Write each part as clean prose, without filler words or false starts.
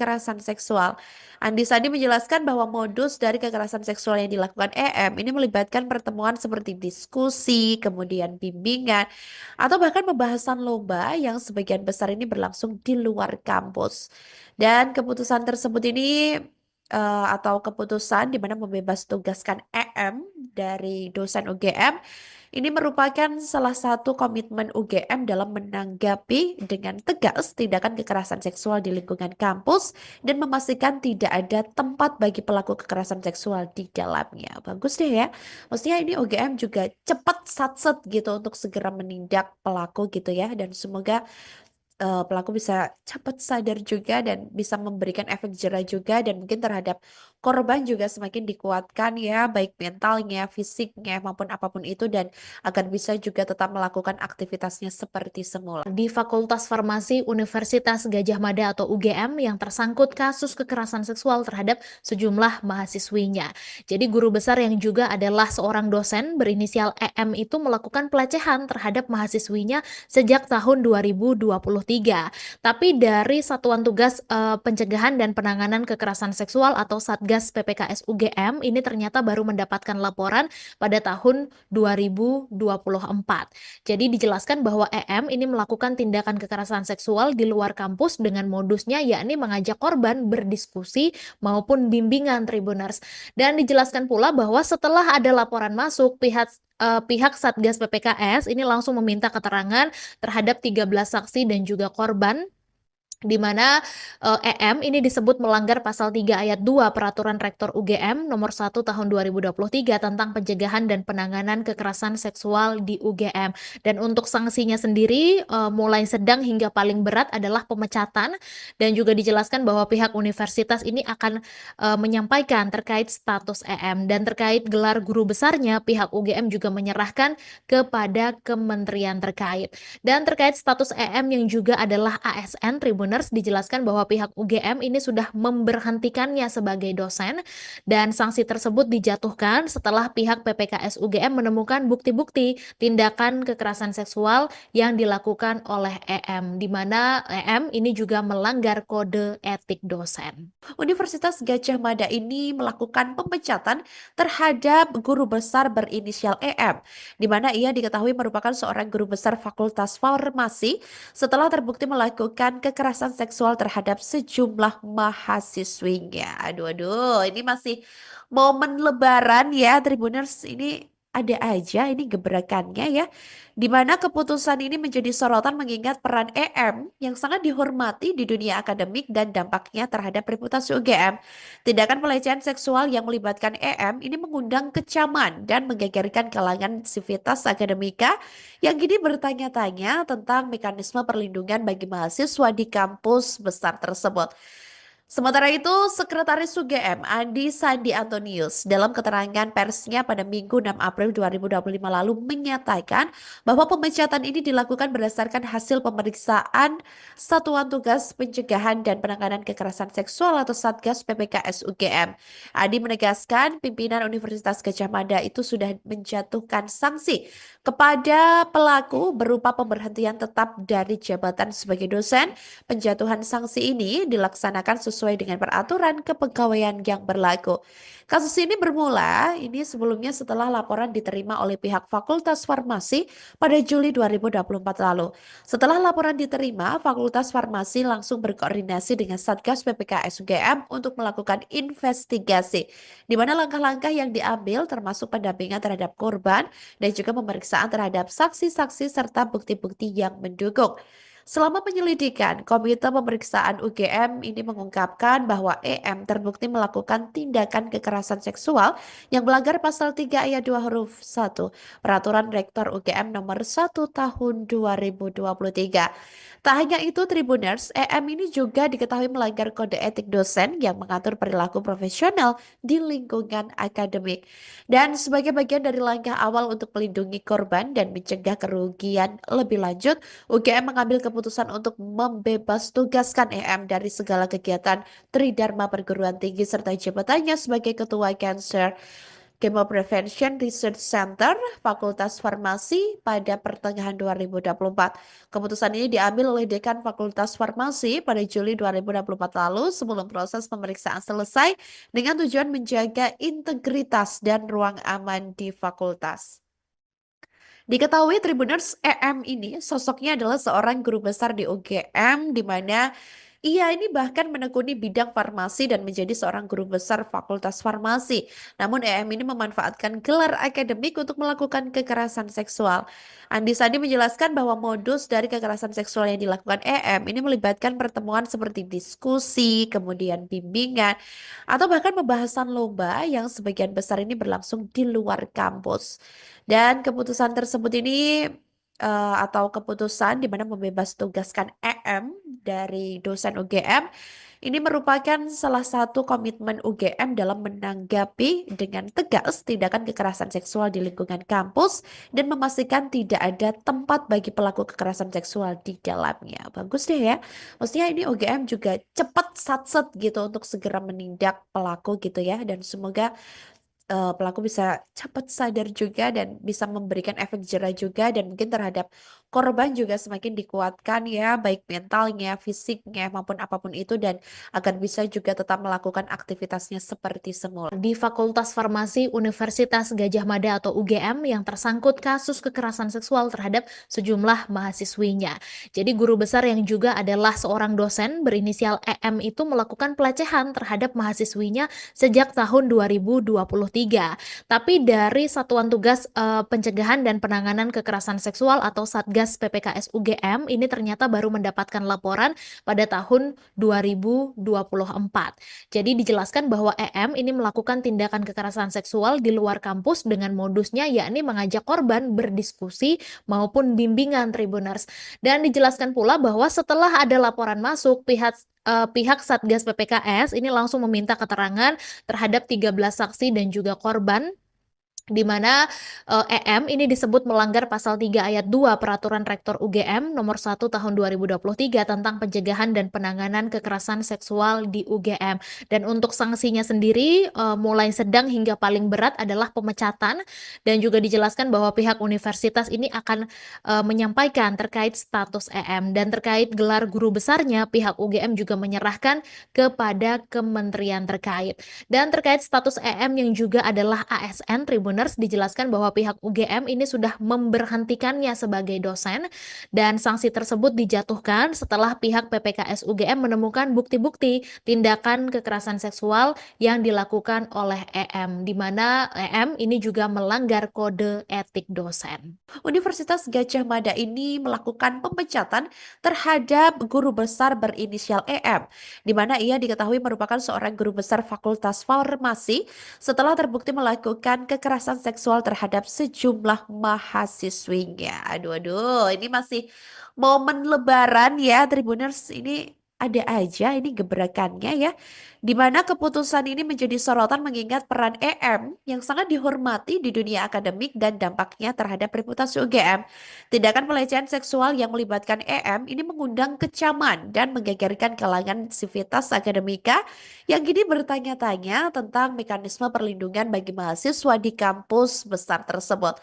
kekerasan seksual. Andi Sandi menjelaskan bahwa modus dari kekerasan seksual yang dilakukan EM ini melibatkan pertemuan seperti diskusi, kemudian bimbingan, atau bahkan pembahasan lomba yang sebagian besar ini berlangsung di luar kampus. Dan keputusan tersebut ini atau keputusan di mana membebas tugaskan EM dari dosen UGM ini merupakan salah satu komitmen UGM dalam menanggapi dengan tegas tindakan kekerasan seksual di lingkungan kampus dan memastikan tidak ada tempat bagi pelaku kekerasan seksual di dalamnya. Bagus deh ya. Maksudnya ini UGM juga cepat satset gitu untuk segera menindak pelaku gitu ya. Dan semoga pelaku bisa cepat sadar juga dan bisa memberikan efek jerah juga dan mungkin terhadap korban juga semakin dikuatkan ya baik mentalnya, fisiknya maupun apapun itu dan agar bisa juga tetap melakukan aktivitasnya seperti semula. Di Fakultas Farmasi Universitas Gadjah Mada atau UGM yang tersangkut kasus kekerasan seksual terhadap sejumlah mahasiswinya. Jadi guru besar yang juga adalah seorang dosen berinisial EM itu melakukan pelecehan terhadap mahasiswinya sejak tahun 2023. Tapi dari Satuan Tugas Pencegahan dan Penanganan Kekerasan Seksual atau Satgas PPKS UGM ini ternyata baru mendapatkan laporan pada tahun 2024. Jadi dijelaskan bahwa EM ini melakukan tindakan kekerasan seksual di luar kampus dengan modusnya yakni mengajak korban berdiskusi maupun bimbingan Tribuners. Dan dijelaskan pula bahwa setelah ada laporan masuk, pihak Satgas PPKS ini langsung meminta keterangan terhadap 13 saksi dan juga korban di mana EM ini disebut melanggar pasal 3 ayat 2 Peraturan Rektor UGM nomor 1 tahun 2023 tentang pencegahan dan penanganan kekerasan seksual di UGM. Dan untuk sanksinya sendiri mulai sedang hingga paling berat adalah pemecatan dan juga dijelaskan bahwa pihak universitas ini akan menyampaikan terkait status EM dan terkait gelar guru besarnya pihak UGM juga menyerahkan kepada kementerian terkait. Dan terkait status EM yang juga adalah ASN Tribuners dijelaskan bahwa pihak UGM ini sudah memberhentikannya sebagai dosen dan sanksi tersebut dijatuhkan setelah pihak PPKS UGM menemukan bukti-bukti tindakan kekerasan seksual yang dilakukan oleh EM di mana EM ini juga melanggar kode etik dosen. Universitas Gadjah Mada ini melakukan pemecatan terhadap guru besar berinisial EM, di mana ia diketahui merupakan seorang guru besar Fakultas Farmasi setelah terbukti melakukan kekerasan seksual terhadap sejumlah mahasiswinya. Aduh, aduh, ini masih momen Lebaran ya, Tribuners. Ini ada aja ini gebrakannya ya, di mana keputusan ini menjadi sorotan mengingat peran EM yang sangat dihormati di dunia akademik dan dampaknya terhadap reputasi UGM. Tindakan pelecehan seksual yang melibatkan EM ini mengundang kecaman dan menggegerkan kalangan sivitas akademika yang kini bertanya-tanya tentang mekanisme perlindungan bagi mahasiswa di kampus besar tersebut. Sementara itu, Sekretaris UGM Andi Sandi Antonius dalam keterangan persnya pada Minggu 6 April 2025 lalu menyatakan bahwa pemecatan ini dilakukan berdasarkan hasil pemeriksaan Satuan Tugas Pencegahan dan Penanganan Kekerasan Seksual atau Satgas PPKS UGM. Andi menegaskan pimpinan Universitas Gadjah Mada itu sudah menjatuhkan sanksi kepada pelaku berupa pemberhentian tetap dari jabatan sebagai dosen. Penjatuhan sanksi ini dilaksanakan sesuai dengan peraturan kepegawaian yang berlaku. Kasus ini bermula sebelumnya setelah laporan diterima oleh pihak Fakultas Farmasi pada Juli 2024 lalu. Setelah laporan diterima, Fakultas Farmasi langsung berkoordinasi dengan Satgas PPKS UGM untuk melakukan investigasi, di mana langkah-langkah yang diambil termasuk pendampingan terhadap korban dan juga pemeriksaan terhadap saksi-saksi serta bukti-bukti yang mendukung. Selama penyelidikan, Komite Pemeriksaan UGM ini mengungkapkan bahwa EM terbukti melakukan tindakan kekerasan seksual yang melanggar pasal 3 ayat 2 huruf 1 Peraturan Rektor UGM nomor 1 tahun 2023. Tak hanya itu, Tribuners, EM ini juga diketahui melanggar kode etik dosen yang mengatur perilaku profesional di lingkungan akademik. Dan sebagai bagian dari langkah awal untuk melindungi korban dan mencegah kerugian lebih lanjut, UGM mengambil keputusan untuk membebas tugaskan EM dari segala kegiatan Tridharma perguruan tinggi serta jabatannya sebagai Ketua Cancer Chemo Prevention Research Center, Fakultas Farmasi pada pertengahan 2024. Keputusan ini diambil oleh Dekan Fakultas Farmasi pada Juli 2024 lalu sebelum proses pemeriksaan selesai dengan tujuan menjaga integritas dan ruang aman di fakultas. Diketahui Tribuners EM ini sosoknya adalah seorang guru besar di UGM di mana ia ini bahkan menekuni bidang farmasi dan menjadi seorang guru besar Fakultas Farmasi. Namun EM ini memanfaatkan gelar akademik untuk melakukan kekerasan seksual. Andi Sandi menjelaskan bahwa modus dari kekerasan seksual yang dilakukan EM ini melibatkan pertemuan seperti diskusi, kemudian bimbingan, atau bahkan pembahasan lomba yang sebagian besar ini berlangsung di luar kampus. Dan keputusan tersebut ini atau keputusan di mana membebas tugaskan EM dari dosen UGM ini merupakan salah satu komitmen UGM dalam menanggapi dengan tegas tindakan kekerasan seksual di lingkungan kampus dan memastikan tidak ada tempat bagi pelaku kekerasan seksual di dalamnya. Bagus deh ya. Maksudnya ini UGM juga cepat satset gitu untuk segera menindak pelaku gitu ya, dan semoga pelaku bisa cepat sadar juga dan bisa memberikan efek jera juga, dan mungkin terhadap korban juga semakin dikuatkan ya, baik mentalnya, fisiknya, maupun apapun itu, dan agar bisa juga tetap melakukan aktivitasnya seperti semula. Di Fakultas Farmasi Universitas Gadjah Mada atau UGM yang tersangkut kasus kekerasan seksual terhadap sejumlah mahasiswinya. Jadi guru besar yang juga adalah seorang dosen berinisial EM itu melakukan pelecehan terhadap mahasiswinya sejak tahun 2023. Tapi dari Satuan Tugas Pencegahan dan Penanganan Kekerasan Seksual atau Satgas PPKS UGM ini ternyata baru mendapatkan laporan pada tahun 2024. Jadi dijelaskan bahwa EM ini melakukan tindakan kekerasan seksual di luar kampus dengan modusnya yakni mengajak korban berdiskusi maupun bimbingan Tribuners. Dan dijelaskan pula bahwa setelah ada laporan masuk, pihak Satgas PPKS ini langsung meminta keterangan terhadap 13 saksi dan juga korban, di mana EM ini disebut melanggar pasal 3 ayat 2 Peraturan Rektor UGM nomor 1 tahun 2023 tentang pencegahan dan penanganan kekerasan seksual di UGM. Dan untuk sanksinya sendiri mulai sedang hingga paling berat adalah pemecatan, dan juga dijelaskan bahwa pihak universitas ini akan menyampaikan terkait status EM, dan terkait gelar guru besarnya pihak UGM juga menyerahkan kepada kementerian terkait. Dan terkait status EM yang juga adalah ASN Tribuners, dijelaskan bahwa pihak UGM ini sudah memberhentikannya sebagai dosen, dan sanksi tersebut dijatuhkan setelah pihak PPKS UGM menemukan bukti-bukti tindakan kekerasan seksual yang dilakukan oleh EM, di mana EM ini juga melanggar kode etik dosen. Universitas Gadjah Mada ini melakukan pemecatan terhadap guru besar berinisial EM, di mana ia diketahui merupakan seorang guru besar Fakultas Farmasi setelah terbukti melakukan kekerasan seksual terhadap sejumlah mahasiswinya. Aduh, ini masih momen Lebaran ya, Tribuners, ini ada aja ini gebrakannya ya, di mana keputusan ini menjadi sorotan mengingat peran EM yang sangat dihormati di dunia akademik dan dampaknya terhadap reputasi UGM. Tindakan pelecehan seksual yang melibatkan EM ini mengundang kecaman dan menggegerkan kalangan sivitas akademika yang kini bertanya-tanya tentang mekanisme perlindungan bagi mahasiswa di kampus besar tersebut.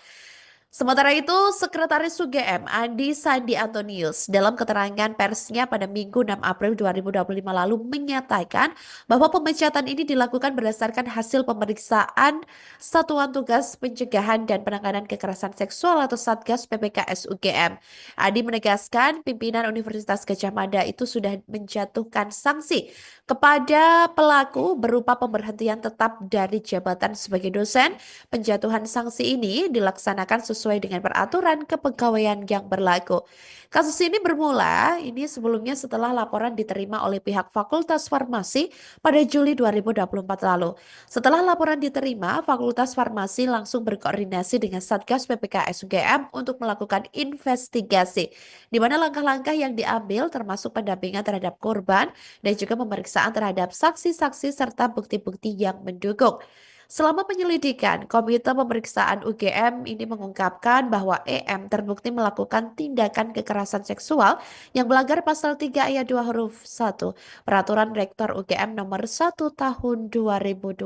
Sementara itu, Sekretaris UGM Andi Sandi Antonius dalam keterangan persnya pada Minggu 6 April 2025 lalu menyatakan bahwa pemecatan ini dilakukan berdasarkan hasil pemeriksaan Satuan Tugas Pencegahan dan Penanganan Kekerasan Seksual atau Satgas PPKS UGM. Andi menegaskan pimpinan Universitas Gadjah Mada itu sudah menjatuhkan sanksi kepada pelaku berupa pemberhentian tetap dari jabatan sebagai dosen. Penjatuhan sanksi ini dilaksanakan sesuai dengan peraturan kepegawaian yang berlaku. Kasus ini bermula sebelumnya setelah laporan diterima oleh pihak Fakultas Farmasi pada Juli 2024 lalu. Setelah laporan diterima, Fakultas Farmasi langsung berkoordinasi dengan Satgas PPKS UGM untuk melakukan investigasi, di mana langkah-langkah yang diambil termasuk pendampingan terhadap korban dan juga pemeriksaan terhadap saksi-saksi serta bukti-bukti yang mendukung. Selama penyelidikan, Komite Pemeriksaan UGM ini mengungkapkan bahwa EM terbukti melakukan tindakan kekerasan seksual yang melanggar pasal 3 ayat 2 huruf 1 Peraturan Rektor UGM nomor 1 tahun 2023.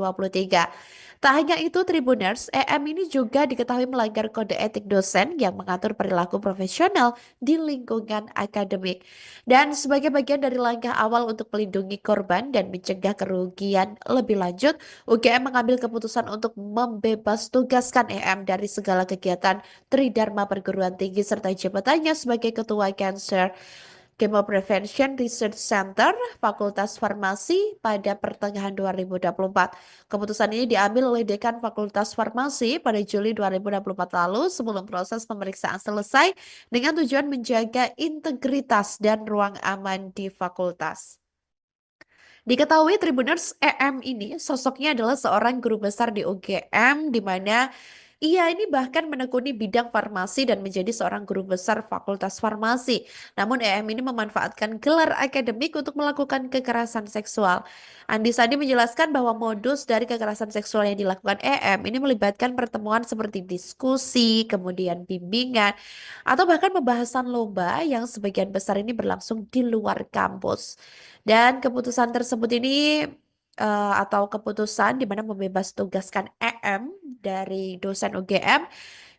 Tak hanya itu, Tribuners, EM ini juga diketahui melanggar kode etik dosen yang mengatur perilaku profesional di lingkungan akademik. Dan sebagai bagian dari langkah awal untuk melindungi korban dan mencegah kerugian lebih lanjut, UGM mengambil keputusan untuk membebas tugaskan EM dari segala kegiatan Tridharma perguruan tinggi serta jabatannya sebagai Ketua Cancer Chemo Prevention Research Center Fakultas Farmasi pada pertengahan 2024. Keputusan ini diambil oleh Dekan Fakultas Farmasi pada Juli 2024 lalu sebelum proses pemeriksaan selesai dengan tujuan menjaga integritas dan ruang aman di fakultas. Diketahui Tribuners, EM ini sosoknya adalah seorang guru besar di UGM di mana ia ini bahkan menekuni bidang farmasi dan menjadi seorang guru besar Fakultas Farmasi. Namun EM ini memanfaatkan gelar akademik untuk melakukan kekerasan seksual. Andi Sandi menjelaskan bahwa modus dari kekerasan seksual yang dilakukan EM ini melibatkan pertemuan seperti diskusi, kemudian bimbingan, atau bahkan pembahasan lomba yang sebagian besar ini berlangsung di luar kampus. Dan keputusan tersebut ini atau keputusan di mana membebas tugaskan EM dari dosen UGM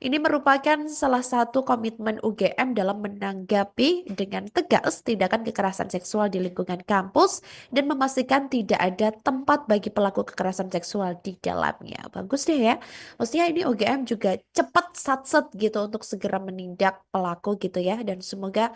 ini merupakan salah satu komitmen UGM dalam menanggapi dengan tegas tindakan kekerasan seksual di lingkungan kampus dan memastikan tidak ada tempat bagi pelaku kekerasan seksual di dalamnya. Bagus deh ya. Maksudnya ini UGM juga cepat satset gitu untuk segera menindak pelaku gitu ya, dan semoga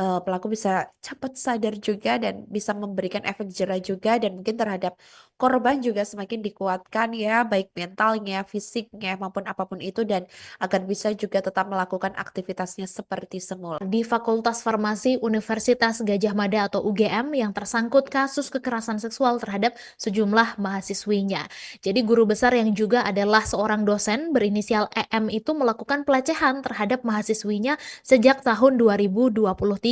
pelaku bisa cepat sadar juga dan bisa memberikan efek jerah juga, dan mungkin terhadap korban juga semakin dikuatkan ya, baik mentalnya, fisiknya maupun apapun itu, dan agar bisa juga tetap melakukan aktivitasnya seperti semula. Di Fakultas Farmasi Universitas Gadjah Mada atau UGM yang tersangkut kasus kekerasan seksual terhadap sejumlah mahasiswinya. Jadi guru besar yang juga adalah seorang dosen berinisial EM itu melakukan pelecehan terhadap mahasiswinya sejak tahun 2023.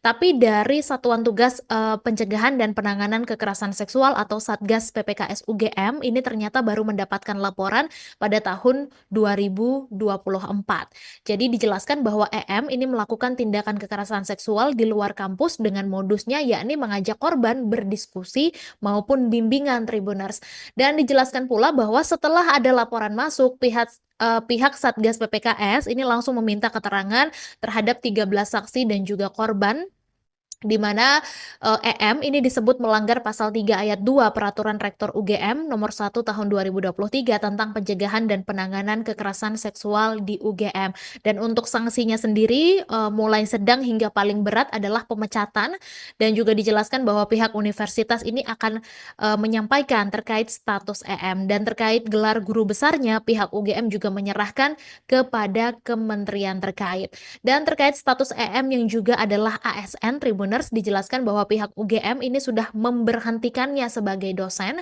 Tapi dari Satuan Tugas Pencegahan dan Penanganan Kekerasan Seksual atau Satgas PPKS UGM ini ternyata baru mendapatkan laporan pada tahun 2024. Jadi dijelaskan bahwa EM ini melakukan tindakan kekerasan seksual di luar kampus dengan modusnya yakni mengajak korban berdiskusi maupun bimbingan Tribuners. Dan dijelaskan pula bahwa setelah ada laporan masuk, pihak Satgas PPKS ini langsung meminta keterangan terhadap 13 saksi dan juga korban, di mana EM ini disebut melanggar pasal 3 ayat 2 Peraturan Rektor UGM nomor 1 tahun 2023 tentang pencegahan dan penanganan kekerasan seksual di UGM. Dan untuk sanksinya sendiri mulai sedang hingga paling berat adalah pemecatan, dan juga dijelaskan bahwa pihak universitas ini akan menyampaikan terkait status EM, dan terkait gelar guru besarnya pihak UGM juga menyerahkan kepada kementerian terkait. Dan terkait status EM yang juga adalah ASN Tribuners, dijelaskan bahwa pihak UGM ini sudah memberhentikannya sebagai dosen,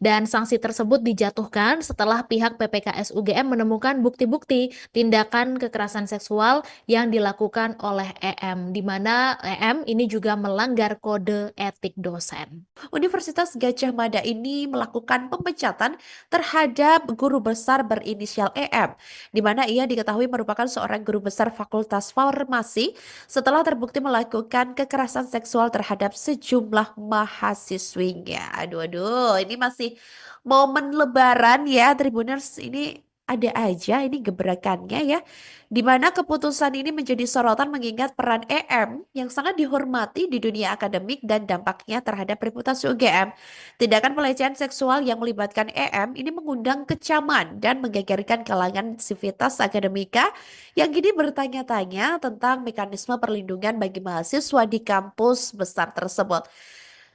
dan sanksi tersebut dijatuhkan setelah pihak PPKS UGM menemukan bukti-bukti tindakan kekerasan seksual yang dilakukan oleh EM, di mana EM ini juga melanggar kode etik dosen. Universitas Gadjah Mada ini melakukan pemecatan terhadap guru besar berinisial EM, di mana ia diketahui merupakan seorang guru besar Fakultas Farmasi setelah terbukti melakukan kekerasan seksual terhadap sejumlah mahasiswinya. Aduh, aduh, ini masih momen Lebaran ya, Tribuners. Ini ada aja ini gebrakannya ya, di mana keputusan ini menjadi sorotan mengingat peran EM yang sangat dihormati di dunia akademik dan dampaknya terhadap reputasi UGM. Tindakan pelecehan seksual yang melibatkan EM ini mengundang kecaman dan menggegerkan kalangan sivitas akademika yang kini bertanya-tanya tentang mekanisme perlindungan bagi mahasiswa di kampus besar tersebut.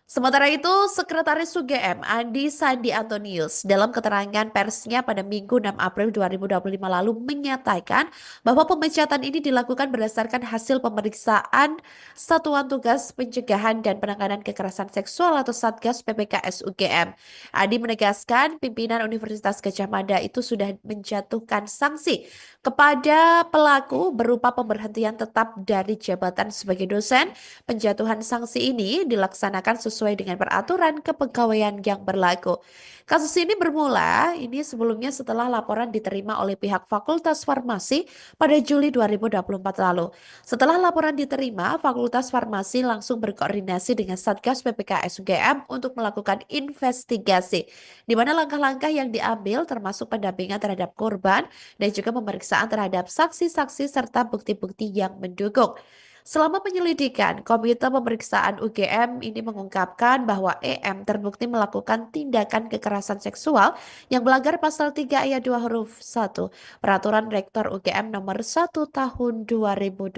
Sementara itu, Sekretaris UGM Andi Sandi Antonius dalam keterangan persnya pada Minggu 6 April 2025 lalu menyatakan bahwa pemecatan ini dilakukan berdasarkan hasil pemeriksaan Satuan Tugas Pencegahan dan Penanganan Kekerasan Seksual atau Satgas PPKS UGM. Andi menegaskan pimpinan Universitas Gadjah Mada itu sudah menjatuhkan sanksi kepada pelaku berupa pemberhentian tetap dari jabatan sebagai dosen. Penjatuhan sanksi ini dilaksanakan sesuai sesuai dengan peraturan kepegawaian yang berlaku. Kasus ini bermula sebelumnya setelah laporan diterima oleh pihak Fakultas Farmasi pada Juli 2024 lalu. Setelah laporan diterima, Fakultas Farmasi langsung berkoordinasi dengan Satgas PPKS UGM untuk melakukan investigasi, di mana langkah-langkah yang diambil termasuk pendampingan terhadap korban dan juga pemeriksaan terhadap saksi-saksi serta bukti-bukti yang mendukung. Selama penyelidikan, Komite Pemeriksaan UGM ini mengungkapkan bahwa EM terbukti melakukan tindakan kekerasan seksual yang melanggar pasal 3 ayat 2 huruf 1 Peraturan Rektor UGM nomor 1 tahun 2023.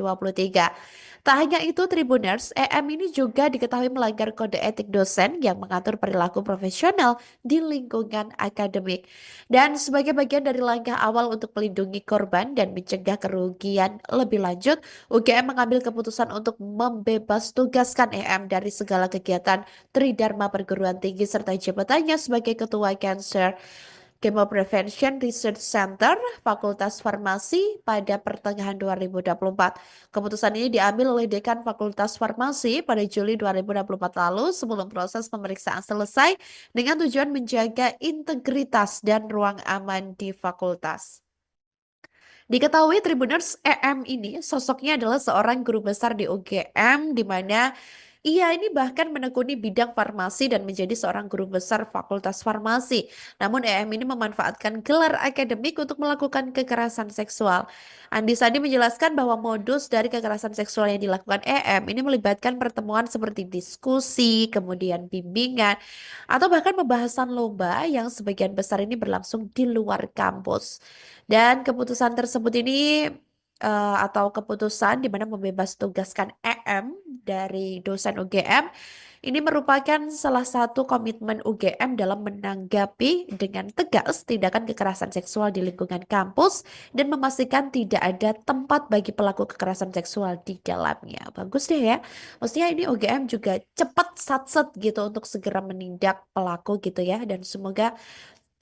Tak hanya itu, Tribuners, EM ini juga diketahui melanggar kode etik dosen yang mengatur perilaku profesional di lingkungan akademik. Dan sebagai bagian dari langkah awal untuk melindungi korban dan mencegah kerugian lebih lanjut, UGM mengambil keputusan untuk membebas tugaskan EM dari segala kegiatan Tridharma Perguruan Tinggi serta jabatannya sebagai Ketua Cancer Chemo Prevention Research Center Fakultas Farmasi pada pertengahan 2024. Keputusan ini diambil oleh Dekan Fakultas Farmasi pada Juli 2024 lalu sebelum proses pemeriksaan selesai dengan tujuan menjaga integritas dan ruang aman di fakultas. Diketahui Tribuners, EM ini sosoknya adalah seorang guru besar di UGM di mana ia ini bahkan menekuni bidang farmasi dan menjadi seorang guru besar Fakultas Farmasi. Namun EM ini memanfaatkan gelar akademik untuk melakukan kekerasan seksual. Andi Sandi menjelaskan bahwa modus dari kekerasan seksual yang dilakukan EM ini melibatkan pertemuan seperti diskusi, kemudian bimbingan, atau bahkan pembahasan lomba yang sebagian besar ini berlangsung di luar kampus. Dan keputusan tersebut ini atau keputusan di mana membebas tugaskan EM dari dosen UGM ini merupakan salah satu komitmen UGM dalam menanggapi dengan tegas tindakan kekerasan seksual di lingkungan kampus dan memastikan tidak ada tempat bagi pelaku kekerasan seksual di dalamnya. Bagus deh ya. Maksudnya ini UGM juga cepat satset gitu untuk segera menindak pelaku gitu ya, dan semoga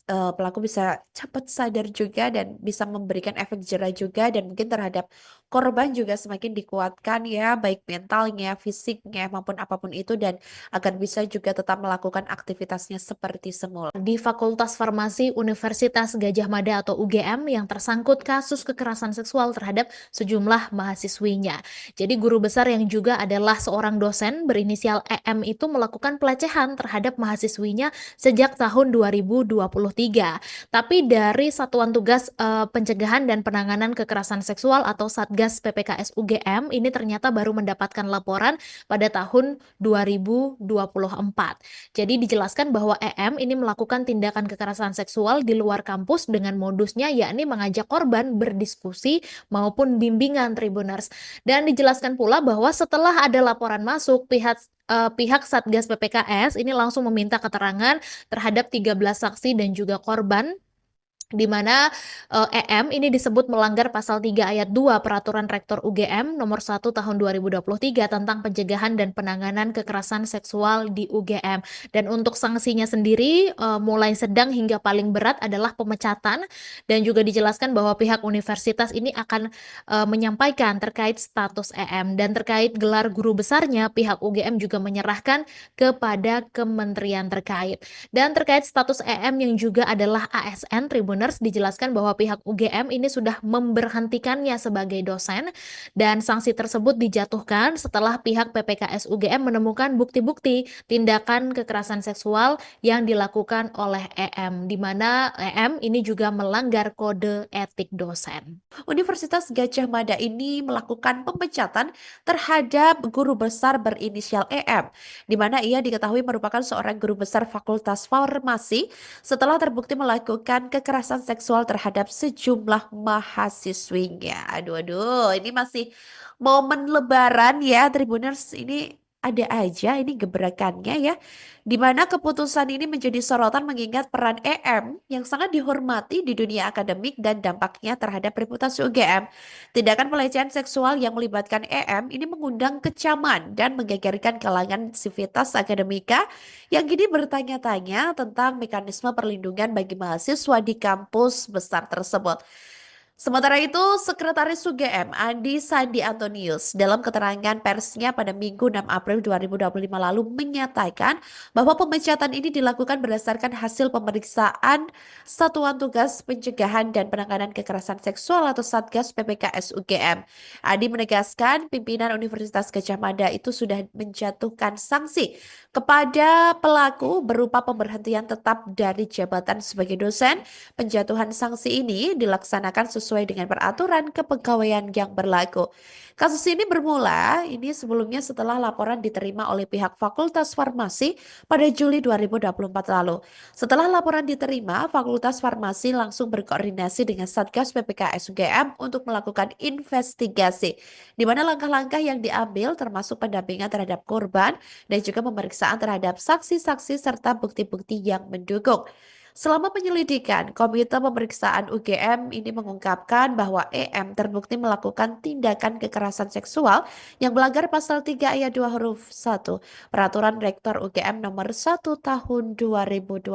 pelaku bisa cepat sadar juga dan bisa memberikan efek jerah juga, dan mungkin terhadap korban juga semakin dikuatkan ya, baik mentalnya, fisiknya maupun apapun itu, dan agar bisa juga tetap melakukan aktivitasnya seperti semula. Di Fakultas Farmasi Universitas Gadjah Mada atau UGM yang tersangkut kasus kekerasan seksual terhadap sejumlah mahasiswinya. Jadi guru besar yang juga adalah seorang dosen berinisial EM itu melakukan pelecehan terhadap mahasiswinya sejak tahun 2023. Tapi dari Satuan Tugas Pencegahan dan Penanganan Kekerasan Seksual atau Satgas PPKS UGM ini ternyata baru mendapatkan laporan pada tahun 2024. Jadi dijelaskan bahwa EM ini melakukan tindakan kekerasan seksual di luar kampus dengan modusnya yakni mengajak korban berdiskusi maupun bimbingan Tribuners. Dan dijelaskan pula bahwa setelah ada laporan masuk, pihak Satgas PPKS ini langsung meminta keterangan terhadap 13 saksi dan juga korban, di mana EM ini disebut melanggar pasal 3 ayat 2 Peraturan Rektor UGM nomor 1 tahun 2023 tentang pencegahan dan penanganan kekerasan seksual di UGM. Dan untuk sanksinya sendiri mulai sedang hingga paling berat adalah pemecatan, dan juga dijelaskan bahwa pihak universitas ini akan menyampaikan terkait status EM, dan terkait gelar guru besarnya pihak UGM juga menyerahkan kepada kementerian terkait. Dan terkait status EM yang juga adalah ASN Tribuners, dijelaskan bahwa pihak UGM ini sudah memberhentikannya sebagai dosen, dan sanksi tersebut dijatuhkan setelah pihak PPKS UGM menemukan bukti-bukti tindakan kekerasan seksual yang dilakukan oleh EM, di mana EM ini juga melanggar kode etik dosen. Universitas Gadjah Mada ini melakukan pemecatan terhadap guru besar berinisial EM, di mana ia diketahui merupakan seorang guru besar Fakultas Farmasi setelah terbukti melakukan kekerasan seksual terhadap sejumlah mahasiswinya. Aduh, ini masih momen Lebaran ya, Tribuners, ini ada aja ini gebrakannya ya, di mana keputusan ini menjadi sorotan mengingat peran EM yang sangat dihormati di dunia akademik dan dampaknya terhadap reputasi UGM. Tindakan pelecehan seksual yang melibatkan EM ini mengundang kecaman dan menggegerkan kalangan sivitas akademika yang kini bertanya-tanya tentang mekanisme perlindungan bagi mahasiswa di kampus besar tersebut. Sementara itu, Sekretaris UGM Andi Sandi Antonius dalam keterangan persnya pada Minggu 6 April 2025 lalu menyatakan bahwa pemecatan ini dilakukan berdasarkan hasil pemeriksaan Satuan Tugas Pencegahan dan Penanganan Kekerasan Seksual atau Satgas PPKS UGM. Andi menegaskan pimpinan Universitas Gadjah Mada itu sudah menjatuhkan sanksi kepada pelaku berupa pemberhentian tetap dari jabatan sebagai dosen. Penjatuhan sanksi ini dilaksanakan sesuai dengan peraturan kepegawaian yang berlaku. Kasus ini bermula sebelumnya setelah laporan diterima oleh pihak Fakultas Farmasi pada Juli 2024 lalu. Setelah laporan diterima, Fakultas Farmasi langsung berkoordinasi dengan Satgas PPKS UGM untuk melakukan investigasi, di mana langkah-langkah yang diambil termasuk pendampingan terhadap korban dan juga pemeriksaan terhadap saksi-saksi serta bukti-bukti yang mendukung. Selama penyelidikan, Komite Pemeriksaan UGM ini mengungkapkan bahwa EM terbukti melakukan tindakan kekerasan seksual yang melanggar pasal 3 ayat 2 huruf 1 Peraturan Rektor UGM nomor 1 tahun 2023.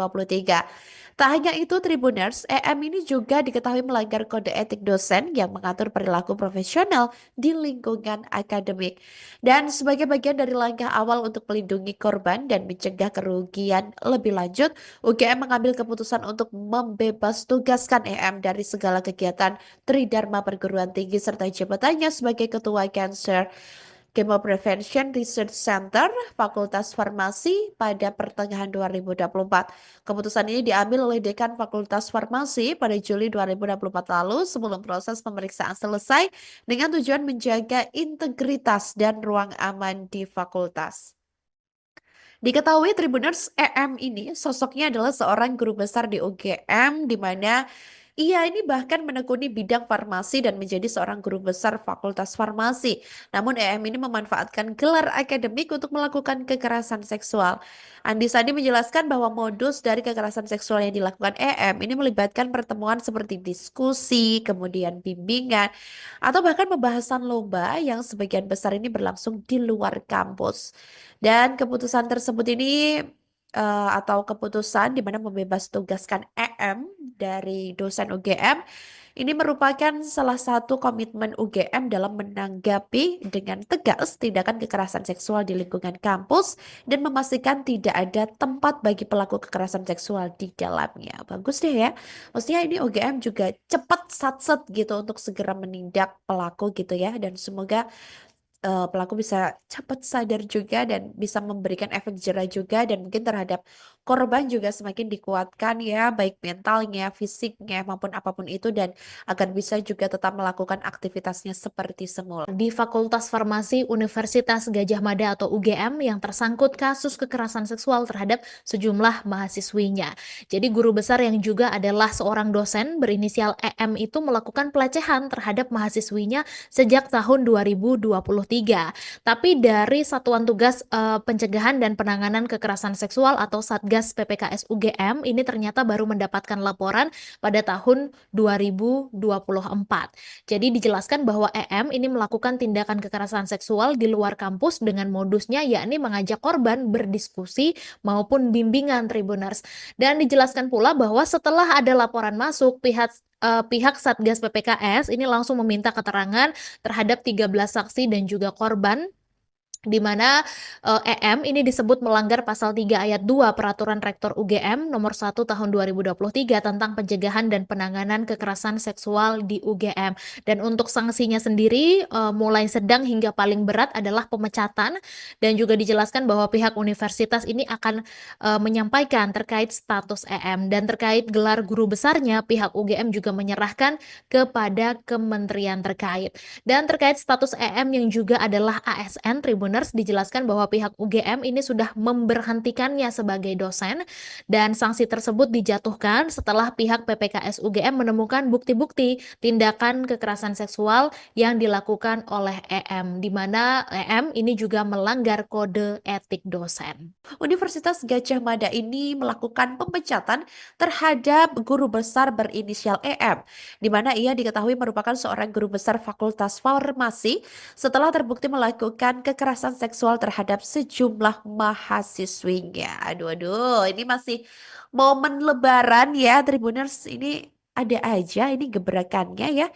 Tak hanya itu, Tribuners, EM ini juga diketahui melanggar kode etik dosen yang mengatur perilaku profesional di lingkungan akademik. Dan sebagai bagian dari langkah awal untuk melindungi korban dan mencegah kerugian lebih lanjut, UGM mengambil keputusan untuk membebas tugaskan EM dari segala kegiatan Tridharma Perguruan Tinggi serta jabatannya sebagai Ketua Cancer Chemo Prevention Research Center Fakultas Farmasi pada pertengahan 2024. Keputusan ini diambil oleh Dekan Fakultas Farmasi pada Juli 2024 lalu sebelum proses pemeriksaan selesai dengan tujuan menjaga integritas dan ruang aman di fakultas. Diketahui Tribuners, EM ini sosoknya adalah seorang guru besar di UGM di mana ia ini bahkan menekuni bidang farmasi dan menjadi seorang guru besar Fakultas Farmasi. Namun EM ini memanfaatkan gelar akademik untuk melakukan kekerasan seksual. Andi Sandi menjelaskan bahwa modus dari kekerasan seksual yang dilakukan EM ini melibatkan pertemuan seperti diskusi, kemudian bimbingan, atau bahkan pembahasan lomba yang sebagian besar ini berlangsung di luar kampus. Dan keputusan tersebut ini atau keputusan di mana membebas tugaskan EM dari dosen UGM ini merupakan salah satu komitmen UGM dalam menanggapi dengan tegas tindakan kekerasan seksual di lingkungan kampus dan memastikan tidak ada tempat bagi pelaku kekerasan seksual di dalamnya. Bagus deh ya. Maksudnya ini UGM juga cepat satset gitu untuk segera menindak pelaku gitu ya, dan semoga pelaku bisa cepat sadar juga dan bisa memberikan efek jerah juga, dan mungkin terhadap korban juga semakin dikuatkan ya, baik mentalnya, fisiknya maupun apapun itu, dan agar bisa juga tetap melakukan aktivitasnya seperti semula. Di Fakultas Farmasi Universitas Gadjah Mada atau UGM yang tersangkut kasus kekerasan seksual terhadap sejumlah mahasiswinya. Jadi guru besar yang juga adalah seorang dosen berinisial EM itu melakukan pelecehan terhadap mahasiswinya sejak tahun 2023. Tapi dari Satuan Tugas Pencegahan dan Penanganan Kekerasan Seksual atau Satgas PPKS UGM ini ternyata baru mendapatkan laporan pada tahun 2024. Jadi dijelaskan bahwa EM ini melakukan tindakan kekerasan seksual di luar kampus dengan modusnya yakni mengajak korban berdiskusi maupun bimbingan Tribuners. Dan dijelaskan pula bahwa setelah ada laporan masuk, pihak Satgas PPKS ini langsung meminta keterangan terhadap 13 saksi dan juga korban, di mana EM ini disebut melanggar pasal 3 ayat 2 Peraturan Rektor UGM nomor 1 tahun 2023 tentang pencegahan dan penanganan kekerasan seksual di UGM. Dan untuk sanksinya sendiri mulai sedang hingga paling berat adalah pemecatan, dan juga dijelaskan bahwa pihak universitas ini akan menyampaikan terkait status EM, dan terkait gelar guru besarnya pihak UGM juga menyerahkan kepada kementerian terkait. Dan terkait status EM yang juga adalah ASN Tribuners, dijelaskan bahwa pihak UGM ini sudah memberhentikannya sebagai dosen, dan sanksi tersebut dijatuhkan setelah pihak PPKS UGM menemukan bukti-bukti tindakan kekerasan seksual yang dilakukan oleh EM, di mana EM ini juga melanggar kode etik dosen. Universitas Gadjah Mada ini melakukan pemecatan terhadap guru besar berinisial EM, di mana ia diketahui merupakan seorang guru besar Fakultas Farmasi setelah terbukti melakukan kekerasan seksual terhadap sejumlah mahasiswinya. Aduh, aduh, ini masih momen Lebaran ya, Tribuners. Ini ada aja ini gebrakannya ya.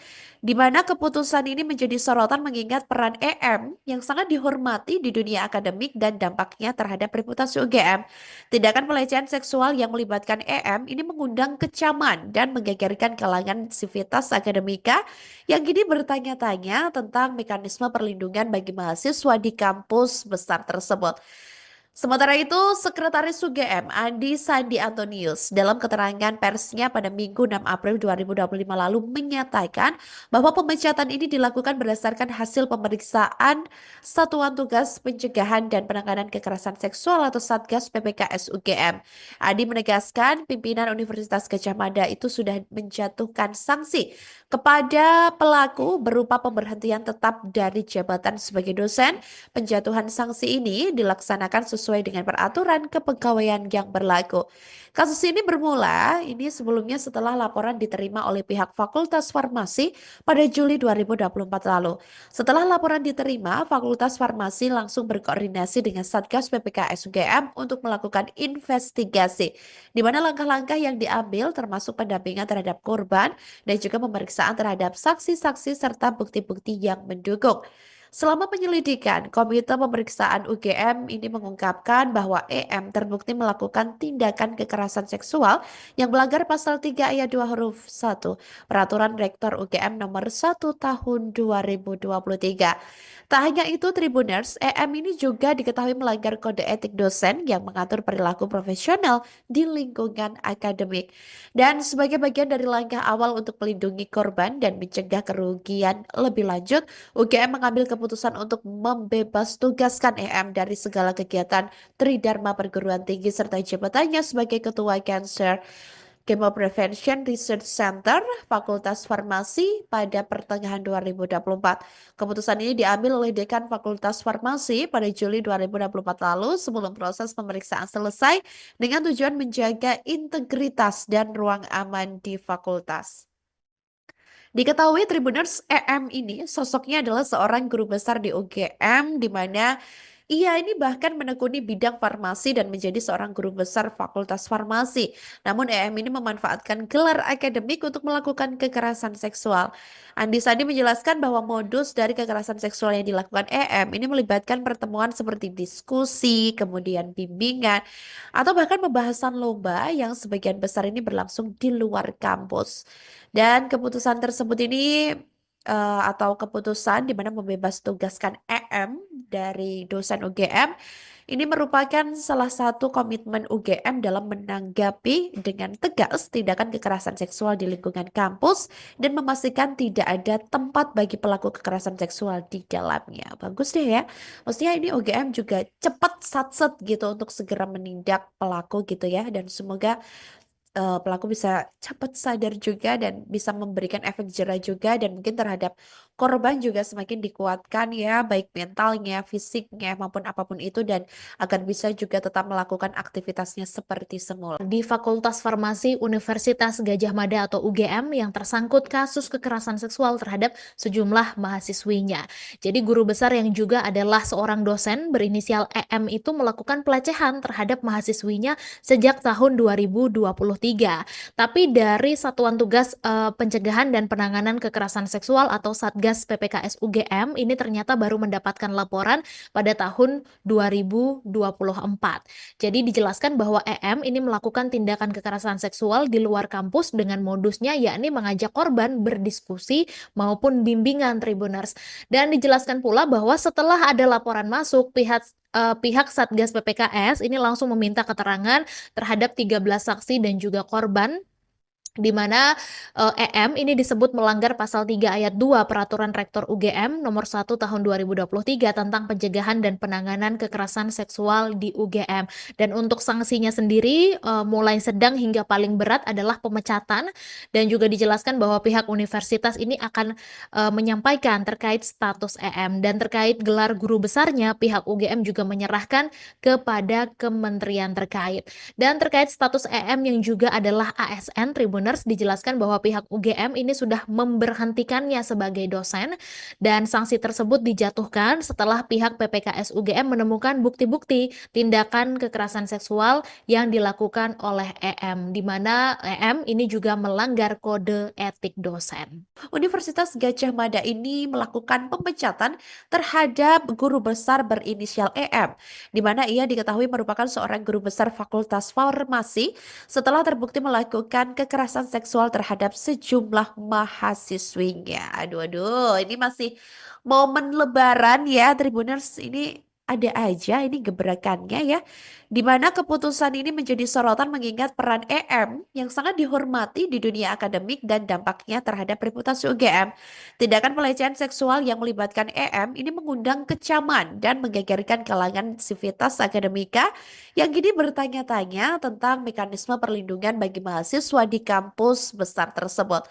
Di mana keputusan ini menjadi sorotan mengingat peran EM yang sangat dihormati di dunia akademik dan dampaknya terhadap reputasi UGM. Tindakan pelecehan seksual yang melibatkan EM ini mengundang kecaman dan menggegerkan kalangan sivitas akademika yang kini bertanya-tanya tentang mekanisme perlindungan bagi mahasiswa di kampus besar tersebut. Sementara itu, Sekretaris UGM Andi Sandi Antonius dalam keterangan persnya pada Minggu 6 April 2025 lalu menyatakan bahwa pemecatan ini dilakukan berdasarkan hasil pemeriksaan Satuan Tugas Pencegahan dan Penanganan Kekerasan Seksual atau Satgas PPKS UGM. Andi menegaskan pimpinan Universitas Gadjah Mada itu sudah menjatuhkan sanksi kepada pelaku berupa pemberhentian tetap dari jabatan sebagai dosen. Penjatuhan sanksi ini dilaksanakan sesuai dengan peraturan kepegawaian yang berlaku. Kasus ini bermula sebelumnya setelah laporan diterima oleh pihak Fakultas Farmasi pada Juli 2024 lalu. Setelah laporan diterima, Fakultas Farmasi langsung berkoordinasi dengan Satgas PPKS UGM untuk melakukan investigasi, di mana langkah-langkah yang diambil termasuk pendampingan terhadap korban dan juga pemeriksaan terhadap saksi-saksi serta bukti-bukti yang mendukung. Selama penyelidikan, Komite Pemeriksaan UGM ini mengungkapkan bahwa EM terbukti melakukan tindakan kekerasan seksual yang melanggar pasal 3 ayat 2 huruf 1 Peraturan Rektor UGM nomor 1 tahun 2023. Tak hanya itu, Tribuners, EM ini juga diketahui melanggar kode etik dosen yang mengatur perilaku profesional di lingkungan akademik. Dan sebagai bagian dari langkah awal untuk melindungi korban dan mencegah kerugian lebih lanjut, UGM mengambil keputusan untuk membebas tugaskan EM dari segala kegiatan Tridharma Perguruan Tinggi serta jabatannya sebagai Ketua Cancer Chemo Prevention Research Center Fakultas Farmasi pada pertengahan 2024. Keputusan ini diambil oleh Dekan Fakultas Farmasi pada Juli 2024 lalu sebelum proses pemeriksaan selesai dengan tujuan menjaga integritas dan ruang aman di fakultas. Diketahui Tribuners, EM ini sosoknya adalah seorang guru besar di UGM di mana ia ini bahkan menekuni bidang farmasi dan menjadi seorang guru besar Fakultas Farmasi. Namun EM ini memanfaatkan gelar akademik untuk melakukan kekerasan seksual. Andi Sandi menjelaskan bahwa modus dari kekerasan seksual yang dilakukan EM ini melibatkan pertemuan seperti diskusi, kemudian bimbingan, atau bahkan pembahasan lomba yang sebagian besar ini berlangsung di luar kampus. Dan keputusan tersebut ini atau keputusan di mana membebas tugaskan EM dari dosen UGM ini merupakan salah satu komitmen UGM dalam menanggapi dengan tegas tindakan kekerasan seksual di lingkungan kampus dan memastikan tidak ada tempat bagi pelaku kekerasan seksual di dalamnya. Bagus deh ya. Maksudnya ini UGM juga cepat satset gitu untuk segera menindak pelaku gitu ya, dan semoga pelaku bisa cepat sadar juga dan bisa memberikan efek jera juga, dan mungkin terhadap korban juga semakin dikuatkan ya, baik mentalnya, fisiknya maupun apapun itu, dan agar bisa juga tetap melakukan aktivitasnya seperti semula. Di Fakultas Farmasi Universitas Gadjah Mada atau UGM yang tersangkut kasus kekerasan seksual terhadap sejumlah mahasiswinya. Jadi guru besar yang juga adalah seorang dosen berinisial EM itu melakukan pelecehan terhadap mahasiswinya sejak tahun 2023. Tapi dari Satuan Tugas Pencegahan dan Penanganan Kekerasan Seksual atau Satgas PPKS UGM ini ternyata baru mendapatkan laporan pada tahun 2024. Jadi dijelaskan bahwa EM ini melakukan tindakan kekerasan seksual di luar kampus dengan modusnya yakni mengajak korban berdiskusi maupun bimbingan Tribuners. Dan dijelaskan pula bahwa setelah ada laporan masuk, pihak Satgas PPKS ini langsung meminta keterangan terhadap 13 saksi dan juga korban, di mana EM ini disebut melanggar pasal 3 ayat 2 Peraturan Rektor UGM nomor 1 tahun 2023 tentang pencegahan dan penanganan kekerasan seksual di UGM. Dan untuk sanksinya sendiri mulai sedang hingga paling berat adalah pemecatan, dan juga dijelaskan bahwa pihak universitas ini akan menyampaikan terkait status EM, dan terkait gelar guru besarnya pihak UGM juga menyerahkan kepada kementerian terkait. Dan terkait status EM yang juga adalah ASN Tribuners, Tribuners, dijelaskan bahwa pihak UGM ini sudah memberhentikannya sebagai dosen dan sanksi tersebut dijatuhkan setelah pihak PPKS UGM menemukan bukti-bukti tindakan kekerasan seksual yang dilakukan oleh EM, di mana EM ini juga melanggar kode etik dosen. Universitas Gadjah Mada ini melakukan pemecatan terhadap guru besar berinisial EM, di mana ia diketahui merupakan seorang guru besar Fakultas Farmasi setelah terbukti melakukan kekerasan seksual terhadap sejumlah mahasiswinya. Aduh, aduh, ini masih momen Lebaran ya, Tribuners. Ini ada aja ini gebrakannya ya, di mana keputusan ini menjadi sorotan mengingat peran EM yang sangat dihormati di dunia akademik dan dampaknya terhadap reputasi UGM. Tindakan pelecehan seksual yang melibatkan EM ini mengundang kecaman dan menggegerkan kalangan sivitas akademika yang kini bertanya-tanya tentang mekanisme perlindungan bagi mahasiswa di kampus besar tersebut.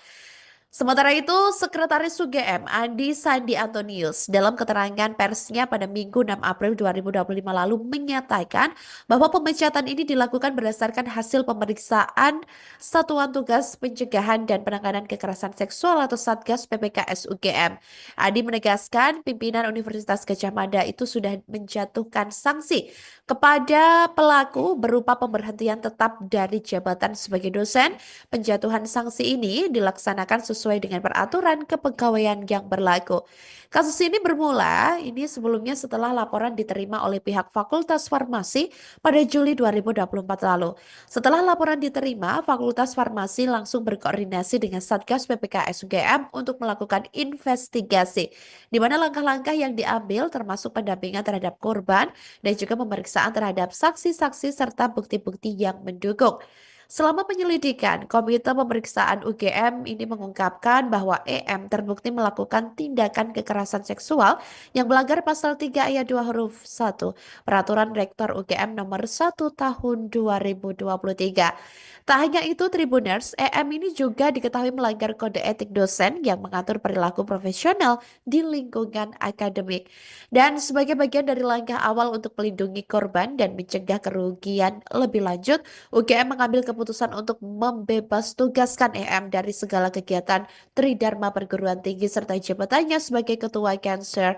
Sementara itu, Sekretaris UGM Andi Sandi Antonius dalam keterangan persnya pada Minggu 6 April 2025 lalu menyatakan bahwa pemecatan ini dilakukan berdasarkan hasil pemeriksaan Satuan Tugas Pencegahan dan Penanganan Kekerasan Seksual atau Satgas PPKS UGM. Andi menegaskan pimpinan Universitas Gadjah Mada itu sudah menjatuhkan sanksi kepada pelaku berupa pemberhentian tetap dari jabatan sebagai dosen. Penjatuhan sanksi ini dilaksanakan sesuai dengan peraturan kepegawaian yang berlaku. Kasus ini bermula sebelumnya setelah laporan diterima oleh pihak Fakultas Farmasi pada Juli 2024 lalu. Setelah laporan diterima, Fakultas Farmasi langsung berkoordinasi dengan Satgas PPKS UGM untuk melakukan investigasi, di mana langkah-langkah yang diambil termasuk pendampingan terhadap korban dan juga pemeriksaan terhadap saksi-saksi serta bukti-bukti yang mendukung. Selama penyelidikan, Komite Pemeriksaan UGM ini mengungkapkan bahwa EM terbukti melakukan tindakan kekerasan seksual yang melanggar pasal 3 ayat 2 huruf 1 Peraturan Rektor UGM nomor 1 tahun 2023. Tak hanya itu, Tribuners, EM ini juga diketahui melanggar kode etik dosen yang mengatur perilaku profesional di lingkungan akademik. Dan sebagai bagian dari langkah awal untuk melindungi korban dan mencegah kerugian lebih lanjut, UGM mengambil keputusan untuk membebas tugaskan EM dari segala kegiatan Tridharma Perguruan Tinggi serta jabatannya sebagai Ketua Cancer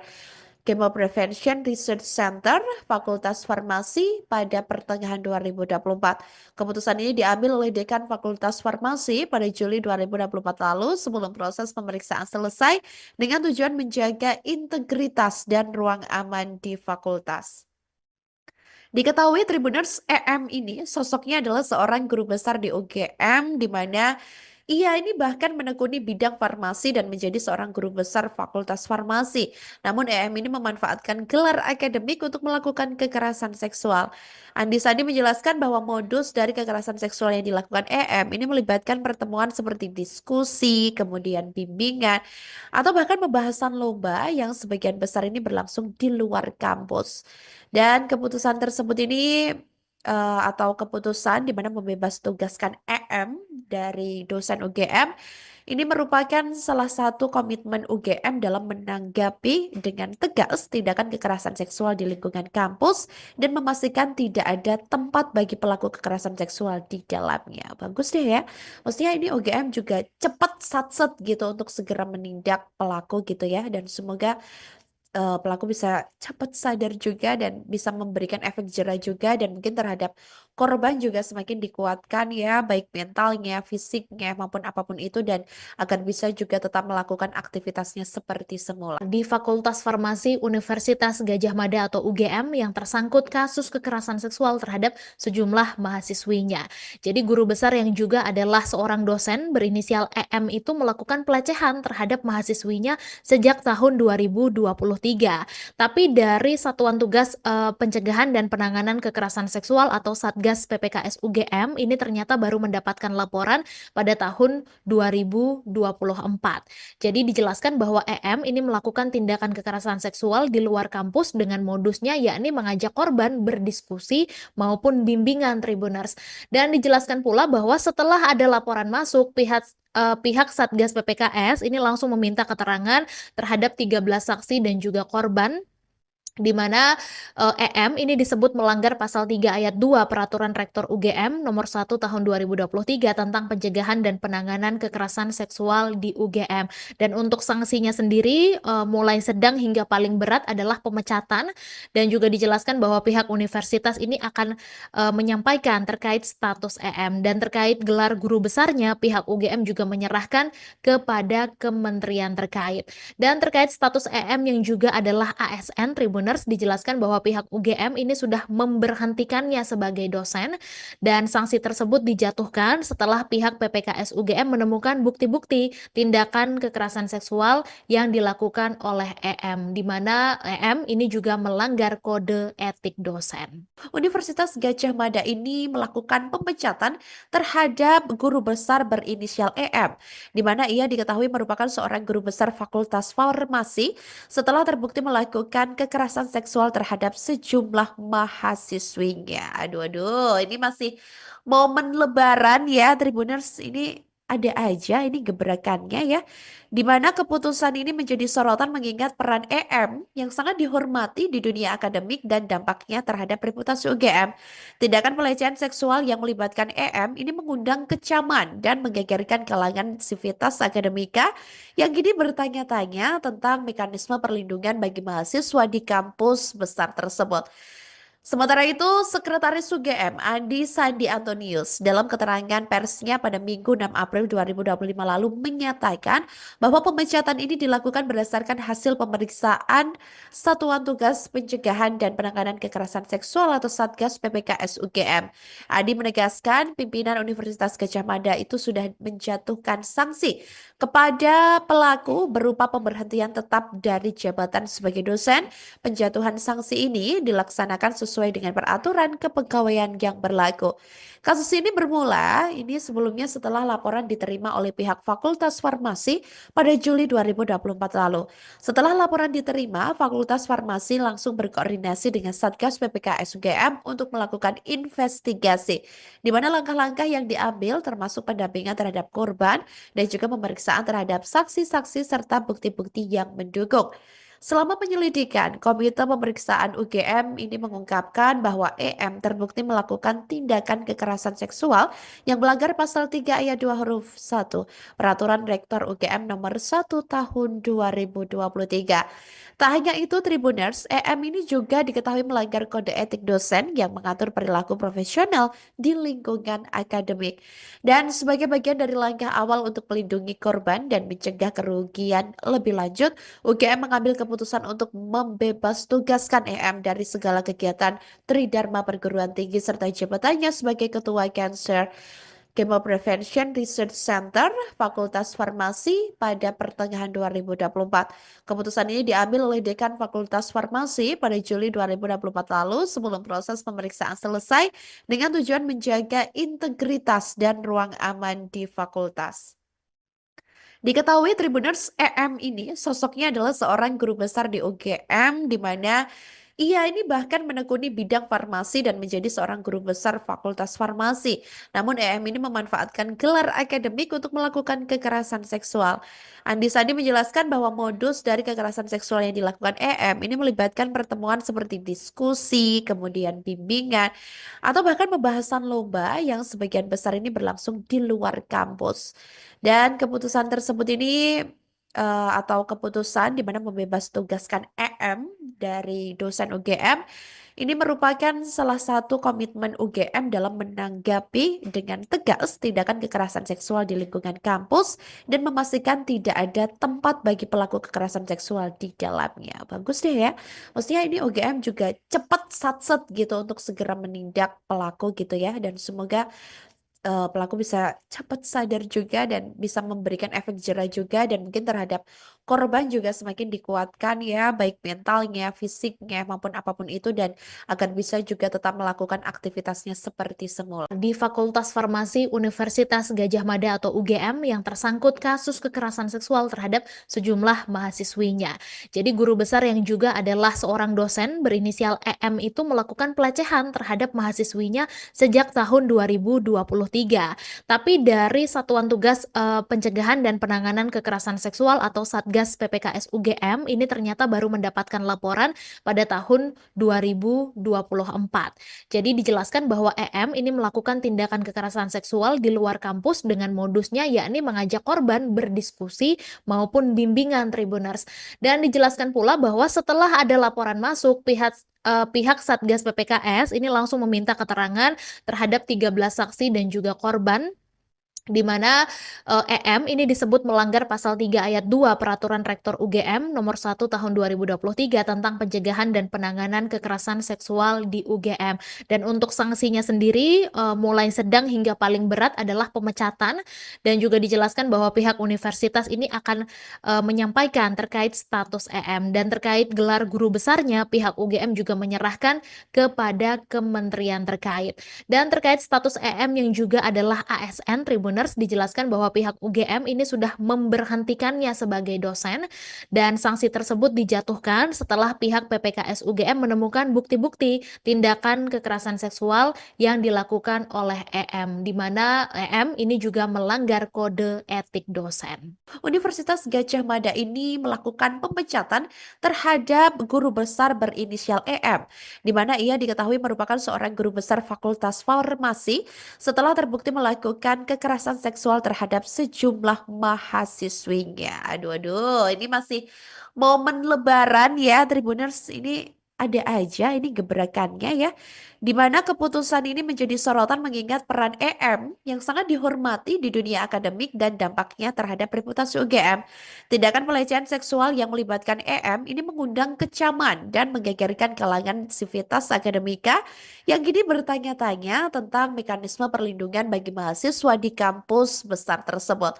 Chemo Prevention Research Center Fakultas Farmasi pada pertengahan 2024. Keputusan ini diambil oleh Dekan Fakultas Farmasi pada Juli 2024 lalu sebelum proses pemeriksaan selesai dengan tujuan menjaga integritas dan ruang aman di fakultas. Diketahui Tribuners, EM ini sosoknya adalah seorang guru besar di UGM di mana ia ini bahkan menekuni bidang farmasi dan menjadi seorang guru besar Fakultas Farmasi. Namun EM ini memanfaatkan gelar akademik untuk melakukan kekerasan seksual. Andi Sandi menjelaskan bahwa modus dari kekerasan seksual yang dilakukan EM ini melibatkan pertemuan seperti diskusi, kemudian bimbingan, atau bahkan pembahasan lomba yang sebagian besar ini berlangsung di luar kampus. Dan keputusan tersebut ini atau keputusan di mana membebas tugaskan EM dari dosen UGM ini merupakan salah satu komitmen UGM dalam menanggapi dengan tegas tindakan kekerasan seksual di lingkungan kampus dan memastikan tidak ada tempat bagi pelaku kekerasan seksual di dalamnya. Bagus deh ya. Maksudnya ini UGM juga cepat satset gitu untuk segera menindak pelaku gitu ya, dan semoga pelaku bisa cepat sadar juga dan bisa memberikan efek jera juga, dan mungkin terhadap korban juga semakin dikuatkan ya, baik mentalnya, fisiknya, maupun apapun itu, dan agar bisa juga tetap melakukan aktivitasnya seperti semula. Di Fakultas Farmasi Universitas Gadjah Mada atau UGM yang tersangkut kasus kekerasan seksual terhadap sejumlah mahasiswinya. Jadi guru besar yang juga adalah seorang dosen berinisial EM itu melakukan pelecehan terhadap mahasiswinya sejak tahun 2023. Tapi dari Satuan Tugas Pencegahan dan Penanganan Kekerasan Seksual atau Satgas PPKS UGM ini ternyata baru mendapatkan laporan pada tahun 2024. Jadi dijelaskan bahwa EM ini melakukan tindakan kekerasan seksual di luar kampus dengan modusnya yakni mengajak korban berdiskusi maupun bimbingan Tribuners. Dan dijelaskan pula bahwa setelah ada laporan masuk, pihak Satgas PPKS ini langsung meminta keterangan terhadap 13 saksi dan juga korban di mana EM ini disebut melanggar pasal 3 ayat 2 Peraturan Rektor UGM nomor 1 tahun 2023 tentang pencegahan dan penanganan kekerasan seksual di UGM. Dan untuk sanksinya sendiri mulai sedang hingga paling berat adalah pemecatan, dan juga dijelaskan bahwa pihak universitas ini akan menyampaikan terkait status EM, dan terkait gelar guru besarnya pihak UGM juga menyerahkan kepada kementerian terkait. Dan terkait status EM yang juga adalah ASN, Tribuners dijelaskan bahwa pihak UGM ini sudah memberhentikannya sebagai dosen, dan sanksi tersebut dijatuhkan setelah pihak PPKS UGM menemukan bukti-bukti tindakan kekerasan seksual yang dilakukan oleh EM, di mana EM ini juga melanggar kode etik dosen. Universitas Gadjah Mada ini melakukan pemecatan terhadap guru besar berinisial EM, di mana ia diketahui merupakan seorang guru besar Fakultas Farmasi setelah terbukti melakukan kekerasan seksual terhadap sejumlah mahasiswinya. Aduh, aduh, ini masih momen Lebaran ya, Tribuners. Ini ada aja ini gebrakannya ya, di mana keputusan ini menjadi sorotan mengingat peran EM yang sangat dihormati di dunia akademik dan dampaknya terhadap reputasi UGM. Tindakan pelecehan seksual yang melibatkan EM ini mengundang kecaman dan menggegerkan kalangan sivitas akademika yang kini bertanya-tanya tentang mekanisme perlindungan bagi mahasiswa di kampus besar tersebut. Sementara itu, Sekretaris UGM Andi Sandi Antonius dalam keterangan persnya pada Minggu 6 April 2025 lalu menyatakan bahwa pemecatan ini dilakukan berdasarkan hasil pemeriksaan Satuan Tugas Pencegahan dan Penanganan Kekerasan Seksual atau Satgas PPKS UGM. Andi menegaskan pimpinan Universitas Gadjah Mada itu sudah menjatuhkan sanksi kepada pelaku berupa pemberhentian tetap dari jabatan sebagai dosen. Penjatuhan sanksi ini dilaksanakan sesuai dengan peraturan kepegawaian yang berlaku. Kasus ini bermula sebelumnya setelah laporan diterima oleh pihak Fakultas Farmasi pada Juli 2024 lalu. Setelah laporan diterima, Fakultas Farmasi langsung berkoordinasi dengan Satgas PPKS UGM untuk melakukan investigasi, di mana langkah-langkah yang diambil termasuk pendampingan terhadap korban dan juga pemeriksaan terhadap saksi-saksi serta bukti-bukti yang mendukung. Selama penyelidikan, Komite Pemeriksaan UGM ini mengungkapkan bahwa EM terbukti melakukan tindakan kekerasan seksual yang melanggar pasal 3 ayat 2 huruf 1 Peraturan Rektor UGM nomor 1 tahun 2023. Tak hanya itu, Tribuners, EM ini juga diketahui melanggar kode etik dosen yang mengatur perilaku profesional di lingkungan akademik. Dan sebagai bagian dari langkah awal untuk melindungi korban dan mencegah kerugian lebih lanjut, UGM mengambil keputusan untuk membebas tugaskan EM dari segala kegiatan Tridharma Perguruan Tinggi serta jabatannya sebagai Ketua Cancer Chemo Prevention Research Center Fakultas Farmasi pada pertengahan 2024. Keputusan ini diambil oleh Dekan Fakultas Farmasi pada Juli 2024 lalu sebelum proses pemeriksaan selesai dengan tujuan menjaga integritas dan ruang aman di fakultas. Diketahui Tribuners, EM ini sosoknya adalah seorang guru besar di UGM, di mana ia ini bahkan menekuni bidang farmasi dan menjadi seorang guru besar Fakultas Farmasi. Namun EM ini memanfaatkan gelar akademik untuk melakukan kekerasan seksual. Andi Sandi menjelaskan bahwa modus dari kekerasan seksual yang dilakukan EM ini melibatkan pertemuan seperti diskusi, kemudian bimbingan, atau bahkan pembahasan lomba yang sebagian besar ini berlangsung di luar kampus. Dan keputusan tersebut ini atau keputusan di mana membebas tugaskan EM dari dosen UGM ini merupakan salah satu komitmen UGM dalam menanggapi dengan tegas tindakan kekerasan seksual di lingkungan kampus dan memastikan tidak ada tempat bagi pelaku kekerasan seksual di dalamnya. Bagus deh ya. Maksudnya ini UGM juga cepat satset gitu untuk segera menindak pelaku gitu ya, dan semoga pelaku bisa cepat sadar juga dan bisa memberikan efek jera juga, dan mungkin terhadap korban juga semakin dikuatkan ya, baik mentalnya, fisiknya, maupun apapun itu, dan agar bisa juga tetap melakukan aktivitasnya seperti semula. Di Fakultas Farmasi Universitas Gadjah Mada atau UGM yang tersangkut kasus kekerasan seksual terhadap sejumlah mahasiswinya. Jadi guru besar yang juga adalah seorang dosen berinisial EM itu melakukan pelecehan terhadap mahasiswinya sejak tahun 2023. Tapi dari Satuan Tugas Pencegahan dan Penanganan Kekerasan Seksual atau Satgas Satgas PPKS UGM ini ternyata baru mendapatkan laporan pada tahun 2024. Jadi dijelaskan bahwa EM ini melakukan tindakan kekerasan seksual di luar kampus dengan modusnya yakni mengajak korban berdiskusi maupun bimbingan Tribuners. Dan dijelaskan pula bahwa setelah ada laporan masuk, pihak Satgas PPKS ini langsung meminta keterangan terhadap 13 saksi dan juga korban di mana EM ini disebut melanggar pasal 3 ayat 2 Peraturan Rektor UGM nomor 1 tahun 2023 tentang pencegahan dan penanganan kekerasan seksual di UGM. Dan untuk sanksinya sendiri mulai sedang hingga paling berat adalah pemecatan, dan juga dijelaskan bahwa pihak universitas ini akan menyampaikan terkait status EM, dan terkait gelar guru besarnya pihak UGM juga menyerahkan kepada kementerian terkait. Dan terkait status EM yang juga adalah ASN Tribuners, dijelaskan bahwa pihak UGM ini sudah memberhentikannya sebagai dosen, dan sanksi tersebut dijatuhkan setelah pihak PPKS UGM menemukan bukti-bukti tindakan kekerasan seksual yang dilakukan oleh EM, di mana EM ini juga melanggar kode etik dosen. Universitas Gadjah Mada ini melakukan pemecatan terhadap guru besar berinisial EM, di mana ia diketahui merupakan seorang guru besar Fakultas Farmasi setelah terbukti melakukan kekerasan seksual terhadap sejumlah mahasiswinya. Aduh, aduh, ini masih momen Lebaran ya, Tribuners. Ini ada aja ini gebrakannya ya, di mana keputusan ini menjadi sorotan mengingat peran EM yang sangat dihormati di dunia akademik dan dampaknya terhadap reputasi UGM. Tindakan pelecehan seksual yang melibatkan EM ini mengundang kecaman dan menggegerkan kalangan sivitas akademika yang kini bertanya-tanya tentang mekanisme perlindungan bagi mahasiswa di kampus besar tersebut.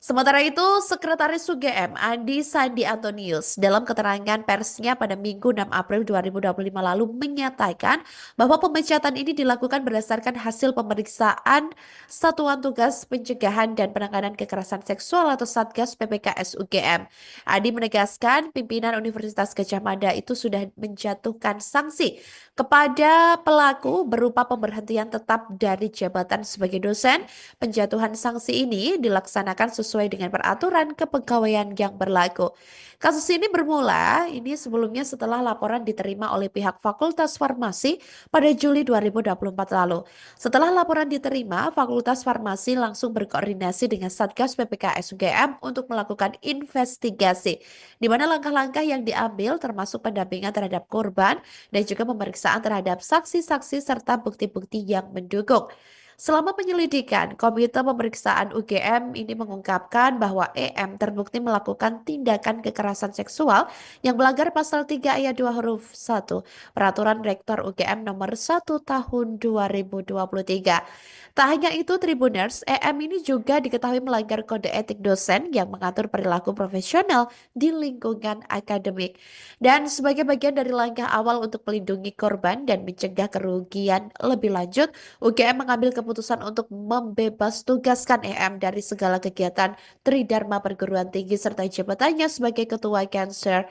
Sementara itu, Sekretaris UGM Andi Sandi Antonius dalam keterangan persnya pada Minggu 6 April 2025 lalu menyatakan bahwa pemecatan ini dilakukan berdasarkan hasil pemeriksaan Satuan Tugas Pencegahan dan Penanganan Kekerasan Seksual atau Satgas PPKS UGM. Andi menegaskan pimpinan Universitas Gadjah Mada itu sudah menjatuhkan sanksi kepada pelaku berupa pemberhentian tetap dari jabatan sebagai dosen. Penjatuhan sanksi ini dilaksanakan sesuai dengan peraturan kepegawaian yang berlaku. Kasus ini bermula sebelumnya setelah laporan diterima oleh pihak Fakultas Farmasi pada Juli 2024 lalu. Setelah laporan diterima, Fakultas Farmasi langsung berkoordinasi dengan Satgas PPKS UGM untuk melakukan investigasi, di mana langkah-langkah yang diambil termasuk pendampingan terhadap korban dan juga pemeriksaan terhadap saksi-saksi serta bukti-bukti yang mendukung. Selama penyelidikan, Komite Pemeriksaan UGM ini mengungkapkan bahwa EM terbukti melakukan tindakan kekerasan seksual yang melanggar pasal 3 ayat 2 huruf 1 Peraturan Rektor UGM nomor 1 tahun 2023. Tak hanya itu, Tribuners, EM ini juga diketahui melanggar kode etik dosen yang mengatur perilaku profesional di lingkungan akademik. Dan sebagai bagian dari langkah awal untuk melindungi korban dan mencegah kerugian lebih lanjut, UGM mengambil keputusan untuk membebas tugaskan EM dari segala kegiatan Tridharma Perguruan Tinggi serta jabatannya sebagai Ketua Cancer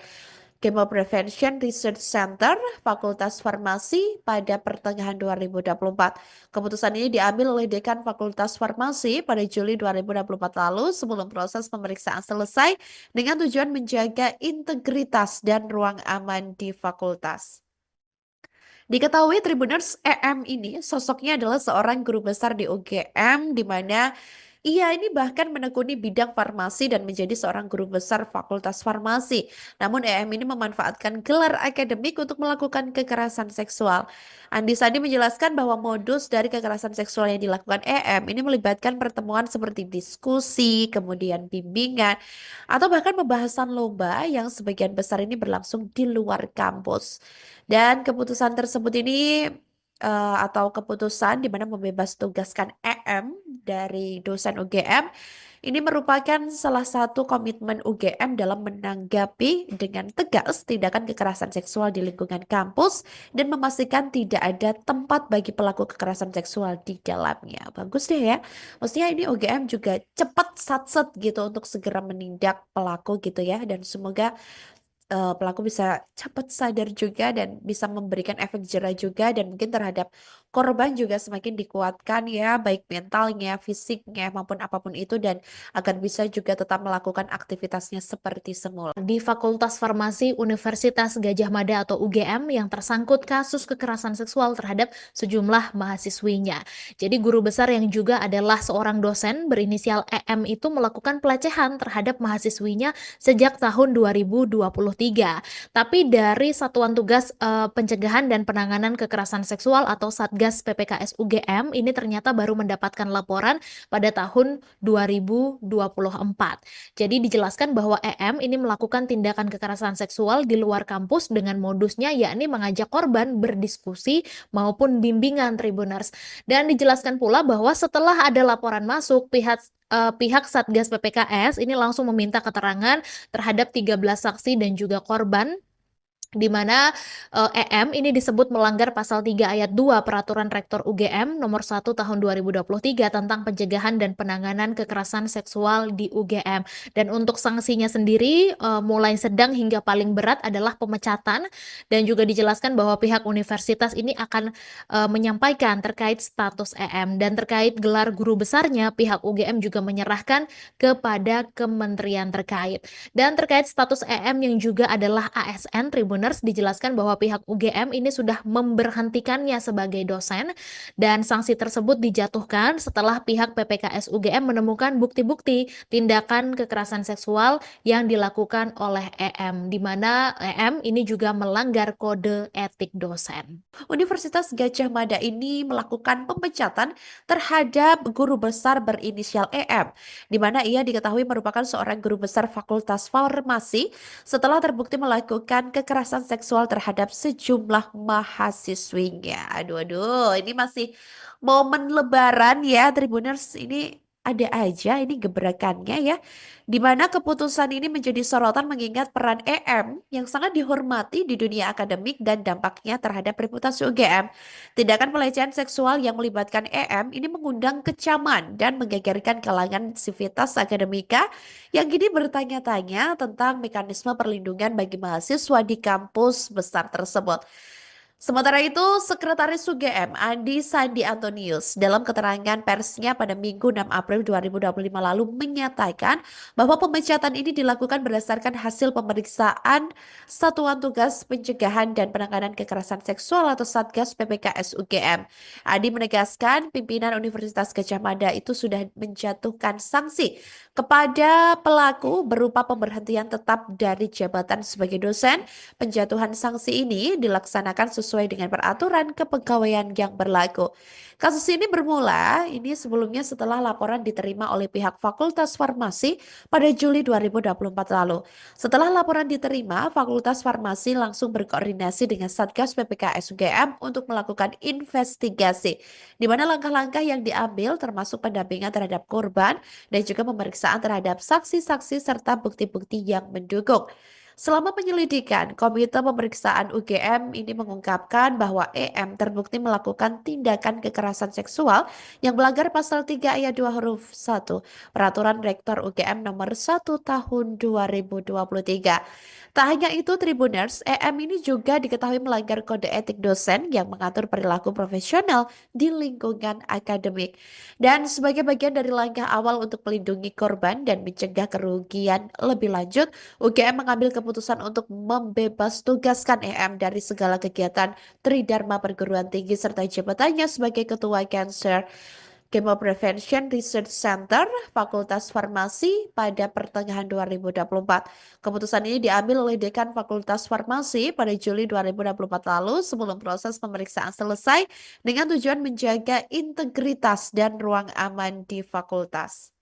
Chemo Prevention Research Center Fakultas Farmasi pada pertengahan 2024. Keputusan ini diambil oleh Dekan Fakultas Farmasi pada Juli 2024 lalu sebelum proses pemeriksaan selesai dengan tujuan menjaga integritas dan ruang aman di fakultas. Diketahui Tribuners, EM ini sosoknya adalah seorang guru besar di UGM, di mana ia ini bahkan menekuni bidang farmasi dan menjadi seorang guru besar Fakultas Farmasi. Namun EM ini memanfaatkan gelar akademik untuk melakukan kekerasan seksual. Andi Sandi menjelaskan bahwa modus dari kekerasan seksual yang dilakukan EM ini melibatkan pertemuan seperti diskusi, kemudian bimbingan, atau bahkan pembahasan lomba yang sebagian besar ini berlangsung di luar kampus. Dan keputusan tersebut ini atau keputusan di mana membebas tugaskan EM dari dosen UGM ini merupakan salah satu komitmen UGM dalam menanggapi dengan tegas tindakan kekerasan seksual di lingkungan kampus dan memastikan tidak ada tempat bagi pelaku kekerasan seksual di dalamnya. Bagus deh ya. Maksudnya ini UGM juga cepat satset gitu untuk segera menindak pelaku gitu ya, dan semoga pelaku bisa cepat sadar juga dan bisa memberikan efek jerah juga dan mungkin terhadap korban juga semakin dikuatkan ya, baik mentalnya, fisiknya, maupun apapun itu, dan agar bisa juga tetap melakukan aktivitasnya seperti semula. Di Fakultas Farmasi Universitas Gadjah Mada atau UGM yang tersangkut kasus kekerasan seksual terhadap sejumlah mahasiswinya. Jadi guru besar yang juga adalah seorang dosen berinisial EM itu melakukan pelecehan terhadap mahasiswinya sejak tahun 2023. Tapi dari Satuan Tugas Pencegahan dan Penanganan Kekerasan Seksual atau Satgas PPKS UGM ini ternyata baru mendapatkan laporan pada tahun 2024. Jadi dijelaskan bahwa EM ini melakukan tindakan kekerasan seksual di luar kampus dengan modusnya yakni mengajak korban berdiskusi maupun bimbingan Tribuners. Dan dijelaskan pula bahwa setelah ada laporan masuk, pihak Satgas PPKS ini langsung meminta keterangan terhadap 13 saksi dan juga korban di mana EM ini disebut melanggar pasal 3 ayat 2 Peraturan Rektor UGM nomor 1 tahun 2023 tentang pencegahan dan penanganan kekerasan seksual di UGM. Dan untuk sanksinya sendiri mulai sedang hingga paling berat adalah pemecatan, dan juga dijelaskan bahwa pihak universitas ini akan menyampaikan terkait status EM, dan terkait gelar guru besarnya pihak UGM juga menyerahkan kepada kementerian terkait. Dan terkait status EM yang juga adalah ASN Tribuners, dijelaskan bahwa pihak UGM ini sudah memberhentikannya sebagai dosen, dan sanksi tersebut dijatuhkan setelah pihak PPKS UGM menemukan bukti-bukti tindakan kekerasan seksual yang dilakukan oleh EM, di mana EM ini juga melanggar kode etik dosen. Universitas Gadjah Mada ini melakukan pemecatan terhadap guru besar berinisial EM, di mana ia diketahui merupakan seorang guru besar Fakultas Farmasi setelah terbukti melakukan kekerasan seksual terhadap sejumlah mahasiswinya. Aduh, aduh, ini masih momen Lebaran ya, Tribuners. Ini ada aja ini gebrakannya ya, di mana keputusan ini menjadi sorotan mengingat peran EM yang sangat dihormati di dunia akademik dan dampaknya terhadap reputasi UGM. Tindakan pelecehan seksual yang melibatkan EM ini mengundang kecaman dan menggegerkan kalangan sivitas akademika yang kini bertanya-tanya tentang mekanisme perlindungan bagi mahasiswa di kampus besar tersebut. Sementara itu, Sekretaris UGM Andi Sandi Antonius dalam keterangan persnya pada Minggu 6 April 2025 lalu menyatakan bahwa pemecatan ini dilakukan berdasarkan hasil pemeriksaan Satuan Tugas Pencegahan dan Penanganan Kekerasan Seksual atau Satgas PPKS UGM. Andi menegaskan pimpinan Universitas Gadjah Mada itu sudah menjatuhkan sanksi kepada pelaku berupa pemberhentian tetap dari jabatan sebagai dosen. Penjatuhan sanksi ini dilaksanakan sesuai dengan peraturan kepegawaian yang berlaku. Kasus ini bermula sebelumnya setelah laporan diterima oleh pihak Fakultas Farmasi pada Juli 2024 lalu. Setelah laporan diterima, Fakultas Farmasi langsung berkoordinasi dengan Satgas PPKS UGM untuk melakukan investigasi, di mana langkah-langkah yang diambil termasuk pendampingan terhadap korban dan juga pemeriksaan terhadap saksi-saksi serta bukti-bukti yang mendukung. Selama penyelidikan, Komite Pemeriksaan UGM ini mengungkapkan bahwa EM terbukti melakukan tindakan kekerasan seksual yang melanggar pasal 3 ayat 2 huruf 1 Peraturan Rektor UGM nomor 1 tahun 2023. Tak hanya itu, Tribuners, EM ini juga diketahui melanggar kode etik dosen yang mengatur perilaku profesional di lingkungan akademik. Dan sebagai bagian dari langkah awal untuk melindungi korban dan mencegah kerugian lebih lanjut, UGM mengambil keputusan untuk membebas tugaskan EM dari segala kegiatan Tridharma Perguruan Tinggi serta jabatannya sebagai Ketua Cancer Chemo Prevention Research Center Fakultas Farmasi pada pertengahan 2024. Keputusan ini diambil oleh Dekan Fakultas Farmasi pada Juli 2024 lalu sebelum proses pemeriksaan selesai dengan tujuan menjaga integritas dan ruang aman di fakultas.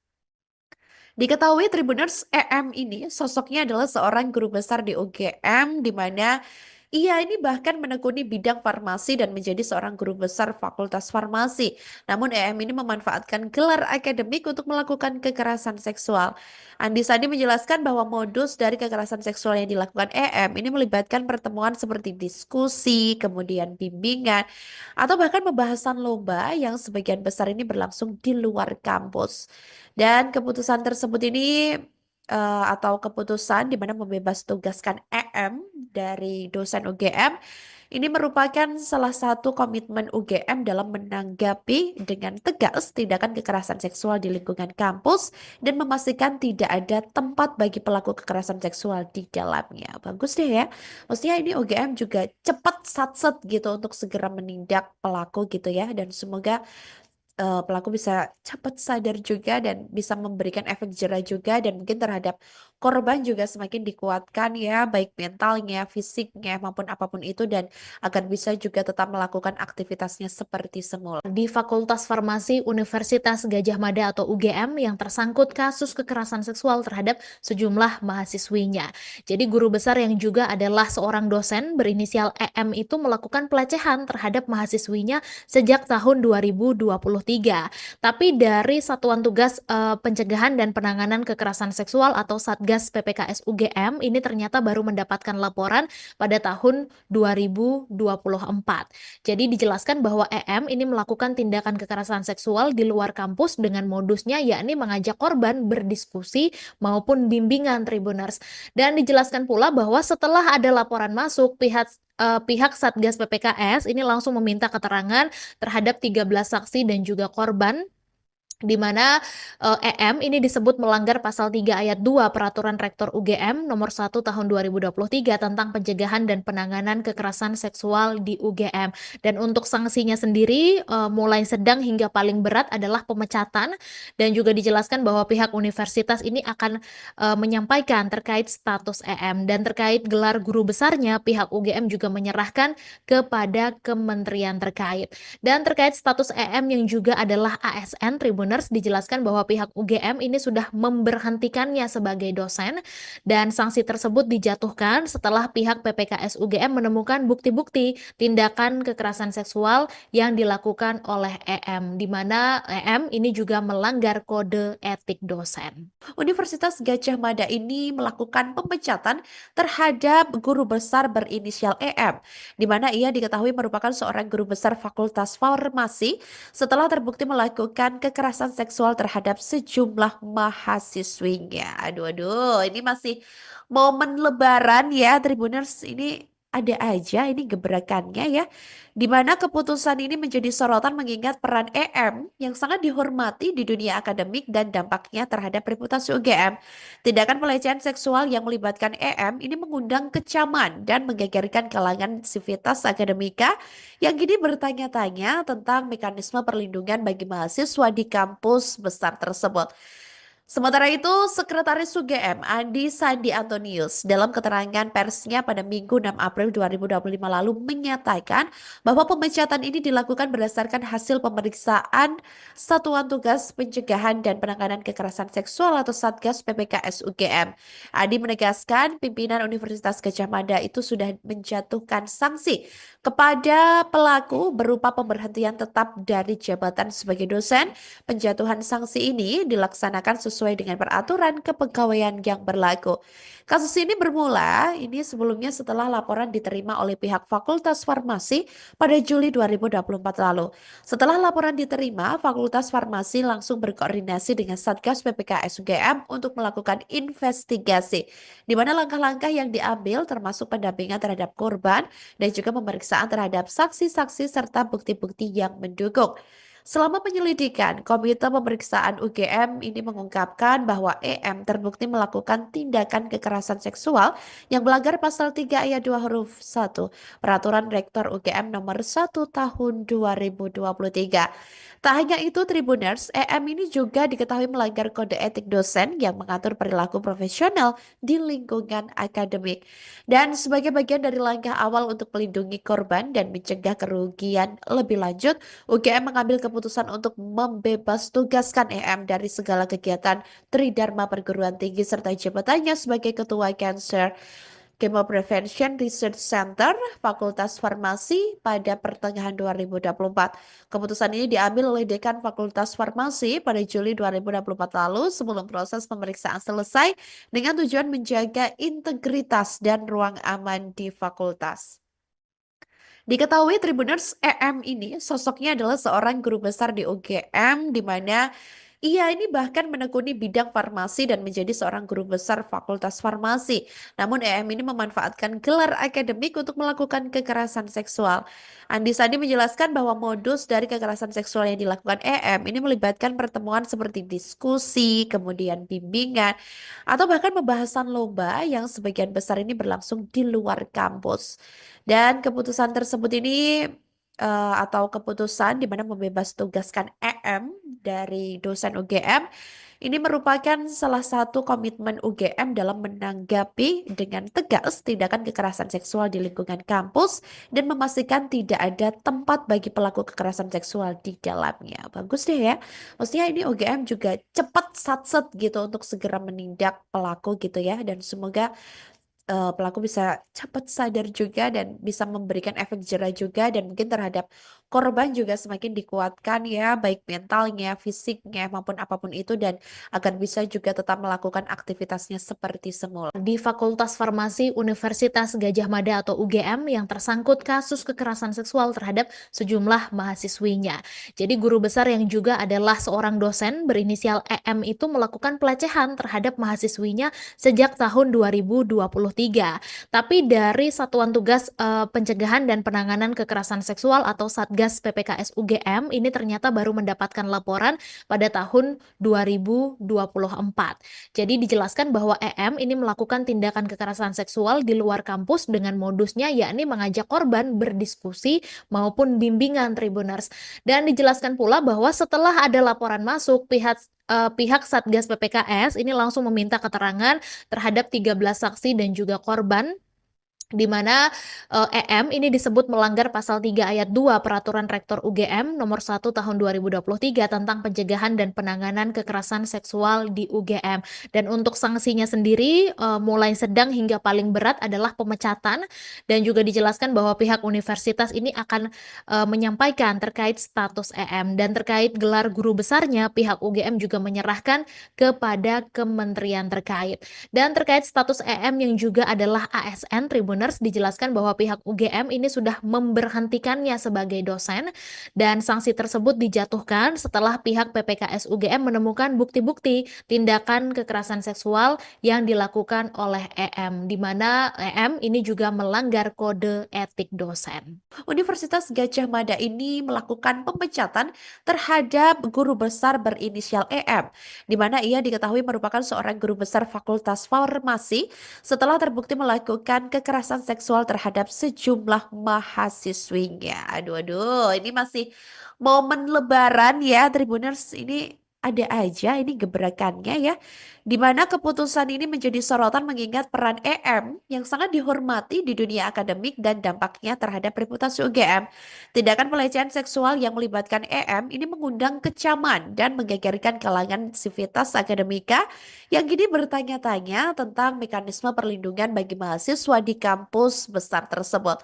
Diketahui Tribuners, EM ini sosoknya adalah seorang guru besar di UGM, di mana ia ini bahkan menekuni bidang farmasi dan menjadi seorang guru besar Fakultas Farmasi. Namun EM ini memanfaatkan gelar akademik untuk melakukan kekerasan seksual. Andi Sandi menjelaskan bahwa modus dari kekerasan seksual yang dilakukan EM ini melibatkan pertemuan seperti diskusi, kemudian bimbingan, atau bahkan pembahasan lomba yang sebagian besar ini berlangsung di luar kampus. Dan keputusan tersebut ini atau keputusan di mana membebas tugaskan EM dari dosen UGM Ini merupakan salah satu komitmen UGM dalam menanggapi dengan tegas tindakan kekerasan seksual di lingkungan kampus dan memastikan tidak ada tempat bagi pelaku kekerasan seksual di dalamnya. Bagus deh ya. Maksudnya ini UGM juga cepat satset gitu untuk segera menindak pelaku gitu ya. Dan semoga pelaku bisa cepat sadar juga dan bisa memberikan efek jera juga dan mungkin terhadap korban juga semakin dikuatkan ya baik mentalnya, fisiknya maupun apapun itu dan agar bisa juga tetap melakukan aktivitasnya seperti semula. Di Fakultas Farmasi Universitas Gadjah Mada atau UGM yang tersangkut kasus kekerasan seksual terhadap sejumlah mahasiswinya. Jadi guru besar yang juga adalah seorang dosen berinisial EM itu melakukan pelecehan terhadap mahasiswinya sejak tahun 2023. Tapi dari Satuan Tugas Pencegahan dan Penanganan Kekerasan Seksual atau Satgas PPKS UGM ini ternyata baru mendapatkan laporan pada tahun 2024. Jadi dijelaskan bahwa EM ini melakukan tindakan kekerasan seksual di luar kampus dengan modusnya yakni mengajak korban berdiskusi maupun bimbingan Tribuners. Dan dijelaskan pula bahwa setelah ada laporan masuk, pihak Satgas PPKS ini langsung meminta keterangan terhadap 13 saksi dan juga korban di mana EM ini disebut melanggar pasal 3 ayat 2 Peraturan Rektor UGM nomor 1 tahun 2023 tentang pencegahan dan penanganan kekerasan seksual di UGM. Dan untuk sanksinya sendiri mulai sedang hingga paling berat adalah pemecatan dan juga dijelaskan bahwa pihak universitas ini akan menyampaikan terkait status EM dan terkait gelar guru besarnya pihak UGM juga menyerahkan kepada kementerian terkait. Dan terkait status EM yang juga adalah ASN Tribuners dijelaskan bahwa pihak UGM ini sudah memberhentikannya sebagai dosen dan sanksi tersebut dijatuhkan setelah pihak PPKS UGM menemukan bukti-bukti tindakan kekerasan seksual yang dilakukan oleh EM di mana EM ini juga melanggar kode etik dosen. Universitas Gadjah Mada ini melakukan pemecatan terhadap guru besar berinisial EM, di mana ia diketahui merupakan seorang guru besar Fakultas Farmasi setelah terbukti melakukan kekerasan seksual terhadap sejumlah mahasiswinya. Aduh, aduh, ini masih momen Lebaran ya, Tribuners. Ini ada aja ini gebrakannya ya, di mana keputusan ini menjadi sorotan mengingat peran EM yang sangat dihormati di dunia akademik dan dampaknya terhadap reputasi UGM. Tindakan pelecehan seksual yang melibatkan EM ini mengundang kecaman dan menggegerkan kalangan sivitas akademika yang kini bertanya-tanya tentang mekanisme perlindungan bagi mahasiswa di kampus besar tersebut. Sementara itu, Sekretaris UGM Andi Sandi Antonius dalam keterangan persnya pada Minggu 6 April 2025 lalu menyatakan bahwa pemecatan ini dilakukan berdasarkan hasil pemeriksaan Satuan Tugas Pencegahan dan Penanganan Kekerasan Seksual atau Satgas PPKS UGM. Andi menegaskan pimpinan Universitas Gadjah Mada itu sudah menjatuhkan sanksi kepada pelaku berupa pemberhentian tetap dari jabatan sebagai dosen. Penjatuhan sanksi ini dilaksanakan sesuai dengan peraturan kepegawaian yang berlaku. Kasus ini bermula sebelumnya setelah laporan diterima oleh pihak Fakultas Farmasi pada Juli 2024 lalu. Setelah laporan diterima, Fakultas Farmasi langsung berkoordinasi dengan Satgas PPKS UGM untuk melakukan investigasi, di mana langkah-langkah yang diambil termasuk pendampingan terhadap korban dan juga pemeriksaan terhadap saksi-saksi serta bukti-bukti yang mendukung. Selama penyelidikan, Komite Pemeriksaan UGM ini mengungkapkan bahwa EM terbukti melakukan tindakan kekerasan seksual yang melanggar pasal 3 ayat 2 huruf 1 Peraturan Rektor UGM nomor 1 tahun 2023. Tak hanya itu, Tribuners, EM ini juga diketahui melanggar kode etik dosen yang mengatur perilaku profesional di lingkungan akademik. Dan sebagai bagian dari langkah awal untuk melindungi korban dan mencegah kerugian lebih lanjut, UGM mengambil keputusan untuk membebas tugaskan EM dari segala kegiatan Tridharma Perguruan Tinggi serta jabatannya sebagai Ketua Cancer Chemo Prevention Research Center Fakultas Farmasi pada pertengahan 2024. Keputusan ini diambil oleh Dekan Fakultas Farmasi pada Juli 2024 lalu sebelum proses pemeriksaan selesai dengan tujuan menjaga integritas dan ruang aman di fakultas. Diketahui Tribuners, EM ini sosoknya adalah seorang guru besar di UGM di mana Ia ini bahkan menekuni bidang farmasi dan menjadi seorang guru besar Fakultas Farmasi. Namun EM ini memanfaatkan gelar akademik untuk melakukan kekerasan seksual. Andi Sandi menjelaskan bahwa modus dari kekerasan seksual yang dilakukan EM ini melibatkan pertemuan seperti diskusi, kemudian bimbingan, atau bahkan pembahasan lomba yang sebagian besar ini berlangsung di luar kampus. Dan keputusan tersebut ini atau keputusan di mana membebas tugaskan EM dari dosen UGM ini merupakan salah satu komitmen UGM dalam menanggapi dengan tegas tindakan kekerasan seksual di lingkungan kampus dan memastikan tidak ada tempat bagi pelaku kekerasan seksual di dalamnya. Bagus deh ya. Maksudnya ini UGM juga cepat satset gitu untuk segera menindak pelaku gitu ya, dan semoga pelaku bisa cepat sadar juga dan bisa memberikan efek jera juga, dan mungkin terhadap korban juga semakin dikuatkan ya, baik mentalnya, fisiknya maupun apapun itu, dan agar bisa juga tetap melakukan aktivitasnya seperti semula. Di Fakultas Farmasi Universitas Gadjah Mada atau UGM yang tersangkut kasus kekerasan seksual terhadap sejumlah mahasiswinya. Jadi guru besar yang juga adalah seorang dosen berinisial EM itu melakukan pelecehan terhadap mahasiswinya sejak tahun 2023. Tapi dari Satuan Tugas Pencegahan dan Penanganan Kekerasan Seksual atau Satgas PPKS UGM ini ternyata baru mendapatkan laporan pada tahun 2024. Jadi dijelaskan bahwa EM ini melakukan tindakan kekerasan seksual di luar kampus dengan modusnya yakni mengajak korban berdiskusi maupun bimbingan Tribuners. Dan dijelaskan pula bahwa setelah ada laporan masuk, pihak Satgas PPKS ini langsung meminta keterangan terhadap 13 saksi dan juga korban, di mana EM ini disebut melanggar pasal 3 ayat 2 Peraturan Rektor UGM nomor 1 tahun 2023 tentang pencegahan dan penanganan kekerasan seksual di UGM. Dan untuk sanksinya sendiri mulai sedang hingga paling berat adalah pemecatan, dan juga dijelaskan bahwa pihak universitas ini akan menyampaikan terkait status EM, dan terkait gelar guru besarnya pihak UGM juga menyerahkan kepada kementerian terkait. Dan terkait status EM yang juga adalah ASN Tribuners, dijelaskan bahwa pihak UGM ini sudah memberhentikannya sebagai dosen, dan sanksi tersebut dijatuhkan setelah pihak PPKS UGM menemukan bukti-bukti tindakan kekerasan seksual yang dilakukan oleh EM, di mana EM ini juga melanggar kode etik dosen. Universitas Gadjah Mada ini melakukan pemecatan terhadap guru besar berinisial EM, di mana ia diketahui merupakan seorang guru besar Fakultas Farmasi setelah terbukti melakukan kekerasan seksual terhadap sejumlah mahasiswinya. Aduh, aduh, ini masih momen Lebaran ya, Tribuners. Ini ada aja ini gebrakannya ya, di mana keputusan ini menjadi sorotan mengingat peran EM yang sangat dihormati di dunia akademik dan dampaknya terhadap reputasi UGM. Tindakan pelecehan seksual yang melibatkan EM ini mengundang kecaman dan menggegerkan kalangan sivitas akademika yang kini bertanya-tanya tentang mekanisme perlindungan bagi mahasiswa di kampus besar tersebut.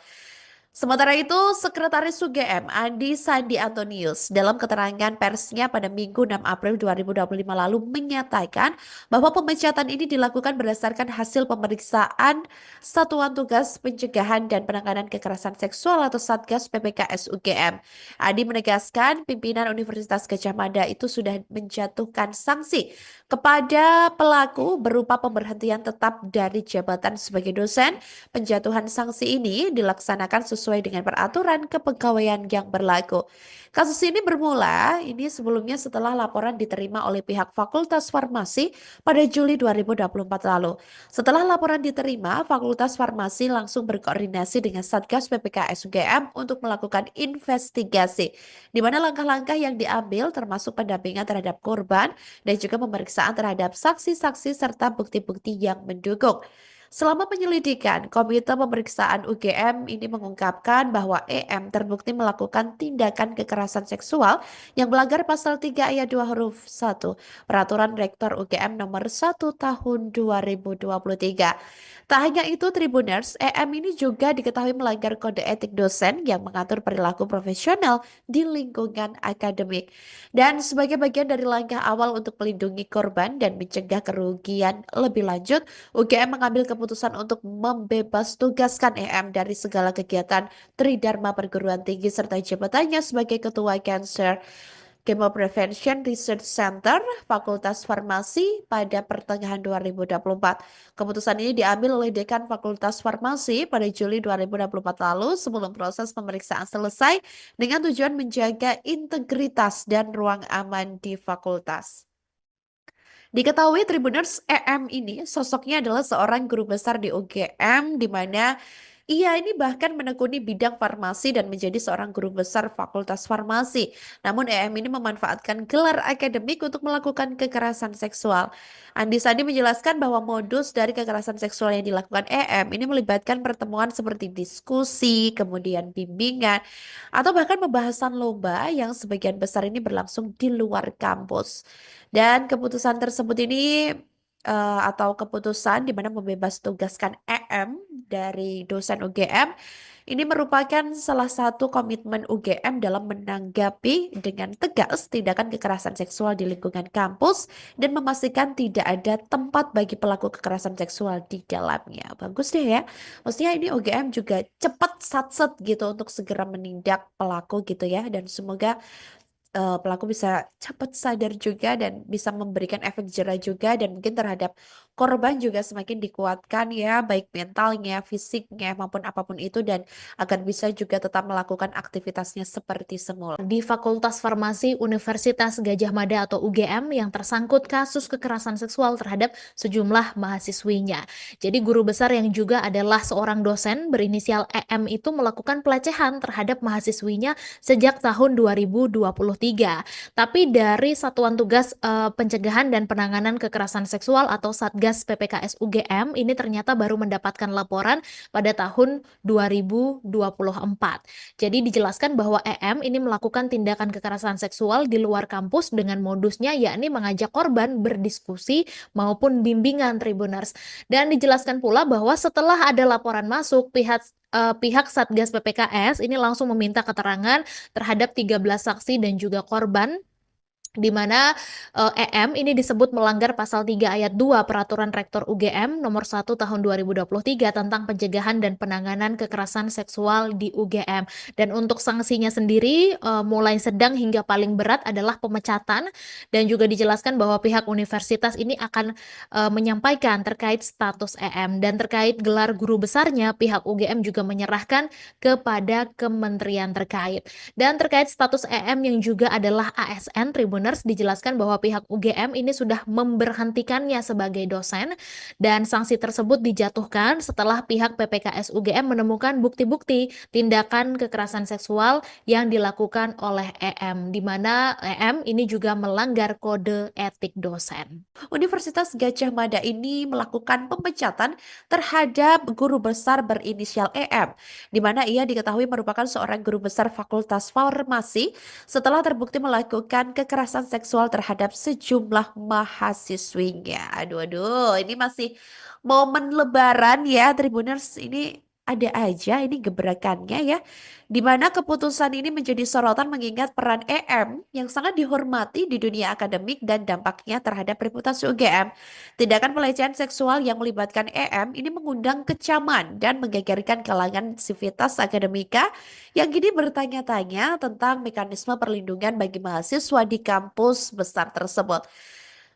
Sementara itu, Sekretaris UGM Andi Sandi Antonius dalam keterangan persnya pada Minggu 6 April 2025 lalu menyatakan bahwa pemecatan ini dilakukan berdasarkan hasil pemeriksaan Satuan Tugas Pencegahan dan Penanganan Kekerasan Seksual atau Satgas PPKS UGM. Andi menegaskan pimpinan Universitas Gadjah Mada itu sudah menjatuhkan sanksi kepada pelaku berupa pemberhentian tetap dari jabatan sebagai dosen. Penjatuhan sanksi ini dilaksanakan sesuai dengan peraturan kepegawaian yang berlaku. Kasus ini bermula sebelumnya setelah laporan diterima oleh pihak Fakultas Farmasi pada Juli 2024 lalu. Setelah laporan diterima, Fakultas Farmasi langsung berkoordinasi dengan Satgas PPKS UGM untuk melakukan investigasi, di mana langkah-langkah yang diambil termasuk pendampingan terhadap korban dan juga pemeriksaan terhadap saksi-saksi serta bukti-bukti yang mendukung. Selama penyelidikan, Komite Pemeriksaan UGM ini mengungkapkan bahwa EM terbukti melakukan tindakan kekerasan seksual yang melanggar pasal 3 ayat 2 huruf 1 Peraturan Rektor UGM nomor 1 tahun 2023. Tak hanya itu, Tribuners, EM ini juga diketahui melanggar kode etik dosen yang mengatur perilaku profesional di lingkungan akademik. Dan sebagai bagian dari langkah awal untuk melindungi korban dan mencegah kerugian lebih lanjut, UGM mengambil keputusan untuk membebas tugaskan EM dari segala kegiatan Tridharma Perguruan Tinggi serta jabatannya sebagai Ketua Cancer Chemo Prevention Research Center, Fakultas Farmasi pada pertengahan 2024. Keputusan ini diambil oleh Dekan Fakultas Farmasi pada Juli 2024 lalu sebelum proses pemeriksaan selesai dengan tujuan menjaga integritas dan ruang aman di fakultas. Diketahui Tribuners EM ini sosoknya adalah seorang guru besar di UGM di mana ia ini bahkan menekuni bidang farmasi dan menjadi seorang guru besar Fakultas Farmasi. Namun EM ini memanfaatkan gelar akademik untuk melakukan kekerasan seksual. Andi Sandi menjelaskan bahwa modus dari kekerasan seksual yang dilakukan EM ini melibatkan pertemuan seperti diskusi, kemudian bimbingan, atau bahkan pembahasan lomba yang sebagian besar ini berlangsung di luar kampus. Dan keputusan tersebut ini atau keputusan di mana membebas tugaskan EM dari dosen UGM ini merupakan salah satu komitmen UGM dalam menanggapi dengan tegas tindakan kekerasan seksual di lingkungan kampus dan memastikan tidak ada tempat bagi pelaku kekerasan seksual di dalamnya. Bagus deh ya. Maksudnya ini UGM juga cepat satset gitu untuk segera menindak pelaku gitu ya, dan semoga pelaku bisa cepat sadar juga dan bisa memberikan efek jera juga, dan mungkin terhadap korban juga semakin dikuatkan ya, baik mentalnya, fisiknya, maupun apapun itu, dan agar bisa juga tetap melakukan aktivitasnya seperti semula. Di Fakultas Farmasi Universitas Gadjah Mada atau UGM yang tersangkut kasus kekerasan seksual terhadap sejumlah mahasiswinya. Jadi guru besar yang juga adalah seorang dosen berinisial EM itu melakukan pelecehan terhadap mahasiswinya sejak tahun 2023. Tapi dari Satuan Tugas Pencegahan dan Penanganan Kekerasan Seksual atau Satgas PPKS UGM ini ternyata baru mendapatkan laporan pada tahun 2024. Jadi dijelaskan bahwa EM ini melakukan tindakan kekerasan seksual di luar kampus dengan modusnya yakni mengajak korban berdiskusi maupun bimbingan Tribuners. Dan dijelaskan pula bahwa setelah ada laporan masuk, pihak Satgas PPKS ini langsung meminta keterangan terhadap 13 saksi dan juga korban, di mana EM ini disebut melanggar pasal 3 ayat 2 Peraturan Rektor UGM nomor 1 tahun 2023 tentang pencegahan dan penanganan kekerasan seksual di UGM. Dan untuk sanksinya sendiri mulai sedang hingga paling berat adalah pemecatan, dan juga dijelaskan bahwa pihak universitas ini akan menyampaikan terkait status EM, dan terkait gelar guru besarnya pihak UGM juga menyerahkan kepada kementerian terkait. Dan terkait status EM yang juga adalah ASN Tribuners, dijelaskan bahwa pihak UGM ini sudah memberhentikannya sebagai dosen, dan sanksi tersebut dijatuhkan setelah pihak PPKS UGM menemukan bukti-bukti tindakan kekerasan seksual yang dilakukan oleh EM, di mana EM ini juga melanggar kode etik dosen. Universitas Gadjah Mada ini melakukan pemecatan terhadap guru besar berinisial EM, di mana ia diketahui merupakan seorang guru besar Fakultas Farmasi setelah terbukti melakukan kekerasan seksual terhadap sejumlah mahasiswinya. Aduh, ini masih momen Lebaran ya, Tribuners. Ini ada aja ini gebrakannya ya, di mana keputusan ini menjadi sorotan mengingat peran EM yang sangat dihormati di dunia akademik dan dampaknya terhadap reputasi UGM. Tindakan pelecehan seksual yang melibatkan EM ini mengundang kecaman dan menggegerkan kalangan sivitas akademika yang kini bertanya-tanya tentang mekanisme perlindungan bagi mahasiswa di kampus besar tersebut.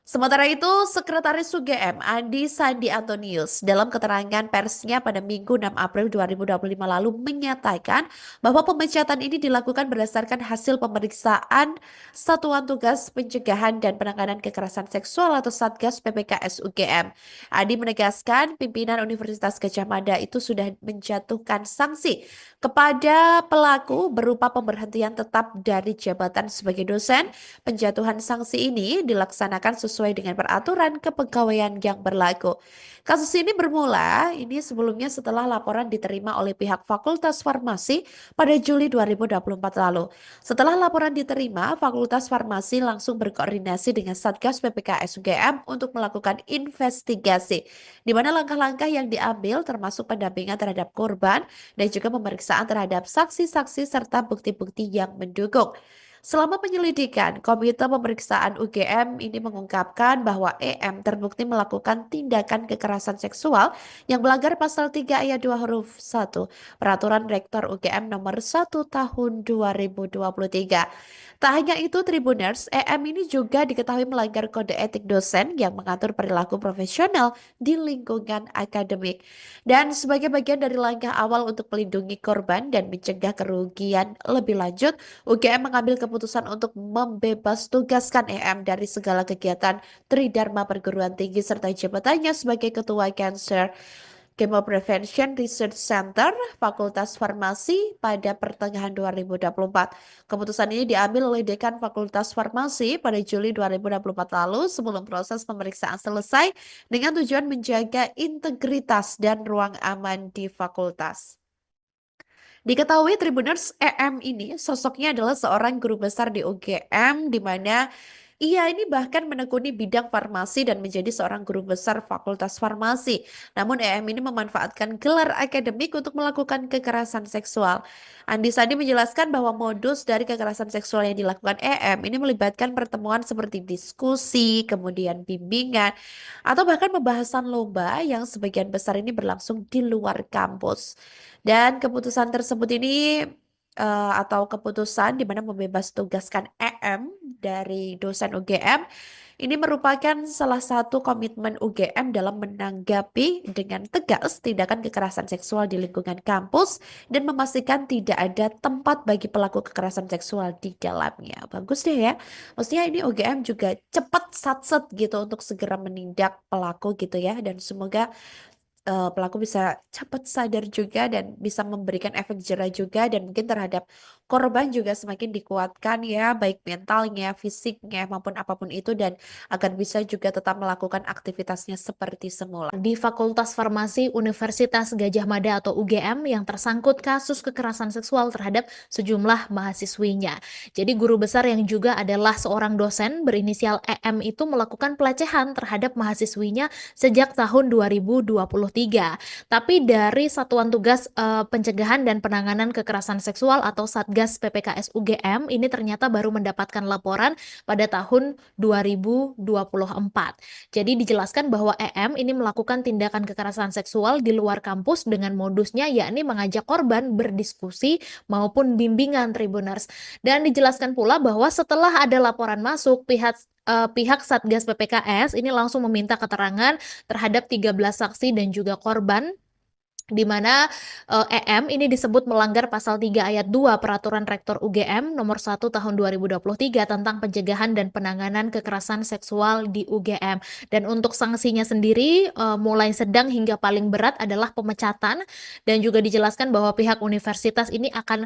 Sementara itu, Sekretaris UGM Andi Sandi Antonius dalam keterangan persnya pada Minggu 6 April 2025 lalu menyatakan bahwa pemecatan ini dilakukan berdasarkan hasil pemeriksaan Satuan Tugas Pencegahan dan Penanganan Kekerasan Seksual atau Satgas PPKS UGM. Andi menegaskan pimpinan Universitas Gadjah Mada itu sudah menjatuhkan sanksi kepada pelaku berupa pemberhentian tetap dari jabatan sebagai dosen. Penjatuhan sanksi ini dilaksanakan sesuai dengan peraturan kepegawaian yang berlaku. Kasus ini bermula sebelumnya setelah laporan diterima oleh pihak Fakultas Farmasi pada Juli 2024 lalu. Setelah laporan diterima, Fakultas Farmasi langsung berkoordinasi dengan Satgas PPKS UGM untuk melakukan investigasi, di mana langkah-langkah yang diambil termasuk pendampingan terhadap korban dan juga pemeriksaan terhadap saksi-saksi serta bukti-bukti yang mendukung. Selama penyelidikan, Komite Pemeriksaan UGM ini mengungkapkan bahwa EM terbukti melakukan tindakan kekerasan seksual yang melanggar pasal 3 ayat 2 huruf 1 Peraturan Rektor UGM nomor 1 tahun 2023. Tak hanya itu, Tribuners, EM ini juga diketahui melanggar kode etik dosen yang mengatur perilaku profesional di lingkungan akademik. Dan sebagai bagian dari langkah awal untuk melindungi korban dan mencegah kerugian lebih lanjut, UGM mengambil keputusan untuk membebas tugaskan EM dari segala kegiatan Tridharma perguruan tinggi serta jabatannya sebagai Ketua Cancer Chemo Prevention Research Center Fakultas Farmasi pada pertengahan 2024. Keputusan ini diambil oleh Dekan Fakultas Farmasi pada Juli 2024 lalu sebelum proses pemeriksaan selesai dengan tujuan menjaga integritas dan ruang aman di fakultas. Diketahui Tribuners, EM ini sosoknya adalah seorang guru besar di UGM di mana ia ini bahkan menekuni bidang farmasi dan menjadi seorang guru besar Fakultas Farmasi. Namun EM ini memanfaatkan gelar akademik untuk melakukan kekerasan seksual. Andi Sandi menjelaskan bahwa modus dari kekerasan seksual yang dilakukan EM ini melibatkan pertemuan seperti diskusi, kemudian bimbingan, atau bahkan pembahasan lomba yang sebagian besar ini berlangsung di luar kampus. Dan keputusan tersebut ini atau keputusan di mana membebas tugaskan EM dari dosen UGM ini merupakan salah satu komitmen UGM dalam menanggapi dengan tegas tindakan kekerasan seksual di lingkungan kampus dan memastikan tidak ada tempat bagi pelaku kekerasan seksual di dalamnya. Bagus deh ya. Maksudnya ini UGM juga cepat satset gitu untuk segera menindak pelaku gitu ya, dan semoga pelaku bisa cepat sadar juga dan bisa memberikan efek jerah juga, dan mungkin terhadap korban juga semakin dikuatkan ya, baik mentalnya, fisiknya maupun apapun itu, dan agar bisa juga tetap melakukan aktivitasnya seperti semula. Di Fakultas Farmasi Universitas Gadjah Mada atau UGM yang tersangkut kasus kekerasan seksual terhadap sejumlah mahasiswinya. Jadi guru besar yang juga adalah seorang dosen berinisial EM itu melakukan pelecehan terhadap mahasiswinya sejak tahun 2023. Tapi dari Satuan Tugas Pencegahan dan Penanganan Kekerasan Seksual atau Satgas PPKS UGM ini ternyata baru mendapatkan laporan pada tahun 2024. Jadi dijelaskan bahwa EM ini melakukan tindakan kekerasan seksual di luar kampus dengan modusnya yakni mengajak korban berdiskusi maupun bimbingan Tribuners. Dan dijelaskan pula bahwa setelah ada laporan masuk, pihak Satgas PPKS ini langsung meminta keterangan terhadap 13 saksi dan juga korban, di mana EM ini disebut melanggar pasal 3 ayat 2 Peraturan Rektor UGM nomor 1 tahun 2023 tentang pencegahan dan penanganan kekerasan seksual di UGM. Dan untuk sanksinya sendiri mulai sedang hingga paling berat adalah pemecatan, dan juga dijelaskan bahwa pihak universitas ini akan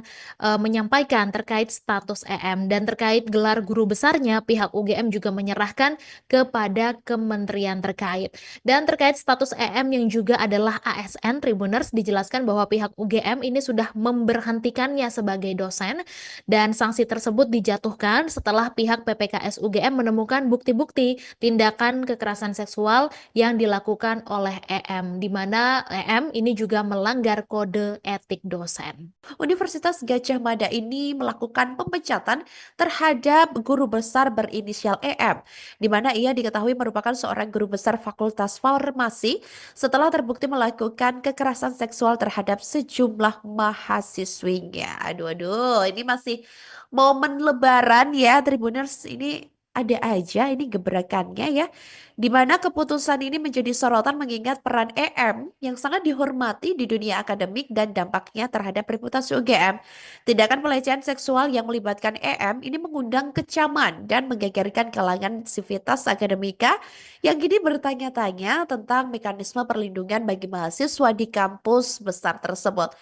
menyampaikan terkait status EM, dan terkait gelar guru besarnya pihak UGM juga menyerahkan kepada kementerian terkait. Dan terkait status EM yang juga adalah ASN, Tribuners, dijelaskan bahwa pihak UGM ini sudah memberhentikannya sebagai dosen, dan sanksi tersebut dijatuhkan setelah pihak PPKS UGM menemukan bukti-bukti tindakan kekerasan seksual yang dilakukan oleh EM, di mana EM ini juga melanggar kode etik dosen. Universitas Gadjah Mada ini melakukan pemecatan terhadap guru besar berinisial EM, di mana ia diketahui merupakan seorang guru besar Fakultas Farmasi setelah terbukti melakukan kekerasan seksual terhadap sejumlah mahasiswinya. Aduh, ini masih momen Lebaran ya, Tribuners. Ini ada aja ini gebrakannya ya, di mana keputusan ini menjadi sorotan mengingat peran EM yang sangat dihormati di dunia akademik dan dampaknya terhadap reputasi UGM. Tindakan pelecehan seksual yang melibatkan EM ini mengundang kecaman dan menggegerkan kalangan sivitas akademika yang kini bertanya-tanya tentang mekanisme perlindungan bagi mahasiswa di kampus besar tersebut.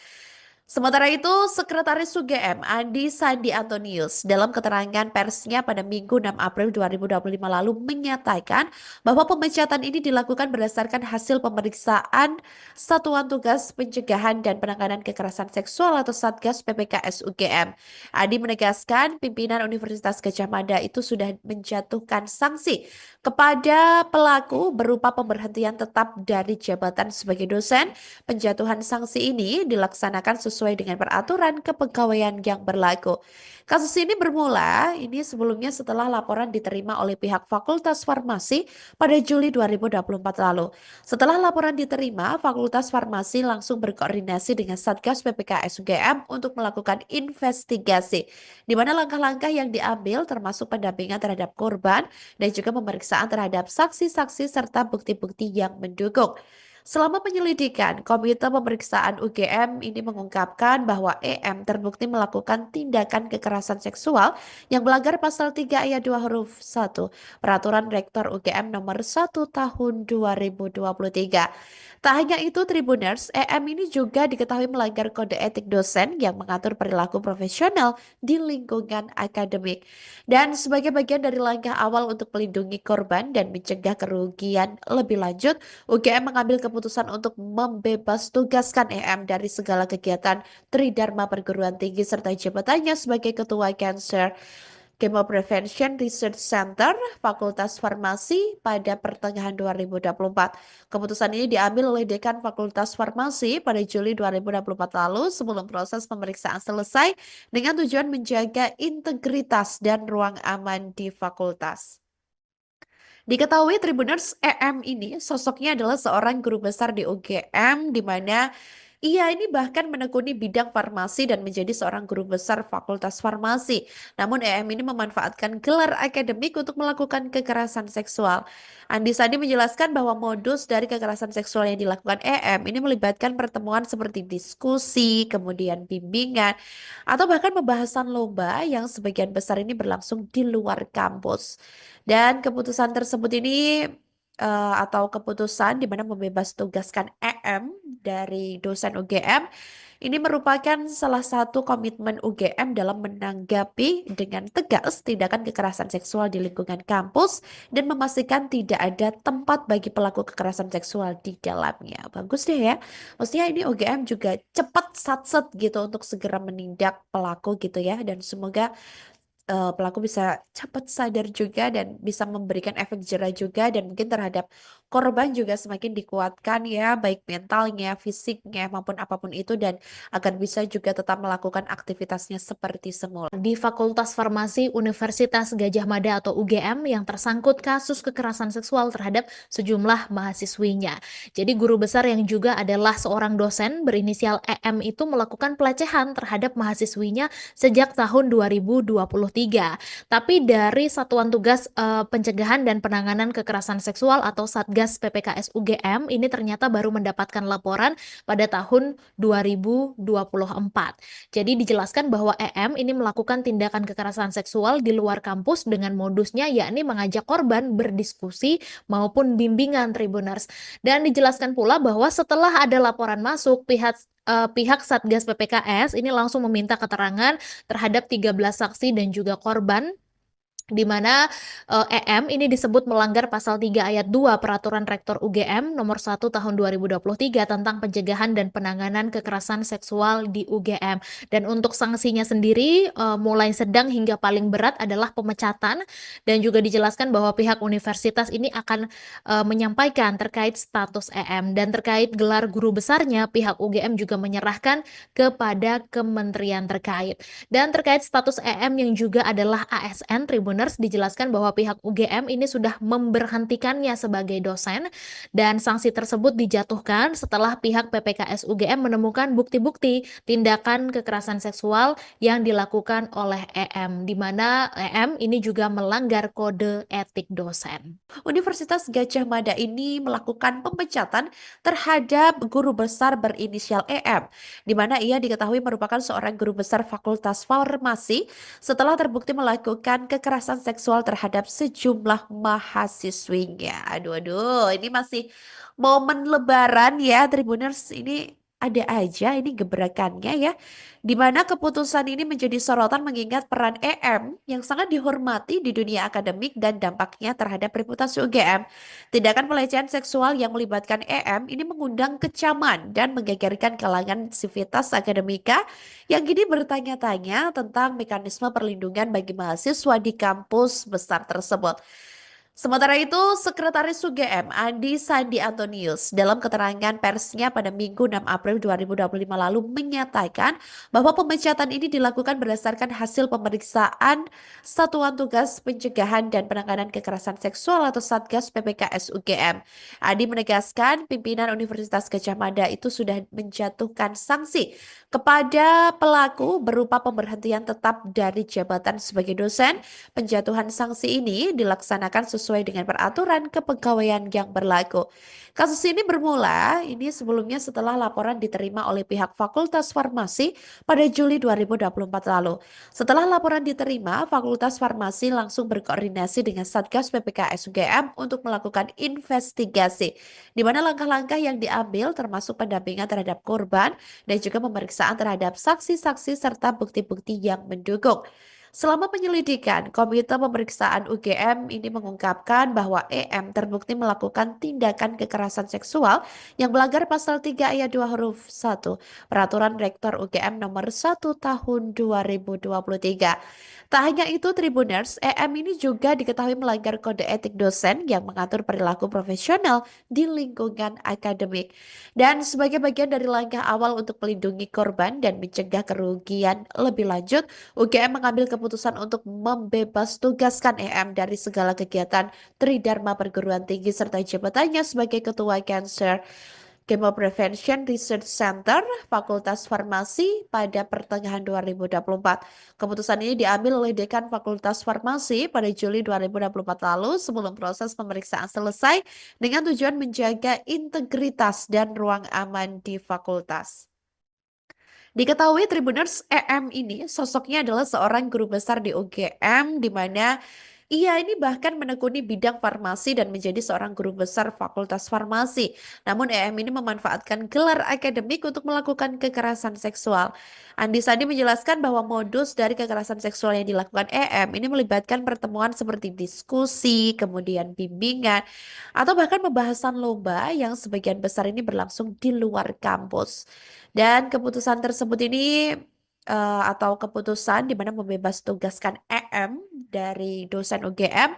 Sementara itu, Sekretaris UGM Andi Sandi Antonius dalam keterangan persnya pada Minggu 6 April 2025 lalu menyatakan bahwa pemecatan ini dilakukan berdasarkan hasil pemeriksaan Satuan Tugas Pencegahan dan Penanganan Kekerasan Seksual atau Satgas PPKS UGM. Andi menegaskan pimpinan Universitas Gadjah Mada itu sudah menjatuhkan sanksi kepada pelaku berupa pemberhentian tetap dari jabatan sebagai dosen. Penjatuhan sanksi ini dilaksanakan sesuai sesuai dengan peraturan kepegawaian yang berlaku. Kasus ini bermula sebelumnya setelah laporan diterima oleh pihak Fakultas Farmasi pada Juli 2024 lalu. Setelah laporan diterima, Fakultas Farmasi langsung berkoordinasi dengan Satgas PPKS UGM untuk melakukan investigasi, di mana langkah-langkah yang diambil termasuk pendampingan terhadap korban dan juga pemeriksaan terhadap saksi-saksi serta bukti-bukti yang mendukung. Selama penyelidikan, Komite Pemeriksaan UGM ini mengungkapkan bahwa EM terbukti melakukan tindakan kekerasan seksual yang melanggar pasal 3 ayat 2 huruf 1 Peraturan Rektor UGM nomor 1 tahun 2023. Tak hanya itu, Tribuners, EM ini juga diketahui melanggar kode etik dosen yang mengatur perilaku profesional di lingkungan akademik. Dan sebagai bagian dari langkah awal untuk melindungi korban dan mencegah kerugian lebih lanjut, UGM mengambil keputusan untuk membebas tugaskan EM dari segala kegiatan Tridharma Perguruan Tinggi serta jabatannya sebagai Ketua Cancer Chemo Prevention Research Center Fakultas Farmasi pada pertengahan 2024. Keputusan ini diambil oleh Dekan Fakultas Farmasi pada Juli 2024 lalu sebelum proses pemeriksaan selesai dengan tujuan menjaga integritas dan ruang aman di fakultas. Diketahui Tribuners, EM ini sosoknya adalah seorang guru besar di UGM di mana ia ini bahkan menekuni bidang farmasi dan menjadi seorang guru besar Fakultas Farmasi. Namun EM ini memanfaatkan gelar akademik untuk melakukan kekerasan seksual. Andi Sandi menjelaskan bahwa modus dari kekerasan seksual yang dilakukan EM ini melibatkan pertemuan seperti diskusi, kemudian bimbingan, atau bahkan pembahasan lomba yang sebagian besar ini berlangsung di luar kampus. Dan keputusan tersebut ini atau keputusan di mana membebas tugaskan EM dari dosen UGM ini merupakan salah satu komitmen UGM dalam menanggapi dengan tegas tindakan kekerasan seksual di lingkungan kampus dan memastikan tidak ada tempat bagi pelaku kekerasan seksual di dalamnya. Bagus deh ya. Maksudnya ini UGM juga cepat satset gitu untuk segera menindak pelaku gitu ya, dan semoga pelaku bisa cepat sadar juga dan bisa memberikan efek jera juga, dan mungkin terhadap korban juga semakin dikuatkan ya, baik mentalnya, fisiknya maupun apapun itu, dan agar bisa juga tetap melakukan aktivitasnya seperti semula. Di Fakultas Farmasi Universitas Gadjah Mada atau UGM yang tersangkut kasus kekerasan seksual terhadap sejumlah mahasiswinya. Jadi guru besar yang juga adalah seorang dosen berinisial EM itu melakukan pelecehan terhadap mahasiswinya sejak tahun 2023. Tapi dari Satuan Tugas Pencegahan dan Penanganan Kekerasan Seksual atau Satgas PPKS UGM ini ternyata baru mendapatkan laporan pada tahun 2024. Jadi dijelaskan bahwa EM ini melakukan tindakan kekerasan seksual di luar kampus dengan modusnya yakni mengajak korban berdiskusi maupun bimbingan Tribuners. Dan dijelaskan pula bahwa setelah ada laporan masuk, pihak Satgas PPKS ini langsung meminta keterangan terhadap 13 saksi dan juga korban, di mana EM ini disebut melanggar pasal 3 ayat 2 Peraturan Rektor UGM nomor 1 tahun 2023 tentang pencegahan dan penanganan kekerasan seksual di UGM. Dan untuk sanksinya sendiri mulai sedang hingga paling berat adalah pemecatan, dan juga dijelaskan bahwa pihak universitas ini akan menyampaikan terkait status EM, dan terkait gelar guru besarnya pihak UGM juga menyerahkan kepada kementerian terkait. Dan terkait status EM yang juga adalah ASN Tribuners, dijelaskan bahwa pihak UGM ini sudah memberhentikannya sebagai dosen, dan sanksi tersebut dijatuhkan setelah pihak PPKS UGM menemukan bukti-bukti tindakan kekerasan seksual yang dilakukan oleh EM, di mana EM ini juga melanggar kode etik dosen. Universitas Gadjah Mada ini melakukan pemecatan terhadap guru besar berinisial EM, di mana ia diketahui merupakan seorang guru besar Fakultas Farmasi setelah terbukti melakukan kekerasan seksual terhadap sejumlah mahasiswinya. Aduh, ini masih momen Lebaran ya, Tribuners. Ini ada aja ini gebrakannya ya, di mana keputusan ini menjadi sorotan mengingat peran EM yang sangat dihormati di dunia akademik dan dampaknya terhadap reputasi UGM. Tindakan pelecehan seksual yang melibatkan EM ini mengundang kecaman dan menggegerkan kalangan sivitas akademika yang kini bertanya-tanya tentang mekanisme perlindungan bagi mahasiswa di kampus besar tersebut. Sementara itu, Sekretaris UGM Andi Sandi Antonius dalam keterangan persnya pada Minggu 6 April 2025 lalu menyatakan bahwa pemecatan ini dilakukan berdasarkan hasil pemeriksaan Satuan Tugas Pencegahan dan Penanganan Kekerasan Seksual atau Satgas PPKS UGM. Andi menegaskan pimpinan Universitas Gadjah Mada itu sudah menjatuhkan sanksi kepada pelaku berupa pemberhentian tetap dari jabatan sebagai dosen. Penjatuhan sanksi ini dilaksanakan sesuai dengan peraturan kepegawaian yang berlaku. Kasus ini bermula sebelumnya setelah laporan diterima oleh pihak Fakultas Farmasi pada Juli 2024 lalu. Setelah laporan diterima, Fakultas Farmasi langsung berkoordinasi dengan Satgas PPKS UGM untuk melakukan investigasi, di mana langkah-langkah yang diambil termasuk pendampingan terhadap korban dan juga pemeriksaan terhadap saksi-saksi serta bukti-bukti yang mendukung. Selama penyelidikan, Komite Pemeriksaan UGM ini mengungkapkan bahwa EM terbukti melakukan tindakan kekerasan seksual yang melanggar pasal 3 ayat 2 huruf 1 Peraturan Rektor UGM nomor 1 tahun 2023. Tak hanya itu, Tribuners, EM ini juga diketahui melanggar kode etik dosen yang mengatur perilaku profesional di lingkungan akademik. Dan sebagai bagian dari langkah awal untuk melindungi korban dan mencegah kerugian lebih lanjut, UGM mengambil keputusan untuk membebas tugaskan EM dari segala kegiatan Tridharma perguruan tinggi serta jabatannya sebagai Ketua Cancer Chemo Prevention Research Center Fakultas Farmasi pada pertengahan 2024. Keputusan ini diambil oleh Dekan Fakultas Farmasi pada Juli 2024 lalu sebelum proses pemeriksaan selesai dengan tujuan menjaga integritas dan ruang aman di fakultas. Diketahui Tribuners, EM ini sosoknya adalah seorang guru besar di UGM di mana ia ini bahkan menekuni bidang farmasi dan menjadi seorang guru besar Fakultas Farmasi. Namun EM ini memanfaatkan gelar akademik untuk melakukan kekerasan seksual. Andi Sandi menjelaskan bahwa modus dari kekerasan seksual yang dilakukan EM ini melibatkan pertemuan seperti diskusi, kemudian bimbingan, atau bahkan pembahasan lomba yang sebagian besar ini berlangsung di luar kampus. Dan keputusan tersebut ini atau keputusan di mana membebas tugaskan EM dari dosen UGM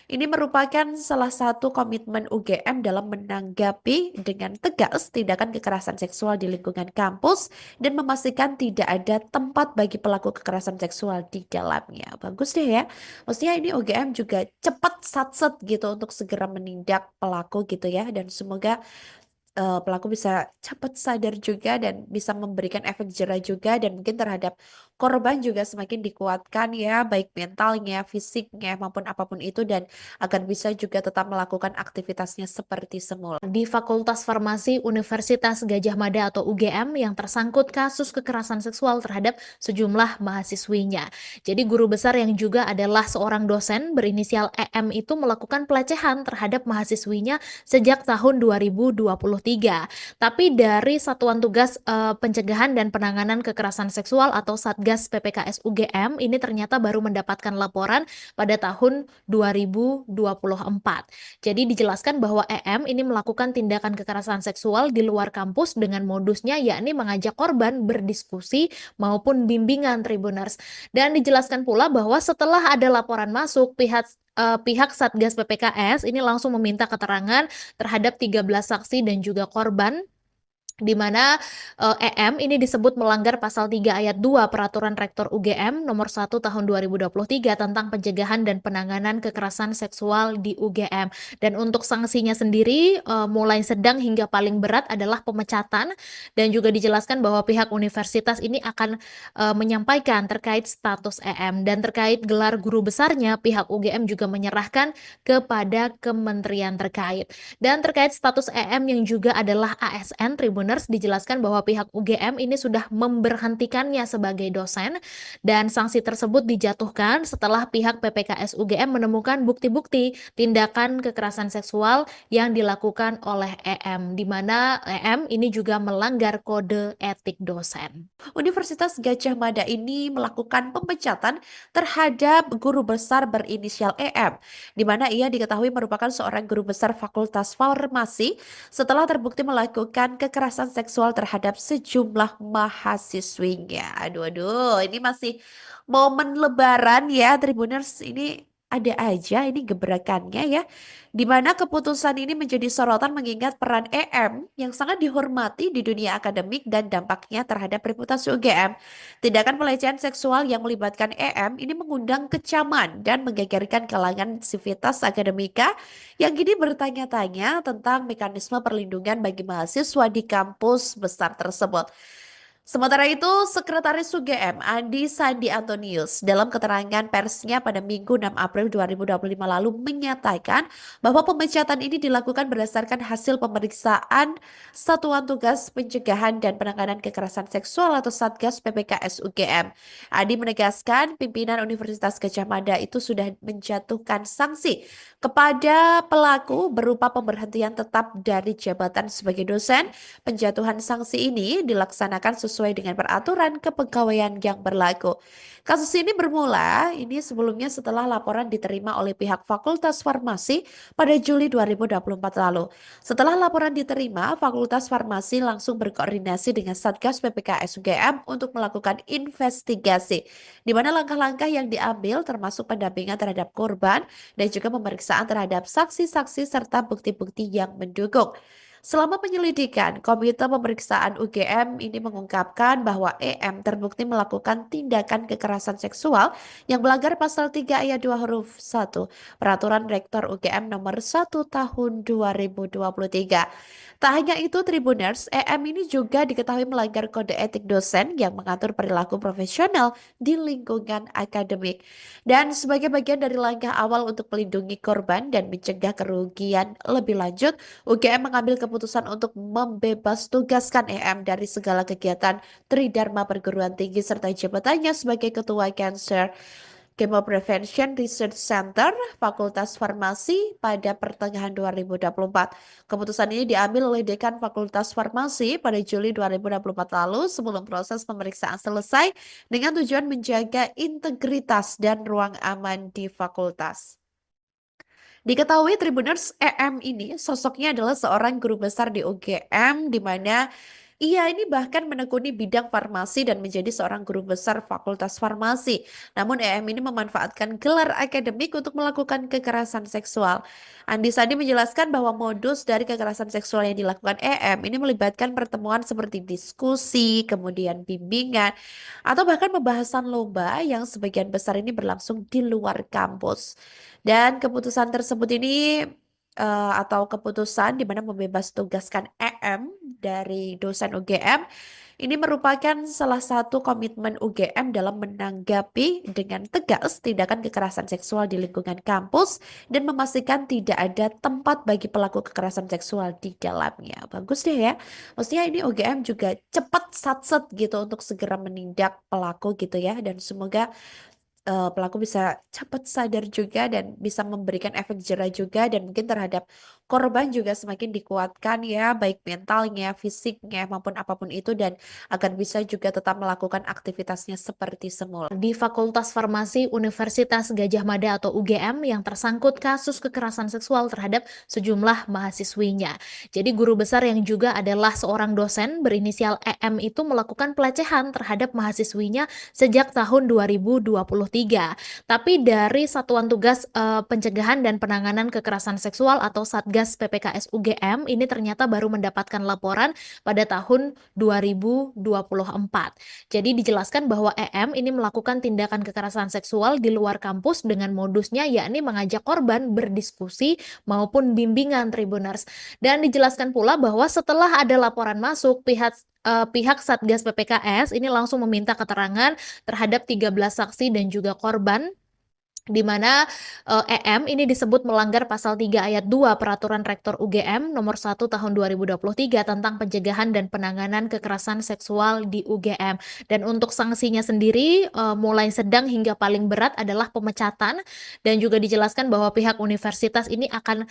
ini merupakan salah satu komitmen UGM dalam menanggapi dengan tegas tindakan kekerasan seksual di lingkungan kampus dan memastikan tidak ada tempat bagi pelaku kekerasan seksual di dalamnya. Bagus deh ya. Maksudnya ini UGM juga cepat satset gitu untuk segera menindak pelaku gitu ya, dan semoga pelaku bisa cepat sadar juga dan bisa memberikan efek jerah juga, dan mungkin terhadap korban juga semakin dikuatkan ya, baik mentalnya, fisiknya maupun apapun itu, dan agar bisa juga tetap melakukan aktivitasnya seperti semula. Di Fakultas Farmasi Universitas Gadjah Mada atau UGM yang tersangkut kasus kekerasan seksual terhadap sejumlah mahasiswinya. Jadi guru besar yang juga adalah seorang dosen berinisial EM itu melakukan pelecehan terhadap mahasiswinya sejak tahun 2023. Tapi dari Satuan Tugas Pencegahan dan Penanganan Kekerasan Seksual atau Satgas PPKS UGM ini ternyata baru mendapatkan laporan pada tahun 2024. Jadi dijelaskan bahwa EM ini melakukan tindakan kekerasan seksual di luar kampus dengan modusnya yakni mengajak korban berdiskusi maupun bimbingan Tribuners. Dan dijelaskan pula bahwa setelah ada laporan masuk, pihak Satgas PPKS ini langsung meminta keterangan terhadap 13 saksi dan juga korban, di mana EM ini disebut melanggar pasal 3 ayat 2 Peraturan Rektor UGM nomor 1 tahun 2023 tentang pencegahan dan penanganan kekerasan seksual di UGM. Dan untuk sanksinya sendiri mulai sedang hingga paling berat adalah pemecatan, dan juga dijelaskan bahwa pihak universitas ini akan menyampaikan terkait status EM, dan terkait gelar guru besarnya pihak UGM juga menyerahkan kepada kementerian terkait. Dan terkait status EM yang juga adalah ASN Tribuners, dijelaskan bahwa pihak UGM ini sudah memberhentikannya sebagai dosen, dan sanksi tersebut dijatuhkan setelah pihak PPKS UGM menemukan bukti-bukti tindakan kekerasan seksual yang dilakukan oleh EM, di mana EM ini juga melanggar kode etik dosen. Universitas Gadjah Mada ini melakukan pemecatan terhadap guru besar berinisial EM, di mana ia diketahui merupakan seorang guru besar Fakultas Farmasi setelah terbukti melakukan kekerasan seksual terhadap sejumlah mahasiswinya. Aduh, aduh, ini masih momen Lebaran ya, Tribuners. Ini ada aja ini gebrakannya ya. Di mana keputusan ini menjadi sorotan mengingat peran EM yang sangat dihormati di dunia akademik dan dampaknya terhadap reputasi UGM. Tindakan pelecehan seksual yang melibatkan EM ini mengundang kecaman dan menggegerkan kalangan sivitas akademika yang kini bertanya-tanya tentang mekanisme perlindungan bagi mahasiswa di kampus besar tersebut. Sementara itu, Sekretaris UGM Andi Sandi Antonius dalam keterangan persnya pada Minggu 6 April 2025 lalu menyatakan bahwa pemecatan ini dilakukan berdasarkan hasil pemeriksaan Satuan Tugas Pencegahan dan Penanganan Kekerasan Seksual atau Satgas PPKS UGM. Andi menegaskan pimpinan Universitas Gadjah Mada itu sudah menjatuhkan sanksi kepada pelaku berupa pemberhentian tetap dari jabatan sebagai dosen. Penjatuhan sanksi ini dilaksanakan sesuai dengan peraturan kepegawaian yang berlaku. Kasus ini bermula sebelumnya setelah laporan diterima oleh pihak Fakultas Farmasi pada Juli 2024 lalu. Setelah laporan diterima, Fakultas Farmasi langsung berkoordinasi dengan Satgas PPKS UGM untuk melakukan investigasi, di mana langkah-langkah yang diambil termasuk pendampingan terhadap korban dan juga pemeriksaan terhadap saksi-saksi serta bukti-bukti yang mendukung. Selama penyelidikan, Komite Pemeriksaan UGM ini mengungkapkan bahwa EM terbukti melakukan tindakan kekerasan seksual yang melanggar pasal 3 ayat 2 huruf 1 Peraturan Rektor UGM nomor 1 tahun 2023. Tak hanya itu, Tribuners, EM ini juga diketahui melanggar kode etik dosen yang mengatur perilaku profesional di lingkungan akademik. Dan sebagai bagian dari langkah awal untuk melindungi korban dan mencegah kerugian lebih lanjut, UGM mengambil keputusan untuk membebas tugaskan EM dari segala kegiatan Tridharma Perguruan Tinggi serta jabatannya sebagai Ketua Cancer Chemo Prevention Research Center Fakultas Farmasi pada pertengahan 2024. Keputusan ini diambil oleh Dekan Fakultas Farmasi pada Juli 2024 lalu sebelum proses pemeriksaan selesai dengan tujuan menjaga integritas dan ruang aman di fakultas. Diketahui Tribuners, EM ini sosoknya adalah seorang guru besar di UGM di mana ia ini bahkan menekuni bidang farmasi dan menjadi seorang guru besar Fakultas Farmasi. Namun EM ini memanfaatkan gelar akademik untuk melakukan kekerasan seksual. Andi Sandi menjelaskan bahwa modus dari kekerasan seksual yang dilakukan EM ini melibatkan pertemuan seperti diskusi, kemudian bimbingan, atau bahkan pembahasan lomba yang sebagian besar ini berlangsung di luar kampus. Dan keputusan tersebut ini atau keputusan di mana membebas tugaskan EM dari dosen UGM ini merupakan salah satu komitmen UGM dalam menanggapi dengan tegas tindakan kekerasan seksual di lingkungan kampus dan memastikan tidak ada tempat bagi pelaku kekerasan seksual di dalamnya. Bagus deh ya. Maksudnya ini UGM juga cepat satset gitu untuk segera menindak pelaku gitu ya, dan semoga pelaku bisa cepat sadar juga dan bisa memberikan efek jerah juga, dan mungkin terhadap korban juga semakin dikuatkan ya, baik mentalnya, fisiknya maupun apapun itu, dan agar bisa juga tetap melakukan aktivitasnya seperti semula. Di Fakultas Farmasi Universitas Gadjah Mada atau UGM yang tersangkut kasus kekerasan seksual terhadap sejumlah mahasiswinya. Jadi guru besar yang juga adalah seorang dosen berinisial EM itu melakukan pelecehan terhadap mahasiswinya sejak tahun 2023. Tapi dari Satuan Tugas Pencegahan dan Penanganan Kekerasan Seksual atau Satgas PPKS UGM ini ternyata baru mendapatkan laporan pada tahun 2024. Jadi dijelaskan bahwa EM ini melakukan tindakan kekerasan seksual di luar kampus dengan modusnya yakni mengajak korban berdiskusi maupun bimbingan Tribuners. Dan dijelaskan pula bahwa setelah ada laporan masuk, pihak Satgas PPKS ini langsung meminta keterangan terhadap 13 saksi dan juga korban, di mana EM ini disebut melanggar pasal 3 ayat 2 Peraturan Rektor UGM nomor 1 tahun 2023 tentang pencegahan dan penanganan kekerasan seksual di UGM. Dan untuk sanksinya sendiri mulai sedang hingga paling berat adalah pemecatan, dan juga dijelaskan bahwa pihak universitas ini akan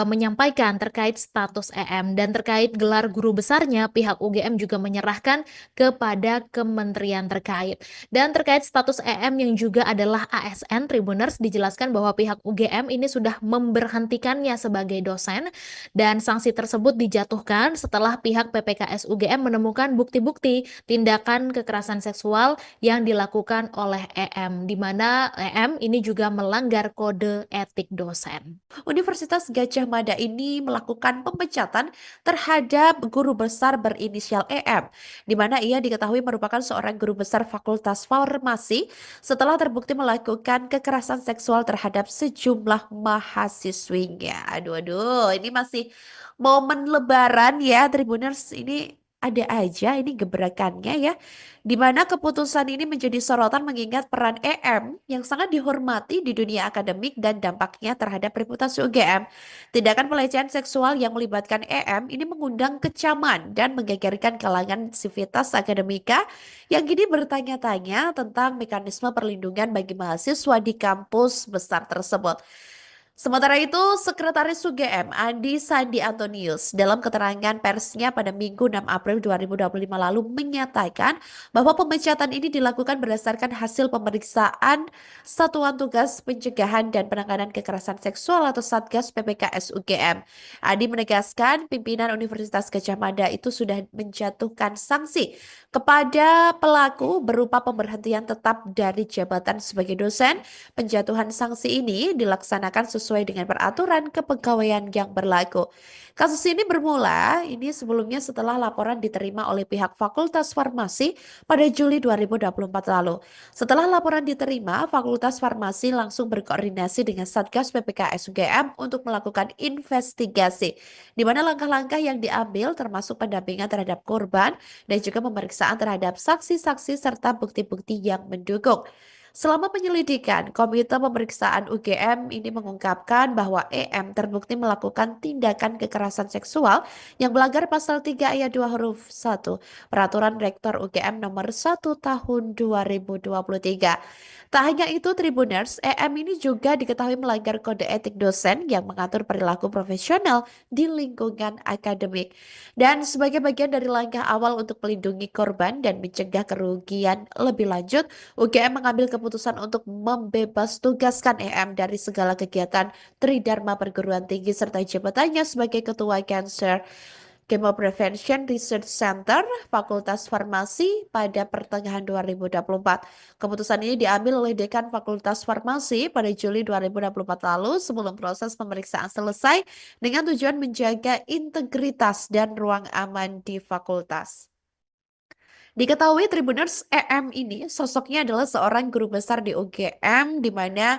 menyampaikan terkait status EM, dan terkait gelar guru besarnya pihak UGM juga menyerahkan kepada kementerian terkait. Dan terkait status EM yang juga adalah ASN Tribun Tribuners, dijelaskan bahwa pihak UGM ini sudah memberhentikannya sebagai dosen dan sanksi tersebut dijatuhkan setelah pihak PPKS UGM menemukan bukti-bukti tindakan kekerasan seksual yang dilakukan oleh EM, di mana EM ini juga melanggar kode etik dosen. Universitas Gadjah Mada ini melakukan pemecatan terhadap guru besar berinisial EM, di mana ia diketahui merupakan seorang guru besar Fakultas Farmasi setelah terbukti melakukan kekerasan seksual terhadap sejumlah mahasiswinya. Aduh, aduh, ini masih momen Lebaran ya, Tribuners. Ini ada aja ini gebrakannya ya, di mana keputusan ini menjadi sorotan mengingat peran EM yang sangat dihormati di dunia akademik dan dampaknya terhadap reputasi UGM. Tindakan pelecehan seksual yang melibatkan EM ini mengundang kecaman dan menggegerkan kalangan sivitas akademika yang kini bertanya-tanya tentang mekanisme perlindungan bagi mahasiswa di kampus besar tersebut. Sementara itu, Sekretaris UGM Andi Sandi Antonius dalam keterangan persnya pada Minggu 6 April 2025 lalu menyatakan bahwa pemecatan ini dilakukan berdasarkan hasil pemeriksaan Satuan Tugas Pencegahan dan Penanganan Kekerasan Seksual atau Satgas PPKS UGM. Andi menegaskan pimpinan Universitas Gadjah Mada itu sudah menjatuhkan sanksi kepada pelaku berupa pemberhentian tetap dari jabatan sebagai dosen. Penjatuhan sanksi ini dilaksanakan sesuai dengan peraturan kepegawaian yang berlaku. Kasus ini bermula sebelumnya setelah laporan diterima oleh pihak Fakultas Farmasi pada Juli 2024 lalu. Setelah laporan diterima, Fakultas Farmasi langsung berkoordinasi dengan Satgas PPKS UGM untuk melakukan investigasi, di mana langkah-langkah yang diambil termasuk pendampingan terhadap korban dan juga pemeriksaan terhadap saksi-saksi serta bukti-bukti yang mendukung. Selama penyelidikan, Komite Pemeriksaan UGM ini mengungkapkan bahwa EM terbukti melakukan tindakan kekerasan seksual yang melanggar pasal 3 ayat 2 huruf 1 Peraturan Rektor UGM nomor 1 tahun 2023. Tak hanya itu, Tribuners, EM ini juga diketahui melanggar kode etik dosen yang mengatur perilaku profesional di lingkungan akademik. Dan sebagai bagian dari langkah awal untuk melindungi korban dan mencegah kerugian lebih lanjut, UGM mengambil keputusan untuk membebas tugaskan EM dari segala kegiatan Tridharma Perguruan Tinggi serta jabatannya sebagai Ketua Cancer Chemo Prevention Research Center Fakultas Farmasi pada pertengahan 2024. Keputusan ini diambil oleh Dekan Fakultas Farmasi pada Juli 2024 lalu sebelum proses pemeriksaan selesai dengan tujuan menjaga integritas dan ruang aman di fakultas. Diketahui Tribuners, EM ini sosoknya adalah seorang guru besar di UGM di mana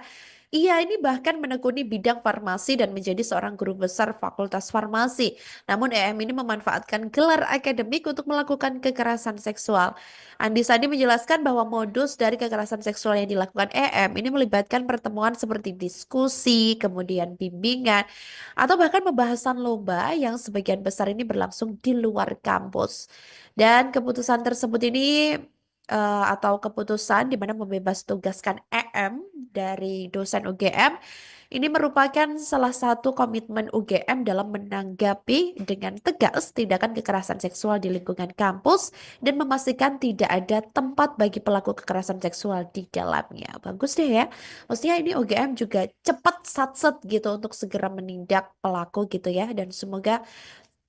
ia ini bahkan menekuni bidang farmasi dan menjadi seorang guru besar Fakultas Farmasi. Namun EM ini memanfaatkan gelar akademik untuk melakukan kekerasan seksual. Andi Sandi menjelaskan bahwa modus dari kekerasan seksual yang dilakukan EM ini melibatkan pertemuan seperti diskusi, kemudian bimbingan, atau bahkan pembahasan lomba yang sebagian besar ini berlangsung di luar kampus. Dan keputusan tersebut ini atau keputusan di mana membebas tugaskan EM dari dosen UGM ini merupakan salah satu komitmen UGM dalam menanggapi dengan tegas tindakan kekerasan seksual di lingkungan kampus dan memastikan tidak ada tempat bagi pelaku kekerasan seksual di dalamnya. Bagus deh ya. Maksudnya ini UGM juga cepat satset gitu untuk segera menindak pelaku gitu ya, dan semoga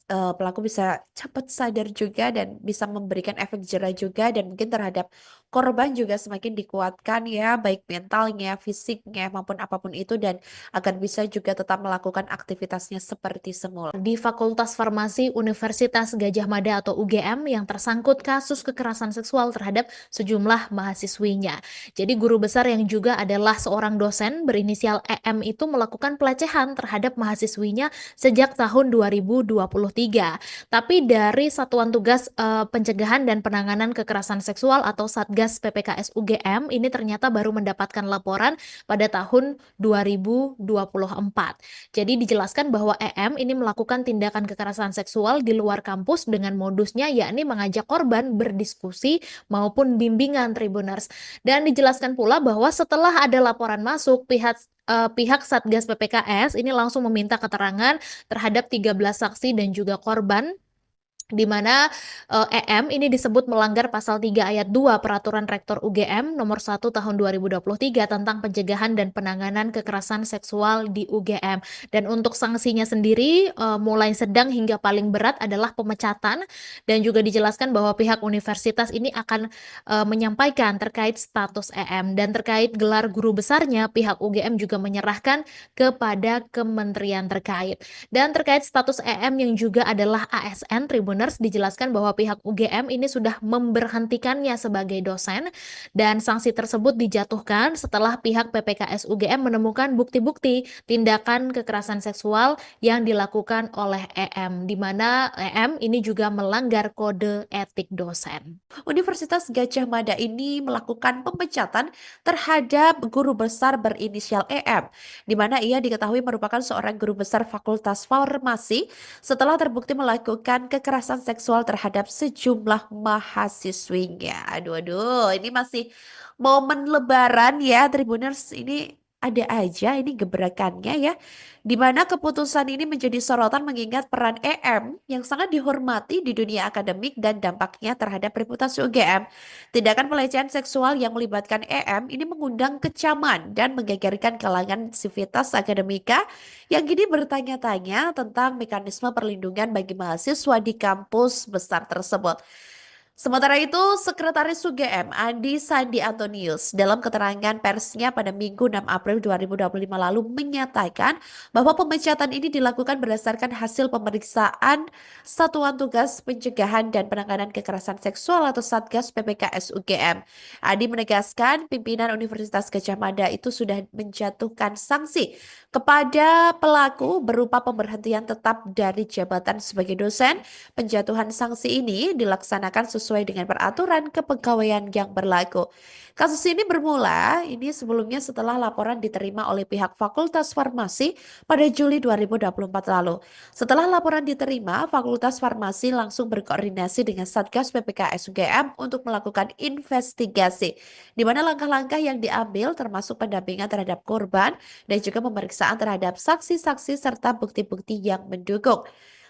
pelaku bisa cepat sadar juga dan bisa memberikan efek jerah juga, dan mungkin terhadap korban juga semakin dikuatkan ya, baik mentalnya, fisiknya maupun apapun itu, dan agar bisa juga tetap melakukan aktivitasnya seperti semula. Di Fakultas Farmasi Universitas Gadjah Mada atau UGM yang tersangkut kasus kekerasan seksual terhadap sejumlah mahasiswinya. Jadi guru besar yang juga adalah seorang dosen berinisial EM itu melakukan pelecehan terhadap mahasiswinya sejak tahun 2023. Tapi dari Satuan Tugas Pencegahan dan Penanganan Kekerasan Seksual atau Satgas PPKS UGM ini ternyata baru mendapatkan laporan pada tahun 2024. Jadi dijelaskan bahwa EM ini melakukan tindakan kekerasan seksual di luar kampus dengan modusnya yakni mengajak korban berdiskusi maupun bimbingan Tribuners. Dan dijelaskan pula bahwa setelah ada laporan masuk, pihak Satgas PPKS ini langsung meminta keterangan terhadap 13 saksi dan juga korban Di mana, EM ini disebut melanggar pasal 3 ayat 2 Peraturan Rektor UGM Nomor 1 Tahun 2023 tentang pencegahan dan penanganan kekerasan seksual di UGM. Dan untuk sanksinya sendiri, mulai sedang hingga paling berat adalah pemecatan, dan juga dijelaskan bahwa pihak universitas ini akan, menyampaikan terkait status EM. Dan terkait gelar guru besarnya, pihak UGM juga menyerahkan kepada kementerian terkait. Dan terkait status EM yang juga adalah ASN, Tribuners dijelaskan bahwa pihak UGM ini sudah memberhentikannya sebagai dosen, dan sanksi tersebut dijatuhkan setelah pihak PPKS UGM menemukan bukti-bukti tindakan kekerasan seksual yang dilakukan oleh EM, di mana EM ini juga melanggar kode etik dosen. Universitas Gadjah Mada ini melakukan pemecatan terhadap guru besar berinisial EM, di mana ia diketahui merupakan seorang guru besar Fakultas Farmasi setelah terbukti melakukan kekerasan seksual terhadap sejumlah mahasiswinya. Aduh, aduh, ini masih momen Lebaran ya, Tribuners. Ini ada aja ini gebrakannya ya, di mana keputusan ini menjadi sorotan mengingat peran EM yang sangat dihormati di dunia akademik dan dampaknya terhadap reputasi UGM. Tindakan pelecehan seksual yang melibatkan EM ini mengundang kecaman dan menggegerkan kalangan sivitas akademika yang kini bertanya-tanya tentang mekanisme perlindungan bagi mahasiswa di kampus besar tersebut. Sementara itu, Sekretaris UGM Andi Sandi Antonius dalam keterangan persnya pada Minggu 6 April 2025 lalu menyatakan bahwa pemecatan ini dilakukan berdasarkan hasil pemeriksaan Satuan Tugas Pencegahan dan Penanganan Kekerasan Seksual atau Satgas PPKS UGM. Andi menegaskan pimpinan Universitas Gadjah Mada itu sudah menjatuhkan sanksi kepada pelaku berupa pemberhentian tetap dari jabatan sebagai dosen. Penjatuhan sanksi ini dilaksanakan sesuai dengan peraturan kepegawaian yang berlaku. Kasus ini bermula sebelumnya setelah laporan diterima oleh pihak Fakultas Farmasi pada Juli 2024 lalu. Setelah laporan diterima, Fakultas Farmasi langsung berkoordinasi dengan Satgas PPKS UGM untuk melakukan investigasi, di mana langkah-langkah yang diambil termasuk pendampingan terhadap korban dan juga pemeriksaan terhadap saksi-saksi serta bukti-bukti yang mendukung.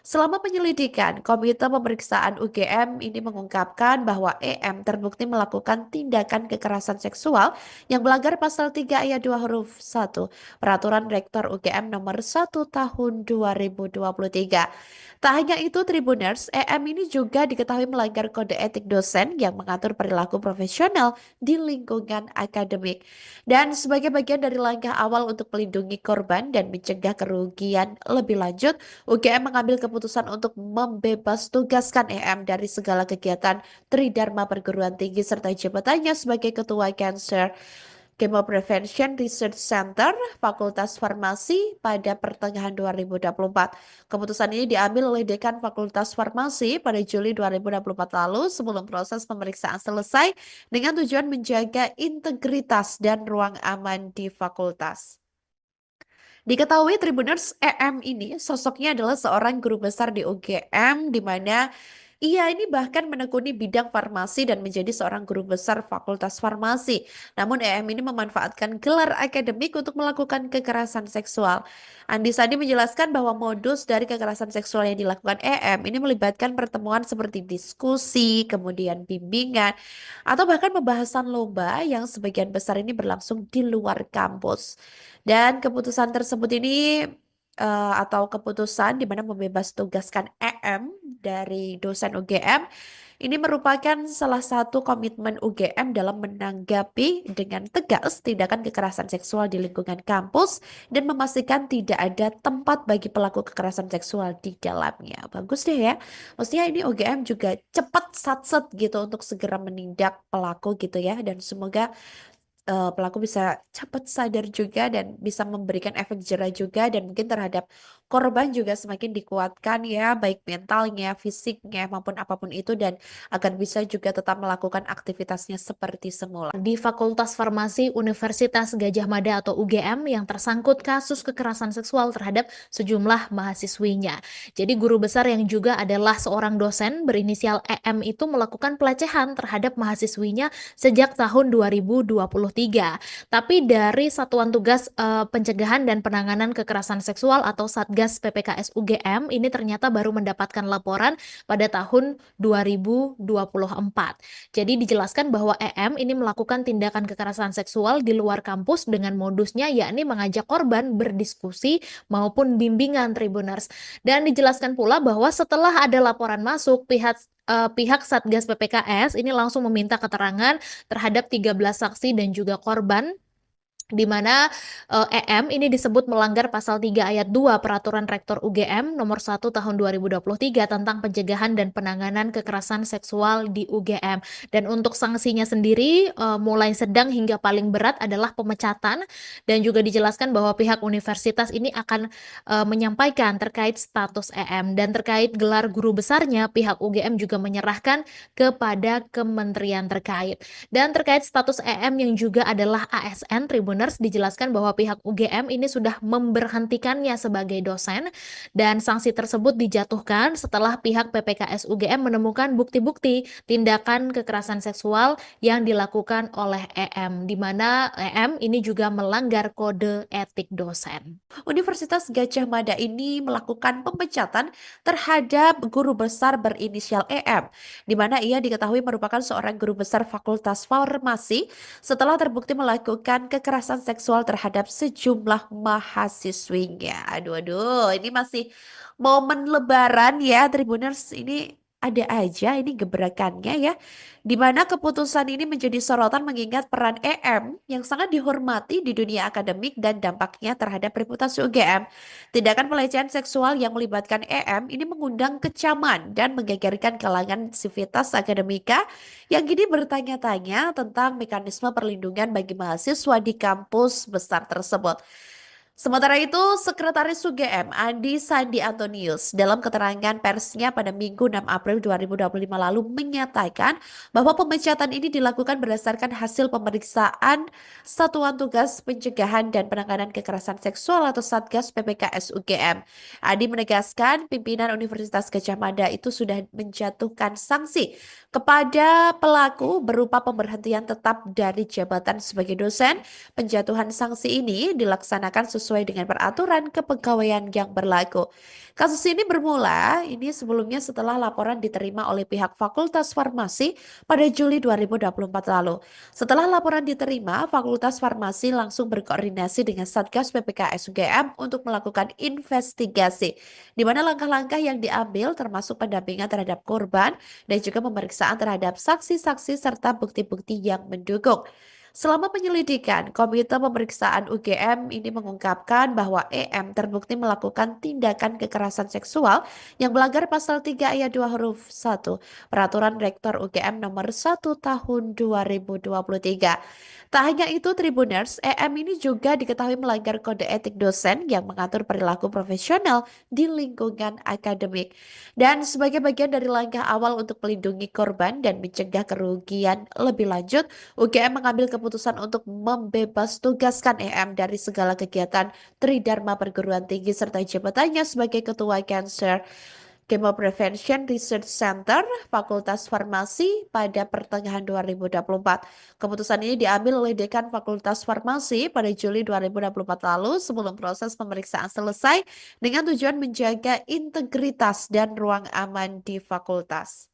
Selama penyelidikan, Komite Pemeriksaan UGM ini mengungkapkan bahwa EM terbukti melakukan tindakan kekerasan seksual yang melanggar pasal 3 ayat 2 huruf 1 Peraturan Rektor UGM Nomor 1 Tahun 2023. Tak hanya itu, Tribuners, EM ini juga diketahui melanggar kode etik dosen yang mengatur perilaku profesional di lingkungan akademik. Dan sebagai bagian dari langkah awal untuk melindungi korban dan mencegah kerugian lebih lanjut, UGM mengambil keputusan untuk membebas tugaskan EM dari segala kegiatan Tridharma Perguruan Tinggi serta jabatannya sebagai Ketua Cancer Chemo Prevention Research Center Fakultas Farmasi pada pertengahan 2024. Keputusan ini diambil oleh Dekan Fakultas Farmasi pada Juli 2024 lalu sebelum proses pemeriksaan selesai dengan tujuan menjaga integritas dan ruang aman di fakultas. Diketahui Tribuners, EM ini sosoknya adalah seorang guru besar di UGM di mana ia ini bahkan menekuni bidang farmasi dan menjadi seorang guru besar Fakultas Farmasi. Namun EM ini memanfaatkan gelar akademik untuk melakukan kekerasan seksual. Andi Sandi menjelaskan bahwa modus dari kekerasan seksual yang dilakukan EM ini melibatkan pertemuan seperti diskusi, kemudian bimbingan, atau bahkan pembahasan lomba yang sebagian besar ini berlangsung di luar kampus. Dan keputusan tersebut ini atau keputusan di mana membebas tugaskan EM dari dosen UGM ini merupakan salah satu komitmen UGM dalam menanggapi dengan tegas tindakan kekerasan seksual di lingkungan kampus dan memastikan tidak ada tempat bagi pelaku kekerasan seksual di dalamnya. Bagus deh ya. Maksudnya ini UGM juga cepat satset gitu untuk segera menindak pelaku gitu ya, dan semoga pelaku bisa cepat sadar juga dan bisa memberikan efek jera juga, dan mungkin terhadap korban juga semakin dikuatkan ya, baik mentalnya, fisiknya maupun apapun itu, dan agar bisa juga tetap melakukan aktivitasnya seperti semula. Di Fakultas Farmasi Universitas Gadjah Mada atau UGM yang tersangkut kasus kekerasan seksual terhadap sejumlah mahasiswinya. Jadi guru besar yang juga adalah seorang dosen berinisial EM itu melakukan pelecehan terhadap mahasiswinya sejak tahun 2023. Tapi dari Satuan Tugas Pencegahan dan Penanganan Kekerasan Seksual atau Satgas Satgas PPKS UGM ini ternyata baru mendapatkan laporan pada tahun 2024. Jadi dijelaskan bahwa EM ini melakukan tindakan kekerasan seksual di luar kampus dengan modusnya yakni mengajak korban berdiskusi maupun bimbingan Tribuners. Dan dijelaskan pula bahwa setelah ada laporan masuk, pihak Satgas PPKS ini langsung meminta keterangan terhadap 13 saksi dan juga korban di mana EM ini disebut melanggar pasal 3 ayat 2 Peraturan Rektor UGM nomor 1 tahun 2023 tentang pencegahan dan penanganan kekerasan seksual di UGM. Dan untuk sanksinya sendiri mulai sedang hingga paling berat adalah pemecatan, dan juga dijelaskan bahwa pihak universitas ini akan menyampaikan terkait status EM, dan terkait gelar guru besarnya pihak UGM juga menyerahkan kepada kementerian terkait. Dan terkait status EM yang juga adalah ASN Tribuners, dijelaskan bahwa pihak UGM ini sudah memberhentikannya sebagai dosen, dan sanksi tersebut dijatuhkan setelah pihak PPKS UGM menemukan bukti-bukti tindakan kekerasan seksual yang dilakukan oleh EM, di mana EM ini juga melanggar kode etik dosen. Universitas Gadjah Mada ini melakukan pemecatan terhadap guru besar berinisial EM, di mana ia diketahui merupakan seorang guru besar Fakultas Farmasi setelah terbukti melakukan kekerasan seksual terhadap sejumlah mahasiswinya. Aduh, aduh, ini masih momen Lebaran ya, Tribuners. Ini ada aja ini gebrakannya ya, di mana keputusan ini menjadi sorotan mengingat peran EM yang sangat dihormati di dunia akademik dan dampaknya terhadap reputasi UGM. Tindakan pelecehan seksual yang melibatkan EM ini mengundang kecaman dan menggegerkan kalangan sivitas akademika yang kini bertanya-tanya tentang mekanisme perlindungan bagi mahasiswa di kampus besar tersebut. Sementara itu, Sekretaris UGM Andi Sandi Antonius dalam keterangan persnya pada Minggu 6 April 2025 lalu menyatakan bahwa pemecatan ini dilakukan berdasarkan hasil pemeriksaan Satuan Tugas Pencegahan dan Penanganan Kekerasan Seksual atau Satgas PPKS UGM. Andi menegaskan pimpinan Universitas Gadjah Mada itu sudah menjatuhkan sanksi kepada pelaku berupa pemberhentian tetap dari jabatan sebagai dosen. Penjatuhan sanksi ini dilaksanakan sesuai dengan peraturan kepegawaian yang berlaku. Kasus ini bermula sebelumnya setelah laporan diterima oleh pihak Fakultas Farmasi pada Juli 2024 lalu. Setelah laporan diterima, Fakultas Farmasi langsung berkoordinasi dengan Satgas PPKS UGM untuk melakukan investigasi, di mana langkah-langkah yang diambil termasuk pendampingan terhadap korban dan juga pemeriksaan terhadap saksi-saksi serta bukti-bukti yang mendukung. Selama penyelidikan, Komite Pemeriksaan UGM ini mengungkapkan bahwa EM terbukti melakukan tindakan kekerasan seksual yang melanggar pasal 3 ayat 2 huruf 1 Peraturan Rektor UGM nomor 1 tahun 2023. Tak hanya itu, Tribuners, EM ini juga diketahui melanggar kode etik dosen yang mengatur perilaku profesional di lingkungan akademik. Dan sebagai bagian dari langkah awal untuk melindungi korban dan mencegah kerugian lebih lanjut, UGM mengambil keputusan untuk membebas tugaskan EM dari segala kegiatan Tridharma Perguruan Tinggi serta jabatannya sebagai Ketua Cancer Chemo Prevention Research Center Fakultas Farmasi pada pertengahan 2024. Keputusan ini diambil oleh Dekan Fakultas Farmasi pada Juli 2024 lalu sebelum proses pemeriksaan selesai dengan tujuan menjaga integritas dan ruang aman di fakultas.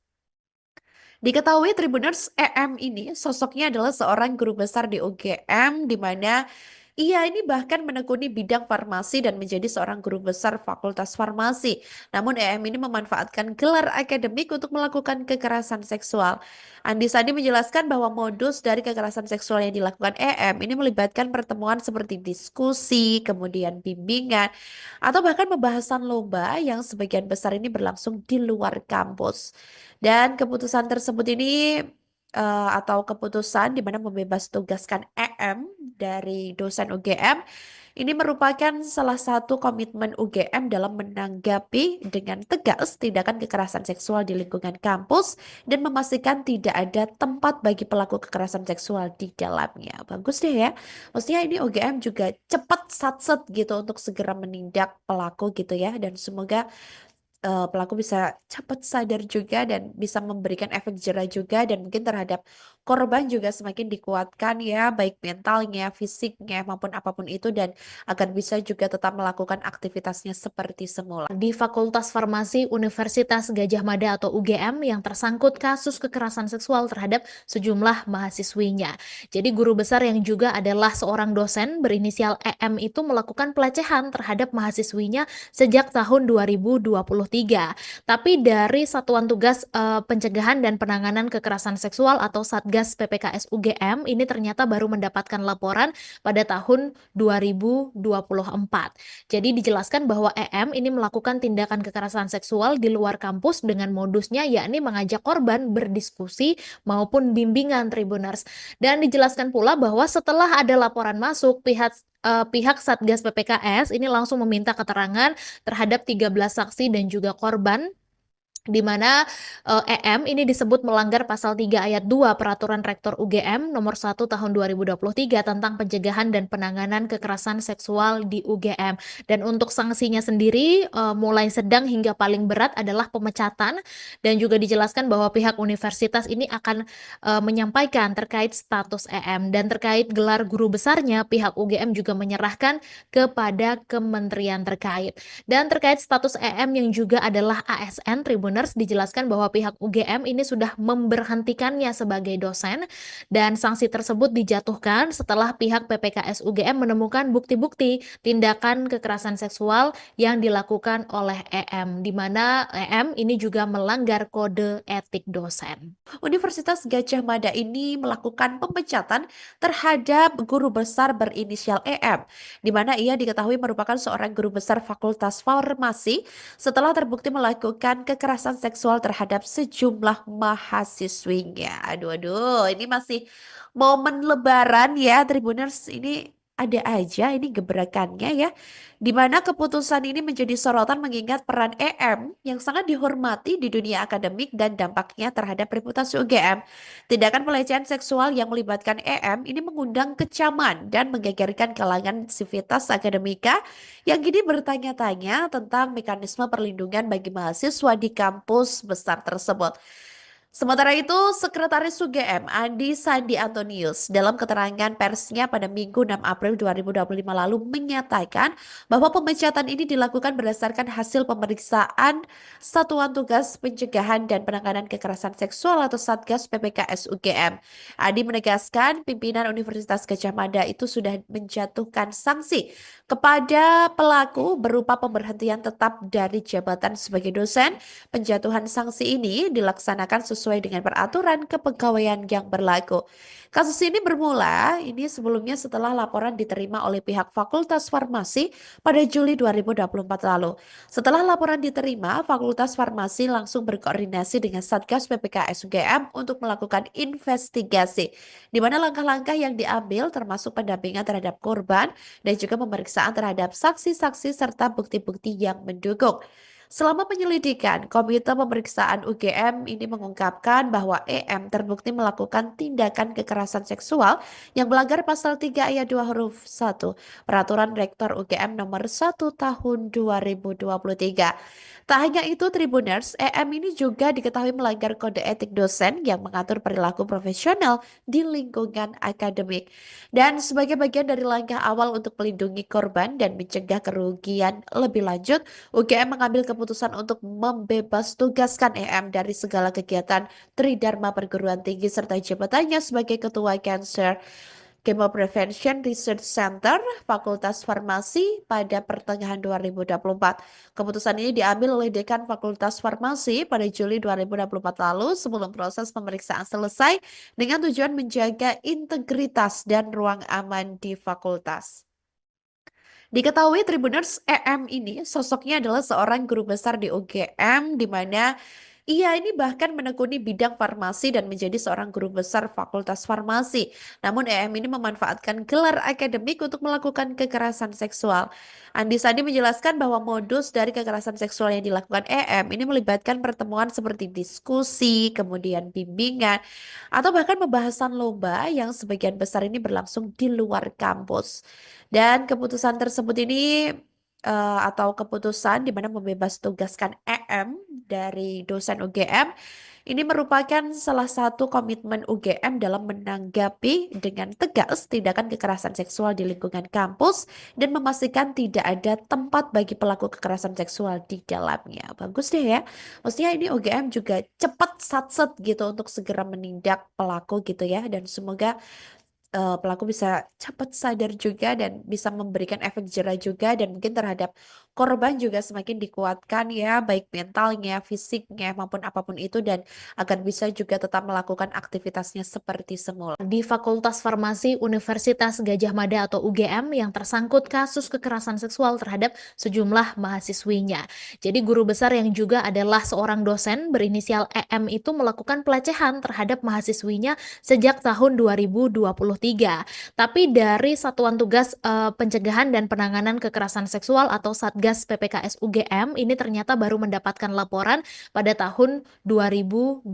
Diketahui Tribuners, EM ini sosoknya adalah seorang guru besar di UGM, di mana ia ini bahkan menekuni bidang farmasi dan menjadi seorang guru besar Fakultas Farmasi. Namun EM ini memanfaatkan gelar akademik untuk melakukan kekerasan seksual. Andi Sandi menjelaskan bahwa modus dari kekerasan seksual yang dilakukan EM ini melibatkan pertemuan seperti diskusi, kemudian bimbingan, atau bahkan pembahasan lomba yang sebagian besar ini berlangsung di luar kampus. Dan keputusan tersebut ini atau keputusan di mana membebas tugaskan EM dari dosen UGM ini merupakan salah satu komitmen UGM dalam menanggapi dengan tegas tindakan kekerasan seksual di lingkungan kampus dan memastikan tidak ada tempat bagi pelaku kekerasan seksual di dalamnya. Bagus deh ya. Maksudnya ini UGM juga cepat satset gitu untuk segera menindak pelaku gitu ya, dan semoga pelaku bisa cepat sadar juga dan bisa memberikan efek jerah juga dan mungkin terhadap korban juga semakin dikuatkan ya, baik mentalnya, fisiknya, maupun apapun itu, dan agar bisa juga tetap melakukan aktivitasnya seperti semula. Di Fakultas Farmasi Universitas Gadjah Mada atau UGM yang tersangkut kasus kekerasan seksual terhadap sejumlah mahasiswinya. Jadi guru besar yang juga adalah seorang dosen berinisial EM itu melakukan pelecehan terhadap mahasiswinya sejak tahun 2023. Tapi dari Satuan Tugas Pencegahan dan Penanganan Kekerasan Seksual atau Satgas PPKS UGM ini ternyata baru mendapatkan laporan pada tahun 2024. Jadi dijelaskan bahwa EM ini melakukan tindakan kekerasan seksual di luar kampus dengan modusnya yakni mengajak korban berdiskusi maupun bimbingan Tribuners. Dan dijelaskan pula bahwa setelah ada laporan masuk, pihak Satgas PPKS ini langsung meminta keterangan terhadap 13 saksi dan juga korban di mana EM ini disebut melanggar pasal 3 ayat 2 Peraturan Rektor UGM nomor 1 tahun 2023 tentang pencegahan dan penanganan kekerasan seksual di UGM. Dan untuk sanksinya sendiri mulai sedang hingga paling berat adalah pemecatan, dan juga dijelaskan bahwa pihak universitas ini akan menyampaikan terkait status EM, dan terkait gelar guru besarnya pihak UGM juga menyerahkan kepada kementerian terkait. Dan terkait status EM yang juga adalah ASN Tribuners, dijelaskan bahwa pihak UGM ini sudah memberhentikannya sebagai dosen, dan sanksi tersebut dijatuhkan setelah pihak PPKS UGM menemukan bukti-bukti tindakan kekerasan seksual yang dilakukan oleh EM, di mana EM ini juga melanggar kode etik dosen. Universitas Gadjah Mada ini melakukan pemecatan terhadap guru besar berinisial EM, di mana ia diketahui merupakan seorang guru besar Fakultas Farmasi setelah terbukti melakukan kekerasan seksual terhadap sejumlah mahasiswinya. Aduh, aduh, ini masih momen Lebaran ya, Tribuners, ini ada aja ini gebrakannya ya. Di mana keputusan ini menjadi sorotan mengingat peran EM yang sangat dihormati di dunia akademik dan dampaknya terhadap reputasi UGM. Tindakan pelecehan seksual yang melibatkan EM ini mengundang kecaman dan menggegerkan kalangan sivitas akademika yang kini bertanya-tanya tentang mekanisme perlindungan bagi mahasiswa di kampus besar tersebut. Sementara itu, Sekretaris UGM Andi Sandi Antonius dalam keterangan persnya pada Minggu 6 April 2025 lalu menyatakan bahwa pemecatan ini dilakukan berdasarkan hasil pemeriksaan Satuan Tugas Pencegahan dan Penanganan Kekerasan Seksual atau Satgas PPKS UGM. Andi menegaskan pimpinan Universitas Gadjah Mada itu sudah menjatuhkan sanksi kepada pelaku berupa pemberhentian tetap dari jabatan sebagai dosen. Penjatuhan sanksi ini dilaksanakan sesuai dengan peraturan kepegawaian yang berlaku. Kasus ini bermula sebelumnya setelah laporan diterima oleh pihak Fakultas Farmasi pada Juli 2024 lalu. Setelah laporan diterima, Fakultas Farmasi langsung berkoordinasi dengan Satgas PPKS UGM untuk melakukan investigasi, di mana langkah-langkah yang diambil termasuk pendampingan terhadap korban dan juga pemeriksaan terhadap saksi-saksi serta bukti-bukti yang mendukung. Selama penyelidikan, Komite Pemeriksaan UGM ini mengungkapkan bahwa EM terbukti melakukan tindakan kekerasan seksual yang melanggar pasal 3 ayat 2 huruf 1 Peraturan Rektor UGM nomor 1 tahun 2023. Tak hanya itu, Tribuners, EM ini juga diketahui melanggar kode etik dosen yang mengatur perilaku profesional di lingkungan akademik. Dan sebagai bagian dari langkah awal untuk melindungi korban dan mencegah kerugian lebih lanjut, UGM mengambil keputusan untuk membebas tugaskan EM dari segala kegiatan Tridharma Perguruan Tinggi serta jabatannya sebagai Ketua Cancer Chemo Prevention Research Center Fakultas Farmasi pada pertengahan 2024. Keputusan ini diambil oleh Dekan Fakultas Farmasi pada Juli 2024 lalu sebelum proses pemeriksaan selesai dengan tujuan menjaga integritas dan ruang aman di fakultas. Diketahui Tribuners, EM ini sosoknya adalah seorang guru besar di UGM, di mana ia ini bahkan menekuni bidang farmasi dan menjadi seorang guru besar Fakultas Farmasi. Namun EM ini memanfaatkan gelar akademik untuk melakukan kekerasan seksual. Andi Sandi menjelaskan bahwa modus dari kekerasan seksual yang dilakukan EM ini melibatkan pertemuan seperti diskusi, kemudian bimbingan, atau bahkan pembahasan lomba yang sebagian besar ini berlangsung di luar kampus. Dan keputusan tersebut ini atau keputusan di mana membebas tugaskan EM dari dosen UGM ini merupakan salah satu komitmen UGM dalam menanggapi dengan tegas tindakan kekerasan seksual di lingkungan kampus dan memastikan tidak ada tempat bagi pelaku kekerasan seksual di dalamnya. Bagus deh ya. Maksudnya ini UGM juga cepat satset gitu untuk segera menindak pelaku gitu ya, dan semoga pelaku bisa cepat sadar juga dan bisa memberikan efek jerah juga, dan mungkin terhadap korban juga semakin dikuatkan ya, baik mentalnya, fisiknya maupun apapun itu, dan agar bisa juga tetap melakukan aktivitasnya seperti semula. Di Fakultas Farmasi Universitas Gadjah Mada atau UGM yang tersangkut kasus kekerasan seksual terhadap sejumlah mahasiswinya. Jadi guru besar yang juga adalah seorang dosen berinisial EM itu melakukan pelecehan terhadap mahasiswinya sejak tahun 2023. Tapi dari Satuan Tugas Pencegahan dan Penanganan Kekerasan Seksual atau Satgas PPKS UGM ini ternyata baru mendapatkan laporan pada tahun 2024.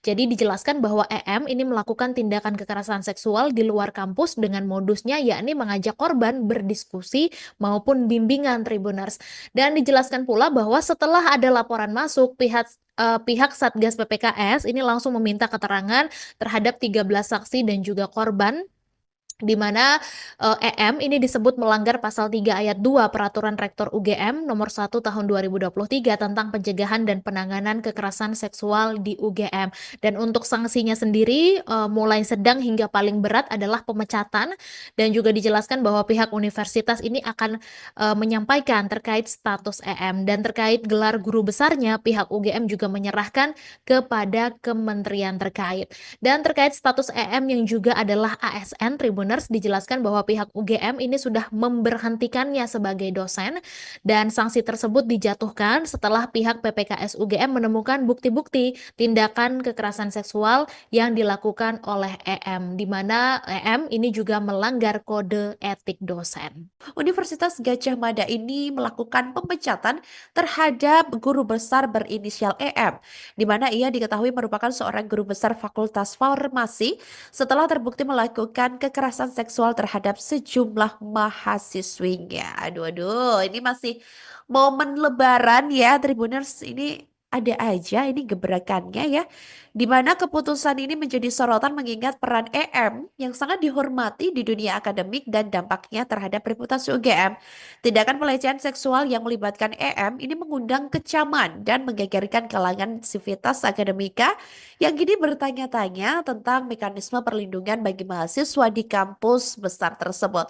Jadi dijelaskan bahwa EM ini melakukan tindakan kekerasan seksual di luar kampus dengan modusnya yakni mengajak korban berdiskusi maupun bimbingan Tribuners. Dan dijelaskan pula bahwa setelah ada laporan masuk, pihak Satgas PPKS ini langsung meminta keterangan terhadap 13 saksi dan juga korban, di mana EM ini disebut melanggar pasal 3 ayat 2 Peraturan Rektor UGM nomor 1 tahun 2023 tentang pencegahan dan penanganan kekerasan seksual di UGM. Dan untuk sanksinya sendiri mulai sedang hingga paling berat adalah pemecatan, dan juga dijelaskan bahwa pihak universitas ini akan menyampaikan terkait status EM, dan terkait gelar guru besarnya pihak UGM juga menyerahkan kepada kementerian terkait. Dan terkait status EM yang juga adalah ASN Tribuners, dijelaskan bahwa pihak UGM ini sudah memberhentikannya sebagai dosen, dan sanksi tersebut dijatuhkan setelah pihak PPKS UGM menemukan bukti-bukti tindakan kekerasan seksual yang dilakukan oleh EM, di mana EM ini juga melanggar kode etik dosen. Universitas Gadjah Mada ini melakukan pemecatan terhadap guru besar berinisial EM, di mana ia diketahui merupakan seorang guru besar Fakultas Farmasi setelah terbukti melakukan kekerasan seksual terhadap sejumlah mahasiswinya. Aduh, aduh, ini masih momen Lebaran ya, Tribuners, ini ada aja ini gebrakannya ya, di mana keputusan ini menjadi sorotan mengingat peran EM yang sangat dihormati di dunia akademik dan dampaknya terhadap reputasi UGM. Tindakan pelecehan seksual yang melibatkan EM ini mengundang kecaman dan menggegerkan kalangan sivitas akademika yang kini bertanya-tanya tentang mekanisme perlindungan bagi mahasiswa di kampus besar tersebut.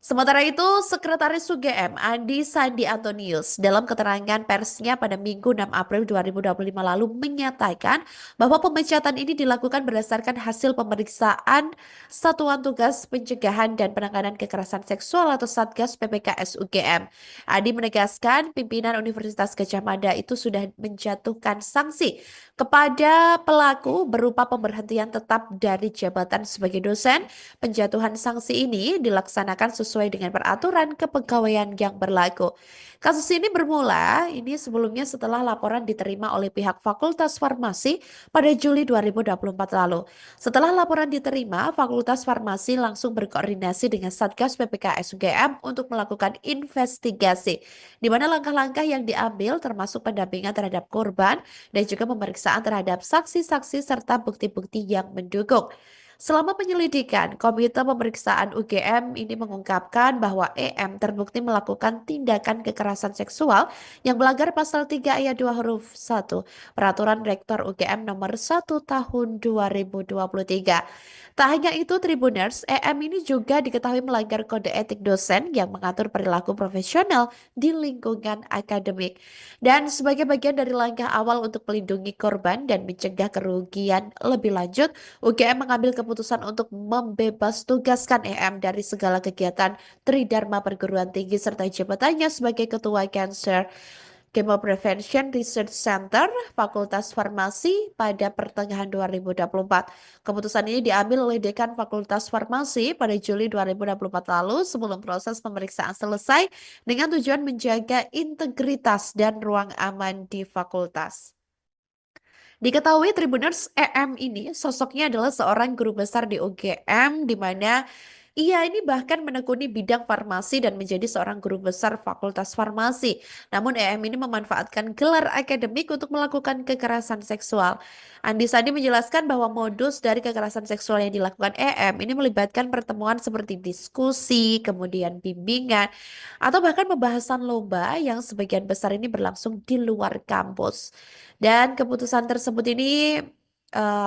Sementara itu, Sekretaris UGM Andi Sandi Antonius dalam keterangan persnya pada Minggu 6 April 2025 lalu menyatakan bahwa pemecatan ini dilakukan berdasarkan hasil pemeriksaan Satuan Tugas Pencegahan dan Penanganan Kekerasan Seksual atau Satgas PPKS UGM. Andi menegaskan pimpinan Universitas Gadjah Mada itu sudah menjatuhkan sanksi kepada pelaku berupa pemberhentian tetap dari jabatan sebagai dosen. Penjatuhan sanksi ini dilaksanakan sesuai dengan peraturan kepegawaian yang berlaku. Kasus ini bermula sebelumnya setelah laporan diterima oleh pihak Fakultas Farmasi pada Juli 2024 lalu. Setelah laporan diterima, Fakultas Farmasi langsung berkoordinasi dengan Satgas PPKS UGM untuk melakukan investigasi, di mana langkah-langkah yang diambil termasuk pendampingan terhadap korban dan juga pemeriksaan terhadap saksi-saksi serta bukti-bukti yang mendukung. Selama penyelidikan, Komite Pemeriksaan UGM ini mengungkapkan bahwa EM terbukti melakukan tindakan kekerasan seksual yang melanggar pasal 3 ayat 2 huruf 1 Peraturan Rektor UGM nomor 1 tahun 2023. Tak hanya itu, Tribuners, EM ini juga diketahui melanggar kode etik dosen yang mengatur perilaku profesional di lingkungan akademik. Dan sebagai bagian dari langkah awal untuk melindungi korban dan mencegah kerugian lebih lanjut, UGM mengambil keputusan untuk membebas tugaskan EM dari segala kegiatan Tridharma Perguruan Tinggi serta jabatannya sebagai Ketua Cancer Chemo Prevention Research Center Fakultas Farmasi pada pertengahan 2024. Keputusan ini diambil oleh Dekan Fakultas Farmasi pada Juli 2024 lalu sebelum proses pemeriksaan selesai dengan tujuan menjaga integritas dan ruang aman di fakultas. Diketahui Tribuners, EM ini sosoknya adalah seorang guru besar di UGM, di mana Ia ini bahkan menekuni bidang farmasi dan menjadi seorang guru besar Fakultas Farmasi. Namun EM ini memanfaatkan gelar akademik untuk melakukan kekerasan seksual. Andi Sandi menjelaskan bahwa modus dari kekerasan seksual yang dilakukan EM ini melibatkan pertemuan seperti diskusi, kemudian bimbingan, atau bahkan pembahasan lomba yang sebagian besar ini berlangsung di luar kampus. Dan keputusan tersebut ini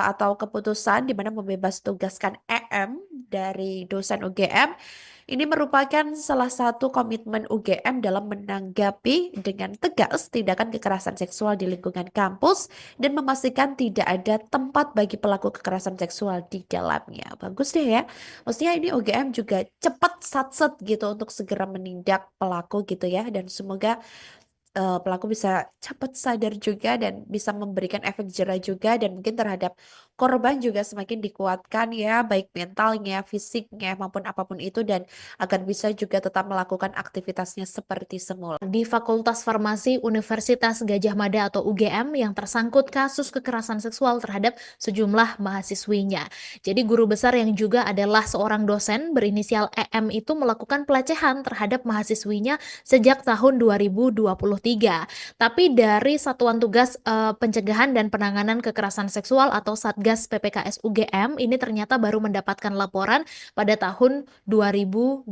atau keputusan di mana membebas tugaskan EM dari dosen UGM ini merupakan salah satu komitmen UGM dalam menanggapi dengan tegas tindakan kekerasan seksual di lingkungan kampus dan memastikan tidak ada tempat bagi pelaku kekerasan seksual di dalamnya. Bagus deh ya. Maksudnya ini UGM juga cepat satset gitu untuk segera menindak pelaku gitu ya, dan semoga pelaku bisa cepat sadar juga dan bisa memberikan efek jerah juga, dan mungkin terhadap korban juga semakin dikuatkan ya, baik mentalnya, fisiknya maupun apapun itu, dan agar bisa juga tetap melakukan aktivitasnya seperti semula. Di Fakultas Farmasi Universitas Gadjah Mada atau UGM yang tersangkut kasus kekerasan seksual terhadap sejumlah mahasiswinya. Jadi guru besar yang juga adalah seorang dosen berinisial EM itu melakukan pelecehan terhadap mahasiswinya sejak tahun 2023. Tapi dari Satuan Tugas Pencegahan dan Penanganan Kekerasan Seksual atau Satgas PPKS UGM ini ternyata baru mendapatkan laporan pada tahun 2024.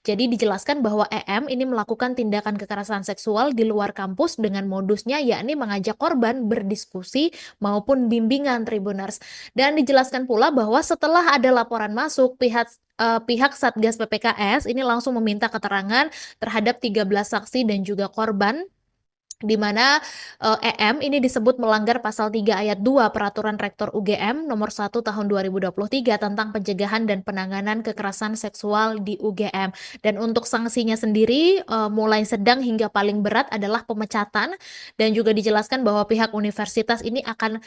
Jadi dijelaskan bahwa EM ini melakukan tindakan kekerasan seksual di luar kampus dengan modusnya yakni mengajak korban berdiskusi maupun bimbingan Tribuners. Dan dijelaskan pula bahwa setelah ada laporan masuk, pihak Satgas PPKS ini langsung meminta keterangan terhadap 13 saksi dan juga korban, di mana EM ini disebut melanggar pasal 3 ayat 2 Peraturan Rektor UGM nomor 1 tahun 2023 tentang pencegahan dan penanganan kekerasan seksual di UGM. Dan untuk sanksinya sendiri mulai sedang hingga paling berat adalah pemecatan, dan juga dijelaskan bahwa pihak universitas ini akan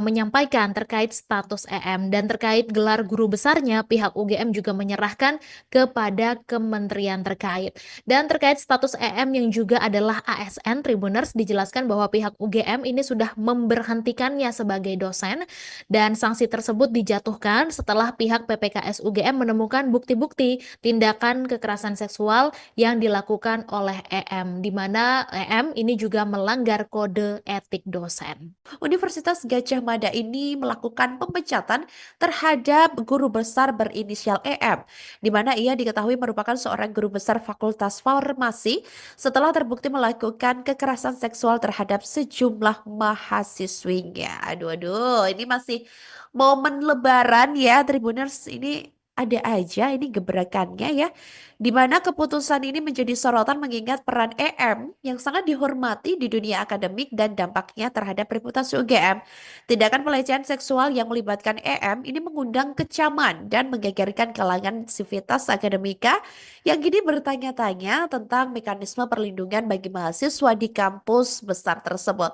menyampaikan terkait status EM, dan terkait gelar guru besarnya pihak UGM juga menyerahkan kepada kementerian terkait. Dan terkait status EM yang juga adalah ASN Tribuners, dijelaskan bahwa pihak UGM ini sudah memberhentikannya sebagai dosen, dan sanksi tersebut dijatuhkan setelah pihak PPKS UGM menemukan bukti-bukti tindakan kekerasan seksual yang dilakukan oleh EM, di mana EM ini juga melanggar kode etik dosen. Universitas Gadjah Mada ini melakukan pemecatan terhadap guru besar berinisial EM, di mana ia diketahui merupakan seorang guru besar Fakultas Farmasi setelah terbukti melakukan kekerasan seksual terhadap sejumlah mahasiswinya. Aduh, aduh, ini masih momen Lebaran ya, Tribuners, ini ada aja ini gebrakannya ya, di mana keputusan ini menjadi sorotan mengingat peran EM yang sangat dihormati di dunia akademik dan dampaknya terhadap reputasi UGM. Tindakan pelecehan seksual yang melibatkan EM ini mengundang kecaman dan menggegerkan kalangan sivitas akademika yang kini bertanya-tanya tentang mekanisme perlindungan bagi mahasiswa di kampus besar tersebut.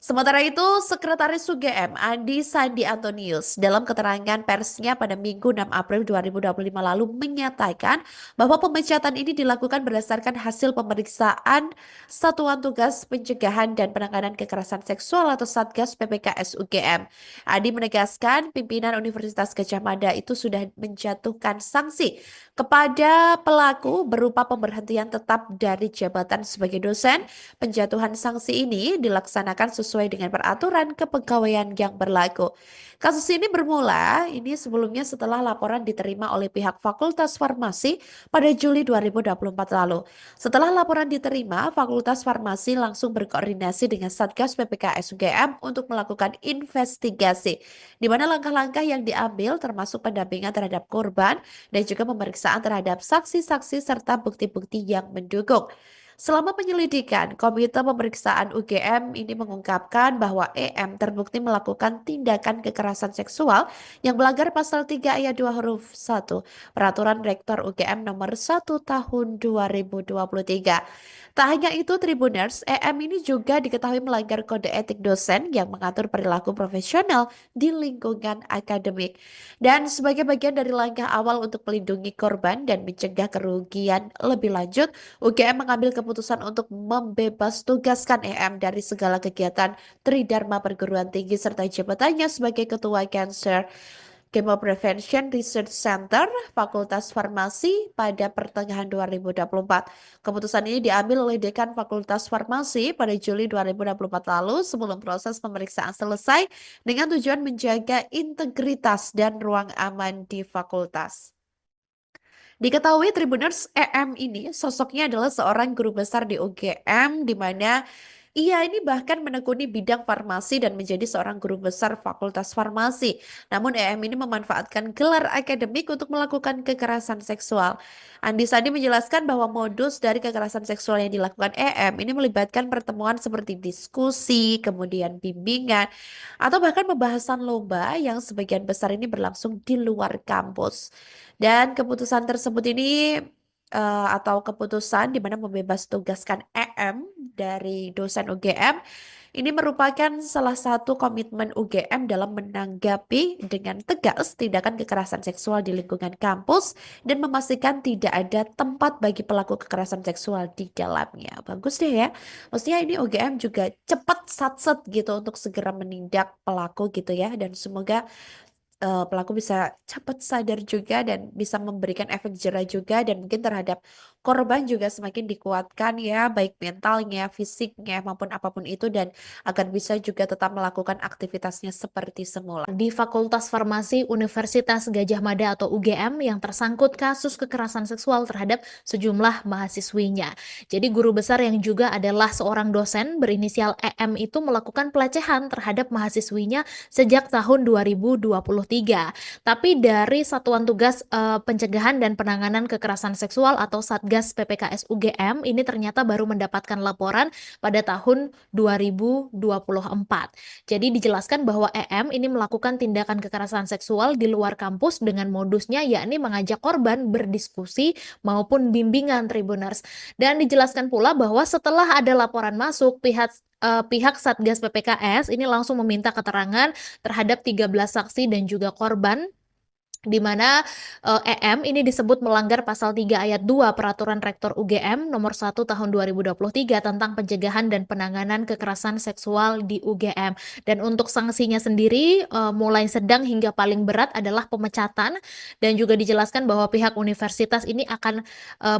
Sementara itu, Sekretaris UGM Andi Sandi Antonius dalam keterangan persnya pada Minggu 6 April 2025 lalu menyatakan bahwa pemecatan ini dilakukan berdasarkan hasil pemeriksaan Satuan Tugas Pencegahan dan Penanganan Kekerasan Seksual atau Satgas PPKS UGM. Andi menegaskan pimpinan Universitas Gadjah Mada itu sudah menjatuhkan sanksi kepada pelaku berupa pemberhentian tetap dari jabatan sebagai dosen. Penjatuhan sanksi ini dilaksanakan sesuai dengan peraturan kepegawaian yang berlaku. Kasus ini bermula sebelumnya setelah laporan diterima oleh pihak Fakultas Farmasi pada Juli 2024 lalu. Setelah laporan diterima, Fakultas Farmasi langsung berkoordinasi dengan Satgas PPKS UGM untuk melakukan investigasi, di mana langkah-langkah yang diambil termasuk pendampingan terhadap korban dan juga pemeriksaan terhadap saksi-saksi serta bukti-bukti yang mendukung. Selama penyelidikan, Komite Pemeriksaan UGM ini mengungkapkan bahwa EM terbukti melakukan tindakan kekerasan seksual yang melanggar pasal 3 ayat 2 huruf 1 Peraturan Rektor UGM nomor 1 tahun 2023. Tak hanya itu, Tribuners, EM ini juga diketahui melanggar kode etik dosen yang mengatur perilaku profesional di lingkungan akademik. Dan sebagai bagian dari langkah awal untuk melindungi korban dan mencegah kerugian lebih lanjut, UGM mengambil keputusan untuk membebas tugaskan EM dari segala kegiatan Tridharma perguruan tinggi serta jabatannya sebagai Ketua Cancer Chemo Prevention Research Center, Fakultas Farmasi pada pertengahan 2024. Keputusan ini diambil oleh Dekan Fakultas Farmasi pada Juli 2024 lalu sebelum proses pemeriksaan selesai dengan tujuan menjaga integritas dan ruang aman di fakultas. Diketahui Tribuners EM ini sosoknya adalah seorang guru besar di UGM di mana ia ini bahkan menekuni bidang farmasi dan menjadi seorang guru besar Fakultas Farmasi. Namun EM ini memanfaatkan gelar akademik untuk melakukan kekerasan seksual. Andi Sandi menjelaskan bahwa modus dari kekerasan seksual yang dilakukan EM ini melibatkan pertemuan seperti diskusi, kemudian bimbingan, atau bahkan pembahasan lomba yang sebagian besar ini berlangsung di luar kampus. Dan keputusan tersebut ini atau keputusan di mana membebas tugaskan EM dari dosen UGM ini merupakan salah satu komitmen UGM dalam menanggapi dengan tegas tindakan kekerasan seksual di lingkungan kampus dan memastikan tidak ada tempat bagi pelaku kekerasan seksual di dalamnya. Bagus deh ya. Maksudnya ini UGM juga cepat satset gitu untuk segera menindak pelaku gitu ya, dan semoga pelaku bisa cepat sadar juga dan bisa memberikan efek jerah juga, dan mungkin terhadap korban juga semakin dikuatkan ya, baik mentalnya, fisiknya maupun apapun itu, dan agar bisa juga tetap melakukan aktivitasnya seperti semula. Di Fakultas Farmasi Universitas Gadjah Mada atau UGM yang tersangkut kasus kekerasan seksual terhadap sejumlah mahasiswinya. Jadi guru besar yang juga adalah seorang dosen berinisial EM itu melakukan pelecehan terhadap mahasiswinya sejak tahun 2023. Tapi dari Satuan Tugas Pencegahan dan Penanganan Kekerasan Seksual atau Satgas PPKS UGM ini ternyata baru mendapatkan laporan pada tahun 2024. Jadi dijelaskan bahwa EM ini melakukan tindakan kekerasan seksual di luar kampus dengan modusnya yakni mengajak korban berdiskusi maupun bimbingan Tribuners. Dan dijelaskan pula bahwa setelah ada laporan masuk, pihak Satgas PPKS ini langsung meminta keterangan terhadap 13 saksi dan juga korban, di mana EM ini disebut melanggar pasal 3 ayat 2 Peraturan Rektor UGM nomor 1 tahun 2023 tentang pencegahan dan penanganan kekerasan seksual di UGM. Dan untuk sanksinya sendiri mulai sedang hingga paling berat adalah pemecatan, dan juga dijelaskan bahwa pihak universitas ini akan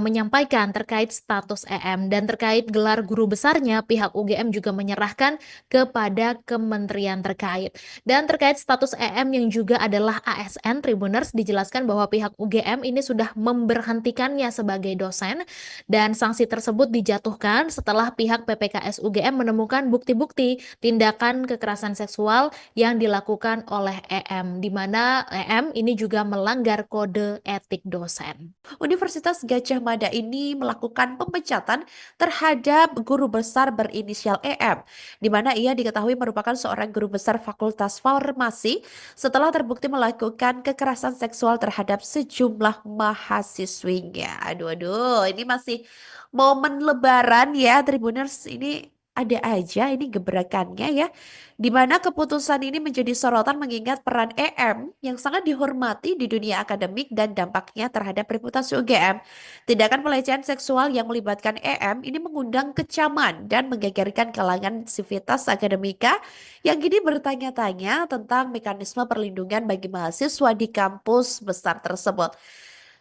menyampaikan terkait status EM, dan terkait gelar guru besarnya pihak UGM juga menyerahkan kepada kementerian terkait. Dan terkait status EM yang juga adalah ASN Tribuners, dijelaskan bahwa pihak UGM ini sudah memberhentikannya sebagai dosen, dan sanksi tersebut dijatuhkan setelah pihak PPKS UGM menemukan bukti-bukti tindakan kekerasan seksual yang dilakukan oleh EM, di mana EM ini juga melanggar kode etik dosen. Universitas Gadjah Mada ini melakukan pemecatan terhadap guru besar berinisial EM, di mana ia diketahui merupakan seorang guru besar Fakultas Farmasi setelah terbukti melakukan kekerasan seksual terhadap sejumlah mahasiswinya. Aduh, aduh, ini masih momen Lebaran ya, Tribuners, ini ada aja ini gebrakannya ya, di mana keputusan ini menjadi sorotan mengingat peran EM yang sangat dihormati di dunia akademik dan dampaknya terhadap reputasi UGM. Tindakan pelecehan seksual yang melibatkan EM ini mengundang kecaman dan menggegerkan kalangan sivitas akademika yang kini bertanya-tanya tentang mekanisme perlindungan bagi mahasiswa di kampus besar tersebut.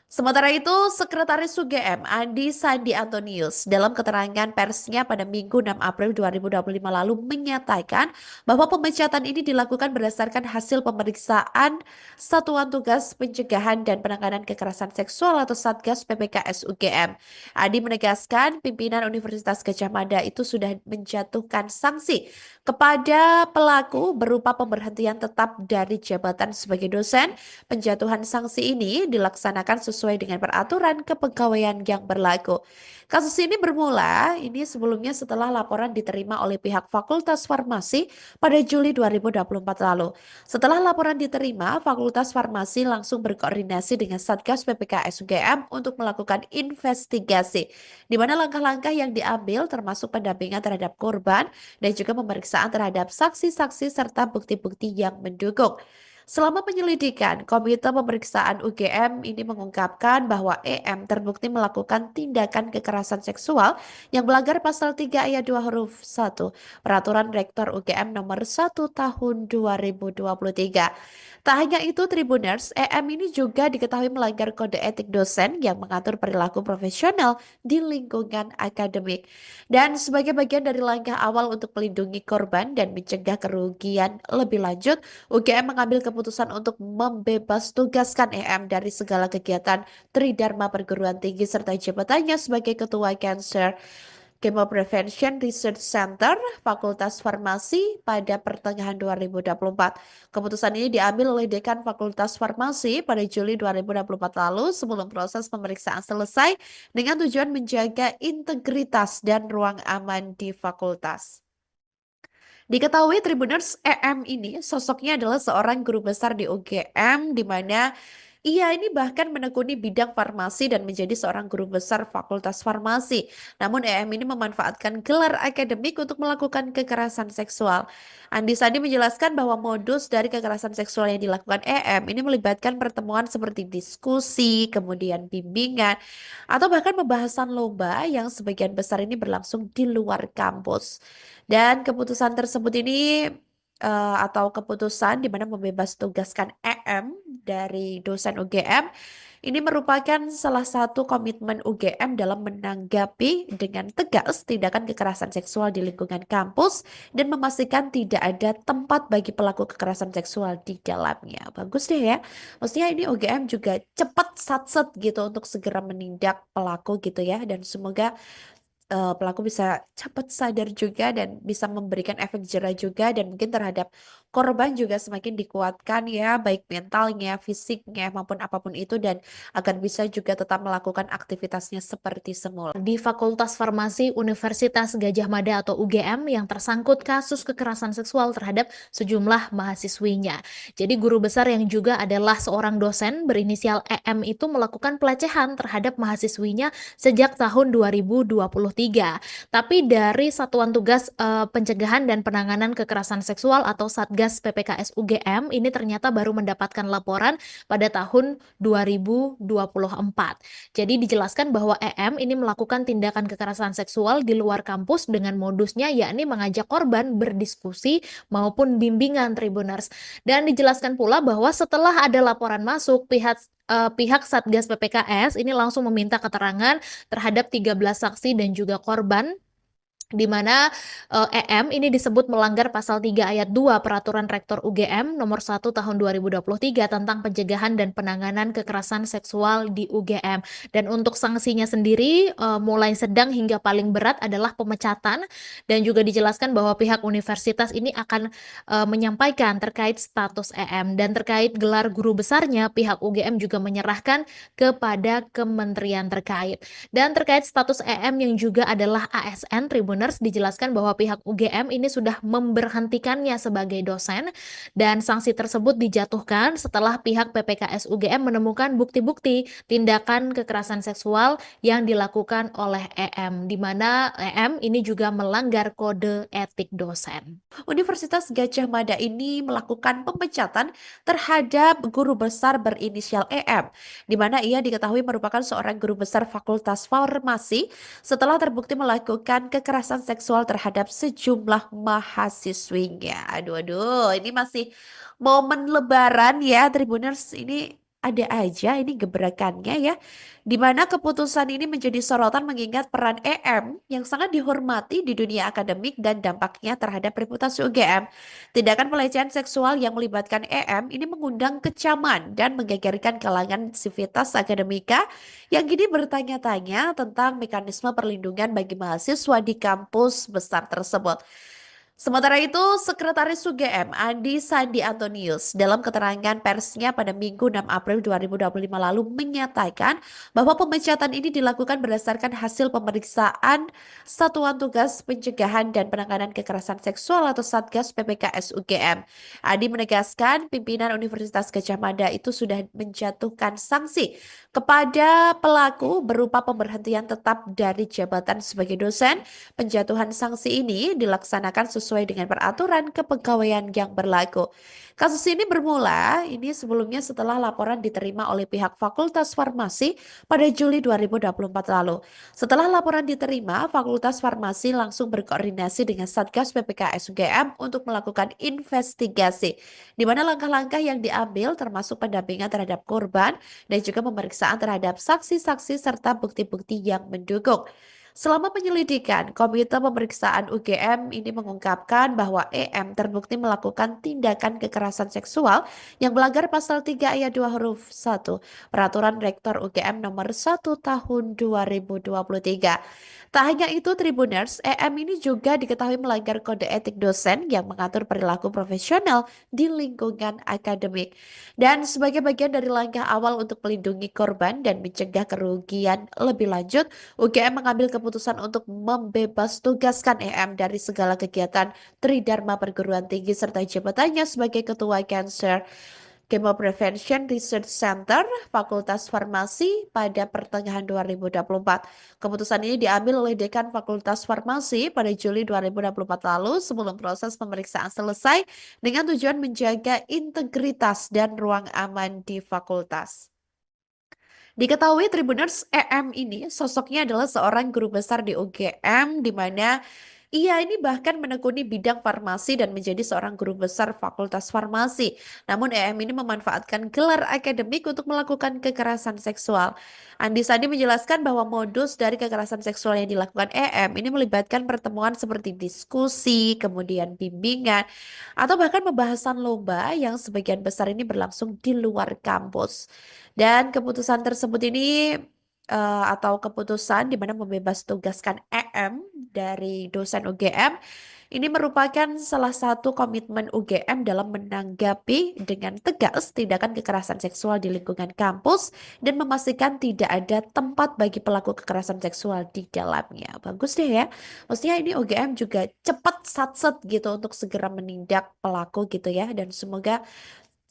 Sementara itu, Sekretaris UGM Andi Sandi Antonius dalam keterangan persnya pada Minggu 6 April 2025 lalu menyatakan bahwa pemecatan ini dilakukan berdasarkan hasil pemeriksaan Satuan Tugas Pencegahan dan Penanganan Kekerasan Seksual atau Satgas PPKS UGM. Andi menegaskan pimpinan Universitas Gadjah Mada itu sudah menjatuhkan sanksi kepada pelaku berupa pemberhentian tetap dari jabatan sebagai dosen. Penjatuhan sanksi ini dilaksanakan sesuai dengan peraturan kepegawaian yang berlaku. Kasus ini bermula sebelumnya setelah laporan diterima oleh pihak Fakultas Farmasi pada Juli 2024 lalu. Setelah laporan diterima, Fakultas Farmasi langsung berkoordinasi dengan Satgas PPKS UGM untuk melakukan investigasi, di mana langkah-langkah yang diambil termasuk pendampingan terhadap korban dan juga pemeriksaan terhadap saksi-saksi serta bukti-bukti yang mendukung. Selama penyelidikan, Komite Pemeriksaan UGM ini mengungkapkan bahwa EM terbukti melakukan tindakan kekerasan seksual yang melanggar pasal 3 ayat 2 huruf 1 Peraturan Rektor UGM nomor 1 tahun 2023. Tak hanya itu, Tribuners, EM ini juga diketahui melanggar kode etik dosen yang mengatur perilaku profesional di lingkungan akademik. Dan sebagai bagian dari langkah awal untuk melindungi korban dan mencegah kerugian lebih lanjut, UGM mengambil keputusan untuk membebas tugaskan EM dari segala kegiatan Tridharma perguruan tinggi serta jabatannya sebagai Ketua Cancer Chemo Prevention Research Center Fakultas Farmasi pada pertengahan 2024. Keputusan ini diambil oleh Dekan Fakultas Farmasi pada Juli 2024 lalu sebelum proses pemeriksaan selesai dengan tujuan menjaga integritas dan ruang aman di fakultas. Diketahui Tribuners, EM ini sosoknya adalah seorang guru besar di UGM di mana ia ini bahkan menekuni bidang farmasi dan menjadi seorang guru besar Fakultas Farmasi. Namun EM ini memanfaatkan gelar akademik untuk melakukan kekerasan seksual. Andi Sandi menjelaskan bahwa modus dari kekerasan seksual yang dilakukan EM ini melibatkan pertemuan seperti diskusi, kemudian bimbingan, atau bahkan pembahasan lomba yang sebagian besar ini berlangsung di luar kampus. Dan keputusan tersebut ini atau keputusan di mana membebas tugaskan EM dari dosen UGM ini merupakan salah satu komitmen UGM dalam menanggapi dengan tegas tindakan kekerasan seksual di lingkungan kampus dan memastikan tidak ada tempat bagi pelaku kekerasan seksual di dalamnya. Bagus deh ya. Maksudnya ini UGM juga cepat satset gitu untuk segera menindak pelaku gitu ya, dan semoga pelaku bisa cepat sadar juga dan bisa memberikan efek jera juga, dan mungkin terhadap korban juga semakin dikuatkan ya, baik mentalnya, fisiknya maupun apapun itu, dan agar bisa juga tetap melakukan aktivitasnya seperti semula. Di Fakultas Farmasi Universitas Gadjah Mada atau UGM yang tersangkut kasus kekerasan seksual terhadap sejumlah mahasiswinya. Jadi guru besar yang juga adalah seorang dosen berinisial EM itu melakukan pelecehan terhadap mahasiswinya sejak tahun 2023. Tapi dari Satuan Tugas Pencegahan dan Penanganan Kekerasan Seksual atau Satgas PPKS UGM ini ternyata baru mendapatkan laporan pada tahun 2024. Jadi dijelaskan bahwa EM ini melakukan tindakan kekerasan seksual di luar kampus dengan modusnya yakni mengajak korban berdiskusi maupun bimbingan Tribuners. Dan dijelaskan pula bahwa setelah ada laporan masuk, pihak Satgas PPKS ini langsung meminta keterangan terhadap 13 saksi dan juga korban, di mana EM ini disebut melanggar pasal 3 ayat 2 Peraturan Rektor UGM nomor 1 tahun 2023 tentang pencegahan dan penanganan kekerasan seksual di UGM. Dan untuk sanksinya sendiri mulai sedang hingga paling berat adalah pemecatan, dan juga dijelaskan bahwa pihak universitas ini akan menyampaikan terkait status EM, dan terkait gelar guru besarnya pihak UGM juga menyerahkan kepada kementerian terkait. Dan terkait status EM yang juga adalah ASN Tribuners, dijelaskan bahwa pihak UGM ini sudah memberhentikannya sebagai dosen, dan sanksi tersebut dijatuhkan setelah pihak PPKS UGM menemukan bukti-bukti tindakan kekerasan seksual yang dilakukan oleh EM, di mana EM ini juga melanggar kode etik dosen. Universitas Gadjah Mada ini melakukan pemecatan terhadap guru besar berinisial EM, di mana ia diketahui merupakan seorang guru besar Fakultas Farmasi setelah terbukti melakukan kekerasan seksual terhadap sejumlah mahasiswinya. Aduh, ini masih momen Lebaran ya, Tribuners. Ini ada aja ini gebrakannya ya, di mana keputusan ini menjadi sorotan mengingat peran EM yang sangat dihormati di dunia akademik dan dampaknya terhadap reputasi UGM. Tindakan pelecehan seksual yang melibatkan EM ini mengundang kecaman dan menggegerkan kalangan sivitas akademika yang kini bertanya-tanya tentang mekanisme perlindungan bagi mahasiswa di kampus besar tersebut. Sementara itu, Sekretaris UGM Andi Sandi Antonius dalam keterangan persnya pada Minggu 6 April 2025 lalu menyatakan bahwa pemecatan ini dilakukan berdasarkan hasil pemeriksaan Satuan Tugas Pencegahan dan Penanganan Kekerasan Seksual atau Satgas PPKS UGM. Andi menegaskan pimpinan Universitas Gadjah Mada itu sudah menjatuhkan sanksi kepada pelaku berupa pemberhentian tetap dari jabatan sebagai dosen. Penjatuhan sanksi ini dilaksanakan sesuai sesuai dengan peraturan kepegawaian yang berlaku. Kasus ini bermula sebelumnya setelah laporan diterima oleh pihak Fakultas Farmasi pada Juli 2024 lalu. Setelah laporan diterima, Fakultas Farmasi langsung berkoordinasi dengan Satgas PPKS UGM untuk melakukan investigasi, di mana langkah-langkah yang diambil termasuk pendampingan terhadap korban dan juga pemeriksaan terhadap saksi-saksi serta bukti-bukti yang mendukung. Selama penyelidikan, Komite Pemeriksaan UGM ini mengungkapkan bahwa EM terbukti melakukan tindakan kekerasan seksual yang melanggar pasal 3 ayat 2 huruf 1 Peraturan Rektor UGM nomor 1 tahun 2023. Tak hanya itu, Tribuners, EM ini juga diketahui melanggar kode etik dosen yang mengatur perilaku profesional di lingkungan akademik. Dan sebagai bagian dari langkah awal untuk melindungi korban dan mencegah kerugian lebih lanjut, UGM mengambil keputusan untuk membebas tugaskan EM dari segala kegiatan Tridharma Perguruan Tinggi serta jabatannya sebagai Ketua Cancer Chemo Prevention Research Center Fakultas Farmasi pada pertengahan 2024. Keputusan ini diambil oleh Dekan Fakultas Farmasi pada Juli 2024 lalu sebelum proses pemeriksaan selesai dengan tujuan menjaga integritas dan ruang aman di fakultas. Diketahui Tribuners, EM ini sosoknya adalah seorang guru besar di UGM di mana ia ini bahkan menekuni bidang farmasi dan menjadi seorang guru besar Fakultas Farmasi. Namun EM ini memanfaatkan gelar akademik untuk melakukan kekerasan seksual. Andi Sandi menjelaskan bahwa modus dari kekerasan seksual yang dilakukan EM ini melibatkan pertemuan seperti diskusi, kemudian bimbingan, atau bahkan pembahasan lomba yang sebagian besar ini berlangsung di luar kampus. Dan keputusan tersebut ini atau keputusan di mana membebas tugaskan EM dari dosen UGM ini merupakan salah satu komitmen UGM dalam menanggapi dengan tegas tindakan kekerasan seksual di lingkungan kampus dan memastikan tidak ada tempat bagi pelaku kekerasan seksual di dalamnya. Bagus deh ya. Maksudnya ini UGM juga cepat satset gitu untuk segera menindak pelaku gitu ya, dan semoga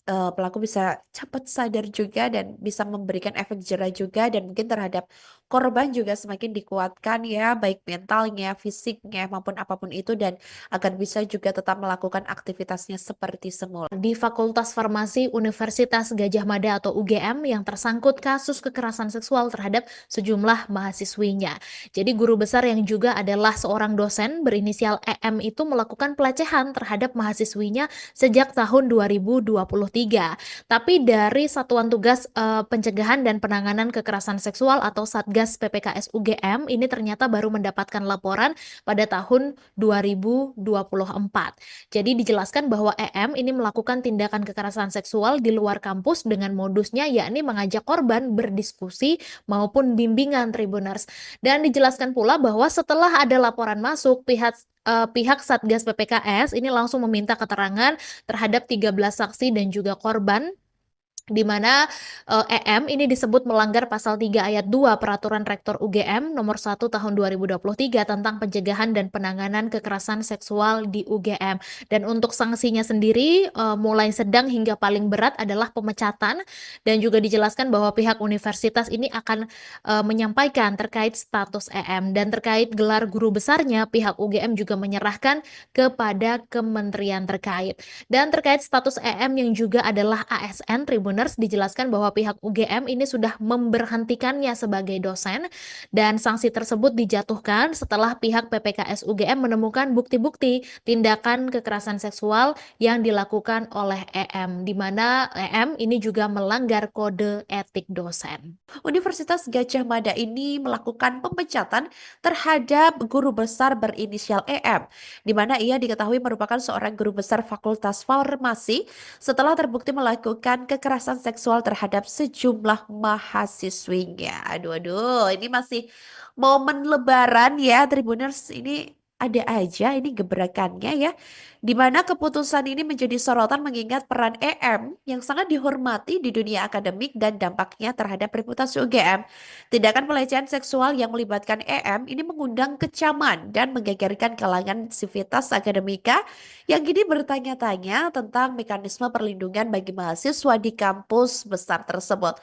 pelaku bisa cepat sadar juga dan bisa memberikan efek jera juga, dan mungkin terhadap korban juga semakin dikuatkan ya, baik mentalnya, fisiknya, maupun apapun itu, dan agar bisa juga tetap melakukan aktivitasnya seperti semula. Di Fakultas Farmasi Universitas Gadjah Mada atau UGM yang tersangkut kasus kekerasan seksual terhadap sejumlah mahasiswinya. Jadi guru besar yang juga adalah seorang dosen berinisial EM itu melakukan pelecehan terhadap mahasiswinya sejak tahun 2023. Tapi dari Satuan Tugas Pencegahan dan Penanganan Kekerasan Seksual atau Satgas PPKS UGM ini ternyata baru mendapatkan laporan pada tahun 2024. Jadi dijelaskan bahwa EM ini melakukan tindakan kekerasan seksual di luar kampus dengan modusnya yakni mengajak korban berdiskusi maupun bimbingan Tribuners. Dan dijelaskan pula bahwa setelah ada laporan masuk, pihak Satgas PPKS ini langsung meminta keterangan terhadap 13 saksi dan juga korban, di mana EM ini disebut melanggar pasal 3 ayat 2 Peraturan Rektor UGM nomor 1 tahun 2023 tentang pencegahan dan penanganan kekerasan seksual di UGM. Dan untuk sanksinya sendiri mulai sedang hingga paling berat adalah pemecatan, dan juga dijelaskan bahwa pihak universitas ini akan menyampaikan terkait status EM, dan terkait gelar guru besarnya pihak UGM juga menyerahkan kepada kementerian terkait. Dan terkait status EM yang juga adalah ASN, Tribuners, dijelaskan bahwa pihak UGM ini sudah memberhentikannya sebagai dosen, dan sanksi tersebut dijatuhkan setelah pihak PPKS UGM menemukan bukti-bukti tindakan kekerasan seksual yang dilakukan oleh EM, di mana EM ini juga melanggar kode etik dosen. Universitas Gadjah Mada ini melakukan pemecatan terhadap guru besar berinisial EM, di mana ia diketahui merupakan seorang guru besar Fakultas Farmasi setelah terbukti melakukan kekerasan seksual terhadap sejumlah mahasiswinya. Aduh, ini masih momen Lebaran ya, Tribuners. Ini ada aja ini gebrakannya ya, di mana keputusan ini menjadi sorotan mengingat peran EM yang sangat dihormati di dunia akademik dan dampaknya terhadap reputasi UGM. Tindakan pelecehan seksual yang melibatkan EM ini mengundang kecaman dan menggegerkan kalangan sivitas akademika yang kini bertanya-tanya tentang mekanisme perlindungan bagi mahasiswa di kampus besar tersebut.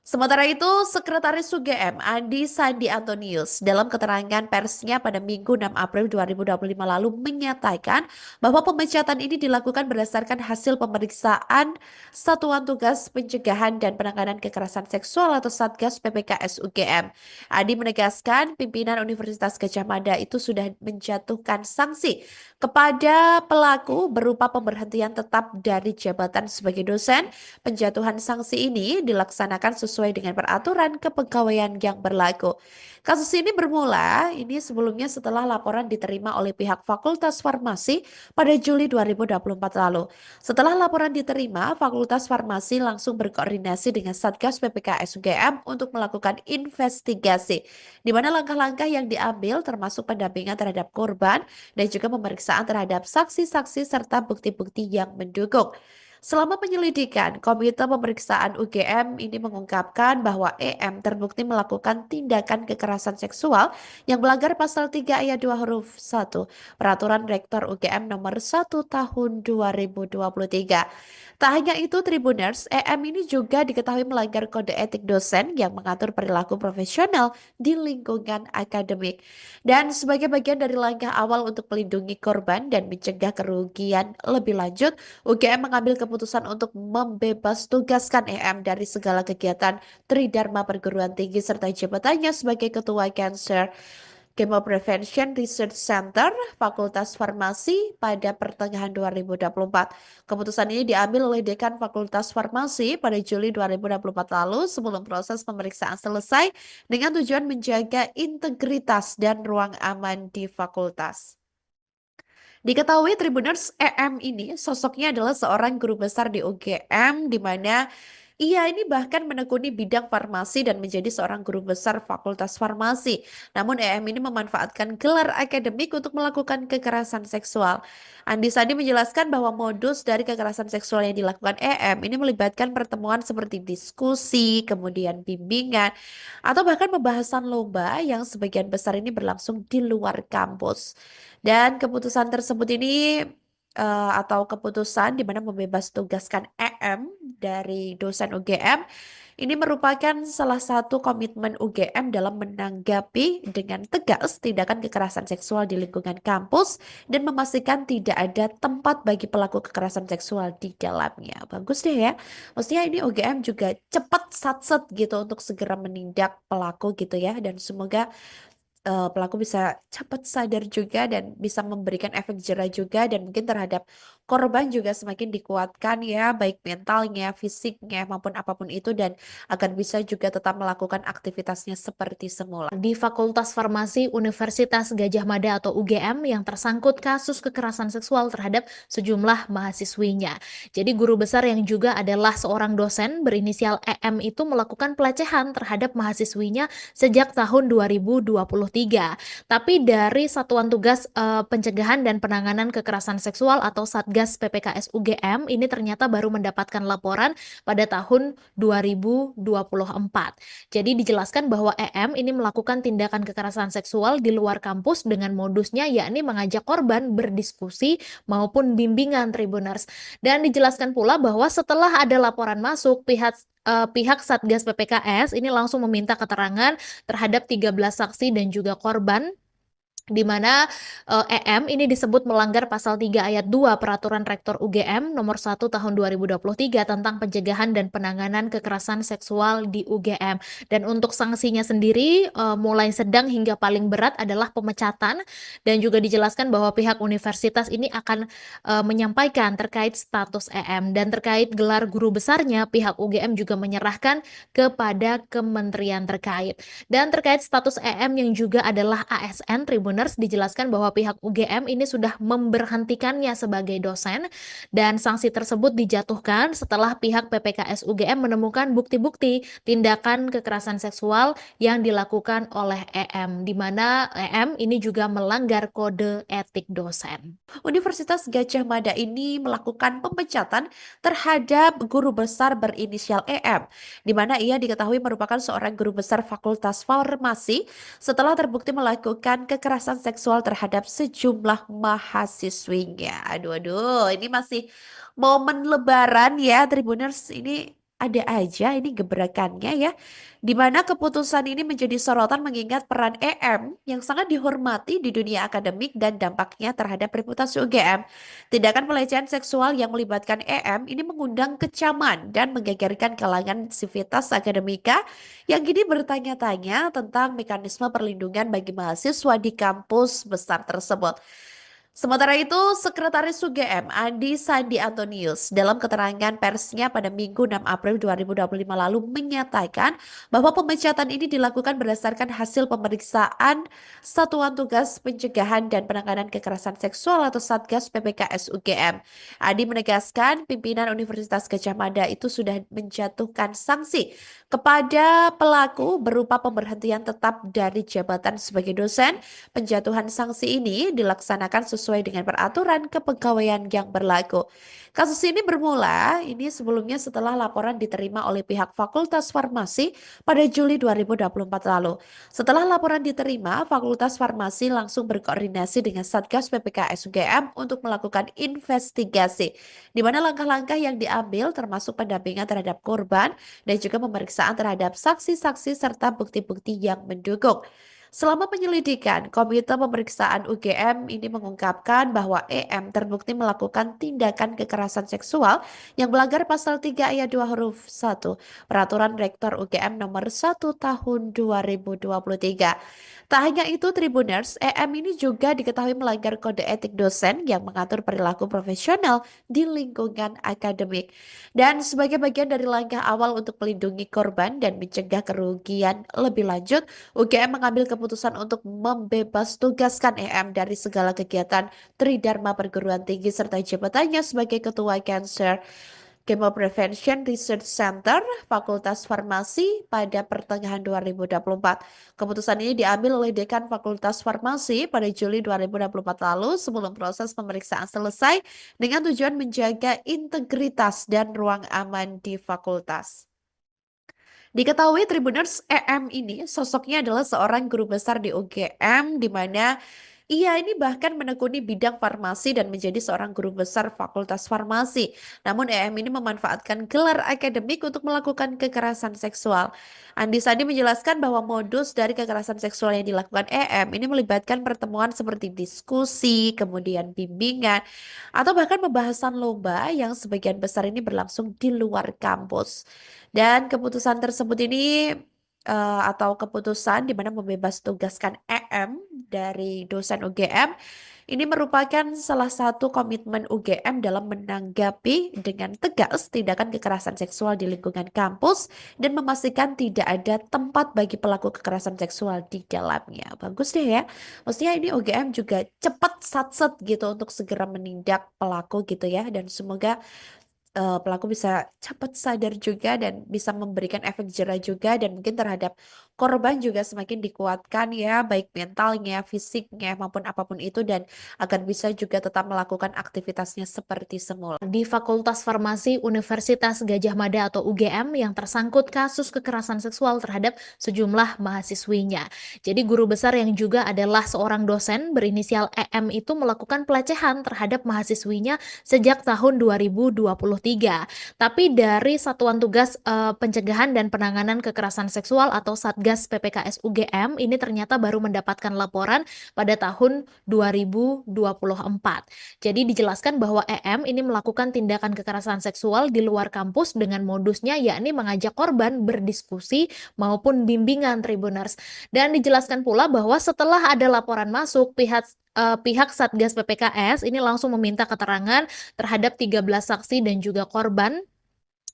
Sementara itu, Sekretaris UGM Andi Sandi Antonius dalam keterangan persnya pada Minggu 6 April 2025 lalu menyatakan bahwa pemecatan ini dilakukan berdasarkan hasil pemeriksaan Satuan Tugas Pencegahan dan Penanganan Kekerasan Seksual atau Satgas PPKS UGM. Andi menegaskan pimpinan Universitas Gadjah Mada itu sudah menjatuhkan sanksi kepada pelaku berupa pemberhentian tetap dari jabatan sebagai dosen. Penjatuhan sanksi ini dilaksanakan sesuai dengan peraturan kepegawaian yang berlaku. Kasus ini bermula sebelumnya setelah laporan diterima oleh pihak Fakultas Farmasi pada Juli 2024 lalu. Setelah laporan diterima, Fakultas Farmasi langsung berkoordinasi dengan Satgas PPKS UGM untuk melakukan investigasi, di mana langkah-langkah yang diambil termasuk pendampingan terhadap korban dan juga pemeriksaan terhadap saksi-saksi serta bukti-bukti yang mendukung. Selama penyelidikan, Komite Pemeriksaan UGM ini mengungkapkan bahwa EM terbukti melakukan tindakan kekerasan seksual yang melanggar pasal 3 ayat 2 huruf 1 Peraturan Rektor UGM nomor 1 tahun 2023. Tak hanya itu, Tribuners, EM ini juga diketahui melanggar kode etik dosen yang mengatur perilaku profesional di lingkungan akademik. Dan sebagai bagian dari langkah awal untuk melindungi korban dan mencegah kerugian lebih lanjut, UGM mengambil keputusan untuk membebas tugaskan EM dari segala kegiatan Tridharma Perguruan Tinggi serta jabatannya sebagai Ketua Cancer Chemo Prevention Research Center Fakultas Farmasi pada pertengahan 2024. Keputusan ini diambil oleh Dekan Fakultas Farmasi pada Juli 2024 lalu sebelum proses pemeriksaan selesai dengan tujuan menjaga integritas dan ruang aman di fakultas. Diketahui Tribuners, EM ini sosoknya adalah seorang guru besar di UGM di mana ia ini bahkan menekuni bidang farmasi dan menjadi seorang guru besar Fakultas Farmasi. Namun EM ini memanfaatkan gelar akademik untuk melakukan kekerasan seksual. Andi Sandi menjelaskan bahwa modus dari kekerasan seksual yang dilakukan EM ini melibatkan pertemuan seperti diskusi, kemudian bimbingan, atau bahkan pembahasan lomba yang sebagian besar ini berlangsung di luar kampus. Dan keputusan tersebut ini atau keputusan di mana membebas tugaskan EM dari dosen UGM ini merupakan salah satu komitmen UGM dalam menanggapi dengan tegas tindakan kekerasan seksual di lingkungan kampus dan memastikan tidak ada tempat bagi pelaku kekerasan seksual di dalamnya. Bagus deh ya. Maksudnya ini UGM juga cepat satset gitu untuk segera menindak pelaku gitu ya, dan semoga pelaku bisa cepat sadar juga dan bisa memberikan efek jera juga, dan mungkin terhadap korban juga semakin dikuatkan ya, baik mentalnya, fisiknya maupun apapun itu, dan agar bisa juga tetap melakukan aktivitasnya seperti semula. Di Fakultas Farmasi Universitas Gadjah Mada atau UGM yang tersangkut kasus kekerasan seksual terhadap sejumlah mahasiswinya. Jadi guru besar yang juga adalah seorang dosen berinisial EM itu melakukan pelecehan terhadap mahasiswinya sejak tahun 2023. Tapi dari Satuan Tugas Pencegahan dan Penanganan Kekerasan Seksual atau Satgas PPKS UGM ini ternyata baru mendapatkan laporan pada tahun 2024. Jadi dijelaskan bahwa EM ini melakukan tindakan kekerasan seksual di luar kampus dengan modusnya yakni mengajak korban berdiskusi maupun bimbingan Tribuners. Dan dijelaskan pula bahwa setelah ada laporan masuk, pihak Satgas PPKS ini langsung meminta keterangan terhadap 13 saksi dan juga korban, di mana EM ini disebut melanggar pasal 3 ayat 2 Peraturan Rektor UGM nomor 1 tahun 2023 tentang pencegahan dan penanganan kekerasan seksual di UGM. Dan untuk sanksinya sendiri mulai sedang hingga paling berat adalah pemecatan, dan juga dijelaskan bahwa pihak universitas ini akan menyampaikan terkait status EM, dan terkait gelar guru besarnya pihak UGM juga menyerahkan kepada kementerian terkait. Dan terkait status EM yang juga adalah ASN, Tribuners, dijelaskan bahwa pihak UGM ini sudah memberhentikannya sebagai dosen, dan sanksi tersebut dijatuhkan setelah pihak PPKS UGM menemukan bukti-bukti tindakan kekerasan seksual yang dilakukan oleh EM, di mana EM ini juga melanggar kode etik dosen. Universitas Gadjah Mada ini melakukan pemecatan terhadap guru besar berinisial EM, di mana ia diketahui merupakan seorang guru besar Fakultas Farmasi setelah terbukti melakukan kekerasan seksual terhadap sejumlah mahasiswinya. Aduh, aduh, ini masih momen Lebaran ya, Tribuners. Ini ada aja ini gebrakannya ya. Di mana keputusan ini menjadi sorotan mengingat peran EM yang sangat dihormati di dunia akademik dan dampaknya terhadap reputasi UGM. Tindakan pelecehan seksual yang melibatkan EM ini mengundang kecaman dan menggegerkan kalangan sivitas akademika yang kini bertanya-tanya tentang mekanisme perlindungan bagi mahasiswa di kampus besar tersebut. Sementara itu, Sekretaris UGM Andi Sandi Antonius dalam keterangan persnya pada Minggu 6 April 2025 lalu menyatakan bahwa pemecatan ini dilakukan berdasarkan hasil pemeriksaan Satuan Tugas Pencegahan dan Penanganan Kekerasan Seksual atau Satgas PPKS UGM. Andi menegaskan pimpinan Universitas Gadjah Mada itu sudah menjatuhkan sanksi kepada pelaku berupa pemberhentian tetap dari jabatan sebagai dosen. Penjatuhan sanksi ini dilaksanakan sesuai dengan peraturan kepegawaian yang berlaku. Kasus ini bermula sebelumnya setelah laporan diterima oleh pihak Fakultas Farmasi pada Juli 2024 lalu. Setelah laporan diterima, Fakultas Farmasi langsung berkoordinasi dengan Satgas PPKS UGM untuk melakukan investigasi, di mana langkah-langkah yang diambil termasuk pendampingan terhadap korban dan juga pemeriksaan terhadap saksi-saksi serta bukti-bukti yang mendukung. Selama penyelidikan, Komite Pemeriksaan UGM ini mengungkapkan bahwa EM terbukti melakukan tindakan kekerasan seksual yang melanggar pasal 3 ayat 2 huruf 1 Peraturan Rektor UGM nomor 1 tahun 2023. Tak hanya itu, Tribuners, EM ini juga diketahui melanggar kode etik dosen yang mengatur perilaku profesional di lingkungan akademik. Dan sebagai bagian dari langkah awal untuk melindungi korban dan mencegah kerugian lebih lanjut, UGM mengambil keputusan untuk membebas tugaskan EM dari segala kegiatan Tridharma Perguruan Tinggi serta jabatannya sebagai Ketua Cancer Chemo Prevention Research Center Fakultas Farmasi pada pertengahan 2024. Keputusan ini diambil oleh Dekan Fakultas Farmasi pada Juli 2024 lalu sebelum proses pemeriksaan selesai dengan tujuan menjaga integritas dan ruang aman di fakultas. Diketahui Tribuners, EM ini sosoknya adalah seorang guru besar di UGM di mana ia ini bahkan menekuni bidang farmasi dan menjadi seorang guru besar Fakultas Farmasi. Namun EM ini memanfaatkan gelar akademik untuk melakukan kekerasan seksual. Andi Sandi menjelaskan bahwa modus dari kekerasan seksual yang dilakukan EM ini melibatkan pertemuan seperti diskusi, kemudian bimbingan, atau bahkan pembahasan lomba yang sebagian besar ini berlangsung di luar kampus. Dan keputusan tersebut ini atau keputusan di mana membebas tugaskan EM dari dosen UGM ini merupakan salah satu komitmen UGM dalam menanggapi dengan tegas tindakan kekerasan seksual di lingkungan kampus dan memastikan tidak ada tempat bagi pelaku kekerasan seksual di dalamnya. Bagus deh ya. Maksudnya ini UGM juga cepat satset gitu untuk segera menindak pelaku gitu ya, dan semoga pelaku bisa cepat sadar juga dan bisa memberikan efek jera juga, dan mungkin terhadap korban juga semakin dikuatkan ya, baik mentalnya, fisiknya maupun apapun itu, dan agar bisa juga tetap melakukan aktivitasnya seperti semula. Di Fakultas Farmasi Universitas Gadjah Mada atau UGM yang tersangkut kasus kekerasan seksual terhadap sejumlah mahasiswinya. Jadi guru besar yang juga adalah seorang dosen berinisial EM itu melakukan pelecehan terhadap mahasiswinya sejak tahun 2023. Tapi dari Satuan Tugas Pencegahan dan Penanganan Kekerasan Seksual atau Satgas PPKS UGM ini ternyata baru mendapatkan laporan pada tahun 2024. Jadi dijelaskan bahwa EM ini melakukan tindakan kekerasan seksual di luar kampus dengan modusnya yakni mengajak korban berdiskusi maupun bimbingan Tribuners. Dan dijelaskan pula bahwa setelah ada laporan masuk, pihak Satgas PPKS ini langsung meminta keterangan terhadap 13 saksi dan juga korban,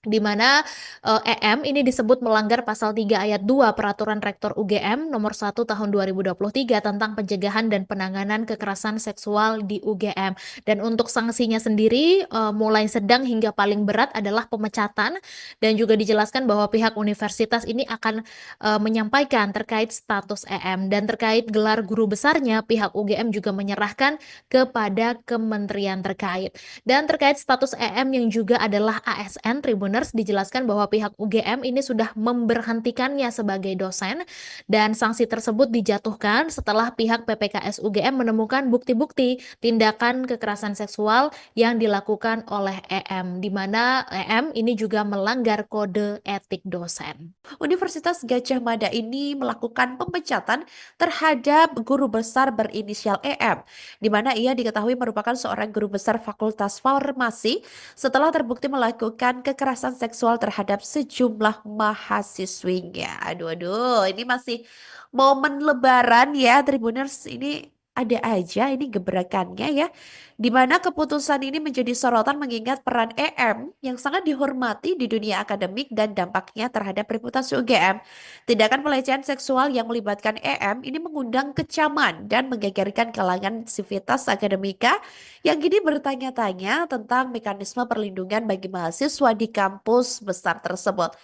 di mana EM ini disebut melanggar pasal 3 ayat 2 Peraturan Rektor UGM nomor 1 tahun 2023 tentang pencegahan dan penanganan kekerasan seksual di UGM. Dan untuk sanksinya sendiri mulai sedang hingga paling berat adalah pemecatan, dan juga dijelaskan bahwa pihak universitas ini akan menyampaikan terkait status EM, dan terkait gelar guru besarnya pihak UGM juga menyerahkan kepada kementerian terkait. Dan terkait status EM yang juga adalah ASN Tribun Tribuners, dijelaskan bahwa pihak UGM ini sudah memberhentikannya sebagai dosen dan sanksi tersebut dijatuhkan setelah pihak PPKS UGM menemukan bukti-bukti tindakan kekerasan seksual yang dilakukan oleh EM, di mana EM ini juga melanggar kode etik dosen. Universitas Gadjah Mada ini melakukan pemecatan terhadap guru besar berinisial EM, di mana ia diketahui merupakan seorang guru besar Fakultas Farmasi setelah terbukti melakukan kekerasan seksual terhadap sejumlah mahasiswinya. Aduh, aduh, ini masih momen Lebaran ya, Tribuners. Ini ada aja ini gebrakannya ya, di mana keputusan ini menjadi sorotan mengingat peran EM yang sangat dihormati di dunia akademik dan dampaknya terhadap reputasi UGM. Tindakan pelecehan seksual yang melibatkan EM ini mengundang kecaman dan menggegerkan kalangan sivitas akademika yang kini bertanya-tanya tentang mekanisme perlindungan bagi mahasiswa di kampus besar tersebut.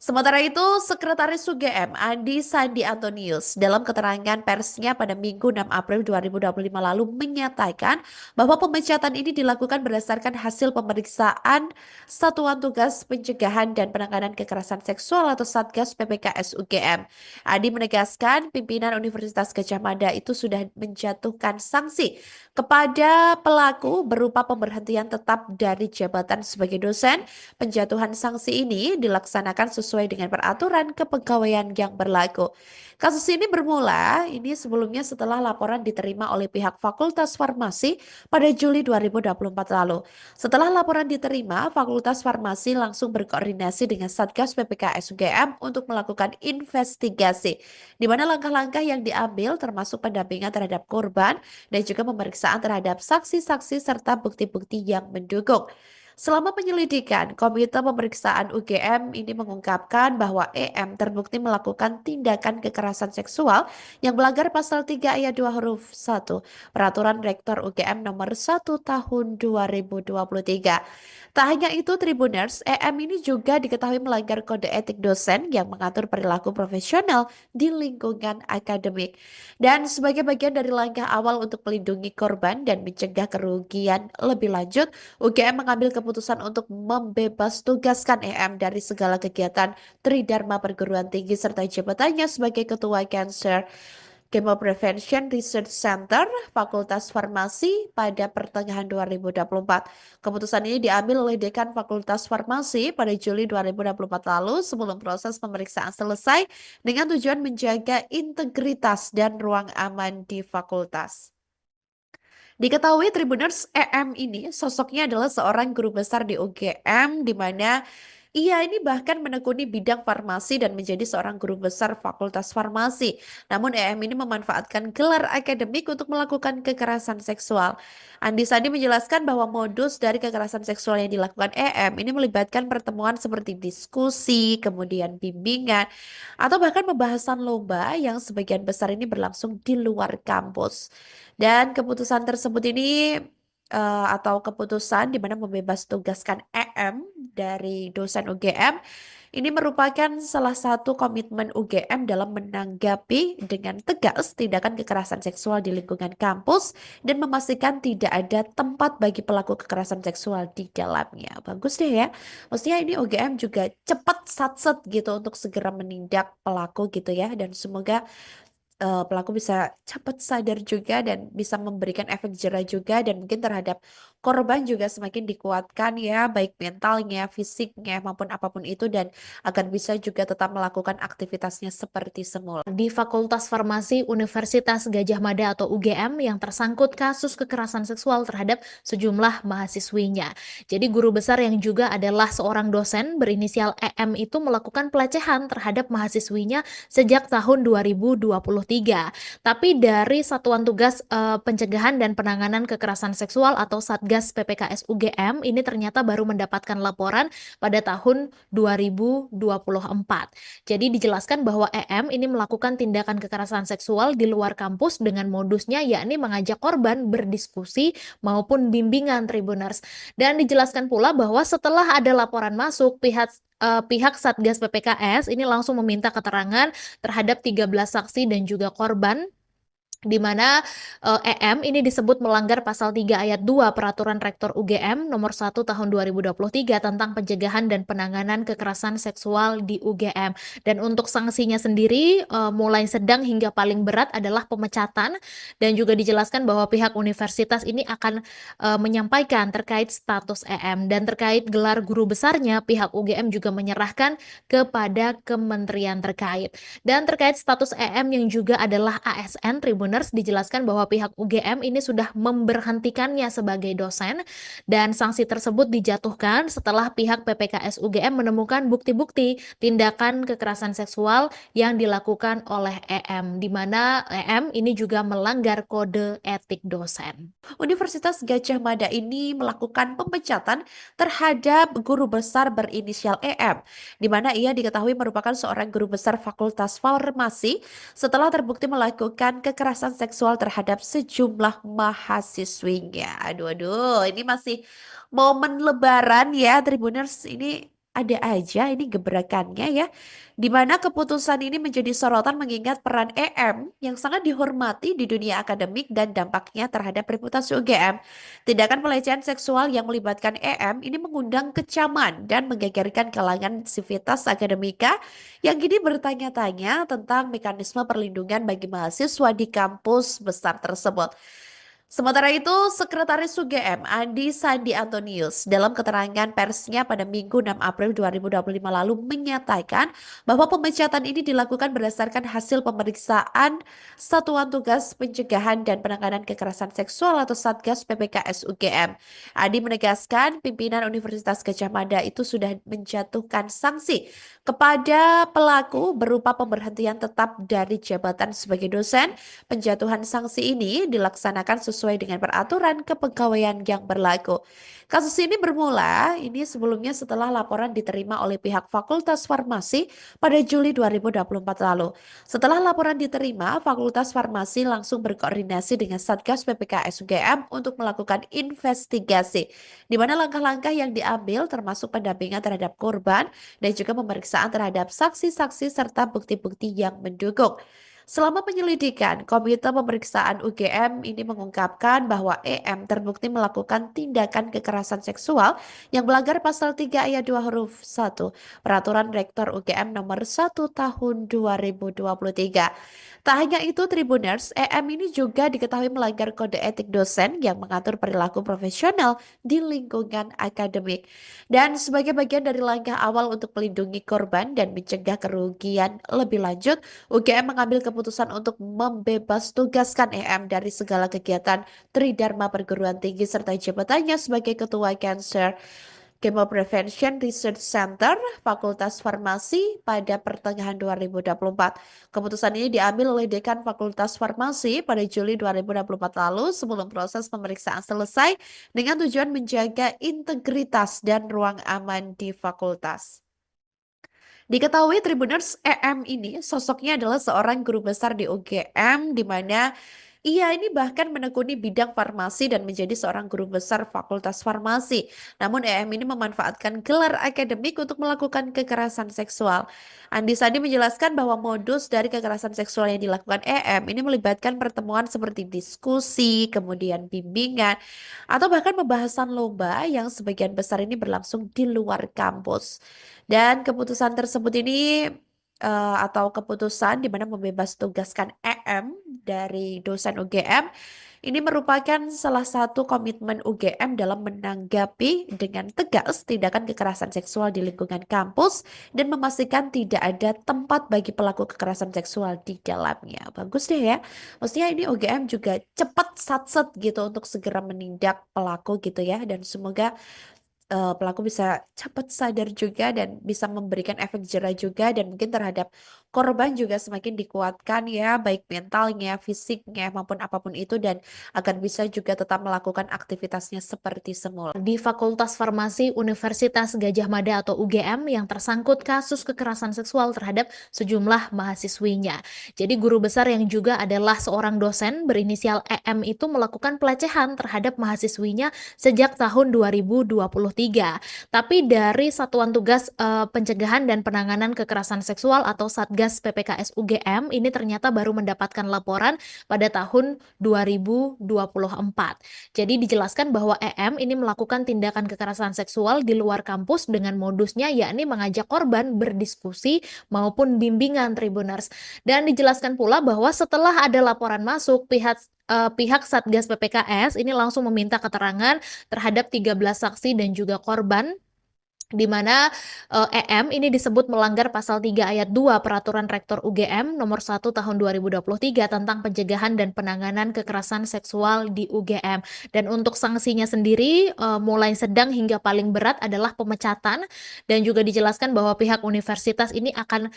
Sementara itu, Sekretaris UGM Andi Sandi Antonius dalam keterangan persnya pada Minggu 6 April 2025 lalu menyatakan bahwa pemecatan ini dilakukan berdasarkan hasil pemeriksaan Satuan Tugas Pencegahan dan Penanganan Kekerasan Seksual atau Satgas PPKS UGM. Andi menegaskan pimpinan Universitas Gadjah Mada itu sudah menjatuhkan sanksi kepada pelaku berupa pemberhentian tetap dari jabatan sebagai dosen. Penjatuhan sanksi ini dilaksanakan sesuai dengan peraturan kepegawaian yang berlaku. Kasus ini bermula sebelumnya setelah laporan diterima oleh pihak Fakultas Farmasi pada Juli 2024 lalu. Setelah laporan diterima, Fakultas Farmasi langsung berkoordinasi dengan Satgas PPKS UGM untuk melakukan investigasi, di mana langkah-langkah yang diambil termasuk pendampingan terhadap korban dan juga pemeriksaan terhadap saksi-saksi serta bukti-bukti yang mendukung. Selama penyelidikan, Komite Pemeriksaan UGM ini mengungkapkan bahwa EM terbukti melakukan tindakan kekerasan seksual yang melanggar pasal 3 ayat 2 huruf 1 Peraturan Rektor UGM nomor 1 tahun 2023. Tak hanya itu, Tribuners, EM ini juga diketahui melanggar kode etik dosen yang mengatur perilaku profesional di lingkungan akademik. Dan sebagai bagian dari langkah awal untuk melindungi korban dan mencegah kerugian lebih lanjut, UGM mengambil keputusan untuk membebas tugaskan EM dari segala kegiatan Tridharma Perguruan Tinggi serta jabatannya sebagai Ketua Cancer Chemo Prevention Research Center Fakultas Farmasi pada pertengahan 2024. Keputusan ini diambil oleh Dekan Fakultas Farmasi pada Juli 2024 lalu sebelum proses pemeriksaan selesai dengan tujuan menjaga integritas dan ruang aman di fakultas. Diketahui Tribuners, EM ini sosoknya adalah seorang guru besar di UGM di mana ia ini bahkan menekuni bidang farmasi dan menjadi seorang guru besar Fakultas Farmasi. Namun EM ini memanfaatkan gelar akademik untuk melakukan kekerasan seksual. Andi Sandi menjelaskan bahwa modus dari kekerasan seksual yang dilakukan EM ini melibatkan pertemuan seperti diskusi, kemudian bimbingan, atau bahkan pembahasan lomba yang sebagian besar ini berlangsung di luar kampus. Dan keputusan tersebut ini atau keputusan di mana membebas tugaskan EM dari dosen UGM ini merupakan salah satu komitmen UGM dalam menanggapi dengan tegas tindakan kekerasan seksual di lingkungan kampus dan memastikan tidak ada tempat bagi pelaku kekerasan seksual di dalamnya. Bagus deh ya. Maksudnya ini UGM juga cepat satset gitu untuk segera menindak pelaku gitu ya, dan semoga pelaku bisa cepat sadar juga dan bisa memberikan efek jera juga, dan mungkin terhadap korban juga semakin dikuatkan ya, baik mentalnya, fisiknya maupun apapun itu, dan agar bisa juga tetap melakukan aktivitasnya seperti semula. Di Fakultas Farmasi Universitas Gadjah Mada atau UGM yang tersangkut kasus kekerasan seksual terhadap sejumlah mahasiswinya. Jadi guru besar yang juga adalah seorang dosen berinisial EM itu melakukan pelecehan terhadap mahasiswinya sejak tahun 2023. Tapi dari Satuan Tugas Pencegahan dan Penanganan Kekerasan Seksual atau Satgas PPKS UGM ini ternyata baru mendapatkan laporan pada tahun 2024. Jadi dijelaskan bahwa EM ini melakukan tindakan kekerasan seksual di luar kampus dengan modusnya yakni mengajak korban berdiskusi maupun bimbingan Tribuners. Dan dijelaskan pula bahwa setelah ada laporan masuk, pihak Satgas PPKS ini langsung meminta keterangan terhadap 13 saksi dan juga korban di mana EM ini disebut melanggar pasal 3 ayat 2 Peraturan Rektor UGM nomor 1 tahun 2023 tentang pencegahan dan penanganan kekerasan seksual di UGM. Dan untuk sanksinya sendiri mulai sedang hingga paling berat adalah pemecatan, dan juga dijelaskan bahwa pihak universitas ini akan menyampaikan terkait status EM, dan terkait gelar guru besarnya pihak UGM juga menyerahkan kepada kementerian terkait. Dan terkait status EM yang juga adalah ASN, Tribuners dijelaskan bahwa pihak UGM ini sudah memberhentikannya sebagai dosen, dan sanksi tersebut dijatuhkan setelah pihak PPKS UGM menemukan bukti-bukti tindakan kekerasan seksual yang dilakukan oleh EM, di mana EM ini juga melanggar kode etik dosen. Universitas Gadjah Mada ini melakukan pemecatan terhadap guru besar berinisial EM, di mana ia diketahui merupakan seorang guru besar Fakultas Farmasi setelah terbukti melakukan kekerasan seksual terhadap sejumlah mahasiswinya. Aduh, aduh, ini masih momen Lebaran ya, Tribuners. Ini ada aja ini gebrakannya ya, di mana keputusan ini menjadi sorotan mengingat peran EM yang sangat dihormati di dunia akademik dan dampaknya terhadap reputasi UGM. Tindakan pelecehan seksual yang melibatkan EM ini mengundang kecaman dan menggegerkan kalangan sivitas akademika yang kini bertanya-tanya tentang mekanisme perlindungan bagi mahasiswa di kampus besar tersebut. Sementara itu, Sekretaris UGM Andi Sandi Antonius dalam keterangan persnya pada Minggu 6 April 2025 lalu menyatakan bahwa pemecatan ini dilakukan berdasarkan hasil pemeriksaan Satuan Tugas Pencegahan dan Penanganan Kekerasan Seksual atau Satgas PPKS UGM. Andi menegaskan pimpinan Universitas Gadjah Mada itu sudah menjatuhkan sanksi kepada pelaku berupa pemberhentian tetap dari jabatan sebagai dosen. Penjatuhan sanksi ini dilaksanakan sesuai dengan peraturan kepegawaian yang berlaku. Kasus ini bermula sebelumnya setelah laporan diterima oleh pihak Fakultas Farmasi pada Juli 2024 lalu. Setelah laporan diterima, Fakultas Farmasi langsung berkoordinasi dengan Satgas PPKS UGM untuk melakukan investigasi, di mana langkah-langkah yang diambil termasuk pendampingan terhadap korban dan juga pemeriksaan terhadap saksi-saksi serta bukti-bukti yang mendukung. Selama penyelidikan, Komite Pemeriksaan UGM ini mengungkapkan bahwa EM terbukti melakukan tindakan kekerasan seksual yang melanggar pasal 3 ayat 2 huruf 1 Peraturan Rektor UGM nomor 1 tahun 2023. Tak hanya itu, Tribuners, EM ini juga diketahui melanggar kode etik dosen yang mengatur perilaku profesional di lingkungan akademik. Dan sebagai bagian dari langkah awal untuk melindungi korban dan mencegah kerugian lebih lanjut, UGM mengambil keputusan untuk membebas tugaskan EM dari segala kegiatan Tridharma Perguruan Tinggi serta jabatannya sebagai Ketua Cancer Chemo Prevention Research Center Fakultas Farmasi pada pertengahan 2024. Keputusan ini diambil oleh Dekan Fakultas Farmasi pada Juli 2024 lalu sebelum proses pemeriksaan selesai dengan tujuan menjaga integritas dan ruang aman di fakultas. Diketahui Tribuners, EM ini sosoknya adalah seorang guru besar di UGM, di mana ia ini bahkan menekuni bidang farmasi dan menjadi seorang guru besar Fakultas Farmasi. Namun EM ini memanfaatkan gelar akademik untuk melakukan kekerasan seksual. Andi Sandi menjelaskan bahwa modus dari kekerasan seksual yang dilakukan EM ini melibatkan pertemuan seperti diskusi, kemudian bimbingan, atau bahkan pembahasan lomba yang sebagian besar ini berlangsung di luar kampus. Dan keputusan tersebut ini atau keputusan di mana membebas tugaskan EM dari dosen UGM ini merupakan salah satu komitmen UGM dalam menanggapi dengan tegas tindakan kekerasan seksual di lingkungan kampus dan memastikan tidak ada tempat bagi pelaku kekerasan seksual di dalamnya. Bagus deh ya. Maksudnya ini UGM juga cepat satset gitu untuk segera menindak pelaku gitu ya, dan semoga pelaku bisa cepat sadar juga dan bisa memberikan efek jerah juga, dan mungkin terhadap korban juga semakin dikuatkan ya, baik mentalnya, fisiknya maupun apapun itu, dan akan bisa juga tetap melakukan aktivitasnya seperti semula. Di Fakultas Farmasi Universitas Gadjah Mada atau UGM yang tersangkut kasus kekerasan seksual terhadap sejumlah mahasiswinya. Jadi guru besar yang juga adalah seorang dosen berinisial EM itu melakukan pelecehan terhadap mahasiswinya sejak tahun 2023. Tapi dari Satuan Tugas Pencegahan dan Penanganan Kekerasan Seksual atau Satgas Satgas PPKS UGM ini ternyata baru mendapatkan laporan pada tahun 2024. Jadi dijelaskan bahwa EM ini melakukan tindakan kekerasan seksual di luar kampus dengan modusnya yakni mengajak korban berdiskusi maupun bimbingan Tribuners. Dan dijelaskan pula bahwa setelah ada laporan masuk, pihak Satgas PPKS ini langsung meminta keterangan terhadap 13 saksi dan juga korban di mana EM ini disebut melanggar pasal 3 ayat 2 Peraturan Rektor UGM nomor 1 tahun 2023 tentang pencegahan dan penanganan kekerasan seksual di UGM. Dan untuk sanksinya sendiri mulai sedang hingga paling berat adalah pemecatan, dan juga dijelaskan bahwa pihak universitas ini akan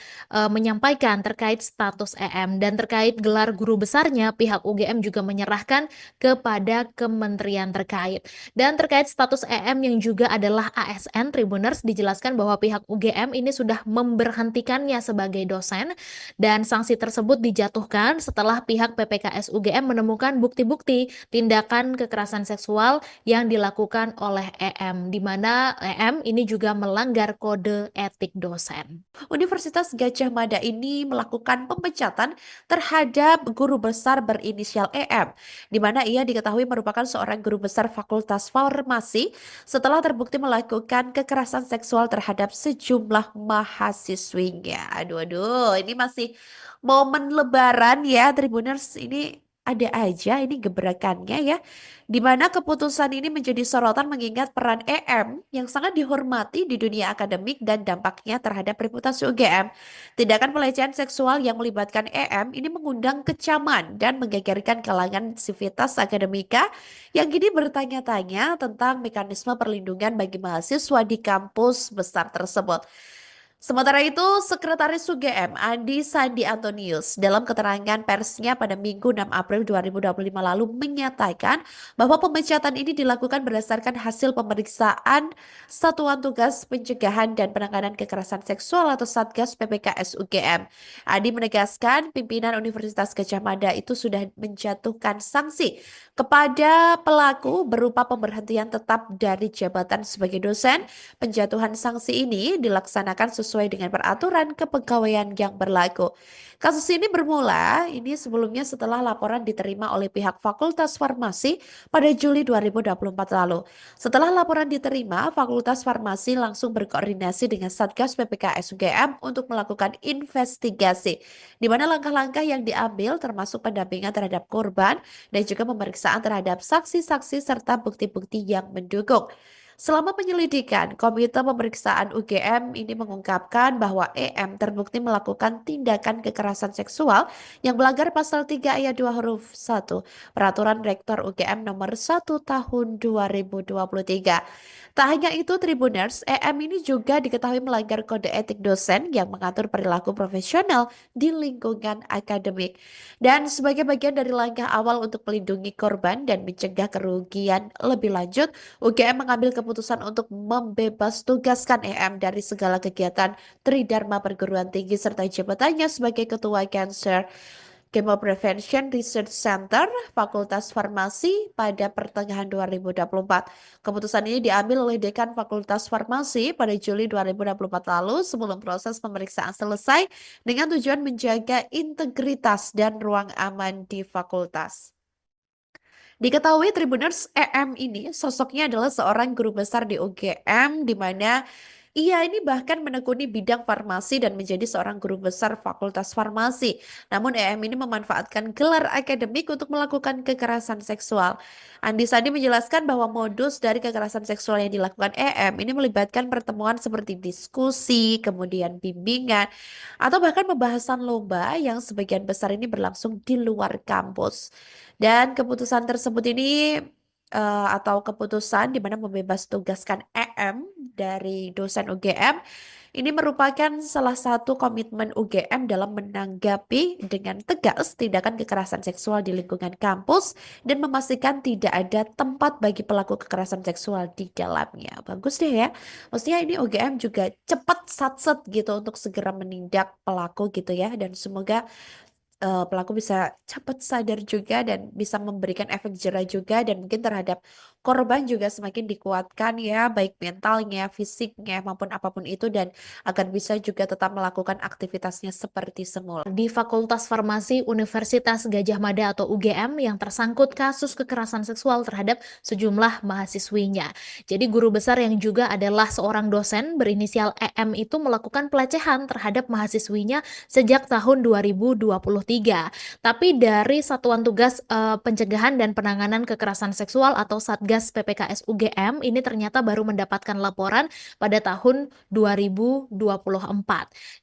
menyampaikan terkait status EM, dan terkait gelar guru besarnya pihak UGM juga menyerahkan kepada kementerian terkait. Dan terkait status EM yang juga adalah ASN Tribuners, dijelaskan bahwa pihak UGM ini sudah memberhentikannya sebagai dosen, dan sanksi tersebut dijatuhkan setelah pihak PPKS UGM menemukan bukti-bukti tindakan kekerasan seksual yang dilakukan oleh EM, di mana EM ini juga melanggar kode etik dosen. Universitas Gadjah Mada ini melakukan pemecatan terhadap guru besar berinisial EM, di mana ia diketahui merupakan seorang guru besar Fakultas Farmasi setelah terbukti melakukan kekerasan seksual terhadap sejumlah mahasiswinya. Aduh, aduh, ini masih momen Lebaran ya, Tribuners. Ini ada aja ini gebrakannya ya, di mana keputusan ini menjadi sorotan mengingat peran EM yang sangat dihormati di dunia akademik dan dampaknya terhadap reputasi UGM. Tindakan pelecehan seksual yang melibatkan EM ini mengundang kecaman dan menggegerkan kalangan sivitas akademika yang kini bertanya-tanya tentang mekanisme perlindungan bagi mahasiswa di kampus besar tersebut. Sementara itu, Sekretaris UGM Andi Sandi Antonius dalam keterangan persnya pada Minggu 6 April 2025 lalu menyatakan bahwa pemecatan ini dilakukan berdasarkan hasil pemeriksaan Satuan Tugas Pencegahan dan Penanganan Kekerasan Seksual atau Satgas PPKS UGM. Andi menegaskan pimpinan Universitas Gadjah Mada itu sudah menjatuhkan sanksi kepada pelaku berupa pemberhentian tetap dari jabatan sebagai dosen. Penjatuhan sanksi ini dilaksanakan sesuai dengan peraturan kepegawaian yang berlaku. Kasus ini bermula sebelumnya setelah laporan diterima oleh pihak Fakultas Farmasi pada Juli 2024 lalu. Setelah laporan diterima, Fakultas Farmasi langsung berkoordinasi dengan Satgas PPKS UGM untuk melakukan investigasi, di mana langkah-langkah yang diambil termasuk pendampingan terhadap korban dan juga pemeriksaan terhadap saksi-saksi serta bukti-bukti yang mendukung. Selama penyelidikan, Komite Pemeriksaan UGM ini mengungkapkan bahwa EM terbukti melakukan tindakan kekerasan seksual yang melanggar pasal 3 ayat 2 huruf 1 Peraturan Rektor UGM nomor 1 tahun 2023. Tak hanya itu, Tribuners, EM ini juga diketahui melanggar kode etik dosen yang mengatur perilaku profesional di lingkungan akademik. Dan sebagai bagian dari langkah awal untuk melindungi korban dan mencegah kerugian lebih lanjut, UGM mengambil keputusan untuk membebas tugaskan EM dari segala kegiatan Tridharma Perguruan Tinggi serta jabatannya sebagai Ketua Cancer Chemo Prevention Research Center Fakultas Farmasi pada pertengahan 2024. Keputusan ini diambil oleh Dekan Fakultas Farmasi pada Juli 2024 lalu sebelum proses pemeriksaan selesai dengan tujuan menjaga integritas dan ruang aman di fakultas. Diketahui Tribuners, EM ini sosoknya adalah seorang guru besar di UGM, di mana ia ini bahkan menekuni bidang farmasi dan menjadi seorang guru besar Fakultas Farmasi. Namun EM ini memanfaatkan gelar akademik untuk melakukan kekerasan seksual. Andi Sandi menjelaskan bahwa modus dari kekerasan seksual yang dilakukan EM ini melibatkan pertemuan seperti diskusi, kemudian bimbingan, atau bahkan pembahasan lomba yang sebagian besar ini berlangsung di luar kampus. Dan keputusan tersebut ini atau keputusan di mana membebas tugaskan EM dari dosen UGM ini merupakan salah satu komitmen UGM dalam menanggapi dengan tegas tindakan kekerasan seksual di lingkungan kampus dan memastikan tidak ada tempat bagi pelaku kekerasan seksual di dalamnya. Bagus deh ya. Maksudnya ini UGM juga cepat satset gitu untuk segera menindak pelaku gitu ya, dan semoga pelaku bisa cepat sadar juga dan bisa memberikan efek jerah juga dan mungkin terhadap korban juga semakin dikuatkan ya, baik mentalnya, fisiknya, maupun apapun itu, dan agar bisa juga tetap melakukan aktivitasnya seperti semula. Di Fakultas Farmasi Universitas Gadjah Mada atau UGM yang tersangkut kasus kekerasan seksual terhadap sejumlah mahasiswinya. Jadi guru besar yang juga adalah seorang dosen berinisial EM itu melakukan pelecehan terhadap mahasiswinya sejak tahun 2023. Tapi dari Satuan Tugas Pencegahan dan Penanganan Kekerasan Seksual atau Satgas PPKS UGM ini ternyata baru mendapatkan laporan pada tahun 2024.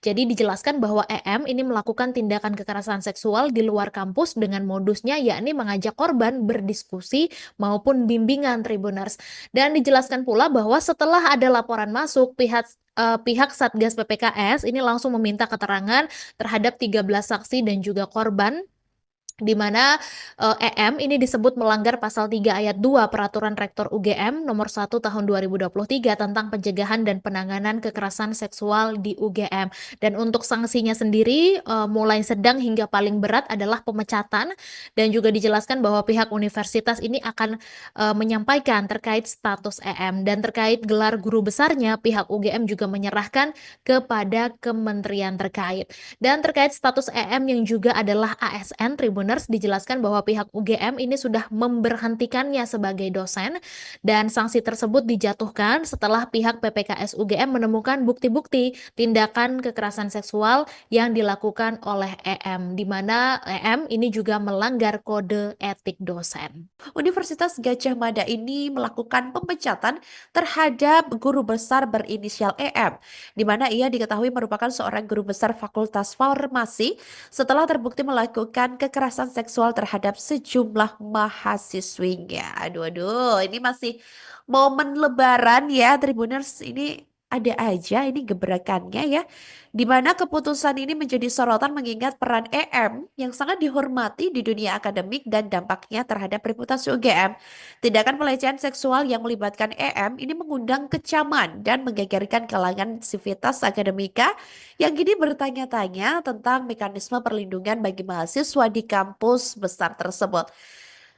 Jadi dijelaskan bahwa EM ini melakukan tindakan kekerasan seksual di luar kampus dengan modusnya yakni mengajak korban berdiskusi maupun bimbingan Tribuners. Dan dijelaskan pula bahwa setelah ada laporan masuk, pihak Satgas PPKS ini langsung meminta keterangan terhadap 13 saksi dan juga korban di mana EM ini disebut melanggar pasal 3 ayat 2 Peraturan Rektor UGM nomor 1 tahun 2023 tentang pencegahan dan penanganan kekerasan seksual di UGM. Dan untuk sanksinya sendiri mulai sedang hingga paling berat adalah pemecatan, dan juga dijelaskan bahwa pihak universitas ini akan menyampaikan terkait status EM, dan terkait gelar guru besarnya pihak UGM juga menyerahkan kepada kementerian terkait. Dan terkait status EM yang juga adalah ASN Tribuners, dijelaskan bahwa pihak UGM ini sudah memberhentikannya sebagai dosen, dan sanksi tersebut dijatuhkan setelah pihak PPKS UGM menemukan bukti-bukti tindakan kekerasan seksual yang dilakukan oleh EM, di mana EM ini juga melanggar kode etik dosen. Universitas Gadjah Mada ini melakukan pemecatan terhadap guru besar berinisial EM, di mana ia diketahui merupakan seorang guru besar Fakultas Farmasi setelah terbukti melakukan kekerasan seksual terhadap sejumlah mahasiswinya. Aduh, aduh, ini masih momen Lebaran ya, Tribuners. Ini ada aja ini gebrakannya ya, di mana keputusan ini menjadi sorotan mengingat peran EM yang sangat dihormati di dunia akademik dan dampaknya terhadap reputasi UGM. Tindakan pelecehan seksual yang melibatkan EM ini mengundang kecaman dan menggegerkan kalangan sivitas akademika yang kini bertanya-tanya tentang mekanisme perlindungan bagi mahasiswa di kampus besar tersebut.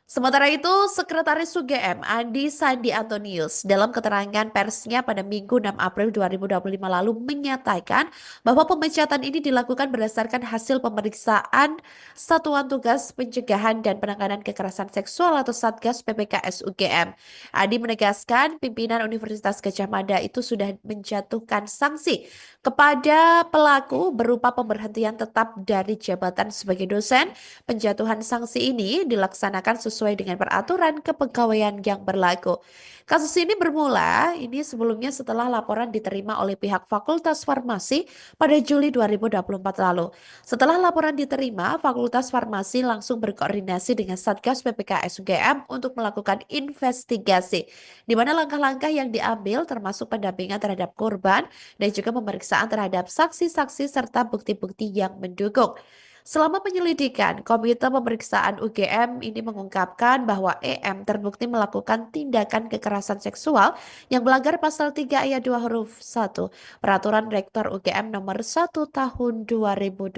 Sementara itu, Sekretaris UGM Andi Sandi Antonius dalam keterangan persnya pada Minggu 6 April 2025 lalu menyatakan bahwa pemecatan ini dilakukan berdasarkan hasil pemeriksaan Satuan Tugas Pencegahan dan Penanganan Kekerasan Seksual atau Satgas PPKS UGM. Andi menegaskan pimpinan Universitas Gadjah Mada itu sudah menjatuhkan sanksi kepada pelaku berupa pemberhentian tetap dari jabatan sebagai dosen. Penjatuhan sanksi ini dilaksanakan sesuai dengan peraturan kepegawaian yang berlaku. Kasus ini bermula sebelumnya setelah laporan diterima oleh pihak Fakultas Farmasi pada Juli 2024 lalu. Setelah laporan diterima, Fakultas Farmasi langsung berkoordinasi dengan Satgas PPKS UGM untuk melakukan investigasi, di mana langkah-langkah yang diambil termasuk pendampingan terhadap korban dan juga pemeriksaan terhadap saksi-saksi serta bukti-bukti yang mendukung. Selama penyelidikan, Komite Pemeriksaan UGM ini mengungkapkan bahwa EM terbukti melakukan tindakan kekerasan seksual yang melanggar pasal 3 ayat 2 huruf 1 Peraturan Rektor UGM nomor 1 tahun 2023.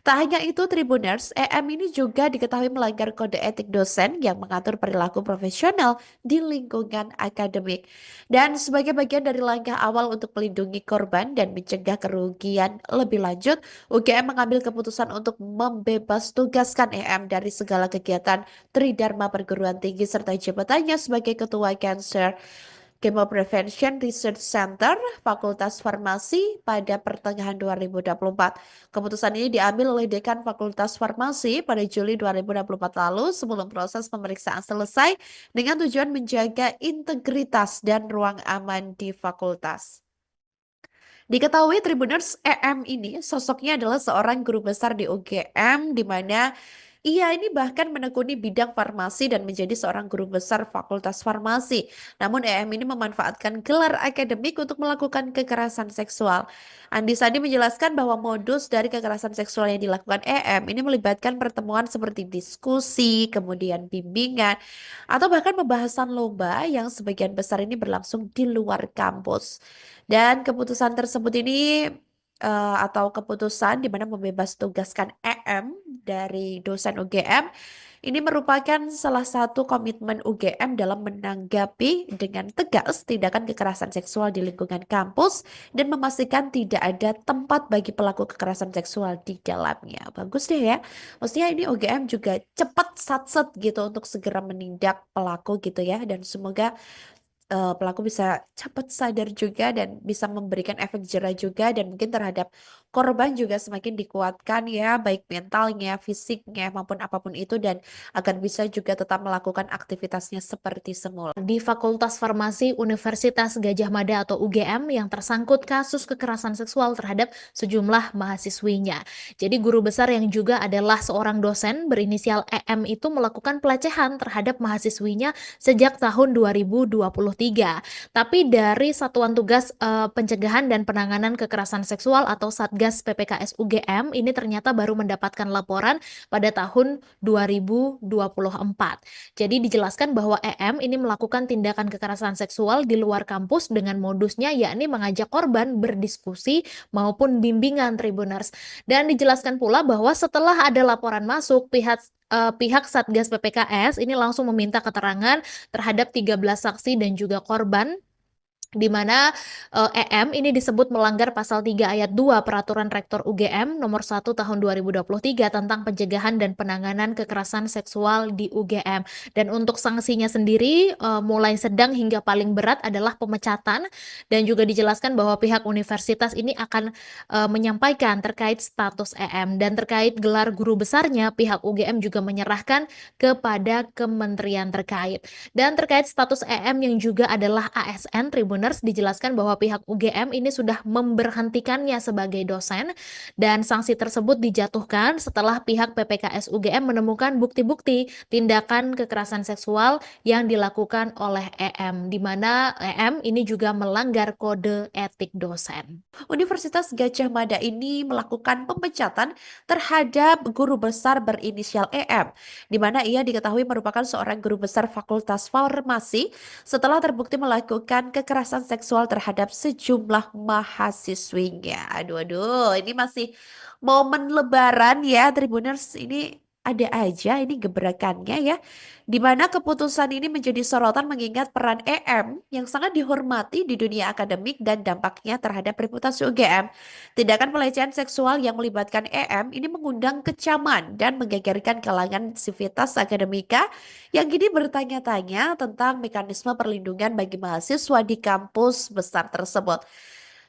Tak hanya itu, Tribuners, EM ini juga diketahui melanggar kode etik dosen yang mengatur perilaku profesional di lingkungan akademik. Dan sebagai bagian dari langkah awal untuk melindungi korban dan mencegah kerugian lebih lanjut, UGM mengambil keputusan untuk membebas tugaskan EM dari segala kegiatan Tridharma Perguruan Tinggi serta jabatannya sebagai Ketua Cancer Chemo Prevention Research Center Fakultas Farmasi pada pertengahan 2024. Keputusan ini diambil oleh Dekan Fakultas Farmasi pada Juli 2024 lalu sebelum proses pemeriksaan selesai dengan tujuan menjaga integritas dan ruang aman di fakultas. Diketahui Tribuners, EM ini sosoknya adalah seorang guru besar di UGM, di mana ia ini bahkan menekuni bidang farmasi dan menjadi seorang guru besar Fakultas Farmasi. Namun EM ini memanfaatkan gelar akademik untuk melakukan kekerasan seksual. Andi Sandi menjelaskan bahwa modus dari kekerasan seksual yang dilakukan EM ini melibatkan pertemuan seperti diskusi, kemudian bimbingan, atau bahkan pembahasan lomba yang sebagian besar ini berlangsung di luar kampus. Dan keputusan tersebut ini atau keputusan di mana membebas tugaskan EM dari dosen UGM ini merupakan salah satu komitmen UGM dalam menanggapi dengan tegas tindakan kekerasan seksual di lingkungan kampus dan memastikan tidak ada tempat bagi pelaku kekerasan seksual di dalamnya. Bagus deh ya. Maksudnya ini UGM juga cepat satset gitu untuk segera menindak pelaku gitu ya, dan semoga pelaku bisa cepat sadar juga dan bisa memberikan efek jerah juga, dan mungkin terhadap korban juga semakin dikuatkan ya, baik mentalnya, fisiknya maupun apapun itu, dan agar bisa juga tetap melakukan aktivitasnya seperti semula. Di Fakultas Farmasi Universitas Gadjah Mada atau UGM yang tersangkut kasus kekerasan seksual terhadap sejumlah mahasiswinya. Jadi guru besar yang juga adalah seorang dosen berinisial EM itu melakukan pelecehan terhadap mahasiswinya sejak tahun 2023. Tapi dari Satuan Tugas Pencegahan dan Penanganan Kekerasan Seksual atau Satgas PPKS UGM ini ternyata baru mendapatkan laporan pada tahun 2024. Jadi dijelaskan bahwa EM ini melakukan tindakan kekerasan seksual di luar kampus dengan modusnya yakni mengajak korban berdiskusi maupun bimbingan Tribuners. Dan dijelaskan pula bahwa setelah ada laporan masuk, pihak Satgas PPKS ini langsung meminta keterangan terhadap 13 saksi dan juga korban, di mana EM ini disebut melanggar pasal 3 ayat 2 Peraturan Rektor UGM nomor 1 tahun 2023 tentang pencegahan dan penanganan kekerasan seksual di UGM. Dan untuk sanksinya sendiri mulai sedang hingga paling berat adalah pemecatan, dan juga dijelaskan bahwa pihak universitas ini akan menyampaikan terkait status EM, dan terkait gelar guru besarnya pihak UGM juga menyerahkan kepada kementerian terkait. Dan terkait status EM yang juga adalah ASN Tribuners, dijelaskan bahwa pihak UGM ini sudah memberhentikannya sebagai dosen, dan sanksi tersebut dijatuhkan setelah pihak PPKS UGM menemukan bukti-bukti tindakan kekerasan seksual yang dilakukan oleh EM, di mana EM ini juga melanggar kode etik dosen. Universitas Gadjah Mada ini melakukan pemecatan terhadap guru besar berinisial EM, di mana ia diketahui merupakan seorang guru besar Fakultas Farmasi setelah terbukti melakukan kekerasan seksual terhadap sejumlah mahasiswinya. Aduh, aduh, ini masih momen Lebaran ya, Tribuners, ini ada aja ini gebrakannya ya. Di mana keputusan ini menjadi sorotan mengingat peran EM yang sangat dihormati di dunia akademik dan dampaknya terhadap reputasi UGM. Tindakan pelecehan seksual yang melibatkan EM ini mengundang kecaman dan menggegerkan kalangan sivitas akademika yang kini bertanya-tanya tentang mekanisme perlindungan bagi mahasiswa di kampus besar tersebut.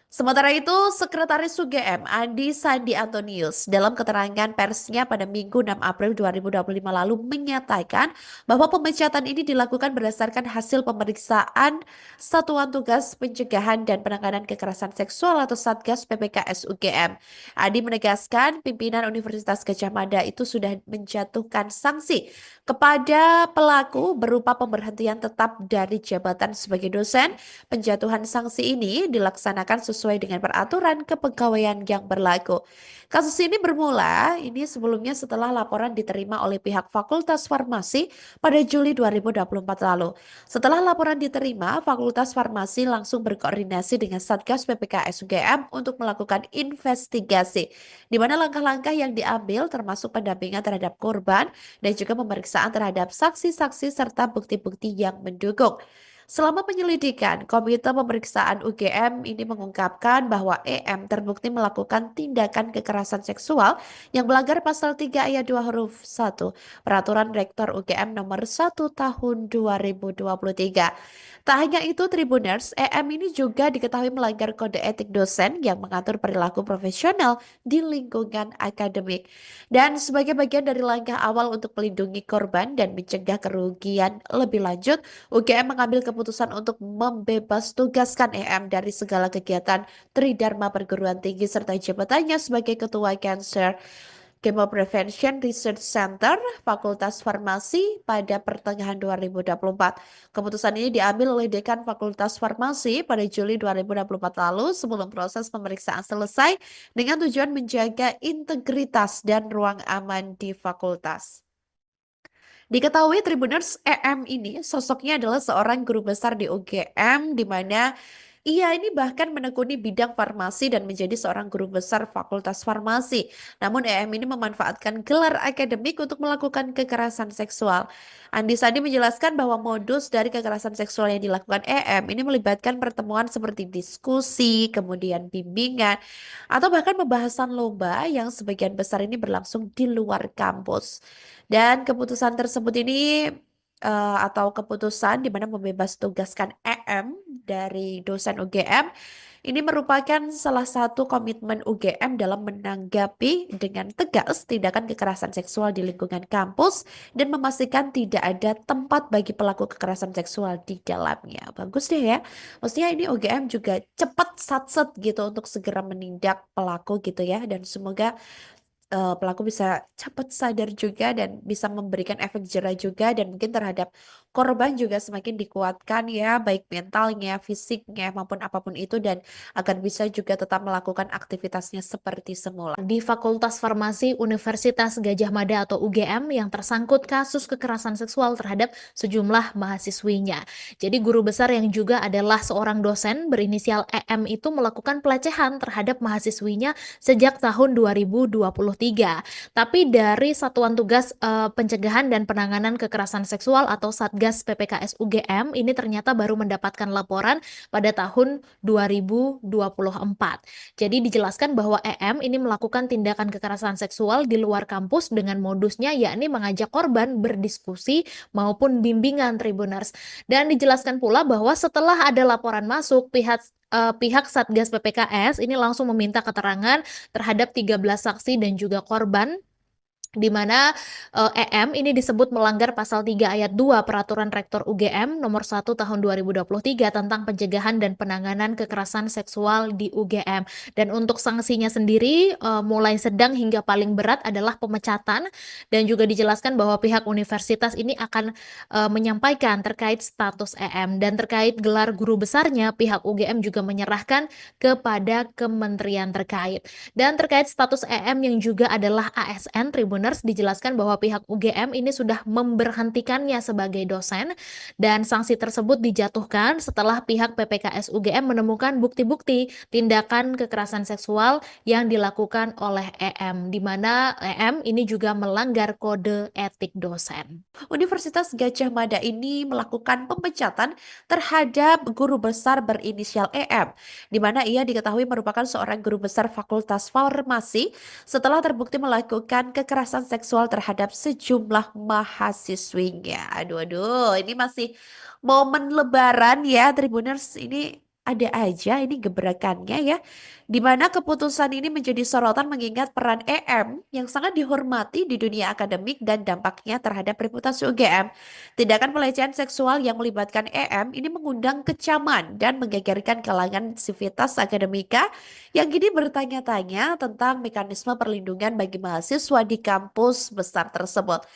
Sementara itu, Sekretaris UGM Andi Sandi Antonius dalam keterangan persnya pada Minggu 6 April 2025 lalu menyatakan bahwa pemecatan ini dilakukan berdasarkan hasil pemeriksaan Satuan Tugas Pencegahan dan Penanganan Kekerasan Seksual atau Satgas PPKS UGM. Andi menegaskan pimpinan Universitas Gadjah Mada itu sudah menjatuhkan sanksi kepada pelaku berupa pemberhentian tetap dari jabatan sebagai dosen. Penjatuhan sanksi ini dilaksanakan sesuai dengan peraturan kepegawaian yang berlaku. Kasus ini bermula sebelumnya setelah laporan diterima oleh pihak Fakultas Farmasi pada Juli 2024 lalu. Setelah laporan diterima, Fakultas Farmasi langsung berkoordinasi dengan Satgas PPKS UGM untuk melakukan investigasi, di mana langkah-langkah yang diambil termasuk pendampingan terhadap korban dan juga pemeriksaan terhadap saksi-saksi serta bukti-bukti yang mendukung. Selama penyelidikan, Komite Pemeriksaan UGM ini mengungkapkan bahwa EM terbukti melakukan tindakan kekerasan seksual yang melanggar pasal 3 ayat 2 huruf 1 Peraturan Rektor UGM nomor 1 tahun 2023. Tak hanya itu, Tribuners, EM ini juga diketahui melanggar kode etik dosen yang mengatur perilaku profesional di lingkungan akademik. Dan sebagai bagian dari langkah awal untuk melindungi korban dan mencegah kerugian lebih lanjut, UGM mengambil keputusan untuk membebas tugaskan EM dari segala kegiatan Tridharma perguruan tinggi serta jabatannya sebagai Ketua Cancer Chemo Prevention Research Center Fakultas Farmasi pada pertengahan 2024. Keputusan ini diambil oleh Dekan Fakultas Farmasi pada Juli 2024 lalu sebelum proses pemeriksaan selesai dengan tujuan menjaga integritas dan ruang aman di fakultas. Diketahui Tribuners, EM ini sosoknya adalah seorang guru besar di UGM, di mana Ia ini bahkan menekuni bidang farmasi dan menjadi seorang guru besar Fakultas Farmasi. Namun EM ini memanfaatkan gelar akademik untuk melakukan kekerasan seksual. Andi Sandi menjelaskan bahwa modus dari kekerasan seksual yang dilakukan EM ini melibatkan pertemuan seperti diskusi, kemudian bimbingan, atau bahkan pembahasan lomba yang sebagian besar ini berlangsung di luar kampus. Dan keputusan tersebut ini atau keputusan di mana membebas tugaskan EM dari dosen UGM ini merupakan salah satu komitmen UGM dalam menanggapi dengan tegas tindakan kekerasan seksual di lingkungan kampus dan memastikan tidak ada tempat bagi pelaku kekerasan seksual di dalamnya. Bagus deh ya. Maksudnya ini UGM juga cepat satset gitu untuk segera menindak pelaku gitu ya, dan semoga pelaku bisa cepat sadar juga dan bisa memberikan efek jerah juga, dan mungkin terhadap korban juga semakin dikuatkan ya, baik mentalnya, fisiknya maupun apapun itu, dan agar bisa juga tetap melakukan aktivitasnya seperti semula. Di Fakultas Farmasi Universitas Gadjah Mada atau UGM yang tersangkut kasus kekerasan seksual terhadap sejumlah mahasiswinya. Jadi guru besar yang juga adalah seorang dosen berinisial EM itu melakukan pelecehan terhadap mahasiswinya sejak tahun 2023. Tapi dari Satuan Tugas Pencegahan dan Penanganan Kekerasan Seksual atau Satgas PPKS UGM ini ternyata baru mendapatkan laporan pada tahun 2024. Jadi dijelaskan bahwa EM ini melakukan tindakan kekerasan seksual di luar kampus dengan modusnya yakni mengajak korban berdiskusi maupun bimbingan Tribuners. Dan dijelaskan pula bahwa setelah ada laporan masuk, pihak Satgas PPKS ini langsung meminta keterangan terhadap 13 saksi dan juga korban, di mana EM ini disebut melanggar pasal 3 ayat 2 Peraturan Rektor UGM nomor 1 tahun 2023 tentang pencegahan dan penanganan kekerasan seksual di UGM. Dan untuk sanksinya sendiri mulai sedang hingga paling berat adalah pemecatan, dan juga dijelaskan bahwa pihak universitas ini akan menyampaikan terkait status EM, dan terkait gelar guru besarnya pihak UGM juga menyerahkan kepada kementerian terkait. Dan terkait status EM yang juga adalah ASN Tribuners, dijelaskan bahwa pihak UGM ini sudah memberhentikannya sebagai dosen, dan sanksi tersebut dijatuhkan setelah pihak PPKS UGM menemukan bukti-bukti tindakan kekerasan seksual yang dilakukan oleh EM, di mana EM ini juga melanggar kode etik dosen. Universitas Gadjah Mada ini melakukan pemecatan terhadap guru besar berinisial EM, di mana ia diketahui merupakan seorang guru besar Fakultas Farmasi setelah terbukti melakukan kekerasan seksual terhadap sejumlah mahasiswinya. Aduh, aduh, ini masih momen Lebaran ya, Tribuners, ini ada aja ini gebrakannya ya. Di mana keputusan ini menjadi sorotan mengingat peran EM yang sangat dihormati di dunia akademik dan dampaknya terhadap reputasi UGM. Tindakan pelecehan seksual yang melibatkan EM ini mengundang kecaman dan menggegerkan kalangan sivitas akademika yang kini bertanya-tanya tentang mekanisme perlindungan bagi mahasiswa di kampus besar tersebut.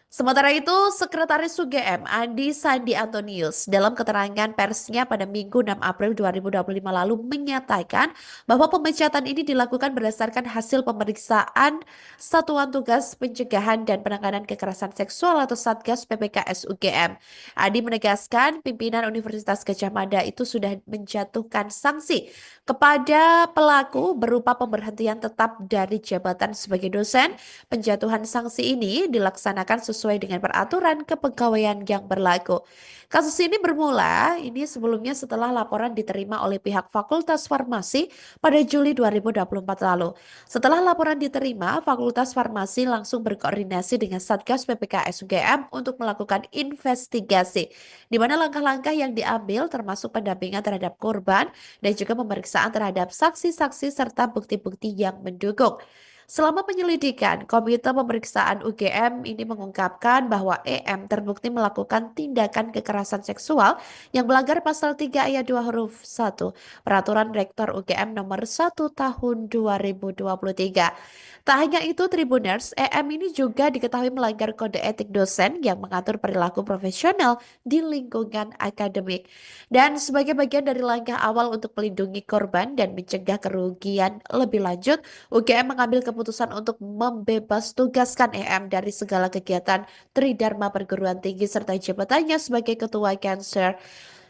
Sementara itu, Sekretaris UGM Andi Sandi Antonius dalam keterangan persnya pada Minggu 6 April 2025 lalu menyatakan bahwa pemecatan ini dilakukan berdasarkan hasil pemeriksaan Satuan Tugas Pencegahan dan Penanganan Kekerasan Seksual atau Satgas PPKS UGM. Andi menegaskan pimpinan Universitas Gadjah Mada itu sudah menjatuhkan sanksi kepada pelaku berupa pemberhentian tetap dari jabatan sebagai dosen. Penjatuhan sanksi ini dilaksanakan sesuai dengan peraturan kepegawaian yang berlaku. Kasus ini bermula sebelumnya setelah laporan diterima oleh pihak Fakultas Farmasi pada Juli 2024 lalu. Setelah laporan diterima, Fakultas Farmasi langsung berkoordinasi dengan Satgas PPKS UGM untuk melakukan investigasi, di mana langkah-langkah yang diambil termasuk pendampingan terhadap korban dan juga pemeriksaan terhadap saksi-saksi serta bukti-bukti yang mendukung. Selama penyelidikan, Komite Pemeriksaan UGM ini mengungkapkan bahwa EM terbukti melakukan tindakan kekerasan seksual yang melanggar pasal 3 ayat 2 huruf 1 Peraturan Rektor UGM nomor 1 tahun 2023. Tak hanya itu, Tribuners, EM ini juga diketahui melanggar kode etik dosen yang mengatur perilaku profesional di lingkungan akademik. Dan sebagai bagian dari langkah awal untuk melindungi korban dan mencegah kerugian lebih lanjut, UGM mengambil keputusan untuk membebas tugaskan EM dari segala kegiatan Tridharma Perguruan Tinggi serta jabatannya sebagai Ketua Cancer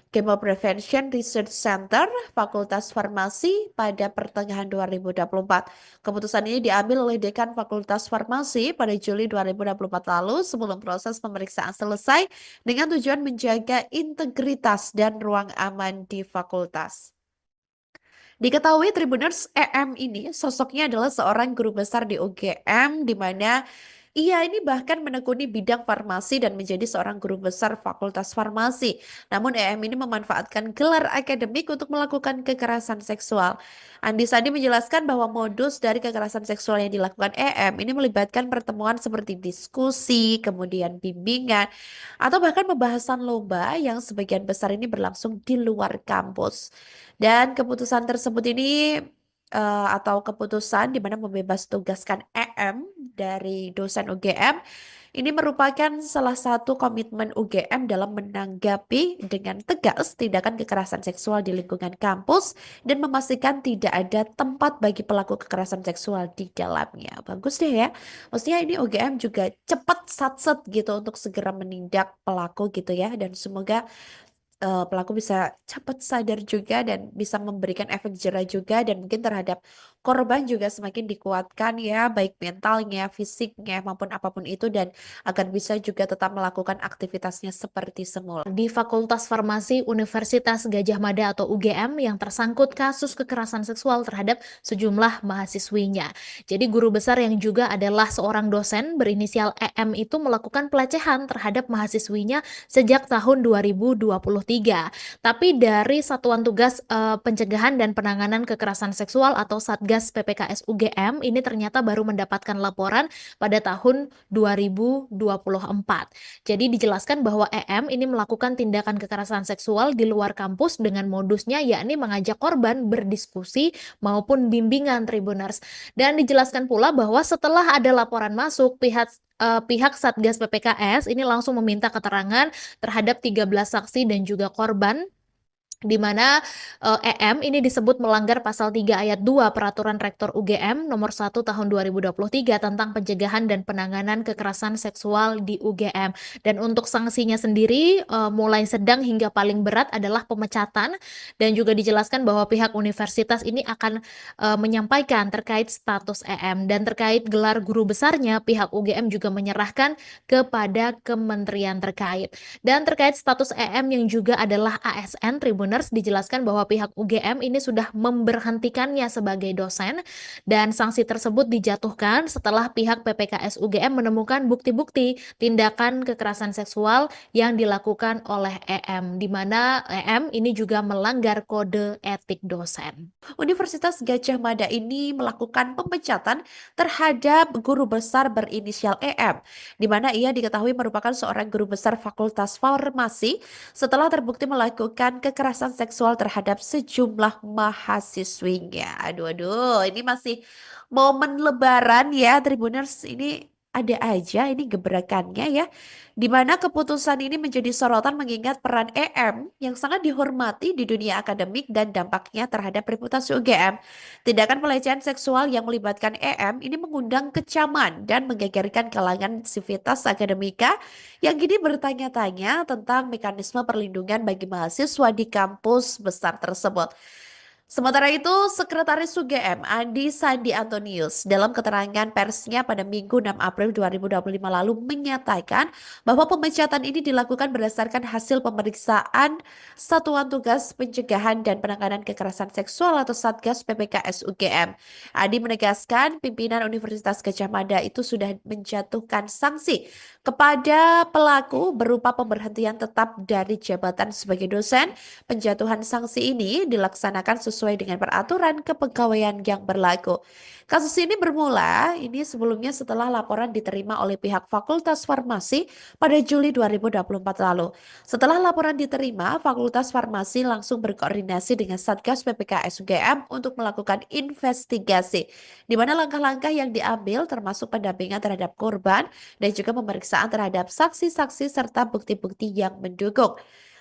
Chemo Prevention Research Center, Fakultas Farmasi pada pertengahan 2024. Keputusan ini diambil oleh Dekan Fakultas Farmasi pada Juli 2024 lalu sebelum proses pemeriksaan selesai dengan tujuan menjaga integritas dan ruang aman di fakultas. Diketahui Tribuners EM ini sosoknya adalah seorang guru besar di UGM di mana ia ini bahkan menekuni bidang farmasi dan menjadi seorang guru besar Fakultas Farmasi. Namun EM ini memanfaatkan gelar akademik untuk melakukan kekerasan seksual. Andi Sandi menjelaskan bahwa modus dari kekerasan seksual yang dilakukan EM ini melibatkan pertemuan seperti diskusi, kemudian bimbingan, atau bahkan pembahasan lomba yang sebagian besar ini berlangsung di luar kampus. Dan keputusan tersebut ini atau keputusan di mana membebas tugaskan EM dari dosen UGM ini merupakan salah satu komitmen UGM dalam menanggapi dengan tegas tindakan kekerasan seksual di lingkungan kampus dan memastikan tidak ada tempat bagi pelaku kekerasan seksual di dalamnya. Bagus deh ya. Maksudnya ini UGM juga cepat satset gitu untuk segera menindak pelaku gitu ya dan semoga pelaku bisa cepat sadar juga dan bisa memberikan efek jera juga dan mungkin terhadap korban juga semakin dikuatkan ya baik mentalnya, fisiknya maupun apapun itu dan agar bisa juga tetap melakukan aktivitasnya seperti semula. Di Fakultas Farmasi Universitas Gadjah Mada atau UGM yang tersangkut kasus kekerasan seksual terhadap sejumlah mahasiswinya. Jadi guru besar yang juga adalah seorang dosen berinisial EM itu melakukan pelecehan terhadap mahasiswinya sejak tahun 2023. Tapi dari Satuan Tugas Pencegahan dan Penanganan Kekerasan Seksual atau Satgas PPKS UGM ini ternyata baru mendapatkan laporan pada tahun 2024. Jadi dijelaskan bahwa EM ini melakukan tindakan kekerasan seksual di luar kampus dengan modusnya yakni mengajak korban berdiskusi maupun bimbingan Tribuners. Dan dijelaskan pula bahwa setelah ada laporan masuk, pihak Satgas PPKS ini langsung meminta keterangan terhadap 13 saksi dan juga korban di mana EM ini disebut melanggar pasal 3 ayat 2 Peraturan Rektor UGM nomor 1 tahun 2023 tentang pencegahan dan penanganan kekerasan seksual di UGM. Dan untuk sanksinya sendiri mulai sedang hingga paling berat adalah pemecatan dan juga dijelaskan bahwa pihak universitas ini akan menyampaikan terkait status EM dan terkait gelar guru besarnya pihak UGM juga menyerahkan kepada kementerian terkait. Dan terkait status EM yang juga adalah ASN Tribuners dijelaskan bahwa pihak UGM ini sudah memberhentikannya sebagai dosen dan sanksi tersebut dijatuhkan setelah pihak PPKS UGM menemukan bukti-bukti tindakan kekerasan seksual yang dilakukan oleh EM di mana EM ini juga melanggar kode etik dosen. Universitas Gadjah Mada ini melakukan pemecatan terhadap guru besar berinisial EM, di mana ia diketahui merupakan seorang guru besar Fakultas Farmasi setelah terbukti melakukan kekerasan seksual terhadap sejumlah mahasiswinya. Aduh, aduh, ini masih momen Lebaran ya, Tribuners. Ini ada aja ini gebrakannya ya. Di mana keputusan ini menjadi sorotan mengingat peran EM yang sangat dihormati di dunia akademik dan dampaknya terhadap reputasi UGM. Tindakan pelecehan seksual yang melibatkan EM ini mengundang kecaman dan menggegerkan kalangan sivitas akademika yang kini bertanya-tanya tentang mekanisme perlindungan bagi mahasiswa di kampus besar tersebut. Sementara itu, Sekretaris UGM Andi Sandi Antonius dalam keterangan persnya pada Minggu 6 April 2025 lalu menyatakan bahwa pemecatan ini dilakukan berdasarkan hasil pemeriksaan Satuan Tugas Pencegahan dan Penanganan Kekerasan Seksual atau Satgas PPKS UGM. Andi menegaskan pimpinan Universitas Gadjah Mada itu sudah menjatuhkan sanksi kepada pelaku berupa pemberhentian tetap dari jabatan sebagai dosen. Penjatuhan sanksi ini dilaksanakan sesuai dengan peraturan kepegawaian yang berlaku. Kasus ini bermula sebelumnya setelah laporan diterima oleh pihak Fakultas Farmasi pada Juli 2024 lalu. Setelah laporan diterima, Fakultas Farmasi langsung berkoordinasi dengan Satgas PPKS UGM untuk melakukan investigasi, di mana langkah-langkah yang diambil termasuk pendampingan terhadap korban dan juga pemeriksaan terhadap saksi-saksi serta bukti-bukti yang mendukung.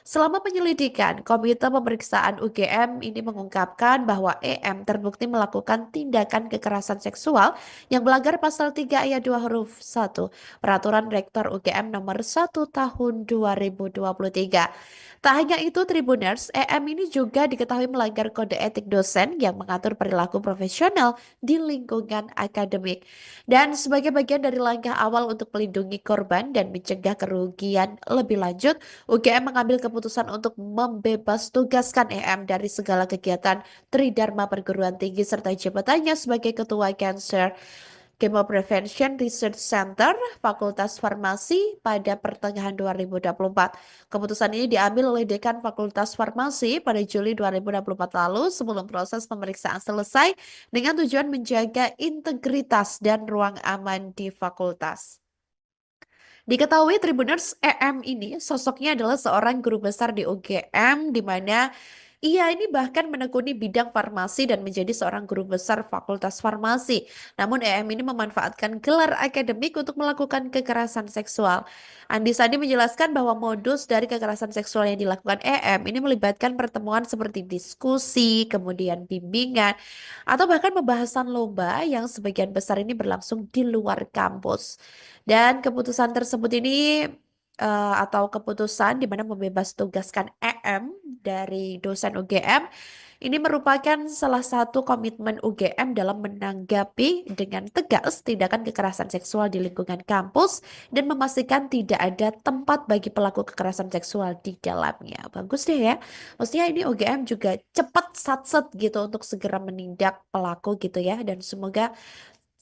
Selama penyelidikan, Komite Pemeriksaan UGM ini mengungkapkan bahwa EM terbukti melakukan tindakan kekerasan seksual yang melanggar pasal 3 ayat 2 huruf 1 Peraturan Rektor UGM nomor 1 tahun 2023. Tak hanya itu, Tribuners, EM ini juga diketahui melanggar kode etik dosen yang mengatur perilaku profesional di lingkungan akademik. Dan sebagai bagian dari langkah awal untuk melindungi korban dan mencegah kerugian lebih lanjut, UGM mengambil keputusan untuk membebas tugaskan EM dari segala kegiatan Tridharma perguruan tinggi serta jabatannya sebagai Ketua Cancer Chemo Prevention Research Center, Fakultas Farmasi pada pertengahan 2024. Keputusan ini diambil oleh Dekan Fakultas Farmasi pada Juli 2024 lalu sebelum proses pemeriksaan selesai dengan tujuan menjaga integritas dan ruang aman di fakultas. Diketahui Tribuners, EM ini sosoknya adalah seorang guru besar di UGM di mana ia ini bahkan menekuni bidang farmasi dan menjadi seorang guru besar Fakultas Farmasi. Namun EM ini memanfaatkan gelar akademik untuk melakukan kekerasan seksual. Andi Sandi menjelaskan bahwa modus dari kekerasan seksual yang dilakukan EM ini melibatkan pertemuan seperti diskusi, kemudian bimbingan, atau bahkan pembahasan lomba yang sebagian besar ini berlangsung di luar kampus. Dan keputusan tersebut ini atau keputusan di mana membebas tugaskan EM dari dosen UGM ini merupakan salah satu komitmen UGM dalam menanggapi dengan tegas tindakan kekerasan seksual di lingkungan kampus dan memastikan tidak ada tempat bagi pelaku kekerasan seksual di dalamnya. Bagus deh ya. Maksudnya ini UGM juga cepat satset gitu untuk segera menindak pelaku gitu ya, dan semoga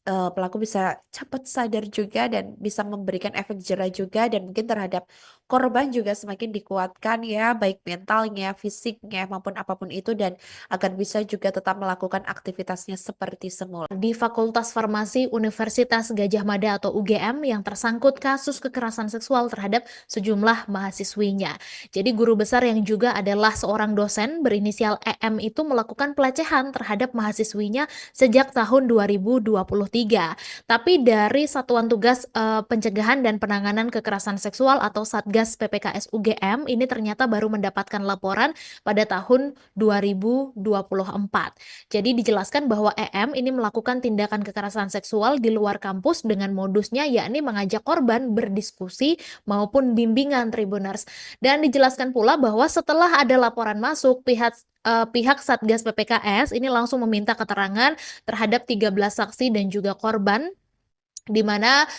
pelaku bisa cepat sadar juga dan bisa memberikan efek jera juga, dan mungkin terhadap korban juga semakin dikuatkan ya, baik mentalnya, fisiknya maupun apapun itu, dan agar bisa juga tetap melakukan aktivitasnya seperti semula. Di Fakultas Farmasi Universitas Gadjah Mada atau UGM yang tersangkut kasus kekerasan seksual terhadap sejumlah mahasiswinya. Jadi guru besar yang juga adalah seorang dosen berinisial EM itu melakukan pelecehan terhadap mahasiswinya sejak tahun 2023. Tapi dari Satuan Tugas Pencegahan dan Penanganan Kekerasan Seksual atau Satgas PPKS UGM ini ternyata baru mendapatkan laporan pada tahun 2024. Jadi dijelaskan bahwa EM ini melakukan tindakan kekerasan seksual di luar kampus dengan modusnya yakni mengajak korban berdiskusi maupun bimbingan Tribuners. Dan dijelaskan pula bahwa setelah ada laporan masuk, pihak Satgas PPKS ini langsung meminta keterangan terhadap 13 saksi dan juga korban, di mana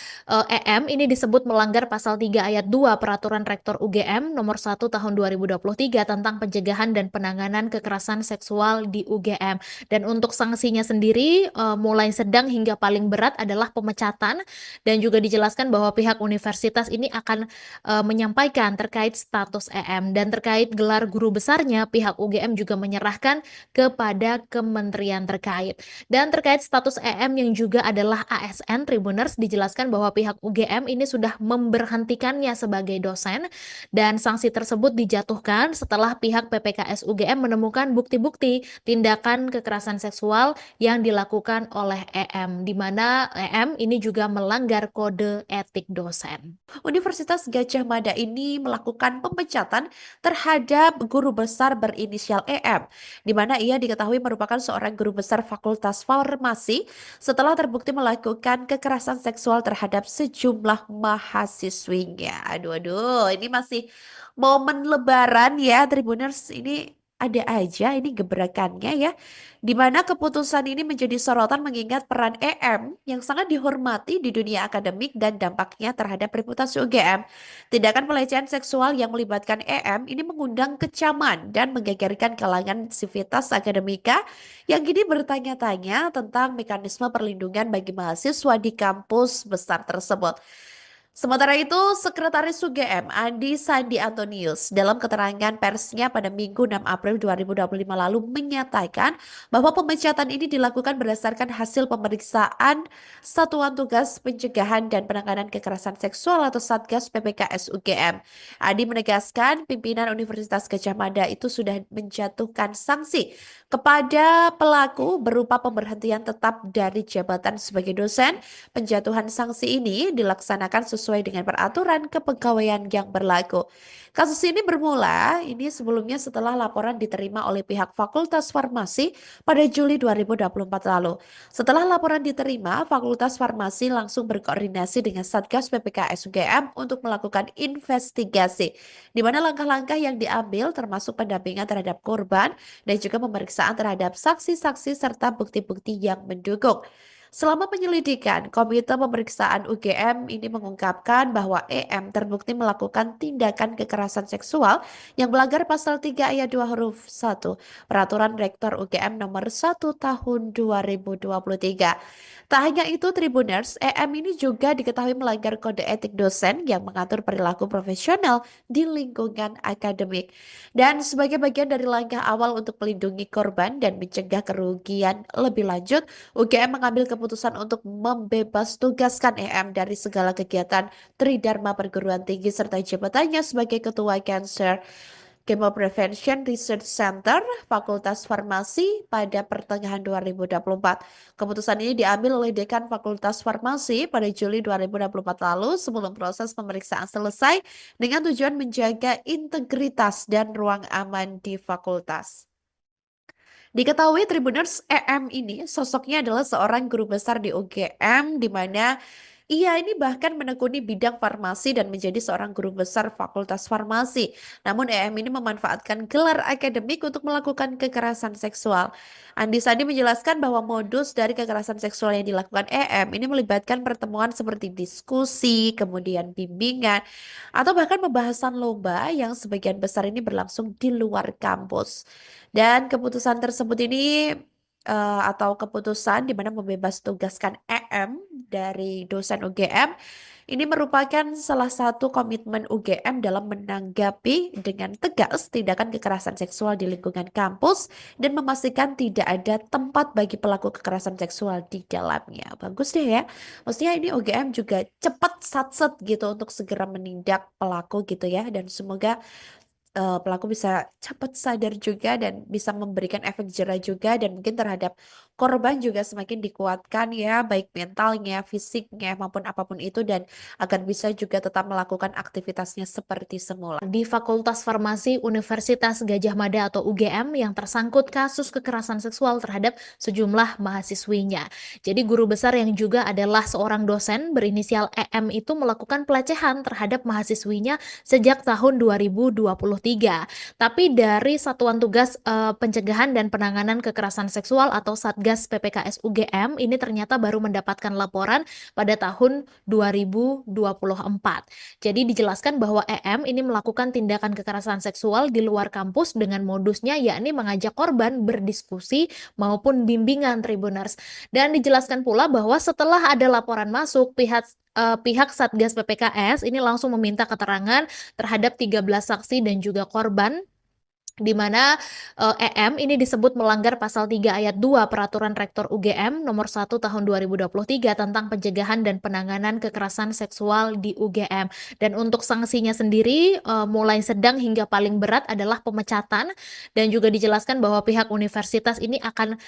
EM ini disebut melanggar pasal 3 ayat 2 Peraturan Rektor UGM nomor 1 tahun 2023 tentang pencegahan dan penanganan kekerasan seksual di UGM. Dan untuk sanksinya sendiri mulai sedang hingga paling berat adalah pemecatan, dan juga dijelaskan bahwa pihak universitas ini akan menyampaikan terkait status EM, dan terkait gelar guru besarnya pihak UGM juga menyerahkan kepada kementerian terkait. Dan terkait status EM yang juga adalah ASN Tribuners, dijelaskan bahwa pihak UGM ini sudah memberhentikannya sebagai dosen, dan sanksi tersebut dijatuhkan setelah pihak PPKS UGM menemukan bukti-bukti tindakan kekerasan seksual yang dilakukan oleh EM, di mana EM ini juga melanggar kode etik dosen. Universitas Gadjah Mada ini melakukan pemecatan terhadap guru besar berinisial EM, di mana ia diketahui merupakan seorang guru besar Fakultas Farmasi setelah terbukti melakukan kekerasan seksual terhadap sejumlah mahasiswinya. Aduh, ini masih momen Lebaran ya, Tribuners. Ini ada aja ini gebrakannya ya, di mana keputusan ini menjadi sorotan mengingat peran EM yang sangat dihormati di dunia akademik dan dampaknya terhadap reputasi UGM. Tindakan pelecehan seksual yang melibatkan EM ini mengundang kecaman dan menggegerkan kalangan sivitas akademika yang kini bertanya-tanya tentang mekanisme perlindungan bagi mahasiswa di kampus besar tersebut. Sementara itu, Sekretaris UGM Andi Sandi Antonius dalam keterangan persnya pada Minggu 6 April 2025 lalu menyatakan bahwa pemecatan ini dilakukan berdasarkan hasil pemeriksaan Satuan Tugas Pencegahan dan Penanganan Kekerasan Seksual atau Satgas PPKS UGM. Andi menegaskan pimpinan Universitas Gadjah Mada itu sudah menjatuhkan sanksi kepada pelaku berupa pemberhentian tetap dari jabatan sebagai dosen. Penjatuhan sanksi ini dilaksanakan sesuai sesuai dengan peraturan kepegawaian yang berlaku. Kasus ini bermula sebelumnya setelah laporan diterima oleh pihak Fakultas Farmasi pada Juli 2024 lalu. Setelah laporan diterima, Fakultas Farmasi langsung berkoordinasi dengan Satgas PPKS UGM untuk melakukan investigasi, di mana langkah-langkah yang diambil termasuk pendampingan terhadap korban dan juga pemeriksaan terhadap saksi-saksi serta bukti-bukti yang mendukung. Selama penyelidikan, Komite Pemeriksaan UGM ini mengungkapkan bahwa EM terbukti melakukan tindakan kekerasan seksual yang melanggar pasal 3 ayat 2 huruf 1 Peraturan Rektor UGM nomor 1 tahun 2023. Tak hanya itu, Tribuners, EM ini juga diketahui melanggar kode etik dosen yang mengatur perilaku profesional di lingkungan akademik. Dan sebagai bagian dari langkah awal untuk melindungi korban dan mencegah kerugian lebih lanjut, UGM mengambil keputusan untuk membebas tugaskan EM dari segala kegiatan Tridharma Perguruan Tinggi serta jabatannya sebagai Ketua Cancer Chemo Prevention Research Center Fakultas Farmasi pada pertengahan 2024. Keputusan ini diambil oleh Dekan Fakultas Farmasi pada Juli 2024 lalu sebelum proses pemeriksaan selesai dengan tujuan menjaga integritas dan ruang aman di fakultas. Diketahui Tribuners, EM ini sosoknya adalah seorang guru besar di UGM di mana ia ini bahkan menekuni bidang farmasi dan menjadi seorang guru besar Fakultas Farmasi. Namun EM ini memanfaatkan gelar akademik untuk melakukan kekerasan seksual. Andi Sandi menjelaskan bahwa modus dari kekerasan seksual yang dilakukan EM ini melibatkan pertemuan seperti diskusi, kemudian bimbingan, atau bahkan pembahasan lomba yang sebagian besar ini berlangsung di luar kampus. Dan keputusan tersebut ini atau keputusan di mana membebas tugaskan EM dari dosen UGM ini merupakan salah satu komitmen UGM dalam menanggapi dengan tegas tindakan kekerasan seksual di lingkungan kampus dan memastikan tidak ada tempat bagi pelaku kekerasan seksual di dalamnya. Bagus deh ya. Maksudnya ini UGM juga cepat satset gitu untuk segera menindak pelaku gitu ya, dan semoga pelaku bisa cepat sadar juga dan bisa memberikan efek jera juga, dan mungkin terhadap korban juga semakin dikuatkan ya, baik mentalnya, fisiknya maupun apapun itu, dan agar bisa juga tetap melakukan aktivitasnya seperti semula. Di Fakultas Farmasi Universitas Gadjah Mada atau UGM yang tersangkut kasus kekerasan seksual terhadap sejumlah mahasiswinya. Jadi guru besar yang juga adalah seorang dosen berinisial EM itu melakukan pelecehan terhadap mahasiswinya sejak tahun 2023. Tapi dari Satuan Tugas Pencegahan dan Penanganan Kekerasan Seksual atau Satgas PPKS UGM ini ternyata baru mendapatkan laporan pada tahun 2024. Jadi dijelaskan bahwa EM ini melakukan tindakan kekerasan seksual di luar kampus dengan modusnya yakni mengajak korban berdiskusi maupun bimbingan Tribuners. Dan dijelaskan pula bahwa setelah ada laporan masuk, pihak Satgas PPKS ini langsung meminta keterangan terhadap 13 saksi dan juga korban, di mana EM ini disebut melanggar pasal 3 ayat 2 Peraturan Rektor UGM nomor 1 tahun 2023 tentang pencegahan dan penanganan kekerasan seksual di UGM. Dan untuk sanksinya sendiri mulai sedang hingga paling berat adalah pemecatan, dan juga dijelaskan bahwa pihak universitas ini akan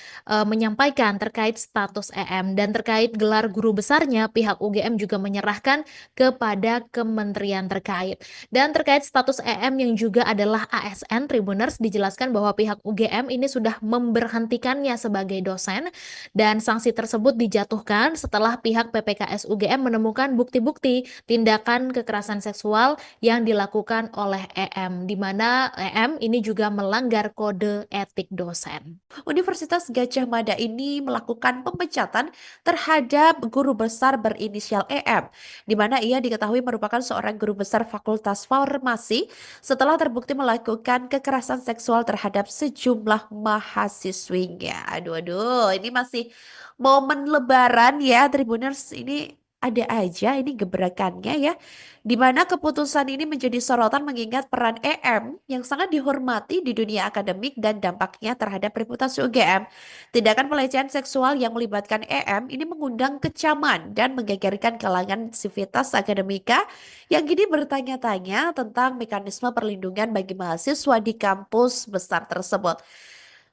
menyampaikan terkait status EM, dan terkait gelar guru besarnya pihak UGM juga menyerahkan kepada kementerian terkait. Dan terkait status EM yang juga adalah ASN Tribuners, dijelaskan bahwa pihak UGM ini sudah memberhentikannya sebagai dosen, dan sanksi tersebut dijatuhkan setelah pihak PPKS UGM menemukan bukti-bukti tindakan kekerasan seksual yang dilakukan oleh EM, di mana EM ini juga melanggar kode etik dosen. Universitas Gadjah Mada ini melakukan pemecatan terhadap guru besar berinisial EM, di mana ia diketahui merupakan seorang guru besar Fakultas Farmasi setelah terbukti melakukan kekerasan seksual terhadap sejumlah mahasiswinya. Aduh, ini masih momen Lebaran ya, Tribuners. Ini ada aja ini gebrakannya ya, di mana keputusan ini menjadi sorotan mengingat peran EM yang sangat dihormati di dunia akademik dan dampaknya terhadap reputasi UGM. Tindakan pelecehan seksual yang melibatkan EM ini mengundang kecaman dan menggegerkan kalangan sivitas akademika yang kini bertanya-tanya tentang mekanisme perlindungan bagi mahasiswa di kampus besar tersebut.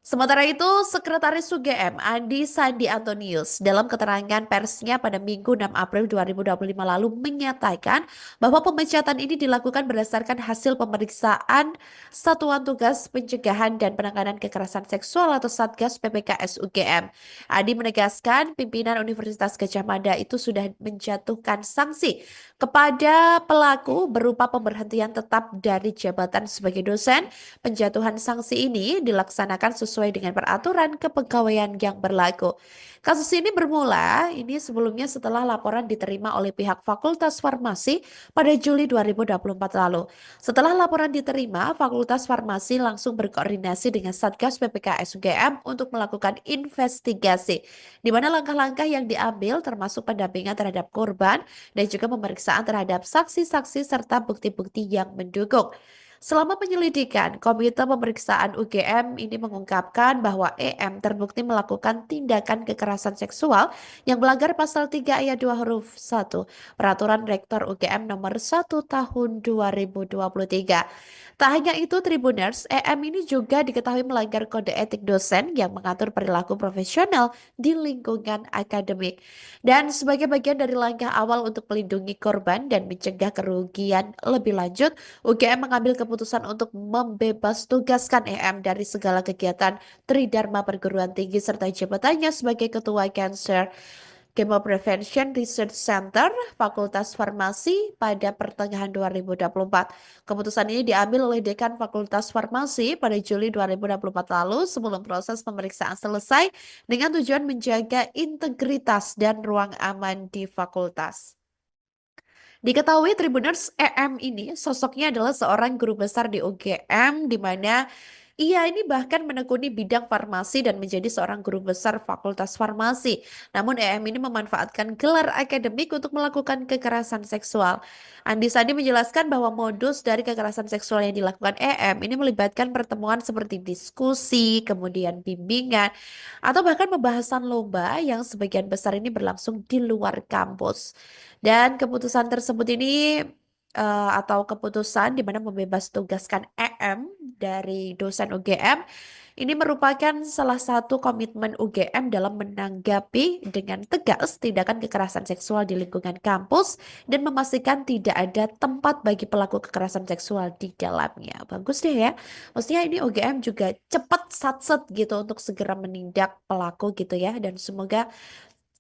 Sementara itu, Sekretaris UGM Andi Sandi Antonius dalam keterangan persnya pada Minggu 6 April 2025 lalu menyatakan bahwa pemecatan ini dilakukan berdasarkan hasil pemeriksaan Satuan Tugas Pencegahan dan Penanganan Kekerasan Seksual atau Satgas PPKS UGM. Andi menegaskan pimpinan Universitas Gadjah Mada itu sudah menjatuhkan sanksi kepada pelaku berupa pemberhentian tetap dari jabatan sebagai dosen. Penjatuhan sanksi ini dilaksanakan sesuai dengan peraturan kepegawaian yang berlaku. Kasus ini bermula sebelumnya setelah laporan diterima oleh pihak Fakultas Farmasi pada Juli 2024 lalu. Setelah laporan diterima, Fakultas Farmasi langsung berkoordinasi dengan Satgas PPKS UGM untuk melakukan investigasi, di mana langkah-langkah yang diambil termasuk pendampingan terhadap korban dan juga pemeriksaan terhadap saksi-saksi serta bukti-bukti yang mendukung. Selama penyelidikan, Komite Pemeriksaan UGM ini mengungkapkan bahwa EM terbukti melakukan tindakan kekerasan seksual yang melanggar pasal 3 ayat 2 huruf 1 Peraturan Rektor UGM nomor 1 tahun 2023. Tak hanya itu, Tribuners, EM ini juga diketahui melanggar kode etik dosen yang mengatur perilaku profesional di lingkungan akademik. Dan sebagai bagian dari langkah awal untuk melindungi korban dan mencegah kerugian lebih lanjut, UGM mengambil keputusan untuk membebas tugaskan EM dari segala kegiatan Tridharma Perguruan Tinggi serta jabatannya sebagai Ketua Cancer Chemo Prevention Research Center Fakultas Farmasi pada pertengahan 2024. Keputusan ini diambil oleh Dekan Fakultas Farmasi pada Juli 2024 lalu sebelum proses pemeriksaan selesai dengan tujuan menjaga integritas dan ruang aman di fakultas. Diketahui Tribuners, EM ini sosoknya adalah seorang guru besar di UGM di mana ia ini bahkan menekuni bidang farmasi dan menjadi seorang guru besar Fakultas Farmasi. Namun EM ini memanfaatkan gelar akademik untuk melakukan kekerasan seksual. Andi Sandi menjelaskan bahwa modus dari kekerasan seksual yang dilakukan EM ini melibatkan pertemuan seperti diskusi, kemudian bimbingan, atau bahkan pembahasan lomba yang sebagian besar ini berlangsung di luar kampus. Dan keputusan tersebut ini atau keputusan di mana membebas tugaskan EM dari dosen UGM ini merupakan salah satu komitmen UGM dalam menanggapi dengan tegas tindakan kekerasan seksual di lingkungan kampus dan memastikan tidak ada tempat bagi pelaku kekerasan seksual di dalamnya. Bagus deh ya. Maksudnya ini UGM juga cepat satset gitu untuk segera menindak pelaku gitu ya, dan semoga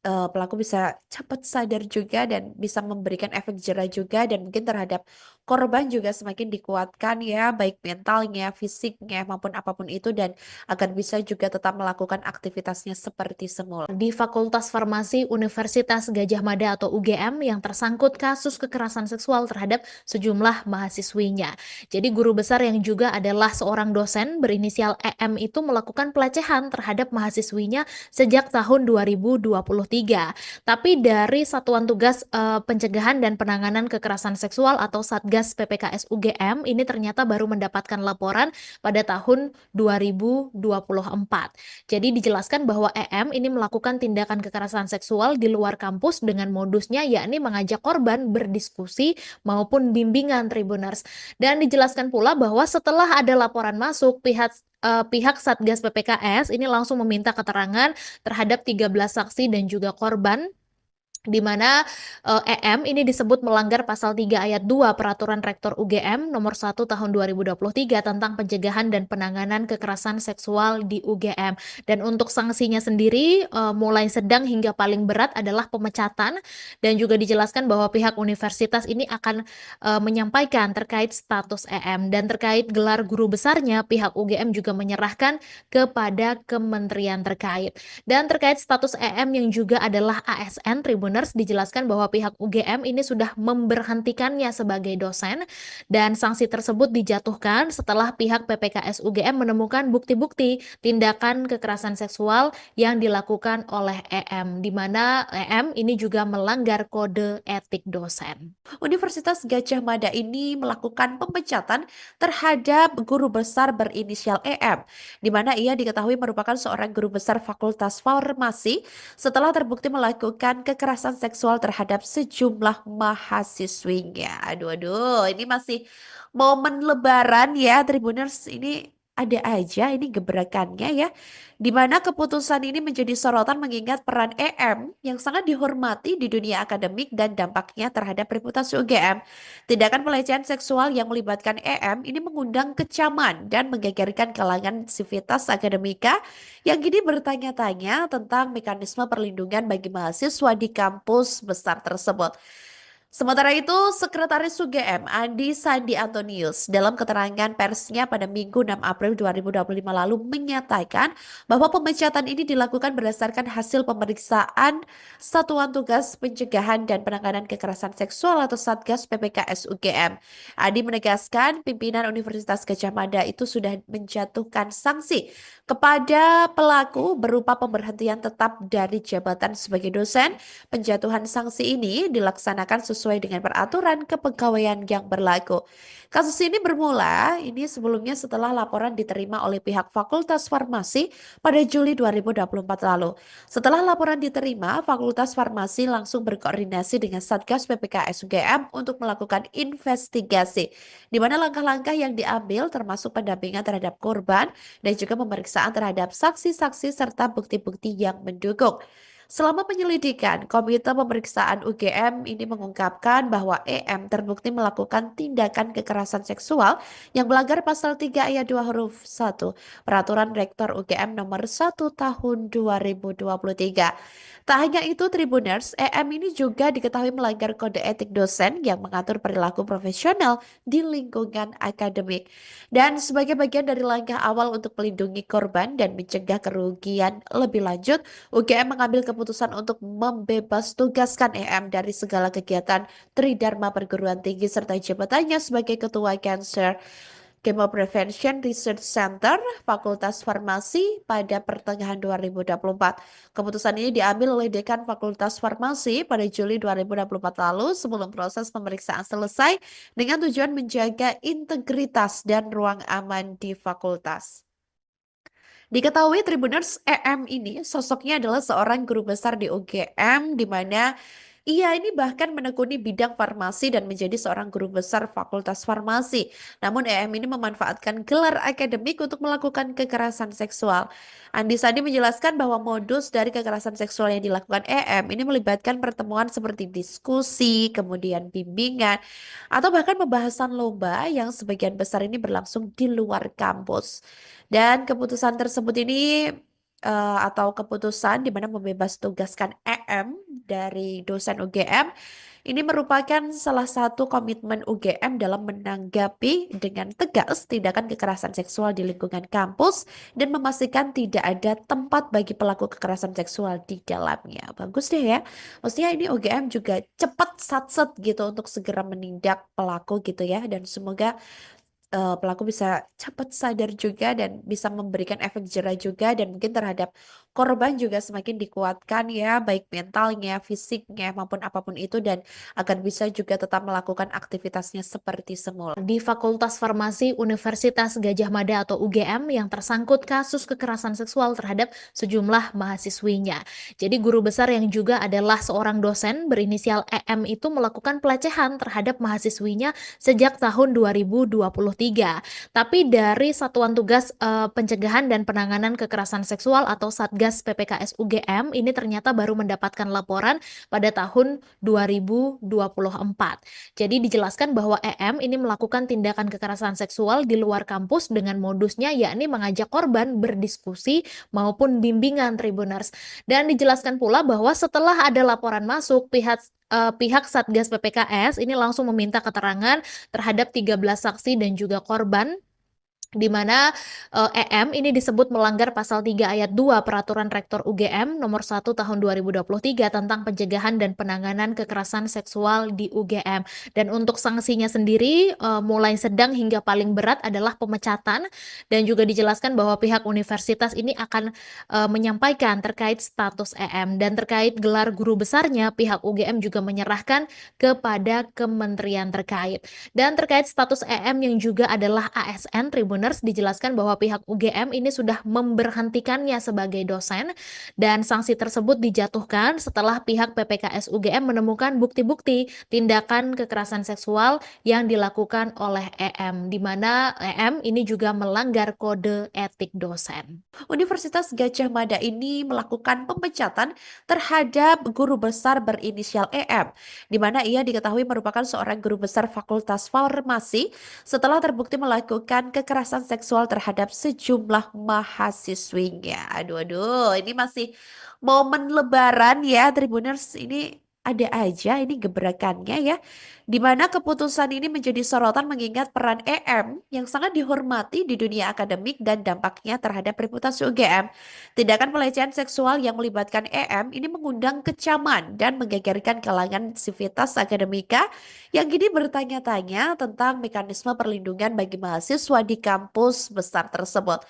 pelaku bisa cepat sadar juga dan bisa memberikan efek jera juga, dan mungkin terhadap korban juga semakin dikuatkan ya, baik mentalnya, fisiknya, maupun apapun itu, dan agar bisa juga tetap melakukan aktivitasnya seperti semula. Di Fakultas Farmasi Universitas Gadjah Mada atau UGM yang tersangkut kasus kekerasan seksual terhadap sejumlah mahasiswinya. Jadi guru besar yang juga adalah seorang dosen berinisial EM itu melakukan pelecehan terhadap mahasiswinya sejak tahun 2023. Tapi dari Satuan Tugas Pencegahan dan Penanganan Kekerasan Seksual atau Satgas PPKS UGM ini ternyata baru mendapatkan laporan pada tahun 2024. Jadi dijelaskan bahwa EM ini melakukan tindakan kekerasan seksual di luar kampus dengan modusnya yakni mengajak korban berdiskusi maupun bimbingan Tribuners. Dan dijelaskan pula bahwa setelah ada laporan masuk, pihak Satgas PPKS ini langsung meminta keterangan terhadap 13 saksi dan juga korban, di mana EM ini disebut melanggar pasal 3 ayat 2 Peraturan Rektor UGM nomor 1 tahun 2023 tentang pencegahan dan penanganan kekerasan seksual di UGM. Dan untuk sanksinya sendiri mulai sedang hingga paling berat adalah pemecatan, dan juga dijelaskan bahwa pihak universitas ini akan menyampaikan terkait status EM, dan terkait gelar guru besarnya pihak UGM juga menyerahkan kepada kementerian terkait. Dan terkait status EM yang juga adalah ASN, Tribuners, dijelaskan bahwa pihak UGM ini sudah memberhentikannya sebagai dosen, dan sanksi tersebut dijatuhkan setelah pihak PPKS UGM menemukan bukti-bukti tindakan kekerasan seksual yang dilakukan oleh EM, di mana EM ini juga melanggar kode etik dosen. Universitas Gadjah Mada ini melakukan pemecatan terhadap guru besar berinisial EM, di mana ia diketahui merupakan seorang guru besar Fakultas Farmasi setelah terbukti melakukan kekerasan seksual terhadap sejumlah mahasiswinya. Aduh, ini masih momen Lebaran ya, Tribuners. Ini ada aja ini gebrakannya ya. Di mana keputusan ini menjadi sorotan mengingat peran EM yang sangat dihormati di dunia akademik dan dampaknya terhadap reputasi UGM. Tindakan pelecehan seksual yang melibatkan EM ini mengundang kecaman dan menggegerkan kalangan sivitas akademika yang kini bertanya-tanya tentang mekanisme perlindungan bagi mahasiswa di kampus besar tersebut. Sementara itu, Sekretaris UGM Andi Sandi Antonius dalam keterangan persnya pada Minggu 6 April 2025 lalu menyatakan bahwa pemecatan ini dilakukan berdasarkan hasil pemeriksaan Satuan Tugas Pencegahan dan Penanganan Kekerasan Seksual atau Satgas PPKS UGM. Andi menegaskan pimpinan Universitas Gadjah Mada itu sudah menjatuhkan sanksi kepada pelaku berupa pemberhentian tetap dari jabatan sebagai dosen. Penjatuhan sanksi ini dilaksanakan sesuai dengan peraturan kepegawaian yang berlaku. Kasus ini bermula sebelumnya setelah laporan diterima oleh pihak Fakultas Farmasi pada Juli 2024 lalu. Setelah laporan diterima, Fakultas Farmasi langsung berkoordinasi dengan Satgas PPKS UGM untuk melakukan investigasi, di mana langkah-langkah yang diambil termasuk pendampingan terhadap korban dan juga pemeriksaan terhadap saksi-saksi serta bukti-bukti yang mendukung. Selama penyelidikan, Komite Pemeriksaan UGM ini mengungkapkan bahwa EM terbukti melakukan tindakan kekerasan seksual yang melanggar pasal 3 ayat 2 huruf 1 Peraturan Rektor UGM nomor 1 tahun 2023. Tak hanya itu, Tribuners, EM ini juga diketahui melanggar kode etik dosen yang mengatur perilaku profesional di lingkungan akademik. Dan sebagai bagian dari langkah awal untuk melindungi korban dan mencegah kerugian lebih lanjut, UGM mengambil keputusan untuk membebas tugaskan EM dari segala kegiatan Tridharma Perguruan Tinggi serta jabatannya sebagai Ketua Cancer Chemo Prevention Research Center Fakultas Farmasi pada pertengahan 2024. Keputusan ini diambil oleh Dekan Fakultas Farmasi pada Juli 2024 lalu sebelum proses pemeriksaan selesai dengan tujuan menjaga integritas dan ruang aman di fakultas. Diketahui Tribuners, EM ini sosoknya adalah seorang guru besar di UGM di mana ia ini bahkan menekuni bidang farmasi dan menjadi seorang guru besar Fakultas Farmasi. Namun EM ini memanfaatkan gelar akademik untuk melakukan kekerasan seksual. Andi Sandi menjelaskan bahwa modus dari kekerasan seksual yang dilakukan EM ini melibatkan pertemuan seperti diskusi, kemudian bimbingan, atau bahkan pembahasan lomba yang sebagian besar ini berlangsung di luar kampus. Dan keputusan tersebut ini atau keputusan di mana membebas tugaskan EM dari dosen UGM ini merupakan salah satu komitmen UGM dalam menanggapi dengan tegas tindakan kekerasan seksual di lingkungan kampus dan memastikan tidak ada tempat bagi pelaku kekerasan seksual di dalamnya. Bagus deh ya. Maksudnya ini UGM juga cepat satset gitu untuk segera menindak pelaku gitu ya, dan semoga pelaku bisa cepat sadar juga dan bisa memberikan efek jerah juga, dan mungkin terhadap korban juga semakin dikuatkan ya, baik mentalnya, fisiknya maupun apapun itu, dan agar bisa juga tetap melakukan aktivitasnya seperti semula. Di Fakultas Farmasi Universitas Gadjah Mada atau UGM yang tersangkut kasus kekerasan seksual terhadap sejumlah mahasiswinya. Jadi guru besar yang juga adalah seorang dosen berinisial EM itu melakukan pelecehan terhadap mahasiswinya sejak tahun 2023. Tapi dari Satuan Tugas Pencegahan dan Penanganan Kekerasan Seksual atau Satgas PPKS UGM ini ternyata baru mendapatkan laporan pada tahun 2024. Jadi dijelaskan bahwa EM ini melakukan tindakan kekerasan seksual di luar kampus dengan modusnya yakni mengajak korban berdiskusi maupun bimbingan Tribuners. Dan dijelaskan pula bahwa setelah ada laporan masuk, pihak Satgas PPKS ini langsung meminta keterangan terhadap 13 saksi dan juga korban, di mana EM ini disebut melanggar pasal 3 ayat 2 Peraturan Rektor UGM nomor 1 tahun 2023 tentang pencegahan dan penanganan kekerasan seksual di UGM. Dan untuk sanksinya sendiri mulai sedang hingga paling berat adalah pemecatan, dan juga dijelaskan bahwa pihak universitas ini akan menyampaikan terkait status EM, dan terkait gelar guru besarnya pihak UGM juga menyerahkan kepada kementerian terkait. Dan terkait status EM yang juga adalah ASN Tribun Tribuners, dijelaskan bahwa pihak UGM ini sudah memberhentikannya sebagai dosen dan sanksi tersebut dijatuhkan setelah pihak PPKS UGM menemukan bukti-bukti tindakan kekerasan seksual yang dilakukan oleh EM, di mana EM ini juga melanggar kode etik dosen. Universitas Gadjah Mada ini melakukan pemecatan terhadap guru besar berinisial EM, di mana ia diketahui merupakan seorang guru besar Fakultas Farmasi setelah terbukti melakukan kekerasan seksual terhadap sejumlah mahasiswinya. Aduh, aduh, ini masih momen Lebaran ya, Tribuners. Ini ada aja ini gebrakannya ya, di mana keputusan ini menjadi sorotan mengingat peran EM yang sangat dihormati di dunia akademik dan dampaknya terhadap reputasi UGM. Tindakan pelecehan seksual yang melibatkan EM ini mengundang kecaman dan menggegerkan kalangan sivitas akademika yang kini bertanya-tanya tentang mekanisme perlindungan bagi mahasiswa di kampus besar tersebut.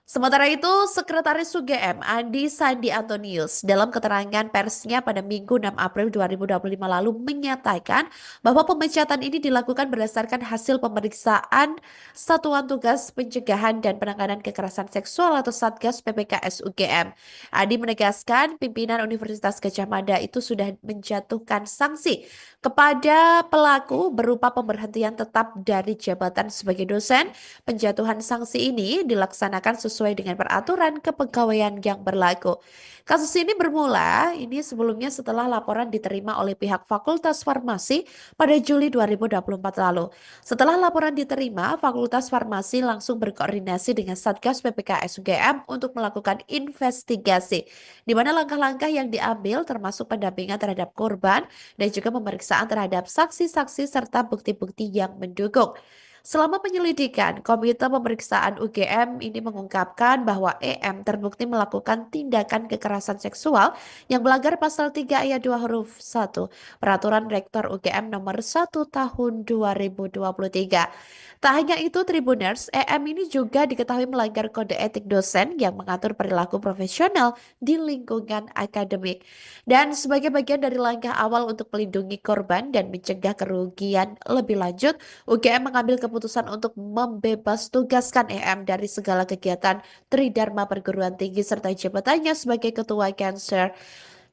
Sementara itu, Sekretaris UGM Andi Sandi Antonius dalam keterangan persnya pada Minggu 6 April 2025 lalu menyatakan bahwa pemecatan ini dilakukan berdasarkan hasil pemeriksaan Satuan Tugas Pencegahan dan Penanganan Kekerasan Seksual atau Satgas PPKS UGM. Andi menegaskan pimpinan Universitas Gadjah Mada itu sudah menjatuhkan sanksi kepada pelaku berupa pemberhentian tetap dari jabatan sebagai dosen. Penjatuhan sanksi ini dilaksanakan sesuai dengan peraturan kepegawaian yang berlaku. Kasus ini bermula sebelumnya setelah laporan diterima oleh pihak Fakultas Farmasi pada Juli 2024 lalu. Setelah laporan diterima, Fakultas Farmasi langsung berkoordinasi dengan Satgas PPKS UGM untuk melakukan investigasi, di mana langkah-langkah yang diambil termasuk pendampingan terhadap korban dan juga pemeriksaan terhadap saksi-saksi serta bukti-bukti yang mendukung. Selama penyelidikan, Komite Pemeriksaan UGM ini mengungkapkan bahwa EM terbukti melakukan tindakan kekerasan seksual yang melanggar pasal 3 ayat 2 huruf 1 Peraturan Rektor UGM nomor 1 tahun 2023. Tak hanya itu, Tribuners, EM ini juga diketahui melanggar kode etik dosen yang mengatur perilaku profesional di lingkungan akademik. Dan sebagai bagian dari langkah awal untuk melindungi korban dan mencegah kerugian lebih lanjut, UGM mengambil keputusan untuk membebas tugaskan EM dari segala kegiatan Tridharma Perguruan Tinggi serta jabatannya sebagai Ketua Cancer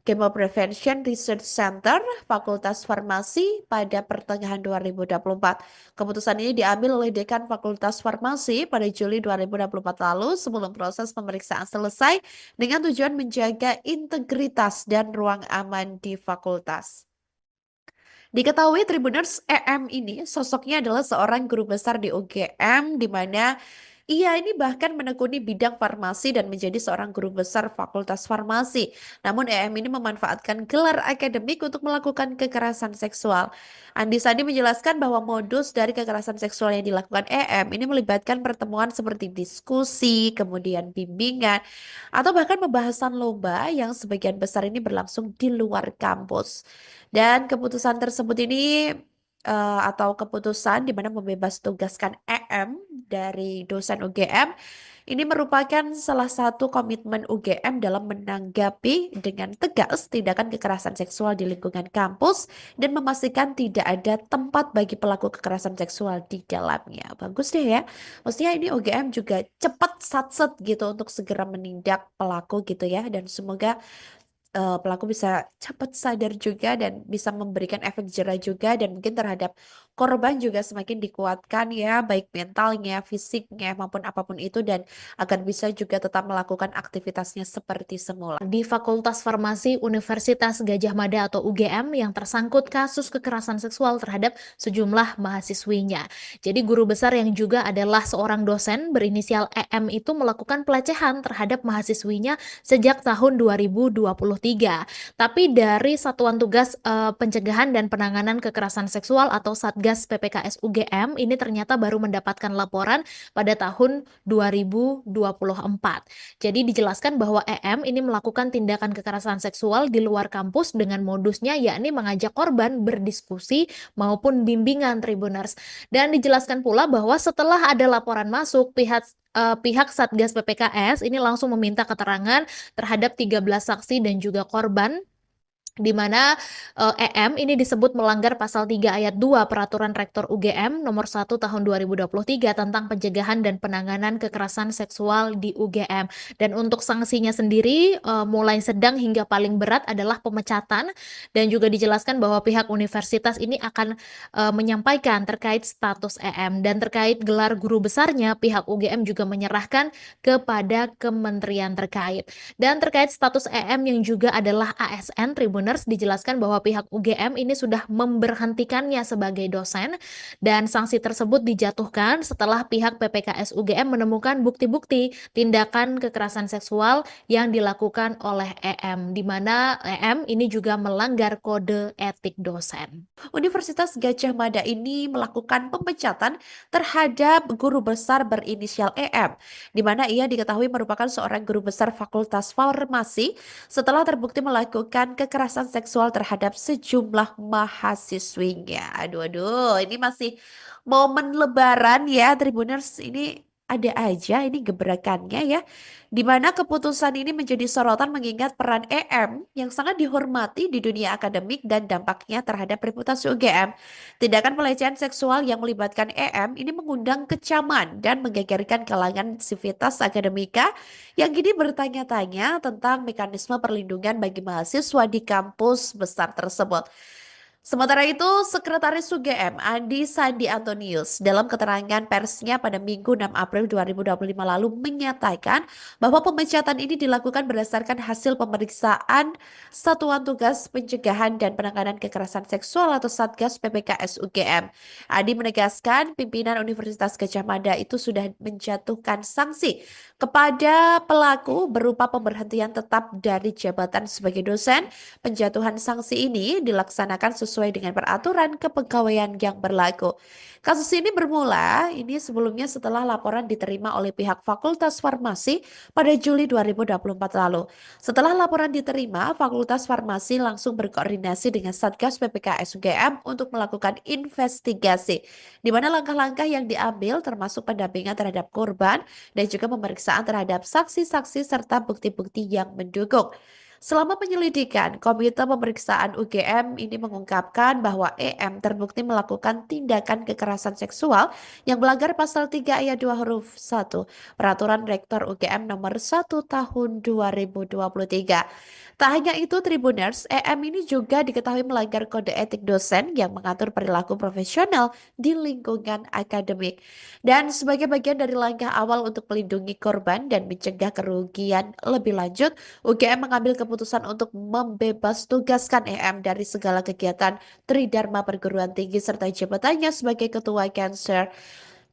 Chemo Prevention Research Center Fakultas Farmasi pada pertengahan 2024. Keputusan ini diambil oleh Dekan Fakultas Farmasi pada Juli 2024 lalu sebelum proses pemeriksaan selesai dengan tujuan menjaga integritas dan ruang aman di fakultas. Diketahui Tribuners, EM ini sosoknya adalah seorang guru besar di UGM di mana ia ini bahkan menekuni bidang farmasi dan menjadi seorang guru besar Fakultas Farmasi. Namun EM ini memanfaatkan gelar akademik untuk melakukan kekerasan seksual. Andi Sandi menjelaskan bahwa modus dari kekerasan seksual yang dilakukan EM ini melibatkan pertemuan seperti diskusi, kemudian bimbingan, atau bahkan pembahasan lomba yang sebagian besar ini berlangsung di luar kampus. Dan keputusan tersebut ini atau keputusan di mana membebas tugaskan EM dari dosen UGM ini merupakan salah satu komitmen UGM dalam menanggapi dengan tegas tindakan kekerasan seksual di lingkungan kampus dan memastikan tidak ada tempat bagi pelaku kekerasan seksual di dalamnya. Bagus deh ya. Maksudnya ini UGM juga cepat satset gitu untuk segera menindak pelaku gitu ya, dan semoga pelaku bisa cepat sadar juga dan bisa memberikan efek jerah juga, dan mungkin terhadap korban juga semakin dikuatkan ya, baik mentalnya, fisiknya maupun apapun itu, dan agar bisa juga tetap melakukan aktivitasnya seperti semula. Di Fakultas Farmasi Universitas Gadjah Mada atau UGM yang tersangkut kasus kekerasan seksual terhadap sejumlah mahasiswinya. Jadi guru besar yang juga adalah seorang dosen berinisial EM itu melakukan pelecehan terhadap mahasiswinya sejak tahun 2023. Tapi dari Satuan Tugas Pencegahan dan Penanganan Kekerasan Seksual atau Satgas PPKS UGM ini ternyata baru mendapatkan laporan pada tahun 2024. Jadi dijelaskan bahwa EM ini melakukan tindakan kekerasan seksual di luar kampus dengan modusnya yakni mengajak korban berdiskusi maupun bimbingan Tribuners. Dan dijelaskan pula bahwa setelah ada laporan masuk, pihak Satgas PPKS ini langsung meminta keterangan terhadap 13 saksi dan juga korban di mana EM ini disebut melanggar pasal 3 ayat 2 Peraturan Rektor UGM nomor 1 tahun 2023 tentang pencegahan dan penanganan kekerasan seksual di UGM. Dan untuk sanksinya sendiri mulai sedang hingga paling berat adalah pemecatan, dan juga dijelaskan bahwa pihak universitas ini akan menyampaikan terkait status EM, dan terkait gelar guru besarnya pihak UGM juga menyerahkan kepada kementerian terkait. Dan terkait status EM yang juga adalah ASN, Tribuners dijelaskan bahwa pihak UGM ini sudah memberhentikannya sebagai dosen, dan sanksi tersebut dijatuhkan setelah pihak PPKS UGM menemukan bukti-bukti tindakan kekerasan seksual yang dilakukan oleh EM, di mana EM ini juga melanggar kode etik dosen. Universitas Gadjah Mada ini melakukan pemecatan terhadap guru besar berinisial EM, di mana ia diketahui merupakan seorang guru besar Fakultas Farmasi setelah terbukti melakukan kekerasan seksual terhadap sejumlah mahasiswinya. Aduh, aduh, ini masih momen Lebaran ya, Tribuners. Ini ada aja ini gebrakannya ya, di mana keputusan ini menjadi sorotan mengingat peran EM yang sangat dihormati di dunia akademik dan dampaknya terhadap reputasi UGM. Tindakan pelecehan seksual yang melibatkan EM ini mengundang kecaman dan menggegerkan kalangan sivitas akademika yang kini bertanya-tanya tentang mekanisme perlindungan bagi mahasiswa di kampus besar tersebut. Sementara itu, Sekretaris UGM Andi Sandi Antonius dalam keterangan persnya pada Minggu 6 April 2025 lalu menyatakan bahwa pemecatan ini dilakukan berdasarkan hasil pemeriksaan Satuan Tugas Pencegahan dan Penanganan Kekerasan Seksual atau Satgas PPKS UGM. Andi menegaskan pimpinan Universitas Gadjah Mada itu sudah menjatuhkan sanksi kepada pelaku berupa pemberhentian tetap dari jabatan sebagai dosen. Penjatuhan sanksi ini dilaksanakan sesuai dengan peraturan kepegawaian yang berlaku. Kasus ini bermula sebelumnya setelah laporan diterima oleh pihak Fakultas Farmasi pada Juli 2024 lalu. Setelah laporan diterima, Fakultas Farmasi langsung berkoordinasi dengan Satgas PPKS UGM untuk melakukan investigasi, di mana langkah-langkah yang diambil termasuk pendampingan terhadap korban dan juga pemeriksaan terhadap saksi-saksi serta bukti-bukti yang mendukung. Selama penyelidikan, Komite Pemeriksaan UGM ini mengungkapkan bahwa EM terbukti melakukan tindakan kekerasan seksual yang melanggar pasal 3 ayat 2 huruf 1 Peraturan Rektor UGM nomor 1 tahun 2023. Tak hanya itu, Tribuners, EM ini juga diketahui melanggar kode etik dosen yang mengatur perilaku profesional di lingkungan akademik. Dan sebagai bagian dari langkah awal untuk melindungi korban dan mencegah kerugian lebih lanjut, UGM mengambil keputusan untuk membebas tugaskan EM dari segala kegiatan Tridharma Perguruan Tinggi serta jabatannya sebagai Ketua Cancer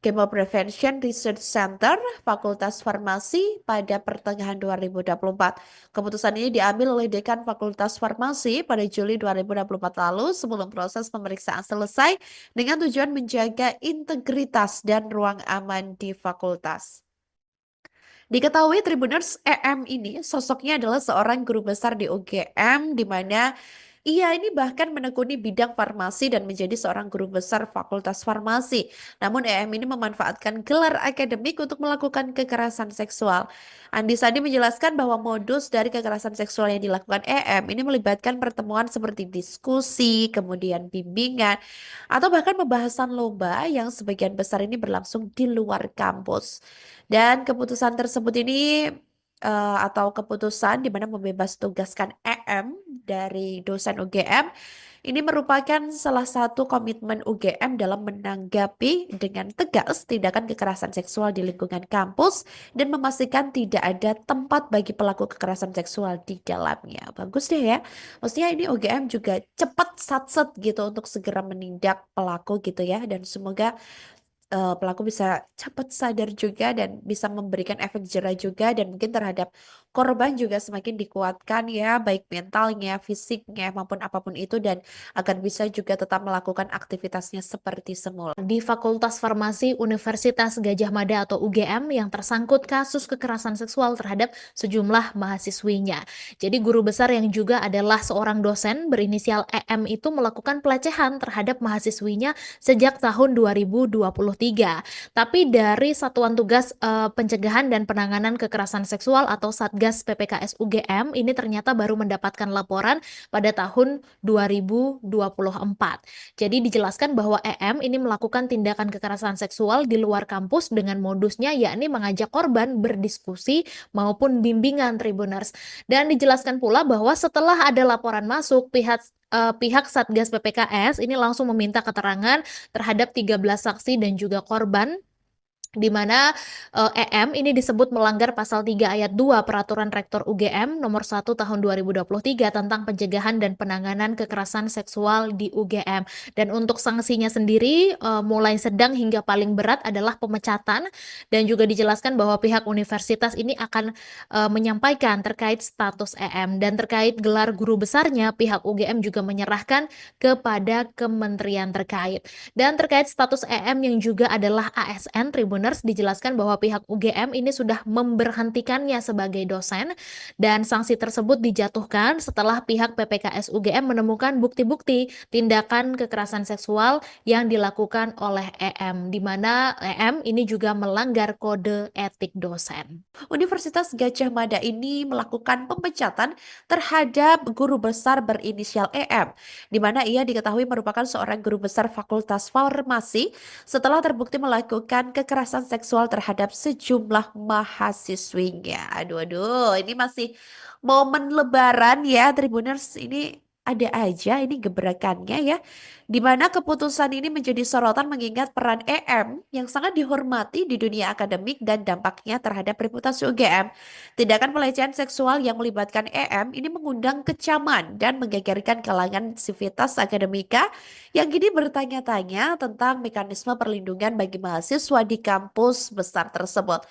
Chemo Prevention Research Center Fakultas Farmasi pada pertengahan 2024. Keputusan ini diambil oleh Dekan Fakultas Farmasi pada Juli 2024 lalu sebelum proses pemeriksaan selesai dengan tujuan menjaga integritas dan ruang aman di fakultas. Diketahui Tribuners, EM ini sosoknya adalah seorang guru besar di UGM, di mana ia ini bahkan menekuni bidang farmasi dan menjadi seorang guru besar Fakultas Farmasi. Namun EM ini memanfaatkan gelar akademik untuk melakukan kekerasan seksual. Andi Sandi menjelaskan bahwa modus dari kekerasan seksual yang dilakukan EM ini melibatkan pertemuan seperti diskusi, kemudian bimbingan, atau bahkan pembahasan lomba yang sebagian besar ini berlangsung di luar kampus. Dan keputusan tersebut ini atau keputusan di mana membebas tugaskan EM dari dosen UGM ini merupakan salah satu komitmen UGM dalam menanggapi dengan tegas tindakan kekerasan seksual di lingkungan kampus dan memastikan tidak ada tempat bagi pelaku kekerasan seksual di dalamnya. Bagus deh ya. Maksudnya ini UGM juga cepat satset gitu untuk segera menindak pelaku gitu ya, dan semoga pelaku bisa cepat sadar juga dan bisa memberikan efek jera juga, dan mungkin terhadap korban juga semakin dikuatkan ya, baik mentalnya, fisiknya maupun apapun itu, dan agar bisa juga tetap melakukan aktivitasnya seperti semula. Di Fakultas Farmasi Universitas Gadjah Mada atau UGM yang tersangkut kasus kekerasan seksual terhadap sejumlah mahasiswinya. Jadi guru besar yang juga adalah seorang dosen berinisial EM itu melakukan pelecehan terhadap mahasiswinya sejak tahun 2023. Tapi dari Satuan Tugas Pencegahan dan Penanganan Kekerasan Seksual atau Satgas Satgas PPKS UGM ini ternyata baru mendapatkan laporan pada tahun 2024. Jadi dijelaskan bahwa EM ini melakukan tindakan kekerasan seksual di luar kampus dengan modusnya yakni mengajak korban berdiskusi maupun bimbingan Tribuners. Dan dijelaskan pula bahwa setelah ada laporan masuk, pihak Satgas PPKS ini langsung meminta keterangan terhadap 13 saksi dan juga korban di mana EM ini disebut melanggar pasal 3 ayat 2 Peraturan Rektor UGM nomor 1 tahun 2023 tentang pencegahan dan penanganan kekerasan seksual di UGM. Dan untuk sanksinya sendiri mulai sedang hingga paling berat adalah pemecatan, dan juga dijelaskan bahwa pihak universitas ini akan menyampaikan terkait status EM, dan terkait gelar guru besarnya pihak UGM juga menyerahkan kepada kementerian terkait. Dan terkait status EM yang juga adalah ASN Tribuners, dijelaskan bahwa pihak UGM ini sudah memberhentikannya sebagai dosen, dan sanksi tersebut dijatuhkan setelah pihak PPKS UGM menemukan bukti-bukti tindakan kekerasan seksual yang dilakukan oleh EM, di mana EM ini juga melanggar kode etik dosen. Universitas Gadjah Mada ini melakukan pemecatan terhadap guru besar berinisial EM, di mana ia diketahui merupakan seorang guru besar Fakultas Farmasi setelah terbukti melakukan kekerasan seksual terhadap sejumlah mahasiswinya. Aduh, aduh, ini masih momen Lebaran ya, Tribuners. Ini ada aja ini gebrakannya ya, di mana keputusan ini menjadi sorotan mengingat peran EM yang sangat dihormati di dunia akademik dan dampaknya terhadap reputasi UGM. Tindakan pelecehan seksual yang melibatkan EM ini mengundang kecaman dan menggegerkan kalangan sivitas akademika yang kini bertanya-tanya tentang mekanisme perlindungan bagi mahasiswa di kampus besar tersebut.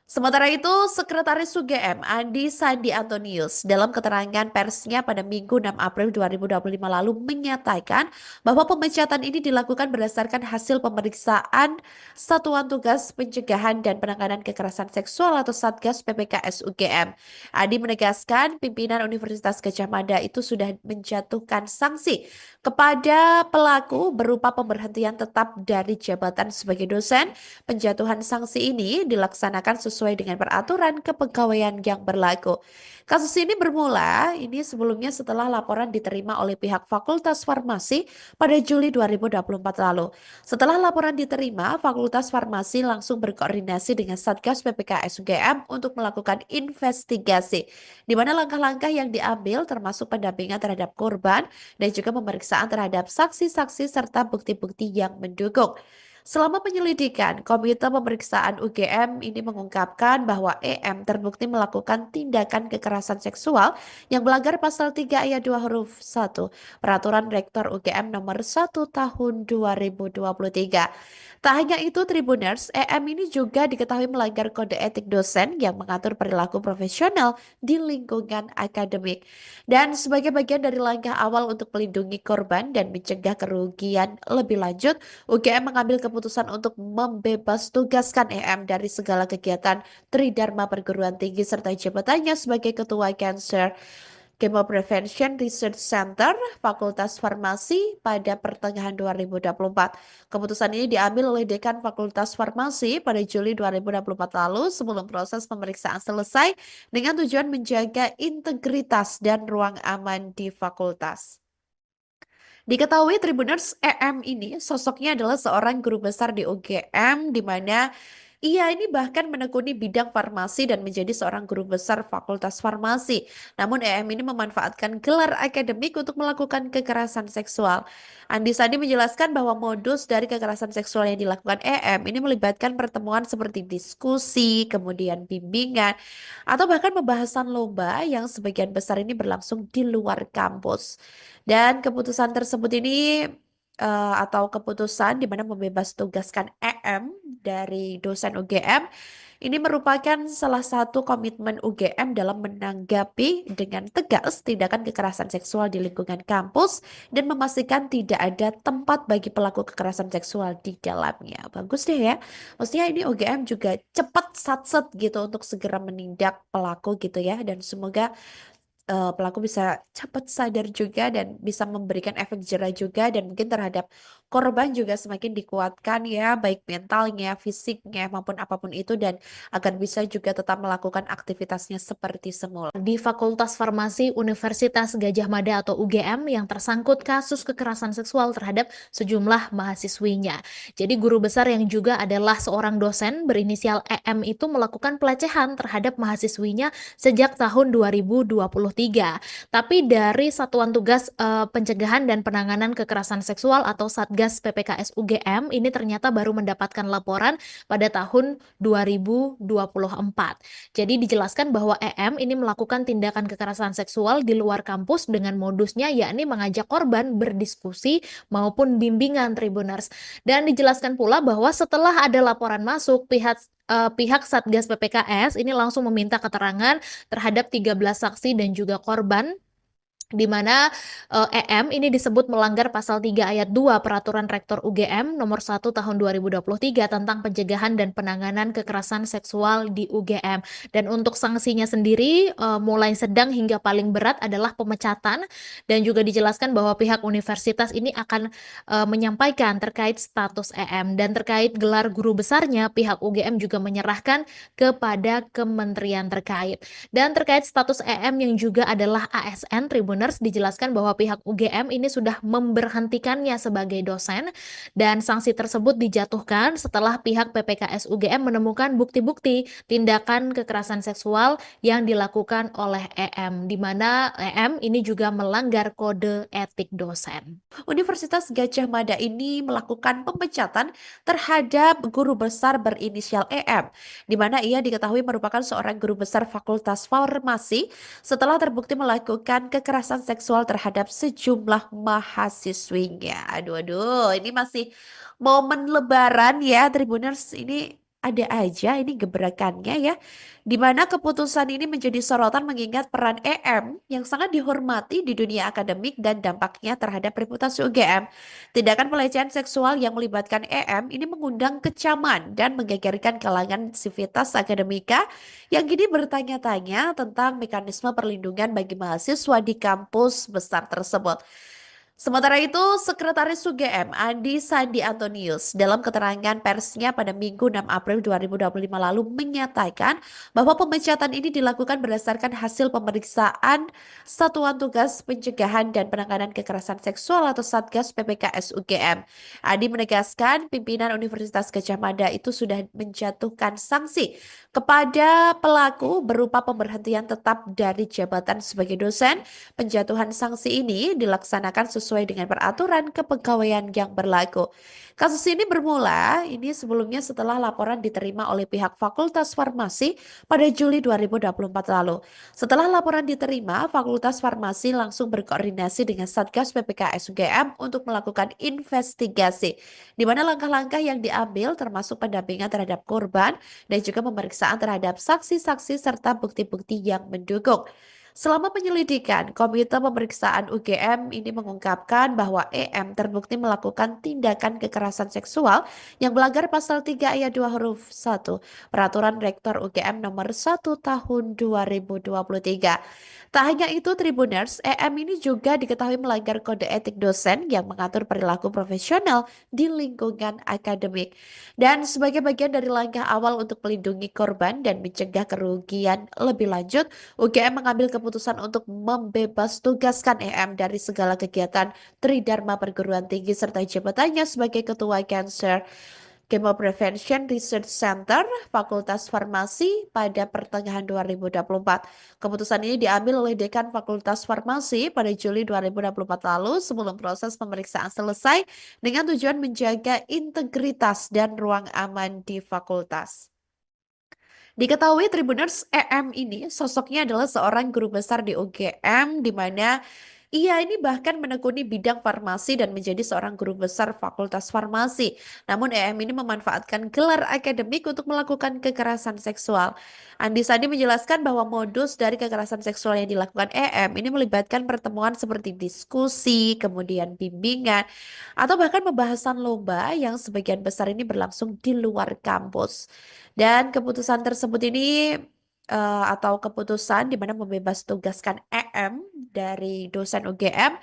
Sementara itu, Sekretaris UGM Andi Sandi Antonius dalam keterangan persnya pada Minggu 6 April 2025 lalu menyatakan bahwa pemecatan ini dilakukan berdasarkan hasil pemeriksaan Satuan Tugas Pencegahan dan Penanganan Kekerasan Seksual atau Satgas PPKS UGM. Andi menegaskan pimpinan Universitas Gadjah Mada itu sudah menjatuhkan sanksi kepada pelaku berupa pemberhentian tetap dari jabatan sebagai dosen. Penjatuhan sanksi ini dilaksanakan sesuai dengan peraturan kepegawaian yang berlaku. Kasus ini bermula sebelumnya setelah laporan diterima oleh pihak Fakultas Farmasi pada Juli 2024 lalu. Setelah laporan diterima, Fakultas Farmasi langsung berkoordinasi dengan Satgas PPKS UGM untuk melakukan investigasi, di mana langkah-langkah yang diambil termasuk pendampingan terhadap korban dan juga pemeriksaan terhadap saksi-saksi serta bukti-bukti yang mendukung. Selama penyelidikan, Komite Pemeriksaan UGM ini mengungkapkan bahwa EM terbukti melakukan tindakan kekerasan seksual yang melanggar pasal 3 ayat 2 huruf 1 Peraturan Rektor UGM nomor 1 tahun 2023. Tak hanya itu, Tribuners, EM ini juga diketahui melanggar kode etik dosen yang mengatur perilaku profesional di lingkungan akademik. Dan sebagai bagian dari langkah awal untuk melindungi korban dan mencegah kerugian lebih lanjut, UGM mengambil keputusan untuk membebas tugaskan EM dari segala kegiatan Tridharma Perguruan Tinggi serta jabatannya sebagai Ketua Cancer Chemo Prevention Research Center Fakultas Farmasi pada pertengahan 2024. Keputusan ini diambil oleh Dekan Fakultas Farmasi pada Juli 2024 lalu sebelum proses pemeriksaan selesai dengan tujuan menjaga integritas dan ruang aman di fakultas. Diketahui Tribuners, EM ini sosoknya adalah seorang guru besar di UGM, di mana ia ini bahkan menekuni bidang farmasi dan menjadi seorang guru besar Fakultas Farmasi. Namun EM ini memanfaatkan gelar akademik untuk melakukan kekerasan seksual. Andi Sandi menjelaskan bahwa modus dari kekerasan seksual yang dilakukan EM ini melibatkan pertemuan seperti diskusi, kemudian bimbingan, atau bahkan pembahasan lomba yang sebagian besar ini berlangsung di luar kampus. Dan keputusan tersebut ini atau keputusan di mana membebas tugaskan EM dari dosen UGM ini merupakan salah satu komitmen UGM dalam menanggapi dengan tegas tindakan kekerasan seksual di lingkungan kampus dan memastikan tidak ada tempat bagi pelaku kekerasan seksual di dalamnya. Bagus deh ya. Maksudnya ini UGM juga cepat satset gitu untuk segera menindak pelaku gitu ya, dan semoga pelaku bisa cepat sadar juga dan bisa memberikan efek jerah juga dan mungkin terhadap korban juga semakin dikuatkan ya, baik mentalnya, fisiknya, maupun apapun itu, dan agar bisa juga tetap melakukan aktivitasnya seperti semula. Di Fakultas Farmasi Universitas Gadjah Mada atau UGM yang tersangkut kasus kekerasan seksual terhadap sejumlah mahasiswinya. Jadi guru besar yang juga adalah seorang dosen berinisial EM itu melakukan pelecehan terhadap mahasiswinya sejak tahun 2023. Tapi dari Satuan Tugas Pencegahan dan Penanganan Kekerasan Seksual atau Satgas PPKS UGM ini ternyata baru mendapatkan laporan pada tahun 2024. Jadi dijelaskan bahwa EM ini melakukan tindakan kekerasan seksual di luar kampus dengan modusnya yakni mengajak korban berdiskusi maupun bimbingan Tribuners. Dan dijelaskan pula bahwa setelah ada laporan masuk, pihak Satgas PPKS ini langsung meminta keterangan terhadap 13 saksi dan juga korban di mana EM ini disebut melanggar pasal 3 ayat 2 Peraturan Rektor UGM nomor 1 tahun 2023 tentang pencegahan dan penanganan kekerasan seksual di UGM. Dan untuk sanksinya sendiri mulai sedang hingga paling berat adalah pemecatan, dan juga dijelaskan bahwa pihak universitas ini akan menyampaikan terkait status EM, dan terkait gelar guru besarnya pihak UGM juga menyerahkan kepada kementerian terkait. Dan terkait status EM yang juga adalah ASN Tribuners, dijelaskan bahwa pihak UGM ini sudah memberhentikannya sebagai dosen, dan sanksi tersebut dijatuhkan setelah pihak PPKS UGM menemukan bukti-bukti tindakan kekerasan seksual yang dilakukan oleh EM, di mana EM ini juga melanggar kode etik dosen. Universitas Gadjah Mada ini melakukan pemecatan terhadap guru besar berinisial EM, di mana ia diketahui merupakan seorang guru besar Fakultas Farmasi setelah terbukti melakukan kekerasan seksual terhadap sejumlah mahasiswinya. Aduh, aduh, ini masih momen Lebaran ya, Tribuners. Ini ada aja ini gebrakannya ya, di mana keputusan ini menjadi sorotan mengingat peran EM yang sangat dihormati di dunia akademik dan dampaknya terhadap reputasi UGM. Tindakan pelecehan seksual yang melibatkan EM ini mengundang kecaman dan menggegerkan kalangan sivitas akademika yang kini bertanya-tanya tentang mekanisme perlindungan bagi mahasiswa di kampus besar tersebut. Sementara itu, Sekretaris UGM Andi Sandi Antonius dalam keterangan persnya pada Minggu 6 April 2025 lalu menyatakan bahwa pemecatan ini dilakukan berdasarkan hasil pemeriksaan Satuan Tugas Pencegahan dan Penanganan Kekerasan Seksual atau Satgas PPKS UGM. Andi menegaskan pimpinan Universitas Gadjah Mada itu sudah menjatuhkan sanksi kepada pelaku berupa pemberhentian tetap dari jabatan sebagai dosen. Penjatuhan sanksi ini dilaksanakan sesuai dengan peraturan kepegawaian yang berlaku. Kasus ini bermula sebelumnya setelah laporan diterima oleh pihak Fakultas Farmasi pada Juli 2024 lalu. Setelah laporan diterima, Fakultas Farmasi langsung berkoordinasi dengan Satgas PPKS UGM untuk melakukan investigasi, di mana langkah-langkah yang diambil termasuk pendampingan terhadap korban dan juga pemeriksaan terhadap saksi-saksi serta bukti-bukti yang mendukung. Selama penyelidikan, Komite Pemeriksaan UGM ini mengungkapkan bahwa EM terbukti melakukan tindakan kekerasan seksual yang melanggar pasal 3 ayat 2 huruf 1 Peraturan Rektor UGM nomor 1 tahun 2023. Tak hanya itu, Tribuners, EM ini juga diketahui melanggar kode etik dosen yang mengatur perilaku profesional di lingkungan akademik. Dan sebagai bagian dari langkah awal untuk melindungi korban dan mencegah kerugian lebih lanjut, UGM mengambil keputusan untuk membebas tugaskan EM dari segala kegiatan Tridharma Perguruan Tinggi serta jabatannya sebagai Ketua Cancer Chemo Prevention Research Center Fakultas Farmasi pada pertengahan 2024. Keputusan ini diambil oleh Dekan Fakultas Farmasi pada Juli 2024 lalu sebelum proses pemeriksaan selesai dengan tujuan menjaga integritas dan ruang aman di fakultas. Diketahui Tribuners, EM ini sosoknya adalah seorang guru besar di UGM, di mana ia ini bahkan menekuni bidang farmasi dan menjadi seorang guru besar Fakultas Farmasi. Namun EM ini memanfaatkan gelar akademik untuk melakukan kekerasan seksual. Andi Sandi menjelaskan bahwa modus dari kekerasan seksual yang dilakukan EM ini melibatkan pertemuan seperti diskusi, kemudian bimbingan, atau bahkan pembahasan lomba yang sebagian besar ini berlangsung di luar kampus. Dan keputusan tersebut ini atau keputusan di mana membebas tugaskan EM dari dosen UGM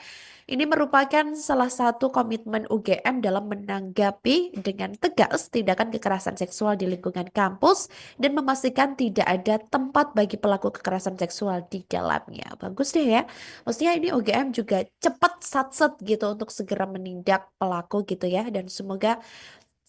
ini merupakan salah satu komitmen UGM dalam menanggapi dengan tegas tindakan kekerasan seksual di lingkungan kampus dan memastikan tidak ada tempat bagi pelaku kekerasan seksual di dalamnya. Bagus deh ya. Maksudnya ini UGM juga cepat satset gitu untuk segera menindak pelaku gitu ya, dan semoga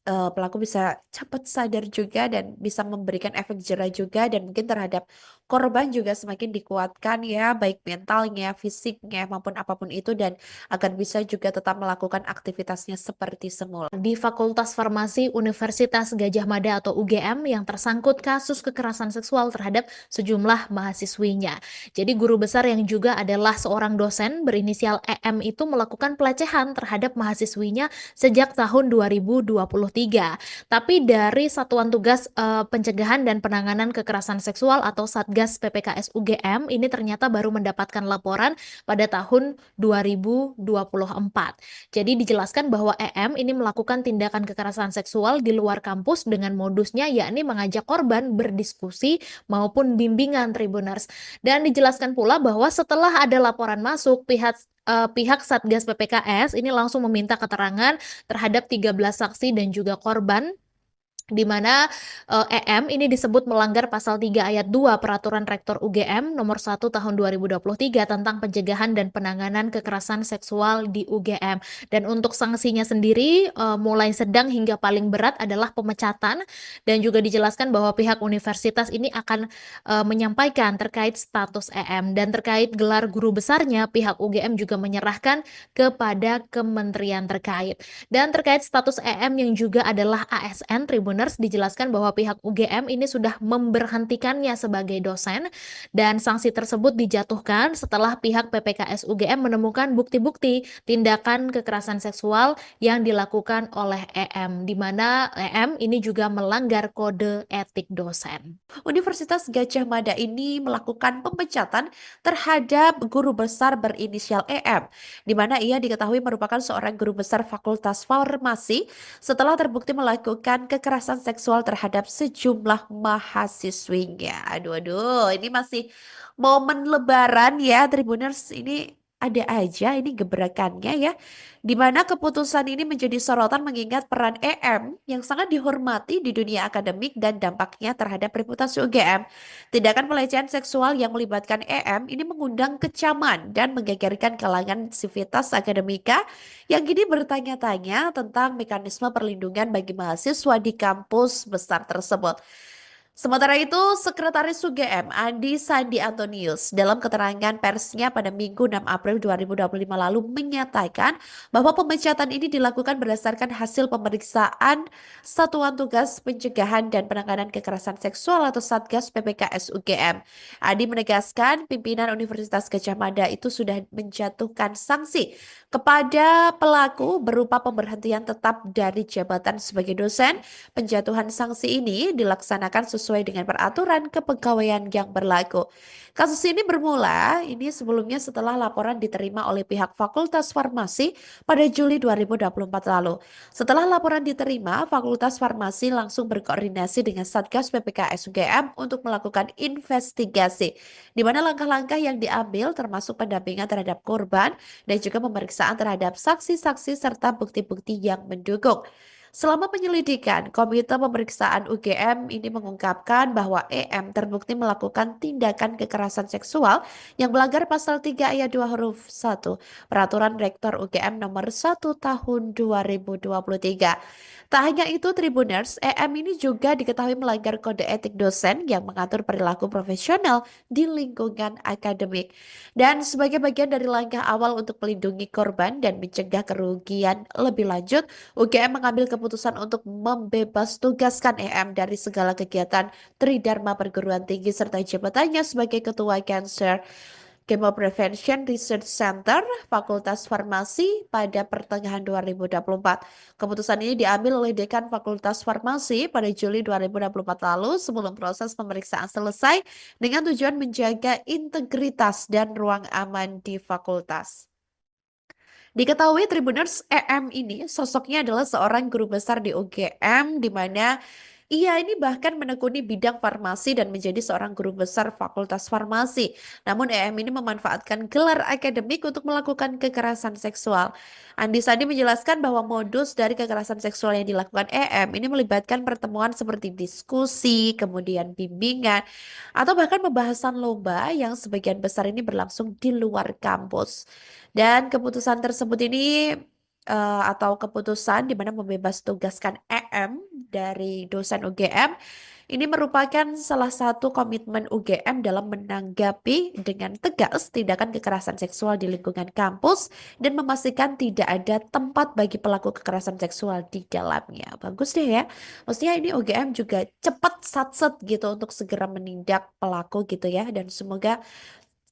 pelaku bisa cepat sadar juga dan bisa memberikan efek jerah juga, dan mungkin terhadap korban juga semakin dikuatkan ya, baik mentalnya, fisiknya maupun apapun itu, dan agar bisa juga tetap melakukan aktivitasnya seperti semula. Di Fakultas Farmasi Universitas Gadjah Mada atau UGM yang tersangkut kasus kekerasan seksual terhadap sejumlah mahasiswinya. Jadi guru besar yang juga adalah seorang dosen berinisial EM itu melakukan pelecehan terhadap mahasiswinya sejak tahun 2023. Tapi dari Satuan Tugas Pencegahan dan Penanganan Kekerasan Seksual atau Satgas PPKS UGM ini ternyata baru mendapatkan laporan pada tahun 2024. Jadi dijelaskan bahwa EM ini melakukan tindakan kekerasan seksual di luar kampus dengan modusnya yakni mengajak korban berdiskusi maupun bimbingan Tribuners. Dan dijelaskan pula bahwa setelah ada laporan masuk, pihak Satgas PPKS ini langsung meminta keterangan terhadap 13 saksi dan juga korban, di mana EM ini disebut melanggar pasal 3 ayat 2 Peraturan Rektor UGM nomor 1 tahun 2023 tentang pencegahan dan penanganan kekerasan seksual di UGM. Dan untuk sanksinya sendiri mulai sedang hingga paling berat adalah pemecatan, dan juga dijelaskan bahwa pihak universitas ini akan menyampaikan terkait status EM, dan terkait gelar guru besarnya pihak UGM juga menyerahkan kepada kementerian terkait. Dan terkait status EM yang juga adalah ASN Tribuners, dijelaskan bahwa pihak UGM ini sudah memberhentikannya sebagai dosen, dan sanksi tersebut dijatuhkan setelah pihak PPKS UGM menemukan bukti-bukti tindakan kekerasan seksual yang dilakukan oleh EM, di mana EM ini juga melanggar kode etik dosen. Universitas Gadjah Mada ini melakukan pemecatan terhadap guru besar berinisial EM, di mana ia diketahui merupakan seorang guru besar Fakultas Farmasi setelah terbukti melakukan kekerasan seksual terhadap sejumlah mahasiswinya. Aduh, aduh, ini masih momen Lebaran ya, Tribuners. Ini ada aja ini gebrakannya ya, di mana keputusan ini menjadi sorotan mengingat peran EM yang sangat dihormati di dunia akademik dan dampaknya terhadap reputasi UGM. Tindakan pelecehan seksual yang melibatkan EM ini mengundang kecaman dan menggegerkan kalangan sivitas akademika yang kini bertanya-tanya tentang mekanisme perlindungan bagi mahasiswa di kampus besar tersebut. Sementara itu, Sekretaris UGM Andi Sandi Antonius dalam keterangan persnya pada Minggu 6 April 2025 lalu menyatakan bahwa pemecatan ini dilakukan berdasarkan hasil pemeriksaan Satuan Tugas Pencegahan dan Penanganan Kekerasan Seksual atau Satgas PPKS UGM. Andi menegaskan pimpinan Universitas Gadjah Mada itu sudah menjatuhkan sanksi kepada pelaku berupa pemberhentian tetap dari jabatan sebagai dosen. Penjatuhan sanksi ini dilaksanakan sesuai dengan peraturan kepegawaian yang berlaku. Kasus ini bermula sebelumnya setelah laporan diterima oleh pihak Fakultas Farmasi pada Juli 2024 lalu. Setelah laporan diterima, Fakultas Farmasi langsung berkoordinasi dengan Satgas PPKS UGM untuk melakukan investigasi, di mana langkah-langkah yang diambil termasuk pendampingan terhadap korban dan juga pemeriksaan terhadap saksi-saksi serta bukti-bukti yang mendukung. Selama penyelidikan, Komite Pemeriksaan UGM ini mengungkapkan bahwa EM terbukti melakukan tindakan kekerasan seksual yang melanggar pasal 3 ayat 2 huruf 1 Peraturan Rektor UGM nomor 1 tahun 2023. Tak hanya itu, Tribuners, EM ini juga diketahui melanggar kode etik dosen yang mengatur perilaku profesional di lingkungan akademik. Dan sebagai bagian dari langkah awal untuk melindungi korban dan mencegah kerugian lebih lanjut, UGM mengambil keputusan untuk membebas tugaskan EM dari segala kegiatan Tridharma Perguruan Tinggi serta jabatannya sebagai Ketua Cancer Chemo Prevention Research Center Fakultas Farmasi pada pertengahan 2024. Keputusan ini diambil oleh Dekan Fakultas Farmasi pada Juli 2024 lalu sebelum proses pemeriksaan selesai dengan tujuan menjaga integritas dan ruang aman di fakultas. Diketahui Tribuners, EM ini sosoknya adalah seorang guru besar di UGM, di mana Ia ini bahkan menekuni bidang farmasi dan menjadi seorang guru besar Fakultas Farmasi. Namun EM ini memanfaatkan gelar akademik untuk melakukan kekerasan seksual. Andi Sandi menjelaskan bahwa modus dari kekerasan seksual yang dilakukan EM ini melibatkan pertemuan seperti diskusi, kemudian bimbingan, atau bahkan pembahasan lomba yang sebagian besar ini berlangsung di luar kampus. Dan keputusan tersebut ini atau keputusan di mana membebas tugaskan EM dari dosen UGM ini merupakan salah satu komitmen UGM dalam menanggapi dengan tegas tindakan kekerasan seksual di lingkungan kampus dan memastikan tidak ada tempat bagi pelaku kekerasan seksual di dalamnya. Bagus deh ya. Maksudnya ini UGM juga cepat satset gitu untuk segera menindak pelaku gitu ya, dan semoga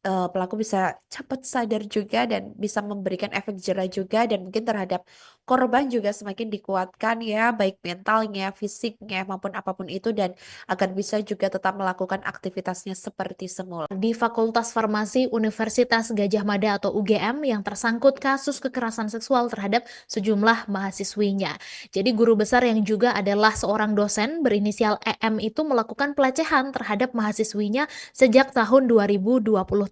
pelaku bisa cepat sadar juga dan bisa memberikan efek jerah juga, dan mungkin terhadap korban juga semakin dikuatkan ya, baik mentalnya, fisiknya maupun apapun itu, dan agar bisa juga tetap melakukan aktivitasnya seperti semula. Di Fakultas Farmasi Universitas Gadjah Mada atau UGM yang tersangkut kasus kekerasan seksual terhadap sejumlah mahasiswinya. Jadi guru besar yang juga adalah seorang dosen berinisial EM itu melakukan pelecehan terhadap mahasiswinya sejak tahun 2023.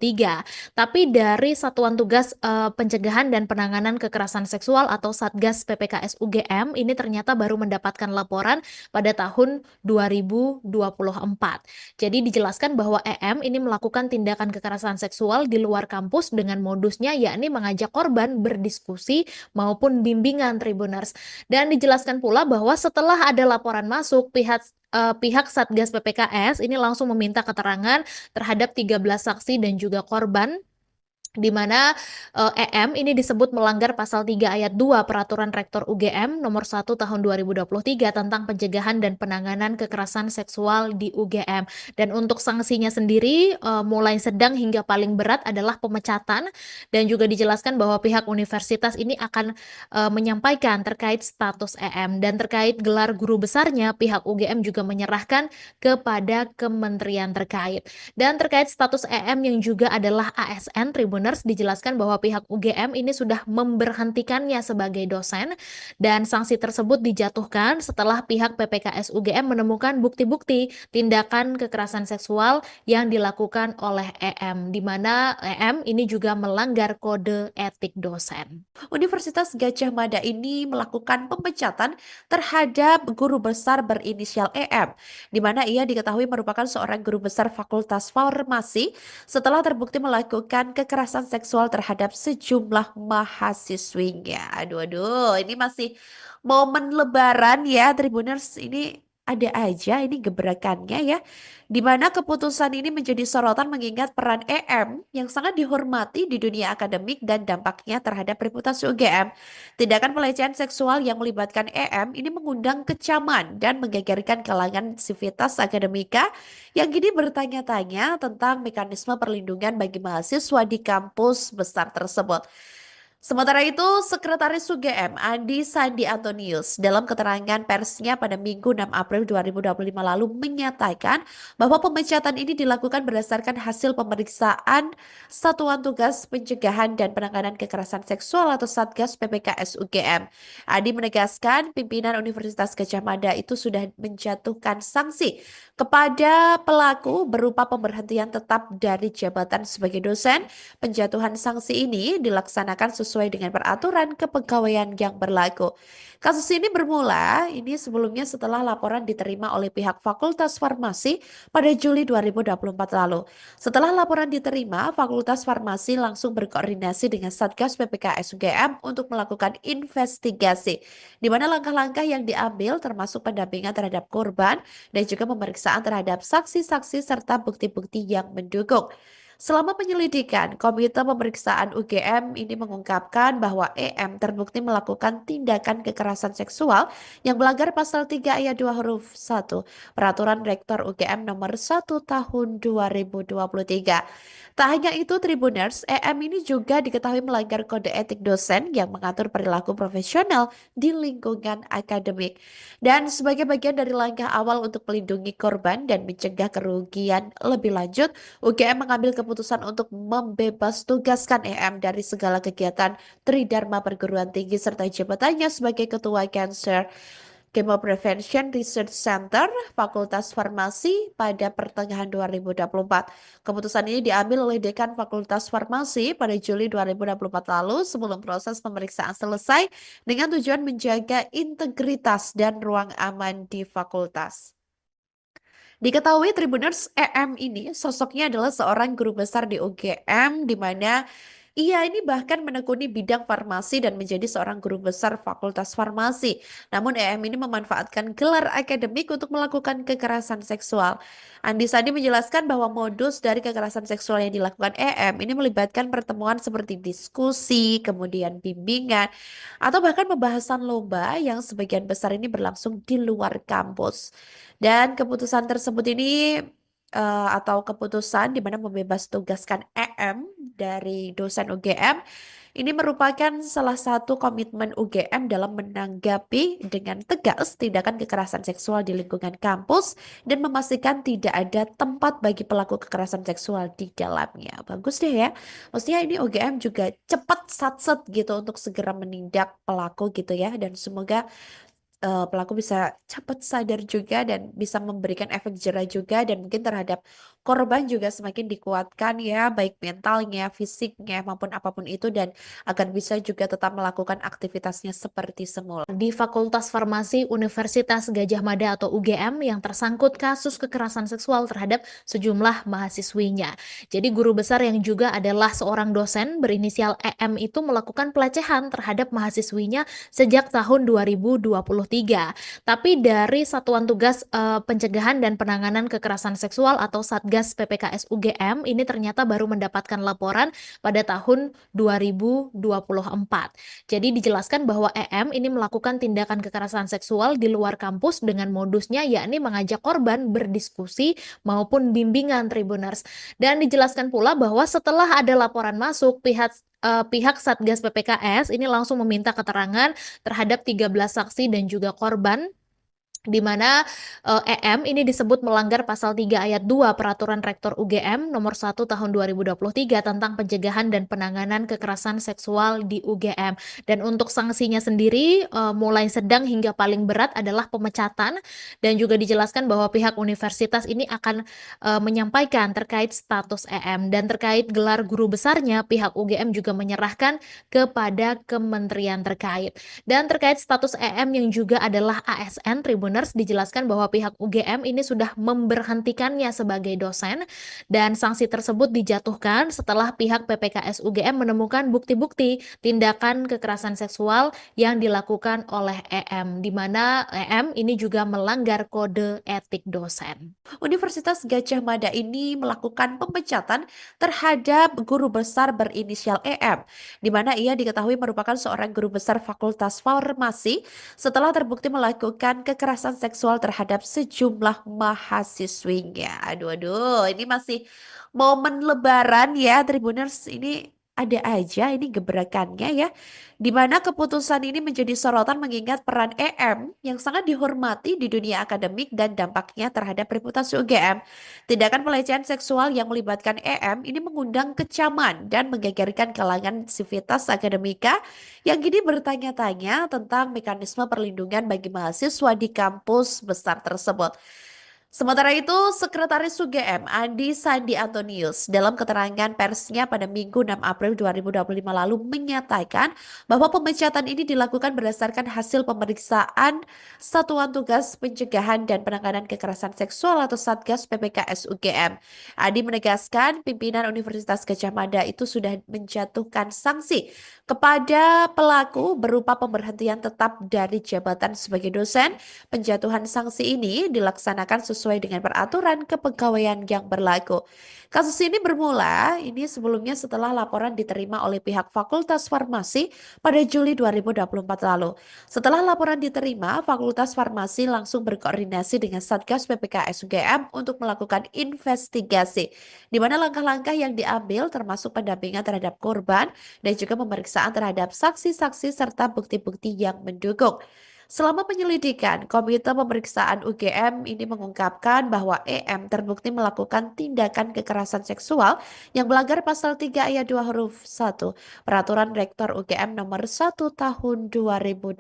Tapi dari Satuan Tugas Pencegahan dan Penanganan Kekerasan Seksual atau Satgas PPKS UGM ini ternyata baru mendapatkan laporan pada tahun 2024. Jadi dijelaskan bahwa EM ini melakukan tindakan kekerasan seksual di luar kampus dengan modusnya yakni mengajak korban berdiskusi maupun bimbingan Tribuners. Dan dijelaskan pula bahwa setelah ada laporan masuk, pihak Satgas PPKS ini langsung meminta keterangan terhadap 13 saksi dan juga korban, di mana EM ini disebut melanggar pasal 3 ayat 2 Peraturan Rektor UGM nomor 1 tahun 2023 tentang pencegahan dan penanganan kekerasan seksual di UGM. Dan untuk sanksinya sendiri mulai sedang hingga paling berat adalah pemecatan, dan juga dijelaskan bahwa pihak universitas ini akan menyampaikan terkait status EM, dan terkait gelar guru besarnya pihak UGM juga menyerahkan kepada kementerian terkait. Dan terkait status EM yang juga adalah ASN Tribuners, dijelaskan bahwa pihak UGM ini sudah memberhentikannya sebagai dosen, dan sanksi tersebut dijatuhkan setelah pihak PPKS UGM menemukan bukti-bukti tindakan kekerasan seksual yang dilakukan oleh EM, di mana EM ini juga melanggar kode etik dosen. Universitas Gadjah Mada ini melakukan pemecatan terhadap guru besar berinisial EM, di mana ia diketahui merupakan seorang guru besar Fakultas Farmasi setelah terbukti melakukan kekerasan seksual terhadap sejumlah mahasiswinya. Aduh, aduh, ini masih momen Lebaran ya, Tribuners. Ini ada aja ini gebrakannya ya, di mana keputusan ini menjadi sorotan mengingat peran EM yang sangat dihormati di dunia akademik dan dampaknya terhadap reputasi UGM. Tindakan pelecehan seksual yang melibatkan EM ini mengundang kecaman dan menggegerkan kalangan sivitas akademika yang kini bertanya-tanya tentang mekanisme perlindungan bagi mahasiswa di kampus besar tersebut. Sementara itu, Sekretaris UGM Andi Sandi Antonius dalam keterangan persnya pada Minggu 6 April 2025 lalu menyatakan bahwa pemecatan ini dilakukan berdasarkan hasil pemeriksaan Satuan Tugas Pencegahan dan Penanganan Kekerasan Seksual atau Satgas PPKS UGM. Andi menegaskan pimpinan Universitas Gadjah Mada itu sudah menjatuhkan sanksi kepada pelaku berupa pemberhentian tetap dari jabatan sebagai dosen. Penjatuhan sanksi ini dilaksanakan sesuai dengan peraturan kepegawaian yang berlaku. Kasus ini bermula sebelumnya setelah laporan diterima oleh pihak Fakultas Farmasi pada Juli 2024 lalu. Setelah laporan diterima, Fakultas Farmasi langsung berkoordinasi dengan Satgas PPKS UGM untuk melakukan investigasi, di mana langkah-langkah yang diambil termasuk pendampingan terhadap korban dan juga pemeriksaan terhadap saksi-saksi serta bukti-bukti yang mendukung. Selama penyelidikan, Komite Pemeriksaan UGM ini mengungkapkan bahwa EM terbukti melakukan tindakan kekerasan seksual yang melanggar pasal 3 ayat 2 huruf 1 Peraturan Rektor UGM nomor 1 tahun 2023. Tak hanya itu, Tribuners, EM ini juga diketahui melanggar kode etik dosen yang mengatur perilaku profesional di lingkungan akademik. Dan sebagai bagian dari langkah awal untuk melindungi korban dan mencegah kerugian lebih lanjut, UGM mengambil keputusan untuk membebas tugaskan EM dari segala kegiatan Tridharma perguruan tinggi serta jabatannya sebagai Ketua Chemo Prevention Research Center, Fakultas Farmasi pada pertengahan 2024. Keputusan ini diambil oleh Dekan Fakultas Farmasi pada Juli 2024 lalu sebelum proses pemeriksaan selesai dengan tujuan menjaga integritas dan ruang aman di fakultas. Diketahui Tribuners EM ini sosoknya adalah seorang guru besar di UGM di mana ia ini bahkan menekuni bidang farmasi dan menjadi seorang guru besar Fakultas Farmasi. Namun EM ini memanfaatkan gelar akademik untuk melakukan kekerasan seksual. Andi Sandi menjelaskan bahwa modus dari kekerasan seksual yang dilakukan EM ini melibatkan pertemuan seperti diskusi, kemudian bimbingan, atau bahkan pembahasan lomba yang sebagian besar ini berlangsung di luar kampus. Dan keputusan tersebut ini atau keputusan di mana membebas tugaskan EM dari dosen UGM ini merupakan salah satu komitmen UGM dalam menanggapi dengan tegas tindakan kekerasan seksual di lingkungan kampus dan memastikan tidak ada tempat bagi pelaku kekerasan seksual di dalamnya. Bagus deh ya. Maksudnya ini UGM juga cepat satset gitu untuk segera menindak pelaku gitu ya, dan semoga pelaku bisa cepat sadar juga dan bisa memberikan efek jerah juga, dan mungkin terhadap korban juga semakin dikuatkan ya, baik mentalnya, fisiknya maupun apapun itu, dan agar bisa juga tetap melakukan aktivitasnya seperti semula. Di Fakultas Farmasi Universitas Gadjah Mada atau UGM yang tersangkut kasus kekerasan seksual terhadap sejumlah mahasiswinya. Jadi guru besar yang juga adalah seorang dosen berinisial EM itu melakukan pelecehan terhadap mahasiswinya sejak tahun 2023. Tapi dari Satuan Tugas Pencegahan dan Penanganan Kekerasan Seksual atau Satgas PPKS UGM ini ternyata baru mendapatkan laporan pada tahun 2024. Jadi dijelaskan bahwa EM ini melakukan tindakan kekerasan seksual di luar kampus dengan modusnya yakni mengajak korban berdiskusi maupun bimbingan Tribuners. Dan dijelaskan pula bahwa setelah ada laporan masuk, pihak Satgas PPKS ini langsung meminta keterangan terhadap 13 saksi dan juga korban, di mana EM ini disebut melanggar pasal 3 ayat 2 Peraturan Rektor UGM nomor 1 tahun 2023 tentang pencegahan dan penanganan kekerasan seksual di UGM. Dan untuk sanksinya sendiri mulai sedang hingga paling berat adalah pemecatan, dan juga dijelaskan bahwa pihak universitas ini akan menyampaikan terkait status EM, dan terkait gelar guru besarnya pihak UGM juga menyerahkan kepada kementerian terkait. Dan terkait status EM yang juga adalah ASN Tribuners, dijelaskan bahwa pihak UGM ini sudah memberhentikannya sebagai dosen, dan sanksi tersebut dijatuhkan setelah pihak PPKS UGM menemukan bukti-bukti tindakan kekerasan seksual yang dilakukan oleh EM, di mana EM ini juga melanggar kode etik dosen. Universitas Gadjah Mada ini melakukan pemecatan terhadap guru besar berinisial EM, di mana ia diketahui merupakan seorang guru besar Fakultas Farmasi setelah terbukti melakukan kekerasan seksual terhadap sejumlah mahasiswinya. Aduh, ini masih momen Lebaran ya, Tribuners, ini ada aja ini gebrakannya ya, di mana keputusan ini menjadi sorotan mengingat peran EM yang sangat dihormati di dunia akademik dan dampaknya terhadap reputasi UGM. Tindakan pelecehan seksual yang melibatkan EM ini mengundang kecaman dan menggegerkan kalangan sivitas akademika yang kini bertanya-tanya tentang mekanisme perlindungan bagi mahasiswa di kampus besar tersebut. Sementara itu, Sekretaris UGM Andi Sandi Antonius dalam keterangan persnya pada Minggu 6 April 2025 lalu menyatakan bahwa pemecatan ini dilakukan berdasarkan hasil pemeriksaan Satuan Tugas Pencegahan dan Penanganan Kekerasan Seksual atau Satgas PPKS UGM. Andi menegaskan pimpinan Universitas Gadjah Mada itu sudah menjatuhkan sanksi kepada pelaku berupa pemberhentian tetap dari jabatan sebagai dosen. Penjatuhan sanksi ini dilaksanakan sesuai dengan peraturan kepegawaian yang berlaku. Kasus ini bermula sebelumnya setelah laporan diterima oleh pihak Fakultas Farmasi pada Juli 2024 lalu. Setelah laporan diterima, Fakultas Farmasi langsung berkoordinasi dengan Satgas PPKS UGM untuk melakukan investigasi, di mana langkah-langkah yang diambil termasuk pendampingan terhadap korban dan juga pemeriksaan terhadap saksi-saksi serta bukti-bukti yang mendukung. Selama penyelidikan, Komite Pemeriksaan UGM ini mengungkapkan bahwa EM terbukti melakukan tindakan kekerasan seksual yang melanggar pasal 3 ayat 2 huruf 1 Peraturan Rektor UGM nomor 1 tahun 2023.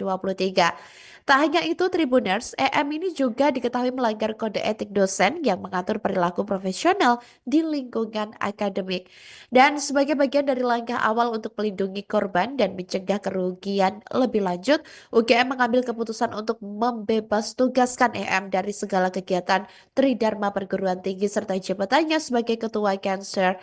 Tak hanya itu, Tribuners, EM ini juga diketahui melanggar kode etik dosen yang mengatur perilaku profesional di lingkungan akademik. Dan sebagai bagian dari langkah awal untuk melindungi korban dan mencegah kerugian lebih lanjut, UGM mengambil keputusan untuk membebas tugaskan EM dari segala kegiatan Tridharma perguruan tinggi serta jabatannya sebagai Ketua Cancer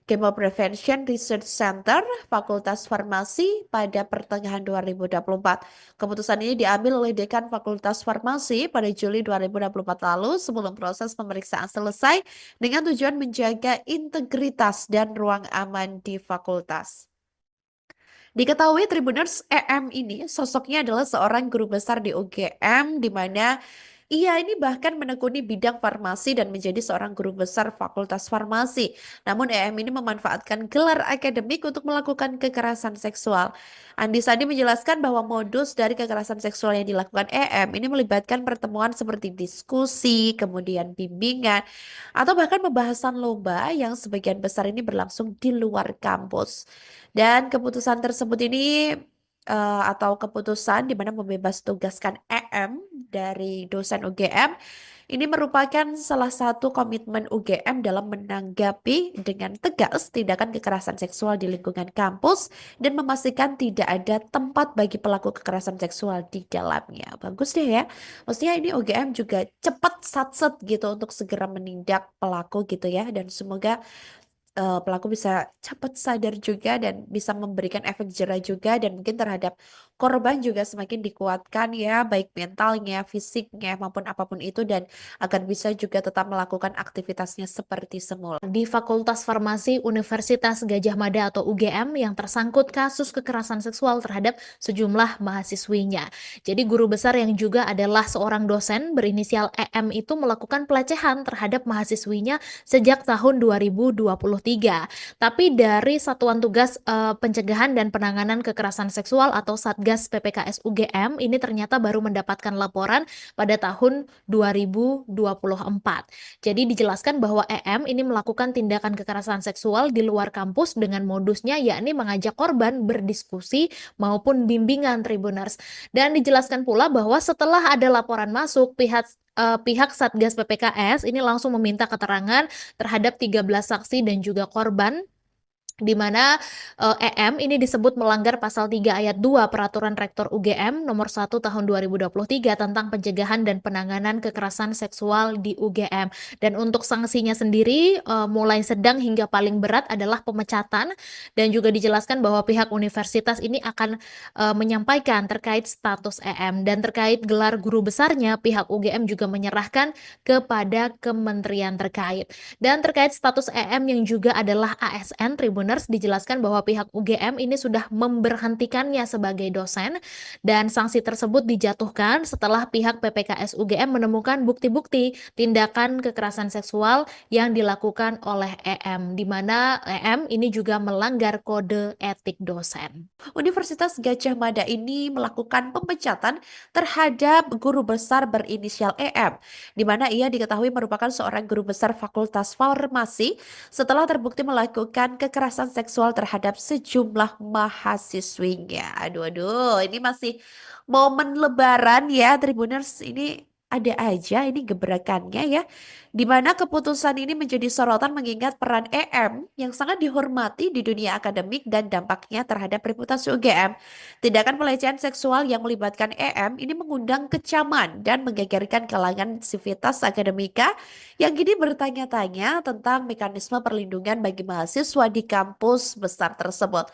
Chemo Prevention Research Center Fakultas Farmasi pada pertengahan 2024. Keputusan ini diambil oleh Dekan Fakultas Farmasi pada Juli 2024 lalu sebelum proses pemeriksaan selesai dengan tujuan menjaga integritas dan ruang aman di fakultas. Diketahui Tribuners, EM ini sosoknya adalah seorang guru besar di UGM di mana ia ini bahkan menekuni bidang farmasi dan menjadi seorang guru besar Fakultas Farmasi. Namun EM ini memanfaatkan gelar akademik untuk melakukan kekerasan seksual. Andi Sandi menjelaskan bahwa modus dari kekerasan seksual yang dilakukan EM ini melibatkan pertemuan seperti diskusi, kemudian bimbingan, atau bahkan pembahasan lomba yang sebagian besar ini berlangsung di luar kampus. Dan keputusan tersebut ini atau keputusan di mana membebas tugaskan EM dari dosen UGM ini merupakan salah satu komitmen UGM dalam menanggapi dengan tegas tindakan kekerasan seksual di lingkungan kampus dan memastikan tidak ada tempat bagi pelaku kekerasan seksual di dalamnya. Bagus deh ya. Maksudnya ini UGM juga cepat satset gitu untuk segera menindak pelaku gitu ya, dan semoga pelaku bisa cepat sadar juga dan bisa memberikan efek jera juga, dan mungkin terhadap korban juga semakin dikuatkan ya, baik mentalnya, fisiknya maupun apapun itu, dan agar bisa juga tetap melakukan aktivitasnya seperti semula. Di Fakultas Farmasi Universitas Gadjah Mada atau UGM yang tersangkut kasus kekerasan seksual terhadap sejumlah mahasiswinya. Jadi guru besar yang juga adalah seorang dosen berinisial EM itu melakukan pelecehan terhadap mahasiswinya sejak tahun 2023. Tapi dari Satuan Tugas Pencegahan dan Penanganan Kekerasan Seksual atau Satgas PPKS UGM ini ternyata baru mendapatkan laporan pada tahun 2024. Jadi dijelaskan bahwa EM ini melakukan tindakan kekerasan seksual di luar kampus dengan modusnya yakni mengajak korban berdiskusi maupun bimbingan Tribuners. Dan dijelaskan pula bahwa setelah ada laporan masuk, pihak Satgas PPKS ini langsung meminta keterangan terhadap 13 saksi dan juga korban, di mana EM ini disebut melanggar pasal 3 ayat 2 Peraturan Rektor UGM nomor 1 tahun 2023 tentang pencegahan dan penanganan kekerasan seksual di UGM. Dan untuk sanksinya sendiri mulai sedang hingga paling berat adalah pemecatan, dan juga dijelaskan bahwa pihak universitas ini akan menyampaikan terkait status EM, dan terkait gelar guru besarnya pihak UGM juga menyerahkan kepada kementerian terkait. Dan terkait status EM yang juga adalah ASN Tribuners, dijelaskan bahwa pihak UGM ini sudah memberhentikannya sebagai dosen, dan sanksi tersebut dijatuhkan setelah pihak PPKS UGM menemukan bukti-bukti tindakan kekerasan seksual yang dilakukan oleh EM, di mana EM ini juga melanggar kode etik dosen. Universitas Gadjah Mada ini melakukan pemecatan terhadap guru besar berinisial EM, di mana ia diketahui merupakan seorang guru besar Fakultas Farmasi setelah terbukti melakukan kekerasan seksual terhadap sejumlah mahasiswinya. Aduh, aduh, ini masih momen Lebaran ya, Tribuners. Ini ada aja ini gebrakannya ya, di mana keputusan ini menjadi sorotan mengingat peran EM yang sangat dihormati di dunia akademik dan dampaknya terhadap reputasi UGM. Tindakan pelecehan seksual yang melibatkan EM ini mengundang kecaman dan menggegerkan kalangan sivitas akademika yang kini bertanya-tanya tentang mekanisme perlindungan bagi mahasiswa di kampus besar tersebut.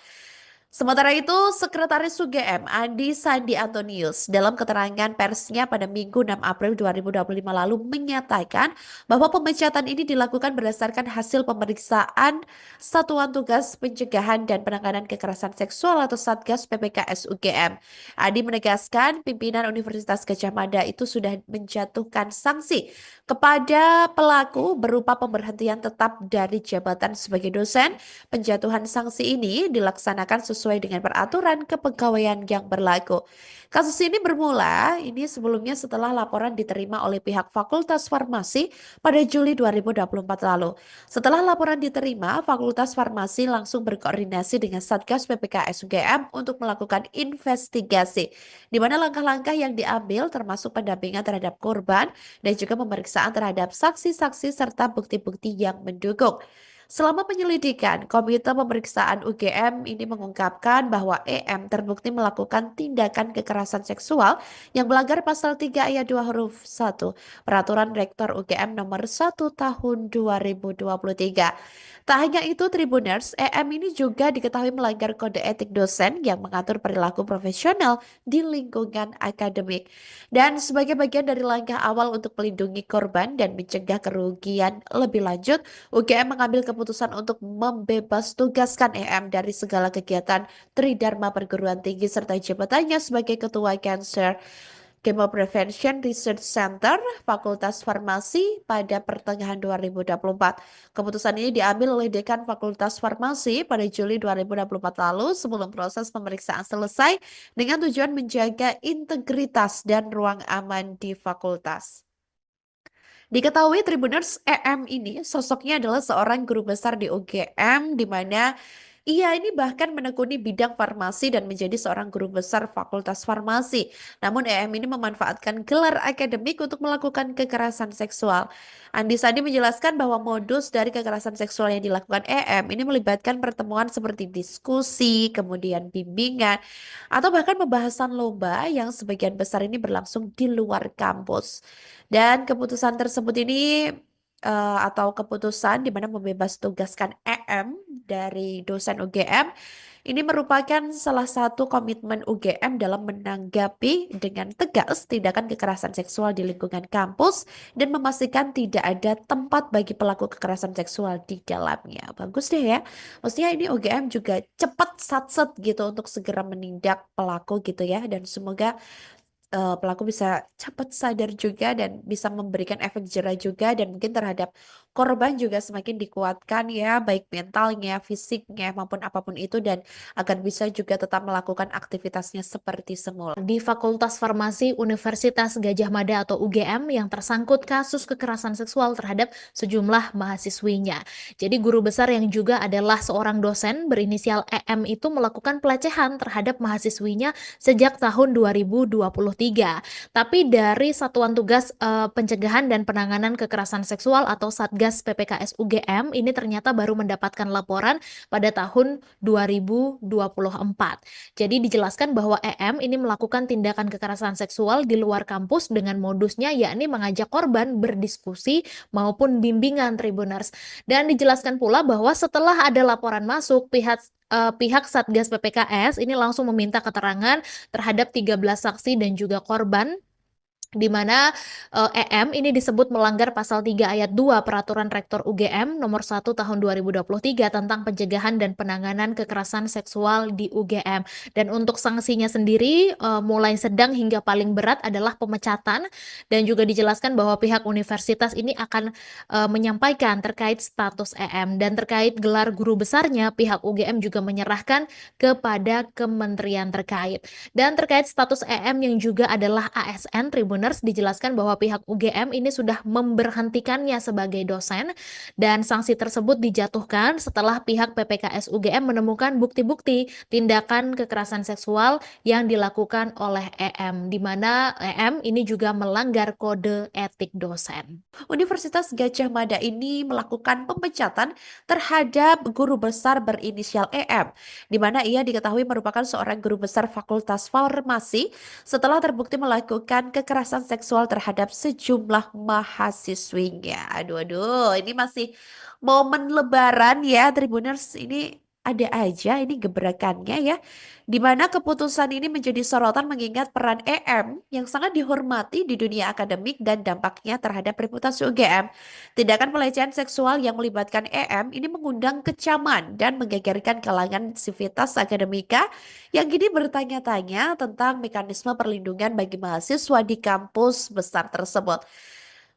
Sementara itu, Sekretaris UGM Andi Sandi Antonius dalam keterangan persnya pada Minggu 6 April 2025 lalu menyatakan bahwa pemecatan ini dilakukan berdasarkan hasil pemeriksaan Satuan Tugas Pencegahan dan Penanganan Kekerasan Seksual atau Satgas PPKS UGM. Andi menegaskan pimpinan Universitas Gadjah Mada itu sudah menjatuhkan sanksi kepada pelaku berupa pemberhentian tetap dari jabatan sebagai dosen. Penjatuhan sanksi ini dilaksanakan sesuai sesuai dengan peraturan kepegawaian yang berlaku. Kasus ini bermula sebelumnya setelah laporan diterima oleh pihak Fakultas Farmasi pada Juli 2024 lalu. Setelah laporan diterima, Fakultas Farmasi langsung berkoordinasi dengan Satgas PPKS UGM untuk melakukan investigasi, di mana langkah-langkah yang diambil termasuk pendampingan terhadap korban dan juga pemeriksaan terhadap saksi-saksi serta bukti-bukti yang mendukung. Selama penyelidikan, Komite Pemeriksaan UGM ini mengungkapkan bahwa EM terbukti melakukan tindakan kekerasan seksual yang melanggar pasal 3 ayat 2 huruf 1 Peraturan Rektor UGM nomor 1 tahun 2023. Tak hanya itu, Tribuners, EM ini juga diketahui melanggar kode etik dosen yang mengatur perilaku profesional di lingkungan akademik. Dan sebagai bagian dari langkah awal untuk melindungi korban dan mencegah kerugian lebih lanjut, UGM mengambil keputusan untuk membebas tugaskan EM dari segala kegiatan Tridharma perguruan tinggi serta jabatannya sebagai Ketua Cancer Chemo Prevention Research Center Fakultas Farmasi pada pertengahan 2024. Keputusan ini diambil oleh Dekan Fakultas Farmasi pada Juli 2024 lalu sebelum proses pemeriksaan selesai dengan tujuan menjaga integritas dan ruang aman di fakultas. Diketahui Tribuners, EM ini sosoknya adalah seorang guru besar di UGM di mana ia ini bahkan menekuni bidang farmasi dan menjadi seorang guru besar Fakultas Farmasi. Namun EM ini memanfaatkan gelar akademik untuk melakukan kekerasan seksual. Andi Sandi menjelaskan bahwa modus dari kekerasan seksual yang dilakukan EM ini melibatkan pertemuan seperti diskusi, kemudian bimbingan, atau bahkan pembahasan lomba yang sebagian besar ini berlangsung di luar kampus. Dan keputusan tersebut ini atau keputusan di mana membebas tugaskan EM dari dosen UGM ini merupakan salah satu komitmen UGM dalam menanggapi dengan tegas tindakan kekerasan seksual di lingkungan kampus dan memastikan tidak ada tempat bagi pelaku kekerasan seksual di dalamnya. Bagus deh ya. Maksudnya ini UGM juga cepat satset gitu untuk segera menindak pelaku gitu ya, dan semoga pelaku bisa cepat sadar juga dan bisa memberikan efek jerah juga, dan mungkin terhadap korban juga semakin dikuatkan ya, baik mentalnya, fisiknya maupun apapun itu, dan agar bisa juga tetap melakukan aktivitasnya seperti semula. Di Fakultas Farmasi Universitas Gadjah Mada atau UGM yang tersangkut kasus kekerasan seksual terhadap sejumlah mahasiswinya. Jadi guru besar yang juga adalah seorang dosen berinisial EM itu melakukan pelecehan terhadap mahasiswinya sejak tahun 2023. Tapi dari Satuan Tugas Pencegahan dan Penanganan Kekerasan Seksual atau Satgas PPKS UGM ini ternyata baru mendapatkan laporan pada tahun 2024. Jadi dijelaskan bahwa EM ini melakukan tindakan kekerasan seksual di luar kampus dengan modusnya yakni mengajak korban berdiskusi maupun bimbingan Tribuners. Dan dijelaskan pula bahwa setelah ada laporan masuk, pihak Satgas PPKS ini langsung meminta keterangan terhadap 13 saksi dan juga korban, di mana EM ini disebut melanggar pasal 3 ayat 2 Peraturan Rektor UGM nomor 1 tahun 2023 tentang pencegahan dan penanganan kekerasan seksual di UGM. Dan untuk sanksinya sendiri mulai sedang hingga paling berat adalah pemecatan, dan juga dijelaskan bahwa pihak universitas ini akan menyampaikan terkait status EM, dan terkait gelar guru besarnya pihak UGM juga menyerahkan kepada kementerian terkait. Dan terkait status EM yang juga adalah ASN Tribuners, dijelaskan bahwa pihak UGM ini sudah memberhentikannya sebagai dosen, dan sanksi tersebut dijatuhkan setelah pihak PPKS UGM menemukan bukti-bukti tindakan kekerasan seksual yang dilakukan oleh EM, di mana EM ini juga melanggar kode etik dosen. Universitas Gadjah Mada ini melakukan pemecatan terhadap guru besar berinisial EM, di mana ia diketahui merupakan seorang guru besar Fakultas Farmasi setelah terbukti melakukan kekerasan seksual terhadap sejumlah mahasiswinya. Aduh, ini masih momen Lebaran ya, Tribuners, ini ada aja ini gebrakannya ya, di mana keputusan ini menjadi sorotan mengingat peran EM yang sangat dihormati di dunia akademik dan dampaknya terhadap reputasi UGM. Tindakan pelecehan seksual yang melibatkan EM ini mengundang kecaman dan menggegerkan kalangan sivitas akademika yang kini bertanya-tanya tentang mekanisme perlindungan bagi mahasiswa di kampus besar tersebut.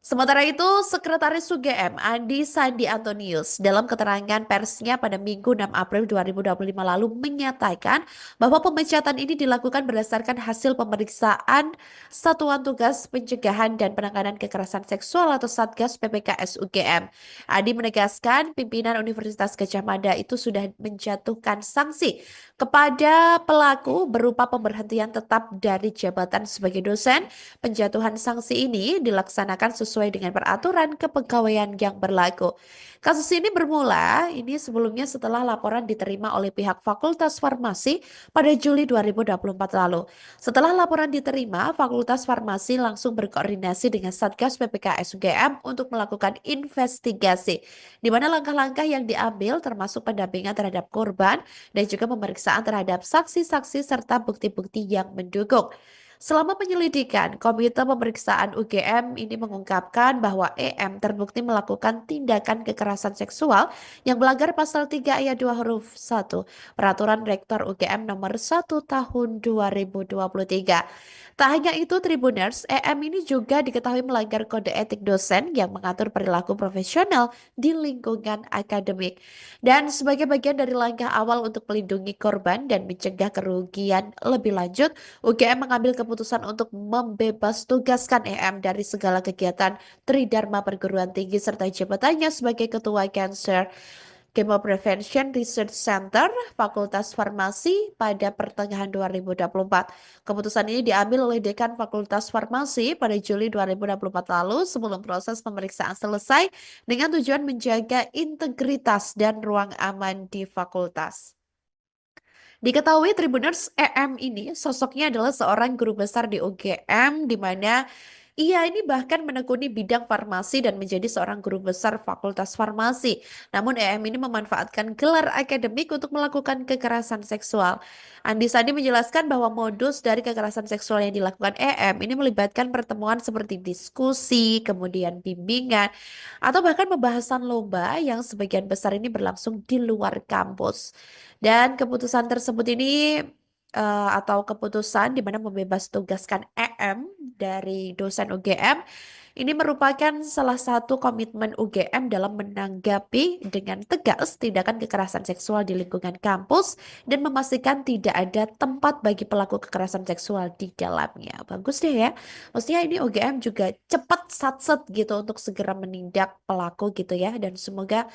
Sementara itu, Sekretaris UGM Andi Sandi Antonius dalam keterangan persnya pada Minggu 6 April 2025 lalu menyatakan bahwa pemecatan ini dilakukan berdasarkan hasil pemeriksaan Satuan Tugas Pencegahan dan Penanganan Kekerasan Seksual atau Satgas PPKS UGM. Andi menegaskan pimpinan Universitas Gadjah Mada itu sudah menjatuhkan sanksi kepada pelaku berupa pemberhentian tetap dari jabatan sebagai dosen. Penjatuhan sanksi ini dilaksanakan sesuai dengan peraturan kepegawaian yang berlaku. Kasus ini bermula sebelumnya setelah laporan diterima oleh pihak Fakultas Farmasi pada Juli 2024 lalu. Setelah laporan diterima, Fakultas Farmasi langsung berkoordinasi dengan Satgas PPKS UGM untuk melakukan investigasi, di mana langkah-langkah yang diambil termasuk pendampingan terhadap korban dan juga pemeriksaan terhadap saksi-saksi serta bukti-bukti yang mendukung. Selama penyelidikan, Komite Pemeriksaan UGM ini mengungkapkan bahwa EM terbukti melakukan tindakan kekerasan seksual yang melanggar pasal 3 ayat 2 huruf 1 Peraturan Rektor UGM nomor 1 tahun 2023. Tak hanya itu, Tribuners, EM ini juga diketahui melanggar kode etik dosen yang mengatur perilaku profesional di lingkungan akademik. Dan sebagai bagian dari langkah awal untuk melindungi korban dan mencegah kerugian lebih lanjut, UGM mengambil keputusan untuk membebas tugaskan EM dari segala kegiatan Tridharma Perguruan Tinggi serta jabatannya sebagai Ketua Cancer Chemo Prevention Research Center Fakultas Farmasi pada pertengahan 2024. Keputusan ini diambil oleh Dekan Fakultas Farmasi pada Juli 2024 lalu sebelum proses pemeriksaan selesai dengan tujuan menjaga integritas dan ruang aman di fakultas. Diketahui Tribuners, EM ini sosoknya adalah seorang guru besar di UGM di mana ia ini bahkan menekuni bidang farmasi dan menjadi seorang guru besar Fakultas Farmasi. Namun EM ini memanfaatkan gelar akademik untuk melakukan kekerasan seksual. Andi Sandi menjelaskan bahwa modus dari kekerasan seksual yang dilakukan EM ini melibatkan pertemuan seperti diskusi, kemudian bimbingan, atau bahkan pembahasan lomba yang sebagian besar ini berlangsung di luar kampus. Dan keputusan tersebut ini atau keputusan di mana membebas tugaskan EM dari dosen UGM ini merupakan salah satu komitmen UGM dalam menanggapi dengan tegas tindakan kekerasan seksual di lingkungan kampus dan memastikan tidak ada tempat bagi pelaku kekerasan seksual di dalamnya. Bagus deh ya. Maksudnya ini UGM juga cepat satset gitu untuk segera menindak pelaku gitu ya, dan semoga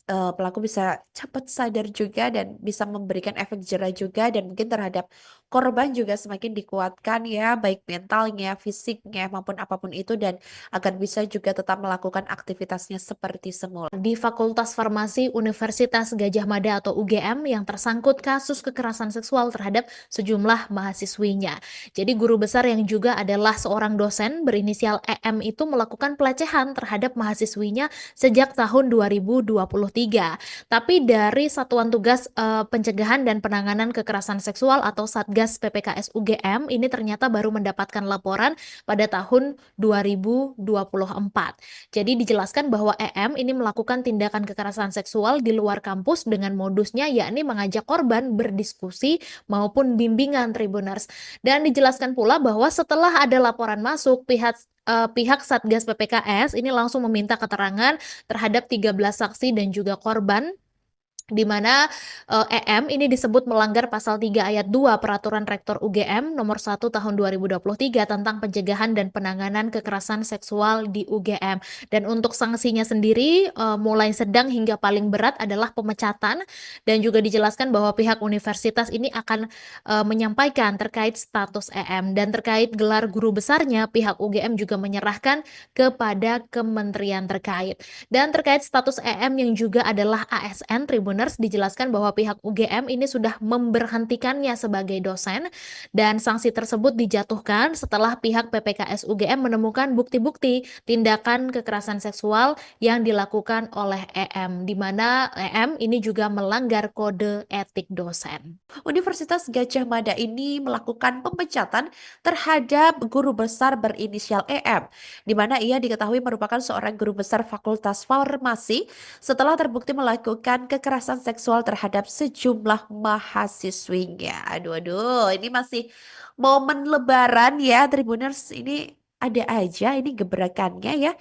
pelaku bisa cepat sadar juga dan bisa memberikan efek jerah juga, dan mungkin terhadap korban juga semakin dikuatkan ya, baik mentalnya, fisiknya maupun apapun itu, dan agar bisa juga tetap melakukan aktivitasnya seperti semula. Di Fakultas Farmasi Universitas Gadjah Mada atau UGM yang tersangkut kasus kekerasan seksual terhadap sejumlah mahasiswinya. Jadi guru besar yang juga adalah seorang dosen berinisial EM itu melakukan pelecehan terhadap mahasiswinya sejak tahun 2023. Tapi dari Satuan Tugas Pencegahan dan Penanganan Kekerasan Seksual atau Satgas PPKS UGM ini ternyata baru mendapatkan laporan pada tahun 2024. Jadi dijelaskan bahwa EM ini melakukan tindakan kekerasan seksual di luar kampus dengan modusnya yakni mengajak korban berdiskusi maupun bimbingan Tribuners. Dan dijelaskan pula bahwa setelah ada laporan masuk, pihak Satgas PPKS ini langsung meminta keterangan terhadap 13 saksi dan juga korban, di mana EM ini disebut melanggar pasal 3 ayat 2 Peraturan Rektor UGM nomor 1 tahun 2023 tentang pencegahan dan penanganan kekerasan seksual di UGM. Dan untuk sanksinya sendiri mulai sedang hingga paling berat adalah pemecatan, dan juga dijelaskan bahwa pihak universitas ini akan menyampaikan terkait status EM, dan terkait gelar guru besarnya pihak UGM juga menyerahkan kepada kementerian terkait. Dan terkait status EM yang juga adalah ASN Tribuners, dijelaskan bahwa pihak UGM ini sudah memberhentikannya sebagai dosen, dan sanksi tersebut dijatuhkan setelah pihak PPKS UGM menemukan bukti-bukti tindakan kekerasan seksual yang dilakukan oleh EM, di mana EM ini juga melanggar kode etik dosen. Universitas Gadjah Mada ini melakukan pemecatan terhadap guru besar berinisial EM, di mana ia diketahui merupakan seorang guru besar Fakultas Farmasi setelah terbukti melakukan kekerasan seksual terhadap sejumlah mahasiswinya. Aduh, aduh, ini masih momen Lebaran ya, Tribuners. Ini ada aja ini gebrakannya ya,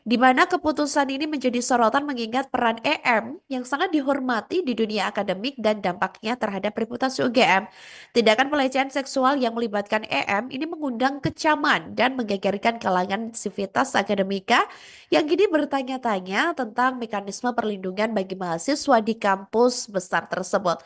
di mana keputusan ini menjadi sorotan mengingat peran EM yang sangat dihormati di dunia akademik dan dampaknya terhadap reputasi UGM. Tindakan pelecehan seksual yang melibatkan EM ini mengundang kecaman dan menggegerkan kalangan sivitas akademika yang kini bertanya-tanya tentang mekanisme perlindungan bagi mahasiswa di kampus besar tersebut.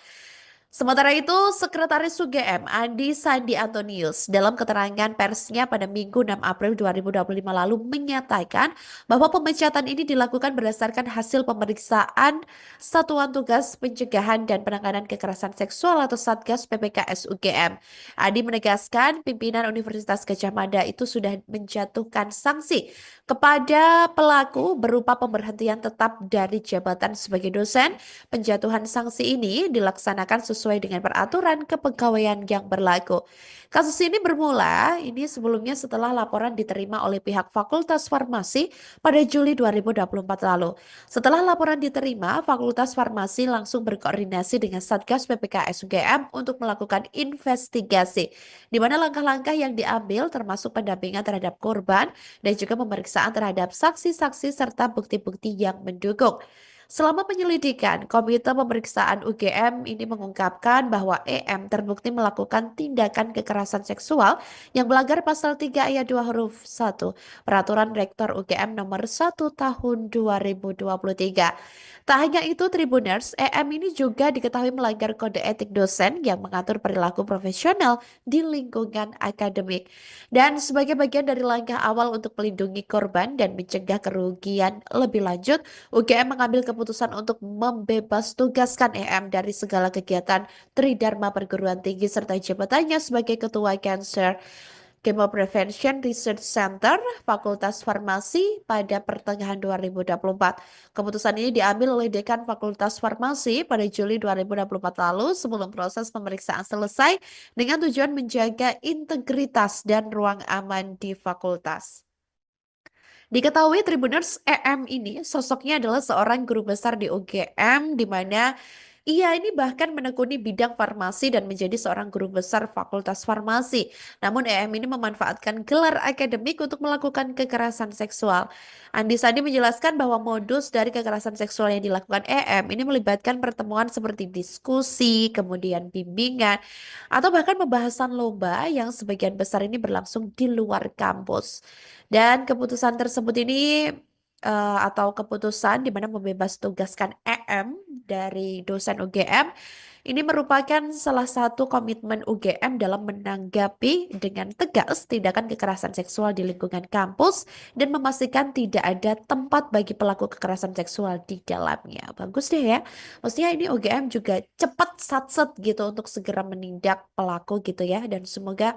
Sementara itu, Sekretaris UGM Andi Sandi Antonius dalam keterangan persnya pada Minggu 6 April 2025 lalu menyatakan bahwa pemecatan ini dilakukan berdasarkan hasil pemeriksaan Satuan Tugas Pencegahan dan Penanganan Kekerasan Seksual atau Satgas PPKS UGM. Andi menegaskan pimpinan Universitas Gadjah Mada itu sudah menjatuhkan sanksi kepada pelaku berupa pemberhentian tetap dari jabatan sebagai dosen. Penjatuhan sanksi ini dilaksanakan sesuai dengan peraturan kepegawaian yang berlaku. Kasus ini bermula sebelumnya setelah laporan diterima oleh pihak Fakultas Farmasi pada Juli 2024 lalu. Setelah laporan diterima, Fakultas Farmasi langsung berkoordinasi dengan Satgas PPKS UGM untuk melakukan investigasi, di mana langkah-langkah yang diambil termasuk pendampingan terhadap korban dan juga pemeriksaan terhadap saksi-saksi serta bukti-bukti yang mendukung. Selama penyelidikan, Komite Pemeriksaan UGM ini mengungkapkan bahwa EM terbukti melakukan tindakan kekerasan seksual yang melanggar pasal 3 ayat 2 huruf 1 Peraturan Rektor UGM nomor 1 tahun 2023. Tak hanya itu, Tribuners, EM ini juga diketahui melanggar kode etik dosen yang mengatur perilaku profesional di lingkungan akademik. Dan sebagai bagian dari langkah awal untuk melindungi korban dan mencegah kerugian lebih lanjut, UGM mengambil keputusan untuk membebas tugaskan EM dari segala kegiatan Tridharma Perguruan Tinggi serta jabatannya sebagai Ketua Cancer Chemo Prevention Research Center Fakultas Farmasi pada pertengahan 2024. Keputusan ini diambil oleh Dekan Fakultas Farmasi pada Juli 2024 lalu sebelum proses pemeriksaan selesai dengan tujuan menjaga integritas dan ruang aman di fakultas. Diketahui Tribuners, EM ini sosoknya adalah seorang guru besar di UGM di mana ia ini bahkan menekuni bidang farmasi dan menjadi seorang guru besar Fakultas Farmasi. Namun EM ini memanfaatkan gelar akademik untuk melakukan kekerasan seksual. Andi Sandi menjelaskan bahwa modus dari kekerasan seksual yang dilakukan EM ini melibatkan pertemuan seperti diskusi, kemudian bimbingan, atau bahkan pembahasan lomba yang sebagian besar ini berlangsung di luar kampus. Dan keputusan tersebut ini atau keputusan di mana membebas tugaskan EM dari dosen UGM ini merupakan salah satu komitmen UGM dalam menanggapi dengan tegas tindakan kekerasan seksual di lingkungan kampus dan memastikan tidak ada tempat bagi pelaku kekerasan seksual di dalamnya. Bagus deh ya. Maksudnya ini UGM juga cepat satset gitu untuk segera menindak pelaku gitu ya, dan semoga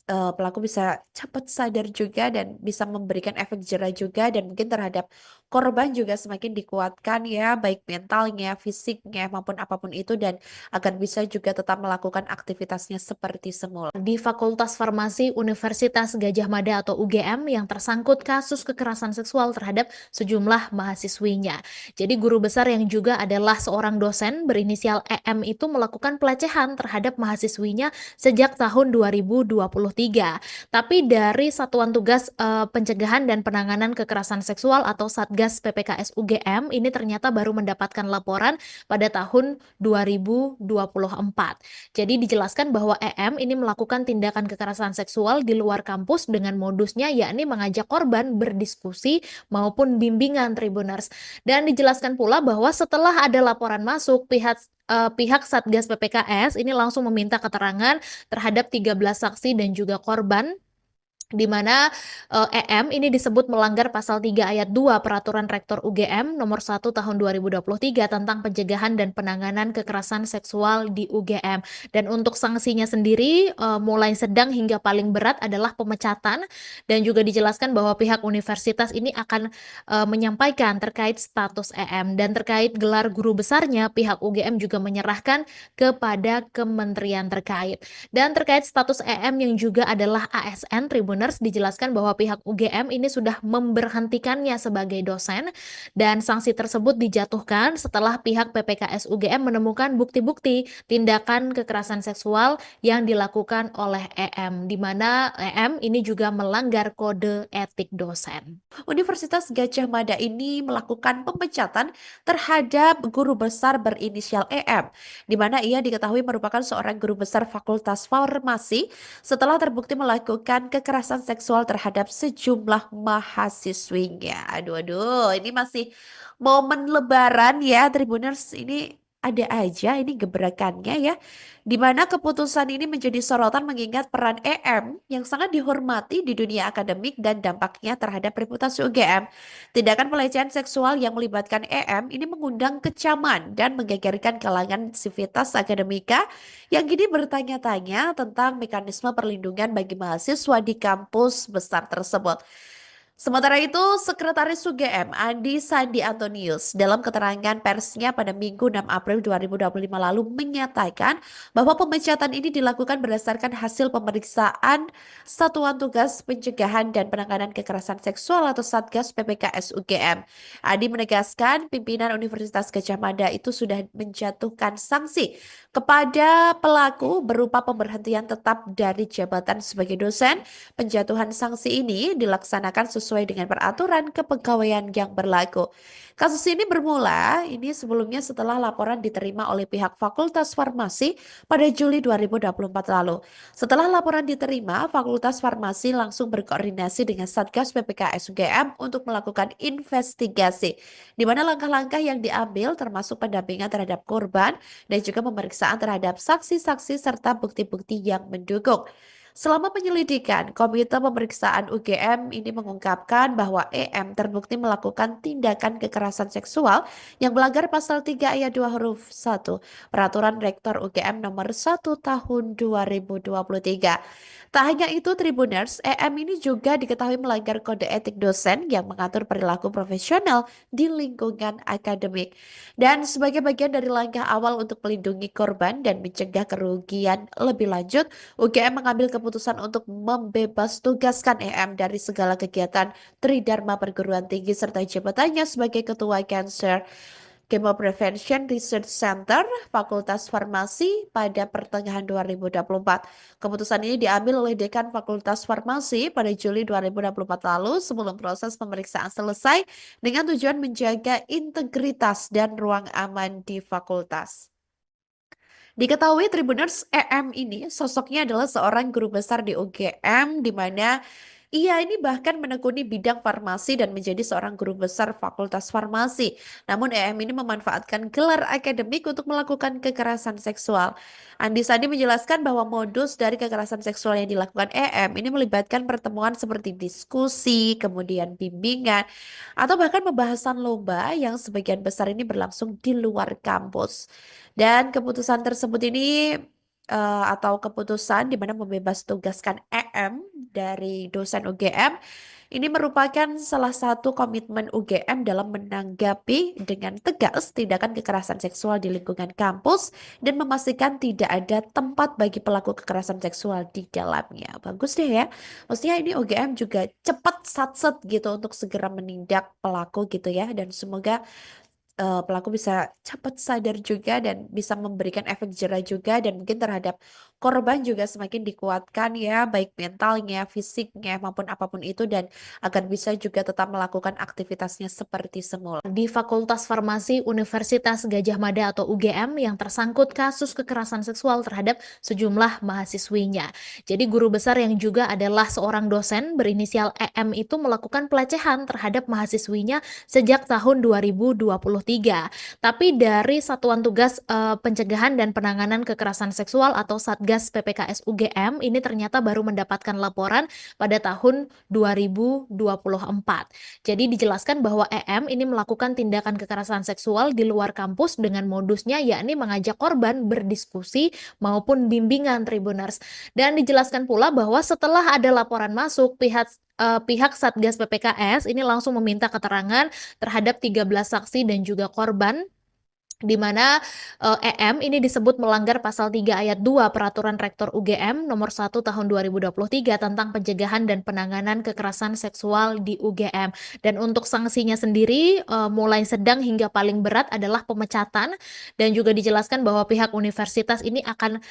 pelaku bisa cepat sadar juga dan bisa memberikan efek jerah juga, dan mungkin terhadap korban juga semakin dikuatkan ya, baik mentalnya, fisiknya maupun apapun itu, dan agar bisa juga tetap melakukan aktivitasnya seperti semula. Di Fakultas Farmasi Universitas Gadjah Mada atau UGM yang tersangkut kasus kekerasan seksual terhadap sejumlah mahasiswinya. Jadi guru besar yang juga adalah seorang dosen berinisial EM itu melakukan pelecehan terhadap mahasiswinya sejak tahun 2023. Tapi dari Satuan Tugas Pencegahan dan Penanganan Kekerasan Seksual atau Satgas PPKS UGM ini ternyata baru mendapatkan laporan pada tahun 2024. Jadi dijelaskan bahwa EM ini melakukan tindakan kekerasan seksual di luar kampus dengan modusnya yakni mengajak korban berdiskusi maupun bimbingan Tribuners. Dan dijelaskan pula bahwa setelah ada laporan masuk, pihak Satgas PPKS ini langsung meminta keterangan terhadap 13 saksi dan juga korban, di mana EM ini disebut melanggar pasal 3 ayat 2 Peraturan Rektor UGM nomor 1 tahun 2023 tentang pencegahan dan penanganan kekerasan seksual di UGM. Dan untuk sanksinya sendiri mulai sedang hingga paling berat adalah pemecatan, dan juga dijelaskan bahwa pihak universitas ini akan menyampaikan terkait status EM, dan terkait gelar guru besarnya pihak UGM juga menyerahkan kepada kementerian terkait. Dan terkait status EM yang juga adalah ASN Tribun Tribuners, dijelaskan bahwa pihak UGM ini sudah memberhentikannya sebagai dosen dan sanksi tersebut dijatuhkan setelah pihak PPKS UGM menemukan bukti-bukti tindakan kekerasan seksual yang dilakukan oleh EM, di mana EM ini juga melanggar kode etik dosen. Universitas Gadjah Mada ini melakukan pemecatan terhadap guru besar berinisial EM, di mana ia diketahui merupakan seorang guru besar Fakultas Farmasi setelah terbukti melakukan kekerasan seksual terhadap sejumlah mahasiswinya. Aduh, aduh, ini masih momen Lebaran ya, Tribuners. Ini ada aja ini gebrakannya ya, di mana keputusan ini menjadi sorotan mengingat peran EM yang sangat dihormati di dunia akademik dan dampaknya terhadap reputasi UGM. Tindakan pelecehan seksual yang melibatkan EM ini mengundang kecaman dan menggegerkan kalangan sivitas akademika yang kini bertanya-tanya tentang mekanisme perlindungan bagi mahasiswa di kampus besar tersebut. Sementara itu, Sekretaris UGM Andi Sandi Antonius dalam keterangan persnya pada Minggu 6 April 2025 lalu menyatakan bahwa pemecatan ini dilakukan berdasarkan hasil pemeriksaan Satuan Tugas Pencegahan dan Penanganan Kekerasan Seksual atau Satgas PPKS UGM. Andi menegaskan pimpinan Universitas Gadjah Mada itu sudah menjatuhkan sanksi kepada pelaku berupa pemberhentian tetap dari jabatan sebagai dosen. Penjatuhan sanksi ini dilaksanakan sesuai dengan peraturan kepegawaian yang berlaku. Kasus ini bermula sebelumnya setelah laporan diterima oleh pihak Fakultas Farmasi pada Juli 2024 lalu. Setelah laporan diterima, Fakultas Farmasi langsung berkoordinasi dengan Satgas PPKS UGM untuk melakukan investigasi, di mana langkah-langkah yang diambil termasuk pendampingan terhadap korban dan juga pemeriksaan terhadap saksi-saksi serta bukti-bukti yang mendukung. Selama penyelidikan, Komite Pemeriksaan UGM ini mengungkapkan bahwa EM terbukti melakukan tindakan kekerasan seksual yang melanggar pasal 3 ayat 2 huruf 1 Peraturan Rektor UGM nomor 1 tahun 2023. Tak hanya itu, Tribuners, EM ini juga diketahui melanggar kode etik dosen yang mengatur perilaku profesional di lingkungan akademik. Dan sebagai bagian dari langkah awal untuk melindungi korban dan mencegah kerugian lebih lanjut, UGM mengambil keputusan untuk membebas tugaskan EM dari segala kegiatan Tridharma Perguruan Tinggi serta jabatannya sebagai Ketua Cancer Chemo Prevention Research Center Fakultas Farmasi pada pertengahan 2024. Keputusan ini diambil oleh Dekan Fakultas Farmasi pada Juli 2024 lalu sebelum proses pemeriksaan selesai dengan tujuan menjaga integritas dan ruang aman di fakultas. Diketahui Tribuners, EM ini sosoknya adalah seorang guru besar di UGM di mana ia ini bahkan menekuni bidang farmasi dan menjadi seorang guru besar Fakultas Farmasi. Namun EM ini memanfaatkan gelar akademik untuk melakukan kekerasan seksual. Andi Sandi menjelaskan bahwa modus dari kekerasan seksual yang dilakukan EM ini melibatkan pertemuan seperti diskusi, kemudian bimbingan, atau bahkan pembahasan lomba yang sebagian besar ini berlangsung di luar kampus. Dan keputusan tersebut ini atau keputusan di mana membebas tugaskan EM dari dosen UGM ini merupakan salah satu komitmen UGM dalam menanggapi dengan tegas tindakan kekerasan seksual di lingkungan kampus dan memastikan tidak ada tempat bagi pelaku kekerasan seksual di dalamnya. Bagus deh ya. Maksudnya ini UGM juga cepat satset gitu untuk segera menindak pelaku gitu ya, dan semoga pelaku bisa cepat sadar juga dan bisa memberikan efek jera juga, dan mungkin terhadap korban juga semakin dikuatkan ya, baik mentalnya, fisiknya maupun apapun itu, dan agar bisa juga tetap melakukan aktivitasnya seperti semula. Di Fakultas Farmasi Universitas Gadjah Mada atau UGM yang tersangkut kasus kekerasan seksual terhadap sejumlah mahasiswinya. Jadi guru besar yang juga adalah seorang dosen berinisial EM itu melakukan pelecehan terhadap mahasiswinya sejak tahun 2023. Tapi dari Satuan Tugas Pencegahan dan Penanganan Kekerasan Seksual atau Satgas PPKS UGM ini ternyata baru mendapatkan laporan pada tahun 2024. Jadi dijelaskan bahwa EM ini melakukan tindakan kekerasan seksual di luar kampus dengan modusnya yakni mengajak korban berdiskusi maupun bimbingan Tribuners. Dan dijelaskan pula bahwa setelah ada laporan masuk, pihak Satgas PPKS ini langsung meminta keterangan terhadap 13 saksi dan juga korban Di mana, EM ini disebut melanggar pasal 3 ayat 2 Peraturan Rektor UGM Nomor 1 Tahun 2023 tentang pencegahan dan penanganan kekerasan seksual di UGM. Dan untuk sanksinya sendiri, mulai sedang hingga paling berat adalah pemecatan, dan juga dijelaskan bahwa pihak universitas ini akan,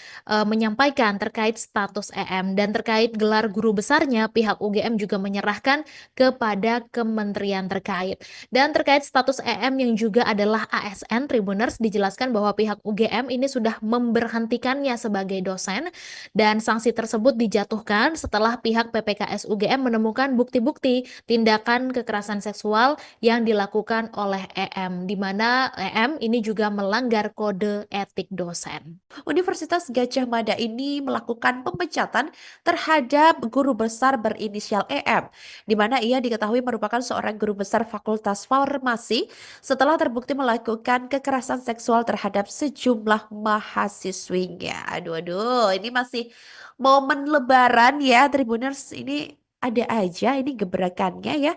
menyampaikan terkait status EM. Dan terkait gelar guru besarnya, pihak UGM juga menyerahkan kepada kementerian terkait. Dan terkait status EM yang juga adalah ASN, Tribuners dijelaskan bahwa pihak UGM ini sudah memberhentikannya sebagai dosen, dan sanksi tersebut dijatuhkan setelah pihak PPKS UGM menemukan bukti-bukti tindakan kekerasan seksual yang dilakukan oleh EM, di mana EM ini juga melanggar kode etik dosen. Universitas Gadjah Mada ini melakukan pemecatan terhadap guru besar berinisial EM, di mana ia diketahui merupakan seorang guru besar Fakultas Farmasi setelah terbukti melakukan kekerasan seksual terhadap sejumlah mahasiswinya. Aduh, aduh, ini masih momen Lebaran ya, Tribuners. Ini ada aja ini gebrakannya ya,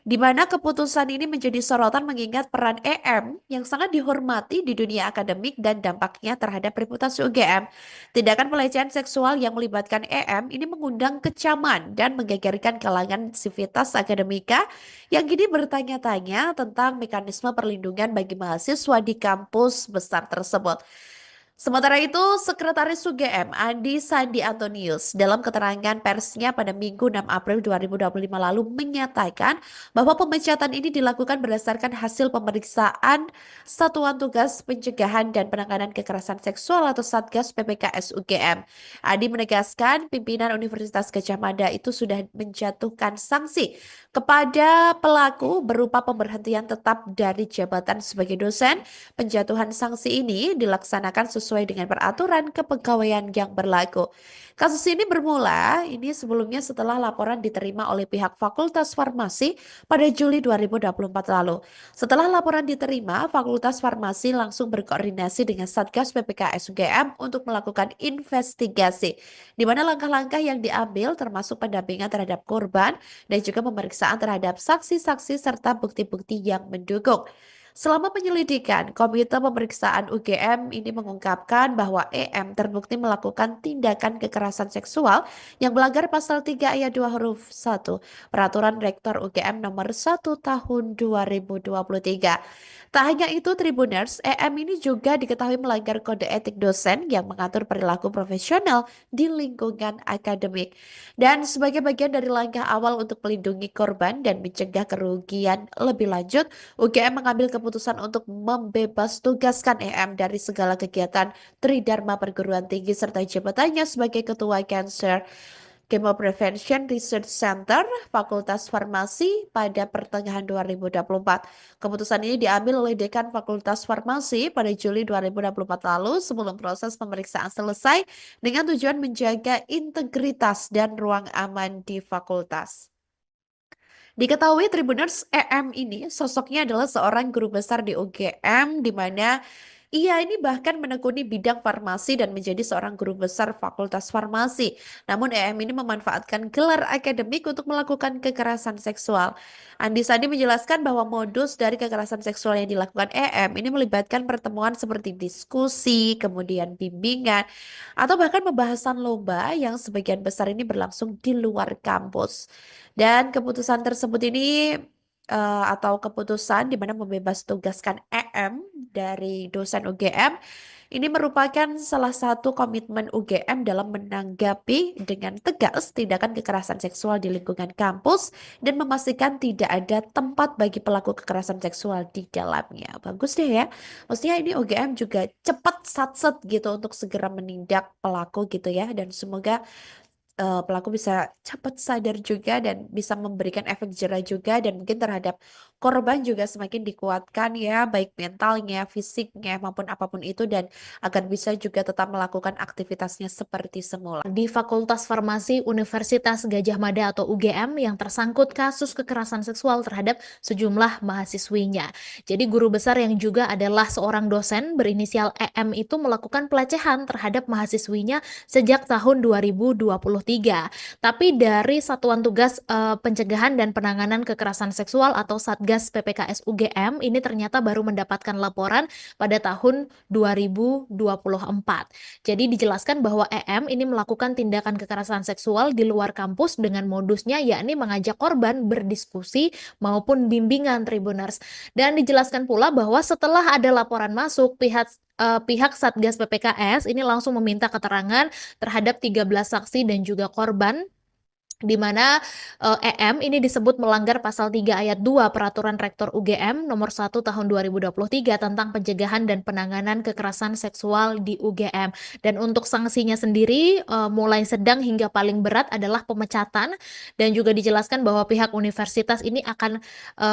di mana keputusan ini menjadi sorotan mengingat peran EM yang sangat dihormati di dunia akademik dan dampaknya terhadap reputasi UGM. Tindakan pelecehan seksual yang melibatkan EM ini mengundang kecaman dan menggegerkan kalangan sivitas akademika yang kini bertanya-tanya tentang mekanisme perlindungan bagi mahasiswa di kampus besar tersebut. Sementara itu, Sekretaris UGM Andi Sandi Antonius dalam keterangan persnya pada Minggu 6 April 2025 lalu menyatakan bahwa pemecatan ini dilakukan berdasarkan hasil pemeriksaan Satuan Tugas Pencegahan dan Penanganan Kekerasan Seksual atau Satgas PPKS UGM. Andi menegaskan pimpinan Universitas Gadjah Mada itu sudah menjatuhkan sanksi kepada pelaku berupa pemberhentian tetap dari jabatan sebagai dosen. Penjatuhan sanksi ini dilaksanakan sesuai dengan peraturan kepegawaian yang berlaku. Kasus ini bermula sebelumnya setelah laporan diterima oleh pihak Fakultas Farmasi pada Juli 2024 lalu. Setelah laporan diterima, Fakultas Farmasi langsung berkoordinasi dengan Satgas PPKS UGM untuk melakukan investigasi, di mana langkah-langkah yang diambil termasuk pendampingan terhadap korban dan juga pemeriksaan terhadap saksi-saksi serta bukti-bukti yang mendukung. Selama penyelidikan, Komite Pemeriksaan UGM ini mengungkapkan bahwa EM terbukti melakukan tindakan kekerasan seksual yang melanggar pasal 3 ayat 2 huruf 1 Peraturan Rektor UGM Nomor 1 Tahun 2023. Tak hanya itu, Tribuners, EM ini juga diketahui melanggar kode etik dosen yang mengatur perilaku profesional di lingkungan akademik. Dan sebagai bagian dari langkah awal untuk melindungi korban dan mencegah kerugian lebih lanjut, UGM mengambil keputusan untuk membebas tugaskan EM dari segala kegiatan Tridharma Perguruan Tinggi serta jabatannya sebagai Ketua Cancer Chemo Prevention Research Center Fakultas Farmasi pada pertengahan 2024. Keputusan ini diambil oleh Dekan Fakultas Farmasi pada Juli 2024 lalu sebelum proses pemeriksaan selesai dengan tujuan menjaga integritas dan ruang aman di fakultas. Diketahui Tribuners, EM ini sosoknya adalah seorang guru besar di UGM di mana ia ini bahkan menekuni bidang farmasi dan menjadi seorang guru besar Fakultas Farmasi. Namun EM ini memanfaatkan gelar akademik untuk melakukan kekerasan seksual. Andi Sandi menjelaskan bahwa modus dari kekerasan seksual yang dilakukan EM ini melibatkan pertemuan seperti diskusi, kemudian bimbingan, atau bahkan pembahasan lomba yang sebagian besar ini berlangsung di luar kampus. Dan keputusan tersebut ini atau keputusan di mana membebas tugaskan EM dari dosen UGM ini merupakan salah satu komitmen UGM dalam menanggapi dengan tegas tindakan kekerasan seksual di lingkungan kampus dan memastikan tidak ada tempat bagi pelaku kekerasan seksual di dalamnya. Bagus deh ya. Maksudnya ini UGM juga cepat satset gitu untuk segera menindak pelaku gitu ya, dan semoga pelaku bisa cepat sadar juga dan bisa memberikan efek jerah juga, dan mungkin terhadap korban juga semakin dikuatkan ya, baik mentalnya, fisiknya maupun apapun itu, dan agar bisa juga tetap melakukan aktivitasnya seperti semula. Di Fakultas Farmasi Universitas Gadjah Mada atau UGM yang tersangkut kasus kekerasan seksual terhadap sejumlah mahasiswinya. Jadi guru besar yang juga adalah seorang dosen berinisial EM itu melakukan pelecehan terhadap mahasiswinya sejak tahun 2023. Tapi dari Satuan Tugas Pencegahan dan Penanganan Kekerasan Seksual atau Satgas Satgas PPKS UGM ini ternyata baru mendapatkan laporan pada tahun 2024. Jadi dijelaskan bahwa EM ini melakukan tindakan kekerasan seksual di luar kampus dengan modusnya yakni mengajak korban berdiskusi maupun bimbingan Tribuners. Dan dijelaskan pula bahwa setelah ada laporan masuk, pihak Satgas PPKS ini langsung meminta keterangan terhadap 13 saksi dan juga korban di mana EM ini disebut melanggar pasal 3 ayat 2 Peraturan Rektor UGM nomor 1 tahun 2023 tentang pencegahan dan penanganan kekerasan seksual di UGM. Dan untuk sanksinya sendiri mulai sedang hingga paling berat adalah pemecatan, dan juga dijelaskan bahwa pihak universitas ini akan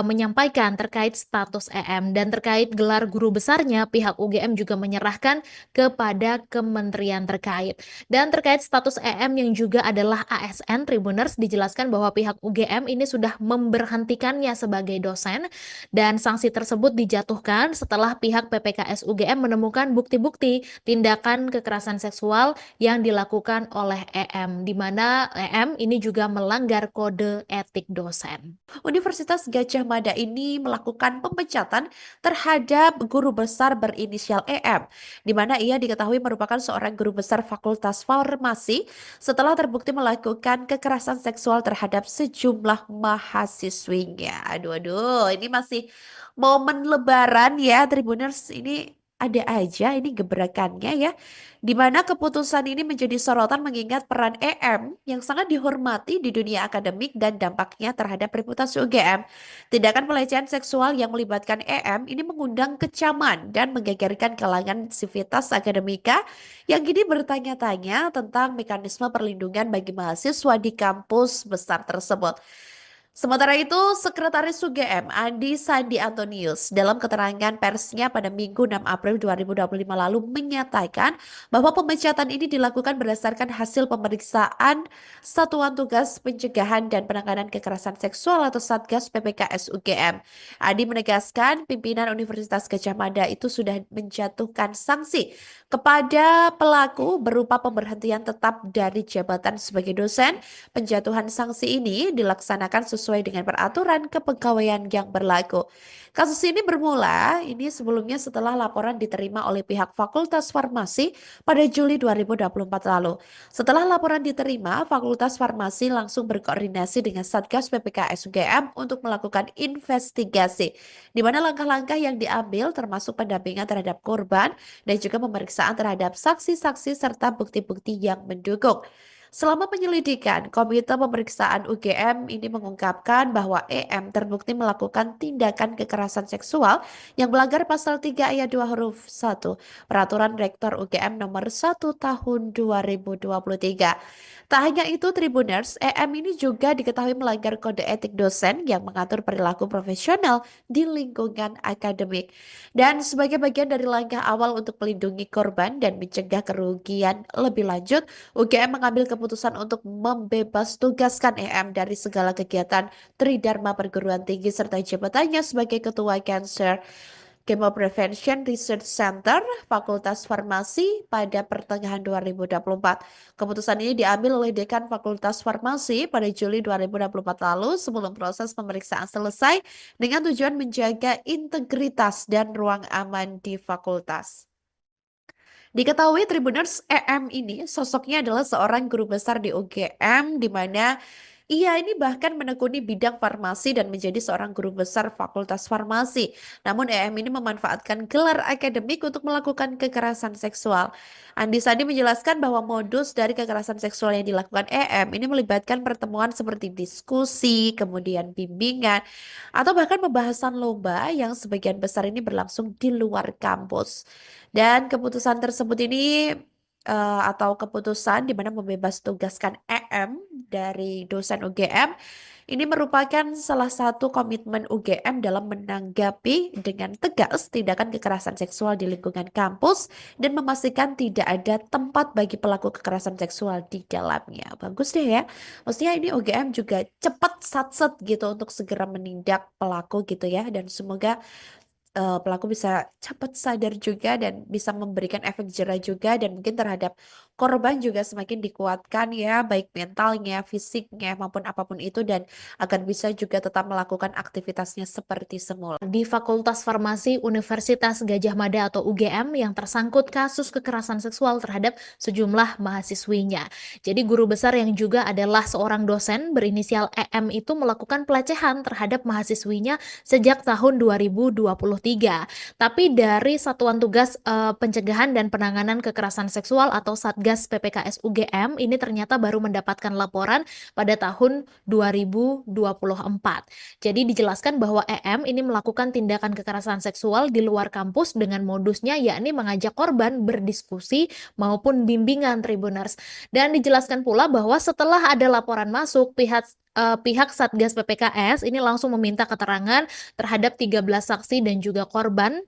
menyampaikan terkait status EM, dan terkait gelar guru besarnya pihak UGM juga menyerahkan kepada kementerian terkait. Dan terkait status EM yang juga adalah ASN Tribuners, dijelaskan bahwa pihak UGM ini sudah memberhentikannya sebagai dosen, dan sanksi tersebut dijatuhkan setelah pihak PPKS UGM menemukan bukti-bukti tindakan kekerasan seksual yang dilakukan oleh EM, di mana EM ini juga melanggar kode etik dosen. Universitas Gadjah Mada ini melakukan pemecatan terhadap guru besar berinisial EM, di mana ia diketahui merupakan seorang guru besar Fakultas Farmasi setelah terbukti melakukan kekerasan seksual terhadap sejumlah mahasiswinya. Aduh, aduh, ini masih momen Lebaran ya, Tribuners. Ini ada aja ini gebrakannya ya, di mana keputusan ini menjadi sorotan mengingat peran EM yang sangat dihormati di dunia akademik dan dampaknya terhadap reputasi UGM. Tindakan pelecehan seksual yang melibatkan EM ini mengundang kecaman dan menggegerkan kalangan sivitas akademika yang kini bertanya-tanya tentang mekanisme perlindungan bagi mahasiswa di kampus besar tersebut. Sementara itu, Sekretaris UGM Andi Sandi Antonius dalam keterangan persnya pada Minggu 6 April 2025 lalu menyatakan bahwa pemecatan ini dilakukan berdasarkan hasil pemeriksaan Satuan Tugas Pencegahan dan Penanganan Kekerasan Seksual atau Satgas PPKS UGM. Andi menegaskan pimpinan Universitas Gadjah Mada itu sudah menjatuhkan sanksi kepada pelaku berupa pemberhentian tetap dari jabatan sebagai dosen. Penjatuhan sanksi ini dilaksanakan sesuai dengan peraturan kepegawaian yang berlaku. Kasus ini bermula sebelumnya setelah laporan diterima oleh pihak Fakultas Farmasi pada Juli 2024 lalu. Setelah laporan diterima, Fakultas Farmasi langsung berkoordinasi dengan Satgas PPKS UGM untuk melakukan investigasi, di mana langkah-langkah yang diambil termasuk pendampingan terhadap korban dan juga pemeriksaan terhadap saksi-saksi serta bukti-bukti yang mendukung. Selama penyelidikan, Komite Pemeriksaan UGM ini mengungkapkan bahwa EM terbukti melakukan tindakan kekerasan seksual yang melanggar pasal 3 ayat 2 huruf 1 Peraturan Rektor UGM nomor 1 tahun 2023. Tak hanya itu, Tribuners, EM ini juga diketahui melanggar kode etik dosen yang mengatur perilaku profesional di lingkungan akademik. Dan sebagai bagian dari langkah awal untuk melindungi korban dan mencegah kerugian lebih lanjut, UGM mengambil keputusan untuk membebas tugaskan EM dari segala kegiatan Tridharma Perguruan Tinggi serta jabatannya sebagai Ketua Cancer Chemo Prevention Research Center Fakultas Farmasi pada pertengahan 2024. Keputusan ini diambil oleh Dekan Fakultas Farmasi pada Juli 2024 lalu sebelum proses pemeriksaan selesai dengan tujuan menjaga integritas dan ruang aman di fakultas. Diketahui Tribuners, EM ini sosoknya adalah seorang guru besar di UGM, di mana ia ini bahkan menekuni bidang farmasi dan menjadi seorang guru besar Fakultas Farmasi. Namun EM ini memanfaatkan gelar akademik untuk melakukan kekerasan seksual. Andi Sandi menjelaskan bahwa modus dari kekerasan seksual yang dilakukan EM ini melibatkan pertemuan seperti diskusi, kemudian bimbingan, atau bahkan pembahasan lomba yang sebagian besar ini berlangsung di luar kampus. Dan keputusan tersebut ini atau keputusan di mana membebas tugaskan EM dari dosen UGM ini merupakan salah satu komitmen UGM dalam menanggapi dengan tegas tindakan kekerasan seksual di lingkungan kampus dan memastikan tidak ada tempat bagi pelaku kekerasan seksual di dalamnya. Bagus deh ya. Maksudnya ini UGM juga cepat satset gitu untuk segera menindak pelaku gitu ya, dan semoga pelaku bisa cepat sadar juga dan bisa memberikan efek jerah juga dan mungkin terhadap korban juga semakin dikuatkan ya, baik mentalnya, fisiknya, maupun apapun itu, dan agar bisa juga tetap melakukan aktivitasnya seperti semula. Di Fakultas Farmasi Universitas Gadjah Mada atau UGM yang tersangkut kasus kekerasan seksual terhadap sejumlah mahasiswinya. Jadi guru besar yang juga adalah seorang dosen berinisial EM itu melakukan pelecehan terhadap mahasiswinya sejak tahun 2023. Tapi dari Satuan Tugas Pencegahan dan Penanganan Kekerasan Seksual atau Satgas PPKS UGM ini ternyata baru mendapatkan laporan pada tahun 2024. Jadi dijelaskan bahwa EM ini melakukan tindakan kekerasan seksual di luar kampus dengan modusnya yakni mengajak korban berdiskusi maupun bimbingan Tribuners. Dan dijelaskan pula bahwa setelah ada laporan masuk, pihak Satgas PPKS ini langsung meminta keterangan terhadap 13 saksi dan juga korban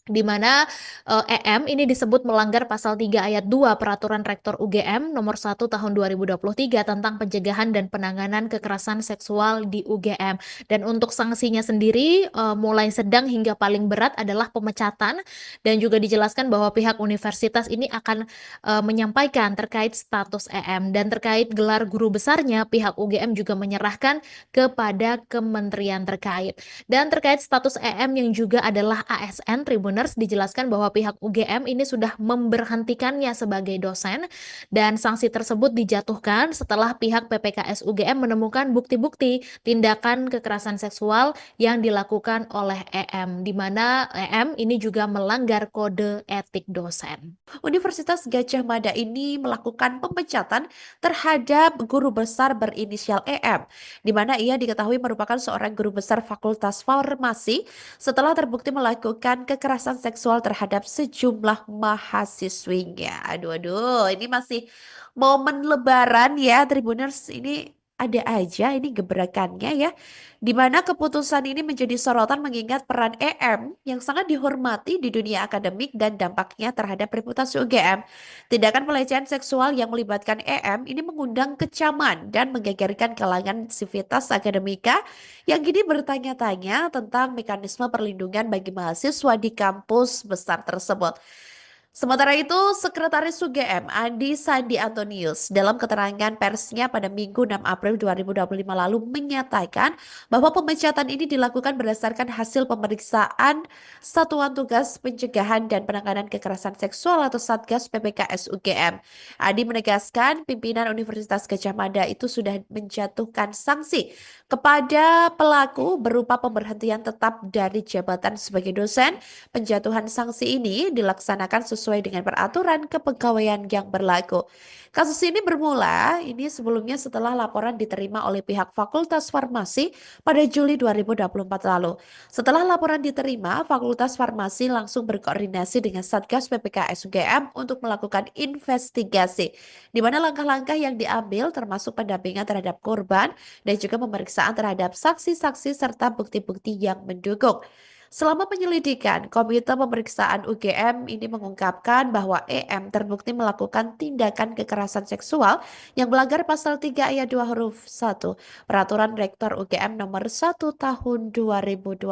di mana EM ini disebut melanggar pasal 3 ayat 2 Peraturan Rektor UGM nomor 1 tahun 2023 tentang pencegahan dan penanganan kekerasan seksual di UGM. Dan untuk sanksinya sendiri mulai sedang hingga paling berat adalah pemecatan, dan juga dijelaskan bahwa pihak universitas ini akan menyampaikan terkait status EM, dan terkait gelar guru besarnya pihak UGM juga menyerahkan kepada kementerian terkait. Dan terkait status EM yang juga adalah ASN Tribuners, dijelaskan bahwa pihak UGM ini sudah memberhentikannya sebagai dosen, dan sanksi tersebut dijatuhkan setelah pihak PPKS UGM menemukan bukti-bukti tindakan kekerasan seksual yang dilakukan oleh EM, di mana EM ini juga melanggar kode etik dosen. Universitas Gadjah Mada ini melakukan pemecatan terhadap guru besar berinisial EM, di mana ia diketahui merupakan seorang guru besar Fakultas Farmasi setelah terbukti melakukan kekerasan seksual terhadap sejumlah mahasiswinya. Aduh, aduh, ini masih momen Lebaran ya, Tribuners, ini ada aja ini gebrakannya ya, di mana keputusan ini menjadi sorotan mengingat peran EM yang sangat dihormati di dunia akademik dan dampaknya terhadap reputasi UGM. Tindakan pelecehan seksual yang melibatkan EM ini mengundang kecaman dan menggegerkan kalangan sivitas akademika yang kini bertanya-tanya tentang mekanisme perlindungan bagi mahasiswa di kampus besar tersebut. Sementara itu, Sekretaris UGM Andi Sandi Antonius dalam keterangan persnya pada Minggu 6 April 2025 lalu menyatakan bahwa pemecatan ini dilakukan berdasarkan hasil pemeriksaan Satuan Tugas Pencegahan dan Penanganan Kekerasan Seksual atau Satgas PPKS UGM. Andi menegaskan pimpinan Universitas Gadjah Mada itu sudah menjatuhkan sanksi kepada pelaku berupa pemberhentian tetap dari jabatan sebagai dosen. Penjatuhan sanksi ini dilaksanakan sesuai dengan peraturan kepegawaian yang berlaku. Kasus ini bermula sebelumnya setelah laporan diterima oleh pihak Fakultas Farmasi pada Juli 2024 lalu. Setelah laporan diterima, Fakultas Farmasi langsung berkoordinasi dengan Satgas PPKS UGM untuk melakukan investigasi, di mana langkah-langkah yang diambil termasuk pendampingan terhadap korban dan juga pemeriksaan terhadap saksi-saksi serta bukti-bukti yang mendukung. Selama penyelidikan, Komite Pemeriksaan UGM ini mengungkapkan bahwa EM terbukti melakukan tindakan kekerasan seksual yang melanggar pasal 3 ayat 2 huruf 1 Peraturan Rektor UGM nomor 1 tahun 2023.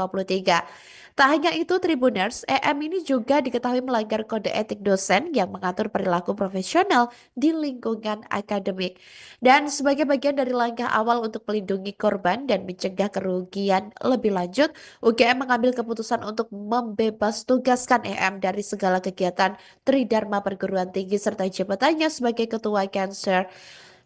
Tak hanya itu, Tribuners, EM ini juga diketahui melanggar kode etik dosen yang mengatur perilaku profesional di lingkungan akademik. Dan sebagai bagian dari langkah awal untuk melindungi korban dan mencegah kerugian lebih lanjut, UGM mengambil keputusan untuk membebas tugaskan EM dari segala kegiatan Tridharma Perguruan Tinggi serta jabatannya sebagai Ketua Cancer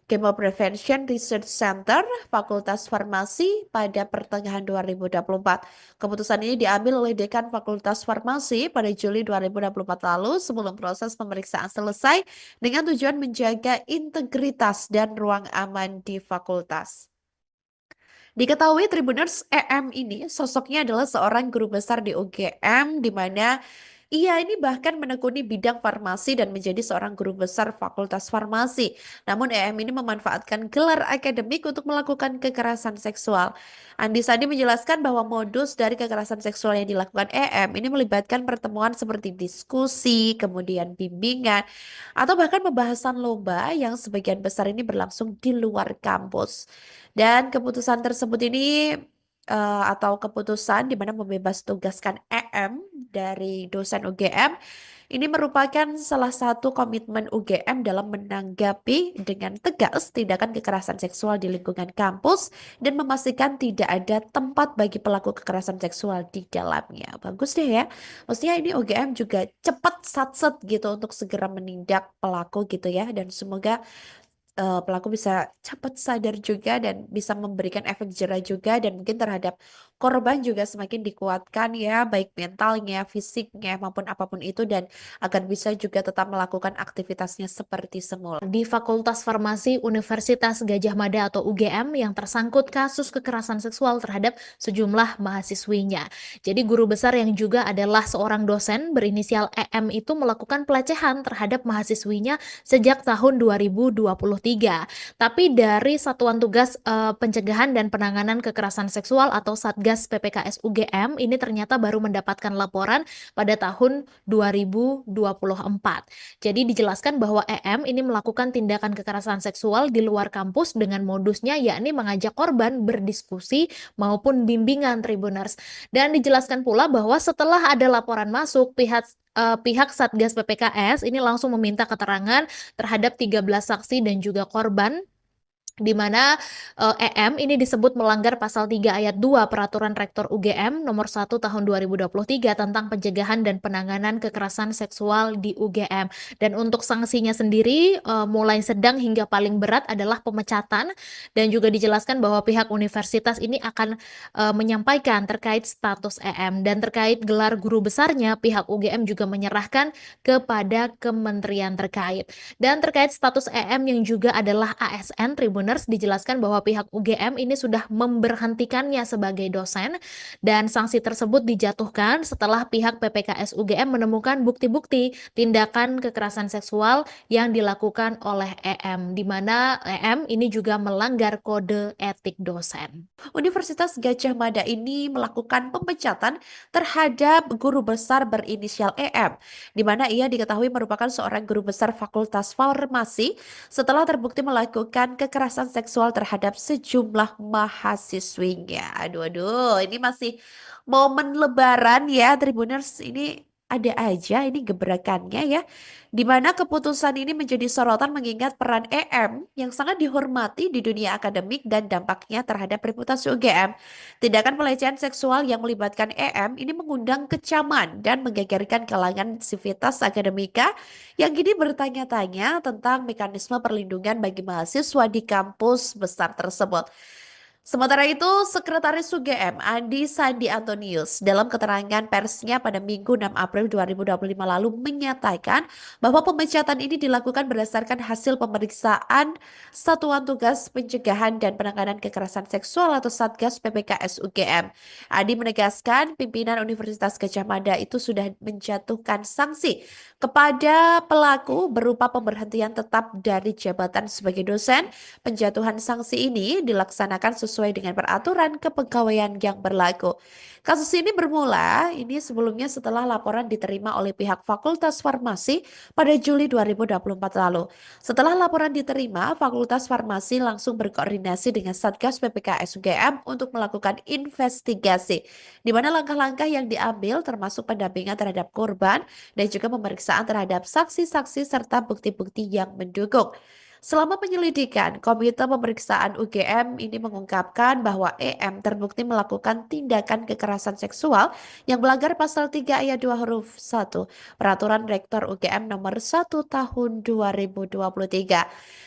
Chemo Prevention Research Center Fakultas Farmasi pada pertengahan 2024. Keputusan ini diambil oleh Dekan Fakultas Farmasi pada Juli 2024 lalu sebelum proses pemeriksaan selesai dengan tujuan menjaga integritas dan ruang aman di fakultas. Diketahui Tribuners, EM ini sosoknya adalah seorang guru besar di UGM, di mana ia ini bahkan menekuni bidang farmasi dan menjadi seorang guru besar Fakultas Farmasi. Namun EM ini memanfaatkan gelar akademik untuk melakukan kekerasan seksual. Andi Sandi menjelaskan bahwa modus dari kekerasan seksual yang dilakukan EM ini melibatkan pertemuan seperti diskusi, kemudian bimbingan, atau bahkan pembahasan lomba yang sebagian besar ini berlangsung di luar kampus. Dan keputusan tersebut ini atau keputusan di mana membebas tugaskan EM dari dosen UGM Ini merupakan salah satu komitmen UGM dalam menanggapi dengan tegas tindakan kekerasan seksual di lingkungan kampus dan memastikan tidak ada tempat bagi pelaku kekerasan seksual di dalamnya. Bagus deh ya. Maksudnya ini UGM juga cepat satset gitu untuk segera menindak pelaku gitu ya, dan semoga pelaku bisa cepat sadar juga dan bisa memberikan efek jerah juga, dan mungkin terhadap korban juga semakin dikuatkan ya, baik mentalnya, fisiknya maupun apapun itu, dan agar bisa juga tetap melakukan aktivitasnya seperti semula. Di Fakultas Farmasi Universitas Gadjah Mada atau UGM yang tersangkut kasus kekerasan seksual terhadap sejumlah mahasiswinya. Jadi guru besar yang juga adalah seorang dosen berinisial EM itu melakukan pelecehan terhadap mahasiswinya sejak tahun 2023. Tapi dari Satuan Tugas Pencegahan dan Penanganan Kekerasan Seksual atau Satgas PPKS UGM ini ternyata baru mendapatkan laporan pada tahun 2024. Jadi dijelaskan bahwa EM ini melakukan tindakan kekerasan seksual di luar kampus dengan modusnya yakni mengajak korban berdiskusi maupun bimbingan Tribuners. Dan dijelaskan pula bahwa setelah ada laporan masuk, pihak Satgas PPKS ini langsung meminta keterangan terhadap 13 saksi dan juga korban, di mana EM ini disebut melanggar pasal 3 ayat 2 Peraturan Rektor UGM nomor 1 tahun 2023 tentang pencegahan dan penanganan kekerasan seksual di UGM. Dan untuk sanksinya sendiri mulai sedang hingga paling berat adalah pemecatan, dan juga dijelaskan bahwa pihak universitas ini akan menyampaikan terkait status EM, dan terkait gelar guru besarnya pihak UGM juga menyerahkan kepada kementerian terkait. Dan terkait status EM yang juga adalah ASN Tribuners, dijelaskan bahwa pihak UGM ini sudah memberhentikannya sebagai dosen, dan sanksi tersebut dijatuhkan setelah pihak PPKS UGM menemukan bukti-bukti tindakan kekerasan seksual yang dilakukan oleh EM, di mana EM ini juga melanggar kode etik dosen. Universitas Gadjah Mada ini melakukan pemecatan terhadap guru besar berinisial EM, di mana ia diketahui merupakan seorang guru besar Fakultas Farmasi setelah terbukti melakukan kekerasan seksual terhadap sejumlah mahasiswinya. Aduh, aduh, ini masih momen Lebaran ya, Tribuners. Ini ada aja ini gebrakannya ya, di mana keputusan ini menjadi sorotan mengingat peran EM yang sangat dihormati di dunia akademik dan dampaknya terhadap reputasi UGM. Tindakan pelecehan seksual yang melibatkan EM ini mengundang kecaman dan menggegerkan kalangan sivitas akademika yang kini bertanya-tanya tentang mekanisme perlindungan bagi mahasiswa di kampus besar tersebut. Sementara itu, Sekretaris UGM Andi Sandi Antonius dalam keterangan persnya pada Minggu 6 April 2025 lalu menyatakan bahwa pemecatan ini dilakukan berdasarkan hasil pemeriksaan Satuan Tugas Pencegahan dan Penanganan Kekerasan Seksual atau Satgas PPKS UGM. Andi menegaskan pimpinan Universitas Gadjah Mada itu sudah menjatuhkan sanksi kepada pelaku berupa pemberhentian tetap dari jabatan sebagai dosen. Penjatuhan sanksi ini dilaksanakan sesuai dengan peraturan kepegawaian yang berlaku. Kasus ini bermula sebelumnya setelah laporan diterima oleh pihak Fakultas Farmasi pada Juli 2024 lalu. Setelah laporan diterima, Fakultas Farmasi langsung berkoordinasi dengan Satgas PPKS UGM untuk melakukan investigasi, di mana langkah-langkah yang diambil termasuk pendampingan terhadap korban dan juga pemeriksaan terhadap saksi-saksi serta bukti-bukti yang mendukung. Selama penyelidikan, Komite Pemeriksaan UGM ini mengungkapkan bahwa EM terbukti melakukan tindakan kekerasan seksual yang melanggar pasal 3 ayat 2 huruf 1 Peraturan Rektor UGM nomor 1 tahun 2023.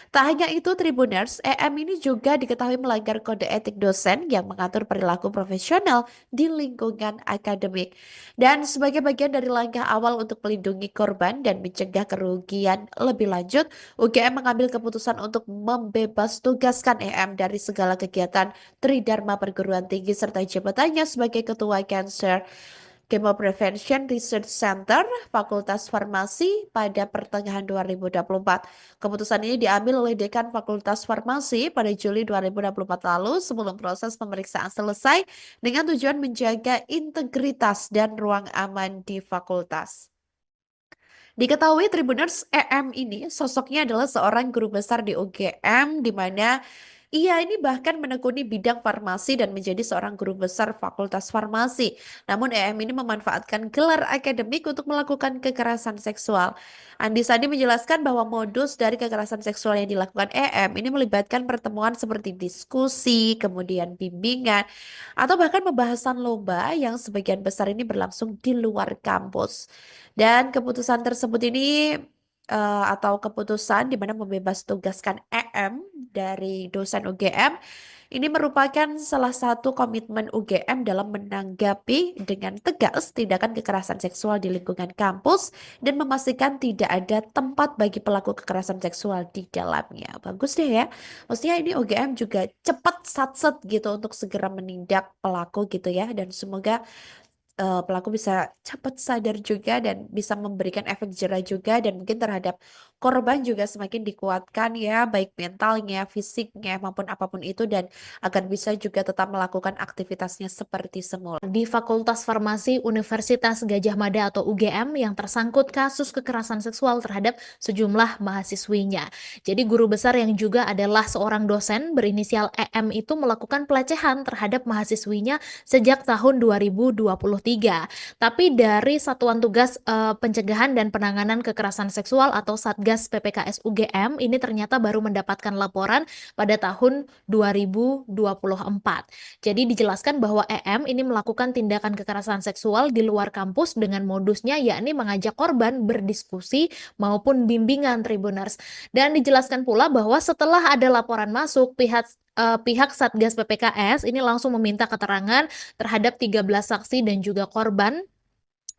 Tak hanya itu, Tribuners, EM ini juga diketahui melanggar kode etik dosen yang mengatur perilaku profesional di lingkungan akademik. Dan sebagai bagian dari langkah awal untuk melindungi korban dan mencegah kerugian lebih lanjut, UGM mengambil keputusan untuk membebas tugaskan EM dari segala kegiatan Tridharma Perguruan Tinggi serta jabatannya sebagai Ketua Cancer Chemo Prevention Research Center Fakultas Farmasi pada pertengahan 2024. Keputusan ini diambil oleh Dekan Fakultas Farmasi pada Juli 2024 lalu sebelum proses pemeriksaan selesai dengan tujuan menjaga integritas dan ruang aman di fakultas. Diketahui Tribuners, EM ini sosoknya adalah seorang guru besar di UGM, di mana Ia ini bahkan menekuni bidang farmasi dan menjadi seorang guru besar Fakultas Farmasi. Namun EM ini memanfaatkan gelar akademik untuk melakukan kekerasan seksual. Andi Sandi menjelaskan bahwa modus dari kekerasan seksual yang dilakukan EM ini melibatkan pertemuan seperti diskusi, kemudian bimbingan, atau bahkan pembahasan lomba yang sebagian besar ini berlangsung di luar kampus. Dan keputusan tersebut ini atau keputusan di mana membebas tugaskan EM dari dosen UGM ini merupakan salah satu komitmen UGM dalam menanggapi dengan tegas tindakan kekerasan seksual di lingkungan kampus dan memastikan tidak ada tempat bagi pelaku kekerasan seksual di dalamnya. Bagus deh ya. Maksudnya ini UGM juga cepat satset gitu untuk segera menindak pelaku gitu ya, dan semoga pelaku bisa cepat sadar juga dan bisa memberikan efek jera juga, dan mungkin terhadap korban juga semakin dikuatkan ya, baik mentalnya, fisiknya maupun apapun itu, dan agar bisa juga tetap melakukan aktivitasnya seperti semula. Di Fakultas Farmasi Universitas Gadjah Mada atau UGM yang tersangkut kasus kekerasan seksual terhadap sejumlah mahasiswinya. Jadi guru besar yang juga adalah seorang dosen berinisial EM itu melakukan pelecehan terhadap mahasiswinya sejak tahun 2023. Tapi dari Satuan Tugas Pencegahan dan Penanganan Kekerasan Seksual atau Satgas PPKS UGM ini ternyata baru mendapatkan laporan pada tahun 2024. Jadi dijelaskan bahwa EM ini melakukan tindakan kekerasan seksual di luar kampus dengan modusnya yakni mengajak korban berdiskusi maupun bimbingan Tribuners. Dan dijelaskan pula bahwa setelah ada laporan masuk, pihak Satgas PPKS ini langsung meminta keterangan terhadap 13 saksi dan juga korban,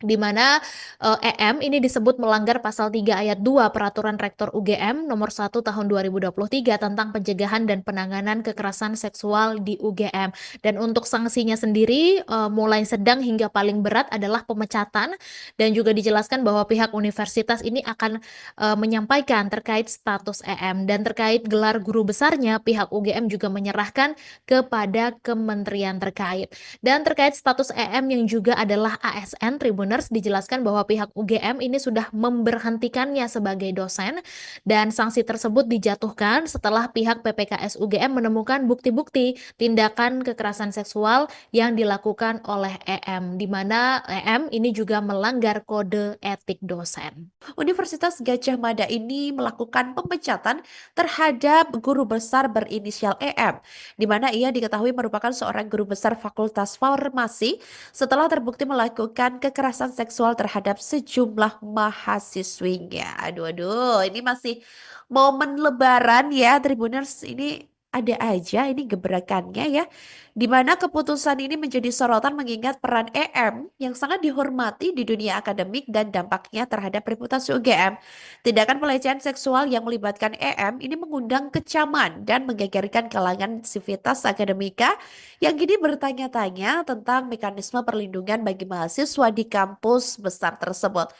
di mana EM ini disebut melanggar pasal 3 ayat 2 Peraturan Rektor UGM nomor 1 tahun 2023 tentang pencegahan dan penanganan kekerasan seksual di UGM. Dan untuk sanksinya sendiri mulai sedang hingga paling berat adalah pemecatan, dan juga dijelaskan bahwa pihak universitas ini akan menyampaikan terkait status EM, dan terkait gelar guru besarnya pihak UGM juga menyerahkan kepada kementerian terkait. Dan terkait status EM yang juga adalah ASN Tribuners, dijelaskan bahwa pihak UGM ini sudah memberhentikannya sebagai dosen, dan sanksi tersebut dijatuhkan setelah pihak PPKS UGM menemukan bukti-bukti tindakan kekerasan seksual yang dilakukan oleh EM, di mana EM ini juga melanggar kode etik dosen. Universitas Gadjah Mada ini melakukan pemecatan terhadap guru besar berinisial EM, di mana ia diketahui merupakan seorang guru besar Fakultas Farmasi setelah terbukti melakukan kekerasan seksual terhadap sejumlah mahasiswinya. Aduh, aduh, ini masih momen Lebaran ya, Tribuners. Ini ada aja ini gebrakannya ya, di mana keputusan ini menjadi sorotan mengingat peran EM yang sangat dihormati di dunia akademik dan dampaknya terhadap reputasi UGM. Tindakan pelecehan seksual yang melibatkan EM ini mengundang kecaman dan menggegerkan kalangan sivitas akademika yang kini bertanya-tanya tentang mekanisme perlindungan bagi mahasiswa di kampus besar tersebut.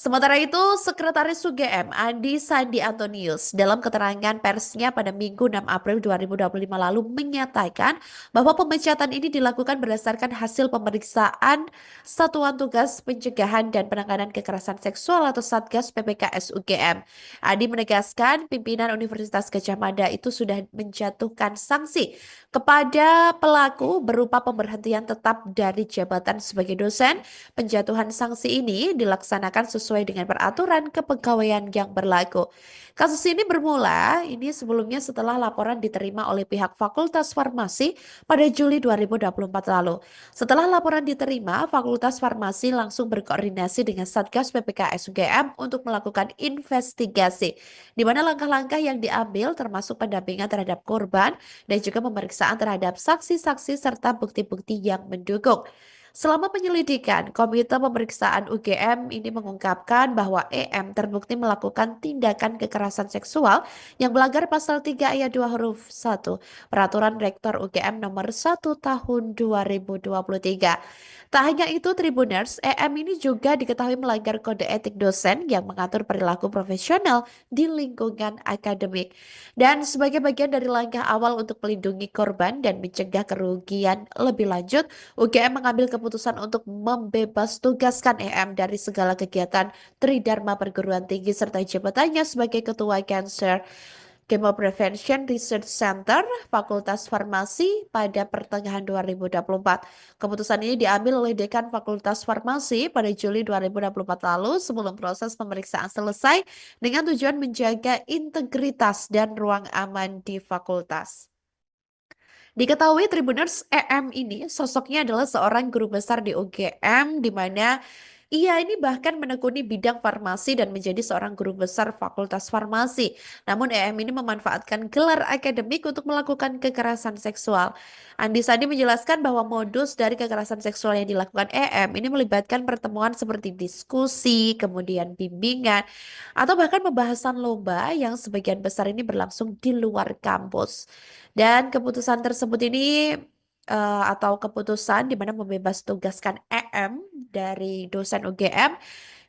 Sementara itu, Sekretaris UGM Andi Sandi Antonius dalam keterangan persnya pada Minggu 6 April 2025 lalu menyatakan bahwa pemecatan ini dilakukan berdasarkan hasil pemeriksaan Satuan Tugas Pencegahan dan Penanganan Kekerasan Seksual atau Satgas PPKS UGM. Andi menegaskan pimpinan Universitas Gadjah Mada itu sudah menjatuhkan sanksi kepada pelaku berupa pemberhentian tetap dari jabatan sebagai dosen. Penjatuhan sanksi ini dilaksanakan sesuai dengan peraturan kepegawaian yang berlaku. Kasus ini bermula sebelumnya setelah laporan diterima oleh pihak Fakultas Farmasi pada Juli 2024 lalu. Setelah laporan diterima, Fakultas Farmasi langsung berkoordinasi dengan Satgas PPKS UGM untuk melakukan investigasi, di mana langkah-langkah yang diambil termasuk pendampingan terhadap korban dan juga pemeriksaan terhadap saksi-saksi serta bukti-bukti yang mendukung. Selama penyelidikan, Komite Pemeriksaan UGM ini mengungkapkan bahwa EM terbukti melakukan tindakan kekerasan seksual yang melanggar pasal 3 ayat 2 huruf 1 Peraturan Rektor UGM nomor 1 tahun 2023. Tak hanya itu, Tribuners, EM ini juga diketahui melanggar kode etik dosen yang mengatur perilaku profesional di lingkungan akademik. Dan sebagai bagian dari langkah awal untuk melindungi korban dan mencegah kerugian lebih lanjut, UGM mengambil keputusan untuk membebas tugaskan EM dari segala kegiatan Tridharma Perguruan Tinggi serta jabatannya sebagai Ketua Cancer Chemo Prevention Research Center, Fakultas Farmasi pada pertengahan 2024. Keputusan ini diambil oleh Dekan Fakultas Farmasi pada Juli 2024 lalu sebelum proses pemeriksaan selesai dengan tujuan menjaga integritas dan ruang aman di fakultas. Diketahui Tribuners EM ini sosoknya adalah seorang guru besar di UGM di mana ia ini bahkan menekuni bidang farmasi dan menjadi seorang guru besar Fakultas Farmasi. Namun EM ini memanfaatkan gelar akademik untuk melakukan kekerasan seksual. Andi Sandi menjelaskan bahwa modus dari kekerasan seksual yang dilakukan EM ini melibatkan pertemuan seperti diskusi, kemudian bimbingan, atau bahkan pembahasan lomba yang sebagian besar ini berlangsung di luar kampus. Dan keputusan tersebut ini atau keputusan di mana membebas tugaskan EM dari dosen UGM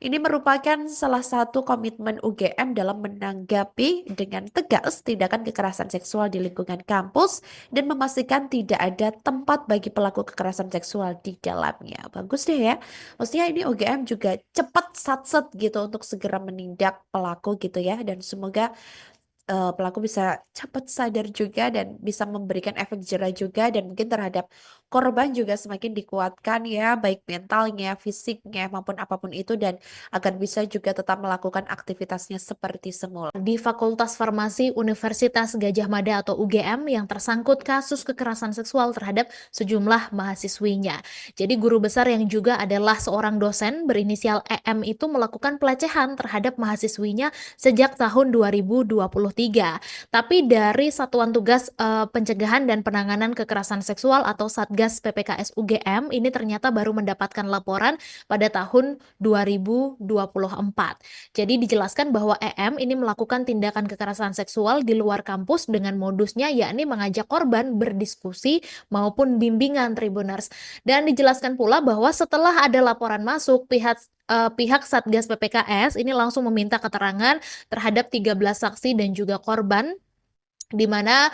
ini merupakan salah satu komitmen UGM dalam menanggapi dengan tegas tindakan kekerasan seksual di lingkungan kampus dan memastikan tidak ada tempat bagi pelaku kekerasan seksual di dalamnya. Bagus deh ya. Maksudnya ini UGM juga cepat satset gitu untuk segera menindak pelaku gitu ya, dan semoga pelaku bisa cepat sadar juga dan bisa memberikan efek jera juga, dan mungkin terhadap korban juga semakin dikuatkan ya, baik mentalnya, fisiknya, maupun apapun itu, dan agar bisa juga tetap melakukan aktivitasnya seperti semula. Di Fakultas Farmasi Universitas Gadjah Mada atau UGM yang tersangkut kasus kekerasan seksual terhadap sejumlah mahasiswinya. Jadi guru besar yang juga adalah seorang dosen berinisial EM itu melakukan pelecehan terhadap mahasiswinya sejak tahun 2023. Tapi dari Satuan Tugas Pencegahan dan Penanganan Kekerasan Seksual atau Satgas PPKS UGM ini ternyata baru mendapatkan laporan pada tahun 2024. Jadi dijelaskan bahwa EM ini melakukan tindakan kekerasan seksual di luar kampus dengan modusnya yakni mengajak korban berdiskusi maupun bimbingan Tribuners. Dan dijelaskan pula bahwa setelah ada laporan masuk, pihak Satgas PPKS ini langsung meminta keterangan terhadap 13 saksi dan juga korban, di mana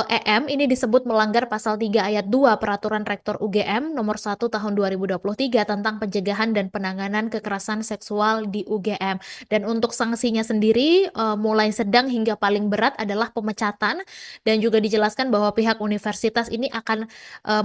EM ini disebut melanggar pasal 3 ayat 2 Peraturan Rektor UGM nomor 1 tahun 2023 tentang pencegahan dan penanganan kekerasan seksual di UGM. Dan untuk sanksinya sendiri mulai sedang hingga paling berat adalah pemecatan, dan juga dijelaskan bahwa pihak universitas ini akan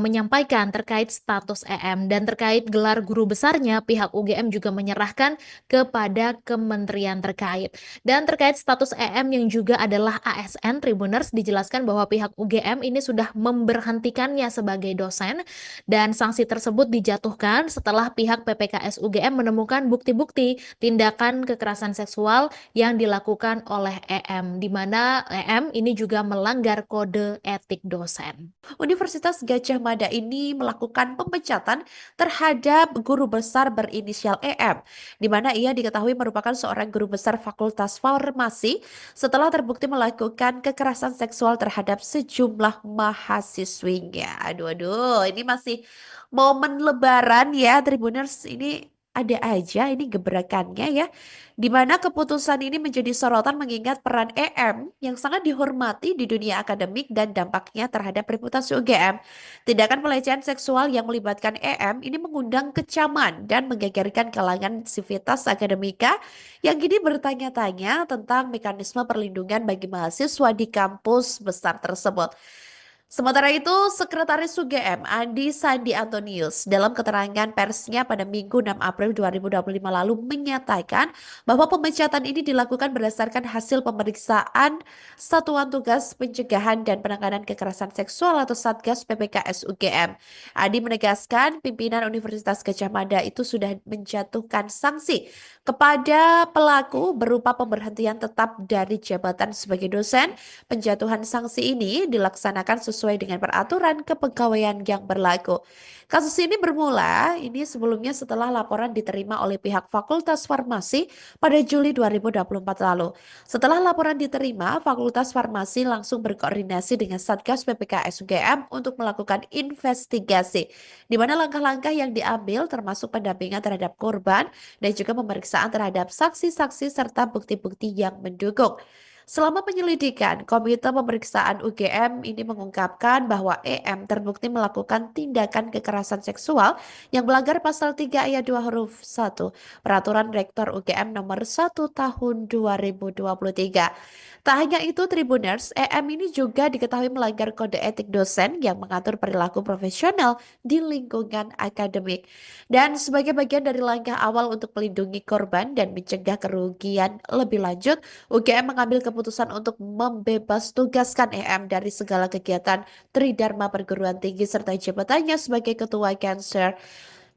menyampaikan terkait status EM, dan terkait gelar guru besarnya pihak UGM juga menyerahkan kepada kementerian terkait. Dan terkait status EM yang juga adalah ASN Tribuners, dijelaskan bahwa pihak UGM ini sudah memberhentikannya sebagai dosen, dan sanksi tersebut dijatuhkan setelah pihak PPKS UGM menemukan bukti-bukti tindakan kekerasan seksual yang dilakukan oleh EM, di mana EM ini juga melanggar kode etik dosen. Universitas Gadjah Mada ini melakukan pemecatan terhadap guru besar berinisial EM, di mana ia diketahui merupakan seorang guru besar Fakultas Farmasi setelah terbukti melakukan kekerasan seksual terhadap sejumlah mahasiswinya. Aduh, ini masih momen Lebaran ya, Tribuners. Ini ada aja ini gebrakannya ya, di mana keputusan ini menjadi sorotan mengingat peran EM yang sangat dihormati di dunia akademik dan dampaknya terhadap reputasi UGM. Tindakan pelecehan seksual yang melibatkan EM ini mengundang kecaman dan menggegerkan kalangan sivitas akademika yang kini bertanya-tanya tentang mekanisme perlindungan bagi mahasiswa di kampus besar tersebut. Sementara itu, Sekretaris UGM Andi Sandi Antonius dalam keterangan persnya pada Minggu 6 April 2025 lalu menyatakan bahwa pemecatan ini dilakukan berdasarkan hasil pemeriksaan Satuan Tugas Pencegahan dan Penanganan Kekerasan Seksual atau Satgas PPKS UGM. Andi menegaskan pimpinan Universitas Gadjah Mada itu sudah menjatuhkan sanksi kepada pelaku berupa pemberhentian tetap dari jabatan sebagai dosen. Penjatuhan sanksi ini dilaksanakan sesuai dengan peraturan kepegawaian yang berlaku. Kasus ini bermula sebelumnya setelah laporan diterima oleh pihak Fakultas Farmasi pada Juli 2024 lalu. Setelah laporan diterima, Fakultas Farmasi langsung berkoordinasi dengan Satgas PPKS UGM untuk melakukan investigasi, di mana langkah-langkah yang diambil termasuk pendampingan terhadap korban dan juga pemeriksaan terhadap saksi-saksi serta bukti-bukti yang mendukung. Selama penyelidikan, Komite Pemeriksaan UGM ini mengungkapkan bahwa EM terbukti melakukan tindakan kekerasan seksual yang melanggar pasal 3 ayat 2 huruf 1 Peraturan Rektor UGM nomor 1 tahun 2023. Tak hanya itu, Tribuners, EM ini juga diketahui melanggar kode etik dosen yang mengatur perilaku profesional di lingkungan akademik. Dan sebagai bagian dari langkah awal untuk melindungi korban dan mencegah kerugian lebih lanjut, UGM mengambil keputusan untuk membebas tugaskan EM dari segala kegiatan Tridharma perguruan tinggi serta jabatannya sebagai Ketua Cancer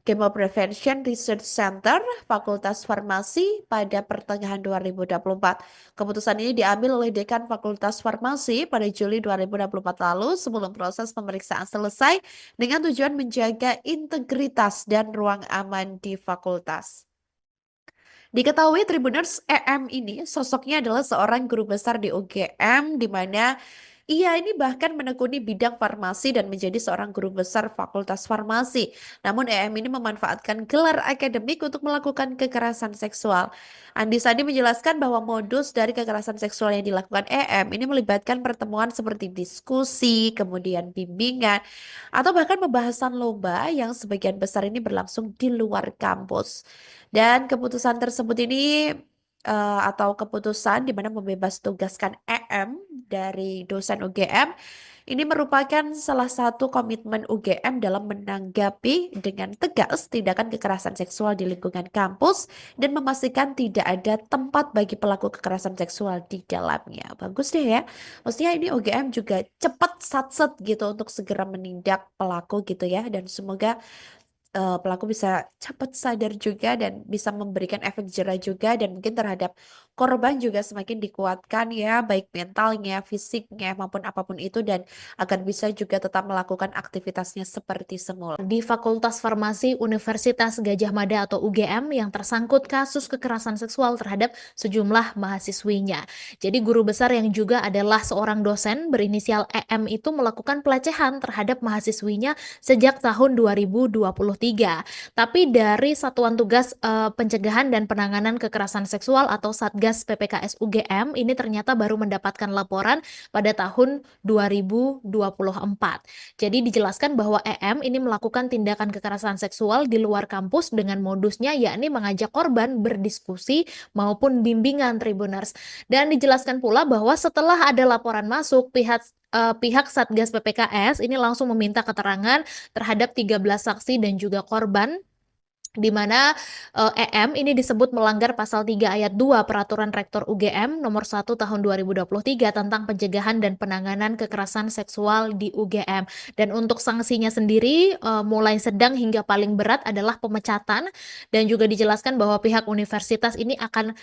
Chemo Prevention Research Center Fakultas Farmasi pada pertengahan 2024. Keputusan ini diambil oleh Dekan Fakultas Farmasi pada Juli 2024 lalu sebelum proses pemeriksaan selesai dengan tujuan menjaga integritas dan ruang aman di fakultas. Diketahui Tribuners, EM ini sosoknya adalah seorang guru besar di UGM di mana ia ini bahkan menekuni bidang farmasi dan menjadi seorang guru besar Fakultas Farmasi. Namun EM ini memanfaatkan gelar akademik untuk melakukan kekerasan seksual. Andi Sandi menjelaskan bahwa modus dari kekerasan seksual yang dilakukan EM ini melibatkan pertemuan seperti diskusi, kemudian bimbingan, atau bahkan pembahasan lomba yang sebagian besar ini berlangsung di luar kampus. Dan keputusan tersebut ini atau keputusan di mana membebas tugaskan EM dari dosen UGM ini merupakan salah satu komitmen UGM dalam menanggapi dengan tegas tindakan kekerasan seksual di lingkungan kampus dan memastikan tidak ada tempat bagi pelaku kekerasan seksual di dalamnya. Bagus deh ya. Maksudnya ini UGM juga cepat satset gitu untuk segera menindak pelaku gitu ya, dan semoga pelaku bisa cepat sadar juga dan bisa memberikan efek jera juga, dan mungkin terhadap korban juga semakin dikuatkan ya, baik mentalnya, fisiknya maupun apapun itu, dan agar bisa juga tetap melakukan aktivitasnya seperti semula. Di Fakultas Farmasi Universitas Gadjah Mada atau UGM yang tersangkut kasus kekerasan seksual terhadap sejumlah mahasiswinya. Jadi guru besar yang juga adalah seorang dosen berinisial EM itu melakukan pelecehan terhadap mahasiswinya sejak tahun 2023. Tapi dari Satuan Tugas Pencegahan dan Penanganan Kekerasan Seksual atau Satgas PPKS UGM ini ternyata baru mendapatkan laporan pada tahun 2024. Jadi dijelaskan bahwa EM ini melakukan tindakan kekerasan seksual di luar kampus dengan modusnya yakni mengajak korban berdiskusi maupun bimbingan Tribuners. Dan dijelaskan pula bahwa setelah ada laporan masuk, pihak Satgas PPKS ini langsung meminta keterangan terhadap 13 saksi dan juga korban, di mana EM ini disebut melanggar pasal 3 ayat 2 Peraturan Rektor UGM nomor 1 tahun 2023 tentang pencegahan dan penanganan kekerasan seksual di UGM. Dan untuk sanksinya sendiri mulai sedang hingga paling berat adalah pemecatan, dan juga dijelaskan bahwa pihak universitas ini akan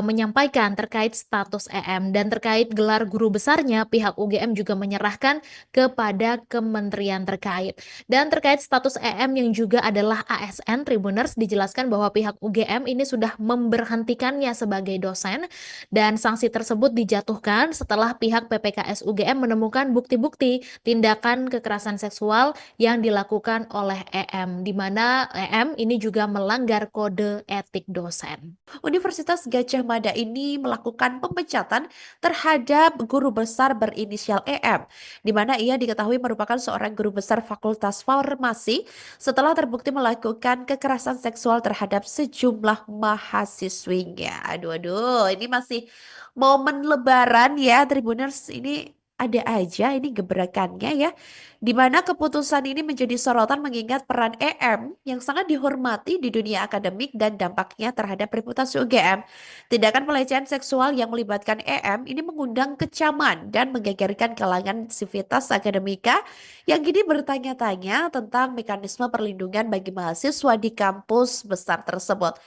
menyampaikan terkait status EM, dan terkait gelar guru besarnya pihak UGM juga menyerahkan kepada kementerian terkait. Dan terkait status EM yang juga adalah ASN Tribuners, dijelaskan bahwa pihak UGM ini sudah memberhentikannya sebagai dosen, dan sanksi tersebut dijatuhkan setelah pihak PPKS UGM menemukan bukti-bukti tindakan kekerasan seksual yang dilakukan oleh EM, di mana EM ini juga melanggar kode etik dosen. Universitas Gadjah Mada ini melakukan pemecatan terhadap guru besar berinisial EM, di mana ia diketahui merupakan seorang guru besar Fakultas Farmasi setelah terbukti melakukan kekerasan seksual terhadap sejumlah mahasiswinya. Aduh, aduh, ini masih momen Lebaran ya, Tribuners. Ini ada aja ini gebrakannya ya, di mana keputusan ini menjadi sorotan mengingat peran EM yang sangat dihormati di dunia akademik dan dampaknya terhadap reputasi UGM. Tindakan pelecehan seksual yang melibatkan EM ini mengundang kecaman dan menggegerkan kalangan sivitas akademika yang kini bertanya-tanya tentang mekanisme perlindungan bagi mahasiswa di kampus besar tersebut.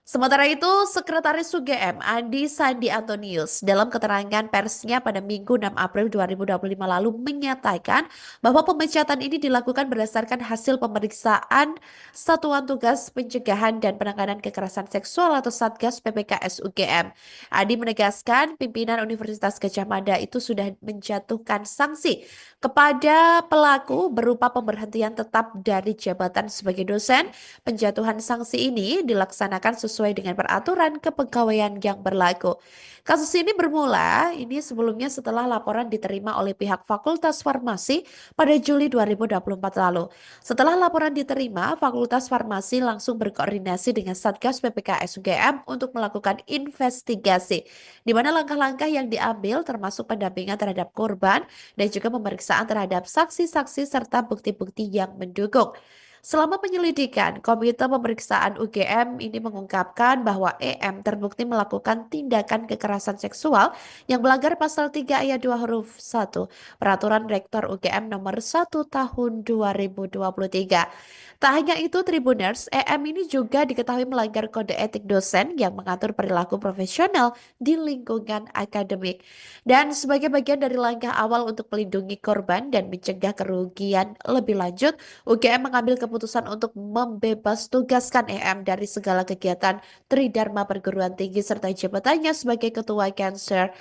Sementara itu, Sekretaris UGM Andi Sandi Antonius dalam keterangan persnya pada Minggu 6 April 2025 lalu menyatakan bahwa pemecatan ini dilakukan berdasarkan hasil pemeriksaan Satuan Tugas Pencegahan dan Penanganan Kekerasan Seksual atau Satgas PPKS UGM. Andi menegaskan pimpinan Universitas Gadjah Mada itu sudah menjatuhkan sanksi kepada pelaku berupa pemberhentian tetap dari jabatan sebagai dosen. Penjatuhan sanksi ini dilaksanakan sesuai sesuai dengan peraturan kepegawaian yang berlaku. Kasus ini bermula sebelumnya setelah laporan diterima oleh pihak Fakultas Farmasi pada Juli 2024 lalu. Setelah laporan diterima, Fakultas Farmasi langsung berkoordinasi dengan Satgas PPKS UGM untuk melakukan investigasi, di mana langkah-langkah yang diambil termasuk pendampingan terhadap korban dan juga pemeriksaan terhadap saksi-saksi serta bukti-bukti yang mendukung. Selama penyelidikan, Komite Pemeriksaan UGM ini mengungkapkan bahwa EM terbukti melakukan tindakan kekerasan seksual yang melanggar pasal 3 ayat 2 huruf 1 Peraturan Rektor UGM nomor 1 tahun 2023. Tak hanya itu, Tribuners, EM ini juga diketahui melanggar kode etik dosen yang mengatur perilaku profesional di lingkungan akademik. Dan sebagai bagian dari langkah awal untuk melindungi korban dan mencegah kerugian lebih lanjut, UGM mengambil keputusan untuk membebas tugaskan EM dari segala kegiatan Tridharma perguruan tinggi serta jabatannya sebagai Ketua Cancer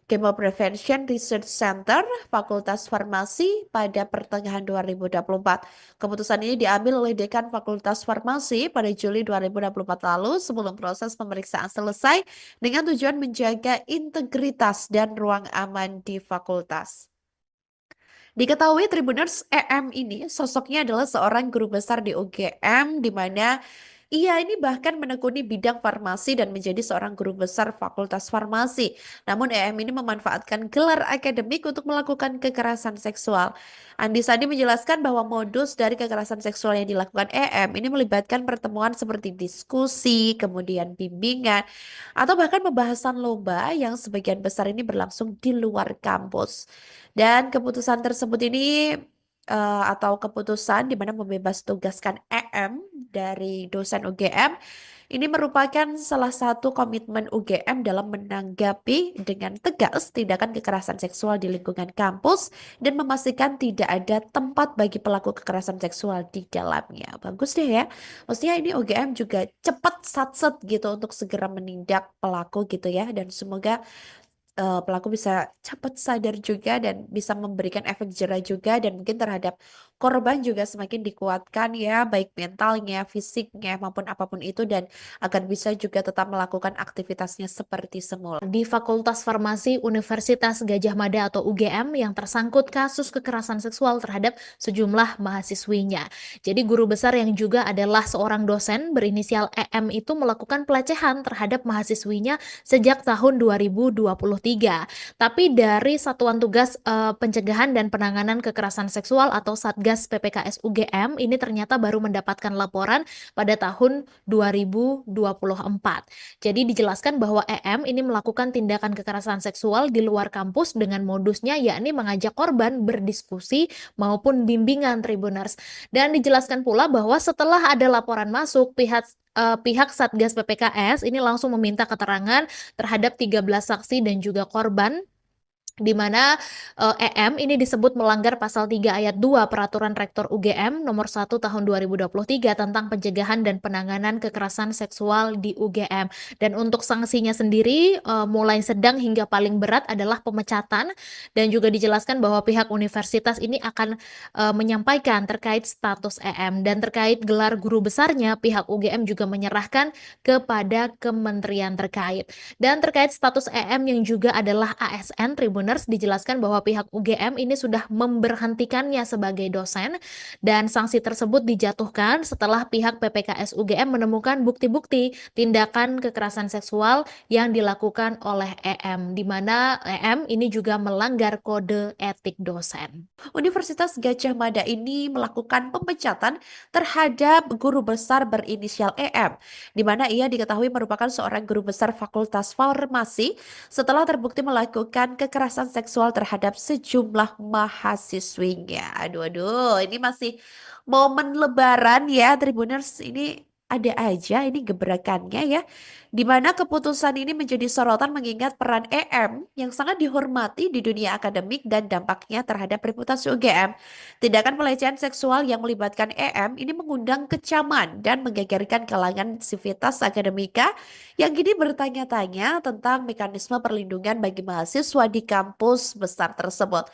Chemo Prevention Research Center Fakultas Farmasi pada pertengahan 2024. Keputusan ini diambil oleh Dekan Fakultas Farmasi pada Juli 2024 lalu sebelum proses pemeriksaan selesai dengan tujuan menjaga integritas dan ruang aman di fakultas. Diketahui Tribuners, EM ini sosoknya adalah seorang guru besar di UGM di mana ia ini bahkan menekuni bidang farmasi dan menjadi seorang guru besar Fakultas Farmasi. Namun EM ini memanfaatkan gelar akademik untuk melakukan kekerasan seksual. Andi Sandi menjelaskan bahwa modus dari kekerasan seksual yang dilakukan EM ini melibatkan pertemuan seperti diskusi, kemudian bimbingan, atau bahkan pembahasan lomba yang sebagian besar ini berlangsung di luar kampus. Dan keputusan tersebut ini atau keputusan di mana membebas tugaskan EM dari dosen UGM ini merupakan salah satu komitmen UGM dalam menanggapi dengan tegas tindakan kekerasan seksual di lingkungan kampus dan memastikan tidak ada tempat bagi pelaku kekerasan seksual di dalamnya. Bagus deh ya. Maksudnya ini UGM juga cepat satset gitu untuk segera menindak pelaku gitu ya, dan semoga pelaku bisa cepat sadar juga dan bisa memberikan efek jera juga, dan mungkin terhadap korban juga semakin dikuatkan ya, baik mentalnya, fisiknya maupun apapun itu, dan agar bisa juga tetap melakukan aktivitasnya seperti semula. Di Fakultas Farmasi Universitas Gadjah Mada atau UGM yang tersangkut kasus kekerasan seksual terhadap sejumlah mahasiswinya. Jadi guru besar yang juga adalah seorang dosen berinisial EM itu melakukan pelecehan terhadap mahasiswinya sejak tahun 2023. Tapi dari Satuan Tugas Pencegahan dan Penanganan Kekerasan Seksual atau Satgas PPKS UGM ini ternyata baru mendapatkan laporan pada tahun 2024. Jadi dijelaskan bahwa EM ini melakukan tindakan kekerasan seksual di luar kampus dengan modusnya yakni mengajak korban berdiskusi maupun bimbingan Tribuners. Dan dijelaskan pula bahwa setelah ada laporan masuk, pihak Satgas PPKS ini langsung meminta keterangan terhadap 13 saksi dan juga korban, di mana EM ini disebut melanggar pasal 3 ayat 2 Peraturan Rektor UGM nomor 1 tahun 2023 tentang pencegahan dan penanganan kekerasan seksual di UGM. Dan untuk sanksinya sendiri mulai sedang hingga paling berat adalah pemecatan, dan juga dijelaskan bahwa pihak universitas ini akan menyampaikan terkait status EM, dan terkait gelar guru besarnya pihak UGM juga menyerahkan kepada kementerian terkait. Dan terkait status EM yang juga adalah ASN Tribuners, dijelaskan bahwa pihak UGM ini sudah memberhentikannya sebagai dosen, dan sanksi tersebut dijatuhkan setelah pihak PPKS UGM menemukan bukti-bukti tindakan kekerasan seksual yang dilakukan oleh EM, di mana EM ini juga melanggar kode etik dosen. Universitas Gadjah Mada ini melakukan pemecatan terhadap guru besar berinisial EM, di mana ia diketahui merupakan seorang guru besar Fakultas Farmasi setelah terbukti melakukan kekerasan seksual terhadap sejumlah mahasiswinya. Aduh, aduh, ini masih momen Lebaran ya, Tribuners. Ini ada aja ini gebrakannya ya, di mana keputusan ini menjadi sorotan mengingat peran EM yang sangat dihormati di dunia akademik dan dampaknya terhadap reputasi UGM. Tindakan pelecehan seksual yang melibatkan EM ini mengundang kecaman dan menggegerkan kalangan sivitas akademika yang kini bertanya-tanya tentang mekanisme perlindungan bagi mahasiswa di kampus besar tersebut.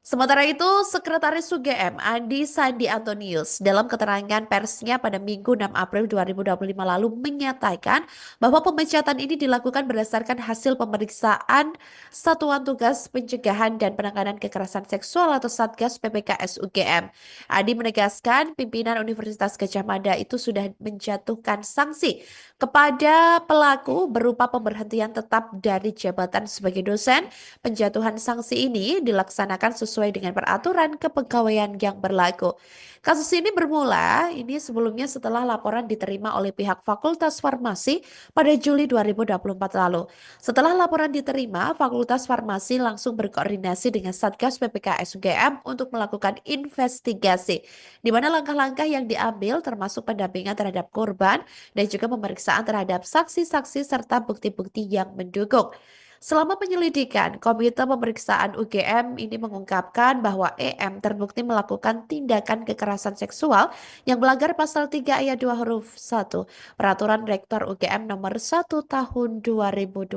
Sementara itu, Sekretaris UGM Andi Sandi Antonius dalam keterangan persnya pada Minggu 6 April 2025 lalu menyatakan bahwa pemecatan ini dilakukan berdasarkan hasil pemeriksaan Satuan Tugas Pencegahan dan Penanganan Kekerasan Seksual atau Satgas PPKS UGM. Andi menegaskan pimpinan Universitas Gadjah Mada itu sudah menjatuhkan sanksi kepada pelaku berupa pemberhentian tetap dari jabatan sebagai dosen. Penjatuhan sanksi ini dilaksanakan sesuai dengan peraturan kepegawaian yang berlaku. Kasus ini bermula sebelumnya setelah laporan diterima oleh pihak Fakultas Farmasi pada Juli 2024 lalu. Setelah laporan diterima, Fakultas Farmasi langsung berkoordinasi dengan Satgas PPKS UGM untuk melakukan investigasi, di mana langkah-langkah yang diambil termasuk pendampingan terhadap korban dan juga pemeriksaan terhadap saksi-saksi serta bukti-bukti yang mendukung. Selama penyelidikan, Komite Pemeriksaan UGM ini mengungkapkan bahwa EM terbukti melakukan tindakan kekerasan seksual yang melanggar pasal 3 ayat 2 huruf 1 Peraturan Rektor UGM nomor 1 tahun 2023.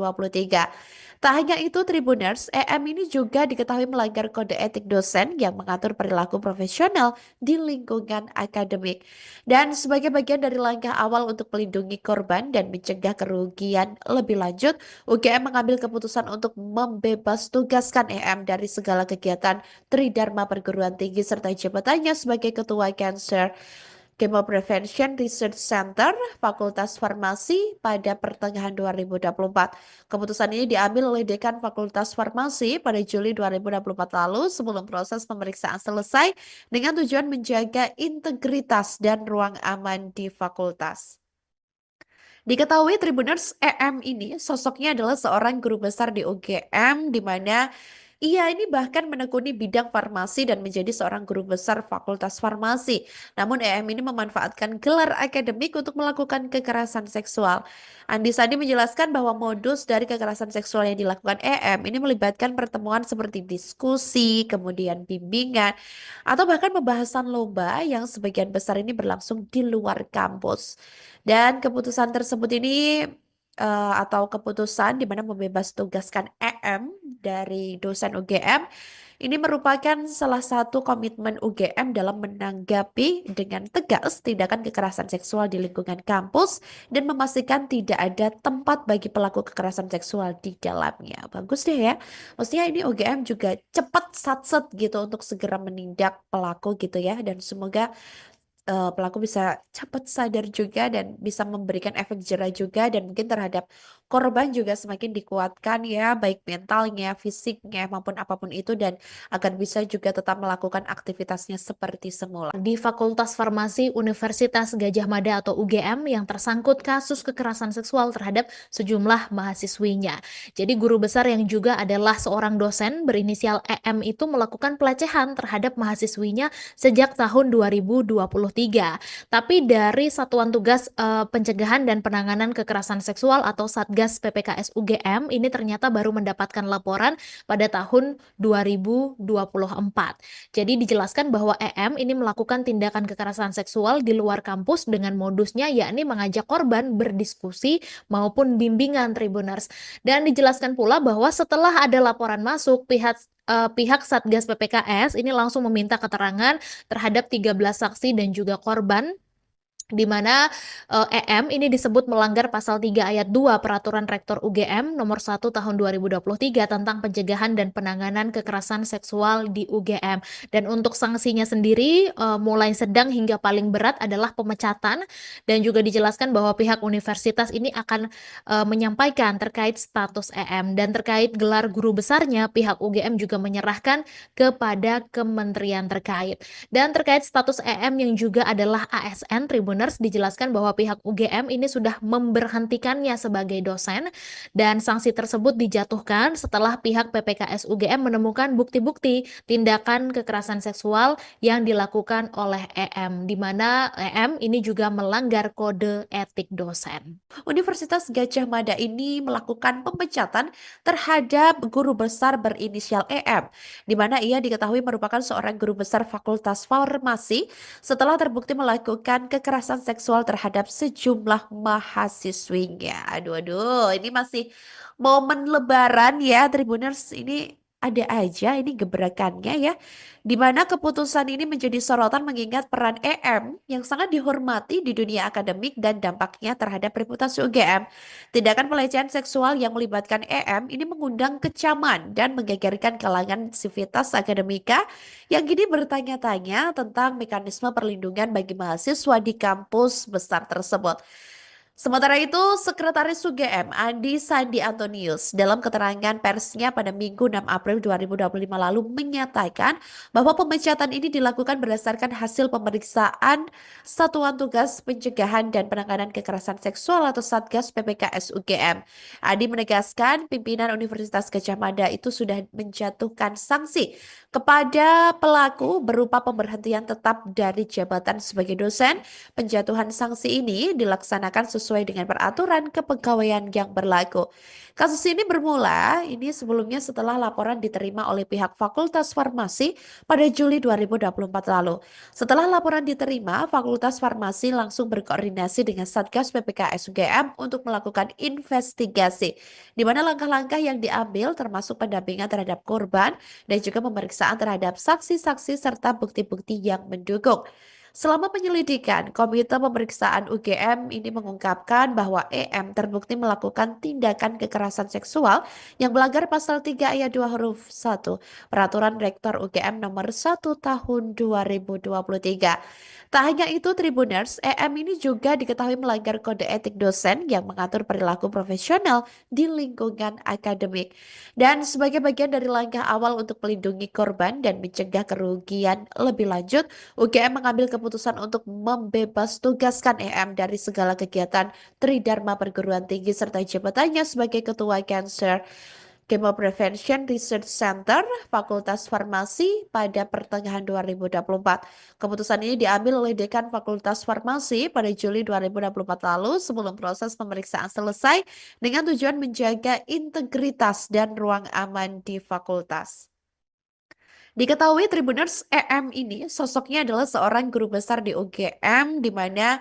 Tak hanya itu, Tribuners, EM ini juga diketahui melanggar kode etik dosen yang mengatur perilaku profesional di lingkungan akademik. Dan sebagai bagian dari langkah awal untuk melindungi korban dan mencegah kerugian lebih lanjut, UGM mengambil keputusan untuk membebas tugaskan EM dari segala kegiatan Tridharma Perguruan Tinggi serta jabatannya sebagai Ketua Cancer Chemo Prevention Research Center Fakultas Farmasi pada pertengahan 2024. Keputusan ini diambil oleh Dekan Fakultas Farmasi pada Juli 2024 lalu sebelum proses pemeriksaan selesai dengan tujuan menjaga integritas dan ruang aman di fakultas. Diketahui Tribuners, EM ini sosoknya adalah seorang guru besar di UGM di mana ia ini bahkan menekuni bidang farmasi dan menjadi seorang guru besar Fakultas Farmasi. Namun EM ini memanfaatkan gelar akademik untuk melakukan kekerasan seksual. Andi Sandi menjelaskan bahwa modus dari kekerasan seksual yang dilakukan EM ini melibatkan pertemuan seperti diskusi, kemudian bimbingan, atau bahkan pembahasan lomba yang sebagian besar ini berlangsung di luar kampus. Dan keputusan tersebut ini atau keputusan di mana membebas tugaskan EM dari dosen UGM ini merupakan salah satu komitmen UGM dalam menanggapi dengan tegas tindakan kekerasan seksual di lingkungan kampus dan memastikan tidak ada tempat bagi pelaku kekerasan seksual di dalamnya. Bagus deh ya. Maksudnya ini UGM juga cepat satset gitu untuk segera menindak pelaku gitu ya, dan semoga pelaku bisa cepat sadar juga dan bisa memberikan efek jerah juga, dan mungkin terhadap korban juga semakin dikuatkan ya, baik mentalnya, fisiknya maupun apapun itu, dan agar bisa juga tetap melakukan aktivitasnya seperti semula. Di Fakultas Farmasi Universitas Gadjah Mada atau UGM yang tersangkut kasus kekerasan seksual terhadap sejumlah mahasiswinya. Jadi guru besar yang juga adalah seorang dosen berinisial EM itu melakukan pelecehan terhadap mahasiswinya sejak tahun 2023. Tapi dari Satuan Tugas Pencegahan dan Penanganan Kekerasan Seksual atau Satgas PPKS UGM ini ternyata baru mendapatkan laporan pada tahun 2024. Jadi dijelaskan bahwa EM ini melakukan tindakan kekerasan seksual di luar kampus dengan modusnya yakni mengajak korban berdiskusi maupun bimbingan Tribuners. Dan dijelaskan pula bahwa setelah ada laporan masuk, pihak Satgas PPKS ini langsung meminta keterangan terhadap 13 saksi dan juga korban, di mana EM ini disebut melanggar pasal 3 ayat 2 Peraturan Rektor UGM nomor 1 tahun 2023 tentang pencegahan dan penanganan kekerasan seksual di UGM. Dan untuk sanksinya sendiri mulai sedang hingga paling berat adalah pemecatan, dan juga dijelaskan bahwa pihak universitas ini akan menyampaikan terkait status EM, dan terkait gelar guru besarnya pihak UGM juga menyerahkan kepada kementerian terkait. Dan terkait status EM yang juga adalah ASN Tribuners, dijelaskan bahwa pihak UGM ini sudah memberhentikannya sebagai dosen, dan sanksi tersebut dijatuhkan setelah pihak PPKS UGM menemukan bukti-bukti tindakan kekerasan seksual yang dilakukan oleh EM, di mana EM ini juga melanggar kode etik dosen. Universitas Gadjah Mada ini melakukan pemecatan terhadap guru besar berinisial EM, di mana ia diketahui merupakan seorang guru besar Fakultas Farmasi setelah terbukti melakukan kekerasan seksual terhadap sejumlah mahasiswinya. Aduh, aduh, ini masih momen Lebaran ya, Tribuners. Ini ada aja ini gebrakannya ya. Di mana keputusan ini menjadi sorotan mengingat peran EM yang sangat dihormati di dunia akademik dan dampaknya terhadap reputasi UGM. Tindakan pelecehan seksual yang melibatkan EM ini mengundang kecaman dan menggegerkan kalangan sivitas akademika yang kini bertanya-tanya tentang mekanisme perlindungan bagi mahasiswa di kampus besar tersebut. Sementara itu, Sekretaris UGM Andi Sandi Antonius dalam keterangan persnya pada Minggu 6 April 2025 lalu menyatakan bahwa pemecatan ini dilakukan berdasarkan hasil pemeriksaan Satuan Tugas Pencegahan dan Penanganan Kekerasan Seksual atau Satgas PPKS UGM. Andi menegaskan pimpinan Universitas Gadjah Mada itu sudah menjatuhkan sanksi kepada pelaku berupa pemberhentian tetap dari jabatan sebagai dosen. Penjatuhan sanksi ini dilaksanakan sesuai dengan peraturan kepegawaian yang berlaku. Kasus ini bermula sebelumnya setelah laporan diterima oleh pihak Fakultas Farmasi pada Juli 2024 lalu. Setelah laporan diterima, Fakultas Farmasi langsung berkoordinasi dengan Satgas PPKS UGM untuk melakukan investigasi, di mana langkah-langkah yang diambil termasuk pendampingan terhadap korban dan juga pemeriksaan terhadap saksi-saksi serta bukti-bukti yang mendukung. Selama penyelidikan, Komite Pemeriksaan UGM ini mengungkapkan bahwa EM terbukti melakukan tindakan kekerasan seksual yang melanggar pasal 3 ayat 2 huruf 1 Peraturan Rektor UGM nomor 1 tahun 2023. Tak hanya itu, Tribuners, EM ini juga diketahui melanggar kode etik dosen yang mengatur perilaku profesional di lingkungan akademik. Dan sebagai bagian dari langkah awal untuk melindungi korban dan mencegah kerugian lebih lanjut, UGM mengambil keputusan untuk membebas tugaskan EM dari segala kegiatan Tridharma Perguruan Tinggi serta jabatannya sebagai Ketua Cancer Chemo Prevention Research Center Fakultas Farmasi pada pertengahan 2024. Keputusan ini diambil oleh Dekan Fakultas Farmasi pada Juli 2024 lalu sebelum proses pemeriksaan selesai dengan tujuan menjaga integritas dan ruang aman di fakultas. Diketahui Tribuners, EM ini sosoknya adalah seorang guru besar di UGM di mana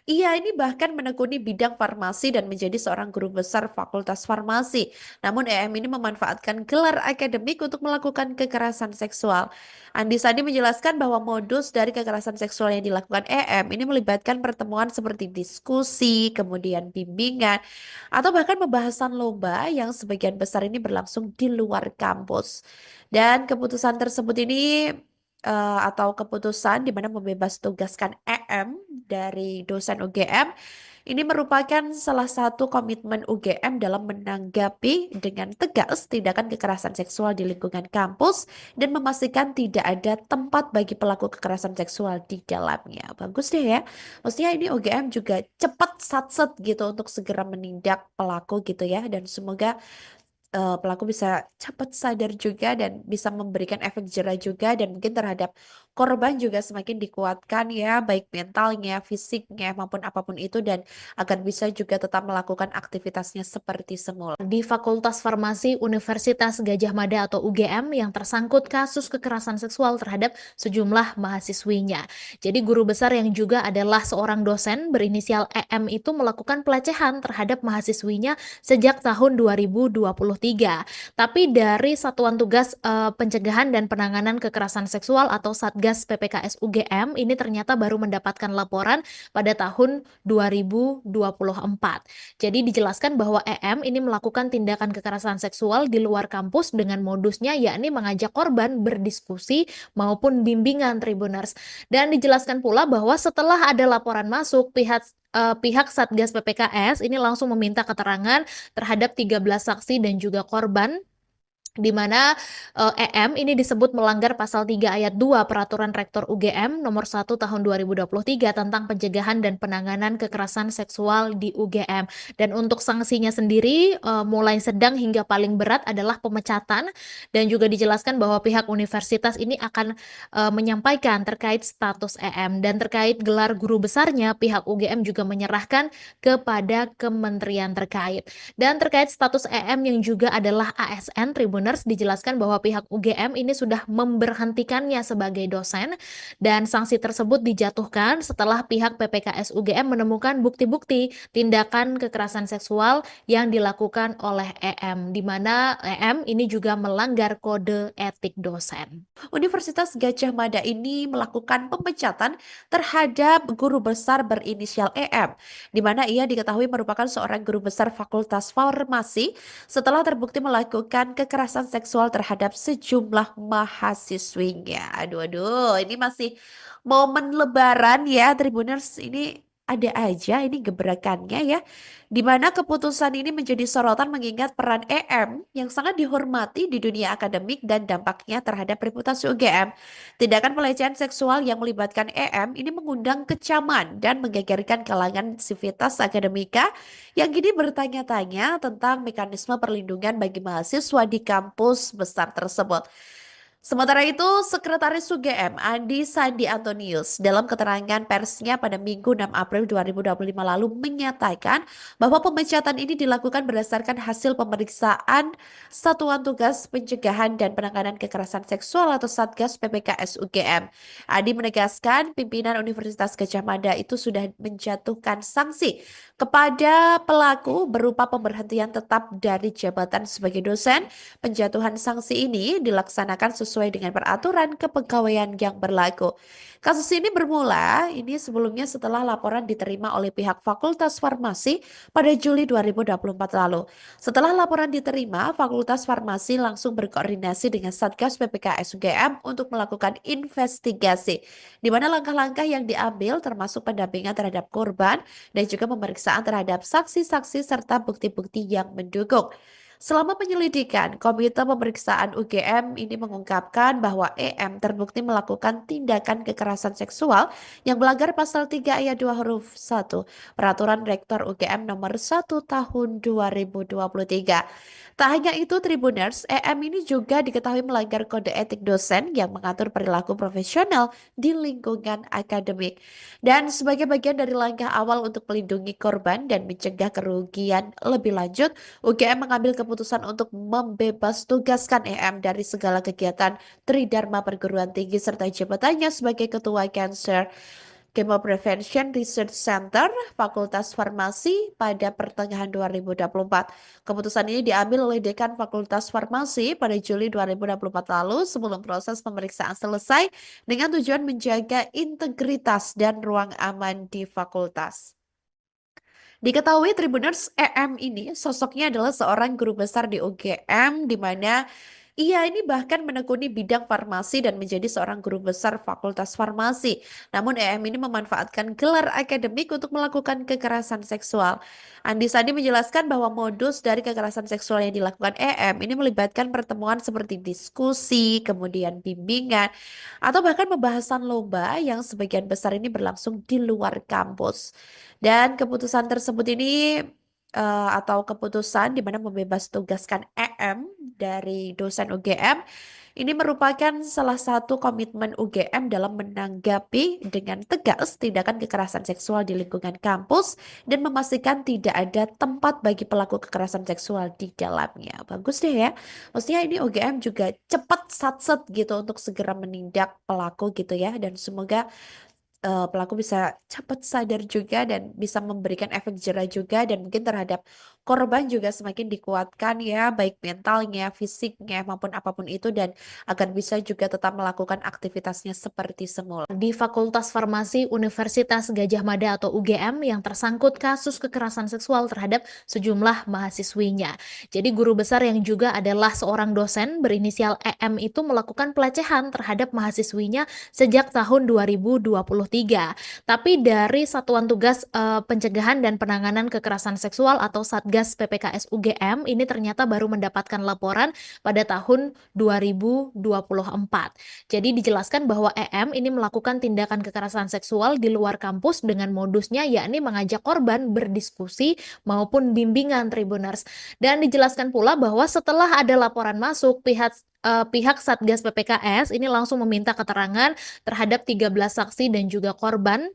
ia ini bahkan menekuni bidang farmasi dan menjadi seorang guru besar Fakultas Farmasi. Namun EM ini memanfaatkan gelar akademik untuk melakukan kekerasan seksual. Andi Sandi menjelaskan bahwa modus dari kekerasan seksual yang dilakukan EM ini melibatkan pertemuan seperti diskusi, kemudian bimbingan, atau bahkan pembahasan lomba yang sebagian besar ini berlangsung di luar kampus. Dan keputusan tersebut ini atau keputusan di mana membebas tugaskan EM dari dosen UGM ini merupakan salah satu komitmen UGM dalam menanggapi dengan tegas tindakan kekerasan seksual di lingkungan kampus dan memastikan tidak ada tempat bagi pelaku kekerasan seksual di dalamnya. Bagus deh ya. Maksudnya ini UGM juga cepat satset gitu untuk segera menindak pelaku gitu ya, dan semoga pelaku bisa cepat sadar juga dan bisa memberikan efek jerah juga, dan mungkin terhadap korban juga semakin dikuatkan ya, baik mentalnya, fisiknya maupun apapun itu, dan agar bisa juga tetap melakukan aktivitasnya seperti semula. Di Fakultas Farmasi Universitas Gadjah Mada atau UGM yang tersangkut kasus kekerasan seksual terhadap sejumlah mahasiswinya. Jadi guru besar yang juga adalah seorang dosen berinisial EM itu melakukan pelecehan terhadap mahasiswinya sejak tahun 2023. Tapi dari Satuan Tugas Pencegahan dan Penanganan Kekerasan Seksual atau Satgas PPKS UGM ini ternyata baru mendapatkan laporan pada tahun 2024. Jadi dijelaskan bahwa EM ini melakukan tindakan kekerasan seksual di luar kampus dengan modusnya yakni mengajak korban berdiskusi maupun bimbingan Tribuners. Dan dijelaskan pula bahwa setelah ada laporan masuk, pihak Satgas PPKS ini langsung meminta keterangan terhadap 13 saksi dan juga korban, di mana EM ini disebut melanggar pasal 3 ayat 2 Peraturan Rektor UGM nomor 1 tahun 2023 tentang pencegahan dan penanganan kekerasan seksual di UGM. Dan untuk sanksinya sendiri mulai sedang hingga paling berat adalah pemecatan, dan juga dijelaskan bahwa pihak universitas ini akan menyampaikan terkait status EM, dan terkait gelar guru besarnya pihak UGM juga menyerahkan kepada kementerian terkait. Dan terkait status EM yang juga adalah ASN Tribun Tribuners, dijelaskan bahwa pihak UGM ini sudah memberhentikannya sebagai dosen dan sanksi tersebut dijatuhkan setelah pihak PPKS UGM menemukan bukti-bukti tindakan kekerasan seksual yang dilakukan oleh EM, di mana EM ini juga melanggar kode etik dosen. Universitas Gadjah Mada ini melakukan pemecatan terhadap guru besar berinisial EM, di mana ia diketahui merupakan seorang guru besar Fakultas Farmasi setelah terbukti melakukan kekerasan seksual terhadap sejumlah mahasiswinya. Aduh, aduh, ini masih momen Lebaran ya, Tribuners. Ini ada aja ini gebrakannya ya, di mana keputusan ini menjadi sorotan mengingat peran EM yang sangat dihormati di dunia akademik dan dampaknya terhadap reputasi UGM. Tindakan pelecehan seksual yang melibatkan EM ini mengundang kecaman dan menggegerkan kalangan sivitas akademika yang kini bertanya-tanya tentang mekanisme perlindungan bagi mahasiswa di kampus besar tersebut. Sementara itu, Sekretaris UGM Andi Sandi Antonius dalam keterangan persnya pada Minggu 6 April 2025 lalu menyatakan bahwa pemecatan ini dilakukan berdasarkan hasil pemeriksaan Satuan Tugas Pencegahan dan Penanganan Kekerasan Seksual atau Satgas PPKS UGM. Andi menegaskan pimpinan Universitas Gadjah Mada itu sudah menjatuhkan sanksi kepada pelaku berupa pemberhentian tetap dari jabatan sebagai dosen. Penjatuhan sanksi ini dilaksanakan sesuai dengan peraturan kepegawaian yang berlaku. Kasus ini bermula sebelumnya setelah laporan diterima oleh pihak Fakultas Farmasi pada Juli 2024 lalu. Setelah laporan diterima, Fakultas Farmasi langsung berkoordinasi dengan Satgas PPKS UGM untuk melakukan investigasi, di mana langkah-langkah yang diambil termasuk pendampingan terhadap korban dan juga pemeriksaan terhadap saksi-saksi serta bukti-bukti yang mendukung. Selama penyelidikan, Komite Pemeriksaan UGM ini mengungkapkan bahwa EM terbukti melakukan tindakan kekerasan seksual yang melanggar pasal 3 ayat 2 huruf 1 Peraturan Rektor UGM nomor 1 tahun 2023. Tak hanya itu, Tribuners, EM ini juga diketahui melanggar kode etik dosen yang mengatur perilaku profesional di lingkungan akademik. Dan sebagai bagian dari langkah awal untuk melindungi korban dan mencegah kerugian lebih lanjut, UGM mengambil keputusan untuk membebas tugaskan EM dari segala kegiatan Tridharma Perguruan Tinggi serta jabatannya sebagai Ketua Cancer Chemo Prevention Research Center Fakultas Farmasi pada pertengahan 2024. Keputusan ini diambil oleh Dekan Fakultas Farmasi pada Juli 2024 lalu sebelum proses pemeriksaan selesai dengan tujuan menjaga integritas dan ruang aman di fakultas. Diketahui Tribuners, EM ini sosoknya adalah seorang guru besar di UGM di mana ia ini bahkan menekuni bidang farmasi dan menjadi seorang guru besar Fakultas Farmasi. Namun EM ini memanfaatkan gelar akademik untuk melakukan kekerasan seksual. Andi Sandi menjelaskan bahwa modus dari kekerasan seksual yang dilakukan EM ini melibatkan pertemuan seperti diskusi, kemudian bimbingan, atau bahkan pembahasan lomba yang sebagian besar ini berlangsung di luar kampus. Dan keputusan tersebut ini atau keputusan di mana membebas tugaskan EM dari dosen UGM ini merupakan salah satu komitmen UGM dalam menanggapi dengan tegas tindakan kekerasan seksual di lingkungan kampus dan memastikan tidak ada tempat bagi pelaku kekerasan seksual di dalamnya. Bagus deh ya. Maksudnya ini UGM juga cepat satset gitu untuk segera menindak pelaku gitu ya, dan semoga pelaku bisa cepat sadar juga dan bisa memberikan efek jerah juga, dan mungkin terhadap korban juga semakin dikuatkan ya, baik mentalnya, fisiknya maupun apapun itu, dan agar bisa juga tetap melakukan aktivitasnya seperti semula. Di Fakultas Farmasi Universitas Gadjah Mada atau UGM yang tersangkut kasus kekerasan seksual terhadap sejumlah mahasiswinya. Jadi guru besar yang juga adalah seorang dosen berinisial EM itu melakukan pelecehan terhadap mahasiswinya sejak tahun 2023. Tapi dari Satuan Tugas Pencegahan dan Penanganan Kekerasan Seksual atau Satgas PPKS UGM ini ternyata baru mendapatkan laporan pada tahun 2024. Jadi dijelaskan bahwa EM ini melakukan tindakan kekerasan seksual di luar kampus dengan modusnya yakni mengajak korban berdiskusi maupun bimbingan Tribuners. Dan dijelaskan pula bahwa setelah ada laporan masuk, pihak Satgas PPKS ini langsung meminta keterangan terhadap 13 saksi dan juga korban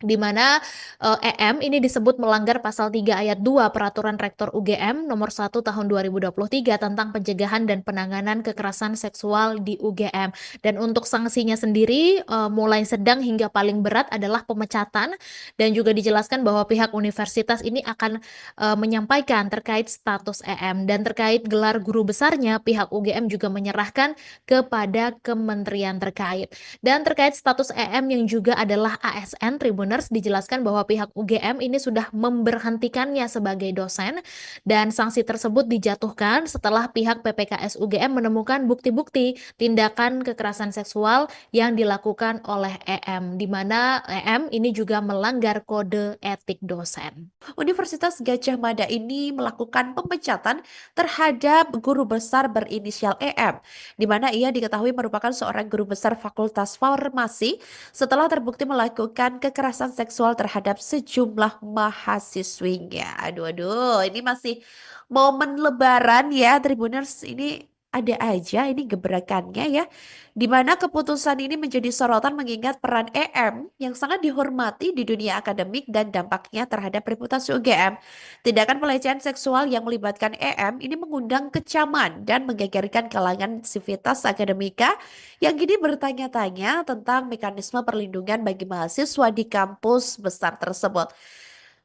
di mana EM ini disebut melanggar pasal 3 ayat 2 Peraturan Rektor UGM nomor 1 tahun 2023 tentang pencegahan dan penanganan kekerasan seksual di UGM. Dan untuk sanksinya sendiri mulai sedang hingga paling berat adalah pemecatan, dan juga dijelaskan bahwa pihak universitas ini akan menyampaikan terkait status EM, dan terkait gelar guru besarnya pihak UGM juga menyerahkan kepada kementerian terkait. Dan terkait status EM yang juga adalah ASN, Tribuners dijelaskan bahwa pihak UGM ini sudah memberhentikannya sebagai dosen, dan sanksi tersebut dijatuhkan setelah pihak PPKS UGM menemukan bukti-bukti tindakan kekerasan seksual yang dilakukan oleh EM, di mana EM ini juga melanggar kode etik dosen. Universitas Gadjah Mada ini melakukan pemecatan terhadap guru besar berinisial EM, di mana ia diketahui merupakan seorang guru besar Fakultas Farmasi setelah terbukti melakukan kekerasan seksual terhadap sejumlah mahasiswinya. Aduh, aduh, ini masih momen Lebaran ya, Tribuners. Ini ada aja ini gebrakannya ya, di mana keputusan ini menjadi sorotan mengingat peran EM yang sangat dihormati di dunia akademik dan dampaknya terhadap reputasi UGM. Tindakan pelecehan seksual yang melibatkan EM ini mengundang kecaman dan menggegerkan kalangan sivitas akademika yang kini bertanya-tanya tentang mekanisme perlindungan bagi mahasiswa di kampus besar tersebut.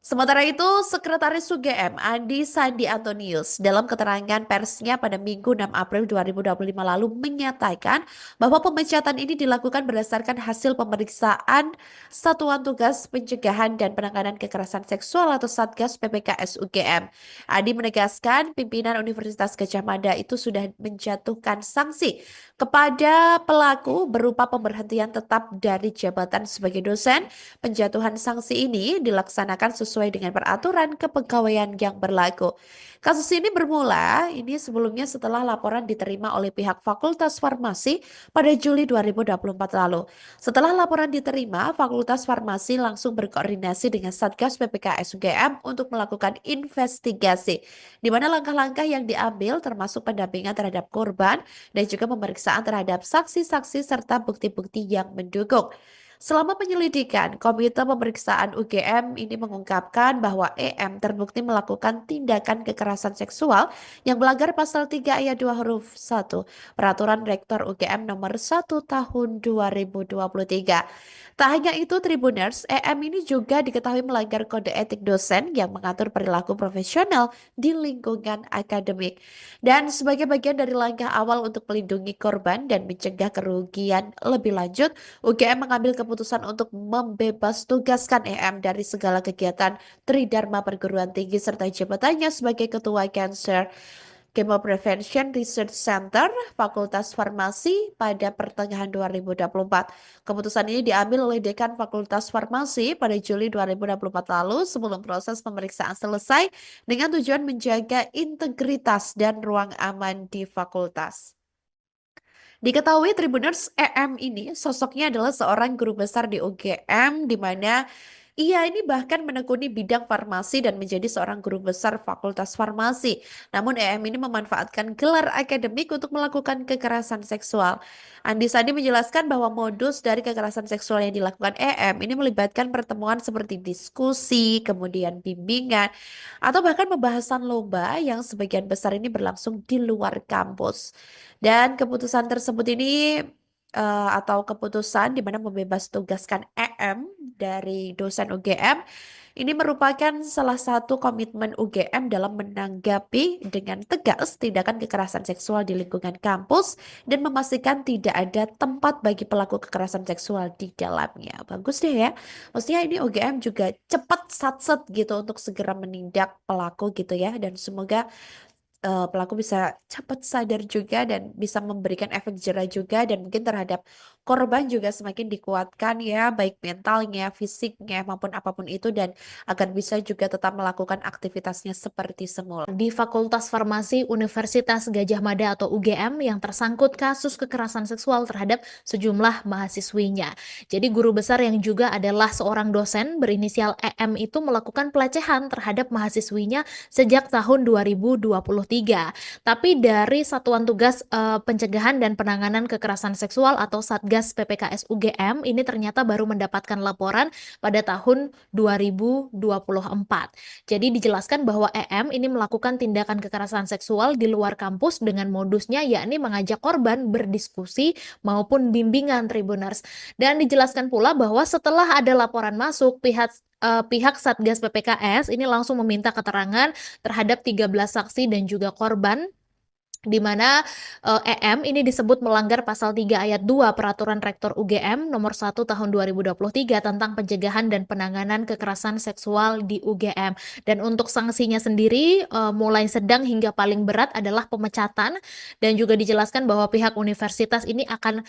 Sementara itu, Sekretaris UGM Andi Sandi Antonius dalam keterangan persnya pada Minggu 6 April 2025 lalu menyatakan bahwa pemecatan ini dilakukan berdasarkan hasil pemeriksaan Satuan Tugas Pencegahan dan Penanganan Kekerasan Seksual atau Satgas PPKS UGM. Andi menegaskan pimpinan Universitas Gadjah Mada itu sudah menjatuhkan sanksi kepada pelaku berupa pemberhentian tetap dari jabatan sebagai dosen. Penjatuhan sanksi ini dilaksanakan sesuai dengan peraturan kepegawaian yang berlaku. Kasus ini bermula sebelumnya setelah laporan diterima oleh pihak Fakultas Farmasi pada Juli 2024 lalu. Setelah laporan diterima, Fakultas Farmasi langsung berkoordinasi dengan Satgas PPKS UGM untuk melakukan investigasi, di mana langkah-langkah yang diambil termasuk pendampingan terhadap korban dan juga pemeriksaan terhadap saksi-saksi serta bukti-bukti yang mendukung. Selama penyelidikan, Komite Pemeriksaan UGM ini mengungkapkan bahwa EM terbukti melakukan tindakan kekerasan seksual yang melanggar pasal 3 ayat 2 huruf 1 Peraturan Rektor UGM nomor 1 tahun 2023. Tak hanya itu, Tribuners, EM ini juga diketahui melanggar kode etik dosen yang mengatur perilaku profesional di lingkungan akademik. Dan sebagai bagian dari langkah awal untuk melindungi korban dan mencegah kerugian lebih lanjut, UGM mengambil keputusan untuk membebas tugaskan EM dari segala kegiatan Tridharma Perguruan Tinggi serta jabatannya sebagai Ketua Cancer Chemo Prevention Research Center Fakultas Farmasi pada pertengahan 2024. Keputusan ini diambil oleh Dekan Fakultas Farmasi pada Juli 2024 lalu sebelum proses pemeriksaan selesai dengan tujuan menjaga integritas dan ruang aman di fakultas. Diketahui Tribuners, EM ini sosoknya adalah seorang guru besar di UGM, di mana ia ini bahkan menekuni bidang farmasi dan menjadi seorang guru besar Fakultas Farmasi. Namun EM ini memanfaatkan gelar akademik untuk melakukan kekerasan seksual. Andi Sandi menjelaskan bahwa modus dari kekerasan seksual yang dilakukan EM ini melibatkan pertemuan seperti diskusi, kemudian bimbingan, atau bahkan pembahasan lomba yang sebagian besar ini berlangsung di luar kampus. Dan keputusan tersebut ini atau keputusan di mana membebas tugaskan EM dari dosen UGM ini merupakan salah satu komitmen UGM dalam menanggapi dengan tegas tindakan kekerasan seksual di lingkungan kampus dan memastikan tidak ada tempat bagi pelaku kekerasan seksual di dalamnya. Bagus deh ya. Maksudnya ini UGM juga cepat satset gitu untuk segera menindak pelaku gitu ya, dan semoga pelaku bisa cepat sadar juga dan bisa memberikan efek jera juga, dan mungkin terhadap korban juga semakin dikuatkan ya, baik mentalnya, fisiknya maupun apapun itu, dan agar bisa juga tetap melakukan aktivitasnya seperti semula. Di Fakultas Farmasi Universitas Gadjah Mada atau UGM yang tersangkut kasus kekerasan seksual terhadap sejumlah mahasiswinya. Jadi guru besar yang juga adalah seorang dosen berinisial EM itu melakukan pelecehan terhadap mahasiswinya sejak tahun 2023. 2023. Tapi dari Satuan Tugas Pencegahan dan Penanganan Kekerasan Seksual atau Satgas PPKS UGM ini ternyata baru mendapatkan laporan pada tahun 2024. Jadi dijelaskan bahwa EM ini melakukan tindakan kekerasan seksual di luar kampus dengan modusnya yakni mengajak korban berdiskusi maupun bimbingan Tribuners. Dan dijelaskan pula bahwa setelah ada laporan masuk, pihak Satgas PPKS ini langsung meminta keterangan terhadap 13 saksi dan juga korban di mana EM ini disebut melanggar pasal 3 ayat 2 Peraturan Rektor UGM nomor 1 tahun 2023 tentang pencegahan dan penanganan kekerasan seksual di UGM. Dan untuk sanksinya sendiri mulai sedang hingga paling berat adalah pemecatan, dan juga dijelaskan bahwa pihak universitas ini akan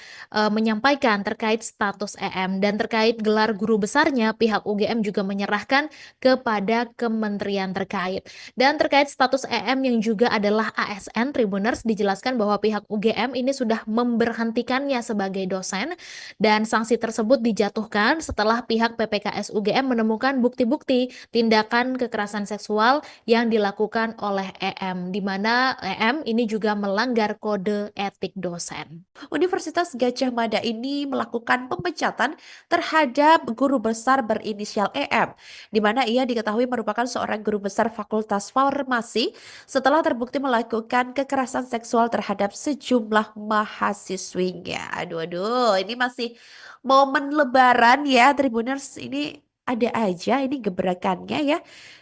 menyampaikan terkait status EM, dan terkait gelar guru besarnya pihak UGM juga menyerahkan kepada kementerian terkait. Dan terkait status EM yang juga adalah ASN Tribuners, dijelaskan bahwa pihak UGM ini sudah memberhentikannya sebagai dosen, dan sanksi tersebut dijatuhkan setelah pihak PPKS UGM menemukan bukti-bukti tindakan kekerasan seksual yang dilakukan oleh EM, di mana EM ini juga melanggar kode etik dosen. Universitas Gadjah Mada ini melakukan pemecatan terhadap guru besar berinisial EM, di mana ia diketahui merupakan seorang guru besar Fakultas Farmasi setelah terbukti melakukan kekerasan seksual terhadap sejumlah mahasiswinya. Aduh, aduh, ini masih momen Lebaran ya, Tribuners. Ini ada aja ini gebrakannya ya,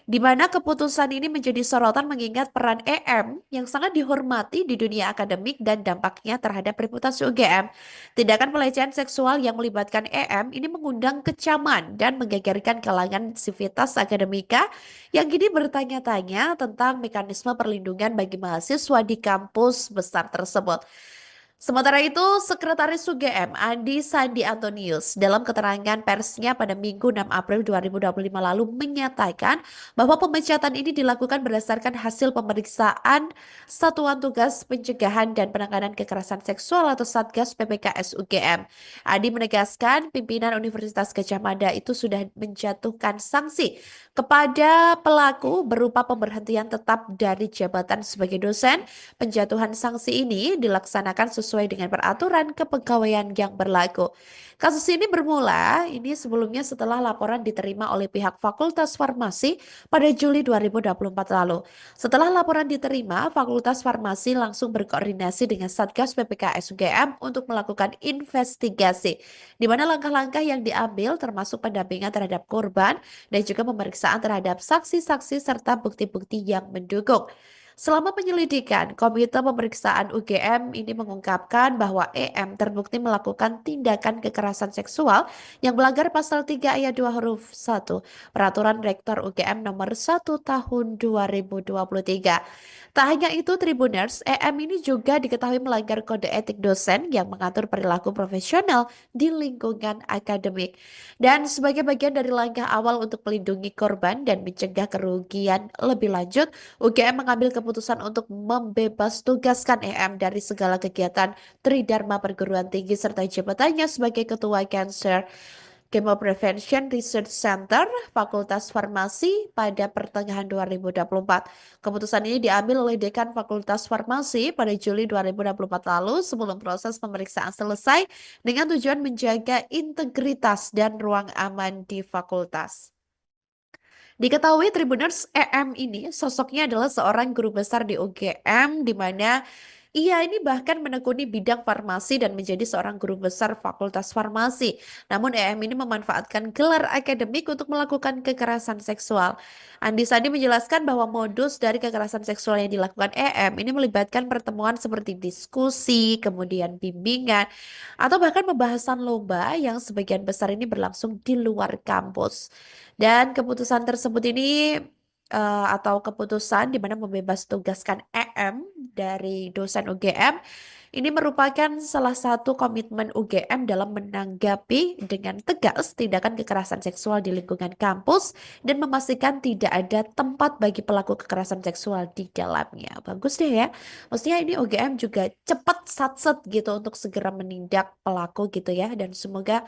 di mana keputusan ini menjadi sorotan mengingat peran EM yang sangat dihormati di dunia akademik dan dampaknya terhadap reputasi UGM. Tindakan pelecehan seksual yang melibatkan EM ini mengundang kecaman dan menggegerkan kalangan sivitas akademika yang kini bertanya-tanya tentang mekanisme perlindungan bagi mahasiswa di kampus besar tersebut. Sementara itu, Sekretaris UGM Andi Sandi Antonius dalam keterangan persnya pada Minggu 6 April 2025 lalu menyatakan bahwa pemecatan ini dilakukan berdasarkan hasil pemeriksaan Satuan Tugas Pencegahan dan Penanganan Kekerasan Seksual atau Satgas PPKS UGM. Andi menegaskan pimpinan Universitas Gadjah Mada itu sudah menjatuhkan sanksi kepada pelaku berupa pemberhentian tetap dari jabatan sebagai dosen. Penjatuhan sanksi ini dilaksanakan sesuai dengan peraturan kepegawaian yang berlaku. Kasus ini bermula sebelumnya setelah laporan diterima oleh pihak Fakultas Farmasi pada Juli 2024 lalu. Setelah laporan diterima, Fakultas Farmasi langsung berkoordinasi dengan Satgas PPKS UGM untuk melakukan investigasi, di mana langkah-langkah yang diambil termasuk pendampingan terhadap korban dan juga pemeriksaan terhadap saksi-saksi serta bukti-bukti yang mendukung. Selama penyelidikan, Komite Pemeriksaan UGM ini mengungkapkan bahwa EM terbukti melakukan tindakan kekerasan seksual yang melanggar pasal 3 ayat 2 huruf 1 Peraturan Rektor UGM nomor 1 tahun 2023. Tak hanya itu, Tribuners, EM ini juga diketahui melanggar kode etik dosen yang mengatur perilaku profesional di lingkungan akademik. Dan sebagai bagian dari langkah awal untuk melindungi korban dan mencegah kerugian lebih lanjut, UGM mengambil keputusan untuk membebas tugaskan EM dari segala kegiatan Tridharma Perguruan Tinggi serta jabatannya sebagai Ketua Cancer Chemo Prevention Research Center Fakultas Farmasi pada pertengahan 2024. Keputusan ini diambil oleh Dekan Fakultas Farmasi pada Juli 2024 lalu sebelum proses pemeriksaan selesai dengan tujuan menjaga integritas dan ruang aman di fakultas. Diketahui Tribuners, EM ini sosoknya adalah seorang guru besar di UGM, di mana ia ini bahkan menekuni bidang farmasi dan menjadi seorang guru besar Fakultas Farmasi. Namun EM ini memanfaatkan gelar akademik untuk melakukan kekerasan seksual. Andi Sandi menjelaskan bahwa modus dari kekerasan seksual yang dilakukan EM ini melibatkan pertemuan seperti diskusi, kemudian bimbingan, atau bahkan pembahasan lomba yang sebagian besar ini berlangsung di luar kampus. Dan keputusan tersebut ini atau keputusan di mana membebas tugaskan EM dari dosen UGM ini merupakan salah satu komitmen UGM dalam menanggapi dengan tegas tindakan kekerasan seksual di lingkungan kampus dan memastikan tidak ada tempat bagi pelaku kekerasan seksual di dalamnya. Bagus deh ya. Maksudnya ini UGM juga cepat satset gitu untuk segera menindak pelaku gitu ya, dan semoga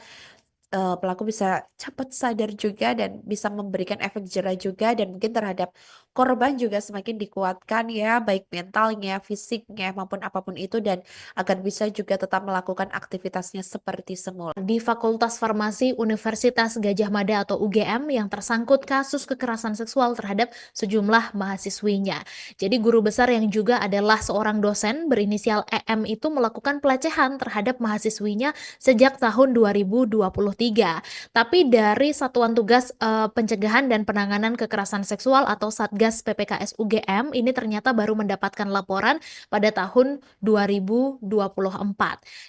pelaku bisa cepat sadar juga dan bisa memberikan efek jerah juga dan mungkin terhadap korban juga semakin dikuatkan ya, baik mentalnya, fisiknya, maupun apapun itu, dan agar bisa juga tetap melakukan aktivitasnya seperti semula. Di Fakultas Farmasi Universitas Gadjah Mada atau UGM yang tersangkut kasus kekerasan seksual terhadap sejumlah mahasiswinya. Jadi guru besar yang juga adalah seorang dosen berinisial EM itu melakukan pelecehan terhadap mahasiswinya sejak tahun 2023. Tapi dari Satuan Tugas Pencegahan dan Penanganan Kekerasan Seksual atau Satgas PPKS UGM ini ternyata baru mendapatkan laporan pada tahun 2024.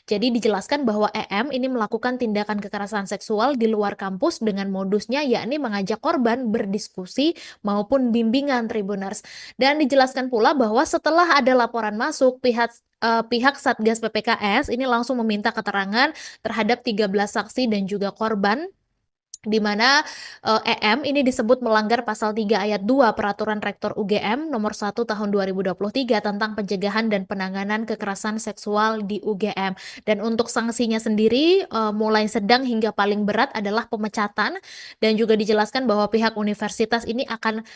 Jadi dijelaskan bahwa EM ini melakukan tindakan kekerasan seksual di luar kampus dengan modusnya yakni mengajak korban berdiskusi maupun bimbingan Tribuners. Dan dijelaskan pula bahwa setelah ada laporan masuk, pihak Satgas PPKS ini langsung meminta keterangan terhadap 13 saksi dan juga korban di mana EM ini disebut melanggar pasal 3 ayat 2 Peraturan Rektor UGM nomor 1 tahun 2023 tentang pencegahan dan penanganan kekerasan seksual di UGM. Dan untuk sanksinya sendiri mulai sedang hingga paling berat adalah pemecatan, dan juga dijelaskan bahwa pihak universitas ini akan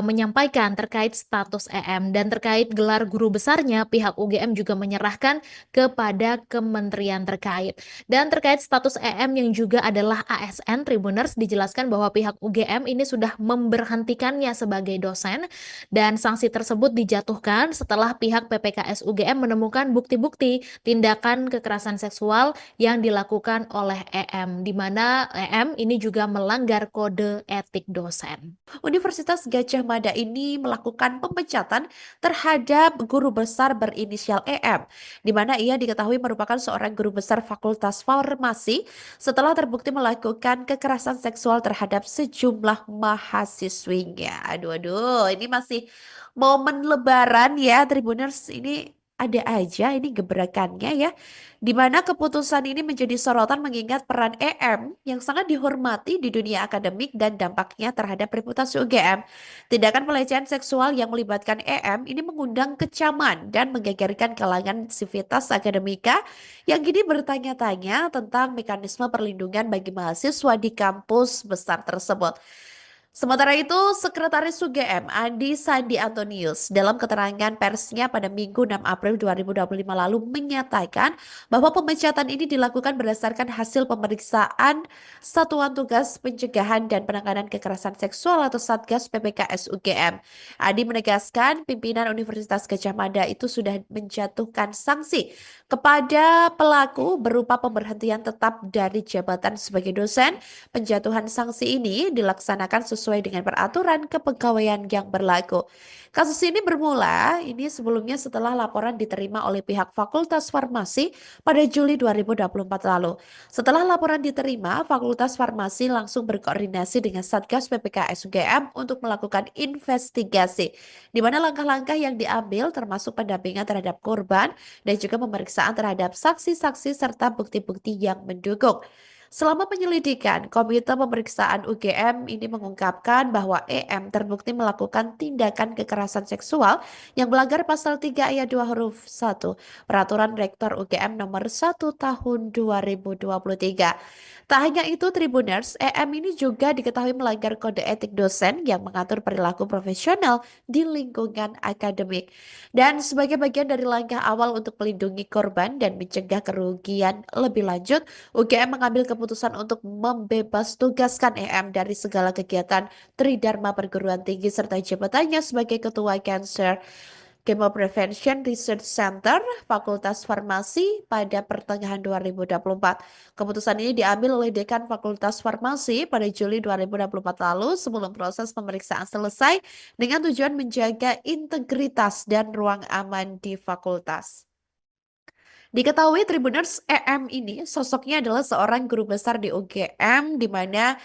menyampaikan terkait status EM, dan terkait gelar guru besarnya pihak UGM juga menyerahkan kepada kementerian terkait. Dan terkait status EM yang juga adalah ASN Tribuners, dijelaskan bahwa pihak UGM ini sudah memberhentikannya sebagai dosen, dan sanksi tersebut dijatuhkan setelah pihak PPKS UGM menemukan bukti-bukti tindakan kekerasan seksual yang dilakukan oleh EM, di mana EM ini juga melanggar kode etik dosen. Universitas Gadjah Mada ini melakukan pemecatan terhadap guru besar berinisial EM, di mana ia diketahui merupakan seorang guru besar Fakultas Farmasi setelah terbukti melakukan kekerasan seksual terhadap sejumlah mahasiswinya. Aduh, aduh, ini masih momen Lebaran ya, Tribuners. Ini ada aja ini gebrakannya ya, di mana keputusan ini menjadi sorotan mengingat peran EM yang sangat dihormati di dunia akademik dan dampaknya terhadap reputasi UGM. Tindakan pelecehan seksual yang melibatkan EM ini mengundang kecaman dan menggegerkan kalangan sivitas akademika yang kini bertanya-tanya tentang mekanisme perlindungan bagi mahasiswa di kampus besar tersebut. Sementara itu, Sekretaris UGM Andi Sandi Antonius dalam keterangan persnya pada Minggu 6 April 2025 lalu menyatakan bahwa pemecatan ini dilakukan berdasarkan hasil pemeriksaan Satuan Tugas Pencegahan dan Penanganan Kekerasan Seksual atau Satgas PPKS UGM. Andi menegaskan pimpinan Universitas Gadjah Mada itu sudah menjatuhkan sanksi kepada pelaku berupa pemberhentian tetap dari jabatan sebagai dosen. Penjatuhan sanksi ini dilaksanakan sesuai dengan peraturan kepegawaian yang berlaku. Kasus ini bermula sebelumnya setelah laporan diterima oleh pihak Fakultas Farmasi pada Juli 2024 lalu. Setelah laporan diterima, Fakultas Farmasi langsung berkoordinasi dengan Satgas PPKS UGM untuk melakukan investigasi, di mana langkah-langkah yang diambil termasuk pendampingan terhadap korban dan juga pemeriksaan terhadap saksi-saksi serta bukti-bukti yang mendukung. Selama penyelidikan, Komite Pemeriksaan UGM ini mengungkapkan bahwa EM terbukti melakukan tindakan kekerasan seksual yang melanggar pasal 3 ayat 2 huruf 1 Peraturan Rektor UGM nomor 1 tahun 2023. Tak hanya itu, Tribuners, EM ini juga diketahui melanggar kode etik dosen yang mengatur perilaku profesional di lingkungan akademik. Dan sebagai bagian dari langkah awal untuk melindungi korban dan mencegah kerugian lebih lanjut, UGM mengambil keputusan untuk membebas tugaskan EM dari segala kegiatan Tridharma Perguruan Tinggi serta jabatannya sebagai Ketua Cancer Chemo Prevention Research Center Fakultas Farmasi pada pertengahan 2024. Keputusan ini diambil oleh Dekan Fakultas Farmasi pada Juli 2024 lalu sebelum proses pemeriksaan selesai dengan tujuan menjaga integritas dan ruang aman di fakultas. Diketahui Tribuners, EM ini sosoknya adalah seorang guru besar di UGM, di mana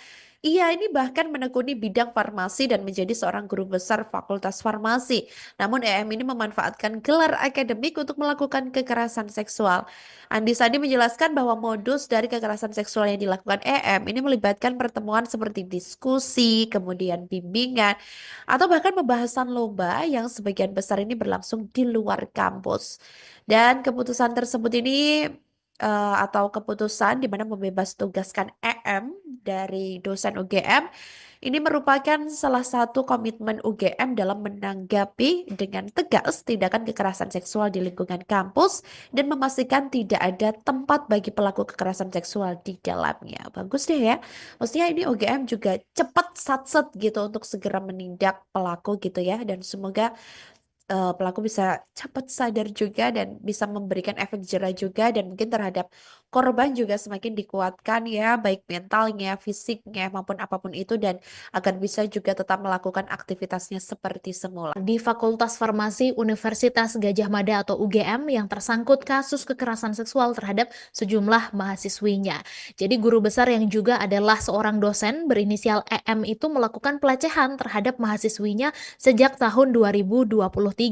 ia ini bahkan menekuni bidang farmasi dan menjadi seorang guru besar Fakultas Farmasi. Namun EM ini memanfaatkan gelar akademik untuk melakukan kekerasan seksual. Andi Sandi menjelaskan bahwa modus dari kekerasan seksual yang dilakukan EM ini melibatkan pertemuan seperti diskusi, kemudian bimbingan, atau bahkan pembahasan lomba yang sebagian besar ini berlangsung di luar kampus. Dan keputusan tersebut ini atau keputusan di mana membebas tugaskan EM dari dosen UGM Ini merupakan salah satu komitmen UGM dalam menanggapi dengan tegas tindakan kekerasan seksual di lingkungan kampus dan memastikan tidak ada tempat bagi pelaku kekerasan seksual di dalamnya. Bagus deh ya. Maksudnya ini UGM juga cepat satset gitu untuk segera menindak pelaku gitu ya. Dan semoga pelaku bisa cepat sadar juga dan bisa memberikan efek jera juga dan mungkin terhadap korban juga semakin dikuatkan ya baik mentalnya, fisiknya maupun apapun itu dan agar bisa juga tetap melakukan aktivitasnya seperti semula. Di Fakultas Farmasi Universitas Gadjah Mada atau UGM yang tersangkut kasus kekerasan seksual terhadap sejumlah mahasiswinya. Jadi guru besar yang juga adalah seorang dosen berinisial EM itu melakukan pelecehan terhadap mahasiswinya sejak tahun 2023.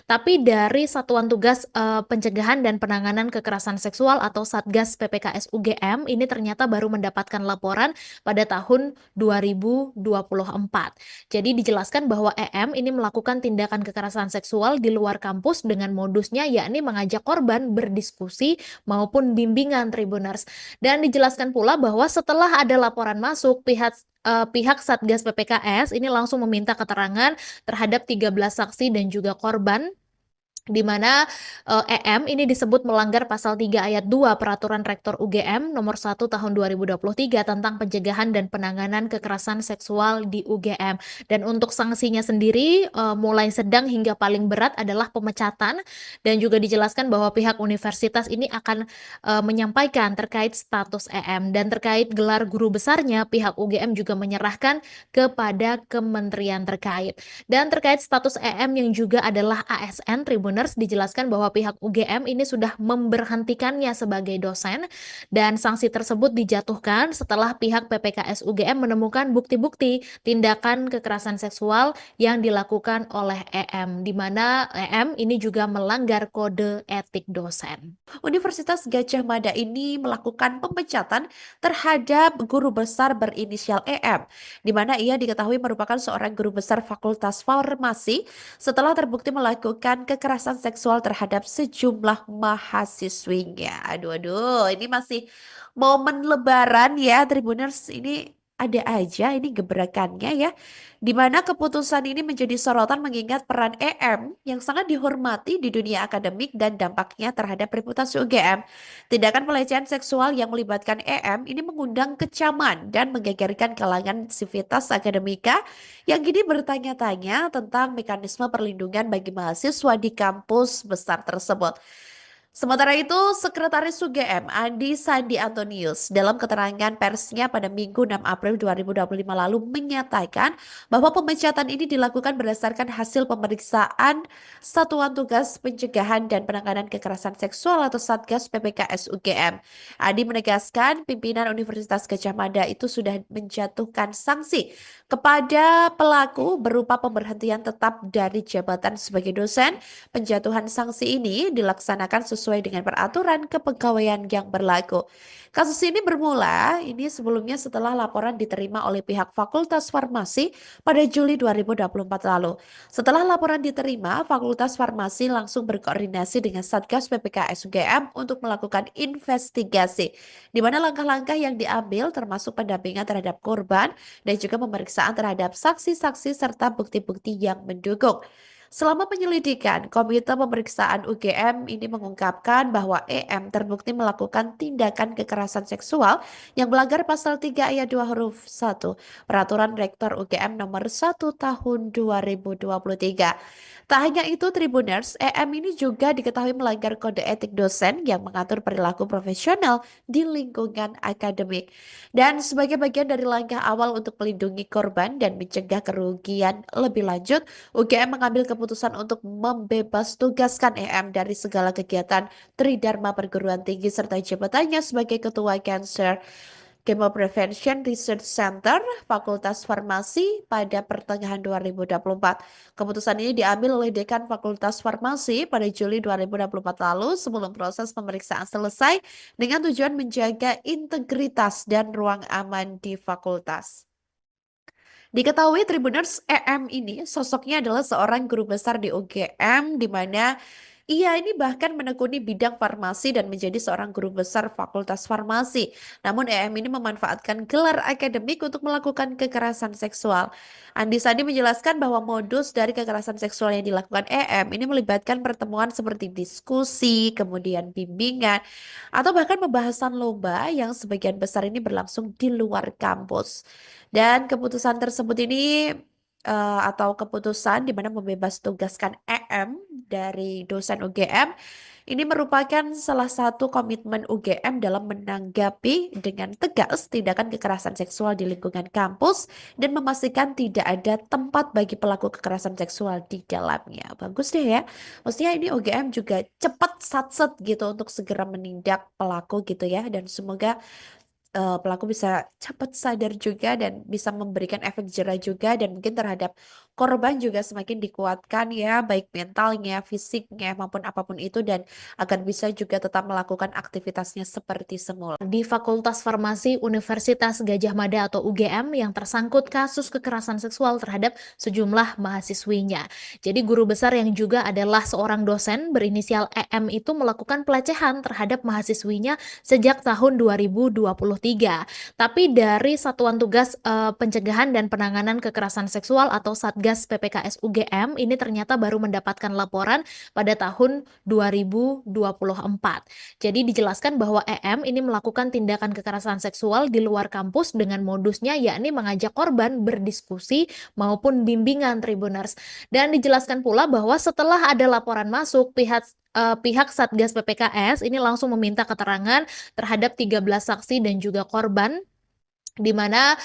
Tapi dari Satuan Tugas Pencegahan dan Penanganan Kekerasan Seksual atau Satgas PPKS UGM ini ternyata baru mendapatkan laporan pada tahun 2024. Jadi dijelaskan bahwa EM ini melakukan tindakan kekerasan seksual di luar kampus dengan modusnya yakni mengajak korban berdiskusi maupun bimbingan Tribuners. Dan dijelaskan pula bahwa setelah ada laporan masuk, pihak Satgas PPKS ini langsung meminta keterangan terhadap 13 saksi dan juga korban di mana EM ini disebut melanggar pasal 3 ayat 2 Peraturan Rektor UGM nomor 1 tahun 2023 tentang pencegahan dan penanganan kekerasan seksual di UGM. Dan untuk sanksinya sendiri mulai sedang hingga paling berat adalah pemecatan dan juga dijelaskan bahwa pihak universitas ini akan menyampaikan terkait status EM dan terkait gelar guru besarnya pihak UGM juga menyerahkan kepada kementerian terkait. Dan terkait status EM yang juga adalah ASN Tribuners dijelaskan bahwa pihak UGM ini sudah memberhentikannya sebagai dosen dan sanksi tersebut dijatuhkan setelah pihak PPKS UGM menemukan bukti-bukti tindakan kekerasan seksual yang dilakukan oleh EM di mana EM ini juga melanggar kode etik dosen. Universitas Gadjah Mada ini melakukan pemecatan terhadap guru besar berinisial EM, di mana ia diketahui merupakan seorang guru besar Fakultas Farmasi setelah terbukti melakukan kekerasan seksual terhadap sejumlah mahasiswinya. Aduh, aduh, ini masih momen Lebaran ya, Tribuners. Ini ada aja ini gebrakannya ya, di mana keputusan ini menjadi sorotan mengingat peran EM yang sangat dihormati di dunia akademik dan dampaknya terhadap reputasi UGM. Tindakan pelecehan seksual yang melibatkan EM ini mengundang kecaman dan menggegerkan kalangan sivitas akademika yang kini bertanya-tanya tentang mekanisme perlindungan bagi mahasiswa di kampus besar tersebut. Sementara itu, Sekretaris UGM Andi Sandi Antonius dalam keterangan persnya pada Minggu 6 April 2025 lalu menyatakan bahwa pemecatan ini dilakukan berdasarkan hasil pemeriksaan Satuan Tugas Pencegahan dan Penanganan Kekerasan Seksual atau Satgas PPKS UGM. Andi menegaskan pimpinan Universitas Gadjah Mada itu sudah menjatuhkan sanksi kepada pelaku berupa pemberhentian tetap dari jabatan sebagai dosen. Penjatuhan sanksi ini dilaksanakan sesuai dengan peraturan kepegawaian yang berlaku. Kasus ini bermula sebelumnya setelah laporan diterima oleh pihak Fakultas Farmasi pada Juli 2024 lalu. Setelah laporan diterima, Fakultas Farmasi langsung berkoordinasi dengan Satgas PPKS UGM untuk melakukan investigasi, di mana langkah-langkah yang diambil termasuk pendampingan terhadap korban dan juga pemeriksaan terhadap saksi-saksi serta bukti-bukti yang mendukung. Selama penyelidikan, Komite Pemeriksaan UGM ini mengungkapkan bahwa EM terbukti melakukan tindakan kekerasan seksual yang melanggar pasal 3 ayat 2 huruf 1 Peraturan Rektor UGM nomor 1 tahun 2023. Tak hanya itu, Tribuners, EM ini juga diketahui melanggar kode etik dosen yang mengatur perilaku profesional di lingkungan akademik. Dan sebagai bagian dari langkah awal untuk melindungi korban dan mencegah kerugian lebih lanjut, UGM mengambil keputusan untuk membebas tugaskan EM dari segala kegiatan Tridharma Perguruan Tinggi serta jabatannya sebagai Ketua Cancer Chemo Prevention Research Center Fakultas Farmasi pada pertengahan 2024. Keputusan ini diambil oleh Dekan Fakultas Farmasi pada Juli 2024 lalu sebelum proses pemeriksaan selesai dengan tujuan menjaga integritas dan ruang aman di fakultas. Diketahui Tribuners, EM ini sosoknya adalah seorang guru besar di UGM di mana Ia ini bahkan menekuni bidang farmasi dan menjadi seorang guru besar Fakultas Farmasi. Namun EM ini memanfaatkan gelar akademik untuk melakukan kekerasan seksual. Andi Sandi menjelaskan bahwa modus dari kekerasan seksual yang dilakukan EM ini melibatkan pertemuan seperti diskusi, kemudian bimbingan, atau bahkan pembahasan lomba yang sebagian besar ini berlangsung di luar kampus. Dan keputusan tersebut ini atau keputusan di mana membebas tugaskan EM dari dosen UGM ini merupakan salah satu komitmen UGM dalam menanggapi dengan tegas tindakan kekerasan seksual di lingkungan kampus dan memastikan tidak ada tempat bagi pelaku kekerasan seksual di dalamnya. Bagus deh ya. Maksudnya ini UGM juga cepat satset gitu untuk segera menindak pelaku gitu ya, dan semoga pelaku bisa cepat sadar juga dan bisa memberikan efek jera juga, dan mungkin terhadap korban juga semakin dikuatkan ya, baik mentalnya, fisiknya maupun apapun itu, dan agar bisa juga tetap melakukan aktivitasnya seperti semula. Di Fakultas Farmasi Universitas Gadjah Mada atau UGM yang tersangkut kasus kekerasan seksual terhadap sejumlah mahasiswinya. Jadi guru besar yang juga adalah seorang dosen berinisial EM itu melakukan pelecehan terhadap mahasiswinya sejak tahun 2023. Tapi dari Satuan Tugas Pencegahan dan Penanganan Kekerasan Seksual atau Satgas PPKS UGM ini ternyata baru mendapatkan laporan pada tahun 2024. Jadi dijelaskan bahwa EM ini melakukan tindakan kekerasan seksual di luar kampus dengan modusnya yakni mengajak korban berdiskusi maupun bimbingan Tribuners. Dan dijelaskan pula bahwa setelah ada laporan masuk, pihak Satgas PPKS ini langsung meminta keterangan terhadap 13 saksi dan juga korban, di mana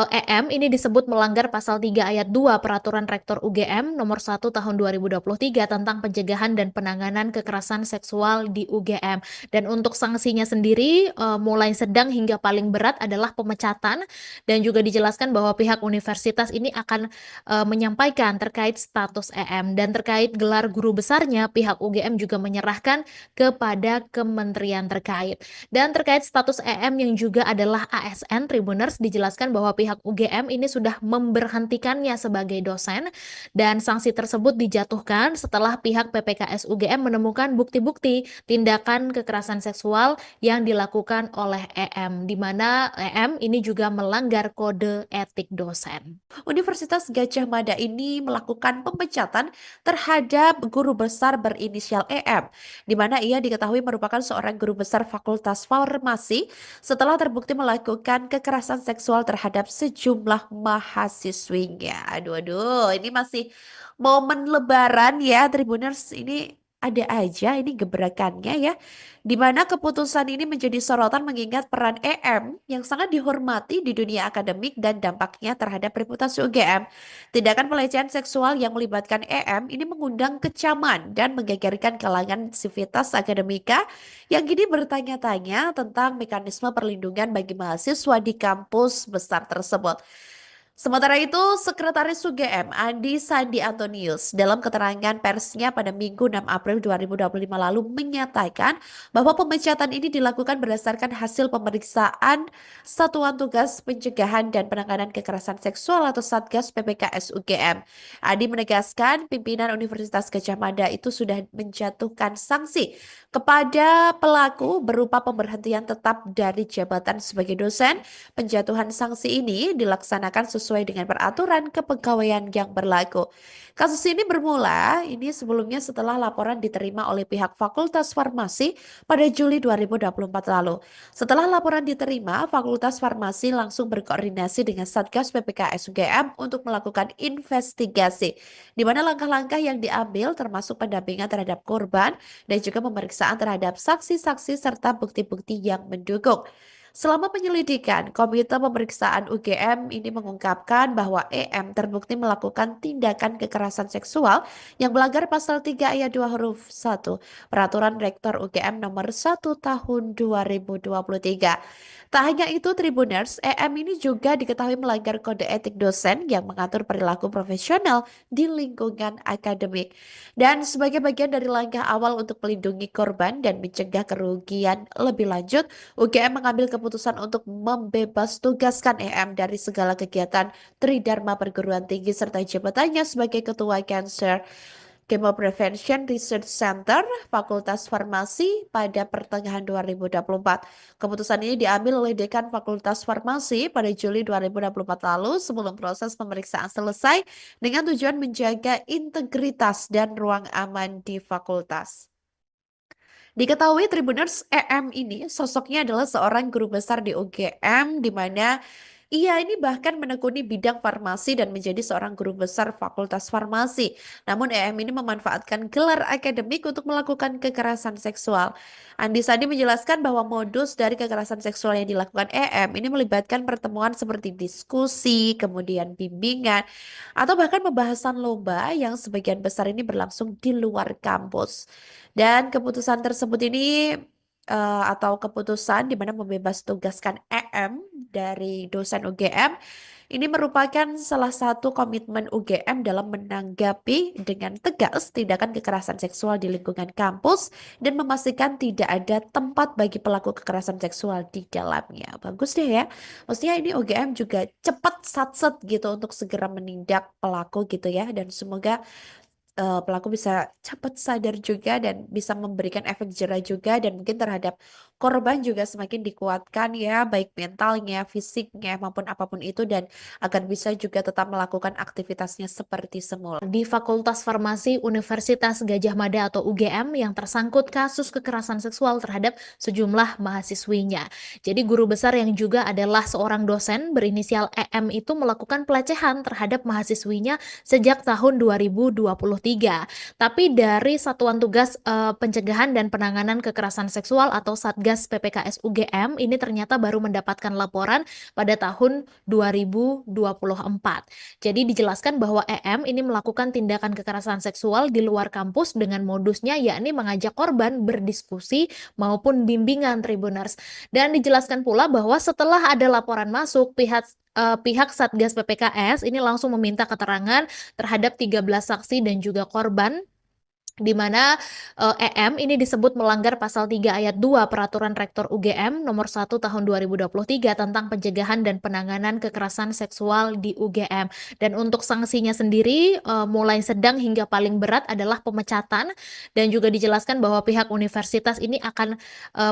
EM ini disebut melanggar pasal 3 ayat 2 Peraturan Rektor UGM nomor 1 tahun 2023 tentang pencegahan dan penanganan kekerasan seksual di UGM. Dan untuk sanksinya sendiri mulai sedang hingga paling berat adalah pemecatan, dan juga dijelaskan bahwa pihak universitas ini akan menyampaikan terkait status EM, dan terkait gelar guru besarnya pihak UGM juga menyerahkan kepada kementerian terkait. Dan terkait status EM yang juga adalah ASN Tribuners, dijelaskan bahwa pihak UGM ini sudah memberhentikannya sebagai dosen, dan sanksi tersebut dijatuhkan setelah pihak PPKS UGM menemukan bukti-bukti tindakan kekerasan seksual yang dilakukan oleh EM, di mana EM ini juga melanggar kode etik dosen. Universitas Gadjah Mada ini melakukan pemecatan terhadap guru besar berinisial EM, di mana ia diketahui merupakan seorang guru besar Fakultas Farmasi setelah terbukti melakukan kekerasan seksual terhadap sejumlah mahasiswinya. Aduh, aduh, ini masih momen Lebaran ya, Tribuners. Ini ada aja ini gebrakannya ya, di mana keputusan ini menjadi sorotan mengingat peran EM yang sangat dihormati di dunia akademik dan dampaknya terhadap reputasi UGM. Tindakan pelecehan seksual yang melibatkan EM ini mengundang kecaman dan menggegerkan kalangan sivitas akademika yang kini bertanya-tanya tentang mekanisme perlindungan bagi mahasiswa di kampus besar tersebut. Sementara itu, Sekretaris UGM Andi Sandi Antonius dalam keterangan persnya pada Minggu 6 April 2025 lalu menyatakan bahwa pemecatan ini dilakukan berdasarkan hasil pemeriksaan Satuan Tugas Pencegahan dan Penanganan Kekerasan Seksual atau Satgas PPKS UGM. Andi menegaskan pimpinan Universitas Gadjah Mada itu sudah menjatuhkan sanksi kepada pelaku berupa pemberhentian tetap dari jabatan sebagai dosen. Penjatuhan sanksi ini dilaksanakan sesuai dengan peraturan kepegawaian yang berlaku. Kasus ini bermula sebelumnya setelah laporan diterima oleh pihak Fakultas Farmasi pada Juli 2024 lalu. Setelah laporan diterima, Fakultas Farmasi langsung berkoordinasi dengan Satgas PPKS UGM untuk melakukan investigasi, di mana langkah-langkah yang diambil termasuk pendampingan terhadap korban dan juga pemeriksaan terhadap saksi-saksi serta bukti-bukti yang mendukung. Selama penyelidikan, Komite Pemeriksaan UGM ini mengungkapkan bahwa EM terbukti melakukan tindakan kekerasan seksual yang melanggar pasal 3 ayat 2 huruf 1 Peraturan Rektor UGM nomor 1 tahun 2023. Tak hanya itu, Tribuners, EM ini juga diketahui melanggar kode etik dosen yang mengatur perilaku profesional di lingkungan akademik. Dan sebagai bagian dari langkah awal untuk melindungi korban dan mencegah kerugian lebih lanjut, UGM mengambil keputusan untuk membebas tugaskan EM dari segala kegiatan Tridharma Perguruan Tinggi serta jabatannya sebagai Ketua Cancer Chemo Prevention Research Center, Fakultas Farmasi pada pertengahan 2024. Keputusan ini diambil oleh Dekan Fakultas Farmasi pada Juli 2024 lalu sebelum proses pemeriksaan selesai dengan tujuan menjaga integritas dan ruang aman di fakultas. Diketahui Tribuners EM ini sosoknya adalah seorang guru besar di UGM di mana ia ini bahkan menekuni bidang farmasi dan menjadi seorang guru besar Fakultas Farmasi. Namun EM ini memanfaatkan gelar akademik untuk melakukan kekerasan seksual. Andi Sandi menjelaskan bahwa modus dari kekerasan seksual yang dilakukan EM ini melibatkan pertemuan seperti diskusi, kemudian bimbingan, atau bahkan pembahasan lomba yang sebagian besar ini berlangsung di luar kampus. Dan keputusan tersebut ini atau keputusan di mana membebas tugaskan EM dari dosen UGM ini merupakan salah satu komitmen UGM dalam menanggapi dengan tegas tindakan kekerasan seksual di lingkungan kampus dan memastikan tidak ada tempat bagi pelaku kekerasan seksual di dalamnya. Bagus deh ya. Maksudnya ini UGM juga cepat satset gitu untuk segera menindak pelaku gitu ya, dan semoga pelaku bisa cepat sadar juga dan bisa memberikan efek jera juga, dan mungkin terhadap korban juga semakin dikuatkan ya, baik mentalnya, fisiknya, maupun apapun itu, dan agar bisa juga tetap melakukan aktivitasnya seperti semula. Di Fakultas Farmasi Universitas Gadjah Mada atau UGM yang tersangkut kasus kekerasan seksual terhadap sejumlah mahasiswinya. Jadi guru besar yang juga adalah seorang dosen berinisial EM itu melakukan pelecehan terhadap mahasiswinya sejak tahun 2023. Tapi dari Satuan Tugas Pencegahan dan Penanganan Kekerasan Seksual atau Satgas PPKS UGM ini ternyata baru mendapatkan laporan pada tahun 2024. Jadi dijelaskan bahwa EM ini melakukan tindakan kekerasan seksual di luar kampus dengan modusnya yakni mengajak korban berdiskusi maupun bimbingan Tribuners. Dan dijelaskan pula bahwa setelah ada laporan masuk, pihak Satgas PPKS ini langsung meminta keterangan terhadap 13 saksi dan juga korban, di mana EM ini disebut melanggar pasal 3 ayat 2 Peraturan Rektor UGM nomor 1 tahun 2023 tentang pencegahan dan penanganan kekerasan seksual di UGM. Dan untuk sanksinya sendiri mulai sedang hingga paling berat adalah pemecatan, dan juga dijelaskan bahwa pihak universitas ini akan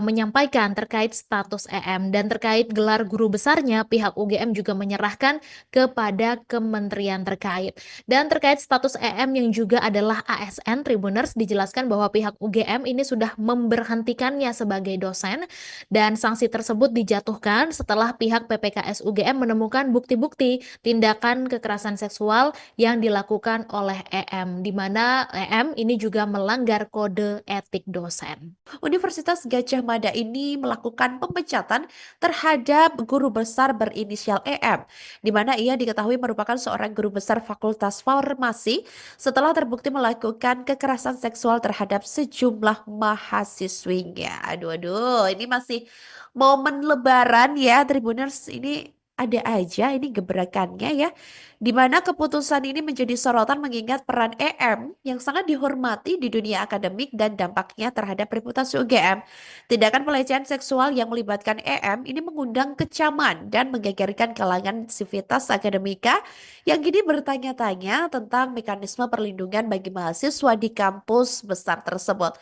menyampaikan terkait status EM, dan terkait gelar guru besarnya pihak UGM juga menyerahkan kepada kementerian terkait. Dan terkait status EM yang juga adalah ASN Tribuners, dijelaskan bahwa pihak UGM ini sudah memberhentikannya sebagai dosen, dan sanksi tersebut dijatuhkan setelah pihak PPKS UGM menemukan bukti-bukti tindakan kekerasan seksual yang dilakukan oleh EM, di mana EM ini juga melanggar kode etik dosen. Universitas Gadjah Mada ini melakukan pemecatan terhadap guru besar berinisial EM, di mana ia diketahui merupakan seorang guru besar Fakultas Farmasi setelah terbukti melakukan kekerasan seksual terhadap sejumlah mahasiswinya. Aduh, ini masih momen Lebaran ya, Tribuners. Ini ada aja ini gebrakannya ya, di mana keputusan ini menjadi sorotan mengingat peran EM yang sangat dihormati di dunia akademik dan dampaknya terhadap reputasi UGM. Tindakan pelecehan seksual yang melibatkan EM ini mengundang kecaman dan menggegerkan kalangan sivitas akademika yang kini bertanya-tanya tentang mekanisme perlindungan bagi mahasiswa di kampus besar tersebut.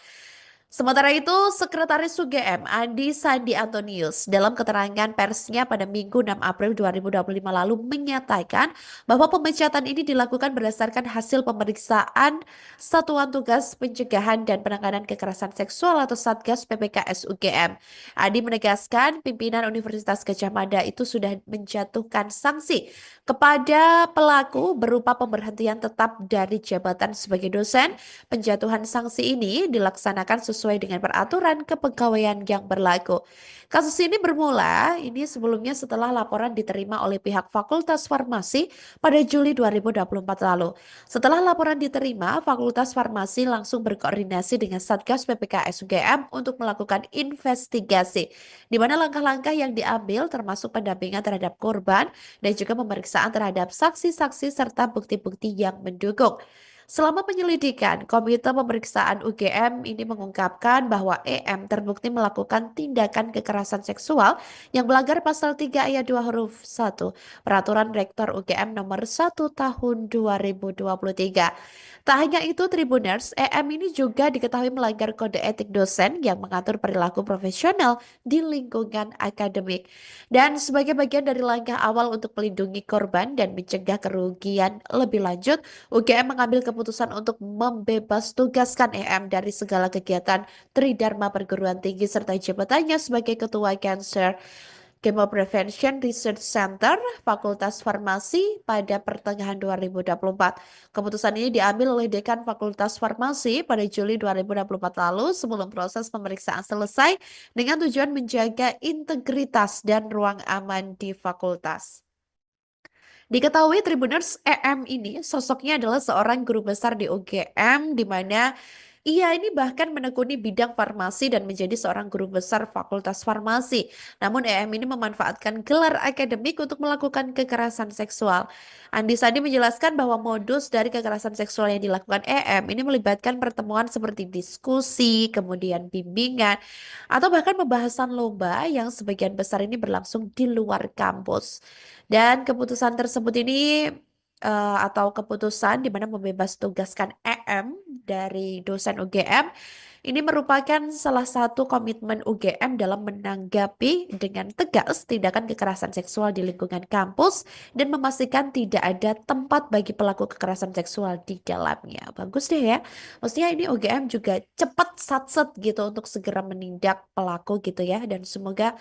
Sementara itu, Sekretaris UGM Andi Sandi Antonius dalam keterangan persnya pada Minggu 6 April 2025 lalu menyatakan bahwa pemecatan ini dilakukan berdasarkan hasil pemeriksaan Satuan Tugas Pencegahan dan Penanganan Kekerasan Seksual atau Satgas PPKS UGM. Andi menegaskan pimpinan Universitas Gadjah Mada itu sudah menjatuhkan sanksi kepada pelaku berupa pemberhentian tetap dari jabatan sebagai dosen. Penjatuhan sanksi ini dilaksanakan sesuai dengan peraturan kepegawaian yang berlaku. Kasus ini bermula sebelumnya setelah laporan diterima oleh pihak Fakultas Farmasi pada Juli 2024 lalu. Setelah laporan diterima, Fakultas Farmasi langsung berkoordinasi dengan Satgas PPKS UGM untuk melakukan investigasi, di mana langkah-langkah yang diambil termasuk pendampingan terhadap korban dan juga pemeriksaan terhadap saksi-saksi serta bukti-bukti yang mendukung. Selama penyelidikan, Komite Pemeriksaan UGM ini mengungkapkan bahwa EM terbukti melakukan tindakan kekerasan seksual yang melanggar pasal 3 ayat 2 huruf 1 Peraturan Rektor UGM nomor 1 tahun 2023. Tak hanya itu, Tribuners, EM ini juga diketahui melanggar kode etik dosen yang mengatur perilaku profesional di lingkungan akademik. Dan sebagai bagian dari langkah awal untuk melindungi korban dan mencegah kerugian lebih lanjut, UGM mengambil keputusan untuk membebas tugaskan EM dari segala kegiatan Tridharma perguruan tinggi serta jabatannya sebagai Ketua Cancer Chemo Prevention Research Center Fakultas Farmasi pada pertengahan 2024. Keputusan ini diambil oleh Dekan Fakultas Farmasi pada Juli 2024 lalu sebelum proses pemeriksaan selesai dengan tujuan menjaga integritas dan ruang aman di fakultas. Diketahui Tribuners, EM ini sosoknya adalah seorang guru besar di UGM di mana ia ini bahkan menekuni bidang farmasi dan menjadi seorang guru besar Fakultas Farmasi. Namun EM ini memanfaatkan gelar akademik untuk melakukan kekerasan seksual. Andi Sandi menjelaskan bahwa modus dari kekerasan seksual yang dilakukan EM ini melibatkan pertemuan seperti diskusi, kemudian bimbingan, atau bahkan pembahasan lomba yang sebagian besar ini berlangsung di luar kampus. Dan keputusan tersebut ini atau keputusan di mana membebas tugaskan EM dari dosen UGM ini merupakan salah satu komitmen UGM dalam menanggapi dengan tegas tindakan kekerasan seksual di lingkungan kampus dan memastikan tidak ada tempat bagi pelaku kekerasan seksual di dalamnya. Bagus deh ya. Maksudnya ini UGM juga cepat satset gitu untuk segera menindak pelaku gitu ya, dan semoga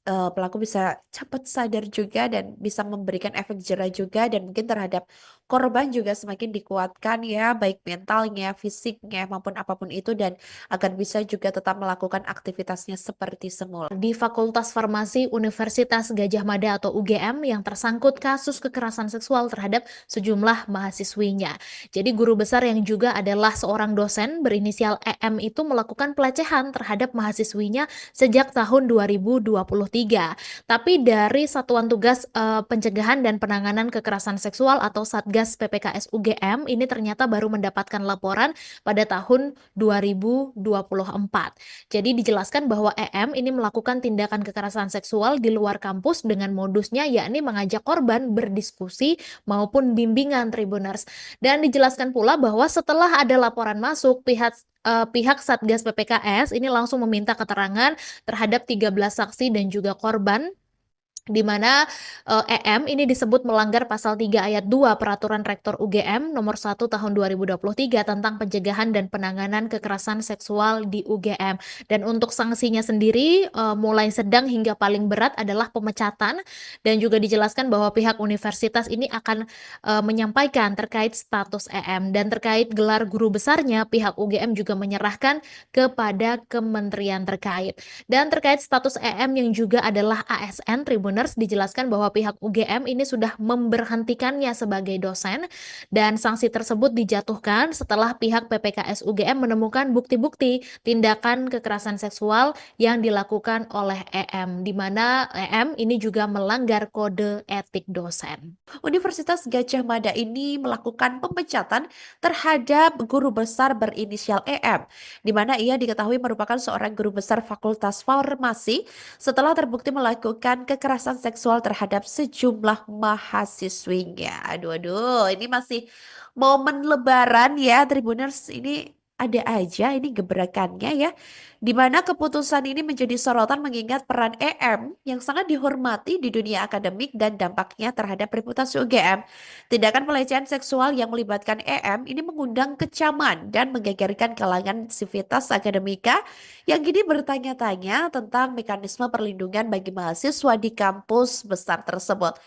pelaku bisa cepat sadar juga dan bisa memberikan efek jera juga, dan mungkin terhadap korban juga semakin dikuatkan ya, baik mentalnya, fisiknya maupun apapun itu, dan agar bisa juga tetap melakukan aktivitasnya seperti semula. Di Fakultas Farmasi Universitas Gadjah Mada atau UGM yang tersangkut kasus kekerasan seksual terhadap sejumlah mahasiswinya. Jadi guru besar yang juga adalah seorang dosen berinisial EM itu melakukan pelecehan terhadap mahasiswinya sejak tahun 2023. Tapi dari Satuan Tugas Pencegahan dan Penanganan Kekerasan Seksual atau Satgas PPKS UGM ini ternyata baru mendapatkan laporan pada tahun 2024. Jadi dijelaskan bahwa EM ini melakukan tindakan kekerasan seksual di luar kampus dengan modusnya yakni mengajak korban berdiskusi maupun bimbingan Tribuners. Dan dijelaskan pula bahwa setelah ada laporan masuk, pihak Satgas PPKS ini langsung meminta keterangan terhadap 13 saksi dan juga korban, di mana EM ini disebut melanggar pasal 3 ayat 2 Peraturan Rektor UGM nomor 1 tahun 2023 tentang pencegahan dan penanganan kekerasan seksual di UGM. Dan untuk sanksinya sendiri mulai sedang hingga paling berat adalah pemecatan, dan juga dijelaskan bahwa pihak universitas ini akan menyampaikan terkait status EM, dan terkait gelar guru besarnya pihak UGM juga menyerahkan kepada kementerian terkait. Dan terkait status EM yang juga adalah ASN Tribuners, dijelaskan bahwa pihak UGM ini sudah memberhentikannya sebagai dosen, dan sanksi tersebut dijatuhkan setelah pihak PPKS UGM menemukan bukti-bukti tindakan kekerasan seksual yang dilakukan oleh EM, di mana EM ini juga melanggar kode etik dosen. Universitas Gadjah Mada ini melakukan pemecatan terhadap guru besar berinisial EM, di mana ia diketahui merupakan seorang guru besar Fakultas Farmasi setelah terbukti melakukan kekerasan seksual terhadap sejumlah mahasiswinya. Aduh, aduh, ini masih momen Lebaran ya, Tribuners. Ini ada aja ini gebrakannya ya, di mana keputusan ini menjadi sorotan mengingat peran EM yang sangat dihormati di dunia akademik dan dampaknya terhadap reputasi UGM. Tindakan pelecehan seksual yang melibatkan EM ini mengundang kecaman dan menggegerkan kalangan sivitas akademika yang kini bertanya-tanya tentang mekanisme perlindungan bagi mahasiswa di kampus besar tersebut.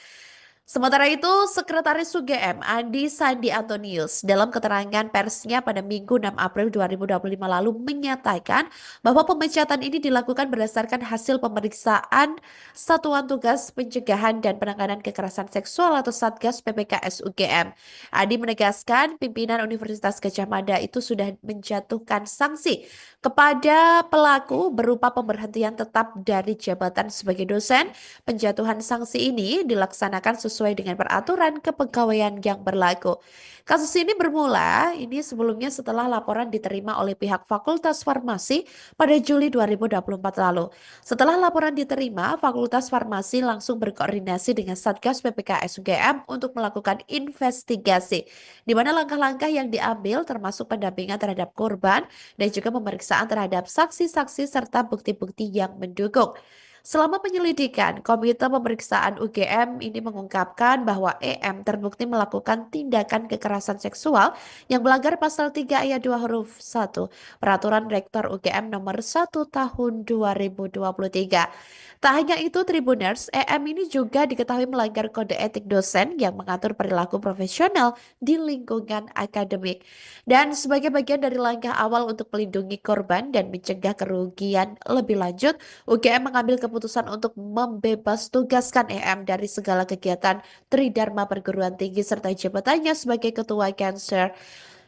Sementara itu, Sekretaris UGM Andi Sandi Antonius dalam keterangan persnya pada Minggu 6 April 2025 lalu menyatakan bahwa pemecatan ini dilakukan berdasarkan hasil pemeriksaan Satuan Tugas Pencegahan dan Penanganan Kekerasan Seksual atau Satgas PPKS UGM. Andi menegaskan pimpinan Universitas Gadjah Mada itu sudah menjatuhkan sanksi kepada pelaku berupa pemberhentian tetap dari jabatan sebagai dosen. Penjatuhan sanksi ini dilaksanakan sesuai sesuai dengan peraturan kepegawaian yang berlaku. Kasus ini bermula sebelumnya setelah laporan diterima oleh pihak Fakultas Farmasi pada Juli 2024 lalu. Setelah laporan diterima, Fakultas Farmasi langsung berkoordinasi dengan Satgas PPKS UGM untuk melakukan investigasi, di mana langkah-langkah yang diambil termasuk pendampingan terhadap korban dan juga pemeriksaan terhadap saksi-saksi serta bukti-bukti yang mendukung. Selama penyelidikan, Komite Pemeriksaan UGM ini mengungkapkan bahwa EM terbukti melakukan tindakan kekerasan seksual yang melanggar pasal 3 ayat 2 huruf 1 Peraturan Rektor UGM nomor 1 tahun 2023. Tak hanya itu, Tribuners, EM ini juga diketahui melanggar kode etik dosen yang mengatur perilaku profesional di lingkungan akademik. Dan sebagai bagian dari langkah awal untuk melindungi korban dan mencegah kerugian lebih lanjut, UGM mengambil keputusan untuk membebas tugaskan EM dari segala kegiatan Tridharma perguruan tinggi serta jabatannya sebagai Ketua Cancer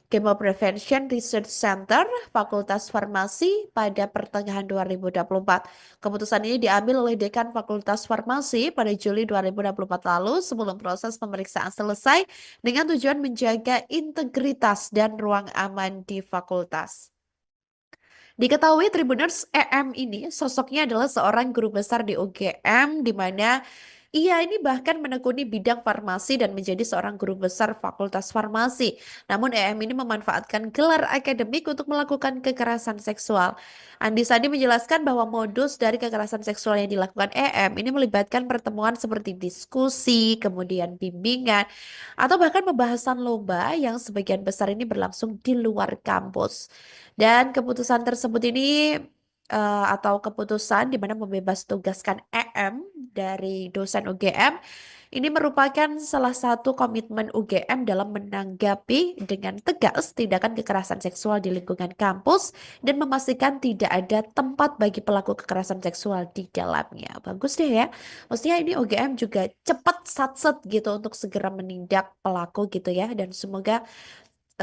Chemo Prevention Research Center Fakultas Farmasi pada pertengahan 2024. Keputusan ini diambil oleh Dekan Fakultas Farmasi pada Juli 2024 lalu sebelum proses pemeriksaan selesai dengan tujuan menjaga integritas dan ruang aman di fakultas. Diketahui Tribuners, EM ini sosoknya adalah seorang guru besar di UGM di mana ia ini bahkan menekuni bidang farmasi dan menjadi seorang guru besar Fakultas Farmasi. Namun EM ini memanfaatkan gelar akademik untuk melakukan kekerasan seksual. Andi Sandi menjelaskan bahwa modus dari kekerasan seksual yang dilakukan EM ini melibatkan pertemuan seperti diskusi, kemudian bimbingan, atau bahkan pembahasan lomba yang sebagian besar ini berlangsung di luar kampus. Dan keputusan tersebut ini atau keputusan di mana membebas tugaskan EM dari dosen UGM ini merupakan salah satu komitmen UGM dalam menanggapi dengan tegas tindakan kekerasan seksual di lingkungan kampus dan memastikan tidak ada tempat bagi pelaku kekerasan seksual di dalamnya. Bagus deh ya. Maksudnya ini UGM juga cepat satset gitu untuk segera menindak pelaku gitu ya, dan semoga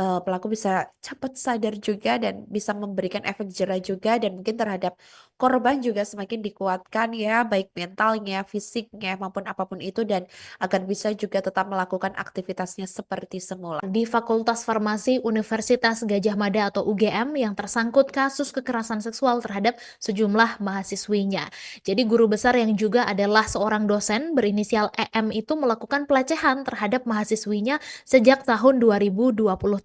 pelaku bisa cepat sadar juga dan bisa memberikan efek jerah juga, dan mungkin terhadap korban juga semakin dikuatkan ya, baik mentalnya, fisiknya maupun apapun itu, dan agar bisa juga tetap melakukan aktivitasnya seperti semula. Di Fakultas Farmasi Universitas Gadjah Mada atau UGM yang tersangkut kasus kekerasan seksual terhadap sejumlah mahasiswinya. Jadi guru besar yang juga adalah seorang dosen berinisial EM itu melakukan pelecehan terhadap mahasiswinya sejak tahun 2023.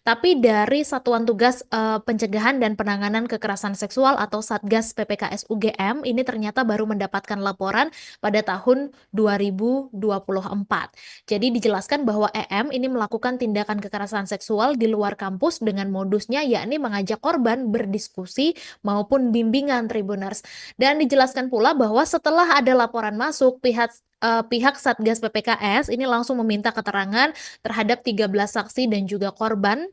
Tapi dari Satuan Tugas Pencegahan dan Penanganan Kekerasan Seksual atau Satgas PPKS UGM ini ternyata baru mendapatkan laporan pada tahun 2024. Jadi dijelaskan bahwa EM ini melakukan tindakan kekerasan seksual di luar kampus dengan modusnya yakni mengajak korban berdiskusi maupun bimbingan Tribuners. Dan dijelaskan pula bahwa setelah ada laporan masuk, pihak Satgas PPKS ini langsung meminta keterangan terhadap 13 saksi dan juga korban,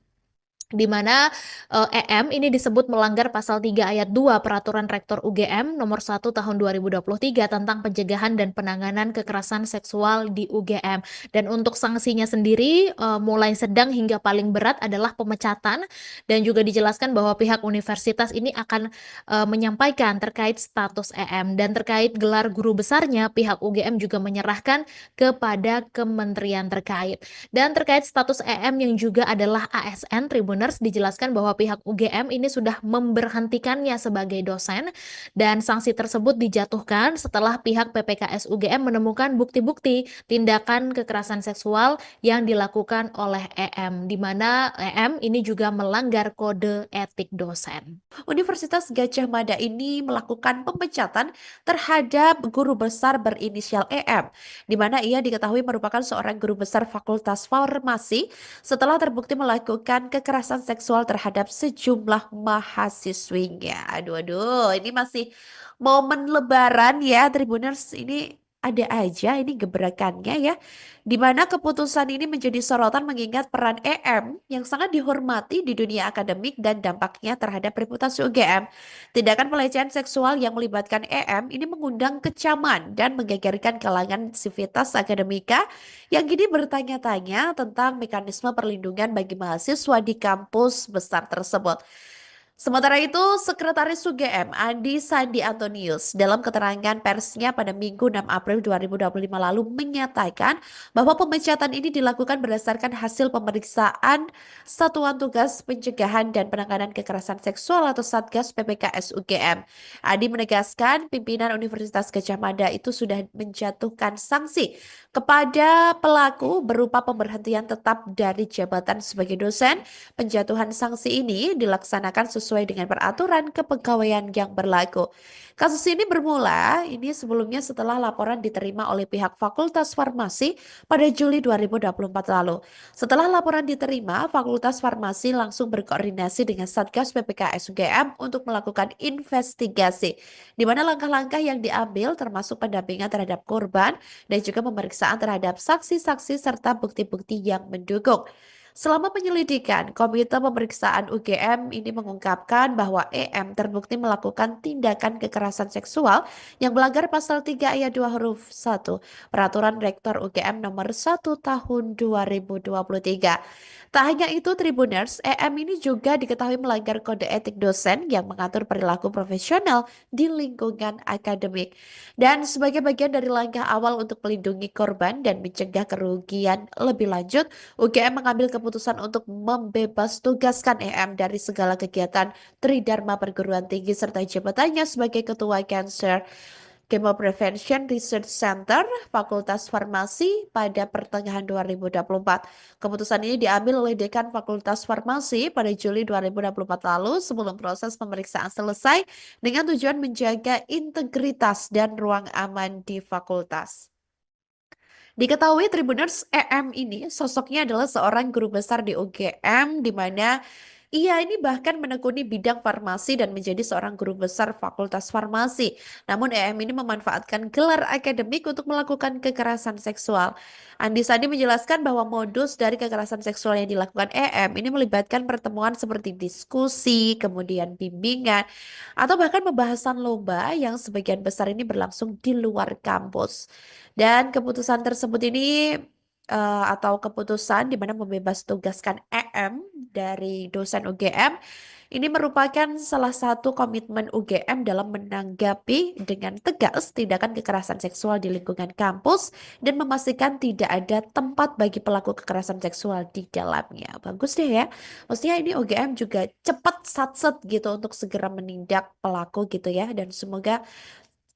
di mana EM ini disebut melanggar pasal 3 ayat 2 Peraturan Rektor UGM nomor 1 tahun 2023 tentang pencegahan dan penanganan kekerasan seksual di UGM. Dan untuk sanksinya sendiri mulai sedang hingga paling berat adalah pemecatan, dan juga dijelaskan bahwa pihak universitas ini akan menyampaikan terkait status EM, dan terkait gelar guru besarnya pihak UGM juga menyerahkan kepada kementerian terkait. Dan terkait status EM yang juga adalah ASN Tribuners, dijelaskan bahwa pihak UGM ini sudah memberhentikannya sebagai dosen, dan sanksi tersebut dijatuhkan setelah pihak PPKS UGM menemukan bukti-bukti tindakan kekerasan seksual yang dilakukan oleh EM, di mana EM ini juga melanggar kode etik dosen. Universitas Gadjah Mada ini melakukan pemecatan terhadap guru besar berinisial EM, di mana ia diketahui merupakan seorang guru besar Fakultas Farmasi setelah terbukti melakukan kekerasan seksual terhadap sejumlah mahasiswinya. Aduh, ini masih momen Lebaran ya, Tribuners. Ini ada aja ini gebrakannya ya, di mana keputusan ini menjadi sorotan mengingat peran EM yang sangat dihormati di dunia akademik dan dampaknya terhadap reputasi UGM. Tindakan pelecehan seksual yang melibatkan EM ini mengundang kecaman dan menggegerkan kalangan sivitas akademika yang kini bertanya-tanya tentang mekanisme perlindungan bagi mahasiswa di kampus besar tersebut. Sementara itu, Sekretaris UGM Andi Sandi Antonius dalam keterangan persnya pada Minggu 6 April 2025 lalu menyatakan bahwa pemecatan ini dilakukan berdasarkan hasil pemeriksaan Satuan Tugas Pencegahan dan Penanganan Kekerasan Seksual atau Satgas PPKS UGM. Andi menegaskan pimpinan Universitas Gadjah Mada itu sudah menjatuhkan sanksi kepada pelaku berupa pemberhentian tetap dari jabatan sebagai dosen. Penjatuhan sanksi ini dilaksanakan sesuai dengan peraturan kepegawaian yang berlaku. Kasus ini bermula sebelumnya setelah laporan diterima oleh pihak Fakultas Farmasi pada Juli 2024 lalu. Setelah laporan diterima, Fakultas Farmasi langsung berkoordinasi dengan Satgas PPKS UGM untuk melakukan investigasi, di mana langkah-langkah yang diambil termasuk pendampingan terhadap korban dan juga pemeriksaan terhadap saksi-saksi serta bukti-bukti yang mendukung. Selama penyelidikan, Komite Pemeriksaan UGM ini mengungkapkan bahwa EM terbukti melakukan tindakan kekerasan seksual yang melanggar pasal 3 ayat 2 huruf 1 Peraturan Rektor UGM nomor 1 tahun 2023. Tak hanya itu, Tribuners, EM ini juga diketahui melanggar kode etik dosen yang mengatur perilaku profesional di lingkungan akademik. Dan sebagai bagian dari langkah awal untuk melindungi korban dan mencegah kerugian lebih lanjut, UGM mengambil keputusan untuk membebas tugaskan EM dari segala kegiatan Tridharma Perguruan Tinggi serta jabatannya sebagai Ketua Cancer Chemo Prevention Research Center Fakultas Farmasi pada pertengahan 2024. Keputusan ini diambil oleh Dekan Fakultas Farmasi pada Juli 2024 lalu sebelum proses pemeriksaan selesai dengan tujuan menjaga integritas dan ruang aman di fakultas. Diketahui Tribuners, EM ini sosoknya adalah seorang guru besar di UGM di mana ia ini bahkan menekuni bidang farmasi dan menjadi seorang guru besar Fakultas Farmasi. Namun EM ini memanfaatkan gelar akademik untuk melakukan kekerasan seksual. Andi Sandi menjelaskan bahwa modus dari kekerasan seksual yang dilakukan EM ini melibatkan pertemuan seperti diskusi, kemudian bimbingan, atau bahkan pembahasan lomba yang sebagian besar ini berlangsung di luar kampus. Dan keputusan tersebut ini atau keputusan di mana membebas tugaskan EM dari dosen UGM ini merupakan salah satu komitmen UGM dalam menanggapi dengan tegas tindakan kekerasan seksual di lingkungan kampus dan memastikan tidak ada tempat bagi pelaku kekerasan seksual di dalamnya. Bagus deh ya. Maksudnya ini UGM juga cepat satset gitu untuk segera menindak pelaku gitu ya, dan semoga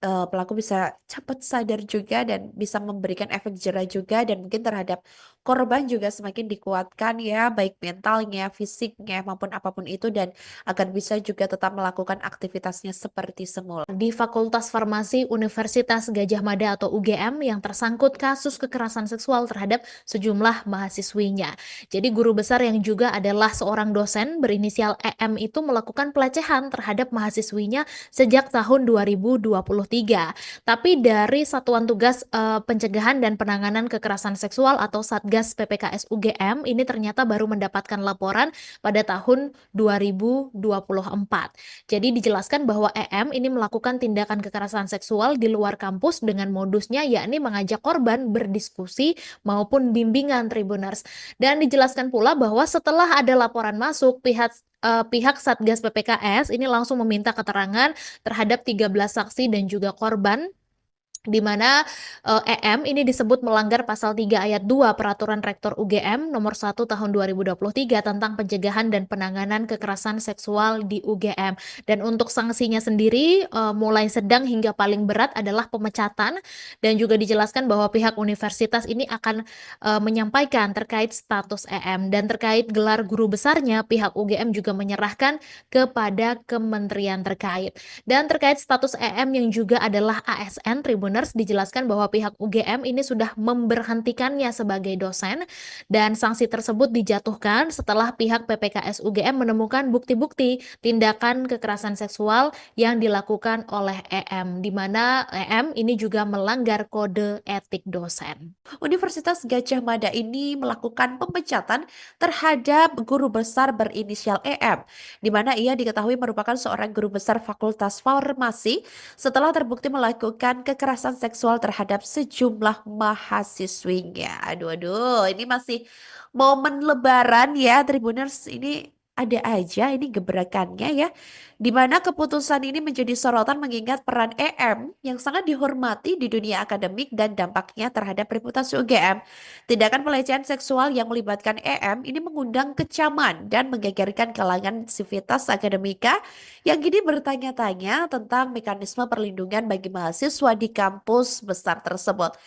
pelaku bisa cepat sadar juga dan bisa memberikan efek jerah juga, dan mungkin terhadap korban juga semakin dikuatkan ya, baik mentalnya, fisiknya maupun apapun itu, dan agar bisa juga tetap melakukan aktivitasnya seperti semula. Di Fakultas Farmasi Universitas Gadjah Mada atau UGM yang tersangkut kasus kekerasan seksual terhadap sejumlah mahasiswinya. Jadi guru besar yang juga adalah seorang dosen berinisial EM itu melakukan pelecehan terhadap mahasiswinya sejak tahun 2023. Tapi dari Satuan Tugas Pencegahan dan Penanganan Kekerasan Seksual atau Satgas PPKS UGM ini ternyata baru mendapatkan laporan pada tahun 2024. Jadi dijelaskan bahwa EM ini melakukan tindakan kekerasan seksual di luar kampus dengan modusnya yakni mengajak korban berdiskusi maupun bimbingan Tribuners. Dan dijelaskan pula bahwa setelah ada laporan masuk, pihak Satgas PPKS ini langsung meminta keterangan terhadap 13 saksi dan juga korban, di mana EM ini disebut melanggar pasal 3 ayat 2 Peraturan Rektor UGM nomor 1 tahun 2023 tentang pencegahan dan penanganan kekerasan seksual di UGM. Dan untuk sanksinya sendiri mulai sedang hingga paling berat adalah pemecatan, dan juga dijelaskan bahwa pihak universitas ini akan menyampaikan terkait status EM, dan terkait gelar guru besarnya pihak UGM juga menyerahkan kepada kementerian terkait. Dan terkait status EM yang juga adalah ASN Tribuners, dijelaskan bahwa pihak UGM ini sudah memberhentikannya sebagai dosen, dan sanksi tersebut dijatuhkan setelah pihak PPKS UGM menemukan bukti-bukti tindakan kekerasan seksual yang dilakukan oleh EM, di mana EM ini juga melanggar kode etik dosen. Universitas Gadjah Mada ini melakukan pemecatan terhadap guru besar berinisial EM, di mana ia diketahui merupakan seorang guru besar Fakultas Farmasi setelah terbukti melakukan kekerasan seksual terhadap sejumlah mahasiswinya. Aduh, aduh, ini masih momen Lebaran ya, Tribuners. Ini ada aja ini gebrakannya ya. Di mana keputusan ini menjadi sorotan mengingat peran EM yang sangat dihormati di dunia akademik dan dampaknya terhadap reputasi UGM. Tindakan pelecehan seksual yang melibatkan EM ini mengundang kecaman dan menggegerkan kalangan sivitas akademika yang kini bertanya-tanya tentang mekanisme perlindungan bagi mahasiswa di kampus besar tersebut.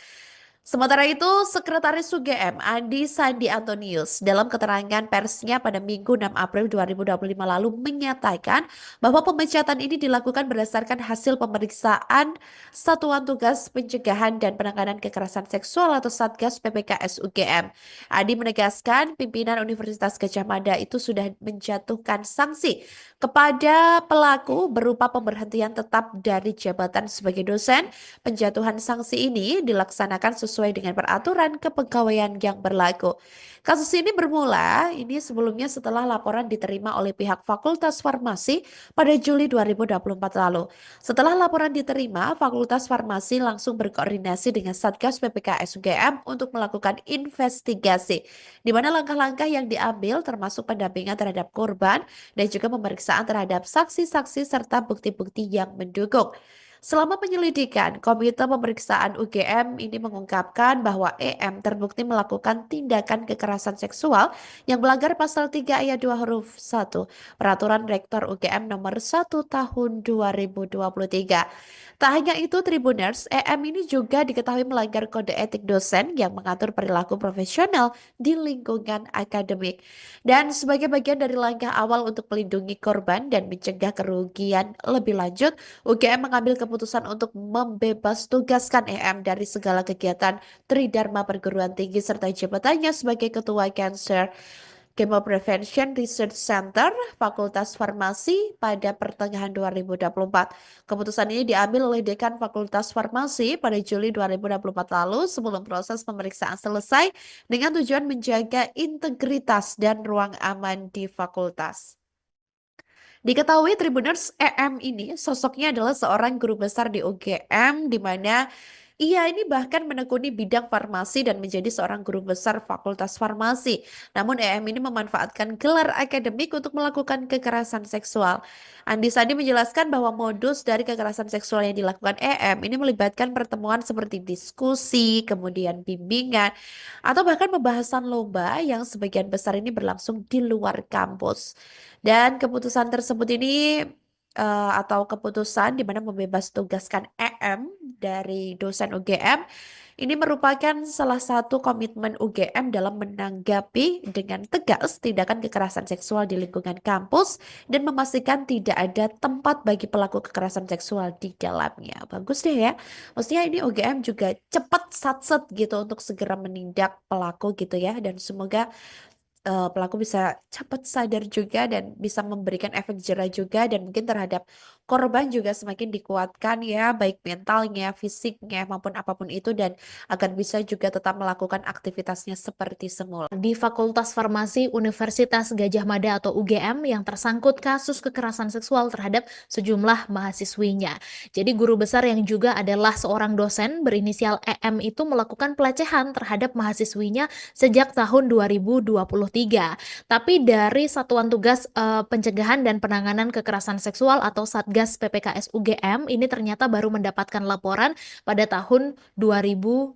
Sementara itu, Sekretaris UGM Andi Sandi Antonius dalam keterangan persnya pada Minggu 6 April 2025 lalu menyatakan bahwa pemecatan ini dilakukan berdasarkan hasil pemeriksaan Satuan Tugas Pencegahan dan Penanganan Kekerasan Seksual atau Satgas PPKS UGM. Andi menegaskan pimpinan Universitas Gadjah Mada itu sudah menjatuhkan sanksi kepada pelaku berupa pemberhentian tetap dari jabatan sebagai dosen. Penjatuhan sanksi ini dilaksanakan sesuai dengan peraturan kepegawaian yang berlaku. Kasus ini bermula sebelumnya setelah laporan diterima oleh pihak Fakultas Farmasi pada Juli 2024 lalu. Setelah laporan diterima, Fakultas Farmasi langsung berkoordinasi dengan Satgas PPKS UGM untuk melakukan investigasi, di mana langkah-langkah yang diambil termasuk pendampingan terhadap korban dan juga pemeriksaan terhadap saksi-saksi serta bukti-bukti yang mendukung. Selama penyelidikan, Komite Pemeriksaan UGM ini mengungkapkan bahwa EM terbukti melakukan tindakan kekerasan seksual yang melanggar pasal 3 ayat 2 huruf 1 Peraturan Rektor UGM nomor 1 tahun 2023. Tak hanya itu, Tribuners, EM ini juga diketahui melanggar kode etik dosen yang mengatur perilaku profesional di lingkungan akademik. Dan sebagai bagian dari langkah awal untuk melindungi korban dan mencegah kerugian lebih lanjut, UGM mengambil keputusan untuk membebas tugaskan EM dari segala kegiatan Tridharma Perguruan Tinggi serta jabatannya sebagai Ketua Cancer Chemo Prevention Research Center Fakultas Farmasi pada pertengahan 2024. Keputusan ini diambil oleh Dekan Fakultas Farmasi pada Juli 2024 lalu sebelum proses pemeriksaan selesai dengan tujuan menjaga integritas dan ruang aman di fakultas. Diketahui Tribuners, EM ini sosoknya adalah seorang guru besar di UGM di mana ia ini bahkan menekuni bidang farmasi dan menjadi seorang guru besar Fakultas Farmasi. Namun EM ini memanfaatkan gelar akademik untuk melakukan kekerasan seksual. Andi Sandi menjelaskan bahwa modus dari kekerasan seksual yang dilakukan EM ini melibatkan pertemuan seperti diskusi, kemudian bimbingan, atau bahkan pembahasan lomba yang sebagian besar ini berlangsung di luar kampus. Dan keputusan tersebut ini atau keputusan di mana membebas tugaskan EM dari dosen UGM ini merupakan salah satu komitmen UGM dalam menanggapi dengan tegas tindakan kekerasan seksual di lingkungan kampus dan memastikan tidak ada tempat bagi pelaku kekerasan seksual di dalamnya. Bagus deh ya. Maksudnya ini UGM juga cepat satset gitu untuk segera menindak pelaku gitu ya, dan semoga pelaku bisa cepat sadar juga dan bisa memberikan efek jerah juga, dan mungkin terhadap korban juga semakin dikuatkan ya, baik mentalnya, fisiknya maupun apapun itu, dan agar bisa juga tetap melakukan aktivitasnya seperti semula. Di Fakultas Farmasi Universitas Gadjah Mada atau UGM yang tersangkut kasus kekerasan seksual terhadap sejumlah mahasiswinya. Jadi guru besar yang juga adalah seorang dosen berinisial EM itu melakukan pelecehan terhadap mahasiswinya sejak tahun 2023. Tapi dari Satuan Tugas Pencegahan dan Penanganan Kekerasan Seksual atau Satgas PPKS UGM ini ternyata baru mendapatkan laporan pada tahun 2024.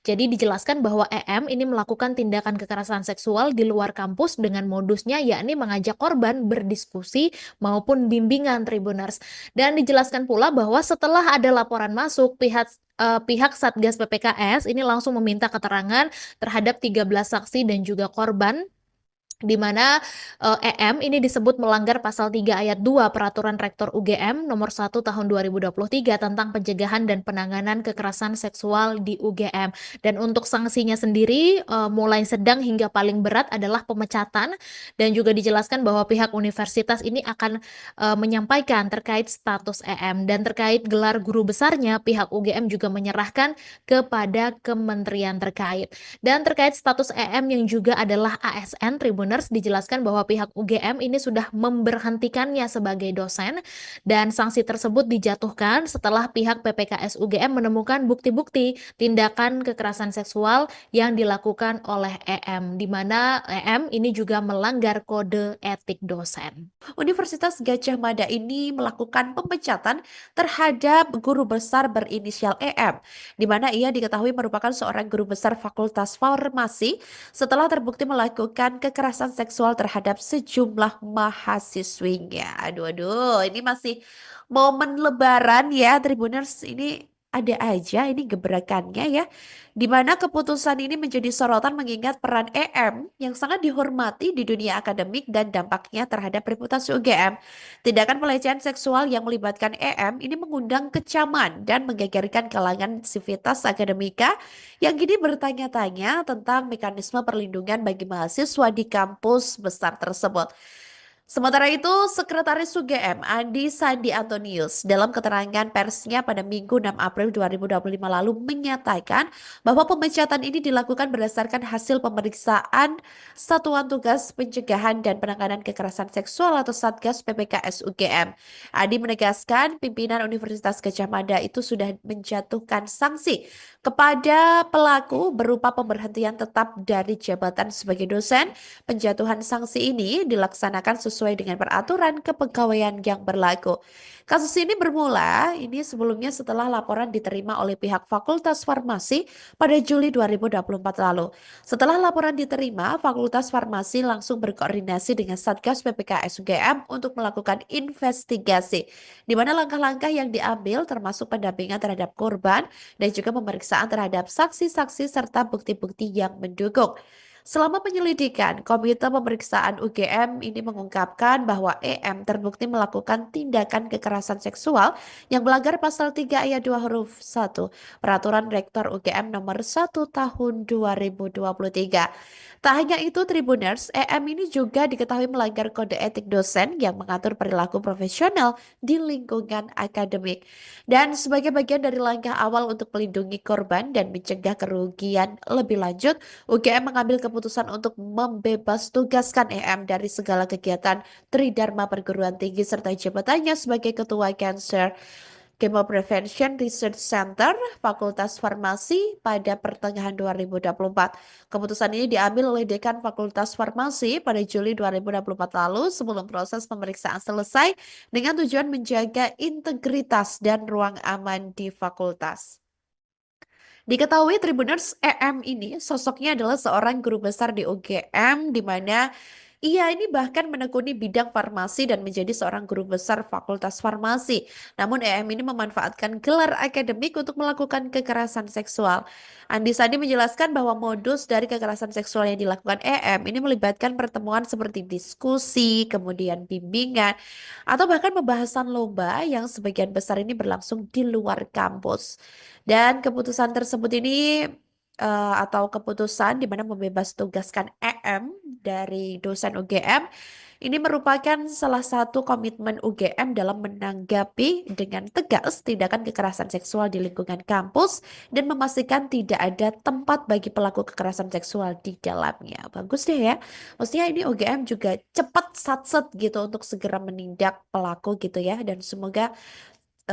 Jadi dijelaskan bahwa EM ini melakukan tindakan kekerasan seksual di luar kampus dengan modusnya yakni mengajak korban berdiskusi maupun bimbingan Tribuners. Dan dijelaskan pula bahwa setelah ada laporan masuk, pihak Satgas PPKS ini langsung meminta keterangan terhadap 13 saksi dan juga korban, di mana EM ini disebut melanggar pasal 3 ayat 2 Peraturan Rektor UGM nomor 1 tahun 2023 tentang pencegahan dan penanganan kekerasan seksual di UGM. Dan untuk sanksinya sendiri mulai sedang hingga paling berat adalah pemecatan, dan juga dijelaskan bahwa pihak universitas ini akan menyampaikan terkait status EM, dan terkait gelar guru besarnya pihak UGM juga menyerahkan kepada kementerian terkait. Dan terkait status EM yang juga adalah ASN Tribun Tribuners, dijelaskan bahwa pihak UGM ini sudah memberhentikannya sebagai dosen dan sanksi tersebut dijatuhkan setelah pihak PPKS UGM menemukan bukti-bukti tindakan kekerasan seksual yang dilakukan oleh EM, di mana EM ini juga melanggar kode etik dosen. Universitas Gadjah Mada ini melakukan pemecatan terhadap guru besar berinisial EM, di mana ia diketahui merupakan seorang guru besar Fakultas Farmasi setelah terbukti melakukan kekerasan seksual terhadap sejumlah mahasiswinya. Aduh, aduh, ini masih momen Lebaran ya, Tribuners. Ini ada aja ini gebrakannya ya, di mana keputusan ini menjadi sorotan mengingat peran EM yang sangat dihormati di dunia akademik dan dampaknya terhadap reputasi UGM. Tindakan pelecehan seksual yang melibatkan EM ini mengundang kecaman dan menggegerkan kalangan sivitas akademika yang kini bertanya-tanya tentang mekanisme perlindungan bagi mahasiswa di kampus besar tersebut. Sementara itu, Sekretaris UGM Andi Sandi Antonius dalam keterangan persnya pada Minggu 6 April 2025 lalu menyatakan bahwa pemecatan ini dilakukan berdasarkan hasil pemeriksaan Satuan Tugas Pencegahan dan Penanganan Kekerasan Seksual atau Satgas PPKS UGM. Andi menegaskan pimpinan Universitas Gadjah Mada itu sudah menjatuhkan sanksi kepada pelaku berupa pemberhentian tetap dari jabatan sebagai dosen. Penjatuhan sanksi ini dilaksanakan sesuai dengan peraturan kepegawaian yang berlaku. Kasus ini bermula sebelumnya setelah laporan diterima oleh pihak Fakultas Farmasi pada Juli 2024 lalu. Setelah laporan diterima, Fakultas Farmasi langsung berkoordinasi dengan Satgas PPKS UGM untuk melakukan investigasi, di mana langkah-langkah yang diambil termasuk pendampingan terhadap korban dan juga pemeriksaan terhadap saksi-saksi serta bukti-bukti yang mendukung. Selama penyelidikan, Komite Pemeriksaan UGM ini mengungkapkan bahwa EM terbukti melakukan tindakan kekerasan seksual yang melanggar pasal 3 ayat 2 huruf 1 Peraturan Rektor UGM nomor 1 tahun 2023. Tak hanya itu, Tribuners, EM ini juga diketahui melanggar kode etik dosen yang mengatur perilaku profesional di lingkungan akademik. Dan sebagai bagian dari langkah awal untuk melindungi korban dan mencegah kerugian lebih lanjut, UGM mengambil keputusan untuk membebas tugaskan EM dari segala kegiatan Tridharma Perguruan Tinggi serta jabatannya sebagai Ketua Cancer Chemo Prevention Research Center Fakultas Farmasi pada pertengahan 2024. Keputusan ini diambil oleh Dekan Fakultas Farmasi pada Juli 2024 lalu sebelum proses pemeriksaan selesai dengan tujuan menjaga integritas dan ruang aman di fakultas. Diketahui Tribuners, EM ini sosoknya adalah seorang guru besar di UGM di mana ia ini bahkan menekuni bidang farmasi dan menjadi seorang guru besar Fakultas Farmasi. Namun EM ini memanfaatkan gelar akademik untuk melakukan kekerasan seksual. Andi Sandi menjelaskan bahwa modus dari kekerasan seksual yang dilakukan EM ini melibatkan pertemuan seperti diskusi, kemudian bimbingan, atau bahkan pembahasan lomba yang sebagian besar ini berlangsung di luar kampus. Dan keputusan tersebut ini atau keputusan di mana membebas tugaskan EM dari dosen UGM ini merupakan salah satu komitmen UGM dalam menanggapi dengan tegas tindakan kekerasan seksual di lingkungan kampus dan memastikan tidak ada tempat bagi pelaku kekerasan seksual di dalamnya. Bagus deh ya. Maksudnya ini UGM juga cepat satset gitu untuk segera menindak pelaku gitu ya, dan semoga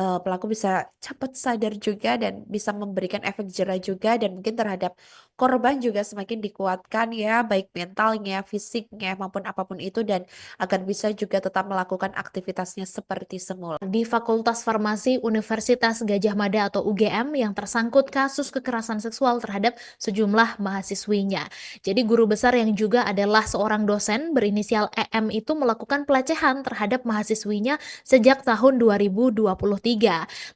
pelaku bisa cepat sadar juga dan bisa memberikan efek jerah juga, dan mungkin terhadap korban juga semakin dikuatkan ya, baik mentalnya, fisiknya maupun apapun itu, dan agar bisa juga tetap melakukan aktivitasnya seperti semula. Di Fakultas Farmasi Universitas Gadjah Mada atau UGM yang tersangkut kasus kekerasan seksual terhadap sejumlah mahasiswinya. Jadi guru besar yang juga adalah seorang dosen berinisial EM itu melakukan pelecehan terhadap mahasiswinya sejak tahun 2023.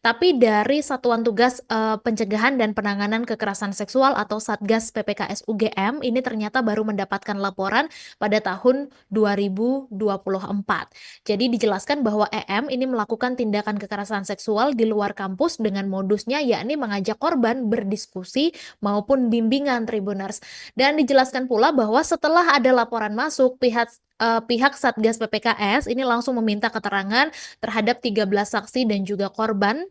Tapi dari Satuan Tugas Pencegahan dan Penanganan Kekerasan Seksual atau Satgas PPKS UGM ini ternyata baru mendapatkan laporan pada tahun 2024. Jadi dijelaskan bahwa EM ini melakukan tindakan kekerasan seksual di luar kampus dengan modusnya yakni mengajak korban berdiskusi maupun bimbingan Tribuners. Dan dijelaskan pula bahwa setelah ada laporan masuk, pihak Satgas PPKS ini langsung meminta keterangan terhadap 13 saksi dan juga korban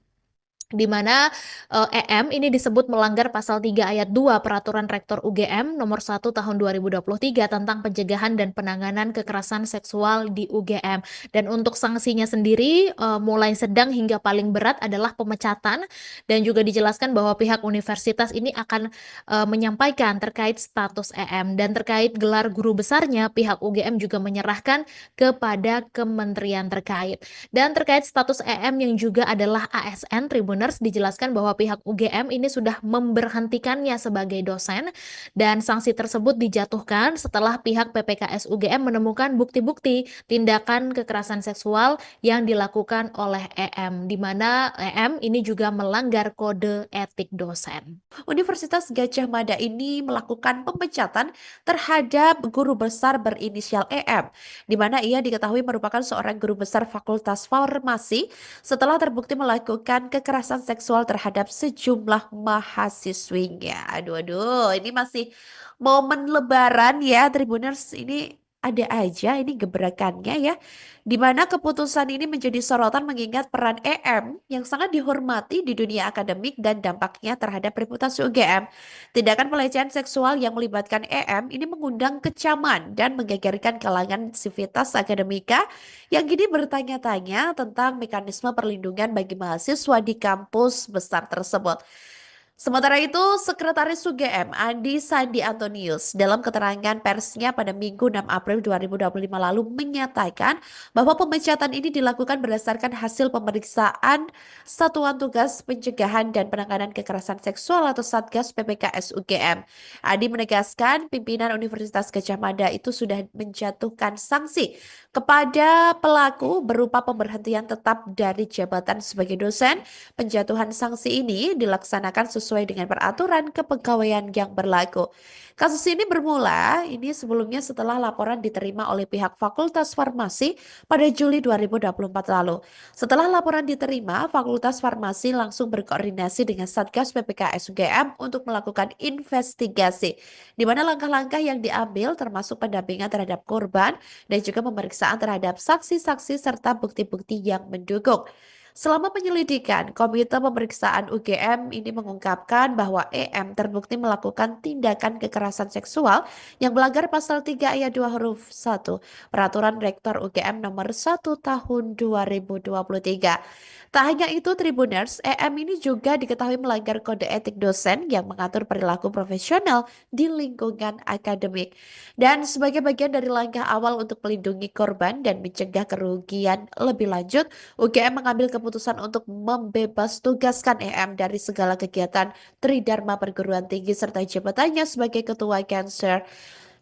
di mana EM ini disebut melanggar pasal 3 ayat 2 Peraturan Rektor UGM nomor 1 tahun 2023 tentang pencegahan dan penanganan kekerasan seksual di UGM. Dan untuk sanksinya sendiri mulai sedang hingga paling berat adalah pemecatan, dan juga dijelaskan bahwa pihak universitas ini akan menyampaikan terkait status EM, dan terkait gelar guru besarnya pihak UGM juga menyerahkan kepada kementerian terkait. Dan terkait status EM yang juga adalah ASN, Tribuners dijelaskan bahwa pihak UGM ini sudah memberhentikannya sebagai dosen, dan sanksi tersebut dijatuhkan setelah pihak PPKS UGM menemukan bukti-bukti tindakan kekerasan seksual yang dilakukan oleh EM, di mana EM ini juga melanggar kode etik dosen. Universitas Gadjah Mada ini melakukan pemecatan terhadap guru besar berinisial EM, di mana ia diketahui merupakan seorang guru besar Fakultas Farmasi setelah terbukti melakukan kekerasan seksual terhadap sejumlah mahasiswinya. Aduh, aduh, ini masih momen Lebaran ya, Tribuners. Ini ada aja ini gebrakannya ya, di mana keputusan ini menjadi sorotan mengingat peran EM yang sangat dihormati di dunia akademik dan dampaknya terhadap reputasi UGM. Tindakan pelecehan seksual yang melibatkan EM ini mengundang kecaman dan menggegerkan kalangan sivitas akademika yang kini bertanya-tanya tentang mekanisme perlindungan bagi mahasiswa di kampus besar tersebut. Sementara itu, Sekretaris UGM Andi Sandi Antonius dalam keterangan persnya pada Minggu 6 April 2025 lalu menyatakan bahwa pemecatan ini dilakukan berdasarkan hasil pemeriksaan Satuan Tugas Pencegahan dan Penanganan Kekerasan Seksual atau Satgas PPKS UGM. Andi menegaskan pimpinan Universitas Gadjah Mada itu sudah menjatuhkan sanksi kepada pelaku berupa pemberhentian tetap dari jabatan sebagai dosen. Penjatuhan sanksi ini dilaksanakan sesuai dengan peraturan kepegawaian yang berlaku. Kasus ini bermula sebelumnya setelah laporan diterima oleh pihak Fakultas Farmasi pada Juli 2024 lalu. Setelah laporan diterima, Fakultas Farmasi langsung berkoordinasi dengan Satgas PPKS UGM untuk melakukan investigasi, di mana langkah-langkah yang diambil termasuk pendampingan terhadap korban dan juga pemeriksaan terhadap saksi-saksi serta bukti-bukti yang mendukung. Selama penyelidikan, Komite Pemeriksaan UGM ini mengungkapkan bahwa EM terbukti melakukan tindakan kekerasan seksual yang melanggar pasal 3 ayat 2 huruf 1 Peraturan Rektor UGM nomor 1 tahun 2023. Tak hanya itu, Tribuners, EM ini juga diketahui melanggar kode etik dosen yang mengatur perilaku profesional di lingkungan akademik. Dan sebagai bagian dari langkah awal untuk melindungi korban dan mencegah kerugian lebih lanjut, UGM mengambil keputusan untuk membebas tugaskan EM dari segala kegiatan Tridharma Perguruan Tinggi serta jabatannya sebagai Ketua Cancer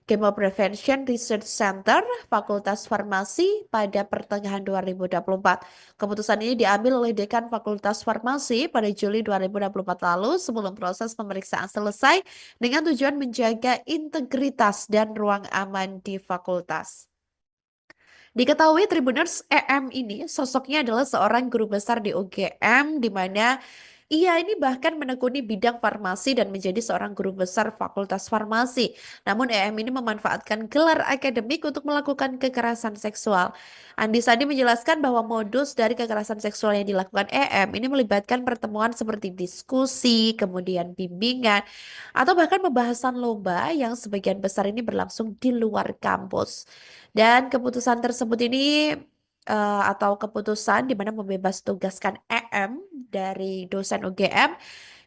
Chemo Prevention Research Center Fakultas Farmasi pada pertengahan 2024. Keputusan ini diambil oleh Dekan Fakultas Farmasi pada Juli 2024 lalu sebelum proses pemeriksaan selesai dengan tujuan menjaga integritas dan ruang aman di fakultas. Diketahui Tribuners, EM ini sosoknya adalah seorang guru besar di UGM, di mana ia ini bahkan menekuni bidang farmasi dan menjadi seorang guru besar Fakultas Farmasi. Namun EM ini memanfaatkan gelar akademik untuk melakukan kekerasan seksual. Andi Sandi menjelaskan bahwa modus dari kekerasan seksual yang dilakukan EM ini melibatkan pertemuan seperti diskusi, kemudian bimbingan, atau bahkan pembahasan lomba yang sebagian besar ini berlangsung di luar kampus. Dan keputusan tersebut ini atau keputusan di mana membebas tugaskan EM dari dosen UGM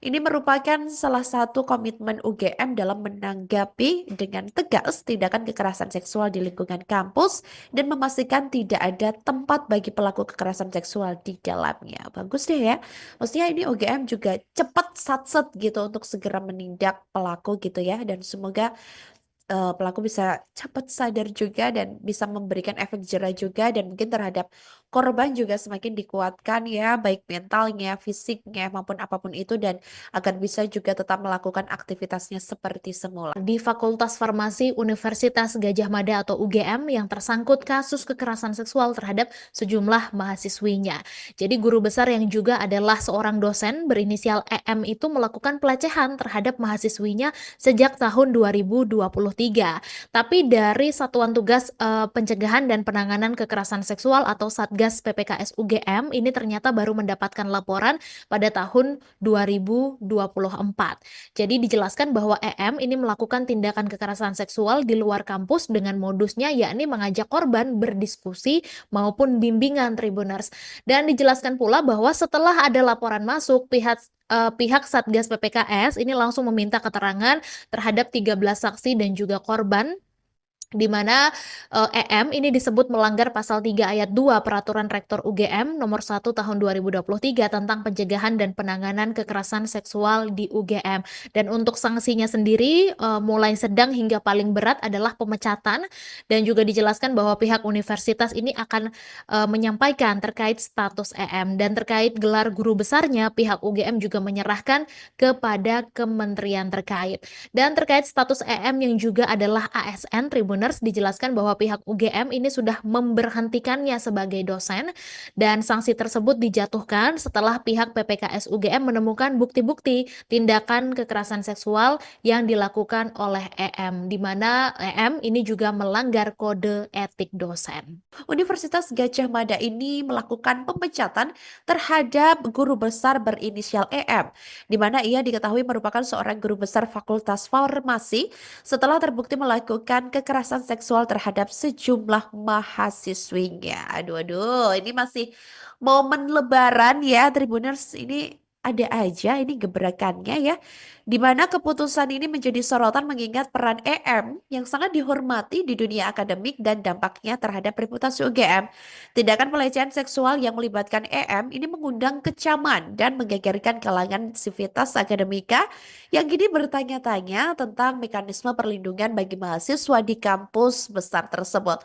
ini merupakan salah satu komitmen UGM dalam menanggapi dengan tegas tindakan kekerasan seksual di lingkungan kampus dan memastikan tidak ada tempat bagi pelaku kekerasan seksual di dalamnya. Bagus deh ya. Maksudnya ini UGM juga cepat satset gitu untuk segera menindak pelaku gitu ya, dan semoga pelaku bisa cepat sadar juga dan bisa memberikan efek jerah juga, dan mungkin terhadap korban juga semakin dikuatkan ya, baik mentalnya, fisiknya maupun apapun itu, dan agar bisa juga tetap melakukan aktivitasnya seperti semula. Di Fakultas Farmasi Universitas Gadjah Mada atau UGM yang tersangkut kasus kekerasan seksual terhadap sejumlah mahasiswinya. Jadi guru besar yang juga adalah seorang dosen berinisial EM itu melakukan pelecehan terhadap mahasiswinya sejak tahun 2023. Tapi dari Satuan Tugas Pencegahan dan Penanganan Kekerasan Seksual atau Satgas Satgas PPKS UGM ini ternyata baru mendapatkan laporan pada tahun 2024. Jadi dijelaskan bahwa EM ini melakukan tindakan kekerasan seksual di luar kampus dengan modusnya yakni mengajak korban berdiskusi maupun bimbingan Tribuners. Dan dijelaskan pula bahwa setelah ada laporan masuk, pihak Satgas PPKS ini langsung meminta keterangan terhadap 13 saksi dan juga korban di mana EM ini disebut melanggar pasal 3 ayat 2 Peraturan Rektor UGM nomor 1 tahun 2023 tentang pencegahan dan penanganan kekerasan seksual di UGM. Dan untuk sanksinya sendiri mulai sedang hingga paling berat adalah pemecatan, dan juga dijelaskan bahwa pihak universitas ini akan menyampaikan terkait status EM, dan terkait gelar guru besarnya pihak UGM juga menyerahkan kepada kementerian terkait. Dan terkait status EM yang juga adalah ASN Tribuners, dijelaskan bahwa pihak UGM ini sudah memberhentikannya sebagai dosen, dan sanksi tersebut dijatuhkan setelah pihak PPKS UGM menemukan bukti-bukti tindakan kekerasan seksual yang dilakukan oleh EM, di mana EM ini juga melanggar kode etik dosen. Universitas Gadjah Mada ini melakukan pemecatan terhadap guru besar berinisial EM, di mana ia diketahui merupakan seorang guru besar Fakultas Farmasi setelah terbukti melakukan kekerasan seksual terhadap sejumlah mahasiswinya. Aduh, aduh, ini masih momen Lebaran ya, Tribuners. Ini ada aja ini gebrakannya ya, di mana keputusan ini menjadi sorotan mengingat peran EM yang sangat dihormati di dunia akademik dan dampaknya terhadap reputasi UGM. Tindakan pelecehan seksual yang melibatkan EM ini mengundang kecaman dan menggegerkan kalangan sivitas akademika yang kini bertanya-tanya tentang mekanisme perlindungan bagi mahasiswa di kampus besar tersebut.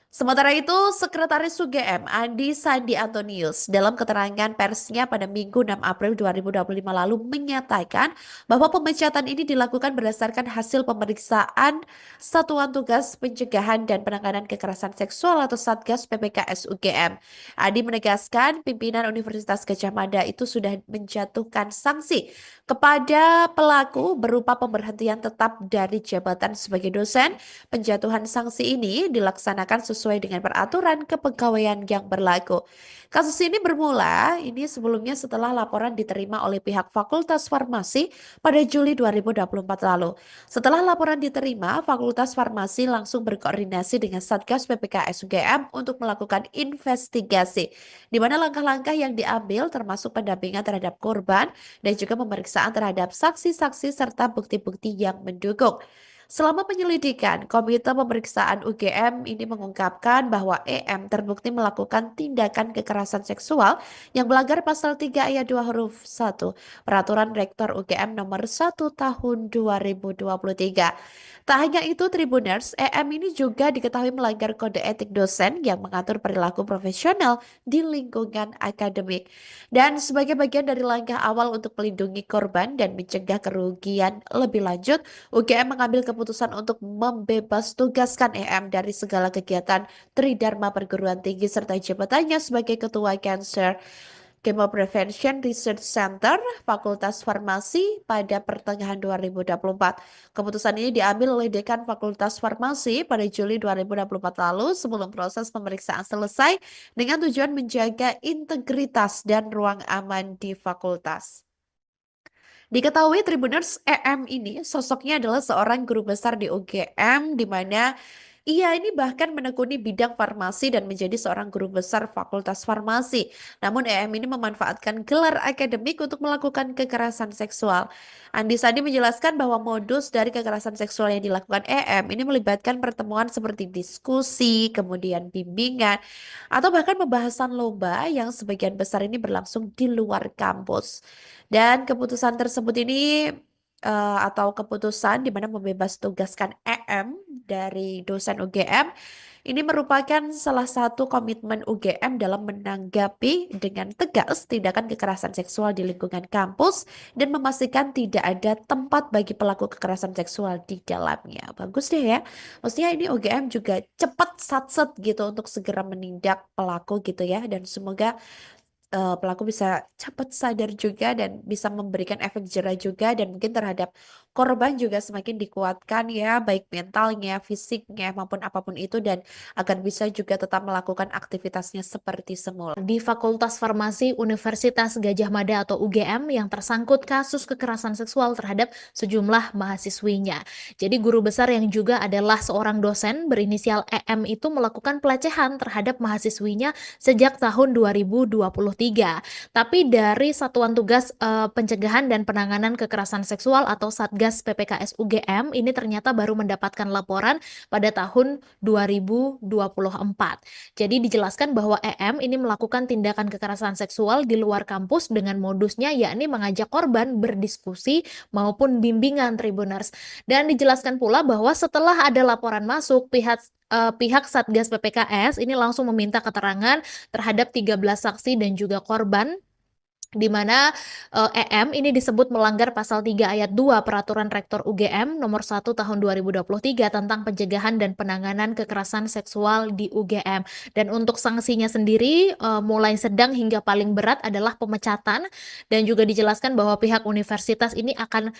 Sementara itu, Sekretaris UGM Andi Sandi Antonius dalam keterangan persnya pada Minggu 6 April 2025 lalu menyatakan bahwa pemecatan ini dilakukan berdasarkan hasil pemeriksaan Satuan Tugas Pencegahan dan Penanganan Kekerasan Seksual atau Satgas PPKS UGM. Andi menegaskan pimpinan Universitas Gadjah Mada itu sudah menjatuhkan sanksi kepada pelaku berupa pemberhentian tetap dari jabatan sebagai dosen. Penjatuhan sanksi ini dilaksanakan sesuai dengan peraturan kepegawaian yang berlaku. Kasus ini bermula sebelumnya setelah laporan diterima oleh pihak Fakultas Farmasi pada Juli 2024 lalu. Setelah laporan diterima, Fakultas Farmasi langsung berkoordinasi dengan Satgas PPKS UGM untuk melakukan investigasi, di mana langkah-langkah yang diambil termasuk pendampingan terhadap korban dan juga pemeriksaan terhadap saksi-saksi serta bukti-bukti yang mendukung. Selama penyelidikan, Komite Pemeriksaan UGM ini mengungkapkan bahwa EM terbukti melakukan tindakan kekerasan seksual yang melanggar pasal 3 ayat 2 huruf 1 Peraturan Rektor UGM nomor 1 tahun 2023. Tak hanya itu, Tribuners, EM ini juga diketahui melanggar kode etik dosen yang mengatur perilaku profesional di lingkungan akademik. Dan sebagai bagian dari langkah awal untuk melindungi korban dan mencegah kerugian lebih lanjut, UGM mengambil keputusan untuk membebas tugaskan EM dari segala kegiatan Tridharma Perguruan Tinggi serta jabatannya sebagai Ketua Cancer Chemo Prevention Research Center Fakultas Farmasi pada pertengahan 2024. Keputusan ini diambil oleh Dekan Fakultas Farmasi pada Juli 2024 lalu sebelum proses pemeriksaan selesai dengan tujuan menjaga integritas dan ruang aman di fakultas. Diketahui Tribuners, EM ini sosoknya adalah seorang guru besar di UGM, di mana ia ini bahkan menekuni bidang farmasi dan menjadi seorang guru besar Fakultas Farmasi. Namun EM ini memanfaatkan gelar akademik untuk melakukan kekerasan seksual. Andi Sandi menjelaskan bahwa modus dari kekerasan seksual yang dilakukan EM ini melibatkan pertemuan seperti diskusi, kemudian bimbingan, atau bahkan pembahasan lomba yang sebagian besar ini berlangsung di luar kampus. Dan keputusan tersebut ini atau keputusan di mana membebas tugaskan EM dari dosen UGM ini merupakan salah satu komitmen UGM dalam menanggapi dengan tegas tindakan kekerasan seksual di lingkungan kampus dan memastikan tidak ada tempat bagi pelaku kekerasan seksual di dalamnya. Bagus deh ya. Maksudnya ini UGM juga cepat satset gitu untuk segera menindak pelaku gitu ya, dan semoga pelaku bisa cepat sadar juga dan bisa memberikan efek jerah juga dan mungkin terhadap korban juga semakin dikuatkan ya, baik mentalnya, fisiknya, maupun apapun itu, dan agar bisa juga tetap melakukan aktivitasnya seperti semula. Di Fakultas Farmasi Universitas Gadjah Mada atau UGM yang tersangkut kasus kekerasan seksual terhadap sejumlah mahasiswinya. Jadi guru besar yang juga adalah seorang dosen berinisial EM itu melakukan pelecehan terhadap mahasiswinya sejak tahun 2023. Tapi dari Satuan Tugas Pencegahan dan Penanganan Kekerasan Seksual atau Satgas PPKS UGM ini ternyata baru mendapatkan laporan pada tahun 2024. Jadi dijelaskan bahwa EM ini melakukan tindakan kekerasan seksual di luar kampus dengan modusnya yakni mengajak korban berdiskusi maupun bimbingan Tribuners. Dan dijelaskan pula bahwa setelah ada laporan masuk, pihak Satgas PPKS ini langsung meminta keterangan terhadap 13 saksi dan juga korban di mana EM ini disebut melanggar pasal 3 ayat 2 Peraturan Rektor UGM nomor 1 tahun 2023 tentang pencegahan dan penanganan kekerasan seksual di UGM. Dan untuk sanksinya sendiri mulai sedang hingga paling berat adalah pemecatan, dan juga dijelaskan bahwa pihak universitas ini akan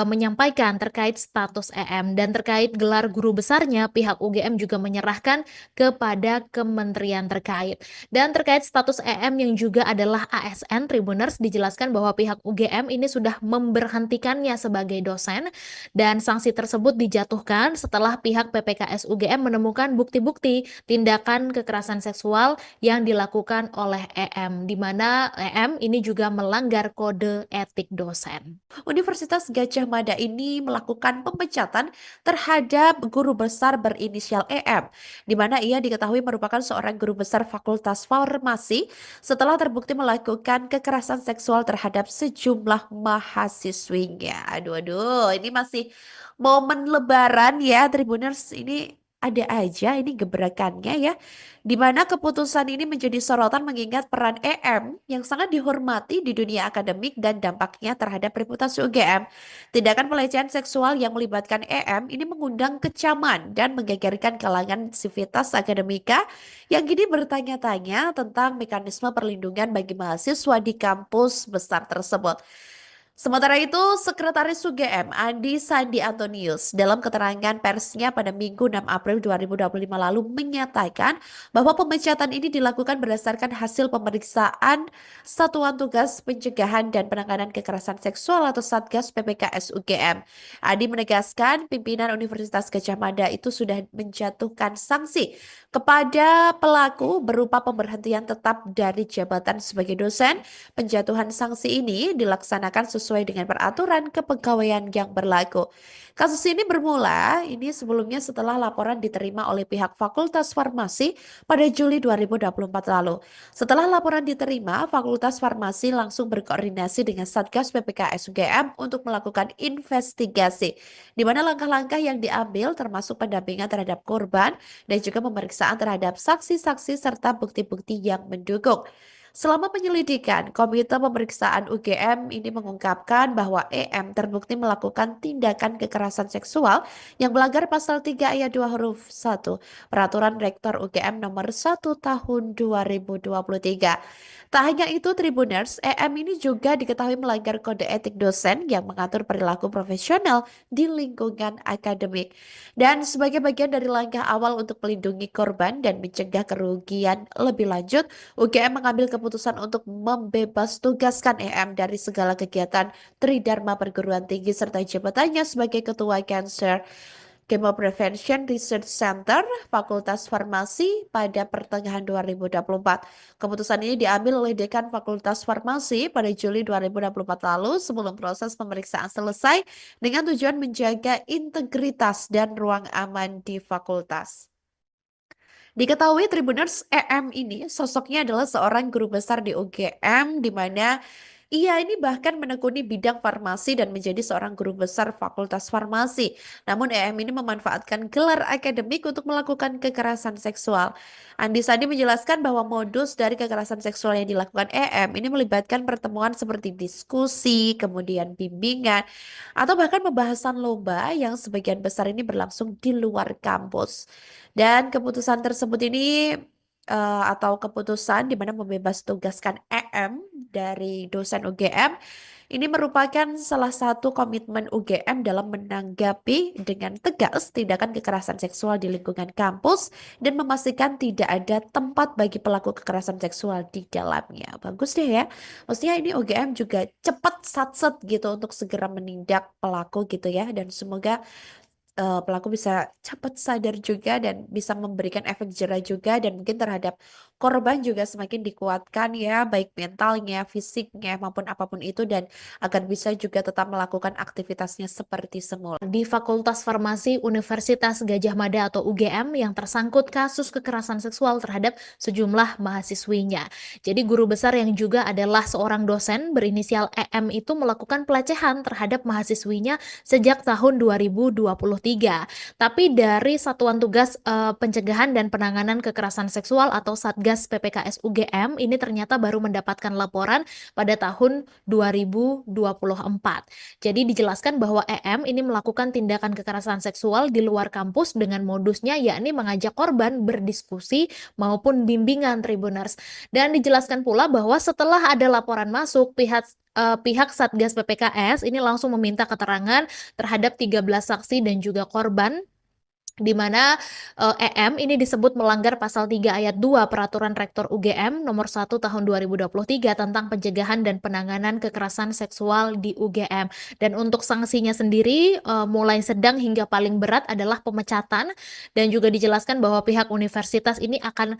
menyampaikan terkait status EM, dan terkait gelar guru besarnya pihak UGM juga menyerahkan kepada kementerian terkait. Dan terkait status EM yang juga adalah ASN Tribuners, dijelaskan bahwa pihak UGM ini sudah memberhentikannya sebagai dosen, dan sanksi tersebut dijatuhkan setelah pihak PPKS UGM menemukan bukti-bukti tindakan kekerasan seksual yang dilakukan oleh EM, di mana EM ini juga melanggar kode etik dosen. Universitas Gadjah Mada ini melakukan pemecatan terhadap guru besar berinisial EM, di mana ia diketahui merupakan seorang guru besar Fakultas Farmasi setelah terbukti melakukan kekerasan seksual terhadap sejumlah mahasiswinya. Aduh, aduh, ini masih momen Lebaran ya, Tribuners. Ini ada aja ini gebrakannya ya, di mana keputusan ini menjadi sorotan mengingat peran EM yang sangat dihormati di dunia akademik dan dampaknya terhadap reputasi UGM. Tindakan pelecehan seksual yang melibatkan EM ini mengundang kecaman dan menggegerkan kalangan sivitas akademika yang kini bertanya-tanya tentang mekanisme perlindungan bagi mahasiswa di kampus besar tersebut. Sementara itu, Sekretaris UGM Andi Sandi Antonius dalam keterangan persnya pada Minggu 6 April 2025 lalu menyatakan bahwa pemecatan ini dilakukan berdasarkan hasil pemeriksaan Satuan Tugas Pencegahan dan Penanganan Kekerasan Seksual atau Satgas PPKS UGM. Andi menegaskan pimpinan Universitas Gadjah Mada itu sudah menjatuhkan sanksi kepada pelaku berupa pemberhentian tetap dari jabatan sebagai dosen. Penjatuhan sanksi ini dilaksanakan sesuai dengan peraturan kepegawaian yang berlaku. Kasus ini bermula sebelumnya setelah laporan diterima oleh pihak Fakultas Farmasi pada Juli 2024 lalu. Setelah laporan diterima, Fakultas Farmasi langsung berkoordinasi dengan Satgas PPKS UGM untuk melakukan investigasi, di mana langkah-langkah yang diambil termasuk pendampingan terhadap korban dan juga pemeriksaan terhadap saksi-saksi serta bukti-bukti yang mendukung. Selama penyelidikan, Komite Pemeriksaan UGM ini mengungkapkan bahwa EM terbukti melakukan tindakan kekerasan seksual yang melanggar pasal 3 ayat 2 huruf 1 Peraturan Rektor UGM nomor 1 tahun 2023. Tak hanya itu, Tribuners, EM ini juga diketahui melanggar kode etik dosen yang mengatur perilaku profesional di lingkungan akademik. Dan sebagai bagian dari langkah awal untuk melindungi korban dan mencegah kerugian lebih lanjut, UGM mengambil keputusan untuk membebas tugaskan EM dari segala kegiatan Tridharma Perguruan Tinggi serta jabatannya sebagai Ketua Cancer Chemo Prevention Research Center Fakultas Farmasi pada pertengahan 2024. Keputusan ini diambil oleh Dekan Fakultas Farmasi pada Juli 2024 lalu sebelum proses pemeriksaan selesai dengan tujuan menjaga integritas dan ruang aman di fakultas. Diketahui Tribuners, EM ini sosoknya adalah seorang guru besar di UGM, di mana ia ini bahkan menekuni bidang farmasi dan menjadi seorang guru besar Fakultas Farmasi. Namun EM ini memanfaatkan gelar akademik untuk melakukan kekerasan seksual. Andi Sandi menjelaskan bahwa modus dari kekerasan seksual yang dilakukan EM ini melibatkan pertemuan seperti diskusi, kemudian bimbingan, atau bahkan pembahasan lomba yang sebagian besar ini berlangsung di luar kampus. Dan keputusan tersebut ini atau keputusan di mana membebas tugaskan EM dari dosen UGM ini merupakan salah satu komitmen UGM dalam menanggapi dengan tegas tindakan kekerasan seksual di lingkungan kampus dan memastikan tidak ada tempat bagi pelaku kekerasan seksual di dalamnya. Bagus deh ya. Maksudnya ini UGM juga cepat satset gitu untuk segera menindak pelaku gitu ya, dan semoga pelaku bisa cepat sadar juga dan bisa memberikan efek jerah juga, dan mungkin terhadap korban juga semakin dikuatkan ya, baik mentalnya, fisiknya maupun apapun itu, dan agar bisa juga tetap melakukan aktivitasnya seperti semula. Di Fakultas Farmasi Universitas Gadjah Mada atau UGM yang tersangkut kasus kekerasan seksual terhadap sejumlah mahasiswinya. Jadi guru besar yang juga adalah seorang dosen berinisial EM itu melakukan pelecehan terhadap mahasiswinya sejak tahun 2023. Tapi dari Satuan Tugas Pencegahan dan Penanganan Kekerasan Seksual atau Satgas PPKS UGM ini ternyata baru mendapatkan laporan pada tahun 2024. Jadi dijelaskan bahwa EM ini melakukan tindakan kekerasan seksual di luar kampus dengan modusnya yakni mengajak korban berdiskusi maupun bimbingan Tribuners. Dan dijelaskan pula bahwa setelah ada laporan masuk, pihak Satgas PPKS ini langsung meminta keterangan terhadap 13 saksi dan juga korban, di mana EM ini disebut melanggar pasal 3 ayat 2 Peraturan Rektor UGM nomor 1 tahun 2023 tentang pencegahan dan penanganan kekerasan seksual di UGM. Dan untuk sanksinya sendiri mulai sedang hingga paling berat adalah pemecatan, dan juga dijelaskan bahwa pihak universitas ini akan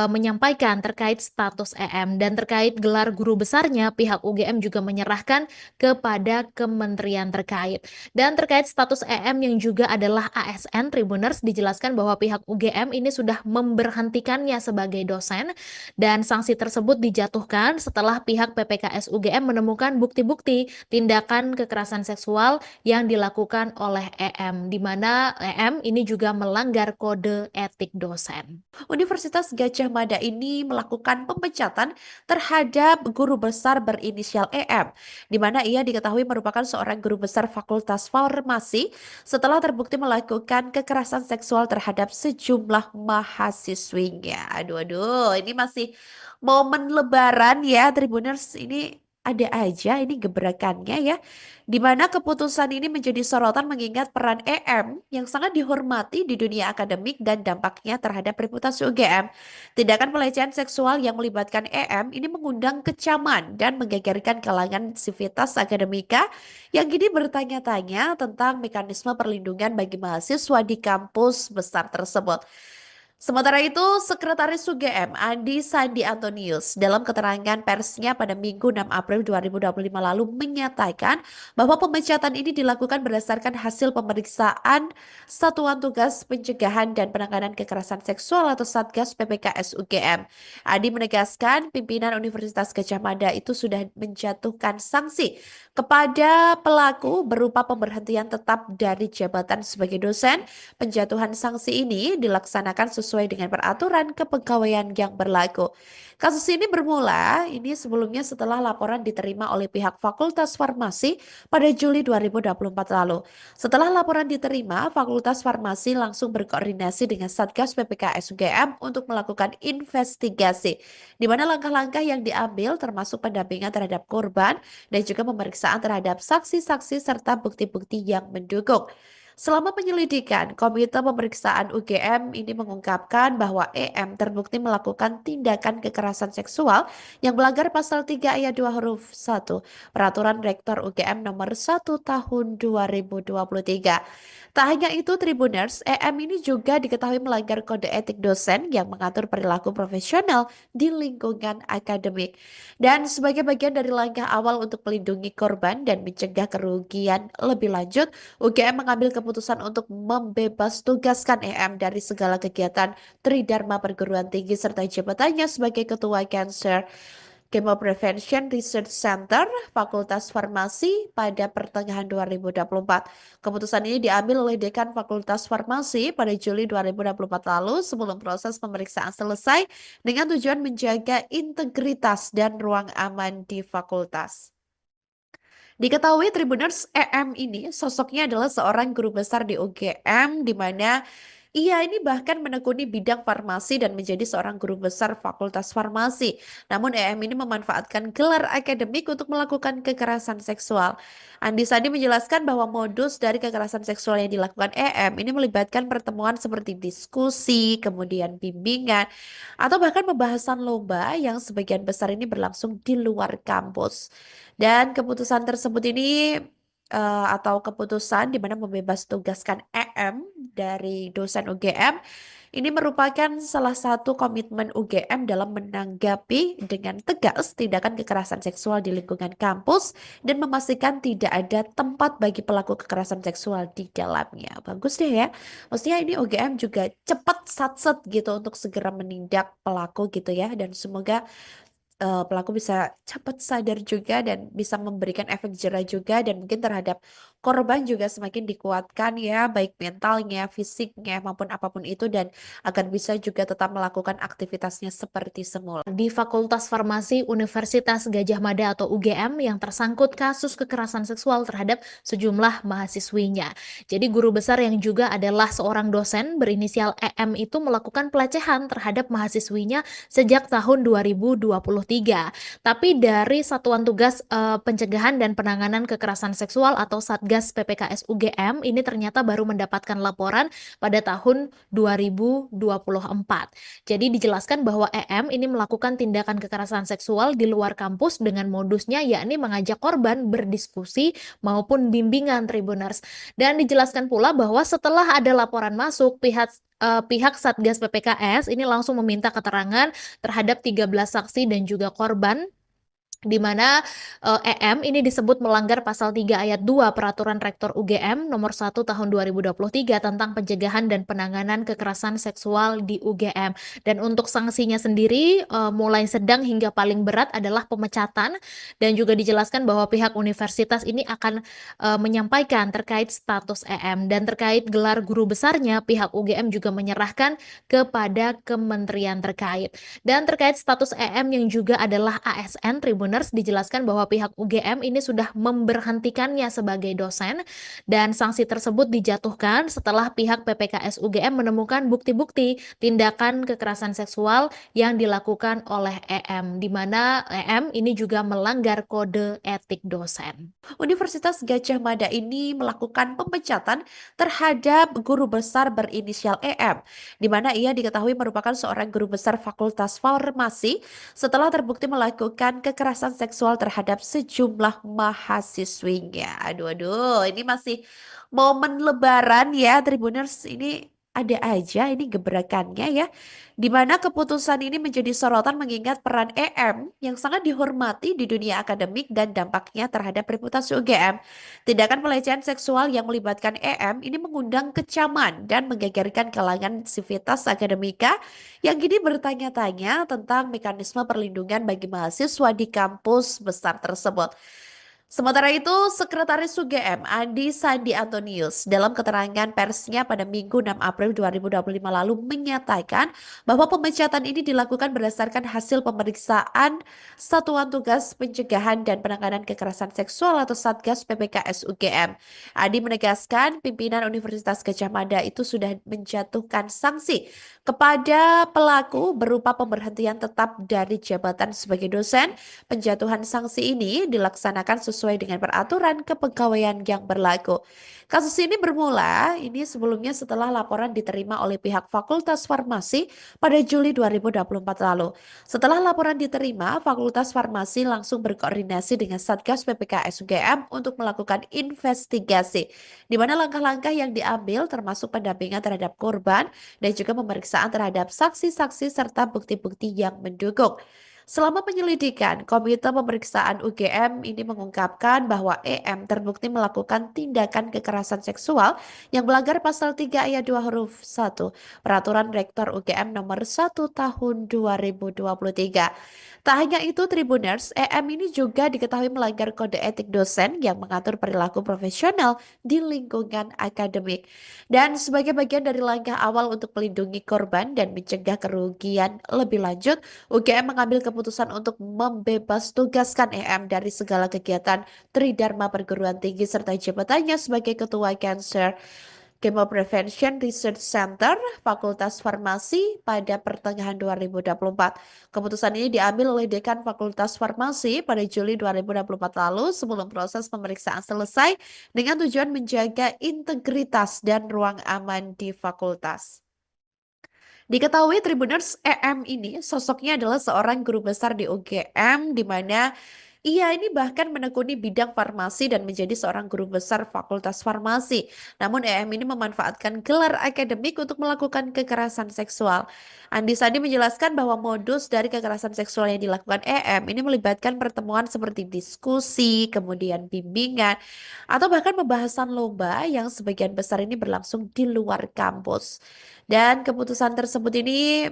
menyampaikan terkait status EM, dan terkait gelar guru besarnya pihak UGM juga menyerahkan kepada kementerian terkait. Dan terkait status EM yang juga adalah ASN Tribuners, dijelaskan bahwa pihak UGM ini sudah memberhentikannya sebagai dosen, dan sanksi tersebut dijatuhkan setelah pihak PPKS UGM menemukan bukti-bukti tindakan kekerasan seksual yang dilakukan oleh EM, di mana EM ini juga melanggar kode etik dosen. Universitas Gadjah Mada ini melakukan pemecatan terhadap guru besar berinisial EM, di mana ia diketahui merupakan seorang guru besar Fakultas Farmasi setelah terbukti melakukan kekerasan seksual terhadap sejumlah mahasiswinya. Aduh, aduh, ini masih momen Lebaran ya, Tribuners, ini ada aja ini gebrakannya ya, di mana keputusan ini menjadi sorotan mengingat peran EM yang sangat dihormati di dunia akademik dan dampaknya terhadap reputasi UGM. Tindakan pelecehan seksual yang melibatkan EM ini mengundang kecaman dan menggegerkan kalangan sivitas akademika yang kini bertanya-tanya tentang mekanisme perlindungan bagi mahasiswa di kampus besar tersebut. Sementara itu, Sekretaris UGM Andi Sandi Antonius dalam keterangan persnya pada Minggu 6 April 2025 lalu menyatakan bahwa pemecatan ini dilakukan berdasarkan hasil pemeriksaan Satuan Tugas Pencegahan dan Penanganan Kekerasan Seksual atau Satgas PPKS UGM. Andi menegaskan pimpinan Universitas Gadjah Mada itu sudah menjatuhkan sanksi kepada pelaku berupa pemberhentian tetap dari jabatan sebagai dosen. Penjatuhan sanksi ini dilaksanakan sesuai dengan peraturan kepegawaian yang berlaku. Kasus ini bermula sebelumnya setelah laporan diterima oleh pihak Fakultas Farmasi pada Juli 2024 lalu. Setelah laporan diterima, Fakultas Farmasi langsung berkoordinasi dengan Satgas PPKS UGM untuk melakukan investigasi, di mana langkah-langkah yang diambil termasuk pendampingan terhadap korban dan juga pemeriksaan terhadap saksi-saksi serta bukti-bukti yang mendukung. Selama penyelidikan, Komite Pemeriksaan UGM ini mengungkapkan bahwa EM terbukti melakukan tindakan kekerasan seksual yang melanggar pasal 3 ayat 2 huruf 1 Peraturan Rektor UGM nomor 1 tahun 2023. Tak hanya itu, Tribuners, EM ini juga diketahui melanggar kode etik dosen yang mengatur perilaku profesional di lingkungan akademik. Dan sebagai bagian dari langkah awal untuk melindungi korban dan mencegah kerugian lebih lanjut, UGM mengambil keputusan untuk membebas tugaskan EM dari segala kegiatan Tridharma Perguruan Tinggi serta jabatannya sebagai Ketua Cancer Chemo Prevention Research Center Fakultas Farmasi pada pertengahan 2024. Keputusan ini diambil oleh Dekan Fakultas Farmasi pada Juli 2024 lalu sebelum proses pemeriksaan selesai dengan tujuan menjaga integritas dan ruang aman di fakultas. Diketahui Tribuners, EM ini sosoknya adalah seorang guru besar di UGM, di mana Ia ini bahkan menekuni bidang farmasi dan menjadi seorang guru besar Fakultas Farmasi. Namun EM ini memanfaatkan gelar akademik untuk melakukan kekerasan seksual. Andi Sandi menjelaskan bahwa modus dari kekerasan seksual yang dilakukan EM ini melibatkan pertemuan seperti diskusi, kemudian bimbingan, atau bahkan pembahasan lomba yang sebagian besar ini berlangsung di luar kampus. Dan keputusan tersebut ini atau keputusan di mana membebas tugaskan EM dari dosen UGM ini merupakan salah satu komitmen UGM dalam menanggapi dengan tegas tindakan kekerasan seksual di lingkungan kampus dan memastikan tidak ada tempat bagi pelaku kekerasan seksual di dalamnya. Bagus deh ya. Maksudnya ini UGM juga cepat satset gitu untuk segera menindak pelaku gitu ya, dan semoga pelaku bisa cepat sadar juga dan bisa memberikan efek jerah juga, dan mungkin terhadap korban juga semakin dikuatkan ya, baik mentalnya, fisiknya maupun apapun itu, dan agar bisa juga tetap melakukan aktivitasnya seperti semula. Di Fakultas Farmasi Universitas Gadjah Mada atau UGM yang tersangkut kasus kekerasan seksual terhadap sejumlah mahasiswinya. Jadi guru besar yang juga adalah seorang dosen berinisial EM itu melakukan pelecehan terhadap mahasiswinya sejak tahun 2023. Tapi dari Satuan Tugas Pencegahan dan Penanganan Kekerasan Seksual atau Satgas PPKS UGM ini ternyata baru mendapatkan laporan pada tahun 2024. Jadi dijelaskan bahwa EM ini melakukan tindakan kekerasan seksual di luar kampus dengan modusnya yakni mengajak korban berdiskusi maupun bimbingan Tribuners. Dan dijelaskan pula bahwa setelah ada laporan masuk, pihak Satgas PPKS ini langsung meminta keterangan terhadap 13 saksi dan juga korban, di mana EM ini disebut melanggar pasal 3 ayat 2 Peraturan Rektor UGM nomor 1 tahun 2023 tentang pencegahan dan penanganan kekerasan seksual di UGM. Dan untuk sanksinya sendiri mulai sedang hingga paling berat adalah pemecatan, dan juga dijelaskan bahwa pihak universitas ini akan menyampaikan terkait status EM, dan terkait gelar guru besarnya pihak UGM juga menyerahkan kepada kementerian terkait. Dan terkait status EM yang juga adalah ASN Tribuners, dijelaskan bahwa pihak UGM ini sudah memberhentikannya sebagai dosen, dan sanksi tersebut dijatuhkan setelah pihak PPKS UGM menemukan bukti-bukti tindakan kekerasan seksual yang dilakukan oleh EM, di mana EM ini juga melanggar kode etik dosen. Universitas Gadjah Mada ini melakukan pemecatan terhadap guru besar berinisial EM, di mana ia diketahui merupakan seorang guru besar Fakultas Farmasi setelah terbukti melakukan kekerasan seksual terhadap sejumlah mahasiswinya. Aduh, aduh, ini masih momen Lebaran ya, Tribuners, ini ada aja ini gebrakannya ya, di mana keputusan ini menjadi sorotan mengingat peran EM yang sangat dihormati di dunia akademik dan dampaknya terhadap reputasi UGM. Tindakan pelecehan seksual yang melibatkan EM ini mengundang kecaman dan menggegerkan kalangan sivitas akademika yang kini bertanya-tanya tentang mekanisme perlindungan bagi mahasiswa di kampus besar tersebut. Sementara itu, Sekretaris UGM Andi Sandi Antonius dalam keterangan persnya pada Minggu 6 April 2025 lalu menyatakan bahwa pemecatan ini dilakukan berdasarkan hasil pemeriksaan Satuan Tugas Pencegahan dan Penanganan Kekerasan Seksual atau Satgas PPKS UGM. Andi menegaskan pimpinan Universitas Gadjah Mada itu sudah menjatuhkan sanksi kepada pelaku berupa pemberhentian tetap dari jabatan sebagai dosen. Penjatuhan sanksi ini dilaksanakan sesuai dengan peraturan kepegawaian yang berlaku. Kasus ini bermula sebelumnya setelah laporan diterima oleh pihak Fakultas Farmasi pada Juli 2024 lalu. Setelah laporan diterima, Fakultas Farmasi langsung berkoordinasi dengan Satgas PPKS UGM untuk melakukan investigasi, di mana langkah-langkah yang diambil termasuk pendampingan terhadap korban dan juga pemeriksaan terhadap saksi-saksi serta bukti-bukti yang mendukung. Selama penyelidikan, Komite Pemeriksaan UGM ini mengungkapkan bahwa EM terbukti melakukan tindakan kekerasan seksual yang melanggar pasal 3 ayat 2 huruf 1 Peraturan Rektor UGM nomor 1 tahun 2023. Tak hanya itu, Tribuners, EM ini juga diketahui melanggar kode etik dosen yang mengatur perilaku profesional di lingkungan akademik. Dan sebagai bagian dari langkah awal untuk melindungi korban dan mencegah kerugian lebih lanjut, UGM mengambil keputusan untuk membebas tugaskan EM dari segala kegiatan Tridharma perguruan tinggi serta jabatannya sebagai Ketua Cancer Chemo Prevention Research Center, Fakultas Farmasi pada pertengahan 2024. Keputusan ini diambil oleh Dekan Fakultas Farmasi pada Juli 2024 lalu sebelum proses pemeriksaan selesai dengan tujuan menjaga integritas dan ruang aman di fakultas. Diketahui Tribuners EM ini sosoknya adalah seorang guru besar di UGM di mana ia ini bahkan menekuni bidang farmasi dan menjadi seorang guru besar Fakultas Farmasi. Namun EM ini memanfaatkan gelar akademik untuk melakukan kekerasan seksual. Andi Sandi menjelaskan bahwa modus dari kekerasan seksual yang dilakukan EM ini melibatkan pertemuan seperti diskusi, kemudian bimbingan, atau bahkan pembahasan lomba yang sebagian besar ini berlangsung di luar kampus. Dan keputusan tersebut ini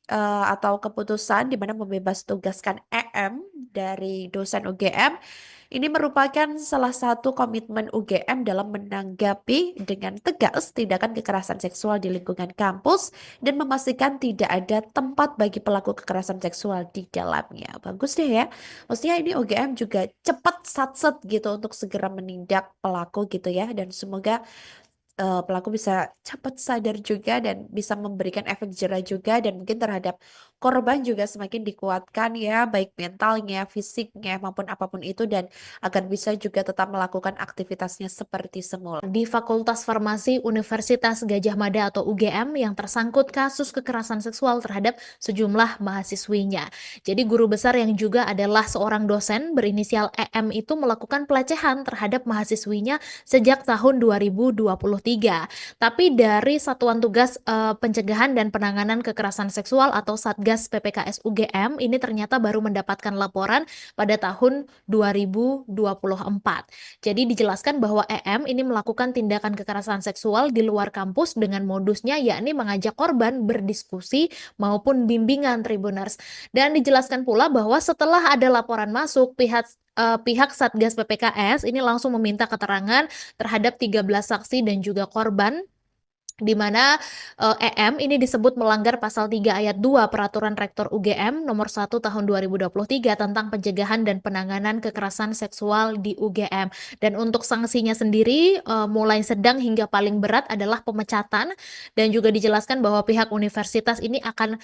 atau keputusan di mana membebas tugaskan EM dari dosen UGM ini merupakan salah satu komitmen UGM dalam menanggapi dengan tegas tindakan kekerasan seksual di lingkungan kampus dan memastikan tidak ada tempat bagi pelaku kekerasan seksual di dalamnya. Bagus deh ya. Maksudnya ini UGM juga cepat satset gitu untuk segera menindak pelaku gitu ya, dan semoga pelaku bisa cepat sadar juga dan bisa memberikan efek jera juga, dan mungkin terhadap korban juga semakin dikuatkan ya, baik mentalnya, fisiknya maupun apapun itu, dan agar bisa juga tetap melakukan aktivitasnya seperti semula. Di Fakultas Farmasi Universitas Gadjah Mada atau UGM yang tersangkut kasus kekerasan seksual terhadap sejumlah mahasiswinya. Jadi guru besar yang juga adalah seorang dosen berinisial EM itu melakukan pelecehan terhadap mahasiswinya sejak tahun 2023. Tapi dari Satuan Tugas Pencegahan dan Penanganan Kekerasan Seksual atau Satgas PPKS UGM ini ternyata baru mendapatkan laporan pada tahun 2024. Jadi dijelaskan bahwa EM ini melakukan tindakan kekerasan seksual di luar kampus dengan modusnya yakni mengajak korban berdiskusi maupun bimbingan Tribuners. Dan dijelaskan pula bahwa setelah ada laporan masuk, pihak Satgas PPKS ini langsung meminta keterangan terhadap 13 saksi dan juga korban, di mana EM ini disebut melanggar pasal 3 ayat 2 Peraturan Rektor UGM nomor 1 tahun 2023 tentang pencegahan dan penanganan kekerasan seksual di UGM. Dan untuk sanksinya sendiri mulai sedang hingga paling berat adalah pemecatan, dan juga dijelaskan bahwa pihak universitas ini akan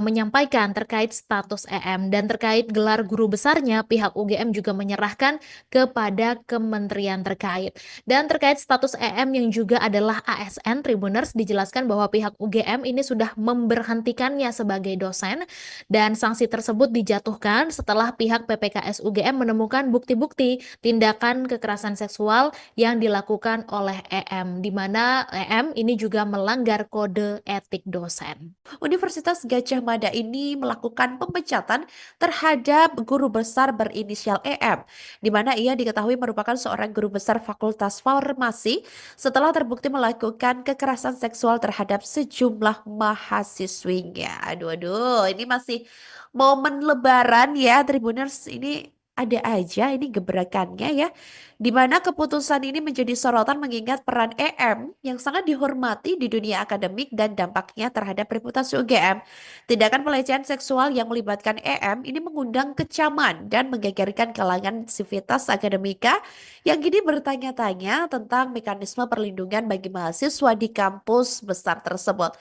menyampaikan terkait status EM, dan terkait gelar guru besarnya pihak UGM juga menyerahkan kepada kementerian terkait. Dan terkait status EM yang juga adalah ASN Tribuners, dijelaskan bahwa pihak UGM ini sudah memberhentikannya sebagai dosen, dan sanksi tersebut dijatuhkan setelah pihak PPKS UGM menemukan bukti-bukti tindakan kekerasan seksual yang dilakukan oleh EM, di mana EM ini juga melanggar kode etik dosen. Universitas Gadjah Mada ini melakukan pemecatan terhadap guru besar berinisial EM, di mana ia diketahui merupakan seorang guru besar Fakultas Farmasi setelah terbukti melakukan kekerasan seksual terhadap sejumlah mahasiswinya. Aduh, ini masih momen Lebaran ya, Tribuners. Ini ada aja ini gebrakannya ya, di mana keputusan ini menjadi sorotan mengingat peran EM yang sangat dihormati di dunia akademik dan dampaknya terhadap reputasi UGM. Tindakan pelecehan seksual yang melibatkan EM ini mengundang kecaman dan menggegerkan kalangan sivitas akademika yang kini bertanya-tanya tentang mekanisme perlindungan bagi mahasiswa di kampus besar tersebut.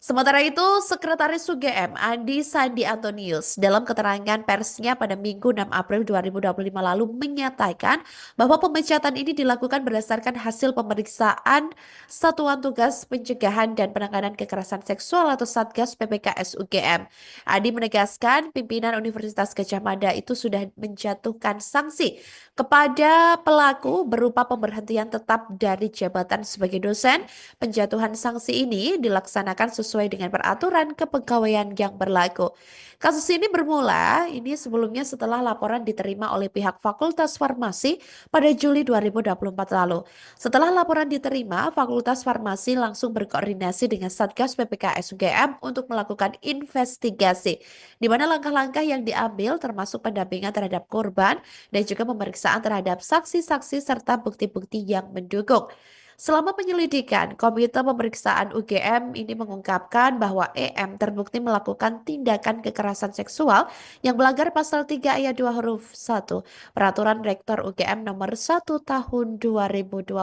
Sementara itu, Sekretaris UGM Andi Sandi Antonius dalam keterangan persnya pada Minggu 6 April 2025 lalu menyatakan bahwa pemecatan ini dilakukan berdasarkan hasil pemeriksaan Satuan Tugas Pencegahan dan Penanganan Kekerasan Seksual atau Satgas PPKS UGM. Andi menegaskan pimpinan Universitas Gadjah Mada itu sudah menjatuhkan sanksi kepada pelaku berupa pemberhentian tetap dari jabatan sebagai dosen. Penjatuhan sanksi ini dilaksanakan sesuai dengan peraturan kepegawaian yang berlaku. Kasus ini bermula ini sebelumnya setelah laporan diterima oleh pihak Fakultas Farmasi pada Juli 2024 lalu. Setelah laporan diterima, Fakultas Farmasi langsung berkoordinasi dengan Satgas PPKS UGM untuk melakukan investigasi, di mana langkah-langkah yang diambil termasuk pendampingan terhadap korban dan juga pemeriksaan terhadap saksi-saksi serta bukti-bukti yang mendukung. Selama penyelidikan, Komite Pemeriksaan UGM ini mengungkapkan bahwa EM terbukti melakukan tindakan kekerasan seksual yang melanggar pasal 3 ayat 2 huruf 1 Peraturan Rektor UGM nomor 1 tahun 2023.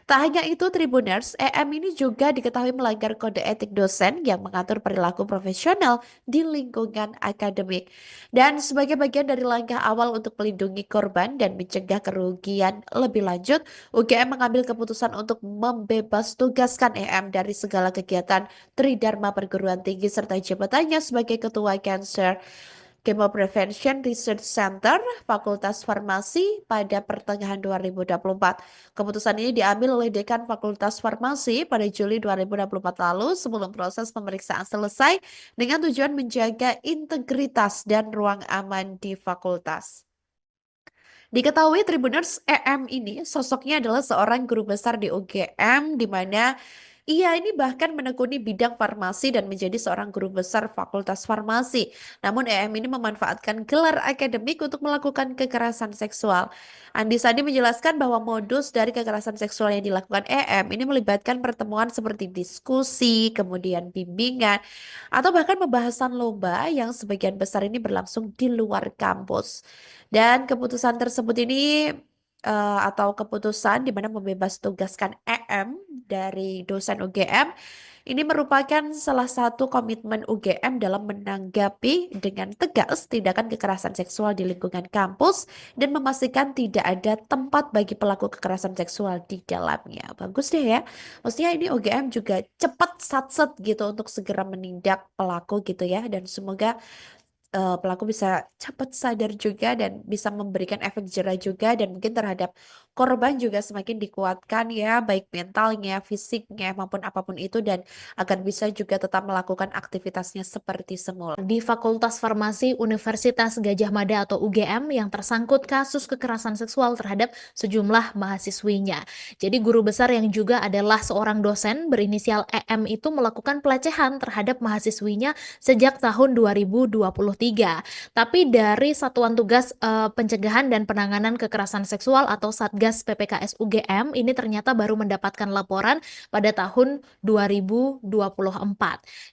Tak hanya itu, Tribuners, EM ini juga diketahui melanggar kode etik dosen yang mengatur perilaku profesional di lingkungan akademik. Dan sebagai bagian dari langkah awal untuk melindungi korban dan mencegah kerugian lebih lanjut, UGM mengambil keputusan untuk membebas tugaskan EM dari segala kegiatan Tridharma Perguruan Tinggi serta jabatannya sebagai Ketua Cancer Chemo Prevention Research Center Fakultas Farmasi pada pertengahan 2024. Keputusan ini diambil oleh Dekan Fakultas Farmasi pada Juli 2024 lalu sebelum proses pemeriksaan selesai dengan tujuan menjaga integritas dan ruang aman di fakultas. Diketahui Tribuners, EM ini sosoknya adalah seorang guru besar di UGM di mana ia ini bahkan menekuni bidang farmasi dan menjadi seorang guru besar Fakultas Farmasi. Namun EM ini memanfaatkan gelar akademik untuk melakukan kekerasan seksual. Andi Sandi menjelaskan bahwa modus dari kekerasan seksual yang dilakukan EM ini melibatkan pertemuan seperti diskusi, kemudian bimbingan, atau bahkan pembahasan lomba yang sebagian besar ini berlangsung di luar kampus. Dan keputusan tersebut ini atau keputusan di mana membebas tugaskan EM dari dosen UGM ini merupakan salah satu komitmen UGM dalam menanggapi dengan tegas tindakan kekerasan seksual di lingkungan kampus dan memastikan tidak ada tempat bagi pelaku kekerasan seksual di dalamnya. Bagus deh ya. Maksudnya ini UGM juga cepat satset gitu untuk segera menindak pelaku gitu ya, dan semoga pelaku bisa cepat sadar juga dan bisa memberikan efek jera juga, dan mungkin terhadap korban juga semakin dikuatkan ya, baik mentalnya, fisiknya, maupun apapun itu, dan agar bisa juga tetap melakukan aktivitasnya seperti semula. Di Fakultas Farmasi Universitas Gadjah Mada atau UGM yang tersangkut kasus kekerasan seksual terhadap sejumlah mahasiswinya. Jadi guru besar yang juga adalah seorang dosen berinisial EM itu melakukan pelecehan terhadap mahasiswinya sejak tahun 2023. Tapi dari Satuan Tugas Pencegahan dan Penanganan Kekerasan Seksual atau Satgas PPKS UGM ini ternyata baru mendapatkan laporan pada tahun 2024.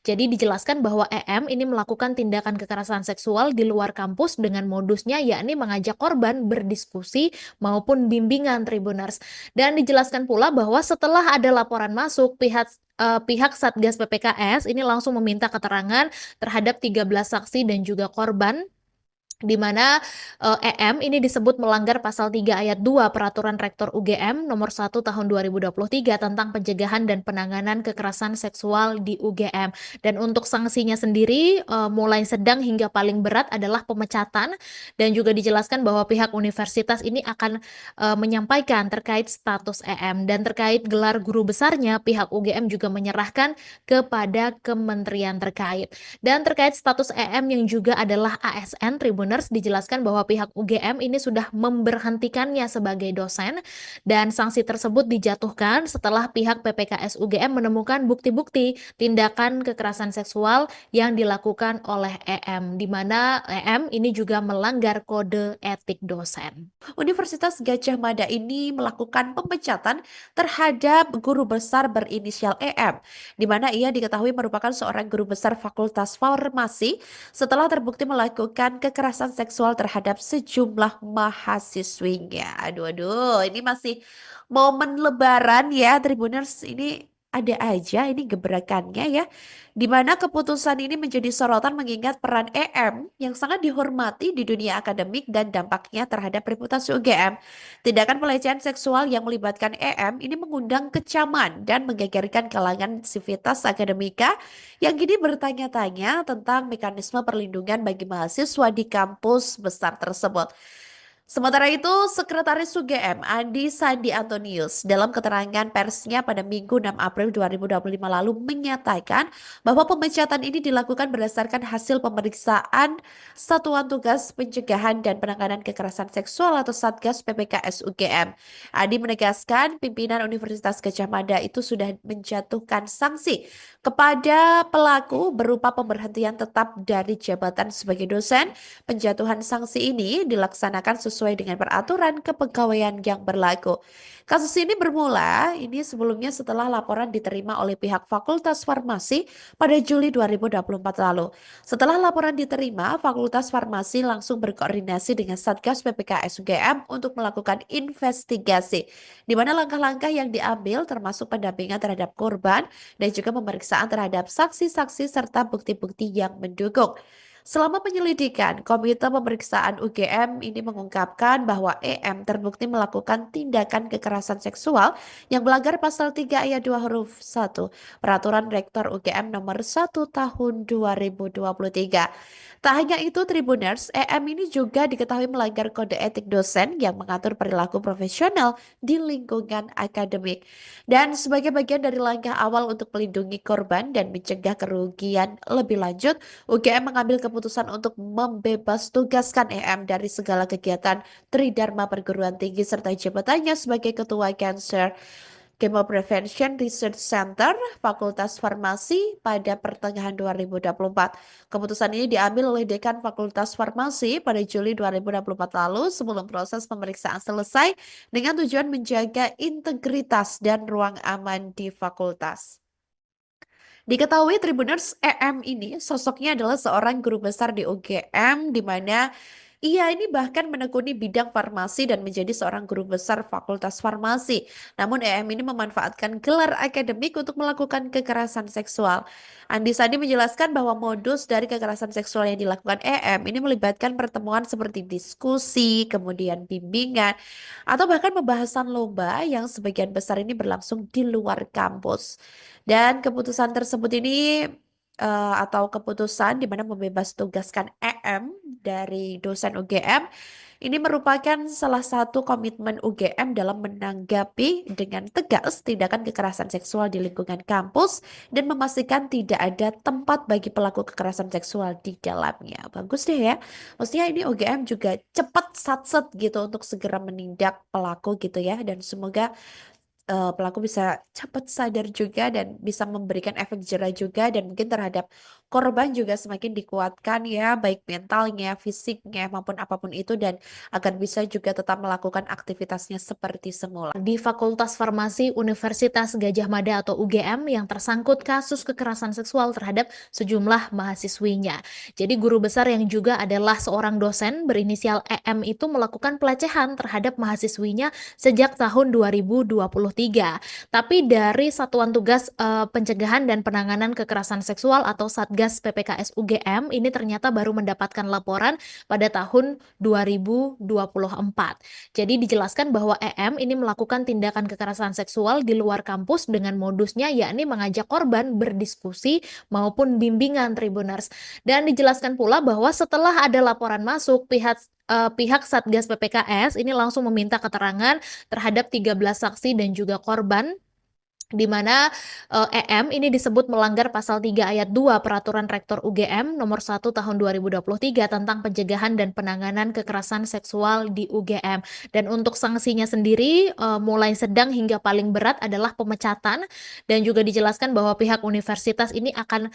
Jadi dijelaskan bahwa EM ini melakukan tindakan kekerasan seksual di luar kampus dengan modusnya yakni mengajak korban berdiskusi maupun bimbingan Tribuners. Dan dijelaskan pula bahwa setelah ada laporan masuk, pihak Satgas PPKS ini langsung meminta keterangan terhadap 13 saksi dan juga korban, di mana EM ini disebut melanggar pasal 3 ayat 2 Peraturan Rektor UGM nomor 1 tahun 2023 tentang pencegahan dan penanganan kekerasan seksual di UGM. Dan untuk sanksinya sendiri mulai sedang hingga paling berat adalah pemecatan, dan juga dijelaskan bahwa pihak universitas ini akan menyampaikan terkait status EM, dan terkait gelar guru besarnya pihak UGM juga menyerahkan kepada kementerian terkait. Dan terkait status EM yang juga adalah ASN, Tribuners, dijelaskan bahwa pihak UGM ini sudah memberhentikannya sebagai dosen, dan sanksi tersebut dijatuhkan setelah pihak PPKS UGM menemukan bukti-bukti tindakan kekerasan seksual yang dilakukan oleh EM, di mana EM ini juga melanggar kode etik dosen. Universitas Gadjah Mada ini melakukan pemecatan terhadap guru besar berinisial EM, di mana ia diketahui merupakan seorang guru besar Fakultas Farmasi setelah terbukti melakukan kekerasan seksual terhadap sejumlah mahasiswinya. Aduh, ini masih momen Lebaran ya, Tribuners. Ini ada aja ini gebrakannya ya, di mana keputusan ini menjadi sorotan mengingat peran EM yang sangat dihormati di dunia akademik dan dampaknya terhadap reputasi UGM. Tindakan pelecehan seksual yang melibatkan EM ini mengundang kecaman dan menggegerkan kalangan sivitas akademika yang kini bertanya-tanya tentang mekanisme perlindungan bagi mahasiswa di kampus besar tersebut. Sementara itu, Sekretaris UGM Andi Sandi Antonius dalam keterangan persnya pada Minggu 6 April 2025 lalu menyatakan bahwa pemecatan ini dilakukan berdasarkan hasil pemeriksaan Satuan Tugas Pencegahan dan Penanganan Kekerasan Seksual atau Satgas PPKS UGM. Andi menegaskan pimpinan Universitas Gadjah Mada itu sudah menjatuhkan sanksi kepada pelaku berupa pemberhentian tetap dari jabatan sebagai dosen. Penjatuhan sanksi ini dilaksanakan sesuai sesuai dengan peraturan kepegawaian yang berlaku. Kasus ini bermula sebelumnya setelah laporan diterima oleh pihak Fakultas Farmasi pada Juli 2024 lalu. Setelah laporan diterima, Fakultas Farmasi langsung berkoordinasi dengan Satgas PPKS UGM untuk melakukan investigasi, di mana langkah-langkah yang diambil termasuk pendampingan terhadap korban dan juga pemeriksaan terhadap saksi-saksi serta bukti-bukti yang mendukung. Selama penyelidikan, Komite Pemeriksaan UGM ini mengungkapkan bahwa EM terbukti melakukan tindakan kekerasan seksual yang melanggar pasal 3 ayat 2 huruf 1 Peraturan Rektor UGM nomor 1 tahun 2023. Tak hanya itu, Tribuners, EM ini juga diketahui melanggar kode etik dosen yang mengatur perilaku profesional di lingkungan akademik. Dan sebagai bagian dari langkah awal untuk melindungi korban dan mencegah kerugian lebih lanjut, UGM mengambil keputusan untuk membebas tugaskan EM dari segala kegiatan Tridharma Perguruan Tinggi serta jabatannya sebagai Ketua Cancer Chemo Prevention Research Center Fakultas Farmasi pada pertengahan 2024. Keputusan ini diambil oleh Dekan Fakultas Farmasi pada Juli 2024 lalu sebelum proses pemeriksaan selesai dengan tujuan menjaga integritas dan ruang aman di fakultas. Diketahui Tribuners, EM ini sosoknya adalah seorang guru besar di UGM di mana ia ini bahkan menekuni bidang farmasi dan menjadi seorang guru besar Fakultas Farmasi. Namun EM ini memanfaatkan gelar akademik untuk melakukan kekerasan seksual. Andi Sandi menjelaskan bahwa modus dari kekerasan seksual yang dilakukan EM ini melibatkan pertemuan seperti diskusi, kemudian bimbingan, atau bahkan pembahasan lomba yang sebagian besar ini berlangsung di luar kampus. Dan keputusan tersebut ini atau keputusan di mana membebas tugaskan EM dari dosen UGM ini merupakan salah satu komitmen UGM dalam menanggapi dengan tegas tindakan kekerasan seksual di lingkungan kampus dan memastikan tidak ada tempat bagi pelaku kekerasan seksual di dalamnya. Bagus deh ya. Maksudnya ini UGM juga cepat satset gitu untuk segera menindak pelaku gitu ya, dan semoga pelaku bisa cepat sadar juga dan bisa memberikan efek jera juga, dan mungkin terhadap korban juga semakin dikuatkan ya, baik mentalnya, fisiknya maupun apapun itu, dan agar bisa juga tetap melakukan aktivitasnya seperti semula. Di Fakultas Farmasi Universitas Gadjah Mada atau UGM yang tersangkut kasus kekerasan seksual terhadap sejumlah mahasiswinya. Jadi guru besar yang juga adalah seorang dosen berinisial EM itu melakukan pelecehan terhadap mahasiswinya sejak tahun 2023. Tapi dari Satuan Tugas Pencegahan dan Penanganan Kekerasan Seksual atau Satgas PPKS UGM ini ternyata baru mendapatkan laporan pada tahun 2024. Jadi dijelaskan bahwa EM ini melakukan tindakan kekerasan seksual di luar kampus dengan modusnya yakni mengajak korban berdiskusi maupun bimbingan Tribuners. Dan dijelaskan pula bahwa setelah ada laporan masuk, pihak Satgas PPKS ini langsung meminta keterangan terhadap 13 saksi dan juga korban, di mana EM ini disebut melanggar pasal 3 ayat 2 Peraturan Rektor UGM nomor 1 tahun 2023 tentang pencegahan dan penanganan kekerasan seksual di UGM. Dan untuk sanksinya sendiri mulai sedang hingga paling berat adalah pemecatan, dan juga dijelaskan bahwa pihak universitas ini akan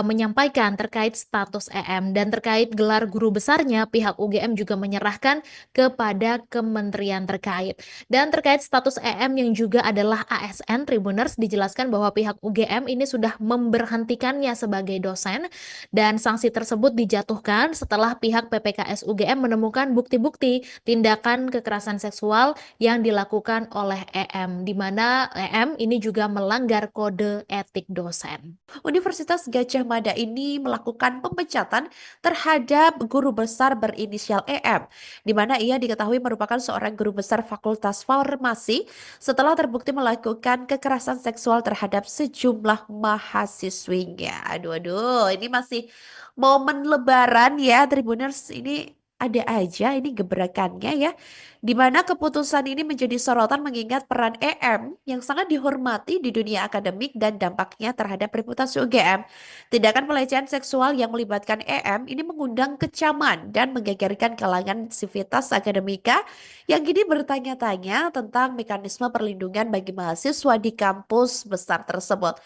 menyampaikan terkait status EM, dan terkait gelar guru besarnya pihak UGM juga menyerahkan kepada kementerian terkait. Dan terkait status EM yang juga adalah ASN, Tribuners, dijelaskan bahwa pihak UGM ini sudah memberhentikannya sebagai dosen, dan sanksi tersebut dijatuhkan setelah pihak PPKS UGM menemukan bukti-bukti tindakan kekerasan seksual yang dilakukan oleh EM, di mana EM ini juga melanggar kode etik dosen. Universitas Gadjah Mada ini melakukan pemecatan terhadap guru besar berinisial EM, di mana ia diketahui merupakan seorang guru besar Fakultas Farmasi setelah terbukti melakukan kekerasan seksual terhadap sejumlah mahasiswinya. Aduh, ini masih momen Lebaran ya, Tribuners. Ini ada aja ini gebrakannya ya, di mana keputusan ini menjadi sorotan mengingat peran EM yang sangat dihormati di dunia akademik dan dampaknya terhadap reputasi UGM. Tindakan pelecehan seksual yang melibatkan EM ini mengundang kecaman dan menggegerkan kalangan sivitas akademika yang kini bertanya-tanya tentang mekanisme perlindungan bagi mahasiswa di kampus besar tersebut.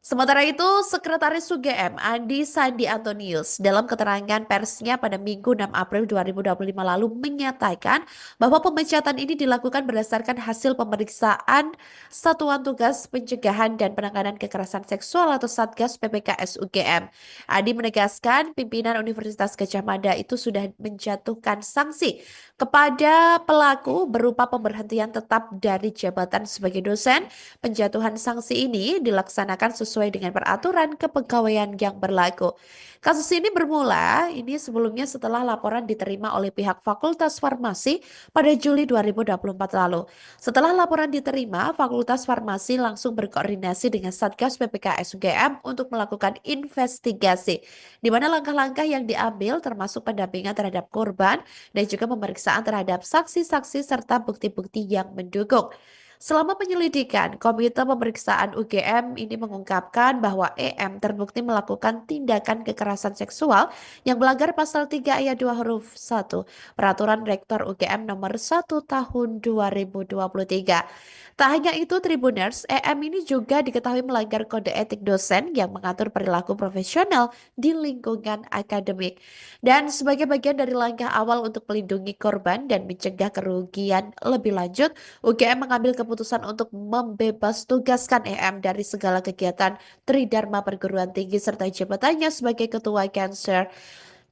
Sementara itu, Sekretaris UGM Andi Sandi Antonius dalam keterangan persnya pada Minggu 6 April 2025 lalu menyatakan bahwa pemecatan ini dilakukan berdasarkan hasil pemeriksaan Satuan Tugas Pencegahan dan Penanganan Kekerasan Seksual atau Satgas PPKS UGM. Andi menegaskan pimpinan Universitas Gadjah Mada itu sudah menjatuhkan sanksi kepada pelaku berupa pemberhentian tetap dari jabatan sebagai dosen. Penjatuhan sanksi ini dilaksanakan sesuai dengan peraturan kepegawaian yang berlaku. Kasus ini bermula sebelumnya setelah laporan diterima oleh pihak Fakultas Farmasi pada Juli 2024 lalu. Setelah laporan diterima, Fakultas Farmasi langsung berkoordinasi dengan Satgas PPKS UGM untuk melakukan investigasi, di mana langkah-langkah yang diambil termasuk pendampingan terhadap korban dan juga pemeriksaan terhadap saksi-saksi serta bukti-bukti yang mendukung. Selama penyelidikan, Komite Pemeriksaan UGM ini mengungkapkan bahwa EM terbukti melakukan tindakan kekerasan seksual yang melanggar pasal 3 ayat 2 huruf 1 Peraturan Rektor UGM nomor 1 tahun 2023. Tak hanya itu, Tribuners, EM ini juga diketahui melanggar kode etik dosen yang mengatur perilaku profesional di lingkungan akademik. Dan sebagai bagian dari langkah awal untuk melindungi korban dan mencegah kerugian lebih lanjut, UGM mengambil keputusan untuk membebas tugaskan EM dari segala kegiatan Tridharma Perguruan Tinggi serta jabatannya sebagai Ketua Cancer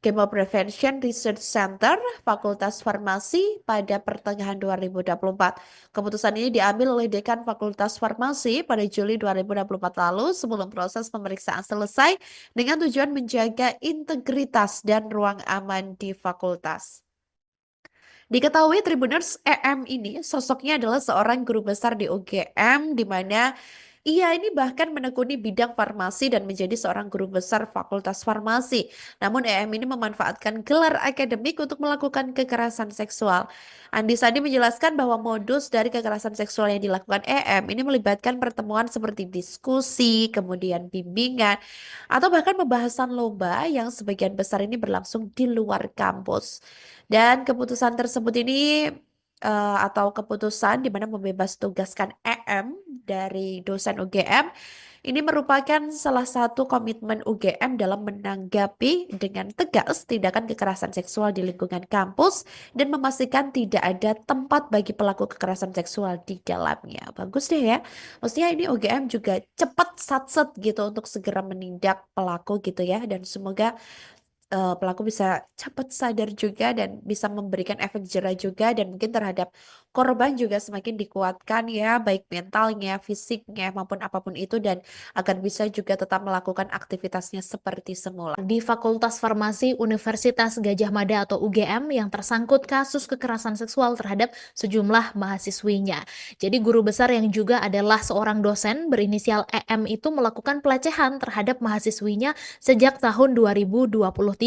Chemo Prevention Research Center Fakultas Farmasi pada pertengahan 2024. Keputusan ini diambil oleh Dekan Fakultas Farmasi pada Juli 2024 lalu sebelum proses pemeriksaan selesai dengan tujuan menjaga integritas dan ruang aman di fakultas. Diketahui Tribuners, EM ini sosoknya adalah seorang guru besar di UGM di mana ia ini bahkan menekuni bidang farmasi dan menjadi seorang guru besar Fakultas Farmasi. Namun EM ini memanfaatkan gelar akademik untuk melakukan kekerasan seksual. Andi Sandi menjelaskan bahwa modus dari kekerasan seksual yang dilakukan EM ini melibatkan pertemuan seperti diskusi, kemudian bimbingan, atau bahkan pembahasan lomba yang sebagian besar ini berlangsung di luar kampus. Dan keputusan tersebut ini atau keputusan di mana membebas tugaskan EM dari dosen UGM ini merupakan salah satu komitmen UGM dalam menanggapi dengan tegas tindakan kekerasan seksual di lingkungan kampus dan memastikan tidak ada tempat bagi pelaku kekerasan seksual di dalamnya. Bagus deh ya. Maksudnya ini UGM juga cepat satset gitu untuk segera menindak pelaku gitu ya, dan semoga pelaku bisa cepat sadar juga dan bisa memberikan efek jera juga, dan mungkin terhadap korban juga semakin dikuatkan ya, baik mentalnya, fisiknya maupun apapun itu, dan agar bisa juga tetap melakukan aktivitasnya seperti semula. Di Fakultas Farmasi Universitas Gadjah Mada atau UGM yang tersangkut kasus kekerasan seksual terhadap sejumlah mahasiswinya. Jadi guru besar yang juga adalah seorang dosen berinisial EM itu melakukan pelecehan terhadap mahasiswinya sejak tahun 2023.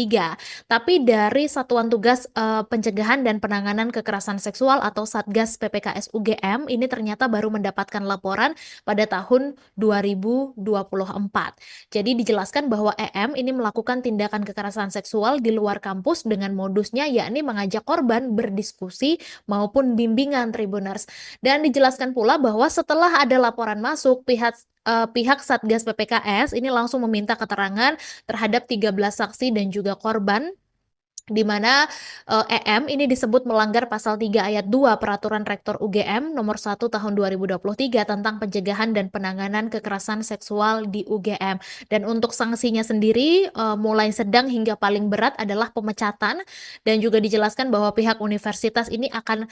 Tapi dari Satuan Tugas Pencegahan dan Penanganan Kekerasan Seksual atau Satgas PPKS UGM ini ternyata baru mendapatkan laporan pada tahun 2024. Jadi dijelaskan bahwa EM ini melakukan tindakan kekerasan seksual di luar kampus dengan modusnya yakni mengajak korban berdiskusi maupun bimbingan Tribuners. Dan dijelaskan pula bahwa setelah ada laporan masuk, pihak Satgas PPKS ini langsung meminta keterangan terhadap 13 saksi dan juga korban, di mana EM ini disebut melanggar pasal 3 ayat 2 Peraturan Rektor UGM nomor 1 tahun 2023 tentang pencegahan dan penanganan kekerasan seksual di UGM. Dan untuk sanksinya sendiri mulai sedang hingga paling berat adalah pemecatan, dan juga dijelaskan bahwa pihak universitas ini akan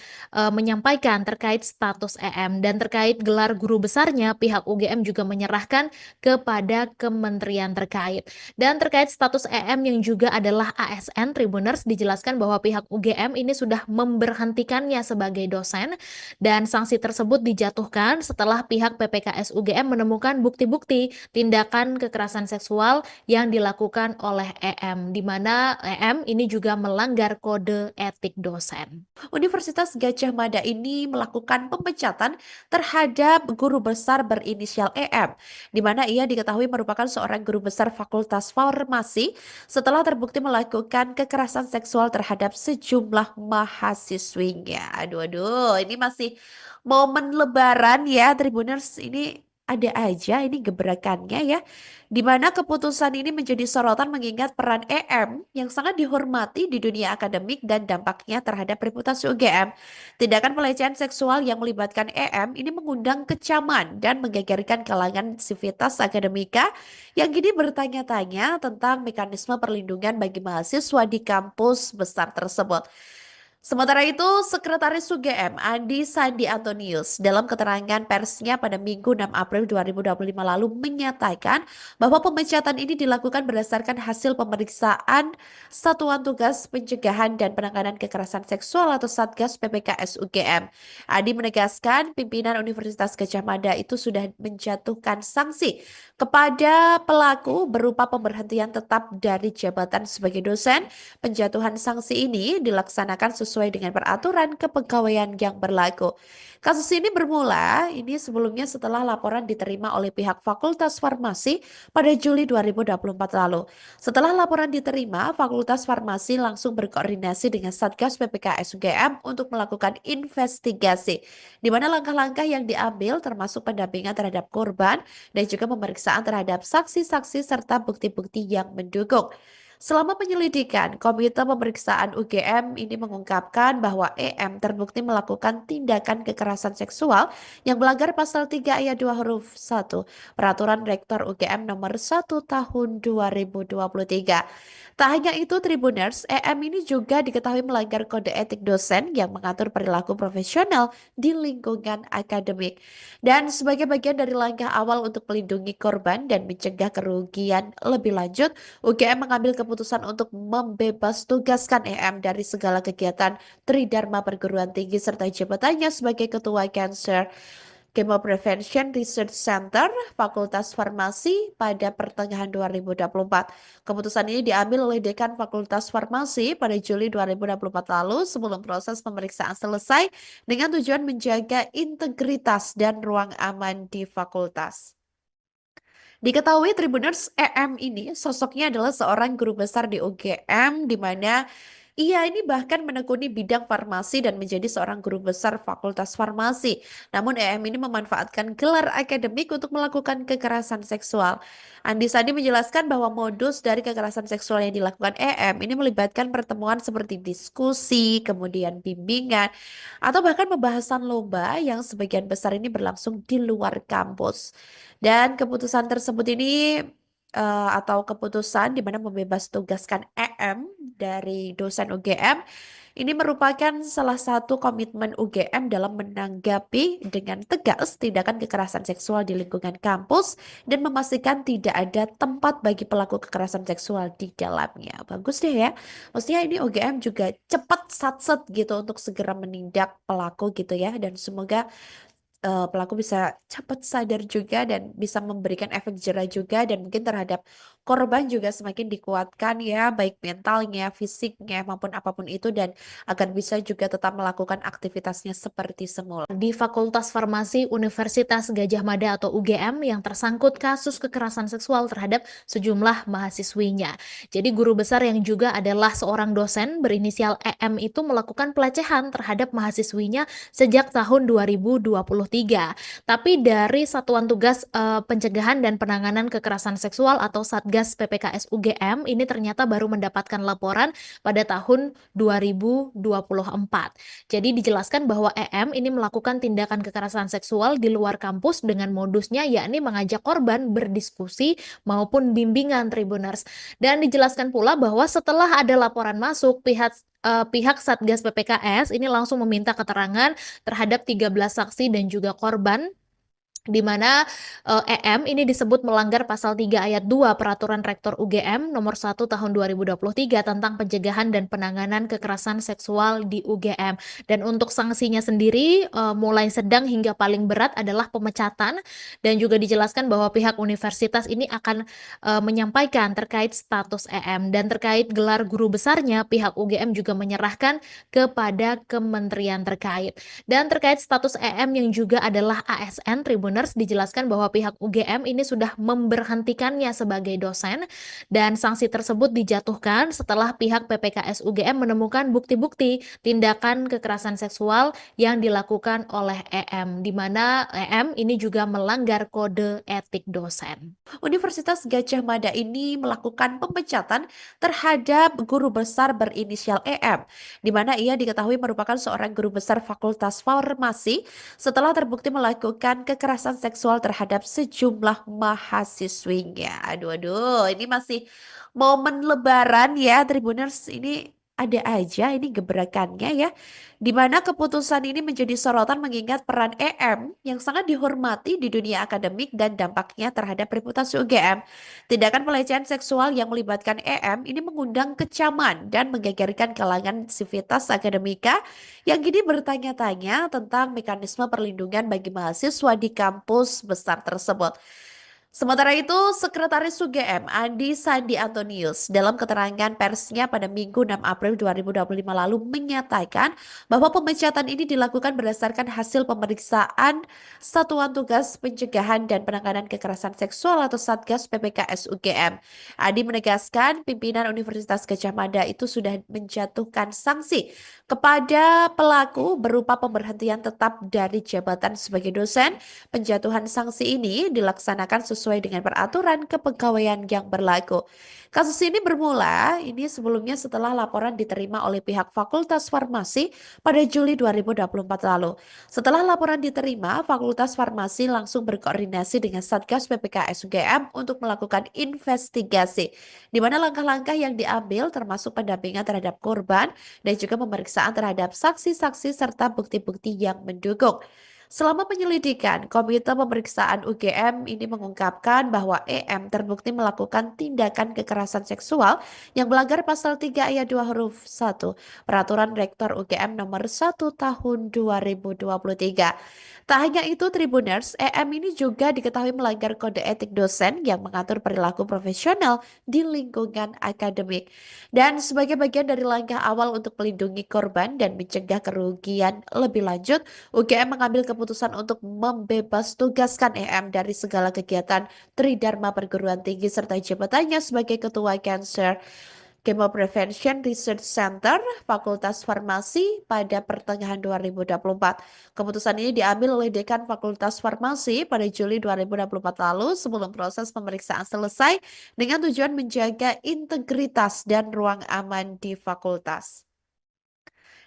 menyampaikan terkait status EM, dan terkait gelar guru besarnya pihak UGM juga menyerahkan kepada kementerian terkait. Dan terkait status EM yang juga adalah ASN, Tribuners, dijelaskan bahwa pihak UGM ini sudah memberhentikannya sebagai dosen, dan sanksi tersebut dijatuhkan setelah pihak PPKS UGM menemukan bukti-bukti tindakan kekerasan seksual yang dilakukan oleh EM, di mana EM ini juga melanggar kode etik dosen. Universitas Gadjah Mada ini melakukan pemecatan terhadap guru besar berinisial EM, di mana ia diketahui merupakan seorang guru besar Fakultas Farmasi setelah terbukti melakukan kekerasan seksual terhadap sejumlah mahasiswinya. Aduh, aduh, ini masih momen Lebaran ya, Tribuners. Ini ada aja ini gebrakannya ya. Di mana keputusan ini menjadi sorotan mengingat peran EM yang sangat dihormati di dunia akademik dan dampaknya terhadap reputasi UGM. Tindakan pelecehan seksual yang melibatkan EM ini mengundang kecaman dan menggegerkan kalangan sivitas akademika yang kini bertanya-tanya tentang mekanisme perlindungan bagi mahasiswa di kampus besar tersebut. Sementara itu, Sekretaris UGM Andi Sandi Antonius dalam keterangan persnya pada Minggu 6 April 2025 lalu menyatakan bahwa pemecatan ini dilakukan berdasarkan hasil pemeriksaan Satuan Tugas Pencegahan dan Penanganan Kekerasan Seksual atau Satgas PPKS UGM. Andi menegaskan pimpinan Universitas Gadjah Mada itu sudah menjatuhkan sanksi kepada pelaku berupa pemberhentian tetap dari jabatan sebagai dosen. Penjatuhan sanksi ini dilaksanakan sesuai dengan peraturan kepegawaian yang berlaku. Kasus ini bermula sebelumnya setelah laporan diterima oleh pihak Fakultas Farmasi pada Juli 2024 lalu. Setelah laporan diterima, Fakultas Farmasi langsung berkoordinasi dengan Satgas PPKS UGM untuk melakukan investigasi, di mana langkah-langkah yang diambil termasuk pendampingan terhadap korban dan juga pemeriksaan terhadap saksi-saksi serta bukti-bukti yang mendukung. Selama penyelidikan, Komite Pemeriksaan UGM ini mengungkapkan bahwa EM terbukti melakukan tindakan kekerasan seksual yang melanggar pasal 3 ayat 2 huruf 1 Peraturan Rektor UGM nomor 1 tahun 2023. Tak hanya itu, Tribuners, EM ini juga diketahui melanggar kode etik dosen yang mengatur perilaku profesional di lingkungan akademik. Dan sebagai bagian dari langkah awal untuk melindungi korban dan mencegah kerugian lebih lanjut, UGM mengambil keputusan untuk membebas tugaskan EM dari segala kegiatan Tridharma Perguruan Tinggi serta jabatannya sebagai Ketua Cancer Chemo Prevention Research Center Fakultas Farmasi pada pertengahan 2024. Keputusan ini diambil oleh Dekan Fakultas Farmasi pada Juli 2024 lalu sebelum proses pemeriksaan selesai dengan tujuan menjaga integritas dan ruang aman di fakultas. Diketahui Tribuners, EM ini sosoknya adalah seorang guru besar di UGM di mana ia ini bahkan menekuni bidang farmasi dan menjadi seorang guru besar Fakultas Farmasi. Namun EM ini memanfaatkan gelar akademik untuk melakukan kekerasan seksual. Andi Sandi menjelaskan bahwa modus dari kekerasan seksual yang dilakukan EM ini melibatkan pertemuan seperti diskusi, kemudian bimbingan, atau bahkan pembahasan lomba yang sebagian besar ini berlangsung di luar kampus. Dan keputusan tersebut ini atau keputusan di mana membebas tugaskan EM dari dosen UGM ini merupakan salah satu komitmen UGM dalam menanggapi dengan tegas tindakan kekerasan seksual di lingkungan kampus dan memastikan tidak ada tempat bagi pelaku kekerasan seksual di dalamnya. Bagus deh ya. Maksudnya ini UGM juga cepat satset gitu untuk segera menindak pelaku gitu ya, dan semoga pelaku bisa cepat sadar juga dan bisa memberikan efek jera juga, dan mungkin terhadap korban juga semakin dikuatkan ya, baik mentalnya, fisiknya maupun apapun itu, dan agar bisa juga tetap melakukan aktivitasnya seperti semula. Di Fakultas Farmasi Universitas Gadjah Mada atau UGM yang tersangkut kasus kekerasan seksual terhadap sejumlah mahasiswinya. Jadi guru besar yang juga adalah seorang dosen berinisial EM itu melakukan pelecehan terhadap mahasiswinya sejak tahun 2023. Tapi dari Satuan Tugas Pencegahan dan Penanganan Kekerasan Seksual atau Satgas PPKS UGM ini ternyata baru mendapatkan laporan pada tahun 2024. Jadi dijelaskan bahwa EM ini melakukan tindakan kekerasan seksual di luar kampus dengan modusnya yakni mengajak korban berdiskusi maupun bimbingan Tribuners. Dan dijelaskan pula bahwa setelah ada laporan masuk, pihak Satgas PPKS ini langsung meminta keterangan terhadap 13 saksi dan juga korban, di mana EM ini disebut melanggar pasal 3 ayat 2 Peraturan Rektor UGM nomor 1 tahun 2023 tentang pencegahan dan penanganan kekerasan seksual di UGM. Dan untuk sanksinya sendiri mulai sedang hingga paling berat adalah pemecatan, dan juga dijelaskan bahwa pihak universitas ini akan menyampaikan terkait status EM, dan terkait gelar guru besarnya pihak UGM juga menyerahkan kepada kementerian terkait. Dan terkait status EM yang juga adalah ASN Tribun Tribuners, dijelaskan bahwa pihak UGM ini sudah memberhentikannya sebagai dosen dan sanksi tersebut dijatuhkan setelah pihak PPKS UGM menemukan bukti-bukti tindakan kekerasan seksual yang dilakukan oleh EM, di mana EM ini juga melanggar kode etik dosen. Universitas Gadjah Mada ini melakukan pemecatan terhadap guru besar berinisial EM, di mana ia diketahui merupakan seorang guru besar Fakultas Farmasi setelah terbukti melakukan kekerasan seksual terhadap sejumlah mahasiswinya. Aduh, aduh, ini masih momen Lebaran ya, Tribuners. Ini ada aja ini gebrakannya ya, di mana keputusan ini menjadi sorotan mengingat peran EM yang sangat dihormati di dunia akademik dan dampaknya terhadap reputasi UGM. Tindakan pelecehan seksual yang melibatkan EM ini mengundang kecaman dan menggegerkan kalangan sivitas akademika yang kini bertanya-tanya tentang mekanisme perlindungan bagi mahasiswa di kampus besar tersebut. Sementara itu, Sekretaris UGM Andi Sandi Antonius dalam keterangan persnya pada Minggu 6 April 2025 lalu menyatakan bahwa pemecatan ini dilakukan berdasarkan hasil pemeriksaan Satuan Tugas Pencegahan dan Penanganan Kekerasan Seksual atau Satgas PPKS UGM. Andi menegaskan pimpinan Universitas Gadjah Mada itu sudah menjatuhkan sanksi kepada pelaku berupa pemberhentian tetap dari jabatan sebagai dosen. Penjatuhan sanksi ini dilaksanakan sesuai dengan peraturan kepegawaian yang berlaku. Kasus ini bermula sebelumnya setelah laporan diterima oleh pihak Fakultas Farmasi pada Juli 2024 lalu. Setelah laporan diterima, Fakultas Farmasi langsung berkoordinasi dengan Satgas PPKS UGM untuk melakukan investigasi, di mana langkah-langkah yang diambil termasuk pendampingan terhadap korban dan juga pemeriksaan terhadap saksi-saksi serta bukti-bukti yang mendukung. Selama penyelidikan, Komite Pemeriksaan UGM ini mengungkapkan bahwa EM terbukti melakukan tindakan kekerasan seksual yang melanggar pasal 3 ayat 2 huruf 1 Peraturan Rektor UGM nomor 1 tahun 2023. Tak hanya itu, Tribuners, EM ini juga diketahui melanggar kode etik dosen yang mengatur perilaku profesional di lingkungan akademik. Dan sebagai bagian dari langkah awal untuk melindungi korban dan mencegah kerugian lebih lanjut, UGM mengambil keputusan untuk membebas tugaskan EM dari segala kegiatan Tridharma Perguruan Tinggi serta jabatannya sebagai Ketua Cancer Chemo Prevention Research Center Fakultas Farmasi pada pertengahan 2024. Keputusan ini diambil oleh Dekan Fakultas Farmasi pada Juli 2024 lalu sebelum proses pemeriksaan selesai dengan tujuan menjaga integritas dan ruang aman di fakultas.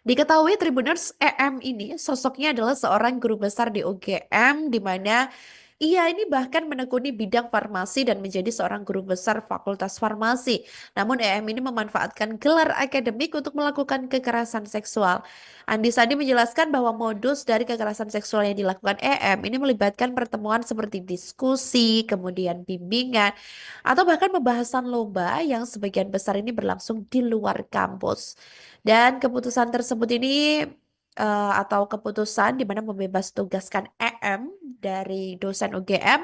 Diketahui Tribuners, EM ini sosoknya adalah seorang guru besar di UGM di mana ia ini bahkan menekuni bidang farmasi dan menjadi seorang guru besar Fakultas Farmasi. Namun EM ini memanfaatkan gelar akademik untuk melakukan kekerasan seksual. Andi Sandi menjelaskan bahwa modus dari kekerasan seksual yang dilakukan EM ini melibatkan pertemuan seperti diskusi, kemudian bimbingan, atau bahkan pembahasan lomba yang sebagian besar ini berlangsung di luar kampus. Dan keputusan tersebut ini atau keputusan di mana membebas tugaskan EM dari dosen UGM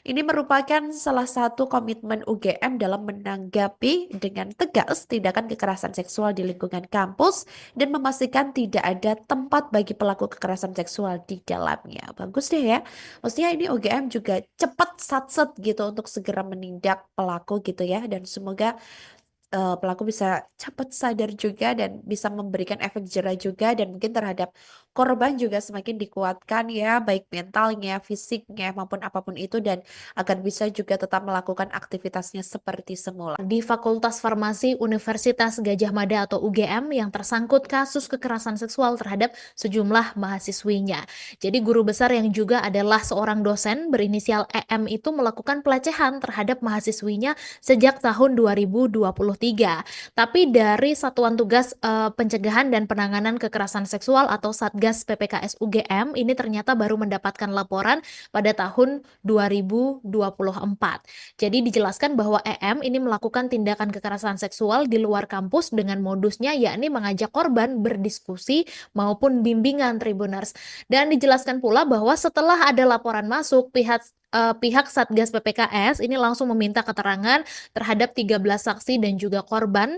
ini merupakan salah satu komitmen UGM dalam menanggapi dengan tegas tindakan kekerasan seksual di lingkungan kampus dan memastikan tidak ada tempat bagi pelaku kekerasan seksual di dalamnya. Bagus deh ya. Maksudnya ini UGM juga cepat satset gitu untuk segera menindak pelaku gitu ya, dan semoga pelaku bisa cepat sadar juga dan bisa memberikan efek jera juga, dan mungkin terhadap korban juga semakin dikuatkan ya, baik mentalnya, fisiknya maupun apapun itu, dan agar bisa juga tetap melakukan aktivitasnya seperti semula. Di Fakultas Farmasi Universitas Gadjah Mada atau UGM yang tersangkut kasus kekerasan seksual terhadap sejumlah mahasiswinya. Jadi guru besar yang juga adalah seorang dosen berinisial EM itu melakukan pelecehan terhadap mahasiswinya sejak tahun 2023. Tapi dari Satuan Tugas Pencegahan dan Penanganan Kekerasan Seksual atau Satgas PPKS UGM ini ternyata baru mendapatkan laporan pada tahun 2024. Jadi dijelaskan bahwa EM ini melakukan tindakan kekerasan seksual di luar kampus dengan modusnya yakni mengajak korban berdiskusi maupun bimbingan Tribuners. Dan dijelaskan pula bahwa setelah ada laporan masuk, pihak Satgas PPKS ini langsung meminta keterangan terhadap 13 saksi dan juga korban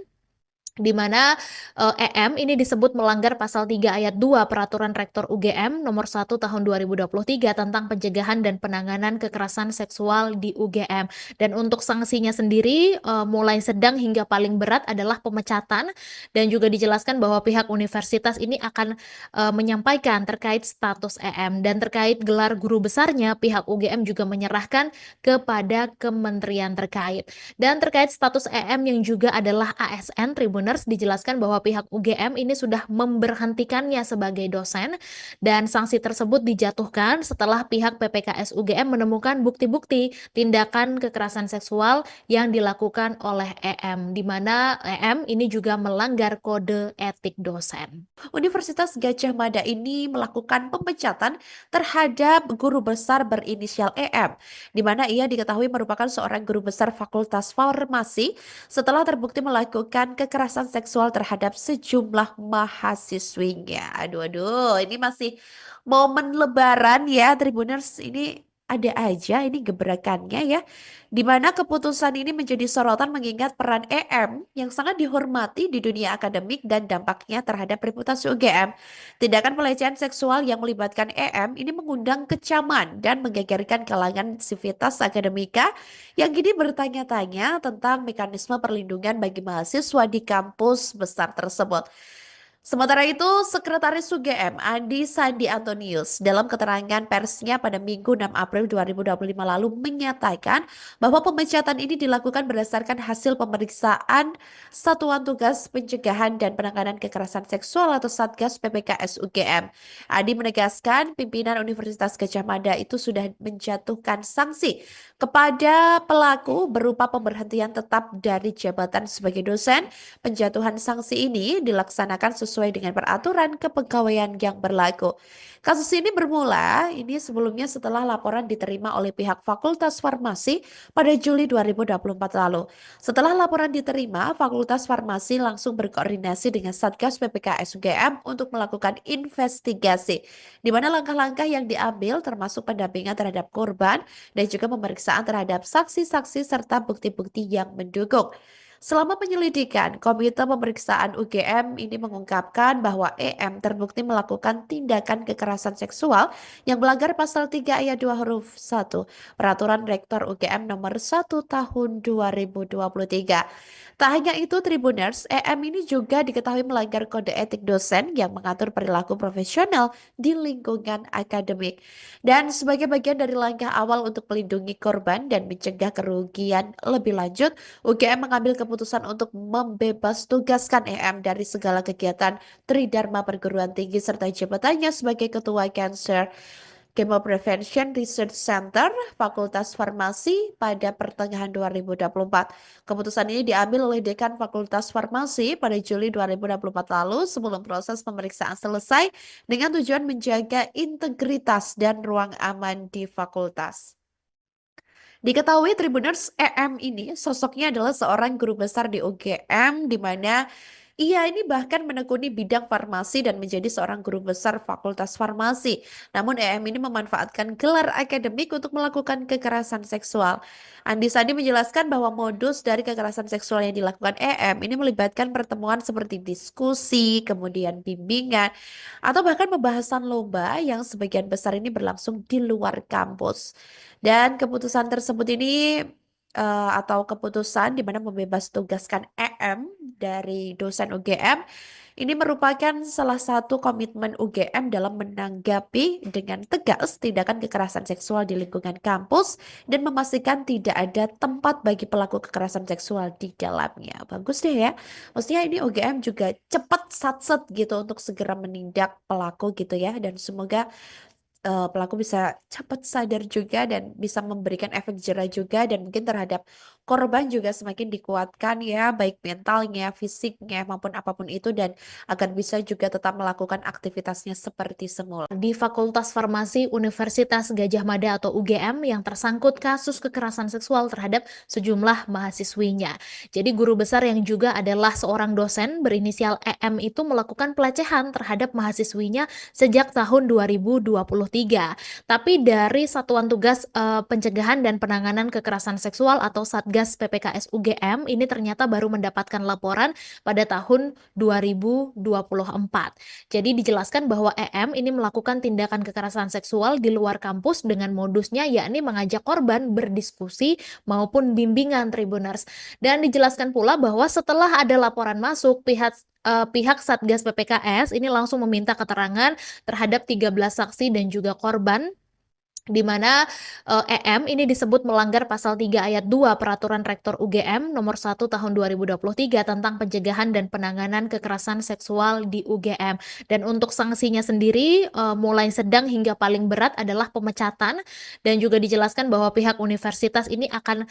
di mana EM ini disebut melanggar pasal 3 ayat 2 Peraturan Rektor UGM nomor 1 tahun 2023 tentang pencegahan dan penanganan kekerasan seksual di UGM. Dan untuk sanksinya sendiri mulai sedang hingga paling berat adalah pemecatan, dan juga dijelaskan bahwa pihak universitas ini akan menyampaikan terkait status EM, dan terkait gelar guru besarnya pihak UGM juga menyerahkan kepada kementerian terkait. Dan terkait status EM yang juga adalah ASN, Tribuners dijelaskan bahwa pihak UGM ini sudah memberhentikannya sebagai dosen, dan sanksi tersebut dijatuhkan setelah pihak PPKS UGM menemukan bukti-bukti tindakan kekerasan seksual yang dilakukan oleh EM, di mana EM ini juga melanggar kode etik dosen. Universitas Gadjah Mada ini melakukan pemecatan terhadap guru besar berinisial EM, di mana ia diketahui merupakan seorang guru besar Fakultas Farmasi setelah terbukti melakukan kekerasan seksual terhadap sejumlah mahasiswinya. Aduh, aduh, ini masih momen Lebaran ya, Tribuners. Ini ada aja ini gebrakannya ya, di mana keputusan ini menjadi sorotan mengingat peran EM yang sangat dihormati di dunia akademik dan dampaknya terhadap reputasi UGM. Tindakan pelecehan seksual yang melibatkan EM ini mengundang kecaman dan menggegerkan kalangan sivitas akademika yang kini bertanya-tanya tentang mekanisme perlindungan bagi mahasiswa di kampus besar tersebut. Sementara itu, Sekretaris UGM Andi Sandi Antonius dalam keterangan persnya pada Minggu 6 April 2025 lalu menyatakan bahwa pemecatan ini dilakukan berdasarkan hasil pemeriksaan Satuan Tugas Pencegahan dan Penanganan Kekerasan Seksual atau Satgas PPKS UGM. Andi menegaskan pimpinan Universitas Gadjah Mada itu sudah menjatuhkan sanksi kepada pelaku berupa pemberhentian tetap dari jabatan sebagai dosen. Penjatuhan sanksi ini dilaksanakan sesuai dengan peraturan kepegawaian yang berlaku. Kasus ini bermula sebelumnya setelah laporan diterima oleh pihak Fakultas Farmasi pada Juli 2024 lalu. Setelah laporan diterima, Fakultas Farmasi langsung berkoordinasi dengan Satgas PPKS UGM untuk melakukan investigasi, di mana langkah-langkah yang diambil termasuk pendampingan terhadap korban dan juga pemeriksaan terhadap saksi-saksi serta bukti-bukti yang mendukung. Selama penyelidikan, Komite Pemeriksaan UGM ini mengungkapkan bahwa EM terbukti melakukan tindakan kekerasan seksual yang melanggar pasal 3 ayat 2 huruf 1 Peraturan Rektor UGM nomor 1 tahun 2023. Tak hanya itu, Tribuners, EM ini juga diketahui melanggar kode etik dosen yang mengatur perilaku profesional di lingkungan akademik. Dan sebagai bagian dari langkah awal untuk melindungi korban dan mencegah kerugian lebih lanjut, UGM mengambil keputusan untuk membebas tugaskan EM dari segala kegiatan Tridharma Perguruan Tinggi serta jabatannya sebagai Ketua Cancer Chemo Prevention Research Center Fakultas Farmasi pada pertengahan 2024. Keputusan ini diambil oleh Dekan Fakultas Farmasi pada Juli 2024 lalu sebelum proses pemeriksaan selesai dengan tujuan menjaga integritas dan ruang aman di fakultas. Diketahui Tribuners, EM ini sosoknya adalah seorang guru besar di UGM, di mana ia ini bahkan menekuni bidang farmasi dan menjadi seorang guru besar Fakultas Farmasi. Namun EM ini memanfaatkan gelar akademik untuk melakukan kekerasan seksual. Andi Sandi menjelaskan bahwa modus dari kekerasan seksual yang dilakukan EM ini melibatkan pertemuan seperti diskusi, kemudian bimbingan, atau bahkan pembahasan lomba yang sebagian besar ini berlangsung di luar kampus. Dan keputusan tersebut ini atau keputusan di mana membebas tugaskan EM dari dosen UGM ini merupakan salah satu komitmen UGM dalam menanggapi dengan tegas tindakan kekerasan seksual di lingkungan kampus dan memastikan tidak ada tempat bagi pelaku kekerasan seksual di dalamnya. Bagus deh ya. Maksudnya ini UGM juga cepat satset gitu untuk segera menindak pelaku gitu ya, dan semoga pelaku bisa cepat sadar juga dan bisa memberikan efek jerah juga, dan mungkin terhadap korban juga semakin dikuatkan ya, baik mentalnya, fisiknya, maupun apapun itu, dan agar bisa juga tetap melakukan aktivitasnya seperti semula. Di Fakultas Farmasi Universitas Gadjah Mada atau UGM yang tersangkut kasus kekerasan seksual terhadap sejumlah mahasiswinya. Jadi guru besar yang juga adalah seorang dosen berinisial EM itu melakukan pelecehan terhadap mahasiswinya sejak tahun 2023. Tapi dari Satuan Tugas Pencegahan dan Penanganan Kekerasan Seksual atau Satgas Satgas PPKS UGM ini ternyata baru mendapatkan laporan pada tahun 2024. Jadi dijelaskan bahwa EM ini melakukan tindakan kekerasan seksual di luar kampus dengan modusnya yakni mengajak korban berdiskusi maupun bimbingan Tribuners. Dan dijelaskan pula bahwa setelah ada laporan masuk, pihak Satgas PPKS ini langsung meminta keterangan terhadap 13 saksi dan juga korban di mana EM ini disebut melanggar pasal 3 ayat 2 Peraturan Rektor UGM nomor 1 tahun 2023 tentang pencegahan dan penanganan kekerasan seksual di UGM. Dan untuk sanksinya sendiri mulai sedang hingga paling berat adalah pemecatan, dan juga dijelaskan bahwa pihak universitas ini akan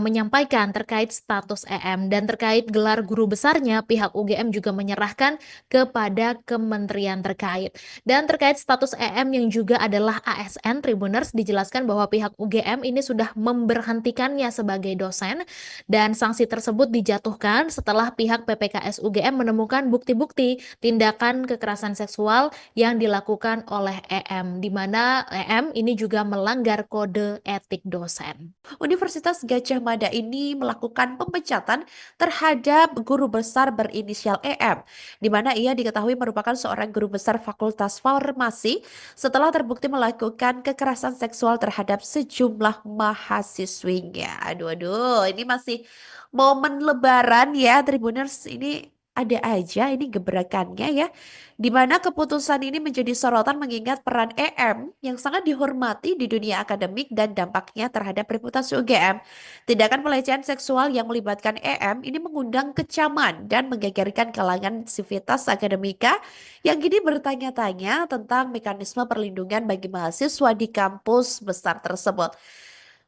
menyampaikan terkait status EM, dan terkait gelar guru besarnya pihak UGM juga menyerahkan kepada kementerian terkait. Dan terkait status EM yang juga adalah ASN Tribuners, dijelaskan bahwa pihak UGM ini sudah memberhentikannya sebagai dosen, dan sanksi tersebut dijatuhkan setelah pihak PPKS UGM menemukan bukti-bukti tindakan kekerasan seksual yang dilakukan oleh EM, di mana EM ini juga melanggar kode etik dosen. Universitas Gadjah Mada ini melakukan pemecatan terhadap guru besar berinisial EM, di mana ia diketahui merupakan seorang guru besar Fakultas Farmasi setelah terbukti melakukan kekerasan seksual terhadap sejumlah mahasiswinya. Aduh, aduh, ini masih momen Lebaran ya, Tribuners. Ini ada aja ini gebrakannya ya, di mana keputusan ini menjadi sorotan mengingat peran EM yang sangat dihormati di dunia akademik dan dampaknya terhadap reputasi UGM. Tindakan pelecehan seksual yang melibatkan EM ini mengundang kecaman dan menggegerkan kalangan sivitas akademika yang kini bertanya-tanya tentang mekanisme perlindungan bagi mahasiswa di kampus besar tersebut.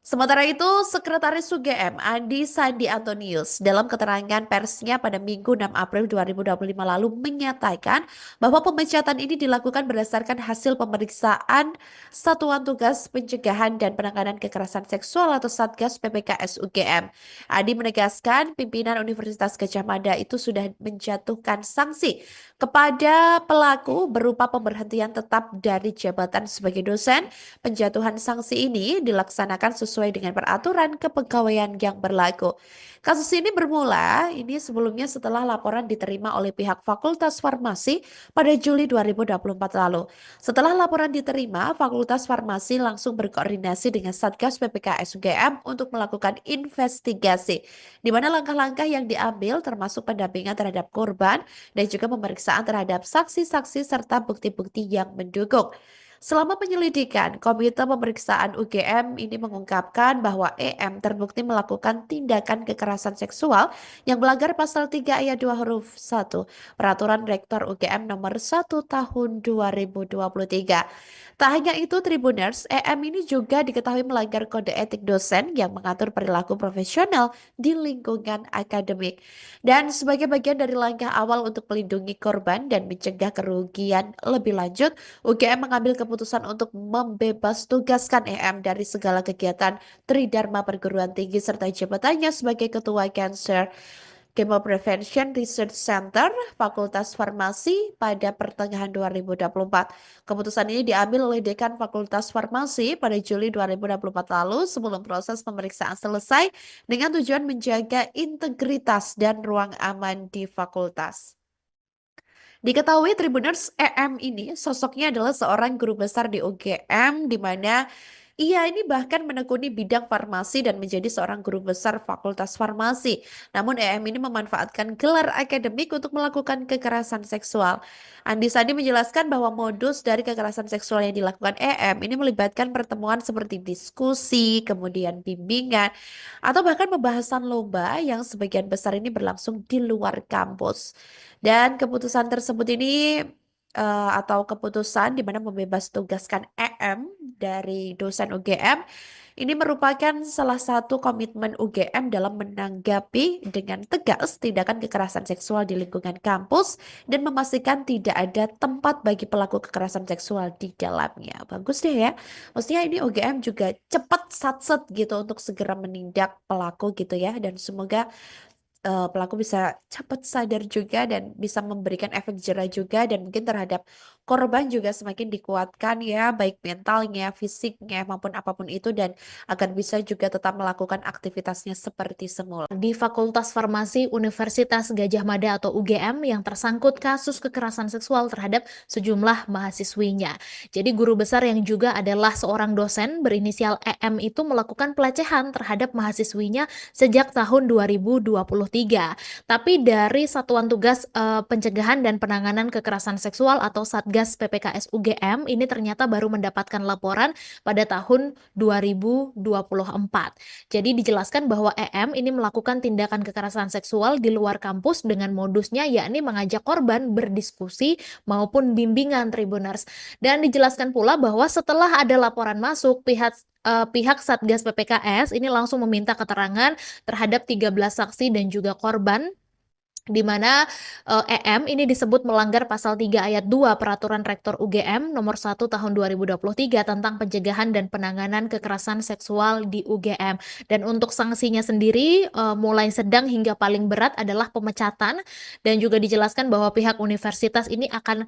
Sementara itu, Sekretaris UGM Andi Sandi Antonius dalam keterangan persnya pada Minggu 6 April 2025 lalu menyatakan bahwa pemecatan ini dilakukan berdasarkan hasil pemeriksaan Satuan Tugas Pencegahan dan Penanganan Kekerasan Seksual atau Satgas PPKS UGM. Andi menegaskan pimpinan Universitas Gadjah Mada itu sudah menjatuhkan sanksi kepada pelaku berupa pemberhentian tetap dari jabatan sebagai dosen. Penjatuhan sanksi ini dilaksanakan sesuai dengan peraturan kepegawaian yang berlaku. Kasus ini bermula sebelumnya setelah laporan diterima oleh pihak Fakultas Farmasi pada Juli 2024 lalu. Setelah laporan diterima, Fakultas Farmasi langsung berkoordinasi dengan Satgas PPKS UGM untuk melakukan investigasi, di mana langkah-langkah yang diambil termasuk pendampingan terhadap korban dan juga pemeriksaan terhadap saksi-saksi serta bukti-bukti yang mendukung. Selama penyelidikan, Komite Pemeriksaan UGM ini mengungkapkan bahwa EM terbukti melakukan tindakan kekerasan seksual yang melanggar pasal 3 ayat 2 huruf 1 Peraturan Rektor UGM nomor 1 tahun 2023. Tak hanya itu, Tribuners, EM ini juga diketahui melanggar kode etik dosen yang mengatur perilaku profesional di lingkungan akademik. Dan sebagai bagian dari langkah awal untuk melindungi korban dan mencegah kerugian lebih lanjut, UGM mengambil keputusan untuk membebas tugaskan EM dari segala kegiatan Tridharma Perguruan Tinggi serta jabatannya sebagai Ketua Cancer Chemo Prevention Research Center Fakultas Farmasi pada pertengahan 2024. Keputusan ini diambil oleh Dekan Fakultas Farmasi pada Juli 2024 lalu sebelum proses pemeriksaan selesai dengan tujuan menjaga integritas dan ruang aman di fakultas. Diketahui Tribuners, EM ini sosoknya adalah seorang guru besar di UGM, di mana ia ini bahkan menekuni bidang farmasi dan menjadi seorang guru besar Fakultas Farmasi. Namun EM ini memanfaatkan gelar akademik untuk melakukan kekerasan seksual. Andi Sandi menjelaskan bahwa modus dari kekerasan seksual yang dilakukan EM ini melibatkan pertemuan seperti diskusi, kemudian bimbingan, atau bahkan pembahasan lomba yang sebagian besar ini berlangsung di luar kampus. Dan keputusan tersebut ini atau keputusan di mana membebas tugaskan EM dari dosen UGM ini merupakan salah satu komitmen UGM dalam menanggapi dengan tegas tindakan kekerasan seksual di lingkungan kampus dan memastikan tidak ada tempat bagi pelaku kekerasan seksual di dalamnya. Bagus deh ya. Maksudnya ini UGM juga cepat satset gitu untuk segera menindak pelaku gitu ya, dan semoga pelaku bisa cepat sadar juga dan bisa memberikan efek jerah juga dan mungkin terhadap korban juga semakin dikuatkan ya, baik mentalnya, fisiknya, maupun apapun itu, dan agar bisa juga tetap melakukan aktivitasnya seperti semula. Di Fakultas Farmasi Universitas Gadjah Mada atau UGM yang tersangkut kasus kekerasan seksual terhadap sejumlah mahasiswinya. Jadi guru besar yang juga adalah seorang dosen berinisial EM itu melakukan pelecehan terhadap mahasiswinya sejak tahun 2023. Tapi dari Satuan Tugas Pencegahan dan Penanganan Kekerasan Seksual atau Satgas PPKS UGM ini ternyata baru mendapatkan laporan pada tahun 2024. Jadi dijelaskan bahwa EM ini melakukan tindakan kekerasan seksual di luar kampus dengan modusnya yakni mengajak korban berdiskusi maupun bimbingan Tribuners. Dan dijelaskan pula bahwa setelah ada laporan masuk, pihak Satgas PPKS ini langsung meminta keterangan terhadap 13 saksi dan juga korban di mana EM ini disebut melanggar pasal 3 ayat 2 Peraturan Rektor UGM nomor 1 tahun 2023 tentang pencegahan dan penanganan kekerasan seksual di UGM. Dan untuk sanksinya sendiri mulai sedang hingga paling berat adalah pemecatan, dan juga dijelaskan bahwa pihak universitas ini akan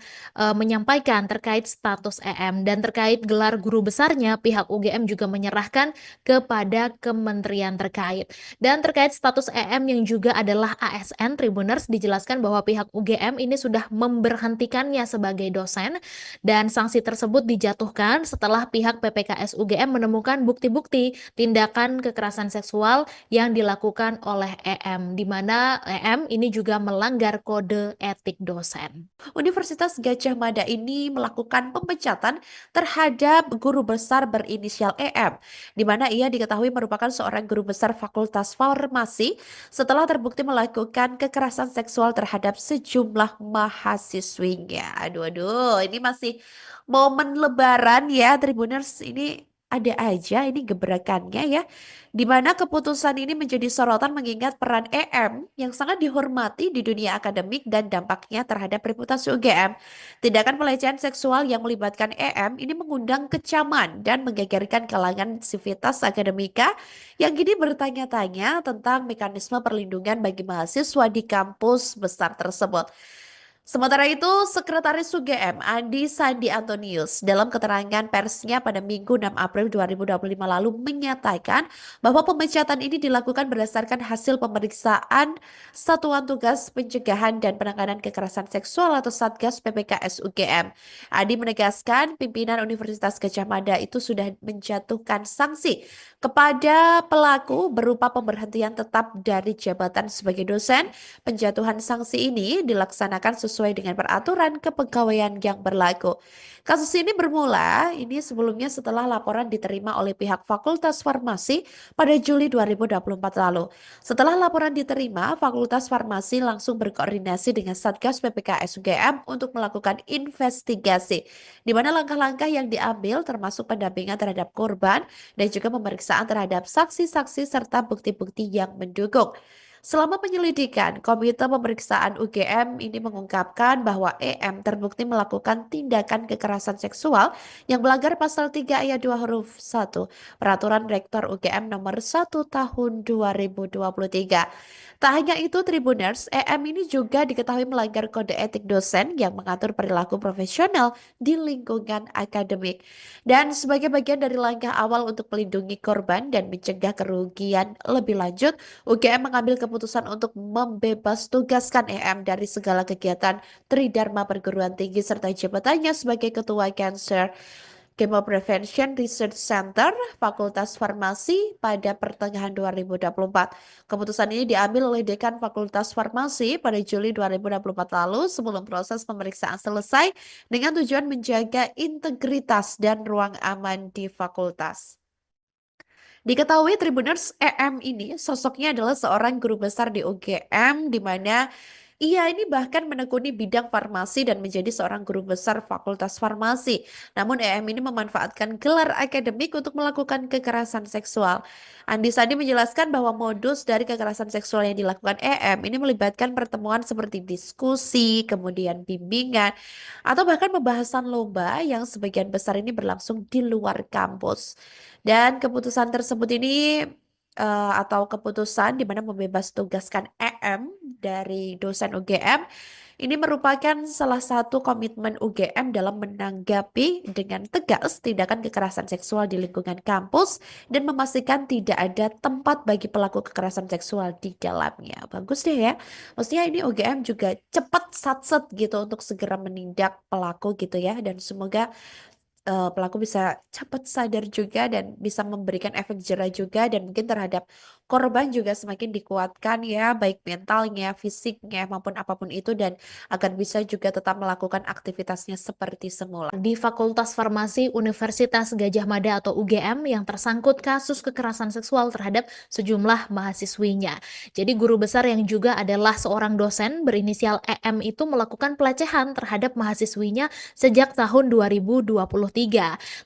menyampaikan terkait status EM, dan terkait gelar guru besarnya pihak UGM juga menyerahkan kepada kementerian terkait. Dan terkait status EM yang juga adalah ASN Tribuners, dijelaskan bahwa pihak UGM ini sudah memberhentikannya sebagai dosen, dan sanksi tersebut dijatuhkan setelah pihak PPKS UGM menemukan bukti-bukti tindakan kekerasan seksual yang dilakukan oleh EM, di mana EM ini juga melanggar kode etik dosen. Universitas Gadjah Mada ini melakukan pemecatan terhadap guru besar berinisial EM, di mana ia diketahui merupakan seorang guru besar Fakultas Farmasi setelah terbukti melakukan kekerasan seksual terhadap sejumlah mahasiswinya. Aduh, aduh, ini masih momen Lebaran ya, Tribuners. Ini ada aja ini gebrakannya ya, di mana keputusan ini menjadi sorotan mengingat peran EM yang sangat dihormati di dunia akademik dan dampaknya terhadap reputasi UGM. Tindakan pelecehan seksual yang melibatkan EM ini mengundang kecaman dan menggegerkan kalangan sivitas akademika yang kini bertanya-tanya tentang mekanisme perlindungan bagi mahasiswa di kampus besar tersebut. Sementara itu, Sekretaris UGM Andi Sandi Antonius dalam keterangan persnya pada Minggu 6 April 2025 lalu menyatakan bahwa pemecatan ini dilakukan berdasarkan hasil pemeriksaan Satuan Tugas Pencegahan dan Penanganan Kekerasan Seksual atau Satgas PPKS UGM. Andi menegaskan pimpinan Universitas Gadjah Mada itu sudah menjatuhkan sanksi kepada pelaku berupa pemberhentian tetap dari jabatan sebagai dosen. Penjatuhan sanksi ini dilaksanakan sesuai dengan peraturan kepegawaian yang berlaku. Kasus ini bermula sebelumnya setelah laporan diterima oleh pihak Fakultas Farmasi pada Juli 2024 lalu. Setelah laporan diterima, Fakultas Farmasi langsung berkoordinasi dengan Satgas PPKS UGM untuk melakukan investigasi, di mana langkah-langkah yang diambil termasuk pendampingan terhadap korban dan juga pemeriksaan terhadap saksi-saksi serta bukti-bukti yang mendukung. Selama penyelidikan, Komite Pemeriksaan UGM ini mengungkapkan bahwa EM terbukti melakukan tindakan kekerasan seksual yang melanggar pasal 3 ayat 2 huruf 1 Peraturan Rektor UGM nomor 1 tahun 2023. Tak hanya itu, Tribuners, EM ini juga diketahui melanggar kode etik dosen yang mengatur perilaku profesional di lingkungan akademik. Dan sebagai bagian dari langkah awal untuk melindungi korban dan mencegah kerugian lebih lanjut, UGM mengambil keputusan untuk membebas tugaskan EM dari segala kegiatan Tridharma Perguruan Tinggi serta jabatannya sebagai Ketua Cancer Chemo Prevention Research Center Fakultas Farmasi pada pertengahan 2024. Keputusan ini diambil oleh Dekan Fakultas Farmasi pada Juli 2024 lalu sebelum proses pemeriksaan selesai dengan tujuan menjaga integritas dan ruang aman di fakultas. Diketahui Tribuners, EM ini sosoknya adalah seorang guru besar di UGM, di mana ia ini bahkan menekuni bidang farmasi dan menjadi seorang guru besar Fakultas Farmasi. Namun EM ini memanfaatkan gelar akademik untuk melakukan kekerasan seksual. Andi Sandi menjelaskan bahwa modus dari kekerasan seksual yang dilakukan EM ini melibatkan pertemuan seperti diskusi, kemudian bimbingan, atau bahkan pembahasan lomba yang sebagian besar ini berlangsung di luar kampus. Dan keputusan tersebut ini atau keputusan di mana membebas tugaskan EM dari dosen UGM Ini merupakan salah satu komitmen UGM dalam menanggapi dengan tegas tindakan kekerasan seksual di lingkungan kampus dan memastikan tidak ada tempat bagi pelaku kekerasan seksual di dalamnya. Bagus deh ya. Maksudnya ini UGM juga cepat satset gitu untuk segera menindak pelaku gitu ya. Dan semoga pelaku bisa cepat sadar juga dan bisa memberikan efek jera juga dan mungkin terhadap korban juga semakin dikuatkan ya baik mentalnya, fisiknya maupun apapun itu dan agar bisa juga tetap melakukan aktivitasnya seperti semula. Di Fakultas Farmasi Universitas Gadjah Mada atau UGM yang tersangkut kasus kekerasan seksual terhadap sejumlah mahasiswinya. Jadi guru besar yang juga adalah seorang dosen berinisial EM itu melakukan pelecehan terhadap mahasiswinya sejak tahun 2023.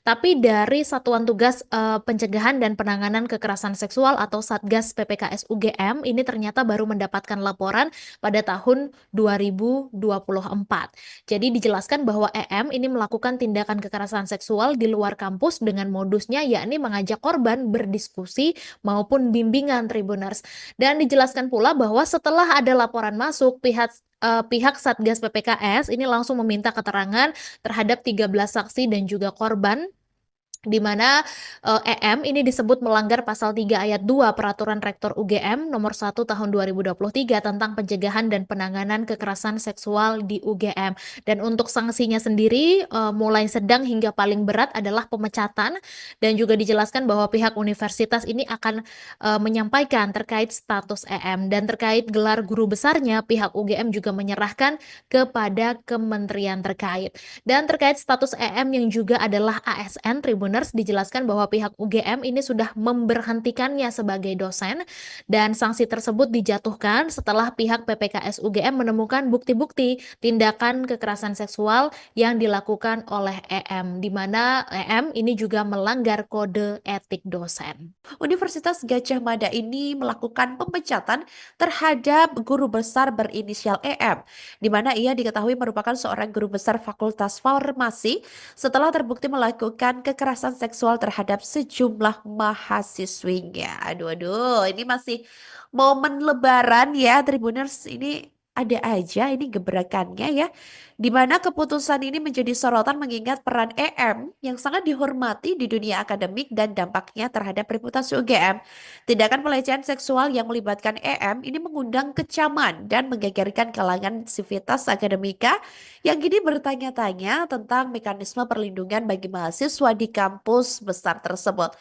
Tapi dari Satuan Tugas Pencegahan dan Penanganan Kekerasan Seksual atau Satgas PPKS UGM ini ternyata baru mendapatkan laporan pada tahun 2024. Jadi dijelaskan bahwa EM ini melakukan tindakan kekerasan seksual di luar kampus dengan modusnya yakni mengajak korban berdiskusi maupun bimbingan Tribuners. Dan dijelaskan pula bahwa setelah ada laporan masuk, pihak Satgas PPKS ini langsung meminta keterangan terhadap 13 saksi dan juga korban di mana EM ini disebut melanggar pasal 3 ayat 2 Peraturan Rektor UGM nomor 1 tahun 2023 tentang pencegahan dan penanganan kekerasan seksual di UGM. Dan untuk sanksinya sendiri mulai sedang hingga paling berat adalah pemecatan dan juga dijelaskan bahwa pihak universitas ini akan menyampaikan terkait status EM dan terkait gelar guru besarnya pihak UGM juga menyerahkan kepada kementerian terkait. Dan terkait status EM yang juga adalah ASN Tribuners dijelaskan bahwa pihak UGM ini sudah memberhentikannya sebagai dosen dan sanksi tersebut dijatuhkan setelah pihak PPKS UGM menemukan bukti-bukti tindakan kekerasan seksual yang dilakukan oleh EM di mana EM ini juga melanggar kode etik dosen. Universitas Gadjah Mada ini melakukan pemecatan terhadap guru besar berinisial EM, di mana ia diketahui merupakan seorang guru besar Fakultas Farmasi setelah terbukti melakukan kekerasan seksual terhadap sejumlah mahasiswinya. Aduh, aduh, ini masih momen Lebaran ya, Tribuners. Ini ada aja ini gebrakannya ya. Di mana keputusan ini menjadi sorotan mengingat peran EM yang sangat dihormati di dunia akademik dan dampaknya terhadap reputasi UGM. Tindakan pelecehan seksual yang melibatkan EM ini mengundang kecaman dan menggegerkan kalangan sivitas akademika yang kini bertanya-tanya tentang mekanisme perlindungan bagi mahasiswa di kampus besar tersebut.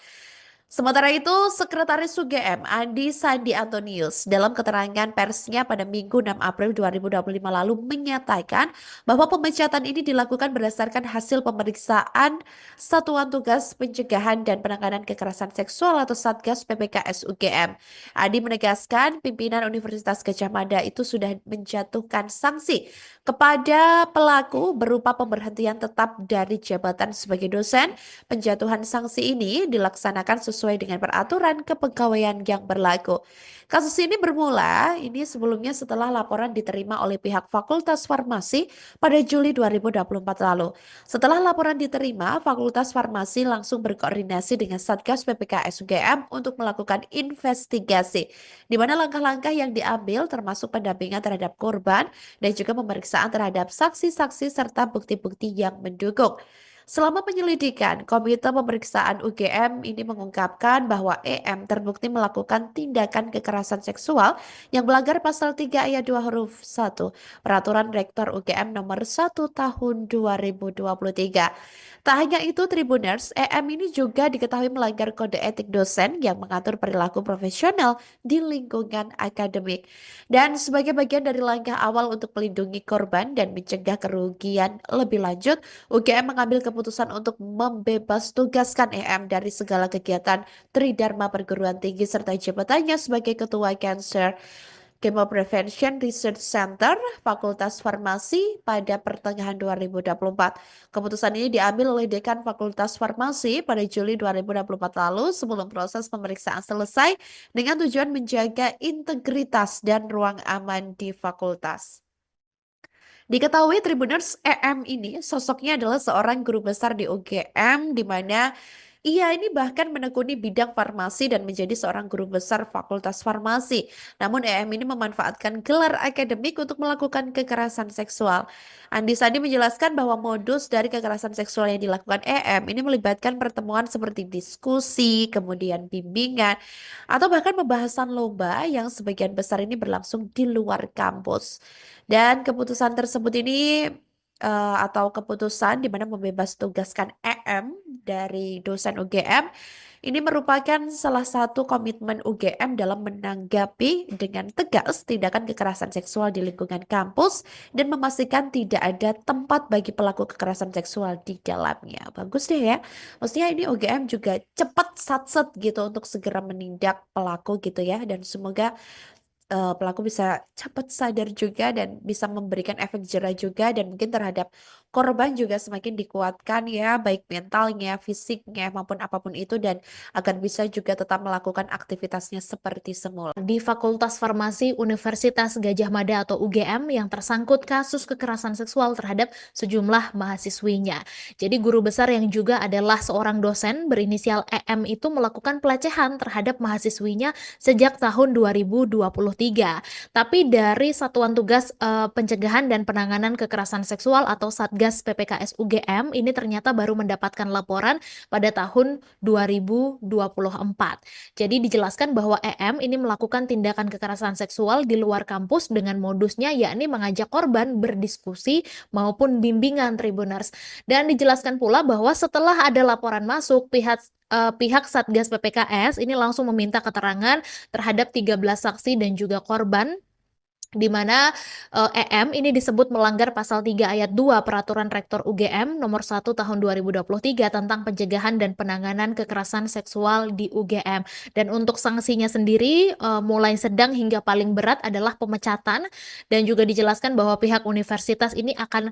Sementara itu, Sekretaris UGM Andi Sandi Antonius dalam keterangan persnya pada Minggu 6 April 2025 lalu menyatakan bahwa pemecatan ini dilakukan berdasarkan hasil pemeriksaan Satuan Tugas Pencegahan dan Penanganan Kekerasan Seksual atau Satgas PPKS UGM. Andi menegaskan pimpinan Universitas Gadjah Mada itu sudah menjatuhkan sanksi kepada pelaku berupa pemberhentian tetap dari jabatan sebagai dosen. Penjatuhan sanksi ini dilaksanakan sesuai dengan peraturan kepegawaian yang berlaku. Kasus ini bermula sebelumnya setelah laporan diterima oleh pihak Fakultas Farmasi pada Juli 2024 lalu. Setelah laporan diterima, Fakultas Farmasi langsung berkoordinasi dengan Satgas PPKS UGM untuk melakukan investigasi, di mana langkah-langkah yang diambil termasuk pendampingan terhadap korban dan juga pemeriksaan terhadap saksi-saksi serta bukti-bukti yang mendukung. Selama penyelidikan, Komite Pemeriksaan UGM ini mengungkapkan bahwa EM terbukti melakukan tindakan kekerasan seksual yang melanggar pasal 3 ayat 2 huruf 1 Peraturan Rektor UGM nomor 1 tahun 2023. Tak hanya itu, Tribuners, EM ini juga diketahui melanggar kode etik dosen yang mengatur perilaku profesional di lingkungan akademik. Dan sebagai bagian dari langkah awal untuk melindungi korban dan mencegah kerugian lebih lanjut, UGM mengambil keputusan untuk membebas tugaskan EM dari segala kegiatan Tridharma Perguruan Tinggi serta jabatannya sebagai Ketua Cancer Chemo Prevention Research Center Fakultas Farmasi pada pertengahan 2024. Keputusan ini diambil oleh Dekan Fakultas Farmasi pada Juli 2024 lalu sebelum proses pemeriksaan selesai dengan tujuan menjaga integritas dan ruang aman di fakultas. Diketahui Tribuners, EM ini sosoknya adalah seorang guru besar di UGM di mana Ia ini bahkan menekuni bidang farmasi dan menjadi seorang guru besar Fakultas Farmasi. Namun EM ini memanfaatkan gelar akademik untuk melakukan kekerasan seksual. Andi Sandi menjelaskan bahwa modus dari kekerasan seksual yang dilakukan EM ini melibatkan pertemuan seperti diskusi, kemudian bimbingan, atau bahkan pembahasan lomba yang sebagian besar ini berlangsung di luar kampus. Dan keputusan tersebut ini atau keputusan di mana membebas tugaskan EM dari dosen UGM ini merupakan salah satu komitmen UGM dalam menanggapi dengan tegas tindakan kekerasan seksual di lingkungan kampus dan memastikan tidak ada tempat bagi pelaku kekerasan seksual di dalamnya. Bagus deh ya. Maksudnya ini UGM juga cepat satset gitu untuk segera menindak pelaku gitu ya, dan semoga pelaku bisa cepat sadar juga dan bisa memberikan efek jerah juga, dan mungkin terhadap korban juga semakin dikuatkan ya, baik mentalnya, fisiknya maupun apapun itu, dan agar bisa juga tetap melakukan aktivitasnya seperti semula. Di Fakultas Farmasi Universitas Gadjah Mada atau UGM yang tersangkut kasus kekerasan seksual terhadap sejumlah mahasiswinya. Jadi guru besar yang juga adalah seorang dosen berinisial EM itu melakukan pelecehan terhadap mahasiswinya sejak tahun 2023. Tapi dari Satuan Tugas Pencegahan dan Penanganan Kekerasan Seksual atau Satgas PPKS UGM ini ternyata baru mendapatkan laporan pada tahun 2024. Jadi dijelaskan bahwa EM ini melakukan tindakan kekerasan seksual di luar kampus dengan modusnya yakni mengajak korban berdiskusi maupun bimbingan Tribuners. Dan dijelaskan pula bahwa setelah ada laporan masuk, pihak Satgas PPKS ini langsung meminta keterangan terhadap 13 saksi dan juga korban, di mana EM ini disebut melanggar pasal 3 ayat 2 Peraturan Rektor UGM nomor 1 tahun 2023 tentang pencegahan dan penanganan kekerasan seksual di UGM. Dan untuk sanksinya sendiri mulai sedang hingga paling berat adalah pemecatan, dan juga dijelaskan bahwa pihak universitas ini akan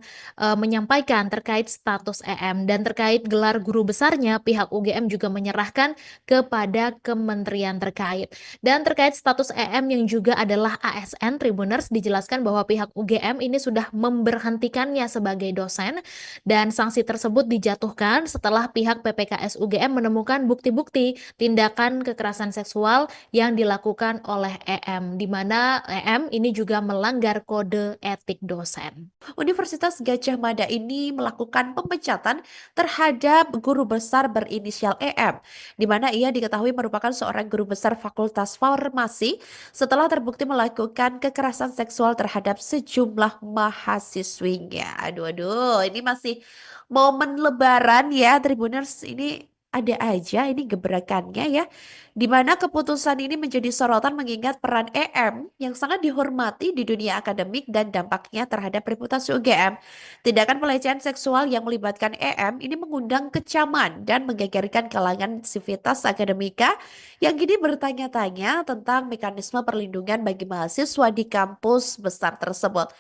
menyampaikan terkait status EM, dan terkait gelar guru besarnya pihak UGM juga menyerahkan kepada kementerian terkait. Dan terkait status EM yang juga adalah ASN Tribuners, dijelaskan bahwa pihak UGM ini sudah memberhentikannya sebagai dosen, dan sanksi tersebut dijatuhkan setelah pihak PPKS UGM menemukan bukti-bukti tindakan kekerasan seksual yang dilakukan oleh EM, di mana EM ini juga melanggar kode etik dosen. Universitas Gadjah Mada ini melakukan pemecatan terhadap guru besar berinisial EM, di mana ia diketahui merupakan seorang guru besar Fakultas Farmasi setelah terbukti melakukan kekerasan seksual terhadap sejumlah mahasiswinya. Aduh, aduh, ini masih momen Lebaran ya, Tribuners. Ini ada aja ini gebrakannya ya, di mana keputusan ini menjadi sorotan mengingat peran EM yang sangat dihormati di dunia akademik dan dampaknya terhadap reputasi UGM. Tindakan pelecehan seksual yang melibatkan EM ini mengundang kecaman dan menggegerkan kalangan sivitas akademika yang kini bertanya-tanya tentang mekanisme perlindungan bagi mahasiswa di kampus besar tersebut.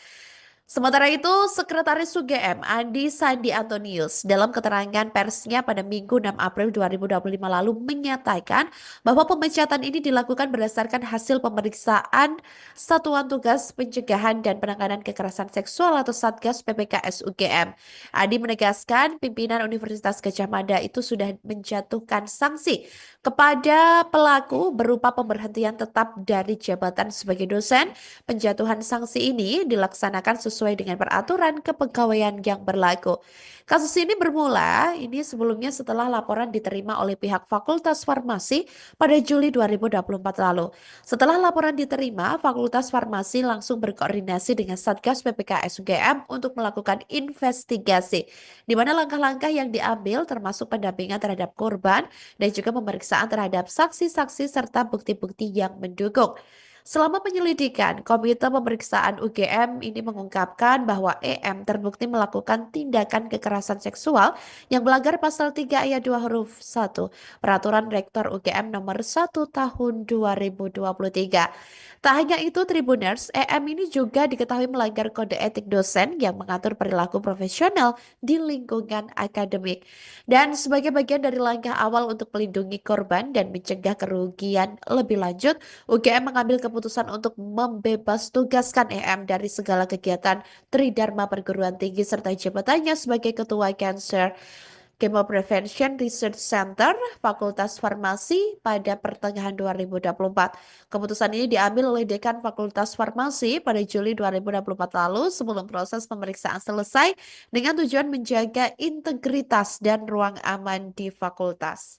Sementara itu, Sekretaris UGM Andi Sandi Antonius dalam keterangan persnya pada Minggu 6 April 2025 lalu menyatakan bahwa pemecatan ini dilakukan berdasarkan hasil pemeriksaan Satuan Tugas Pencegahan dan Penanganan Kekerasan Seksual atau Satgas PPKS UGM. Andi menegaskan pimpinan Universitas Gadjah Mada itu sudah menjatuhkan sanksi kepada pelaku berupa pemberhentian tetap dari jabatan sebagai dosen. Penjatuhan sanksi ini dilaksanakan sesuai dengan peraturan kepegawaian yang berlaku. Kasus ini bermula sebelumnya setelah laporan diterima oleh pihak Fakultas Farmasi pada Juli 2024 lalu. Setelah laporan diterima, Fakultas Farmasi langsung berkoordinasi dengan Satgas PPKS UGM untuk melakukan investigasi, di mana langkah-langkah yang diambil termasuk pendampingan terhadap korban dan juga pemeriksaan terhadap saksi-saksi serta bukti-bukti yang mendukung. Selama penyelidikan, Komite Pemeriksaan UGM ini mengungkapkan bahwa EM terbukti melakukan tindakan kekerasan seksual yang melanggar pasal 3 ayat 2 huruf 1 Peraturan Rektor UGM nomor 1 tahun 2023. Tak hanya itu, Tribuners, EM ini juga diketahui melanggar kode etik dosen yang mengatur perilaku profesional di lingkungan akademik. Dan sebagai bagian dari langkah awal untuk melindungi korban dan mencegah kerugian lebih lanjut, UGM mengambil keputusan untuk membebas tugaskan EM dari segala kegiatan Tridharma Perguruan Tinggi serta jabatannya sebagai Ketua Cancer Chemo Prevention Research Center, Fakultas Farmasi pada pertengahan 2024. Keputusan ini diambil oleh Dekan Fakultas Farmasi pada Juli 2024 lalu sebelum proses pemeriksaan selesai dengan tujuan menjaga integritas dan ruang aman di fakultas.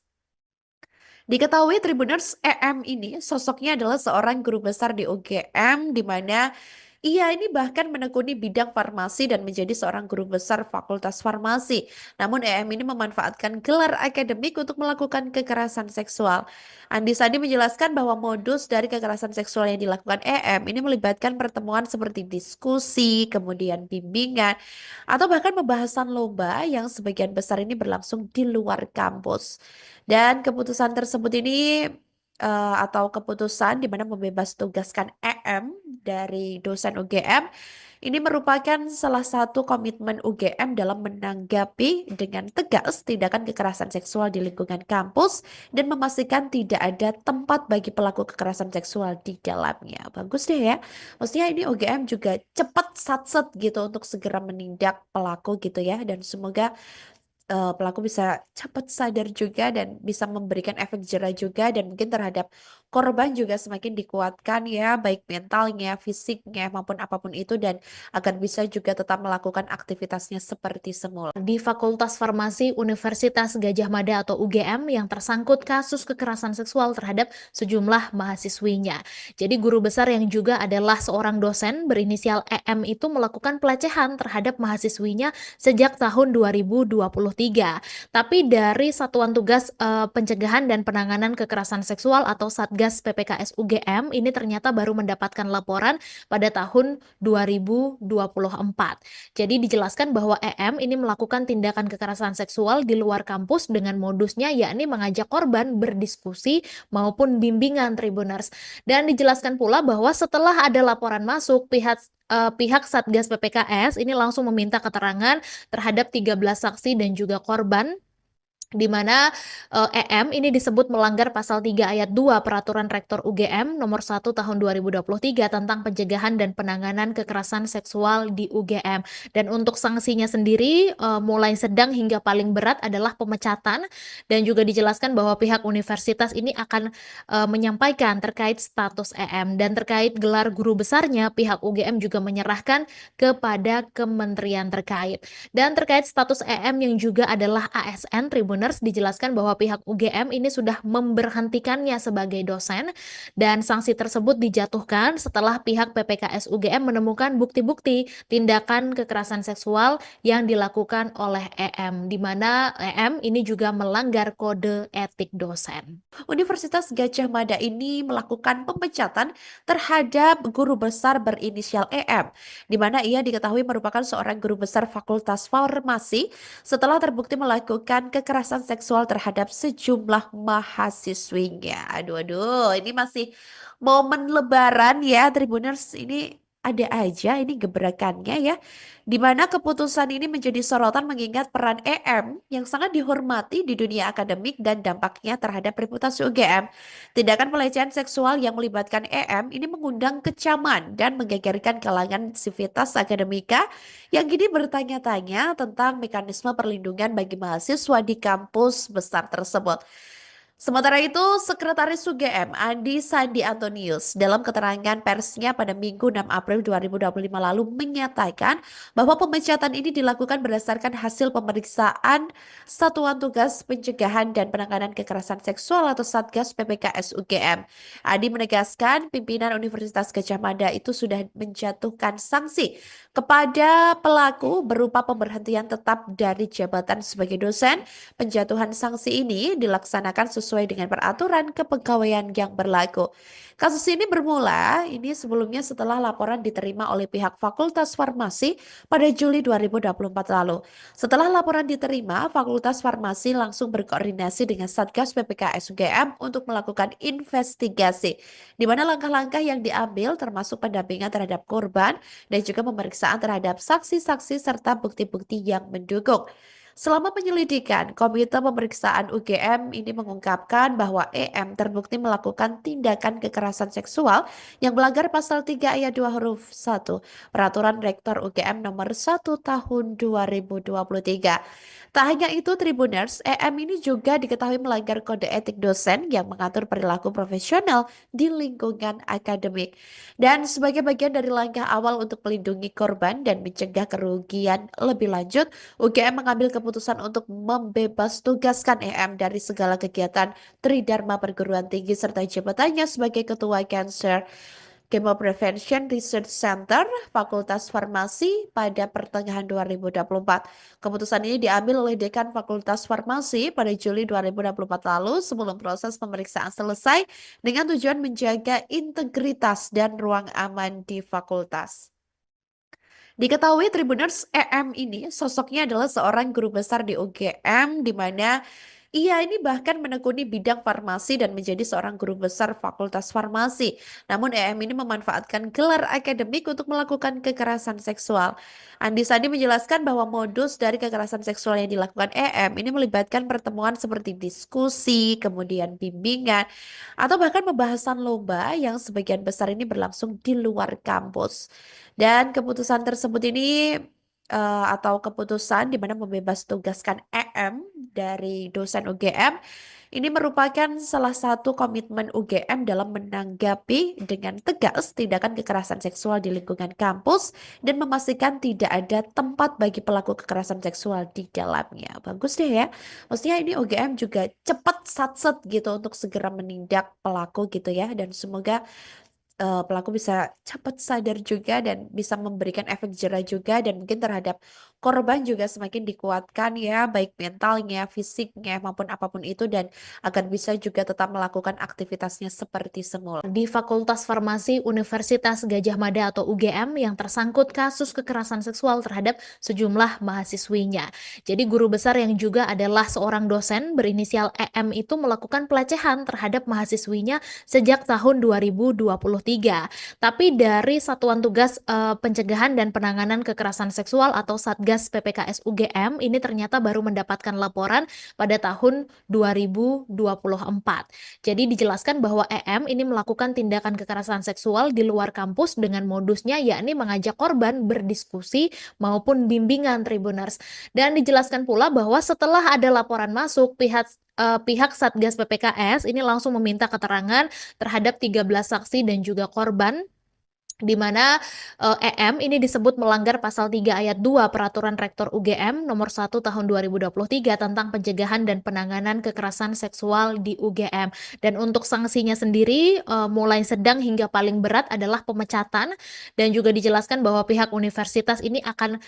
Diketahui Tribuners EM ini sosoknya adalah seorang guru besar di UGM di mana ia ini bahkan menekuni bidang farmasi dan menjadi seorang guru besar Fakultas Farmasi. Namun EM ini memanfaatkan gelar akademik untuk melakukan kekerasan seksual. Andi Sandi menjelaskan bahwa modus dari kekerasan seksual yang dilakukan EM ini melibatkan pertemuan seperti diskusi, kemudian bimbingan, atau bahkan pembahasan lomba yang sebagian besar ini berlangsung di luar kampus. Dan keputusan tersebut ini atau keputusan di mana membebas tugaskan EM dari dosen UGM ini merupakan salah satu komitmen UGM dalam menanggapi dengan tegas tindakan kekerasan seksual di lingkungan kampus dan memastikan tidak ada tempat bagi pelaku kekerasan seksual di dalamnya. Bagus deh ya. Maksudnya ini UGM juga cepat satset gitu untuk segera menindak pelaku gitu ya, dan semoga pelaku bisa cepat sadar juga dan bisa memberikan efek jera juga, dan mungkin terhadap korban juga semakin dikuatkan ya, baik mentalnya, fisiknya, maupun apapun itu, dan agar bisa juga tetap melakukan aktivitasnya seperti semula. Di Fakultas Farmasi Universitas Gadjah Mada atau UGM yang tersangkut kasus kekerasan seksual terhadap sejumlah mahasiswinya. Jadi guru besar yang juga adalah seorang dosen berinisial EM itu melakukan pelecehan terhadap mahasiswinya sejak tahun 2023. Tapi dari Satuan Tugas Pencegahan dan Penanganan Kekerasan Seksual atau Satgas PPKS UGM ini ternyata baru mendapatkan laporan pada tahun 2024. Jadi dijelaskan bahwa EM ini melakukan tindakan kekerasan seksual di luar kampus dengan modusnya yakni mengajak korban berdiskusi maupun bimbingan Tribuners. Dan dijelaskan pula bahwa setelah ada laporan masuk, pihak Satgas PPKS ini langsung meminta keterangan terhadap 13 saksi dan juga korban, di mana EM ini disebut melanggar pasal 3 ayat 2 Peraturan Rektor UGM nomor 1 tahun 2023 tentang pencegahan dan penanganan kekerasan seksual di UGM. Dan untuk sanksinya sendiri mulai sedang hingga paling berat adalah pemecatan, dan juga dijelaskan bahwa pihak universitas ini akan menyampaikan terkait status EM, dan terkait gelar guru besarnya pihak UGM juga menyerahkan kepada kementerian terkait. Dan terkait status EM yang juga adalah ASN Tribuners, dijelaskan bahwa pihak UGM ini sudah memberhentikannya sebagai dosen, dan sanksi tersebut dijatuhkan setelah pihak PPKS UGM menemukan bukti-bukti tindakan kekerasan seksual yang dilakukan oleh EM, di mana EM ini juga melanggar kode etik dosen. Universitas Gadjah Mada ini melakukan pemecatan terhadap guru besar berinisial EM, di mana ia diketahui merupakan seorang guru besar Fakultas Farmasi setelah terbukti melakukan kekerasan seksual terhadap sejumlah mahasiswinya. Aduh, ini masih momen Lebaran ya, Tribuners. Ini ada aja ini gebrakannya ya, di mana keputusan ini menjadi sorotan mengingat peran EM yang sangat dihormati di dunia akademik dan dampaknya terhadap reputasi UGM. Tindakan pelecehan seksual yang melibatkan EM ini mengundang kecaman dan menggegerkan kalangan sivitas akademika yang kini bertanya-tanya tentang mekanisme perlindungan bagi mahasiswa di kampus besar tersebut. Sementara itu, Sekretaris UGM Andi Sandi Antonius dalam keterangan persnya pada Minggu 6 April 2025 lalu menyatakan bahwa pemecatan ini dilakukan berdasarkan hasil pemeriksaan Satuan Tugas Pencegahan dan Penanganan Kekerasan Seksual atau Satgas PPKS UGM. Andi menegaskan pimpinan Universitas Gadjah Mada itu sudah menjatuhkan sanksi kepada pelaku berupa pemberhentian tetap dari jabatan sebagai dosen. Penjatuhan sanksi ini dilaksanakan sesuai dengan peraturan kepegawaian yang berlaku. Kasus ini bermula sebelumnya setelah laporan diterima oleh pihak Fakultas Farmasi pada Juli 2024 lalu. Setelah laporan diterima, Fakultas Farmasi langsung berkoordinasi dengan Satgas PPKS UGM untuk melakukan investigasi, di mana langkah-langkah yang diambil termasuk pendampingan terhadap korban dan juga pemeriksaan terhadap saksi-saksi serta bukti-bukti yang mendukung. Selama penyelidikan, Komite Pemeriksaan UGM ini mengungkapkan bahwa EM terbukti melakukan tindakan kekerasan seksual yang melanggar pasal 3 ayat 2 huruf 1 Peraturan Rektor UGM nomor 1 tahun 2023. Tak hanya itu, Tribuners, EM ini juga diketahui melanggar kode etik dosen yang mengatur perilaku profesional di lingkungan akademik. Dan sebagai bagian dari langkah awal untuk melindungi korban dan mencegah kerugian lebih lanjut, UGM mengambil keputusan untuk membebas tugaskan EM dari segala kegiatan Tridharma perguruan tinggi serta jabatannya sebagai Ketua Cancer Chemo Prevention Research Center Fakultas Farmasi pada pertengahan 2024. Keputusan ini diambil oleh Dekan Fakultas Farmasi pada Juli 2024 lalu sebelum proses pemeriksaan selesai dengan tujuan menjaga integritas dan ruang aman di fakultas. Diketahui Tribuners, EM ini sosoknya adalah seorang guru besar di UGM di mana ia ini bahkan menekuni bidang farmasi dan menjadi seorang guru besar Fakultas Farmasi. Namun EM ini memanfaatkan gelar akademik untuk melakukan kekerasan seksual. Andi Sandi menjelaskan bahwa modus dari kekerasan seksual yang dilakukan EM ini melibatkan pertemuan seperti diskusi, kemudian bimbingan, atau bahkan pembahasan lomba yang sebagian besar ini berlangsung di luar kampus. Dan keputusan tersebut ini atau keputusan di mana membebas tugaskan EM dari dosen UGM ini merupakan salah satu komitmen UGM dalam menanggapi dengan tegas tindakan kekerasan seksual di lingkungan kampus dan memastikan tidak ada tempat bagi pelaku kekerasan seksual di dalamnya. Bagus deh ya. Maksudnya ini UGM juga cepat satset gitu untuk segera menindak pelaku gitu ya, dan semoga pelaku bisa cepat sadar juga dan bisa memberikan efek jera juga, dan mungkin terhadap korban juga semakin dikuatkan ya, baik mentalnya, fisiknya, maupun apapun itu, dan agar bisa juga tetap melakukan aktivitasnya seperti semula. Di Fakultas Farmasi Universitas Gadjah Mada atau UGM yang tersangkut kasus kekerasan seksual terhadap sejumlah mahasiswinya. Jadi guru besar yang juga adalah seorang dosen berinisial EM itu melakukan pelecehan terhadap mahasiswinya sejak tahun 2023. Tapi dari Satuan Tugas Pencegahan dan Penanganan Kekerasan Seksual atau Satgas PPKS UGM ini ternyata baru mendapatkan laporan pada tahun 2024. Jadi dijelaskan bahwa EM ini melakukan tindakan kekerasan seksual di luar kampus dengan modusnya yakni mengajak korban berdiskusi maupun bimbingan Tribuners. Dan dijelaskan pula bahwa setelah ada laporan masuk, pihak Satgas PPKS ini langsung meminta keterangan terhadap 13 saksi dan juga korban, di mana EM ini disebut melanggar pasal 3 ayat 2 Peraturan Rektor UGM nomor 1 tahun 2023 tentang pencegahan dan penanganan kekerasan seksual di UGM. Dan untuk sanksinya sendiri mulai sedang hingga paling berat adalah pemecatan, dan juga dijelaskan bahwa pihak universitas ini akan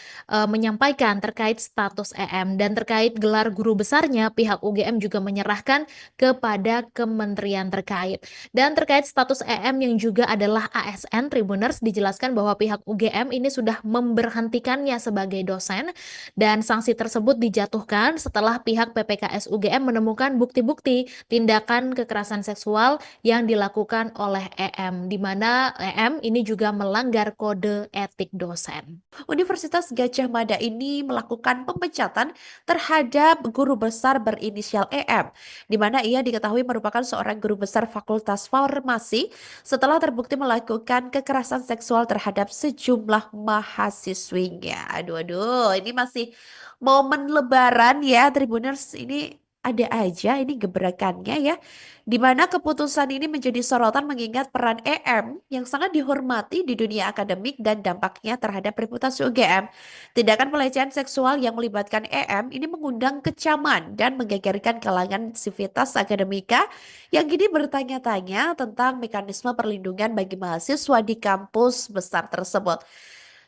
menyampaikan terkait status EM, dan terkait gelar guru besarnya pihak UGM juga menyerahkan kepada kementerian terkait. Dan terkait status EM yang juga adalah ASN Tribuners, dijelaskan bahwa pihak UGM ini sudah memberhentikannya sebagai dosen, dan sanksi tersebut dijatuhkan setelah pihak PPKS UGM menemukan bukti-bukti tindakan kekerasan seksual yang dilakukan oleh EM, di mana EM ini juga melanggar kode etik dosen. Universitas Gadjah Mada ini melakukan pemecatan terhadap guru besar berinisial EM, di mana ia diketahui merupakan seorang guru besar Fakultas Farmasi setelah terbukti melakukan kekerasan seksual terhadap sejumlah mahasiswinya. Aduh, aduh, ini masih momen Lebaran ya, Tribuners. Ini ada aja ini gebrakannya ya, di mana keputusan ini menjadi sorotan mengingat peran EM yang sangat dihormati di dunia akademik dan dampaknya terhadap reputasi UGM. Tindakan pelecehan seksual yang melibatkan EM ini mengundang kecaman dan menggegerkan kalangan sivitas akademika yang kini bertanya-tanya tentang mekanisme perlindungan bagi mahasiswa di kampus besar tersebut.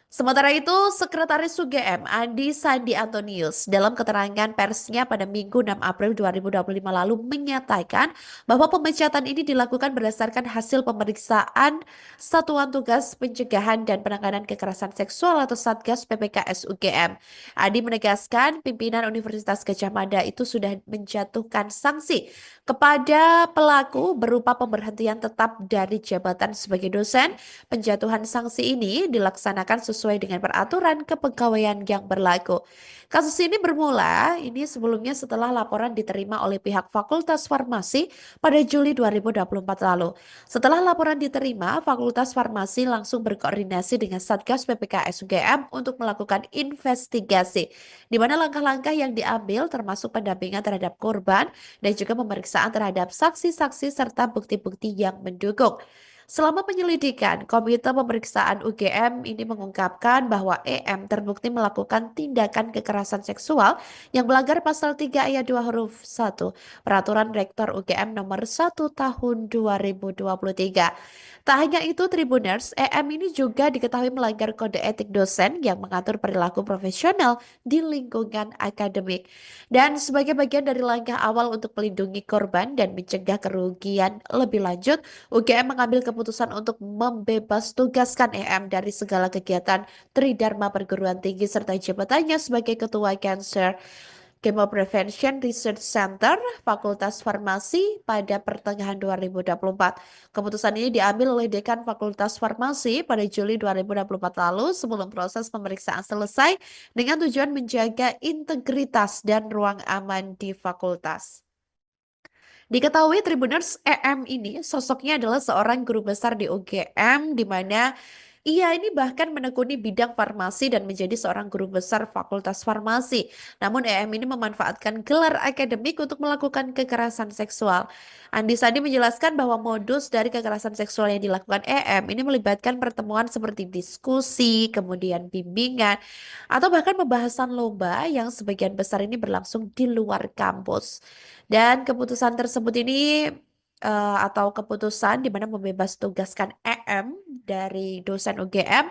Sementara itu, Sekretaris UGM Andi Sandi Antonius dalam keterangan persnya pada Minggu 6 April 2025 lalu menyatakan bahwa pemecatan ini dilakukan berdasarkan hasil pemeriksaan Satuan Tugas Pencegahan dan Penanganan Kekerasan Seksual atau Satgas PPKS UGM. Andi menegaskan pimpinan Universitas Gadjah Mada itu sudah menjatuhkan sanksi kepada pelaku berupa pemberhentian tetap dari jabatan sebagai dosen. Penjatuhan sanksi ini dilaksanakan sesuai sesuai dengan peraturan kepegawaian yang berlaku. Kasus ini bermula sebelumnya setelah laporan diterima oleh pihak Fakultas Farmasi pada Juli 2024 lalu. Setelah laporan diterima, Fakultas Farmasi langsung berkoordinasi dengan Satgas PPKS UGM untuk melakukan investigasi, di mana langkah-langkah yang diambil termasuk pendampingan terhadap korban dan juga pemeriksaan terhadap saksi-saksi serta bukti-bukti yang mendukung. Selama penyelidikan, Komite Pemeriksaan UGM ini mengungkapkan bahwa EM terbukti melakukan tindakan kekerasan seksual yang melanggar pasal 3 ayat 2 huruf 1 Peraturan Rektor UGM nomor 1 tahun 2023. Tak hanya itu, Tribuners, EM ini juga diketahui melanggar kode etik dosen yang mengatur perilaku profesional di lingkungan akademik. Dan sebagai bagian dari langkah awal untuk melindungi korban dan mencegah kerugian lebih lanjut, UGM mengambil keputusan untuk membebas tugaskan EM dari segala kegiatan Tridharma perguruan tinggi serta jabatannya sebagai Ketua Cancer Chemo Prevention Research Center Fakultas Farmasi pada pertengahan 2024. Keputusan ini diambil oleh Dekan Fakultas Farmasi pada Juli 2024 lalu sebelum proses pemeriksaan selesai dengan tujuan menjaga integritas dan ruang aman di fakultas. Diketahui Tribuners, EM ini sosoknya adalah seorang guru besar di UGM di mana ia ini bahkan menekuni bidang farmasi dan menjadi seorang guru besar Fakultas Farmasi. Namun EM ini memanfaatkan gelar akademik untuk melakukan kekerasan seksual. Andi Sandi menjelaskan bahwa modus dari kekerasan seksual yang dilakukan EM ini melibatkan pertemuan seperti diskusi, kemudian bimbingan, atau bahkan pembahasan lomba yang sebagian besar ini berlangsung di luar kampus. Dan keputusan tersebut ini atau keputusan di mana membebas tugaskan EM dari dosen UGM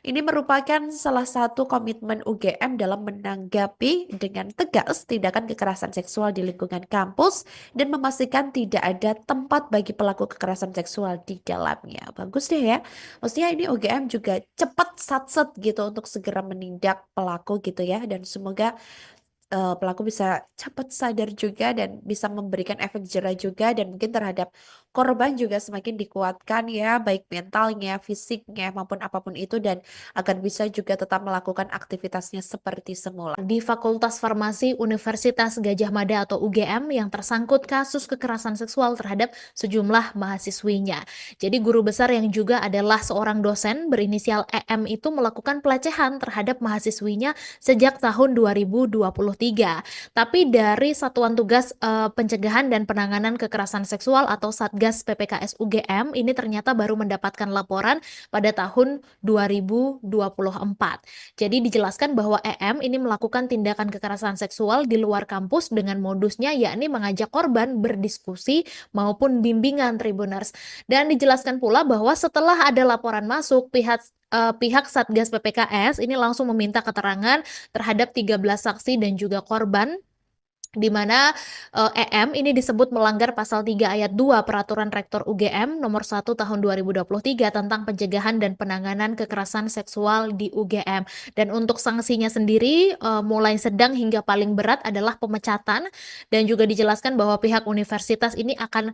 ini merupakan salah satu komitmen UGM dalam menanggapi dengan tegas tindakan kekerasan seksual di lingkungan kampus dan memastikan tidak ada tempat bagi pelaku kekerasan seksual di dalamnya. Bagus deh ya. Maksudnya ini UGM juga cepat satset gitu untuk segera menindak pelaku gitu ya, dan semoga pelaku bisa cepat sadar juga dan bisa memberikan efek jerah juga, dan mungkin terhadap korban juga semakin dikuatkan ya, baik mentalnya, fisiknya maupun apapun itu, dan agar bisa juga tetap melakukan aktivitasnya seperti semula. Di Fakultas Farmasi Universitas Gadjah Mada atau UGM yang tersangkut kasus kekerasan seksual terhadap sejumlah mahasiswinya. Jadi guru besar yang juga adalah seorang dosen berinisial EM itu melakukan pelecehan terhadap mahasiswinya sejak tahun 2023. Tapi dari Satuan Tugas Pencegahan dan Penanganan Kekerasan Seksual atau Satgas PPKS UGM ini ternyata baru mendapatkan laporan pada tahun 2024. Jadi dijelaskan bahwa EM ini melakukan tindakan kekerasan seksual di luar kampus dengan modusnya yakni mengajak korban berdiskusi maupun bimbingan Tribuners. Dan dijelaskan pula bahwa setelah ada laporan masuk, pihak Satgas PPKS ini langsung meminta keterangan terhadap 13 saksi dan juga korban, di mana EM ini disebut melanggar pasal 3 ayat 2 Peraturan Rektor UGM nomor 1 tahun 2023 tentang pencegahan dan penanganan kekerasan seksual di UGM. Dan untuk sanksinya sendiri mulai sedang hingga paling berat adalah pemecatan, dan juga dijelaskan bahwa pihak universitas ini akan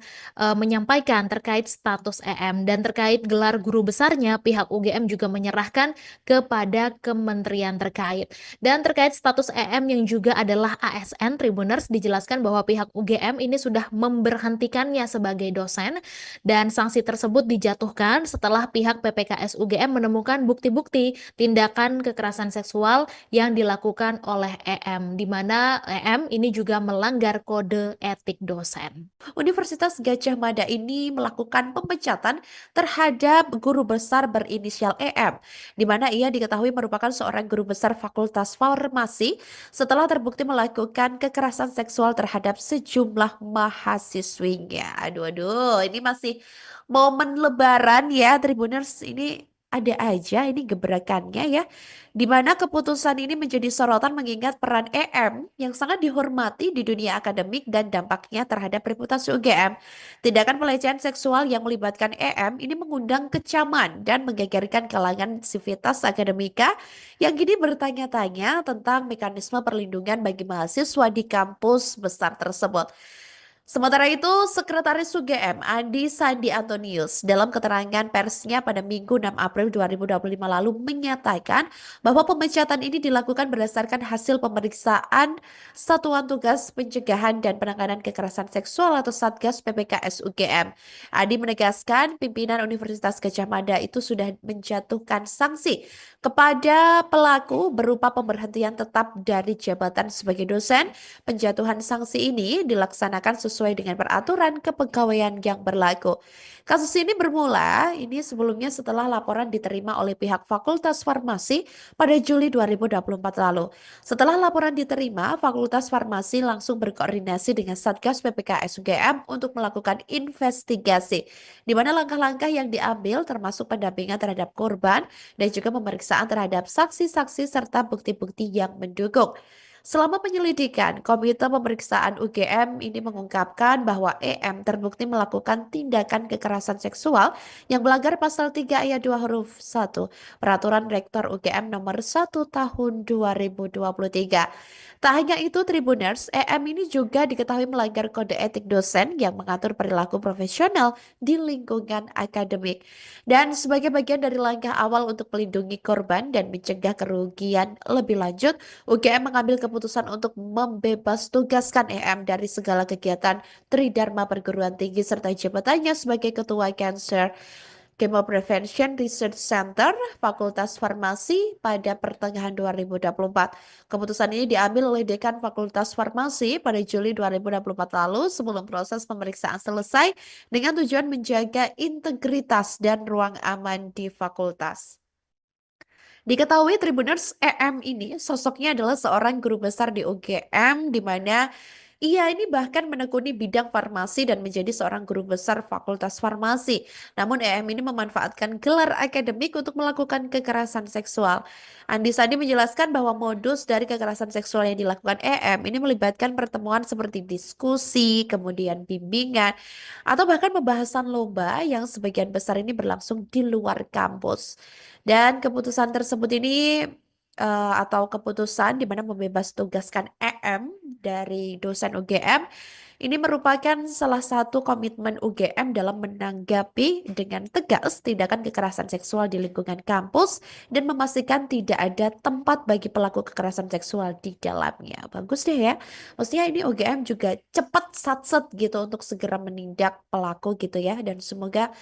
menyampaikan terkait status EM, dan terkait gelar guru besarnya pihak UGM juga menyerahkan kepada kementerian terkait. Dan terkait status EM yang juga adalah ASN Tribuners, dijelaskan bahwa pihak UGM ini sudah memberhentikannya sebagai dosen, dan sanksi tersebut dijatuhkan setelah pihak PPKS UGM menemukan bukti-bukti tindakan kekerasan seksual yang dilakukan oleh EM, di mana EM ini juga melanggar kode etik dosen. Universitas Gadjah Mada ini melakukan pemecatan terhadap guru besar berinisial EM, di mana ia diketahui merupakan seorang guru besar Fakultas Farmasi setelah terbukti melakukan kekerasan seksual terhadap sejumlah mahasiswinya. Aduh, ini masih momen Lebaran ya, Tribuners. Ini ada aja ini gebrakannya ya, di mana keputusan ini menjadi sorotan mengingat peran EM yang sangat dihormati di dunia akademik dan dampaknya terhadap reputasi UGM. Tindakan pelecehan seksual yang melibatkan EM ini mengundang kecaman dan menggegerkan kalangan sivitas akademika yang kini bertanya-tanya tentang mekanisme perlindungan bagi mahasiswa di kampus besar tersebut. Sementara itu, Sekretaris UGM Andi Sandi Antonius dalam keterangan persnya pada Minggu 6 April 2025 lalu menyatakan bahwa pemecatan ini dilakukan berdasarkan hasil pemeriksaan Satuan Tugas Pencegahan dan Penanganan Kekerasan Seksual atau Satgas PPKS UGM. Andi menegaskan pimpinan Universitas Gadjah Mada itu sudah menjatuhkan sanksi kepada pelaku berupa pemberhentian tetap dari jabatan sebagai dosen. Penjatuhan sanksi ini dilaksanakan sesuai dengan peraturan kepegawaian yang berlaku. Kasus ini bermula sebelumnya setelah laporan diterima oleh pihak Fakultas Farmasi pada Juli 2024 lalu. Setelah laporan diterima, Fakultas Farmasi langsung berkoordinasi dengan Satgas PPKS UGM untuk melakukan investigasi, di mana langkah-langkah yang diambil termasuk pendampingan terhadap korban dan juga pemeriksaan terhadap saksi-saksi serta bukti-bukti yang mendukung. Selama penyelidikan, Komite Pemeriksaan UGM ini mengungkapkan bahwa EM terbukti melakukan tindakan kekerasan seksual yang melanggar pasal 3 ayat 2 huruf 1 Peraturan Rektor UGM nomor 1 tahun 2023. Tak hanya itu, Tribuners, EM ini juga diketahui melanggar kode etik dosen yang mengatur perilaku profesional di lingkungan akademik. Dan sebagai bagian dari langkah awal untuk melindungi korban dan mencegah kerugian lebih lanjut, UGM mengambil keputusan untuk membebas tugaskan EM dari segala kegiatan Tridharma Perguruan Tinggi serta jabatannya sebagai Ketua Cancer Chemo Prevention Research Center Fakultas Farmasi pada pertengahan 2024. Keputusan ini diambil oleh Dekan Fakultas Farmasi pada Juli 2024 lalu sebelum proses pemeriksaan selesai dengan tujuan menjaga integritas dan ruang aman di fakultas. Diketahui Tribuners, EM ini sosoknya adalah seorang guru besar di UGM di mana ia ini bahkan menekuni bidang farmasi dan menjadi seorang guru besar Fakultas Farmasi. Namun EM ini memanfaatkan gelar akademik untuk melakukan kekerasan seksual. Andi Sandi menjelaskan bahwa modus dari kekerasan seksual yang dilakukan EM ini melibatkan pertemuan seperti diskusi, kemudian bimbingan, atau bahkan pembahasan lomba yang sebagian besar ini berlangsung di luar kampus. Dan keputusan tersebut ini atau keputusan di mana membebas tugaskan EM dari dosen UGM ini merupakan salah satu komitmen UGM dalam menanggapi dengan tegas tindakan kekerasan seksual di lingkungan kampus dan memastikan tidak ada tempat bagi pelaku kekerasan seksual di dalamnya. Bagus deh ya. Maksudnya ini UGM juga cepat satset gitu untuk segera menindak pelaku gitu ya, dan semoga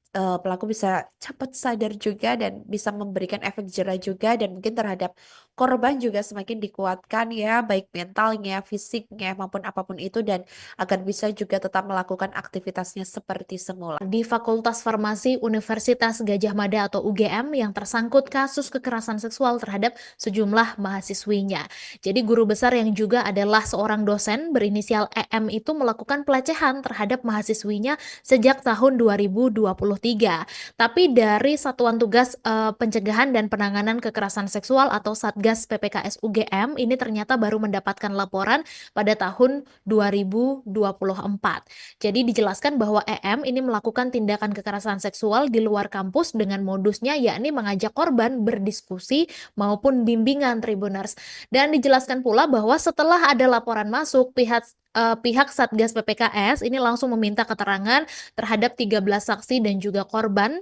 pelaku bisa cepat sadar juga dan bisa memberikan efek jerah juga, dan mungkin terhadap korban juga semakin dikuatkan ya, baik mentalnya, fisiknya maupun apapun itu, dan agar bisa juga tetap melakukan aktivitasnya seperti semula. Di Fakultas Farmasi Universitas Gadjah Mada atau UGM yang tersangkut kasus kekerasan seksual terhadap sejumlah mahasiswinya. Jadi guru besar yang juga adalah seorang dosen berinisial EM itu melakukan pelecehan terhadap mahasiswinya sejak tahun 2023. Tapi dari Satuan Tugas Pencegahan dan Penanganan Kekerasan Seksual atau Satgas PPKS UGM ini ternyata baru mendapatkan laporan pada tahun 2024. Jadi dijelaskan bahwa EM ini melakukan tindakan kekerasan seksual di luar kampus dengan modusnya yakni mengajak korban berdiskusi maupun bimbingan Tribuners. Dan dijelaskan pula bahwa setelah ada laporan masuk, pihak Satgas PPKS ini langsung meminta keterangan terhadap 13 saksi dan juga korban,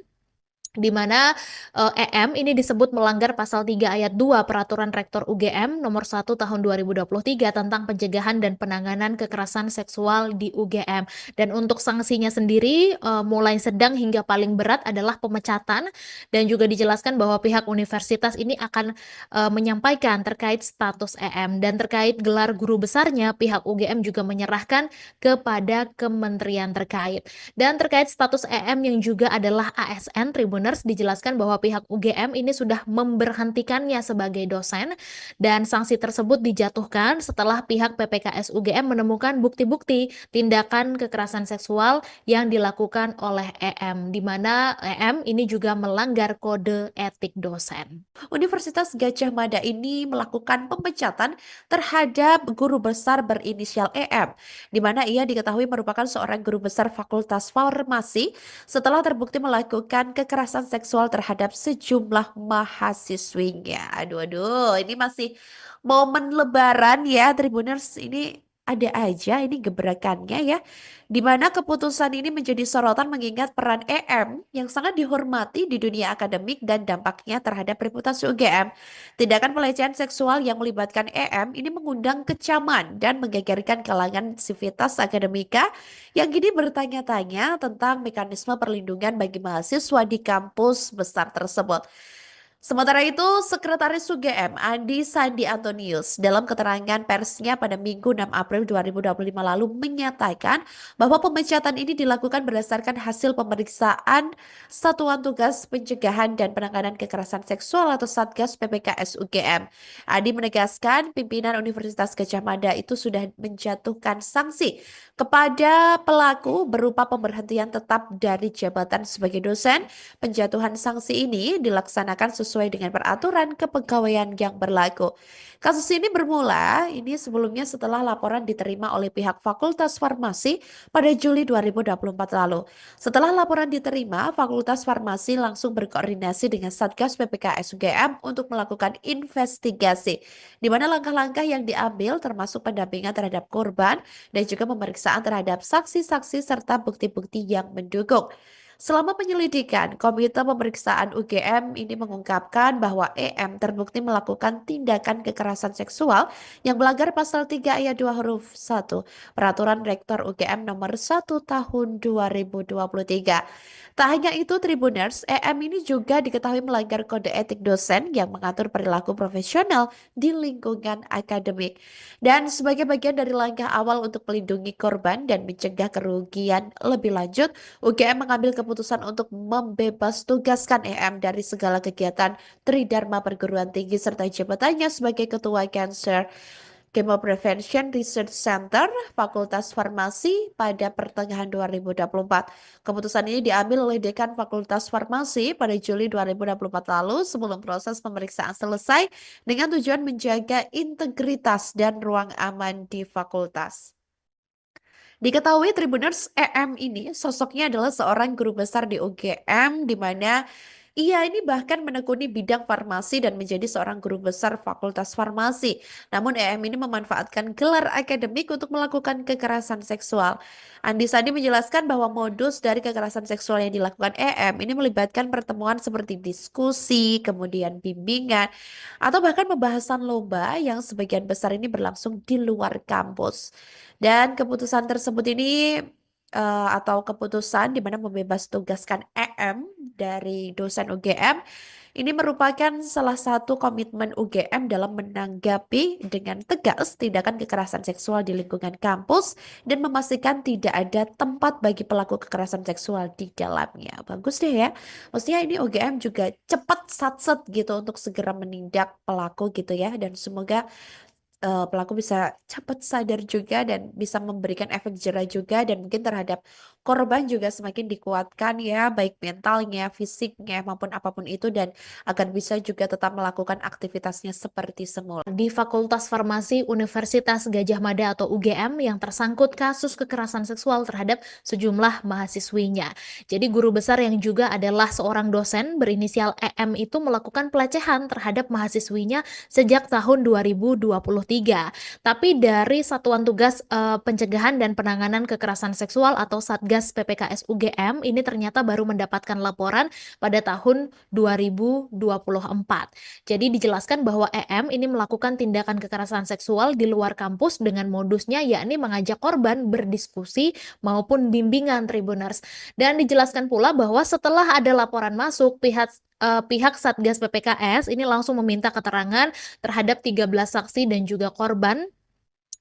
di mana EM ini disebut melanggar pasal 3 ayat 2 Peraturan Rektor UGM nomor 1 tahun 2023 tentang pencegahan dan penanganan kekerasan seksual di UGM. Dan untuk sanksinya sendiri mulai sedang hingga paling berat adalah pemecatan, dan juga dijelaskan bahwa pihak universitas ini akan menyampaikan terkait status EM, dan terkait gelar guru besarnya pihak UGM juga menyerahkan kepada kementerian terkait. Dan terkait status EM yang juga adalah ASN Tribuners, dijelaskan bahwa pihak UGM ini sudah memberhentikannya sebagai dosen, dan sanksi tersebut dijatuhkan setelah pihak PPKS UGM menemukan bukti-bukti tindakan kekerasan seksual yang dilakukan oleh EM, di mana EM ini juga melanggar kode etik dosen. Universitas Gadjah Mada ini melakukan pemecatan terhadap guru besar berinisial EM, di mana ia diketahui merupakan seorang guru besar Fakultas Farmasi setelah terbukti melakukan kekerasan seksual terhadap sejumlah mahasiswinya. Aduh, aduh, ini masih momen Lebaran ya, Tribuners. Ini ada aja ini gebrakannya ya. Di mana keputusan ini menjadi sorotan mengingat peran EM yang sangat dihormati di dunia akademik dan dampaknya terhadap reputasi UGM. Tindakan pelecehan seksual yang melibatkan EM ini mengundang kecaman dan menggegerkan kalangan sivitas akademika yang kini bertanya-tanya tentang mekanisme perlindungan bagi mahasiswa di kampus besar tersebut. Sementara itu, Sekretaris UGM Andi Sandi Antonius dalam keterangan persnya pada Minggu 6 April 2025 lalu menyatakan bahwa pemecatan ini dilakukan berdasarkan hasil pemeriksaan Satuan Tugas Pencegahan dan Penanganan Kekerasan Seksual atau Satgas PPKS UGM. Andi menegaskan pimpinan Universitas Gadjah Mada itu sudah menjatuhkan sanksi kepada pelaku berupa pemberhentian tetap dari jabatan sebagai dosen. Penjatuhan sanksi ini dilaksanakan sesuai dengan peraturan kepegawaian yang berlaku. Kasus ini bermula sebelumnya setelah laporan diterima oleh pihak Fakultas Farmasi pada Juli 2024 lalu. Setelah laporan diterima, Fakultas Farmasi langsung berkoordinasi dengan Satgas PPKS UGM untuk melakukan investigasi, di mana langkah-langkah yang diambil termasuk pendampingan terhadap korban dan juga pemeriksaan terhadap saksi-saksi serta bukti-bukti yang mendukung. Selama penyelidikan, Komite Pemeriksaan UGM ini mengungkapkan bahwa EM terbukti melakukan tindakan kekerasan seksual yang melanggar pasal 3 ayat 2 huruf 1 Peraturan Rektor UGM nomor 1 tahun 2023. Tak hanya itu, Tribuners, EM ini juga diketahui melanggar kode etik dosen yang mengatur perilaku profesional di lingkungan akademik. Dan sebagai bagian dari langkah awal untuk melindungi korban dan mencegah kerugian lebih lanjut, UGM mengambil keputusan untuk membebas tugaskan EM dari segala kegiatan Tridharma Perguruan Tinggi serta jabatannya sebagai Ketua Cancer Chemo Prevention Research Center Fakultas Farmasi pada pertengahan 2024. Keputusan ini diambil oleh Dekan Fakultas Farmasi pada Juli 2024 lalu sebelum proses pemeriksaan selesai dengan tujuan menjaga integritas dan ruang aman di fakultas. Diketahui Tribuners, EM ini sosoknya adalah seorang guru besar di UGM di mana ia ini bahkan menekuni bidang farmasi dan menjadi seorang guru besar Fakultas Farmasi. Namun EM ini memanfaatkan gelar akademik untuk melakukan kekerasan seksual. Andi Sandi menjelaskan bahwa modus dari kekerasan seksual yang dilakukan EM ini melibatkan pertemuan seperti diskusi, kemudian bimbingan, atau bahkan pembahasan lomba yang sebagian besar ini berlangsung di luar kampus. Dan keputusan tersebut ini atau keputusan di mana membebas tugaskan EM dari dosen UGM ini merupakan salah satu komitmen UGM dalam menanggapi dengan tegas tindakan kekerasan seksual di lingkungan kampus dan memastikan tidak ada tempat bagi pelaku kekerasan seksual di dalamnya. Bagus deh ya. Maksudnya ini UGM juga cepat satset gitu untuk segera menindak pelaku gitu ya, dan semoga pelaku bisa cepat sadar juga dan bisa memberikan efek jerah juga, dan mungkin terhadap korban juga semakin dikuatkan ya, baik mentalnya, fisiknya maupun apapun itu, dan agar bisa juga tetap melakukan aktivitasnya seperti semula. Di Fakultas Farmasi Universitas Gadjah Mada atau UGM yang tersangkut kasus kekerasan seksual terhadap sejumlah mahasiswinya. Jadi guru besar yang juga adalah seorang dosen berinisial EM itu melakukan pelecehan terhadap mahasiswinya sejak tahun 2023. Tapi dari Satuan Tugas Pencegahan dan Penanganan Kekerasan Seksual atau Satgas PPKS UGM ini ternyata baru mendapatkan laporan pada tahun 2024. Jadi dijelaskan bahwa EM ini melakukan tindakan kekerasan seksual di luar kampus dengan modusnya yakni mengajak korban berdiskusi maupun bimbingan Tribuners. Dan dijelaskan pula bahwa setelah ada laporan masuk, pihak Satgas PPKS ini langsung meminta keterangan terhadap 13 saksi dan juga korban,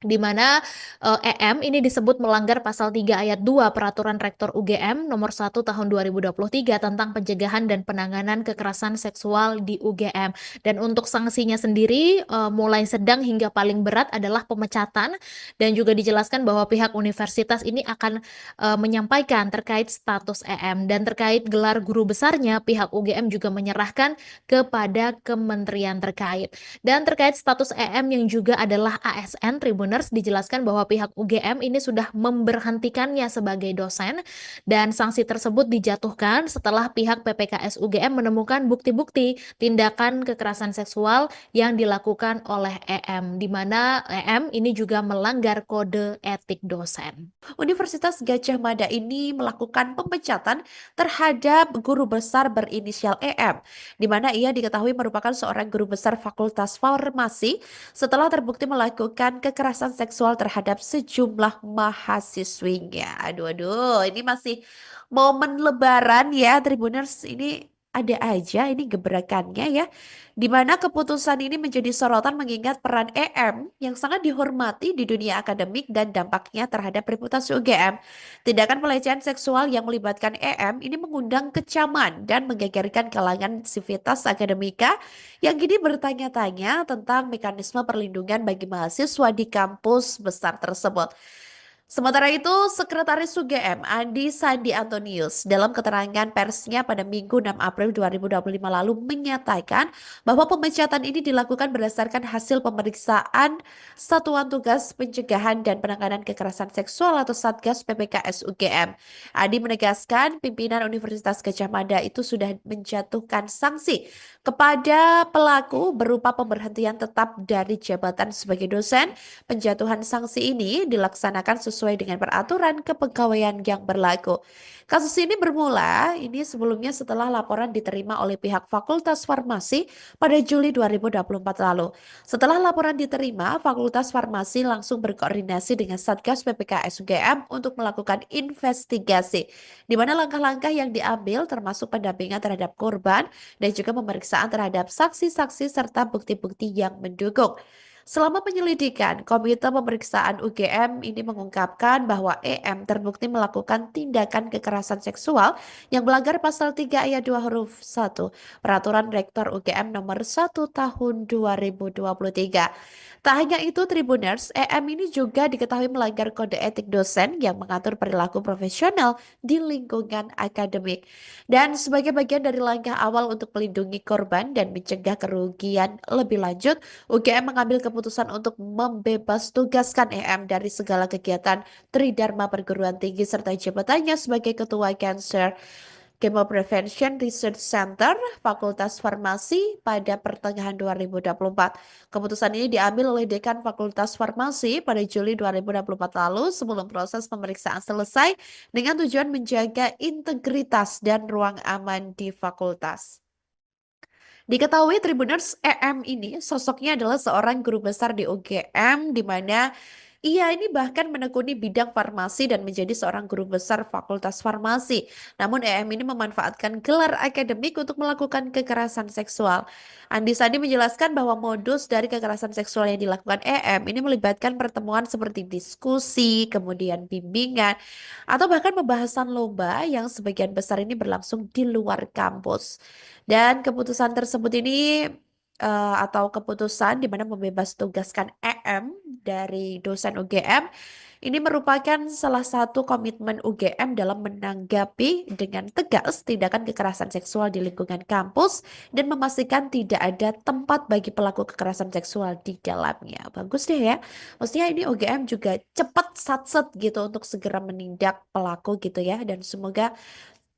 di mana EM ini disebut melanggar pasal 3 ayat 2 Peraturan Rektor UGM nomor 1 tahun 2023 tentang pencegahan dan penanganan kekerasan seksual di UGM. Dan untuk sanksinya sendiri mulai sedang hingga paling berat adalah pemecatan, dan juga dijelaskan bahwa pihak universitas ini akan menyampaikan terkait status EM, dan terkait gelar guru besarnya pihak UGM juga menyerahkan kepada kementerian terkait. Dan terkait status EM yang juga adalah ASN Tribun Tribuners, dijelaskan bahwa pihak UGM ini sudah memberhentikannya sebagai dosen dan sanksi tersebut dijatuhkan setelah pihak PPKS UGM menemukan bukti-bukti tindakan kekerasan seksual yang dilakukan oleh EM, di mana EM ini juga melanggar kode etik dosen. Universitas Gadjah Mada ini melakukan pemecatan terhadap guru besar berinisial EM, di mana ia diketahui merupakan seorang guru besar Fakultas Farmasi setelah terbukti melakukan kekerasan seksual terhadap sejumlah mahasiswinya. Aduh, aduh, ini masih momen Lebaran ya, Tribuners. Ini ada aja ini gebrakannya ya, di mana keputusan ini menjadi sorotan mengingat peran EM yang sangat dihormati di dunia akademik dan dampaknya terhadap reputasi UGM. Tindakan pelecehan seksual yang melibatkan EM ini mengundang kecaman dan menggegerkan kalangan sivitas akademika yang kini bertanya-tanya tentang mekanisme perlindungan bagi mahasiswa di kampus besar tersebut. Sementara itu, Sekretaris UGM Andi Sandi Antonius dalam keterangan persnya pada Minggu 6 April 2025 lalu menyatakan bahwa pemecatan ini dilakukan berdasarkan hasil pemeriksaan Satuan Tugas Pencegahan dan Penanganan Kekerasan Seksual atau Satgas PPKS UGM. Andi menegaskan pimpinan Universitas Gadjah Mada itu sudah menjatuhkan sanksi kepada pelaku berupa pemberhentian tetap dari jabatan sebagai dosen. Penjatuhan sanksi ini dilaksanakan sesuai dengan peraturan kepegawaian yang berlaku. Kasus ini bermula sebelumnya setelah laporan diterima oleh pihak Fakultas Farmasi pada Juli 2024 lalu. Setelah laporan diterima, Fakultas Farmasi langsung berkoordinasi dengan Satgas PPKS UGM untuk melakukan investigasi, di mana langkah-langkah yang diambil termasuk pendampingan terhadap korban dan juga pemeriksaan terhadap saksi-saksi serta bukti-bukti yang mendukung. Selama penyelidikan, Komite Pemeriksaan UGM ini mengungkapkan bahwa EM terbukti melakukan tindakan kekerasan seksual yang melanggar pasal 3 ayat 2 huruf 1 Peraturan Rektor UGM nomor 1 tahun 2023. Tak hanya itu, Tribuners, EM ini juga diketahui melanggar kode etik dosen yang mengatur perilaku profesional di lingkungan akademik. Dan sebagai bagian dari langkah awal untuk melindungi korban dan mencegah kerugian lebih lanjut, UGM mengambil keputusan untuk membebas tugaskan EM dari segala kegiatan Tridharma Perguruan Tinggi serta jabatannya sebagai Ketua Cancer Chemo Prevention Research Center Fakultas Farmasi pada pertengahan 2024. Keputusan ini diambil oleh Dekan Fakultas Farmasi pada Juli 2024 lalu sebelum proses pemeriksaan selesai dengan tujuan menjaga integritas dan ruang aman di fakultas. Diketahui Tribuners, EM ini sosoknya adalah seorang guru besar di UGM di mana ia ini bahkan menekuni bidang farmasi dan menjadi seorang guru besar Fakultas Farmasi. Namun EM ini memanfaatkan gelar akademik untuk melakukan kekerasan seksual. Andi Sandi menjelaskan bahwa modus dari kekerasan seksual yang dilakukan EM ini melibatkan pertemuan seperti diskusi, kemudian bimbingan, atau bahkan pembahasan lomba yang sebagian besar ini berlangsung di luar kampus. Dan keputusan tersebut ini atau keputusan di mana membebas tugaskan EM dari dosen UGM ini merupakan salah satu komitmen UGM dalam menanggapi dengan tegas tindakan kekerasan seksual di lingkungan kampus dan memastikan tidak ada tempat bagi pelaku kekerasan seksual di dalamnya. Bagus deh ya. Maksudnya ini UGM juga cepat satset gitu untuk segera menindak pelaku gitu ya, dan semoga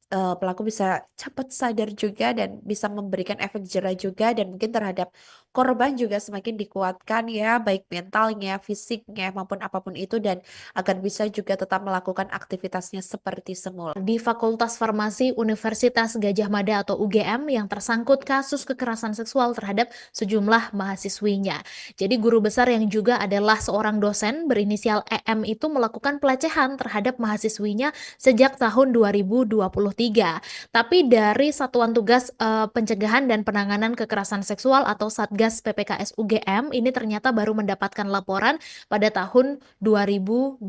pelaku bisa cepat sadar juga dan bisa memberikan efek jera juga, dan mungkin terhadap korban juga semakin dikuatkan ya, baik mentalnya, fisiknya maupun apapun itu, dan agar bisa juga tetap melakukan aktivitasnya seperti semula. Di Fakultas Farmasi Universitas Gadjah Mada atau UGM yang tersangkut kasus kekerasan seksual terhadap sejumlah mahasiswinya. Jadi guru besar yang juga adalah seorang dosen berinisial EM itu melakukan pelecehan terhadap mahasiswinya sejak tahun 2023. Tapi dari Satuan Tugas Pencegahan dan Penanganan Kekerasan Seksual atau Satgas PPKS UGM ini ternyata baru mendapatkan laporan pada tahun 2024.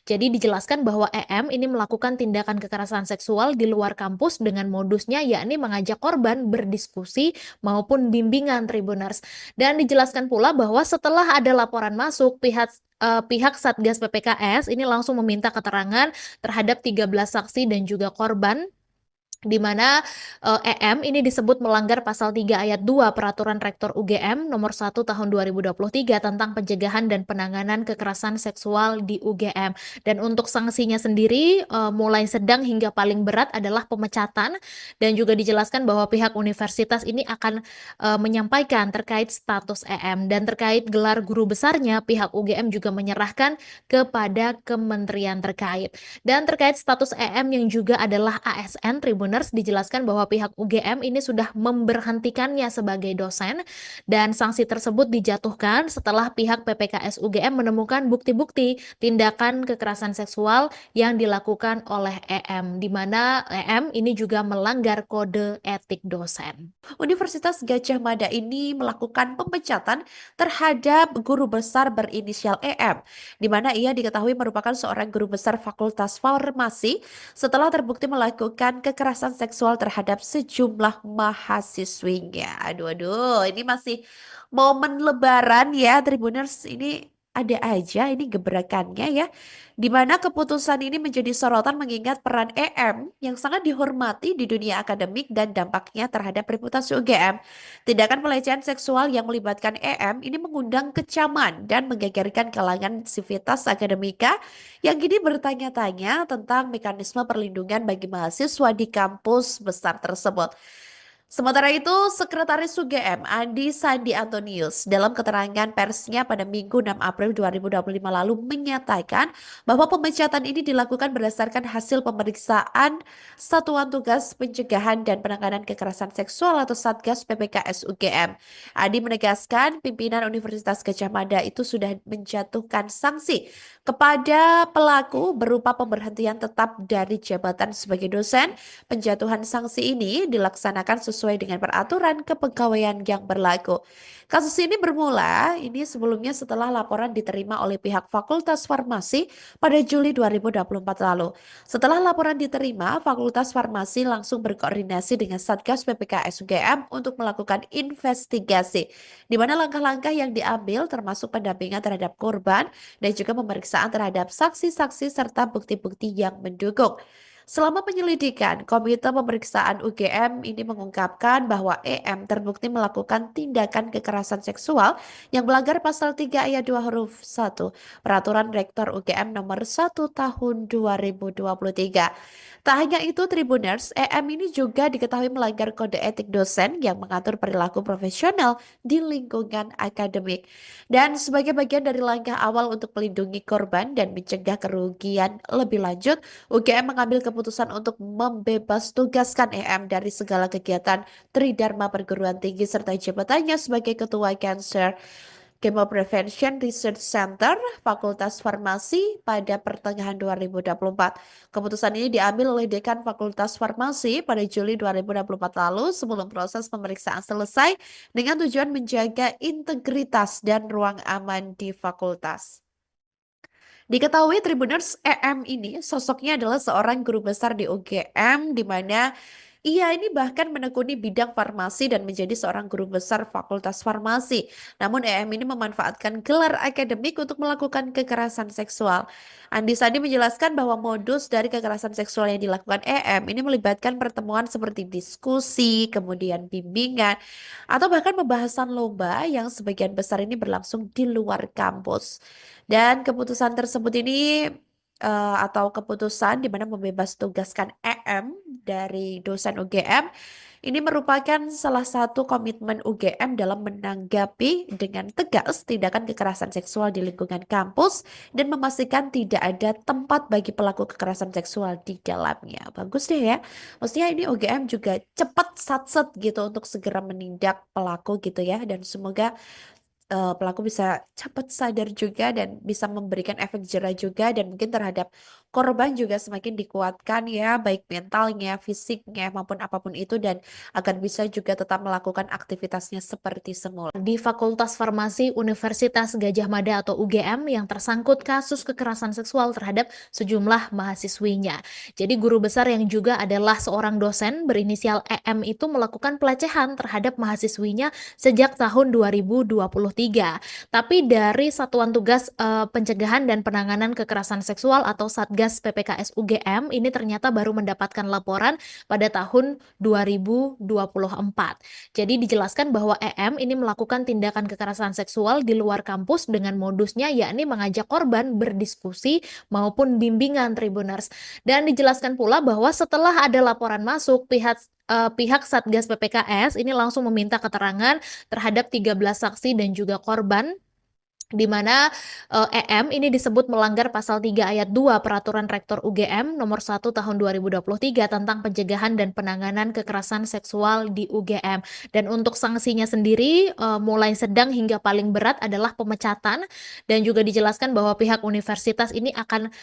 Jadi dijelaskan bahwa EM ini melakukan tindakan kekerasan seksual di luar kampus dengan modusnya yakni mengajak korban berdiskusi maupun bimbingan Tribuners. Dan dijelaskan pula bahwa setelah ada laporan masuk, pihak Satgas PPKS ini langsung meminta keterangan terhadap 13 saksi dan juga korban Di mana, EM ini disebut melanggar pasal 3 ayat 2 Peraturan Rektor UGM Nomor 1 Tahun 2023 tentang pencegahan dan penanganan kekerasan seksual di UGM. Dan untuk sanksinya sendiri, mulai sedang hingga paling berat adalah pemecatan, dan juga dijelaskan bahwa pihak universitas ini akan, menyampaikan terkait status EM. Dan terkait gelar guru besarnya, pihak UGM juga menyerahkan kepada kementerian terkait. Dan terkait status EM yang juga adalah ASN, Tribuners dijelaskan bahwa pihak UGM ini sudah memberhentikannya sebagai dosen, dan sanksi tersebut dijatuhkan setelah pihak PPKS UGM menemukan bukti-bukti tindakan kekerasan seksual yang dilakukan oleh EM, di mana EM ini juga melanggar kode etik dosen. Universitas Gadjah Mada ini melakukan pemecatan terhadap guru besar berinisial EM, di mana ia diketahui merupakan seorang guru besar Fakultas Farmasi setelah terbukti melakukan kekerasan seksual terhadap sejumlah mahasiswinya. Aduh, aduh, ini masih momen Lebaran ya, Tribuners. Ini ada aja ini gebrakannya ya, di mana keputusan ini menjadi sorotan mengingat peran EM yang sangat dihormati di dunia akademik dan dampaknya terhadap reputasi UGM. Tindakan pelecehan seksual yang melibatkan EM ini mengundang kecaman dan menggegerkan kalangan sivitas akademika yang kini bertanya-tanya tentang mekanisme perlindungan bagi mahasiswa di kampus besar tersebut. Sementara itu, Sekretaris UGM Andi Sandi Antonius dalam keterangan persnya pada Minggu 6 April 2025 lalu menyatakan bahwa pemecatan ini dilakukan berdasarkan hasil pemeriksaan Satuan Tugas Pencegahan dan Penanganan Kekerasan Seksual atau Satgas PPKS UGM. Andi menegaskan pimpinan Universitas Gadjah Mada itu sudah menjatuhkan sanksi kepada pelaku berupa pemberhentian tetap dari jabatan sebagai dosen. Penjatuhan sanksi ini dilaksanakan sesuai dengan peraturan kepegawaian yang berlaku. Kasus ini bermula sebelumnya setelah laporan diterima oleh pihak Fakultas Farmasi pada Juli 2024 lalu. Setelah laporan diterima, Fakultas Farmasi langsung berkoordinasi dengan Satgas PPKS UGM untuk melakukan investigasi, di mana langkah-langkah yang diambil termasuk pendampingan terhadap korban dan juga pemeriksaan terhadap saksi-saksi serta bukti-bukti yang mendukung. Selama penyelidikan, Komite Pemeriksaan UGM ini mengungkapkan bahwa EM terbukti melakukan tindakan kekerasan seksual yang melanggar pasal 3 ayat 2 huruf 1 Peraturan Rektor UGM Nomor 1 Tahun 2023. Tak hanya itu, Tribuners, EM ini juga diketahui melanggar kode etik dosen yang mengatur perilaku profesional di lingkungan akademik. Dan sebagai bagian dari langkah awal untuk melindungi korban dan mencegah kerugian lebih lanjut, UGM mengambil keputusan untuk membebas tugaskan EM dari segala kegiatan Tridharma Perguruan Tinggi serta jabatannya sebagai Ketua Cancer Chemo Prevention Research Center Fakultas Farmasi pada pertengahan 2024. Keputusan ini diambil oleh Dekan Fakultas Farmasi pada Juli 2024 lalu sebelum proses pemeriksaan selesai dengan tujuan menjaga integritas dan ruang aman di fakultas. Diketahui Tribuners, EM ini sosoknya adalah seorang guru besar di UGM di mana ia ini bahkan menekuni bidang farmasi dan menjadi seorang guru besar Fakultas Farmasi. Namun EM ini memanfaatkan gelar akademik untuk melakukan kekerasan seksual. Andi Sandi menjelaskan bahwa modus dari kekerasan seksual yang dilakukan EM ini melibatkan pertemuan seperti diskusi, kemudian bimbingan, atau bahkan pembahasan lomba yang sebagian besar ini berlangsung di luar kampus. Dan keputusan tersebut ini atau keputusan di mana membebas tugaskan EM dari dosen UGM ini merupakan salah satu komitmen UGM dalam menanggapi dengan tegas tindakan kekerasan seksual di lingkungan kampus dan memastikan tidak ada tempat bagi pelaku kekerasan seksual di dalamnya. Bagus deh ya. Maksudnya ini UGM juga cepat satset gitu untuk segera menindak pelaku gitu ya, dan semoga pelaku bisa cepat sadar juga dan bisa memberikan efek jera juga, dan mungkin terhadap korban juga semakin dikuatkan ya, baik mentalnya, fisiknya maupun apapun itu, dan agar bisa juga tetap melakukan aktivitasnya seperti semula. Di Fakultas Farmasi Universitas Gadjah Mada atau UGM yang tersangkut kasus kekerasan seksual terhadap sejumlah mahasiswinya. Jadi guru besar yang juga adalah seorang dosen berinisial EM itu melakukan pelecehan terhadap mahasiswinya sejak tahun 2023. Tapi dari Satuan Tugas Pencegahan dan Penanganan Kekerasan Seksual atau Satgas Satgas PPKS UGM ini ternyata baru mendapatkan laporan pada tahun 2024. Jadi dijelaskan bahwa EM ini melakukan tindakan kekerasan seksual di luar kampus dengan modusnya yakni mengajak korban berdiskusi maupun bimbingan Tribuners. Dan dijelaskan pula bahwa setelah ada laporan masuk, pihak Satgas PPKS ini langsung meminta keterangan terhadap 13 saksi dan juga korban di mana EM ini disebut melanggar pasal 3 ayat 2 Peraturan Rektor UGM nomor 1 tahun 2023 tentang pencegahan dan penanganan kekerasan seksual di UGM. Dan untuk sanksinya sendiri mulai sedang hingga paling berat adalah pemecatan, dan juga dijelaskan bahwa pihak universitas ini akan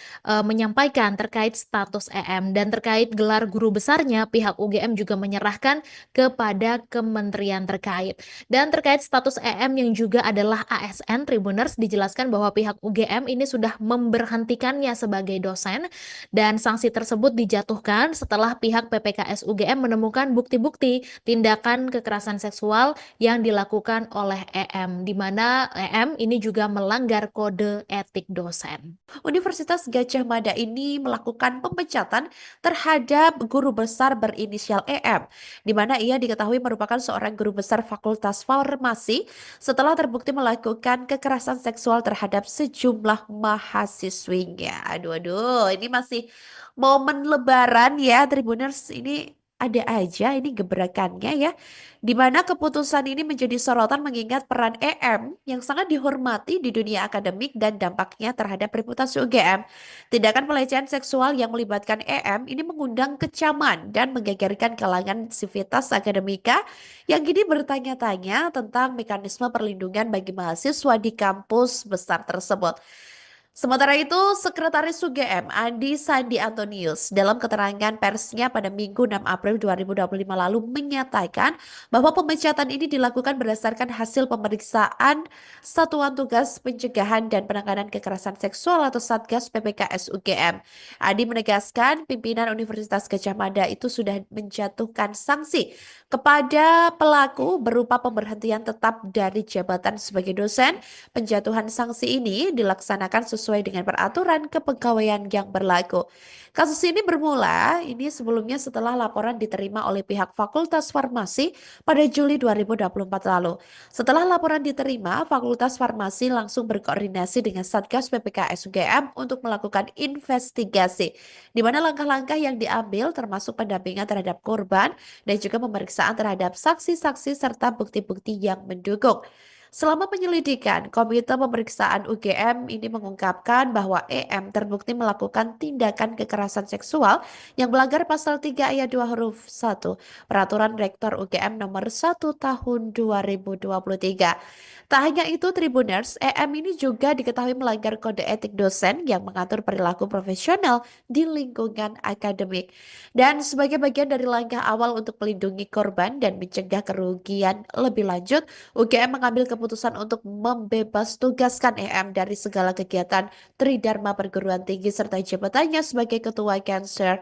menyampaikan terkait status EM, dan terkait gelar guru besarnya pihak UGM juga menyerahkan kepada kementerian terkait. Dan terkait status EM yang juga adalah ASN Tribuners, dijelaskan bahwa pihak UGM ini sudah memberhentikannya sebagai dosen, dan sanksi tersebut dijatuhkan setelah pihak PPKS UGM menemukan bukti-bukti tindakan kekerasan seksual yang dilakukan oleh EM, di mana EM ini juga melanggar kode etik dosen. Universitas Gadjah Mada ini melakukan pemecatan terhadap guru besar berinisial EM, di mana ia diketahui merupakan seorang guru besar Fakultas Farmasi setelah terbukti melakukan kekerasan seksual terhadap sejumlah mahasiswinya. Aduh, aduh, ini masih momen Lebaran ya, Tribuners. Ini ada aja ini gebrakannya ya, di mana keputusan ini menjadi sorotan mengingat peran EM yang sangat dihormati di dunia akademik dan dampaknya terhadap reputasi UGM. Tindakan pelecehan seksual yang melibatkan EM ini mengundang kecaman dan menggegerkan kalangan sivitas akademika yang kini bertanya-tanya tentang mekanisme perlindungan bagi mahasiswa di kampus besar tersebut. Sementara itu, Sekretaris UGM Andi Sandi Antonius dalam keterangan persnya pada Minggu 6 April 2025 lalu menyatakan bahwa pemecatan ini dilakukan berdasarkan hasil pemeriksaan Satuan Tugas Pencegahan dan Penanganan Kekerasan Seksual atau Satgas PPKS UGM. Andi menegaskan pimpinan Universitas Gadjah Mada itu sudah menjatuhkan sanksi kepada pelaku berupa pemberhentian tetap dari jabatan sebagai dosen. Penjatuhan sanksi ini dilaksanakan sesuai dengan peraturan kepegawaian yang berlaku. Kasus ini bermula sebelumnya setelah laporan diterima oleh pihak Fakultas Farmasi pada Juli 2024 lalu. Setelah laporan diterima, Fakultas Farmasi langsung berkoordinasi dengan Satgas PPKS UGM untuk melakukan investigasi, di mana langkah-langkah yang diambil termasuk pendampingan terhadap korban dan juga pemeriksaan terhadap saksi-saksi serta bukti-bukti yang mendukung. Selama penyelidikan, Komite Pemeriksaan UGM ini mengungkapkan bahwa EM terbukti melakukan tindakan kekerasan seksual yang melanggar pasal 3 ayat 2 huruf 1 Peraturan Rektor UGM nomor 1 tahun 2023. Tak hanya itu, Tribuners, EM ini juga diketahui melanggar kode etik dosen yang mengatur perilaku profesional di lingkungan akademik. Dan sebagai bagian dari langkah awal untuk melindungi korban dan mencegah kerugian lebih lanjut, UGM mengambil keputusan untuk membebas tugaskan EM dari segala kegiatan Tridharma Perguruan Tinggi serta jabatannya sebagai Ketua Cancer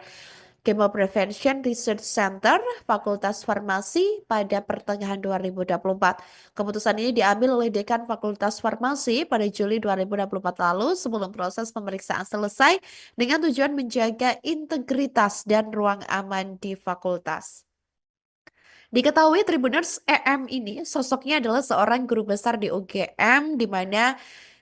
Chemo Prevention Research Center Fakultas Farmasi pada pertengahan 2024. Keputusan ini diambil oleh Dekan Fakultas Farmasi pada Juli 2024 lalu sebelum proses pemeriksaan selesai dengan tujuan menjaga integritas dan ruang aman di fakultas. Diketahui Tribuners, EM ini sosoknya adalah seorang guru besar di UGM, di mana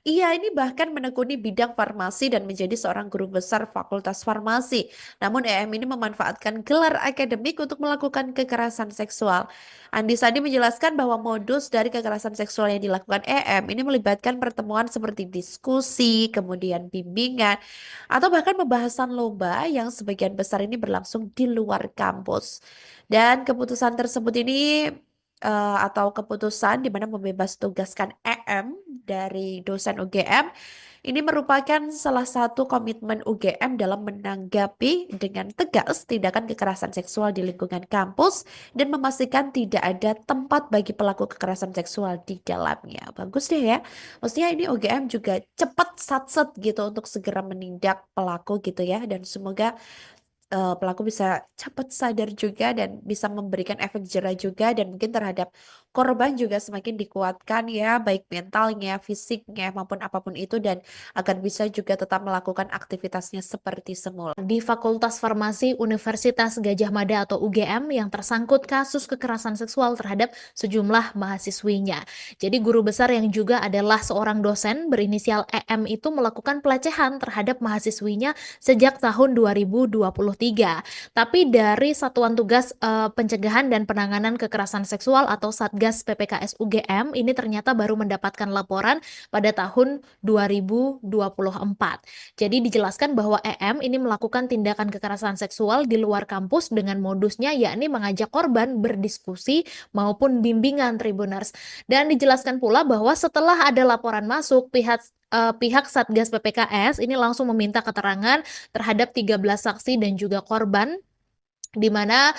ia ini bahkan menekuni bidang farmasi dan menjadi seorang guru besar Fakultas Farmasi. Namun EM ini memanfaatkan gelar akademik untuk melakukan kekerasan seksual. Andi Sandi menjelaskan bahwa modus dari kekerasan seksual yang dilakukan EM ini melibatkan pertemuan seperti diskusi, kemudian bimbingan, atau bahkan pembahasan lomba yang sebagian besar ini berlangsung di luar kampus. Dan keputusan tersebut ini atau keputusan di mana membebas tugaskan EM dari dosen UGM ini merupakan salah satu komitmen UGM dalam menanggapi dengan tegas tindakan kekerasan seksual di lingkungan kampus dan memastikan tidak ada tempat bagi pelaku kekerasan seksual di dalamnya. Bagus deh ya. Maksudnya ini UGM juga cepat satset gitu untuk segera menindak pelaku gitu ya, dan semoga pelaku bisa cepat sadar juga dan bisa memberikan efek jerah juga dan mungkin terhadap korban juga semakin dikuatkan ya, baik mentalnya, fisiknya, maupun apapun itu, dan agar bisa juga tetap melakukan aktivitasnya seperti semula. Di Fakultas Farmasi Universitas Gadjah Mada atau UGM yang tersangkut kasus kekerasan seksual terhadap sejumlah mahasiswinya. Jadi guru besar yang juga adalah seorang dosen berinisial EM itu melakukan pelecehan terhadap mahasiswinya sejak tahun 2023. Tapi dari Satuan Tugas Pencegahan dan Penanganan Kekerasan Seksual atau Satgas PPKS UGM ini ternyata baru mendapatkan laporan pada tahun 2024. Jadi dijelaskan bahwa EM ini melakukan tindakan kekerasan seksual di luar kampus dengan modusnya yakni mengajak korban berdiskusi maupun bimbingan Tribuners. Dan dijelaskan pula bahwa setelah ada laporan masuk, pihak Satgas PPKS ini langsung meminta keterangan terhadap 13 saksi dan juga korban di mana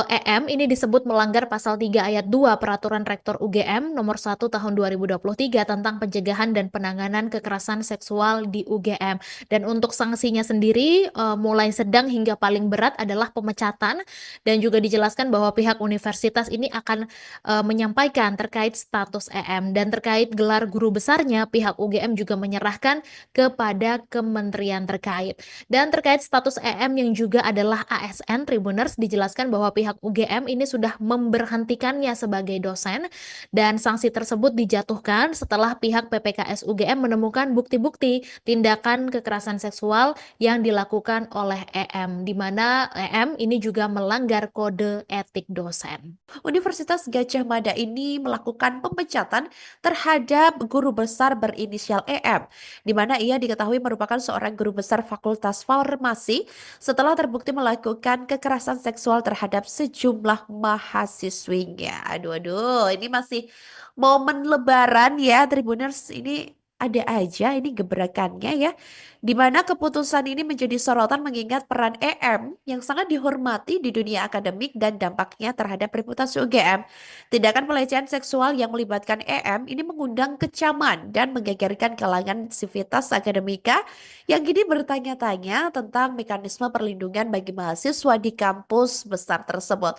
EM ini disebut melanggar pasal 3 ayat 2 Peraturan Rektor UGM nomor 1 tahun 2023 tentang pencegahan dan penanganan kekerasan seksual di UGM. Dan untuk sanksinya sendiri mulai sedang hingga paling berat adalah pemecatan, dan juga dijelaskan bahwa pihak universitas ini akan menyampaikan terkait status EM, dan terkait gelar guru besarnya pihak UGM juga menyerahkan kepada kementerian terkait. Dan terkait status EM yang juga adalah ASN Tribuners, dijelaskan bahwa pihak UGM ini sudah memberhentikannya sebagai dosen, dan sanksi tersebut dijatuhkan setelah pihak PPKS UGM menemukan bukti-bukti tindakan kekerasan seksual yang dilakukan oleh EM, di mana EM ini juga melanggar kode etik dosen. Universitas Gadjah Mada ini melakukan pemecatan terhadap guru besar berinisial EM, di mana ia diketahui merupakan seorang guru besar Fakultas Farmasi setelah terbukti melakukan kekerasan seksual terhadap sejumlah mahasiswinya. Aduh, aduh, ini masih momen Lebaran ya, Tribuners. Ini ada aja ini gebrakannya ya, di mana keputusan ini menjadi sorotan mengingat peran EM yang sangat dihormati di dunia akademik dan dampaknya terhadap reputasi UGM. Tindakan pelecehan seksual yang melibatkan EM ini mengundang kecaman dan menggegerkan kalangan sivitas akademika yang kini bertanya-tanya tentang mekanisme perlindungan bagi mahasiswa di kampus besar tersebut.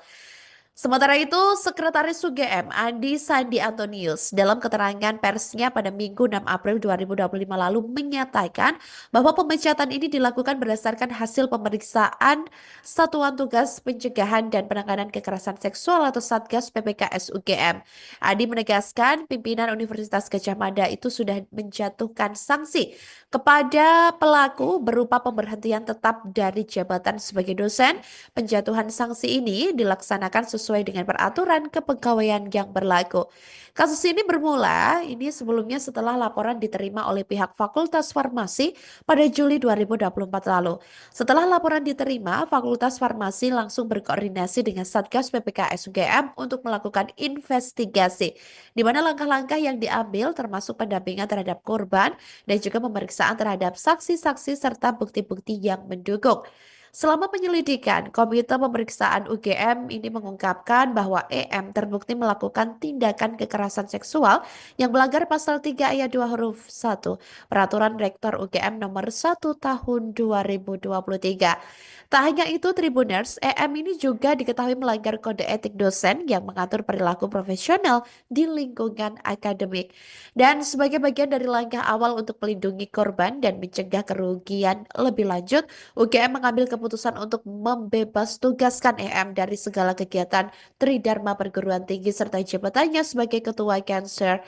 Sementara itu, Sekretaris UGM Andi Sandi Antonius dalam keterangan persnya pada Minggu 6 April 2025 lalu menyatakan bahwa pemecatan ini dilakukan berdasarkan hasil pemeriksaan Satuan Tugas Pencegahan dan Penanganan Kekerasan Seksual atau Satgas PPKS UGM. Andi menegaskan pimpinan Universitas Gadjah Mada itu sudah menjatuhkan sanksi kepada pelaku berupa pemberhentian tetap dari jabatan sebagai dosen. Penjatuhan sanksi ini dilaksanakan sesuai dengan peraturan kepegawaian yang berlaku. Kasus ini bermula sebelumnya setelah laporan diterima oleh pihak Fakultas Farmasi pada Juli 2024 lalu. Setelah laporan diterima, Fakultas Farmasi langsung berkoordinasi dengan Satgas PPKS UGM untuk melakukan investigasi, di mana langkah-langkah yang diambil termasuk pendampingan terhadap korban dan juga pemeriksaan terhadap saksi-saksi serta bukti-bukti yang mendukung. Selama penyelidikan, Komite Pemeriksaan UGM ini mengungkapkan bahwa EM terbukti melakukan tindakan kekerasan seksual yang melanggar pasal 3 ayat 2 huruf 1 Peraturan Rektor UGM nomor 1 tahun 2023. Tak hanya itu, Tribuners, EM ini juga diketahui melanggar kode etik dosen yang mengatur perilaku profesional di lingkungan akademik. Dan sebagai bagian dari langkah awal untuk melindungi korban dan mencegah kerugian lebih lanjut, UGM mengambil keputusan untuk membebas tugaskan EM dari segala kegiatan Tridharma Perguruan Tinggi serta jabatannya sebagai Ketua Cancer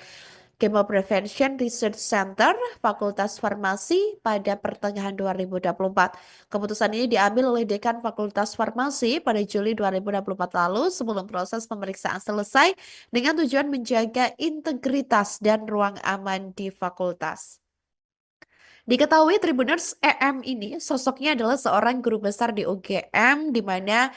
Chemo Prevention Research Center Fakultas Farmasi pada pertengahan 2024. Keputusan ini diambil oleh Dekan Fakultas Farmasi pada Juli 2024 lalu sebelum proses pemeriksaan selesai dengan tujuan menjaga integritas dan ruang aman di fakultas. Diketahui Tribuners, EM ini sosoknya adalah seorang guru besar di UGM, di mana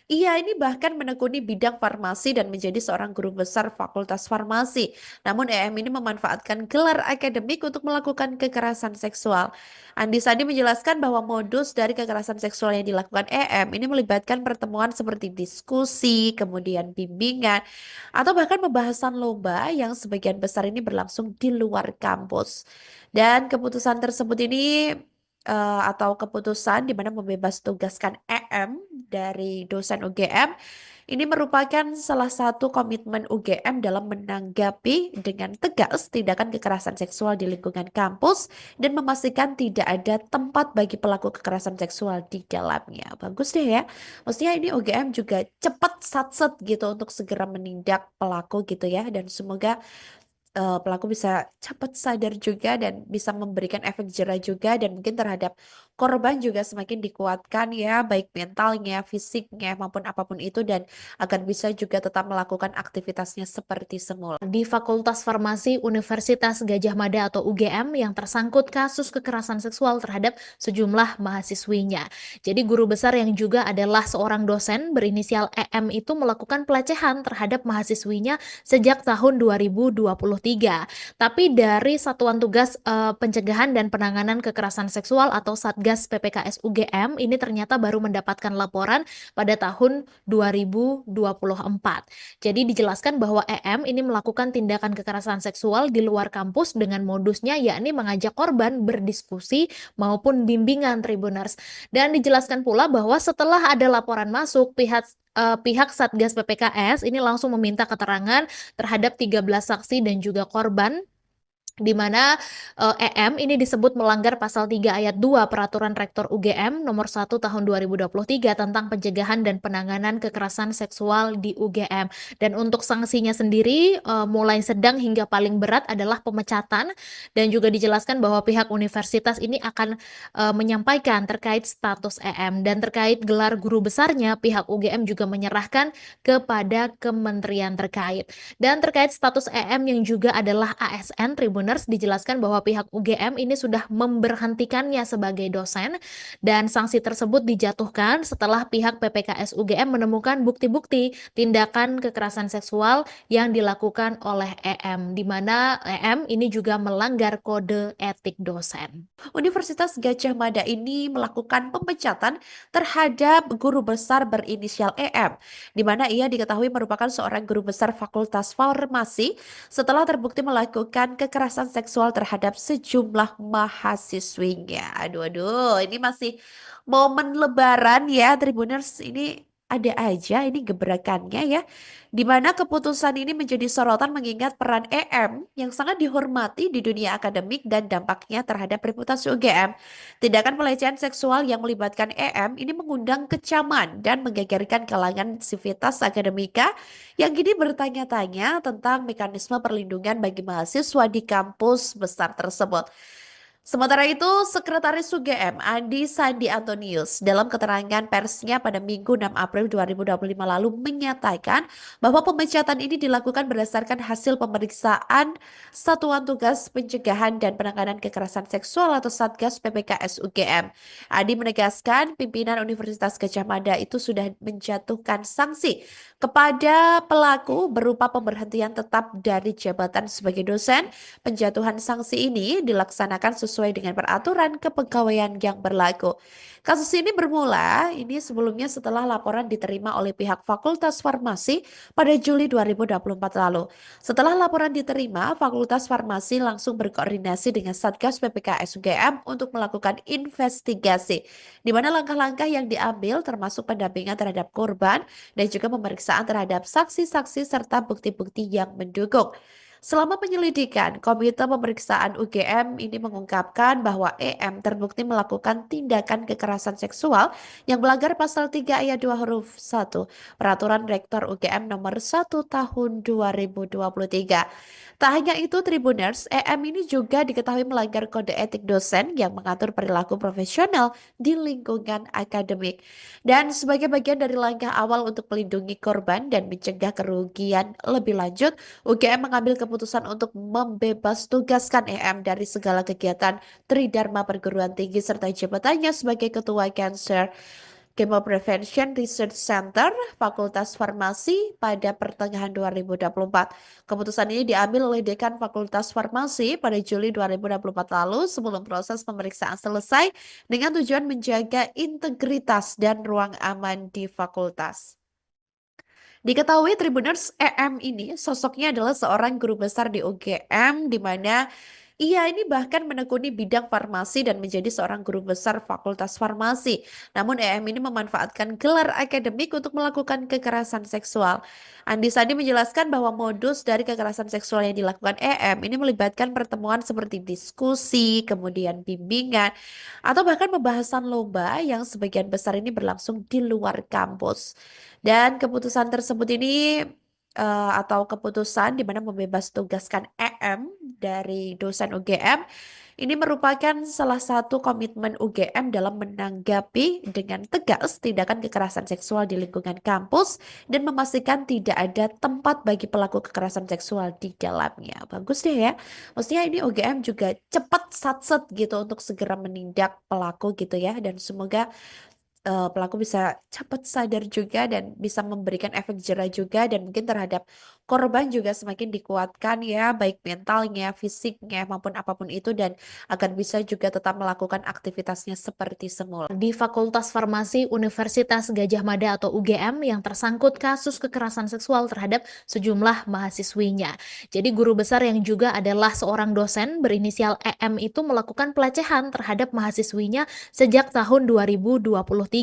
ia ini bahkan menekuni bidang farmasi dan menjadi seorang guru besar Fakultas Farmasi. Namun EM ini memanfaatkan gelar akademik untuk melakukan kekerasan seksual. Andi Sandi menjelaskan bahwa modus dari kekerasan seksual yang dilakukan EM ini melibatkan pertemuan seperti diskusi, kemudian bimbingan, atau bahkan pembahasan lomba yang sebagian besar ini berlangsung di luar kampus. Dan keputusan tersebut ini atau keputusan di mana membebas tugaskan EM dari dosen UGM Ini merupakan salah satu komitmen UGM dalam menanggapi dengan tegas tindakan kekerasan seksual di lingkungan kampus dan memastikan tidak ada tempat bagi pelaku kekerasan seksual di dalamnya. Bagus deh ya. Maksudnya ini UGM juga cepat satset gitu untuk segera menindak pelaku gitu ya. Dan semoga pelaku bisa cepat sadar juga dan bisa memberikan efek jera juga dan mungkin terhadap korban juga semakin dikuatkan ya baik mentalnya, fisiknya maupun apapun itu dan agar bisa juga tetap melakukan aktivitasnya seperti semula. Di Fakultas Farmasi Universitas Gadjah Mada atau UGM yang tersangkut kasus kekerasan seksual terhadap sejumlah mahasiswinya. Jadi guru besar yang juga adalah seorang dosen berinisial EM itu melakukan pelecehan terhadap mahasiswinya sejak tahun 2023. Tapi dari Satuan Tugas Pencegahan dan Penanganan Kekerasan Seksual atau Satgas PPKS UGM ini ternyata baru mendapatkan laporan pada tahun 2024. Jadi dijelaskan bahwa EM ini melakukan tindakan kekerasan seksual di luar kampus dengan modusnya yakni mengajak korban berdiskusi maupun bimbingan Tribuners. Dan dijelaskan pula bahwa setelah ada laporan masuk, pihak Satgas PPKS ini langsung meminta keterangan terhadap 13 saksi dan juga korban di mana EM ini disebut melanggar pasal 3 ayat 2 Peraturan Rektor UGM nomor 1 tahun 2023 tentang pencegahan dan penanganan kekerasan seksual di UGM. Dan untuk sanksinya sendiri mulai sedang hingga paling berat adalah pemecatan dan juga dijelaskan bahwa pihak universitas ini akan menyampaikan terkait status EM dan terkait gelar guru besarnya pihak UGM juga menyerahkan kepada kementerian terkait. Dan terkait status EM yang juga adalah ASN Tribuners dijelaskan bahwa pihak UGM ini sudah memberhentikannya sebagai dosen dan sanksi tersebut dijatuhkan setelah pihak PPKS UGM menemukan bukti-bukti tindakan kekerasan seksual yang dilakukan oleh EM di mana EM ini juga melanggar kode etik dosen. Universitas Gadjah Mada ini melakukan pemecatan terhadap guru besar berinisial EM, di mana ia diketahui merupakan seorang guru besar Fakultas Farmasi setelah terbukti melakukan kekerasan seksual terhadap sejumlah mahasiswinya. Aduh, aduh, ini masih momen Lebaran ya, Tribuners. Ini ada aja ini gebrakannya ya, di mana keputusan ini menjadi sorotan mengingat peran EM yang sangat dihormati di dunia akademik dan dampaknya terhadap reputasi UGM. Tindakan pelecehan seksual yang melibatkan EM ini mengundang kecaman dan menggegerkan kalangan sivitas akademika yang kini bertanya-tanya tentang mekanisme perlindungan bagi mahasiswa di kampus besar tersebut. Sementara itu, Sekretaris UGM Andi Sandi Antonius dalam keterangan persnya pada Minggu 6 April 2025 lalu menyatakan bahwa pemecatan ini dilakukan berdasarkan hasil pemeriksaan Satuan Tugas Pencegahan dan Penanganan Kekerasan Seksual atau Satgas PPKS UGM. Andi menegaskan pimpinan Universitas Gadjah Mada itu sudah menjatuhkan sanksi kepada pelaku berupa pemberhentian tetap dari jabatan sebagai dosen. Penjatuhan sanksi ini dilaksanakan sesuai dengan peraturan kepegawaian yang berlaku. Kasus ini bermula sebelumnya setelah laporan diterima oleh pihak Fakultas Farmasi pada Juli 2024 lalu. Setelah laporan diterima, Fakultas Farmasi langsung berkoordinasi dengan Satgas PPKS UGM untuk melakukan investigasi, di mana langkah-langkah yang diambil termasuk pendampingan terhadap korban dan juga pemeriksaan terhadap saksi-saksi serta bukti-bukti yang mendukung. Selama penyelidikan, Komite Pemeriksaan UGM ini mengungkapkan bahwa EM terbukti melakukan tindakan kekerasan seksual yang melanggar pasal 3 ayat 2 huruf 1 Peraturan Rektor UGM nomor 1 tahun 2023. Tak hanya itu, Tribuners, EM ini juga diketahui melanggar kode etik dosen yang mengatur perilaku profesional di lingkungan akademik. Dan sebagai bagian dari langkah awal untuk melindungi korban dan mencegah kerugian lebih lanjut, UGM mengambil keputusan untuk membebas tugaskan EM dari segala kegiatan Tridharma Perguruan Tinggi serta jabatannya sebagai Ketua Cancer Chemo Prevention Research Center Fakultas Farmasi pada pertengahan 2024. Keputusan ini diambil oleh Dekan Fakultas Farmasi pada Juli 2024 lalu sebelum proses pemeriksaan selesai dengan tujuan menjaga integritas dan ruang aman di fakultas. Diketahui Tribuners, EM ini sosoknya adalah seorang guru besar di UGM di mana Ia ini bahkan menekuni bidang farmasi dan menjadi seorang guru besar Fakultas Farmasi. Namun EM ini memanfaatkan gelar akademik untuk melakukan kekerasan seksual. Andi Sandi menjelaskan bahwa modus dari kekerasan seksual yang dilakukan EM ini melibatkan pertemuan seperti diskusi, kemudian bimbingan, atau bahkan pembahasan lomba yang sebagian besar ini berlangsung di luar kampus. Dan keputusan tersebut ini atau keputusan di mana membebas tugaskan EM dari dosen UGM ini merupakan salah satu komitmen UGM dalam menanggapi dengan tegas tindakan kekerasan seksual di lingkungan kampus dan memastikan tidak ada tempat bagi pelaku kekerasan seksual di dalamnya. Bagus deh ya. Maksudnya ini UGM juga cepat satset gitu untuk segera menindak pelaku gitu ya, dan semoga pelaku bisa cepat sadar juga dan bisa memberikan efek jera juga, dan mungkin terhadap korban juga semakin dikuatkan ya, baik mentalnya, fisiknya maupun apapun itu, dan agar bisa juga tetap melakukan aktivitasnya seperti semula. Di Fakultas Farmasi Universitas Gadjah Mada atau UGM yang tersangkut kasus kekerasan seksual terhadap sejumlah mahasiswinya. Jadi guru besar yang juga adalah seorang dosen berinisial EM itu melakukan pelecehan terhadap mahasiswinya sejak tahun 2023.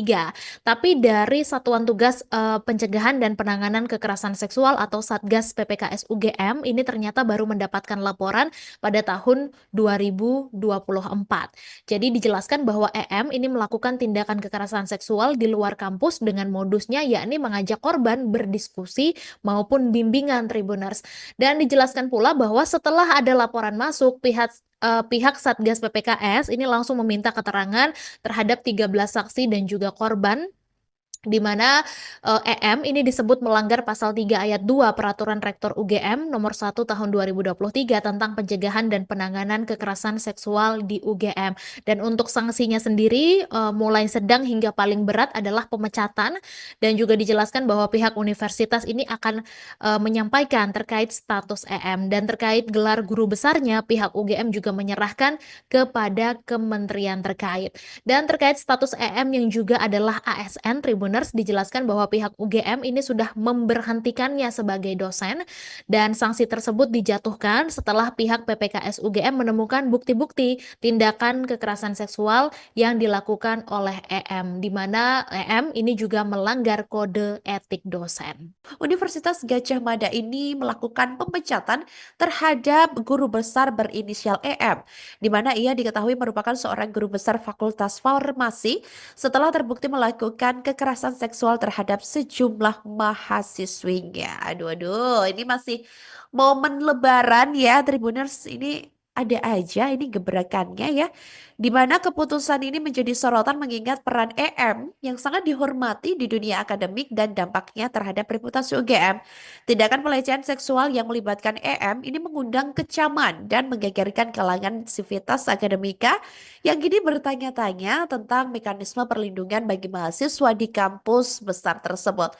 Tapi dari Satuan Tugas Pencegahan dan Penanganan Kekerasan Seksual atau Satgas PPKS UGM ini ternyata baru mendapatkan laporan pada tahun 2024. Jadi dijelaskan bahwa EM ini melakukan tindakan kekerasan seksual di luar kampus dengan modusnya yakni mengajak korban berdiskusi maupun bimbingan Tribuners. Dan dijelaskan pula bahwa setelah ada laporan masuk, pihak Satgas PPKS ini langsung meminta keterangan terhadap 13 saksi dan juga korban, di mana EM ini disebut melanggar pasal 3 ayat 2 Peraturan Rektor UGM nomor 1 tahun 2023 tentang pencegahan dan penanganan kekerasan seksual di UGM. Dan untuk sanksinya sendiri mulai sedang hingga paling berat adalah pemecatan, dan juga dijelaskan bahwa pihak universitas ini akan menyampaikan terkait status EM, dan terkait gelar guru besarnya pihak UGM juga menyerahkan kepada kementerian terkait. Dan terkait status EM yang juga adalah ASN Tribuners, dijelaskan bahwa pihak UGM ini sudah memberhentikannya sebagai dosen, dan sanksi tersebut dijatuhkan setelah pihak PPKS UGM menemukan bukti-bukti tindakan kekerasan seksual yang dilakukan oleh EM, di mana EM ini juga melanggar kode etik dosen. Universitas Gadjah Mada ini melakukan pemecatan terhadap guru besar berinisial EM, di mana ia diketahui merupakan seorang guru besar Fakultas Farmasi setelah terbukti melakukan kekerasan seksual terhadap sejumlah mahasiswinya. Aduh, aduh, ini masih momen Lebaran ya, Tribuners. Ini ada aja ini gebrakannya ya, di mana keputusan ini menjadi sorotan mengingat peran EM yang sangat dihormati di dunia akademik dan dampaknya terhadap reputasi UGM. Tindakan pelecehan seksual yang melibatkan EM ini mengundang kecaman dan menggegerkan kalangan sivitas akademika yang kini bertanya-tanya tentang mekanisme perlindungan bagi mahasiswa di kampus besar tersebut.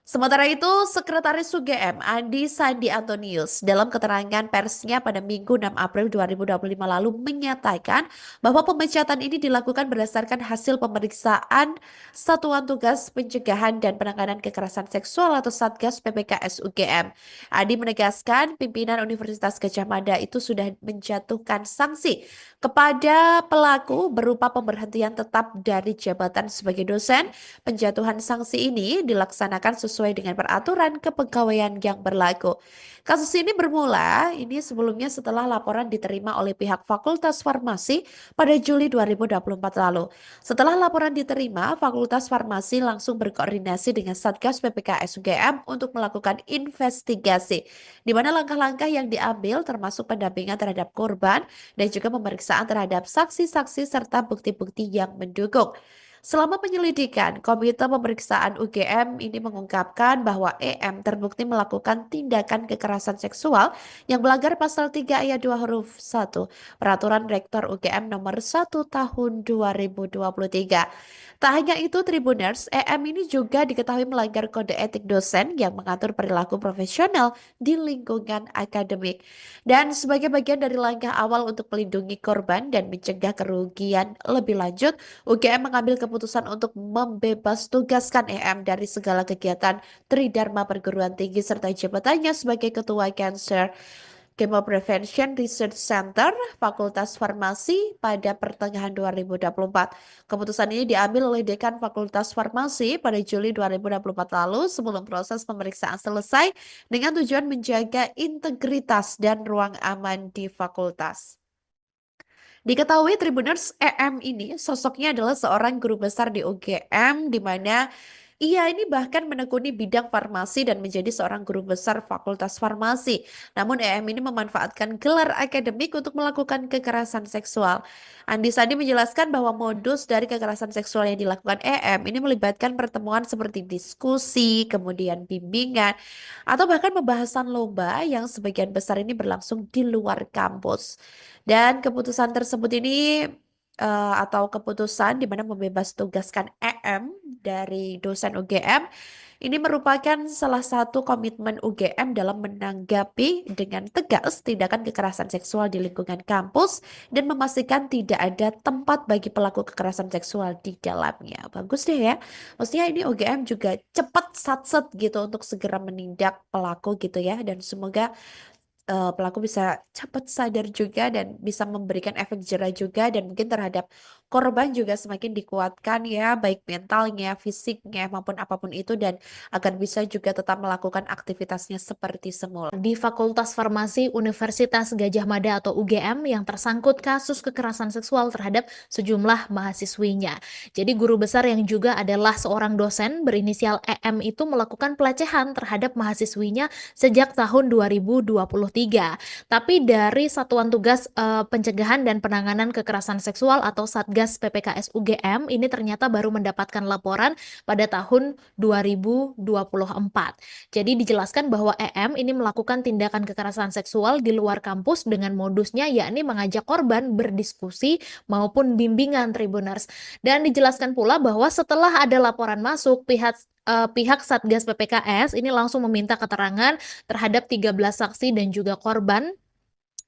Sementara itu, Sekretaris UGM Andi Sandi Antonius dalam keterangan persnya pada Minggu 6 April 2025 lalu menyatakan bahwa pemecatan ini dilakukan berdasarkan hasil pemeriksaan Satuan Tugas Pencegahan dan Penanganan Kekerasan Seksual atau Satgas PPKS UGM. Andi menegaskan pimpinan Universitas Gadjah Mada itu sudah menjatuhkan sanksi kepada pelaku berupa pemberhentian tetap dari jabatan sebagai dosen. Penjatuhan sanksi ini dilaksanakan sesuai dengan peraturan kepegawaian yang berlaku. Kasus ini bermula sebelumnya setelah laporan diterima oleh pihak Fakultas Farmasi pada Juli 2024 lalu. Setelah laporan diterima, Fakultas Farmasi langsung berkoordinasi dengan Satgas PPKS UGM untuk melakukan investigasi, di mana langkah-langkah yang diambil termasuk pendampingan terhadap korban dan juga pemeriksaan terhadap saksi-saksi serta bukti-bukti yang mendukung. Selama penyelidikan, Komite Pemeriksaan UGM ini mengungkapkan bahwa EM terbukti melakukan tindakan kekerasan seksual yang melanggar pasal 3 ayat 2 huruf 1 Peraturan Rektor UGM nomor 1 tahun 2023. Tak hanya itu, Tribuners, EM ini juga diketahui melanggar kode etik dosen yang mengatur perilaku profesional di lingkungan akademik. Dan sebagai bagian dari langkah awal untuk melindungi korban dan mencegah kerugian lebih lanjut, UGM mengambil keputusan untuk membebas tugaskan EM dari segala kegiatan Tridharma Perguruan Tinggi serta jabatannya sebagai Ketua Cancer Chemo Prevention Research Center, Fakultas Farmasi pada pertengahan 2024. Keputusan ini diambil oleh Dekan Fakultas Farmasi pada Juli 2024 lalu sebelum proses pemeriksaan selesai dengan tujuan menjaga integritas dan ruang aman di fakultas. Diketahui Tribuners EM ini sosoknya adalah seorang guru besar di UGM di mana ia ini bahkan menekuni bidang farmasi dan menjadi seorang guru besar Fakultas Farmasi. Namun EM ini memanfaatkan gelar akademik untuk melakukan kekerasan seksual. Andi Sandi menjelaskan bahwa modus dari kekerasan seksual yang dilakukan EM ini melibatkan pertemuan seperti diskusi, kemudian bimbingan, atau bahkan pembahasan lomba yang sebagian besar ini berlangsung di luar kampus. Dan keputusan tersebut ini atau keputusan di mana membebas tugaskan EM dari dosen UGM ini merupakan salah satu komitmen UGM dalam menanggapi dengan tegas tindakan kekerasan seksual di lingkungan kampus dan memastikan tidak ada tempat bagi pelaku kekerasan seksual di dalamnya. Bagus deh ya. Maksudnya ini UGM juga cepat satset gitu untuk segera menindak pelaku gitu ya, dan semoga pelaku bisa cepat sadar juga dan bisa memberikan efek jera juga, dan mungkin terhadap korban juga semakin dikuatkan ya, baik mentalnya, fisiknya, maupun apapun itu, dan agar bisa juga tetap melakukan aktivitasnya seperti semula. Di Fakultas Farmasi Universitas Gadjah Mada atau UGM yang tersangkut kasus kekerasan seksual terhadap sejumlah mahasiswinya. Jadi guru besar yang juga adalah seorang dosen berinisial EM itu melakukan pelecehan terhadap mahasiswinya sejak tahun 2023. Tapi dari Satuan Tugas Pencegahan dan Penanganan Kekerasan Seksual atau Satgas PPKS UGM ini ternyata baru mendapatkan laporan pada tahun 2024. Jadi dijelaskan bahwa EM ini melakukan tindakan kekerasan seksual di luar kampus dengan modusnya yakni mengajak korban berdiskusi maupun bimbingan Tribuners. Dan dijelaskan pula bahwa setelah ada laporan masuk, pihak Satgas PPKS ini langsung meminta keterangan terhadap 13 saksi dan juga korban,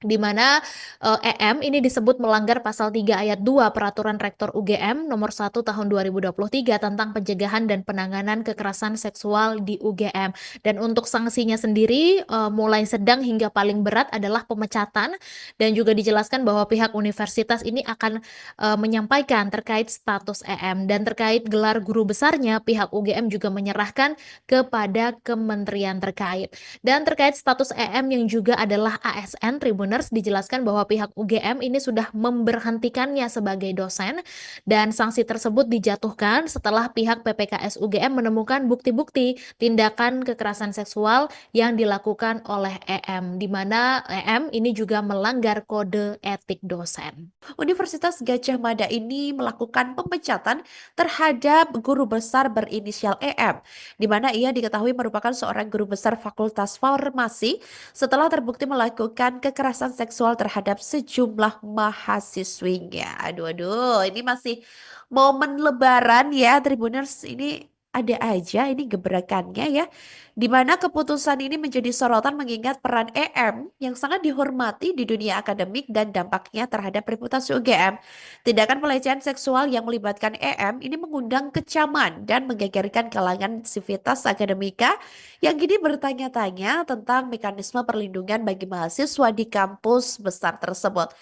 di mana EM ini disebut melanggar pasal 3 ayat 2 Peraturan Rektor UGM nomor 1 tahun 2023 tentang pencegahan dan penanganan kekerasan seksual di UGM. Dan untuk sanksinya sendiri mulai sedang hingga paling berat adalah pemecatan, dan juga dijelaskan bahwa pihak universitas ini akan menyampaikan terkait status EM, dan terkait gelar guru besarnya pihak UGM juga menyerahkan kepada kementerian terkait. Dan terkait status EM yang juga adalah ASN Tribuners, dijelaskan bahwa pihak UGM ini sudah memberhentikannya sebagai dosen, dan sanksi tersebut dijatuhkan setelah pihak PPKS UGM menemukan bukti-bukti tindakan kekerasan seksual yang dilakukan oleh EM, di mana EM ini juga melanggar kode etik dosen. Universitas Gadjah Mada ini melakukan pemecatan terhadap guru besar berinisial EM, di mana ia diketahui merupakan seorang guru besar Fakultas Farmasi setelah terbukti melakukan kekerasan seksual terhadap sejumlah mahasiswinya. Aduh, ini masih momen Lebaran ya, Tribuners. Ini ada aja ini gebrakannya ya, di mana keputusan ini menjadi sorotan mengingat peran EM yang sangat dihormati di dunia akademik dan dampaknya terhadap reputasi UGM. Tindakan pelecehan seksual yang melibatkan EM ini mengundang kecaman dan menggegerkan kalangan sivitas akademika yang kini bertanya-tanya tentang mekanisme perlindungan bagi mahasiswa di kampus besar tersebut.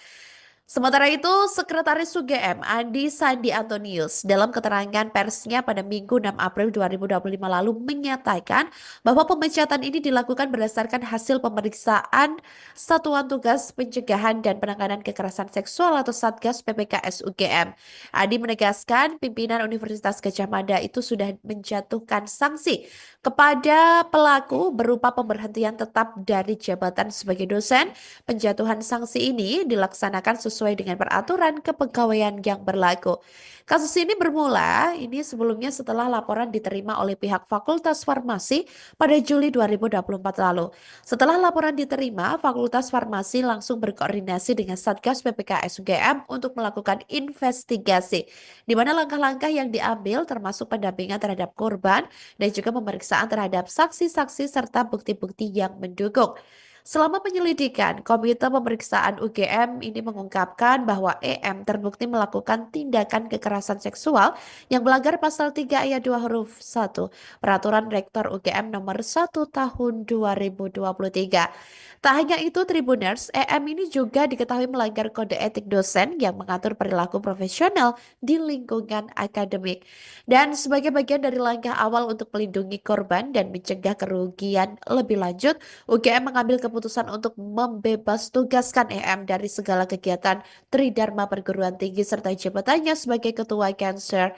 Sementara itu, Sekretaris UGM Andi Sandi Antonius dalam keterangan persnya pada Minggu 6 April 2025 lalu menyatakan bahwa pemecatan ini dilakukan berdasarkan hasil pemeriksaan Satuan Tugas Pencegahan dan Penanganan Kekerasan Seksual atau Satgas PPKS UGM. Andi menegaskan pimpinan Universitas Gadjah Mada itu sudah menjatuhkan sanksi kepada pelaku berupa pemberhentian tetap dari jabatan sebagai dosen. Penjatuhan sanksi ini dilaksanakan sesuai dengan peraturan kepegawaian yang berlaku. Kasus ini bermula sebelumnya setelah laporan diterima oleh pihak Fakultas Farmasi pada Juli 2024 lalu. Setelah laporan diterima, Fakultas Farmasi langsung berkoordinasi dengan Satgas PPKS UGM untuk melakukan investigasi, di mana langkah-langkah yang diambil termasuk pendampingan terhadap korban dan juga pemeriksaan terhadap saksi-saksi serta bukti-bukti yang mendukung. Selama penyelidikan, Komite Pemeriksaan UGM ini mengungkapkan bahwa EM terbukti melakukan tindakan kekerasan seksual yang melanggar pasal 3 ayat 2 huruf 1 Peraturan Rektor UGM nomor 1 tahun 2023. Tak hanya itu, Tribuners, EM ini juga diketahui melanggar kode etik dosen yang mengatur perilaku profesional di lingkungan akademik. Dan sebagai bagian dari langkah awal untuk melindungi korban dan mencegah kerugian lebih lanjut, UGM mengambil keputusan untuk membebas tugaskan EM dari segala kegiatan Tridharma perguruan tinggi serta jabatannya sebagai Ketua Cancer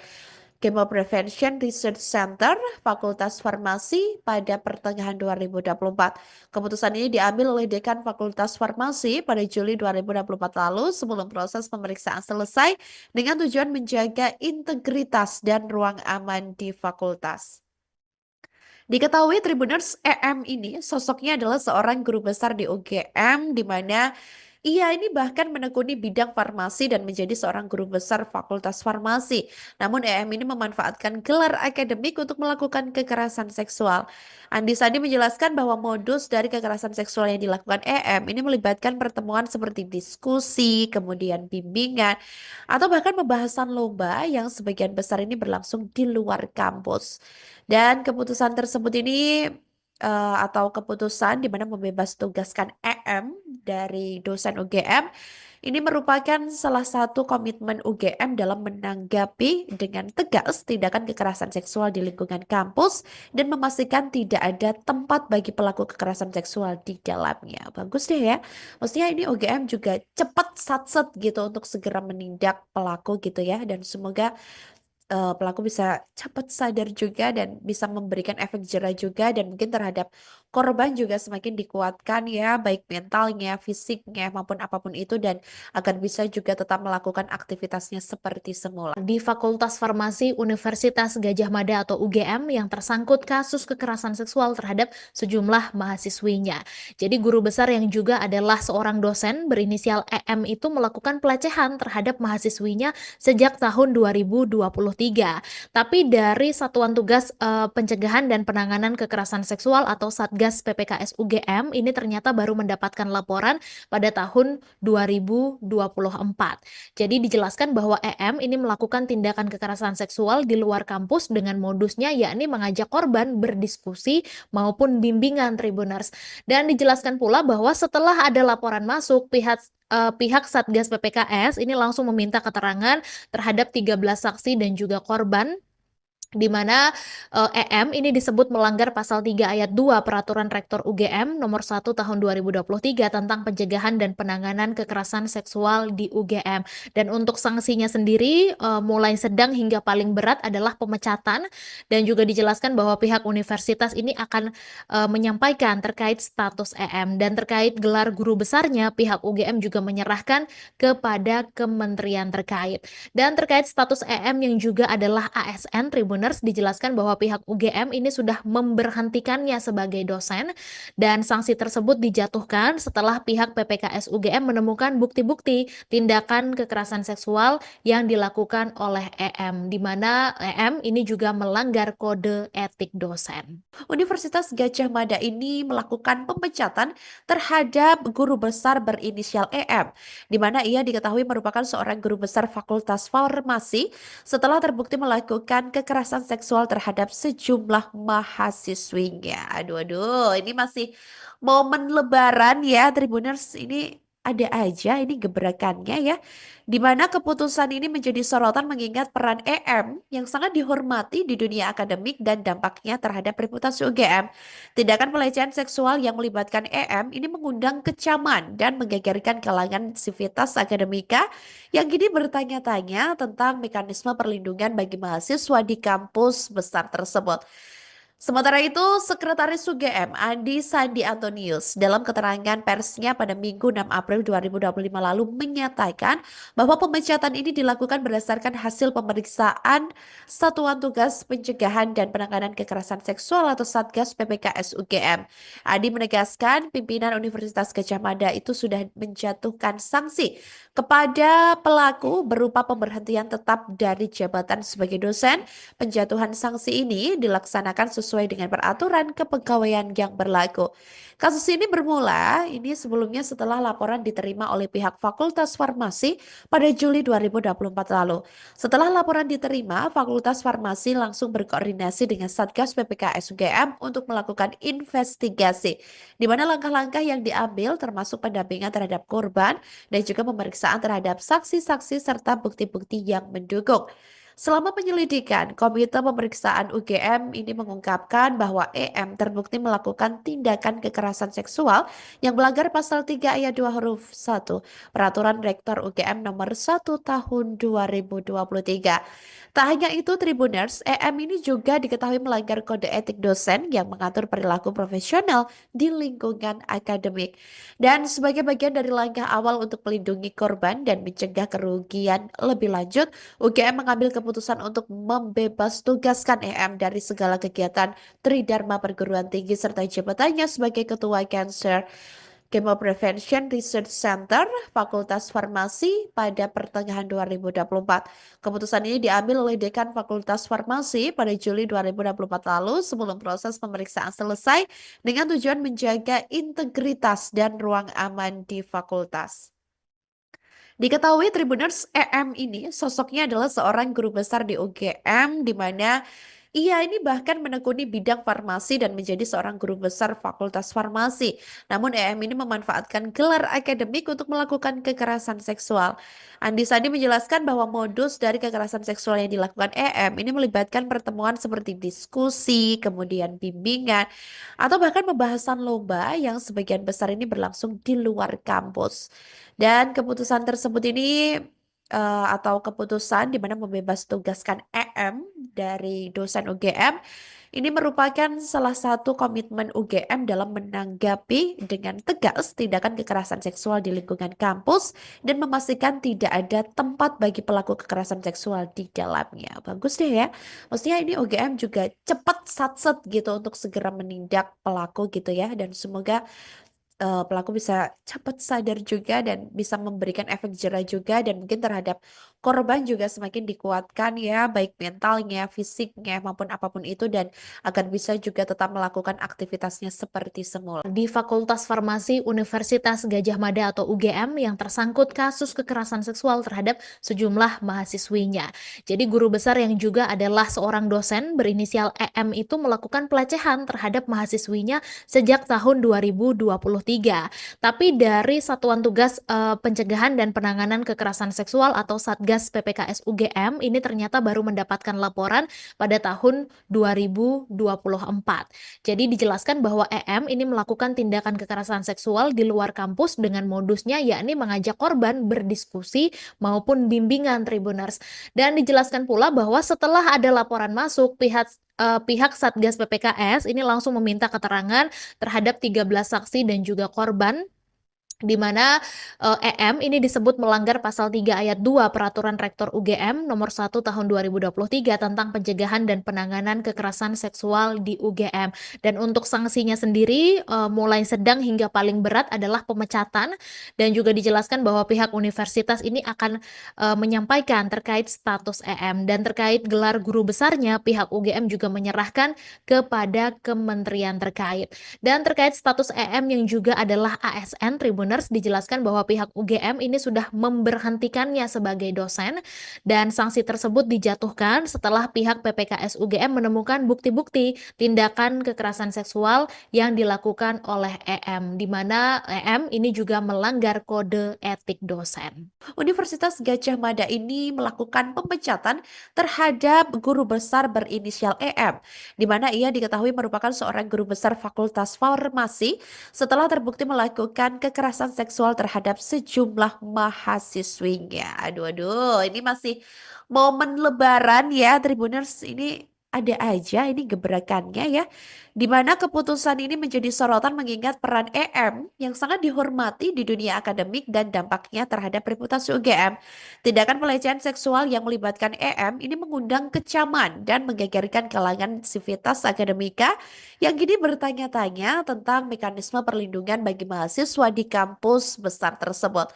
Chemo Prevention Research Center Fakultas Farmasi pada pertengahan 2024. Keputusan ini diambil oleh Dekan Fakultas Farmasi pada Juli 2024 lalu sebelum proses pemeriksaan selesai dengan tujuan menjaga integritas dan ruang aman di fakultas. Diketahui Tribuners, EM ini sosoknya adalah seorang guru besar di UGM di mana ia ini bahkan menekuni bidang farmasi dan menjadi seorang guru besar Fakultas Farmasi. Namun EM ini memanfaatkan gelar akademik untuk melakukan kekerasan seksual. Andi Sandi menjelaskan bahwa modus dari kekerasan seksual yang dilakukan EM ini melibatkan pertemuan seperti diskusi, kemudian bimbingan, atau bahkan pembahasan lomba yang sebagian besar ini berlangsung di luar kampus. Dan keputusan tersebut ini atau keputusan di mana membebas tugaskan EM dari dosen UGM ini merupakan salah satu komitmen UGM dalam menanggapi dengan tegas tindakan kekerasan seksual di lingkungan kampus dan memastikan tidak ada tempat bagi pelaku kekerasan seksual di dalamnya. Bagus deh ya. Maksudnya ini UGM juga cepat satset gitu untuk segera menindak pelaku gitu ya, dan semoga pelaku bisa cepat sadar juga dan bisa memberikan efek jerah juga, dan mungkin terhadap korban juga semakin dikuatkan ya, baik mentalnya, fisiknya maupun apapun itu, dan agar bisa juga tetap melakukan aktivitasnya seperti semula. Di Fakultas Farmasi Universitas Gadjah Mada atau UGM yang tersangkut kasus kekerasan seksual terhadap sejumlah mahasiswinya. Jadi guru besar yang juga adalah seorang dosen berinisial EM itu melakukan pelecehan terhadap mahasiswinya sejak tahun 2023. Tapi dari Satuan Tugas Pencegahan dan Penanganan Kekerasan Seksual atau Satgas PPKS UGM ini ternyata baru mendapatkan laporan pada tahun 2024. Jadi dijelaskan bahwa EM ini melakukan tindakan kekerasan seksual di luar kampus dengan modusnya yakni mengajak korban berdiskusi maupun bimbingan Tribuners. Dan dijelaskan pula bahwa setelah ada laporan masuk, pihak Satgas PPKS ini langsung meminta keterangan terhadap 13 saksi dan juga korban, di mana EM ini disebut melanggar pasal 3 ayat 2 Peraturan Rektor UGM nomor 1 tahun 2023 tentang pencegahan dan penanganan kekerasan seksual di UGM. Dan untuk sanksinya sendiri mulai sedang hingga paling berat adalah pemecatan, dan juga dijelaskan bahwa pihak universitas ini akan menyampaikan terkait status EM, dan terkait gelar guru besarnya pihak UGM juga menyerahkan kepada kementerian terkait. Dan terkait status EM yang juga adalah ASN, Tribuners, dijelaskan bahwa pihak UGM ini sudah memberhentikannya sebagai dosen, dan sanksi tersebut dijatuhkan setelah pihak PPKS UGM menemukan bukti-bukti tindakan kekerasan seksual yang dilakukan oleh EM, di mana EM ini juga melanggar kode etik dosen. Universitas Gadjah Mada ini melakukan pemecatan terhadap guru besar berinisial EM, di mana ia diketahui merupakan seorang guru besar Fakultas Farmasi setelah terbukti melakukan kekerasan seksual terhadap sejumlah mahasiswinya. Aduh, ini masih momen Lebaran ya, Tribuners. Ini ada aja ini gebrakannya ya, di mana keputusan ini menjadi sorotan mengingat peran EM yang sangat dihormati di dunia akademik dan dampaknya terhadap reputasi UGM. Tindakan pelecehan seksual yang melibatkan EM ini mengundang kecaman dan menggegerkan kalangan sivitas akademika yang kini bertanya-tanya tentang mekanisme perlindungan bagi mahasiswa di kampus besar tersebut. Sementara itu, Sekretaris UGM Andi Sandi Antonius dalam keterangan persnya pada Minggu 6 April 2025 lalu menyatakan bahwa pemecatan ini dilakukan berdasarkan hasil pemeriksaan Satuan Tugas Pencegahan dan Penanganan Kekerasan Seksual atau Satgas PPKS UGM. Andi menegaskan pimpinan Universitas Gadjah Mada itu sudah menjatuhkan sanksi kepada pelaku berupa pemberhentian tetap dari jabatan sebagai dosen. Penjatuhan sanksi ini dilaksanakan sesuai sesuai dengan peraturan kepegawaian yang berlaku. Kasus ini bermula sebelumnya setelah laporan diterima oleh pihak Fakultas Farmasi pada Juli 2024 lalu. Setelah laporan diterima, Fakultas Farmasi langsung berkoordinasi dengan Satgas PPKS UGM untuk melakukan investigasi, di mana langkah-langkah yang diambil termasuk pendampingan terhadap korban dan juga pemeriksaan terhadap saksi-saksi serta bukti-bukti yang mendukung. Selama penyelidikan, Komite Pemeriksaan UGM ini mengungkapkan bahwa EM terbukti melakukan tindakan kekerasan seksual yang melanggar pasal 3 ayat 2 huruf 1 Peraturan Rektor UGM nomor 1 tahun 2023. Tak hanya itu, Tribuners, EM ini juga diketahui melanggar kode etik dosen yang mengatur perilaku profesional di lingkungan akademik. Dan sebagai bagian dari langkah awal untuk melindungi korban dan mencegah kerugian lebih lanjut, UGM mengambil keputusan untuk membebas tugaskan EM dari segala kegiatan Tridharma Perguruan Tinggi serta jabatannya sebagai Ketua Cancer Chemo Prevention Research Center Fakultas Farmasi pada pertengahan 2024. Keputusan ini diambil oleh Dekan Fakultas Farmasi pada Juli 2024 lalu sebelum proses pemeriksaan selesai dengan tujuan menjaga integritas dan ruang aman di fakultas. Diketahui Tribuners, EM ini sosoknya adalah seorang guru besar di UGM di mana ia ini bahkan menekuni bidang farmasi dan menjadi seorang guru besar Fakultas Farmasi. Namun EM ini memanfaatkan gelar akademik untuk melakukan kekerasan seksual. Andi Sandi menjelaskan bahwa modus dari kekerasan seksual yang dilakukan EM ini melibatkan pertemuan seperti diskusi, kemudian bimbingan, atau bahkan pembahasan lomba yang sebagian besar ini berlangsung di luar kampus. Dan keputusan tersebut ini atau keputusan di mana membebas tugaskan EM dari dosen UGM ini merupakan salah satu komitmen UGM dalam menanggapi dengan tegas tindakan kekerasan seksual di lingkungan kampus dan memastikan tidak ada tempat bagi pelaku kekerasan seksual di dalamnya. Bagus deh ya. Maksudnya ini UGM juga cepat satset gitu untuk segera menindak pelaku gitu ya, dan semoga pelaku bisa cepat sadar juga dan bisa memberikan efek jerah juga, dan mungkin terhadap korban juga semakin dikuatkan ya, baik mentalnya, fisiknya maupun apapun itu, dan agar bisa juga tetap melakukan aktivitasnya seperti semula. Di Fakultas Farmasi Universitas Gadjah Mada atau UGM yang tersangkut kasus kekerasan seksual terhadap sejumlah mahasiswinya. Jadi guru besar yang juga adalah seorang dosen berinisial EM itu melakukan pelecehan terhadap mahasiswinya sejak tahun 2023. Tapi dari Satuan Tugas Pencegahan dan Penanganan Kekerasan Seksual atau Satgas PPKS UGM ini ternyata baru mendapatkan laporan pada tahun 2024. Jadi dijelaskan bahwa EM ini melakukan tindakan kekerasan seksual di luar kampus dengan modusnya yakni mengajak korban berdiskusi maupun bimbingan Tribuners. Dan dijelaskan pula bahwa setelah ada laporan masuk, pihak Satgas PPKS ini langsung meminta keterangan terhadap 13 saksi dan juga korban, di mana EM ini disebut melanggar pasal 3 ayat 2 Peraturan Rektor UGM nomor 1 tahun 2023 tentang pencegahan dan penanganan kekerasan seksual di UGM. Dan untuk sanksinya sendiri mulai sedang hingga paling berat adalah pemecatan, dan juga dijelaskan bahwa pihak universitas ini akan menyampaikan terkait status EM, dan terkait gelar guru besarnya pihak UGM juga menyerahkan kepada kementerian terkait. Dan terkait status EM yang juga adalah ASN Tribuners, dijelaskan bahwa pihak UGM ini sudah memberhentikannya sebagai dosen, dan sanksi tersebut dijatuhkan setelah pihak PPKS UGM menemukan bukti-bukti tindakan kekerasan seksual yang dilakukan oleh EM, di mana EM ini juga melanggar kode etik dosen. Universitas Gadjah Mada ini melakukan pemecatan terhadap guru besar berinisial EM, di mana ia diketahui merupakan seorang guru besar Fakultas Farmasi setelah terbukti melakukan kekerasan seksual terhadap sejumlah mahasiswinya. Aduh, ini masih momen Lebaran ya, Tribuners, ini ada aja ini gebrakannya ya, di mana keputusan ini menjadi sorotan mengingat peran EM yang sangat dihormati di dunia akademik dan dampaknya terhadap reputasi UGM. Tindakan pelecehan seksual yang melibatkan EM ini mengundang kecaman dan menggegerkan kalangan sivitas akademika yang kini bertanya-tanya tentang mekanisme perlindungan bagi mahasiswa di kampus besar tersebut.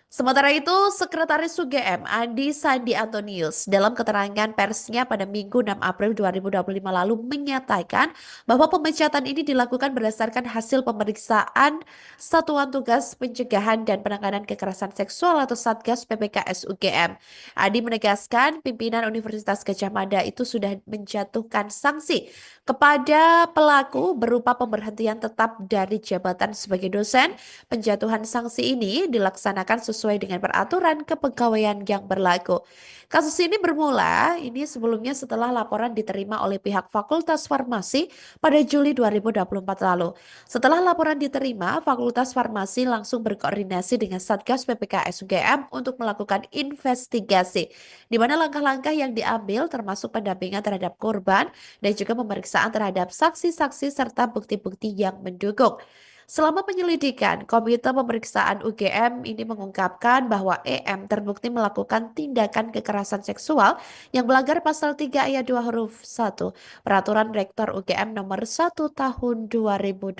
Sementara itu, Sekretaris UGM Andi Sandi Antonius dalam keterangan persnya pada Minggu 6 April 2025 lalu menyatakan bahwa pemecatan ini dilakukan berdasarkan hasil pemeriksaan Satuan Tugas Pencegahan dan Penanganan Kekerasan Seksual atau Satgas PPKS UGM. Andi menegaskan pimpinan Universitas Gadjah Mada itu sudah menjatuhkan sanksi kepada pelaku berupa pemberhentian tetap dari jabatan sebagai dosen. Penjatuhan sanksi ini dilaksanakan sesuai dengan peraturan kepegawaian yang berlaku. Kasus ini bermula sebelumnya setelah laporan diterima oleh pihak Fakultas Farmasi pada Juli 2024 lalu. Setelah laporan diterima, Fakultas Farmasi langsung berkoordinasi dengan Satgas PPKS UGM untuk melakukan investigasi, di mana langkah-langkah yang diambil termasuk pendampingan terhadap korban dan juga pemeriksaan terhadap saksi-saksi serta bukti-bukti yang mendukung. Selama penyelidikan, Komite Pemeriksaan UGM ini mengungkapkan bahwa EM terbukti melakukan tindakan kekerasan seksual yang melanggar pasal 3 ayat 2 huruf 1 Peraturan Rektor UGM nomor 1 tahun 2023.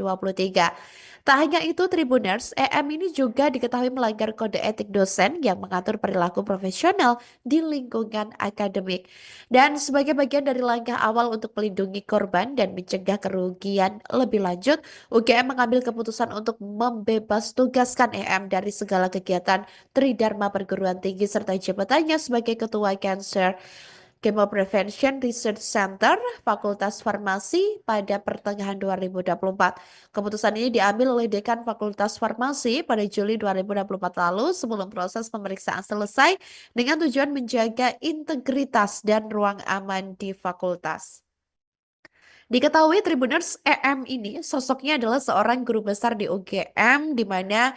Tak hanya itu, Tribuners, EM ini juga diketahui melanggar kode etik dosen yang mengatur perilaku profesional di lingkungan akademik. Dan sebagai bagian dari langkah awal untuk melindungi korban dan mencegah kerugian lebih lanjut, UGM mengambil keputusan untuk membebas tugaskan EM dari segala kegiatan Tridharma Perguruan Tinggi serta jabatannya sebagai Ketua Cancer Chemo Prevention Research Center Fakultas Farmasi pada pertengahan 2024. Keputusan ini diambil oleh Dekan Fakultas Farmasi pada Juli 2024 lalu sebelum proses pemeriksaan selesai dengan tujuan menjaga integritas dan ruang aman di fakultas. Diketahui Tribuners, EM ini sosoknya adalah seorang guru besar di UGM di mana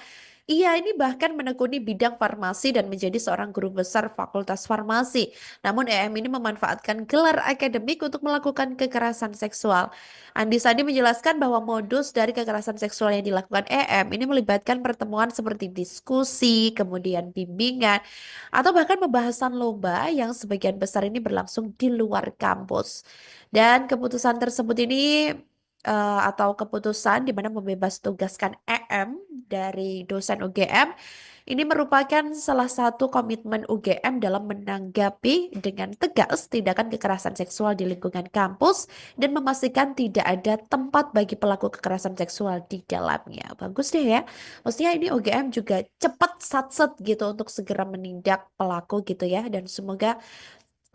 ia ini bahkan menekuni bidang farmasi dan menjadi seorang guru besar Fakultas Farmasi. Namun EM ini memanfaatkan gelar akademik untuk melakukan kekerasan seksual. Andi Sandi menjelaskan bahwa modus dari kekerasan seksual yang dilakukan EM ini melibatkan pertemuan seperti diskusi, kemudian bimbingan, atau bahkan pembahasan lomba yang sebagian besar ini berlangsung di luar kampus. Dan keputusan tersebut ini atau keputusan di mana membebas tugaskan EM dari dosen UGM ini merupakan salah satu komitmen UGM dalam menanggapi dengan tegas tindakan kekerasan seksual di lingkungan kampus dan memastikan tidak ada tempat bagi pelaku kekerasan seksual di dalamnya. Bagus deh ya. Maksudnya ini UGM juga cepat satset gitu untuk segera menindak pelaku gitu ya, dan semoga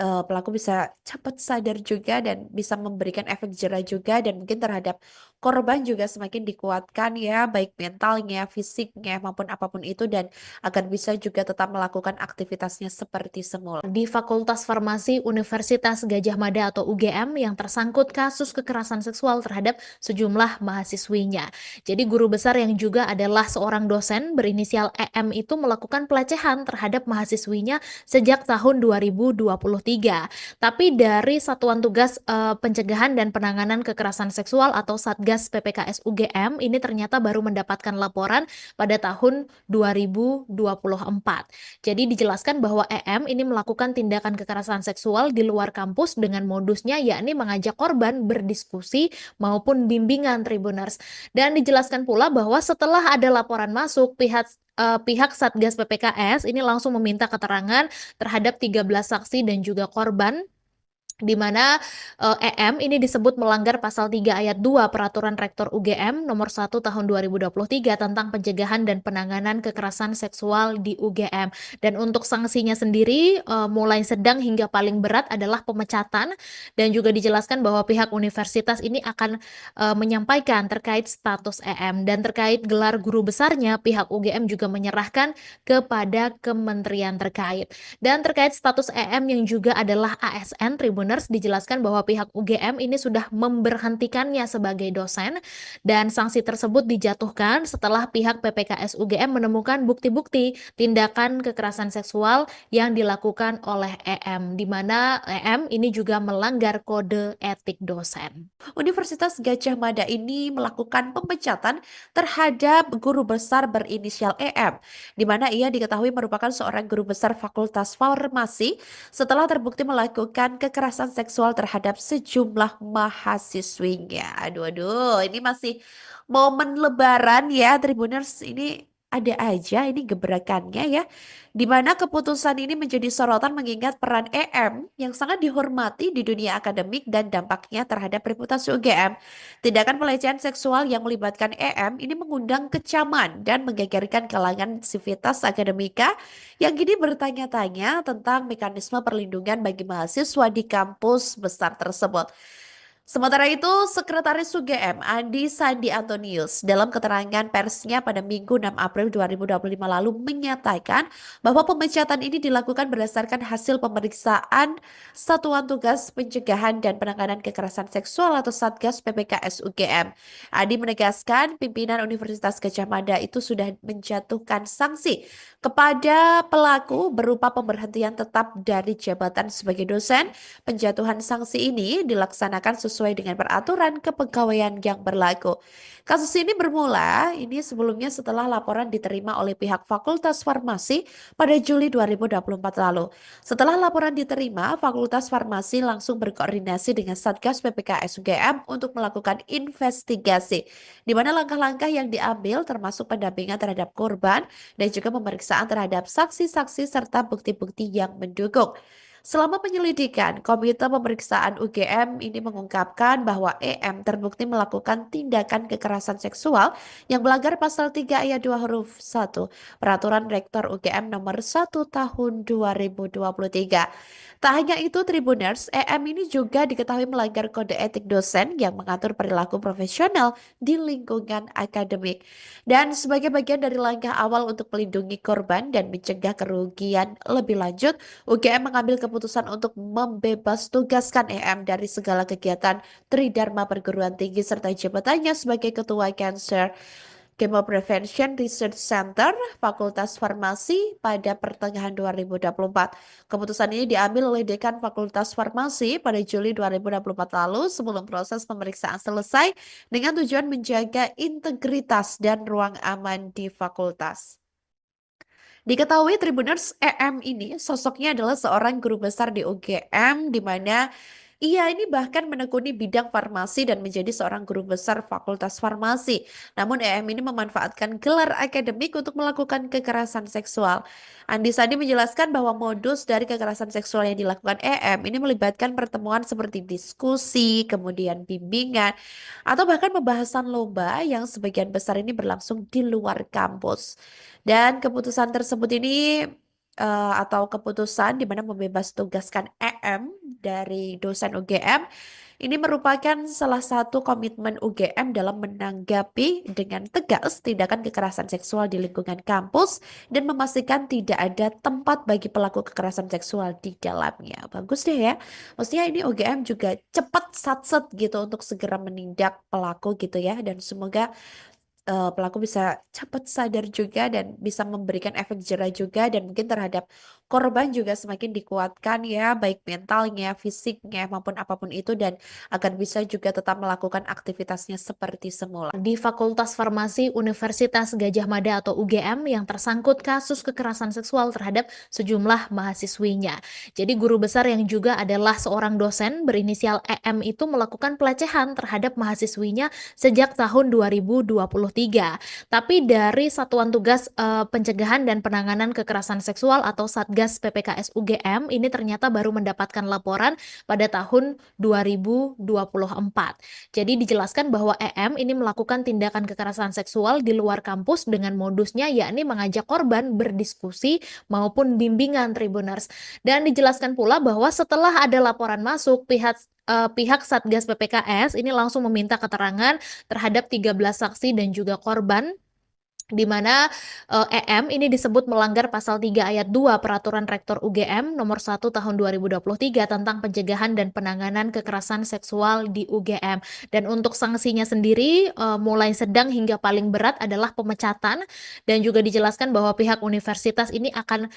pelaku bisa cepat sadar juga dan bisa memberikan efek jerah juga, dan mungkin terhadap korban juga semakin dikuatkan ya, baik mentalnya, fisiknya maupun apapun itu, dan agar bisa juga tetap melakukan aktivitasnya seperti semula. Di Fakultas Farmasi Universitas Gadjah Mada atau UGM yang tersangkut kasus kekerasan seksual terhadap sejumlah mahasiswinya. Jadi guru besar yang juga adalah seorang dosen berinisial EM itu melakukan pelecehan terhadap mahasiswinya sejak tahun 2023. Tapi dari Satuan Tugas Pencegahan dan Penanganan Kekerasan Seksual atau Satgas PPKS UGM ini ternyata baru mendapatkan laporan pada tahun 2024. Jadi dijelaskan bahwa EM ini melakukan tindakan kekerasan seksual di luar kampus dengan modusnya yakni mengajak korban berdiskusi maupun bimbingan Tribuners. Dan dijelaskan pula bahwa setelah ada laporan masuk, pihak Satgas PPKS ini langsung meminta keterangan terhadap 13 saksi dan juga korban, di mana EM ini disebut melanggar pasal 3 ayat 2 Peraturan Rektor UGM nomor 1 tahun 2023 tentang pencegahan dan penanganan kekerasan seksual di UGM. Dan untuk sanksinya sendiri mulai sedang hingga paling berat adalah pemecatan, dan juga dijelaskan bahwa pihak universitas ini akan menyampaikan terkait status EM, dan terkait gelar guru besarnya pihak UGM juga menyerahkan kepada kementerian terkait. Dan terkait status EM yang juga adalah ASN Tribuners, dijelaskan bahwa pihak UGM ini sudah memberhentikannya sebagai dosen, dan sanksi tersebut dijatuhkan setelah pihak PPKS UGM menemukan bukti-bukti tindakan kekerasan seksual yang dilakukan oleh EM, di mana EM ini juga melanggar kode etik dosen. Universitas Gadjah Mada ini melakukan pemecatan terhadap guru besar berinisial EM, di mana ia diketahui merupakan seorang guru besar Fakultas Farmasi setelah terbukti melakukan kekerasan seksual terhadap sejumlah mahasiswinya. Aduh, aduh, ini masih momen Lebaran ya, Tribuners. Ini ada aja ini gebrakannya ya. Di mana keputusan ini menjadi sorotan mengingat peran EM yang sangat dihormati di dunia akademik dan dampaknya terhadap reputasi UGM. Tindakan pelecehan seksual yang melibatkan EM ini mengundang kecaman dan menggegerkan kalangan sivitas akademika yang kini bertanya-tanya tentang mekanisme perlindungan bagi mahasiswa di kampus besar tersebut. Sementara itu, Sekretaris UGM Andi Sandi Antonius dalam keterangan persnya pada Minggu 6 April 2025 lalu menyatakan bahwa pemecatan ini dilakukan berdasarkan hasil pemeriksaan Satuan Tugas Pencegahan dan Penanganan Kekerasan Seksual atau Satgas PPKS UGM. Andi menegaskan pimpinan Universitas Gadjah Mada itu sudah menjatuhkan sanksi kepada pelaku berupa pemberhentian tetap dari jabatan sebagai dosen. Penjatuhan sanksi ini dilaksanakan sesuai dengan peraturan kepegawaian yang berlaku. Kasus ini bermula sebelumnya setelah laporan diterima oleh pihak Fakultas Farmasi pada Juli 2024 lalu. Setelah laporan diterima, Fakultas Farmasi langsung berkoordinasi dengan Satgas PPKS UGM untuk melakukan investigasi, di mana langkah-langkah yang diambil termasuk pendampingan terhadap korban dan juga pemeriksaan terhadap saksi-saksi serta bukti-bukti yang mendukung. Selama penyelidikan, Komite Pemeriksaan UGM ini mengungkapkan bahwa EM terbukti melakukan tindakan kekerasan seksual yang melanggar pasal 3 ayat 2 huruf 1 Peraturan Rektor UGM nomor 1 tahun 2023. Tak hanya itu, Tribuners, EM ini juga diketahui melanggar kode etik dosen yang mengatur perilaku profesional di lingkungan akademik. Dan sebagai bagian dari langkah awal untuk melindungi korban dan mencegah kerugian lebih lanjut, UGM mengambil keputusan untuk membebas tugaskan EM dari segala kegiatan Tridharma Perguruan Tinggi serta jabatannya sebagai Ketua Cancer Chemo Prevention Research Center Fakultas Farmasi pada pertengahan 2024. Keputusan ini diambil oleh Dekan Fakultas Farmasi pada Juli 2024 lalu sebelum proses pemeriksaan selesai dengan tujuan menjaga integritas dan ruang aman di fakultas. Diketahui Tribuners, EM ini sosoknya adalah seorang guru besar di UGM di mana ia ini bahkan menekuni bidang farmasi dan menjadi seorang guru besar Fakultas Farmasi. Namun EM ini memanfaatkan gelar akademik untuk melakukan kekerasan seksual. Andi Sandi menjelaskan bahwa modus dari kekerasan seksual yang dilakukan EM ini melibatkan pertemuan seperti diskusi, kemudian bimbingan, atau bahkan pembahasan lomba yang sebagian besar ini berlangsung di luar kampus. Dan keputusan tersebut ini atau keputusan di mana membebas tugaskan EM dari dosen UGM ini merupakan salah satu komitmen UGM dalam menanggapi dengan tegas tindakan kekerasan seksual di lingkungan kampus dan memastikan tidak ada tempat bagi pelaku kekerasan seksual di dalamnya. Bagus deh ya. Maksudnya ini UGM juga cepat satset gitu untuk segera menindak pelaku gitu ya, dan semoga pelaku bisa cepat sadar juga dan bisa memberikan efek jerah juga, dan mungkin terhadap korban juga semakin dikuatkan ya, baik mentalnya, fisiknya maupun apapun itu, dan agar bisa juga tetap melakukan aktivitasnya seperti semula. Di Fakultas Farmasi Universitas Gadjah Mada atau UGM yang tersangkut kasus kekerasan seksual terhadap sejumlah mahasiswinya. Jadi guru besar yang juga adalah seorang dosen berinisial EM itu melakukan pelecehan terhadap mahasiswinya sejak tahun 2023. Tapi dari Satuan Tugas Pencegahan dan Penanganan Kekerasan Seksual atau Satgas PPKS UGM ini ternyata baru mendapatkan laporan pada tahun 2024. Jadi dijelaskan bahwa EM ini melakukan tindakan kekerasan seksual di luar kampus dengan modusnya yakni mengajak korban berdiskusi maupun bimbingan Tribuners. Dan dijelaskan pula bahwa setelah ada laporan masuk, pihak Satgas PPKS ini langsung meminta keterangan terhadap 13 saksi dan juga korban, di mana EM ini disebut melanggar pasal 3 ayat 2 Peraturan Rektor UGM nomor 1 tahun 2023 tentang pencegahan dan penanganan kekerasan seksual di UGM. Dan untuk sanksinya sendiri mulai sedang hingga paling berat adalah pemecatan, dan juga dijelaskan bahwa pihak universitas ini akan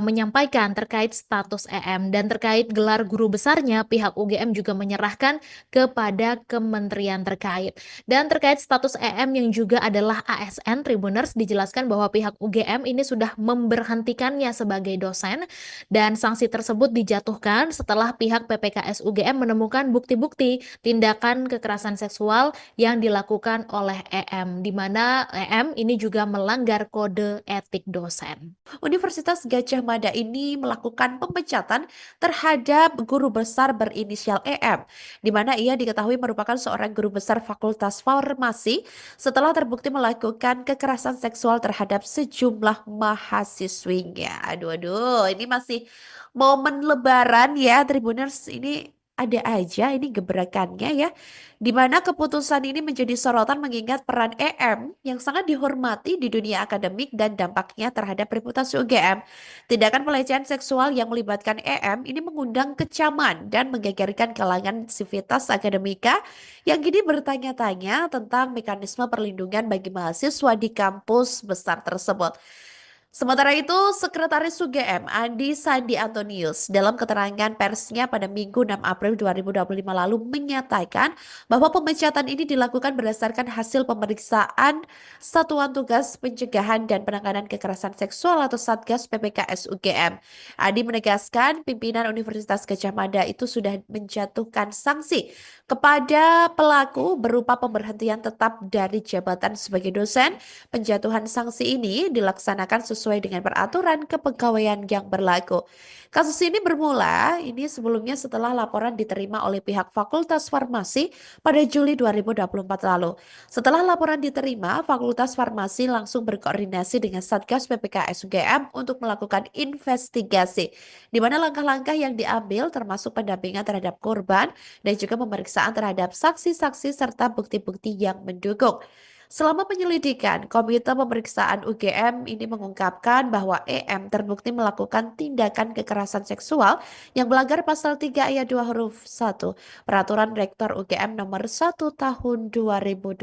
menyampaikan terkait status EM, dan terkait gelar guru besarnya pihak UGM juga menyerahkan kepada kementerian terkait. Dan terkait status EM yang juga adalah ASN Tribun Tribuners, dijelaskan bahwa pihak UGM ini sudah memberhentikannya sebagai dosen dan sanksi tersebut dijatuhkan setelah pihak PPKS UGM menemukan bukti-bukti tindakan kekerasan seksual yang dilakukan oleh EM, di mana EM ini juga melanggar kode etik dosen. Universitas Gadjah Mada ini melakukan pemecatan terhadap guru besar berinisial EM, di mana ia diketahui merupakan seorang guru besar Fakultas Farmasi setelah terbukti melakukan kekerasan seksual terhadap sejumlah mahasiswinya. Aduh, aduh, ini masih momen Lebaran ya, Tribuners. Ini ada aja ini gebrakannya ya, di mana keputusan ini menjadi sorotan mengingat peran EM yang sangat dihormati di dunia akademik dan dampaknya terhadap reputasi UGM. Tindakan pelecehan seksual yang melibatkan EM ini mengundang kecaman dan menggegerkan kalangan sivitas akademika yang kini bertanya-tanya tentang mekanisme perlindungan bagi mahasiswa di kampus besar tersebut. Sementara itu, Sekretaris UGM Andi Sandi Antonius dalam keterangan persnya pada Minggu 6 April 2025 lalu menyatakan bahwa pemecatan ini dilakukan berdasarkan hasil pemeriksaan Satuan Tugas Pencegahan dan Penanganan Kekerasan Seksual atau Satgas PPKS UGM. Andi menegaskan pimpinan Universitas Gadjah Mada itu sudah menjatuhkan sanksi kepada pelaku berupa pemberhentian tetap dari jabatan sebagai dosen. Penjatuhan sanksi ini dilaksanakan sesuai dengan peraturan kepegawaian yang berlaku. Kasus ini bermula sebelumnya setelah laporan diterima oleh pihak Fakultas Farmasi pada Juli 2024 lalu. Setelah laporan diterima, Fakultas Farmasi langsung berkoordinasi dengan Satgas PPKS UGM untuk melakukan investigasi, di mana langkah-langkah yang diambil termasuk pendampingan terhadap korban dan juga pemeriksaan terhadap saksi-saksi serta bukti-bukti yang mendukung. Selama penyelidikan, Komite Pemeriksaan UGM ini mengungkapkan bahwa EM terbukti melakukan tindakan kekerasan seksual yang melanggar pasal 3 ayat 2 huruf 1 Peraturan Rektor UGM nomor 1 tahun 2023.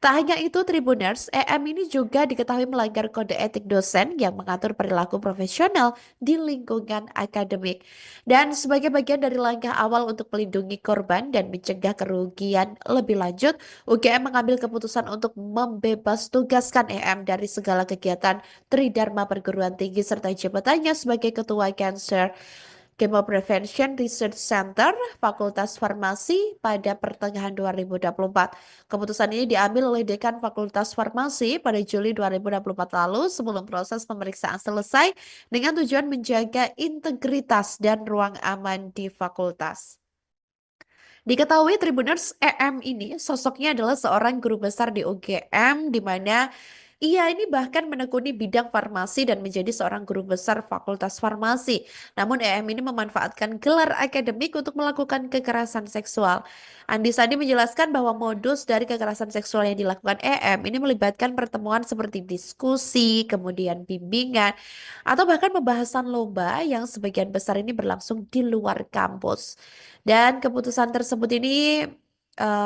Tak hanya itu, Tribuners, EM ini juga diketahui melanggar kode etik dosen yang mengatur perilaku profesional di lingkungan akademik. Dan sebagai bagian dari langkah awal untuk melindungi korban dan mencegah kerugian lebih lanjut, UGM mengambil keputusan untuk membebas tugaskan EM dari segala kegiatan Tridharma Perguruan Tinggi serta jabatannya sebagai Ketua Cancer Chemo Prevention Research Center Fakultas Farmasi pada pertengahan 2024. Keputusan ini diambil oleh Dekan Fakultas Farmasi pada Juli 2024 lalu sebelum proses pemeriksaan selesai dengan tujuan menjaga integritas dan ruang aman di fakultas. Diketahui Tribuners, EM ini sosoknya adalah seorang guru besar di UGM di mana ia ini bahkan menekuni bidang farmasi dan menjadi seorang guru besar Fakultas Farmasi. Namun EM ini memanfaatkan gelar akademik untuk melakukan kekerasan seksual. Andi Sandi menjelaskan bahwa modus dari kekerasan seksual yang dilakukan EM ini melibatkan pertemuan seperti diskusi, kemudian bimbingan, atau bahkan pembahasan lomba yang sebagian besar ini berlangsung di luar kampus. Dan keputusan tersebut ini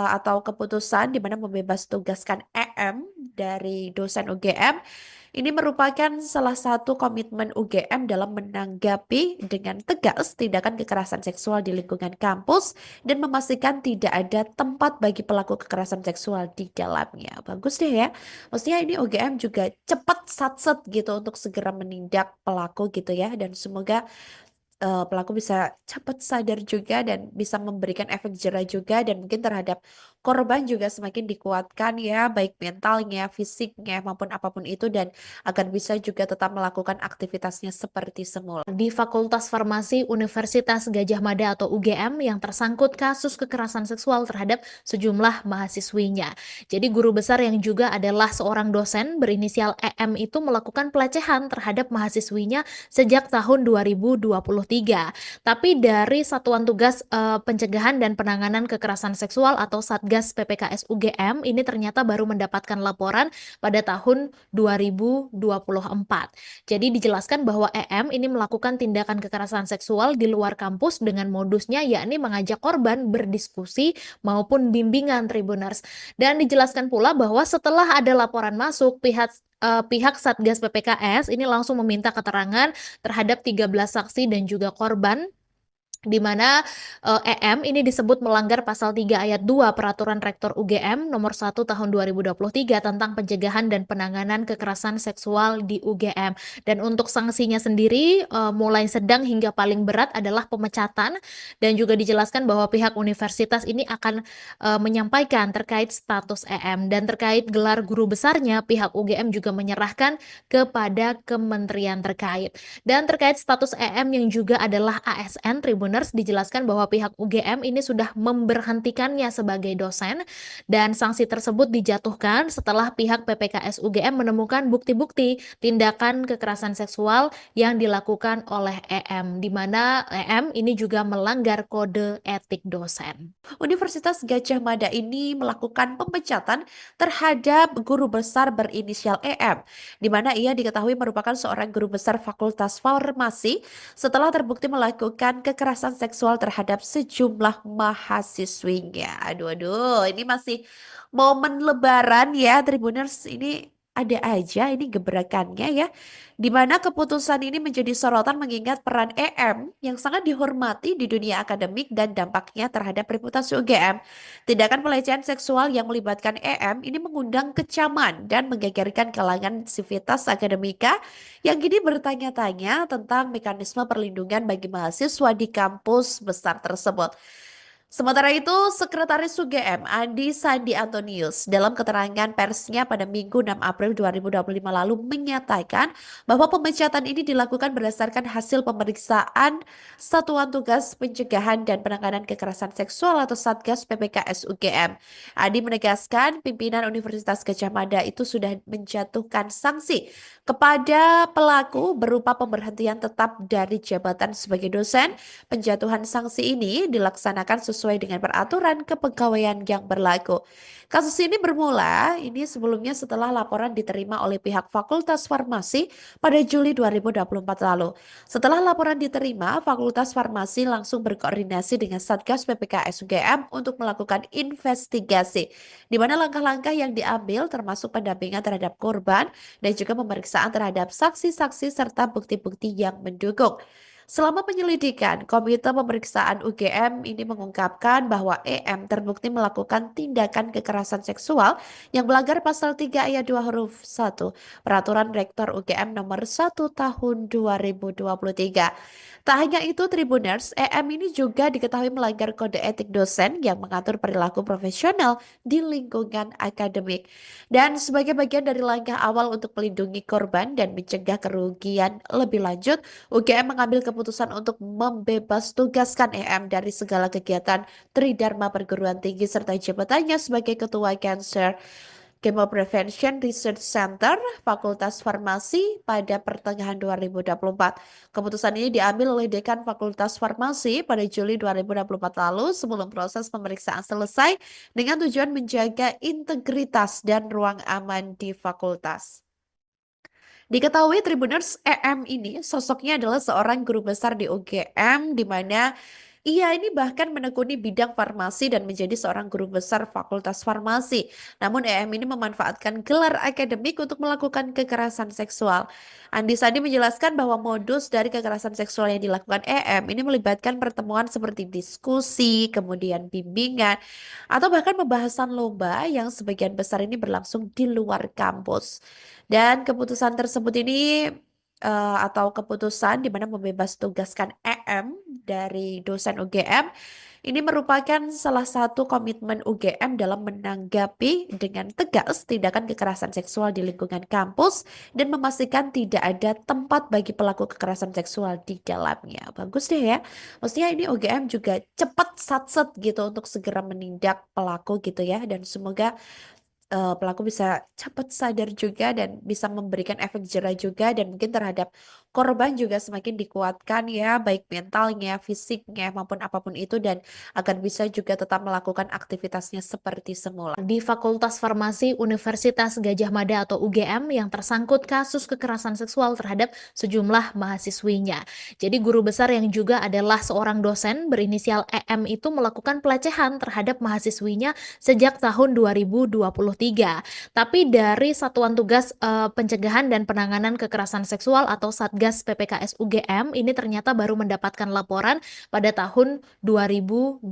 atau keputusan di mana membebas tugaskan EM dari dosen UGM ini merupakan salah satu komitmen UGM dalam menanggapi dengan tegas tindakan kekerasan seksual di lingkungan kampus dan memastikan tidak ada tempat bagi pelaku kekerasan seksual di dalamnya. Bagus deh ya. Maksudnya ini UGM juga cepat satset gitu untuk segera menindak pelaku gitu ya, dan semoga pelaku bisa cepat sadar juga dan bisa memberikan efek jerah juga, dan mungkin terhadap korban juga semakin dikuatkan ya, baik mentalnya, fisiknya maupun apapun itu, dan agar bisa juga tetap melakukan aktivitasnya seperti semula. Di Fakultas Farmasi Universitas Gadjah Mada atau UGM yang tersangkut kasus kekerasan seksual terhadap sejumlah mahasiswinya. Jadi guru besar yang juga adalah seorang dosen berinisial EM itu melakukan pelecehan terhadap mahasiswinya sejak tahun 2023. Tapi dari Satuan Tugas Pencegahan dan Penanganan Kekerasan Seksual atau Satgas PPKS UGM ini ternyata baru mendapatkan laporan pada tahun 2024. Jadi dijelaskan bahwa EM ini melakukan tindakan kekerasan seksual di luar kampus dengan modusnya yakni mengajak korban berdiskusi maupun bimbingan Tribuners. Dan dijelaskan pula bahwa setelah ada laporan masuk, pihak Satgas PPKS ini langsung meminta keterangan terhadap 13 saksi dan juga korban Di mana, EM ini disebut melanggar pasal 3 ayat 2 Peraturan Rektor UGM Nomor 1 Tahun 2023 tentang pencegahan dan penanganan kekerasan seksual di UGM. Dan untuk sanksinya sendiri, mulai sedang hingga paling berat adalah pemecatan, dan juga dijelaskan bahwa pihak universitas ini akan, menyampaikan terkait status EM. Dan terkait gelar guru besarnya, pihak UGM juga menyerahkan kepada kementerian terkait. Dan terkait status EM yang juga adalah ASN, Tribuners dijelaskan bahwa pihak UGM ini sudah memberhentikannya sebagai dosen, dan sanksi tersebut dijatuhkan setelah pihak PPKS UGM menemukan bukti-bukti tindakan kekerasan seksual yang dilakukan oleh EM, di mana EM ini juga melanggar kode etik dosen. Universitas Gadjah Mada ini melakukan pemecatan terhadap guru besar berinisial EM, di mana ia diketahui merupakan seorang guru besar Fakultas Farmasi setelah terbukti melakukan kekerasan seksual terhadap sejumlah mahasiswinya. Aduh, aduh, ini masih momen Lebaran ya, Tribuners. Ini ada aja ini gebrakannya ya, di mana keputusan ini menjadi sorotan mengingat peran EM yang sangat dihormati di dunia akademik dan dampaknya terhadap reputasi UGM. Tindakan pelecehan seksual yang melibatkan EM ini mengundang kecaman dan menggegerkan kalangan sivitas akademika yang kini bertanya-tanya tentang mekanisme perlindungan bagi mahasiswa di kampus besar tersebut. Sementara itu, Sekretaris UGM Andi Sandi Antonius dalam keterangan persnya pada Minggu 6 April 2025 lalu menyatakan bahwa pemecatan ini dilakukan berdasarkan hasil pemeriksaan Satuan Tugas Pencegahan dan Penanganan Kekerasan Seksual atau Satgas PPKS UGM. Andi menegaskan pimpinan Universitas Gadjah Mada itu sudah menjatuhkan sanksi kepada pelaku berupa pemberhentian tetap dari jabatan sebagai dosen. Penjatuhan sanksi ini dilaksanakan sesuai dengan peraturan kepegawaian yang berlaku. Kasus ini bermula sebelumnya setelah laporan diterima oleh pihak Fakultas Farmasi pada Juli 2024 lalu. Setelah laporan diterima, Fakultas Farmasi langsung berkoordinasi dengan Satgas PPKS UGM untuk melakukan investigasi, di mana langkah-langkah yang diambil termasuk pendampingan terhadap korban dan juga pemeriksaan terhadap saksi-saksi serta bukti-bukti yang mendukung. Selama penyelidikan, Komite Pemeriksaan UGM ini mengungkapkan bahwa EM terbukti melakukan tindakan kekerasan seksual yang melanggar pasal 3 ayat 2 huruf 1 Peraturan Rektor UGM nomor 1 tahun 2023. Tak hanya itu, Tribuners, EM ini juga diketahui melanggar kode etik dosen yang mengatur perilaku profesional di lingkungan akademik. Dan sebagai bagian dari langkah awal untuk melindungi korban dan mencegah kerugian lebih lanjut, UGM mengambil keputusan untuk membebas tugaskan EM dari segala kegiatan Tridharma Perguruan Tinggi serta jabatannya sebagai Ketua Cancer Chemo Prevention Research Center Fakultas Farmasi pada pertengahan 2024. Keputusan ini diambil oleh Dekan Fakultas Farmasi pada Juli 2024 lalu sebelum proses pemeriksaan selesai dengan tujuan menjaga integritas dan ruang aman di fakultas. Diketahui Tribuners, EM ini sosoknya adalah seorang guru besar di UGM di mana ia ini bahkan menekuni bidang farmasi dan menjadi seorang guru besar Fakultas Farmasi. Namun EM ini memanfaatkan gelar akademik untuk melakukan kekerasan seksual. Andi Sandi menjelaskan bahwa modus dari kekerasan seksual yang dilakukan EM ini melibatkan pertemuan seperti diskusi, kemudian bimbingan, atau bahkan pembahasan lomba yang sebagian besar ini berlangsung di luar kampus. Dan keputusan tersebut ini atau keputusan di mana membebas tugaskan EM dari dosen UGM ini merupakan salah satu komitmen UGM dalam menanggapi dengan tegas tindakan kekerasan seksual di lingkungan kampus dan memastikan tidak ada tempat bagi pelaku kekerasan seksual di dalamnya. Bagus deh ya. Maksudnya ini UGM juga cepat satset gitu untuk segera menindak pelaku gitu ya, dan semoga pelaku bisa cepat sadar juga dan bisa memberikan efek jerah juga, dan mungkin terhadap korban juga semakin dikuatkan ya, baik mentalnya, fisiknya maupun apapun itu, dan agar bisa juga tetap melakukan aktivitasnya seperti semula. Di Fakultas Farmasi Universitas Gadjah Mada atau UGM yang tersangkut kasus kekerasan seksual terhadap sejumlah mahasiswinya. Jadi guru besar yang juga adalah seorang dosen berinisial EM itu melakukan pelecehan terhadap mahasiswinya sejak tahun 2023. Tapi dari Satuan Tugas Pencegahan dan Penanganan Kekerasan Seksual atau Satgas Satgas PPKS UGM ini ternyata baru mendapatkan laporan pada tahun 2024.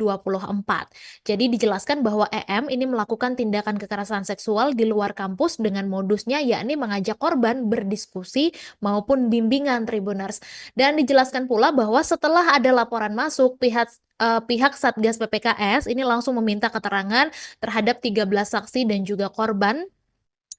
Jadi dijelaskan bahwa EM ini melakukan tindakan kekerasan seksual di luar kampus dengan modusnya yakni mengajak korban berdiskusi maupun bimbingan Tribuners. Dan dijelaskan pula bahwa setelah ada laporan masuk, pihak Satgas PPKS ini langsung meminta keterangan terhadap 13 saksi dan juga korban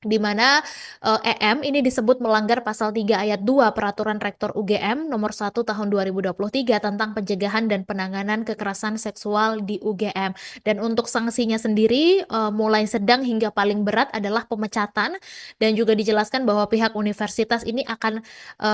di mana EM ini disebut melanggar pasal 3 ayat 2 Peraturan Rektor UGM nomor 1 tahun 2023 tentang pencegahan dan penanganan kekerasan seksual di UGM. Dan untuk sanksinya sendiri mulai sedang hingga paling berat adalah pemecatan, dan juga dijelaskan bahwa pihak universitas ini akan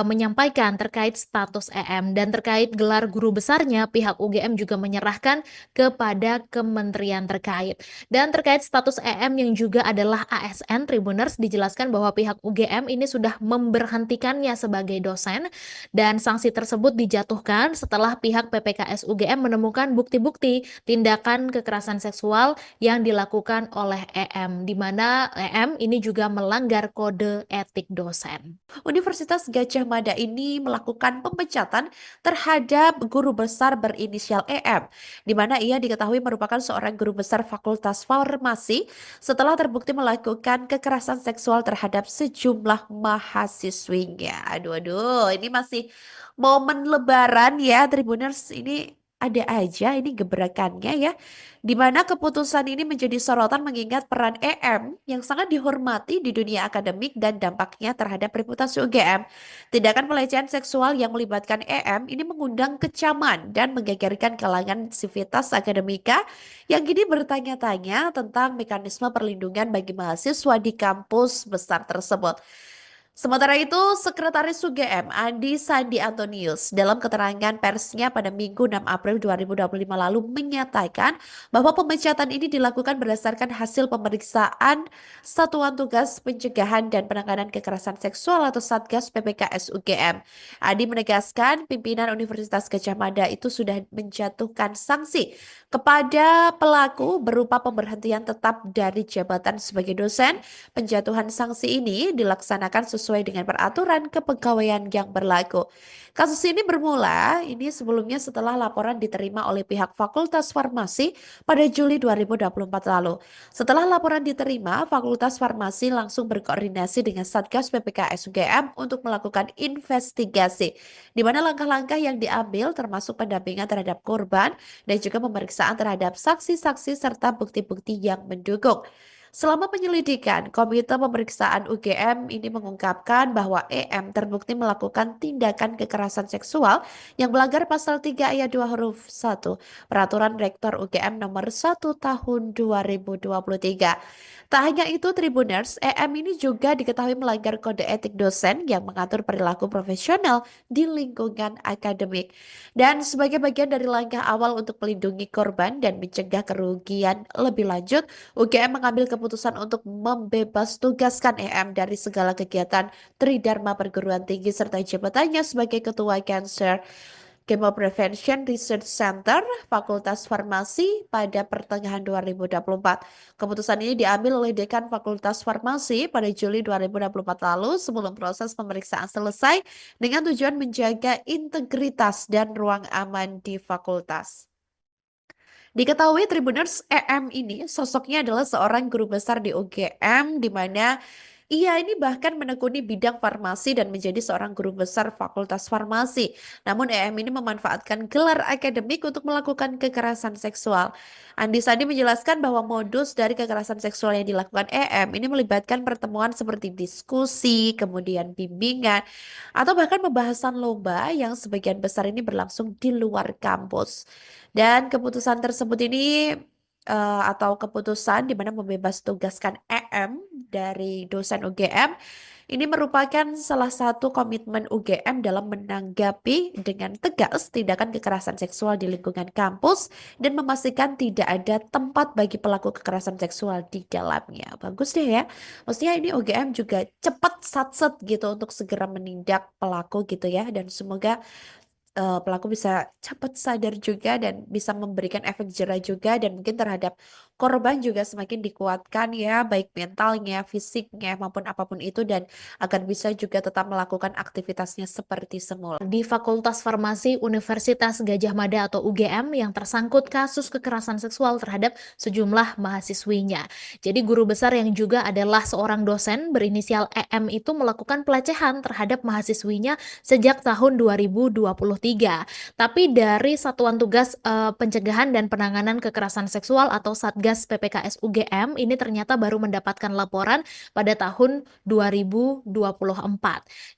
menyampaikan terkait status EM, dan terkait gelar guru besarnya pihak UGM juga menyerahkan kepada kementerian terkait. Dan terkait status EM yang juga adalah ASN Tribuners, dijelaskan bahwa pihak UGM ini sudah memberhentikannya sebagai dosen, dan sanksi tersebut dijatuhkan setelah pihak PPKS UGM menemukan bukti-bukti tindakan kekerasan seksual yang dilakukan oleh EM, di mana EM ini juga melanggar kode etik dosen. Universitas Gadjah Mada ini melakukan pemecatan terhadap guru besar berinisial EM, di mana ia diketahui merupakan seorang guru besar Fakultas Farmasi setelah terbukti melakukan kekerasan seksual terhadap sejumlah mahasiswinya. Aduh, aduh, ini masih momen Lebaran ya, Tribuners. Ini ada aja ini gebrakannya ya, di mana keputusan ini menjadi sorotan mengingat peran EM yang sangat dihormati di dunia akademik dan dampaknya terhadap reputasi UGM. Tindakan pelecehan seksual yang melibatkan EM ini mengundang kecaman dan menggegerkan kalangan sivitas akademika yang kini bertanya-tanya tentang mekanisme perlindungan bagi mahasiswa di kampus besar tersebut. Sementara itu, Sekretaris UGM Andi Sandi Antonius dalam keterangan persnya pada Minggu 6 April 2025 lalu menyatakan bahwa pemecatan ini dilakukan berdasarkan hasil pemeriksaan Satuan Tugas Pencegahan dan Penanganan Kekerasan Seksual atau Satgas PPKS UGM. Andi menegaskan pimpinan Universitas Gadjah Mada itu sudah menjatuhkan sanksi kepada pelaku berupa pemberhentian tetap dari jabatan sebagai dosen. Penjatuhan sanksi ini dilaksanakan sesuai dengan peraturan kepegawaian yang berlaku. Kasus ini bermula sebelumnya setelah laporan diterima oleh pihak Fakultas Farmasi pada Juli 2024 lalu. Setelah laporan diterima, Fakultas Farmasi langsung berkoordinasi dengan Satgas PPKS UGM untuk melakukan investigasi, di mana langkah-langkah yang diambil termasuk pendampingan terhadap korban dan juga pemeriksaan terhadap saksi-saksi serta bukti-bukti yang mendukung. Selama penyelidikan, Komite Pemeriksaan UGM ini mengungkapkan bahwa EM terbukti melakukan tindakan kekerasan seksual yang melanggar pasal 3 ayat 2 huruf 1 Peraturan Rektor UGM nomor 1 tahun 2023. Tak hanya itu, Tribuners, EM ini juga diketahui melanggar kode etik dosen yang mengatur perilaku profesional di lingkungan akademik. Dan sebagai bagian dari langkah awal untuk melindungi korban dan mencegah kerugian lebih lanjut, UGM mengambil keputusan untuk membebas tugaskan EM dari segala kegiatan Tridharma Perguruan Tinggi serta jabatannya sebagai Ketua Cancer Chemo Prevention Research Center Fakultas Farmasi pada pertengahan 2024. Keputusan ini diambil oleh Dekan Fakultas Farmasi pada Juli 2024 lalu sebelum proses pemeriksaan selesai dengan tujuan menjaga integritas dan ruang aman di fakultas. Diketahui Tribuners, EM ini sosoknya adalah seorang guru besar di UGM, di mana ia ini bahkan menekuni bidang farmasi dan menjadi seorang guru besar Fakultas Farmasi. Namun EM ini memanfaatkan gelar akademik untuk melakukan kekerasan seksual. Andi Sandi menjelaskan bahwa modus dari kekerasan seksual yang dilakukan EM ini melibatkan pertemuan seperti diskusi, kemudian bimbingan, atau bahkan pembahasan lomba yang sebagian besar ini berlangsung di luar kampus. Dan keputusan tersebut ini atau keputusan di mana membebas tugaskan EM dari dosen UGM ini merupakan salah satu komitmen UGM dalam menanggapi dengan tegas tindakan kekerasan seksual di lingkungan kampus dan memastikan tidak ada tempat bagi pelaku kekerasan seksual di dalamnya. Bagus deh ya. Maksudnya ini UGM juga cepat satset gitu untuk segera menindak pelaku gitu ya, dan semoga pelaku bisa cepat sadar juga dan bisa memberikan efek jera juga dan mungkin terhadap korban juga semakin dikuatkan ya, baik mentalnya, fisiknya maupun apapun itu dan agar bisa juga tetap melakukan aktivitasnya seperti semula. Di Fakultas Farmasi Universitas Gadjah Mada atau UGM yang tersangkut kasus kekerasan seksual terhadap sejumlah mahasiswinya. Jadi guru besar yang juga adalah seorang dosen berinisial EM itu melakukan pelecehan terhadap mahasiswinya sejak tahun 2023. Tapi dari Satuan Tugas Pencegahan dan Penanganan Kekerasan Seksual atau Satgas PPKS UGM ini ternyata baru mendapatkan laporan pada tahun 2024.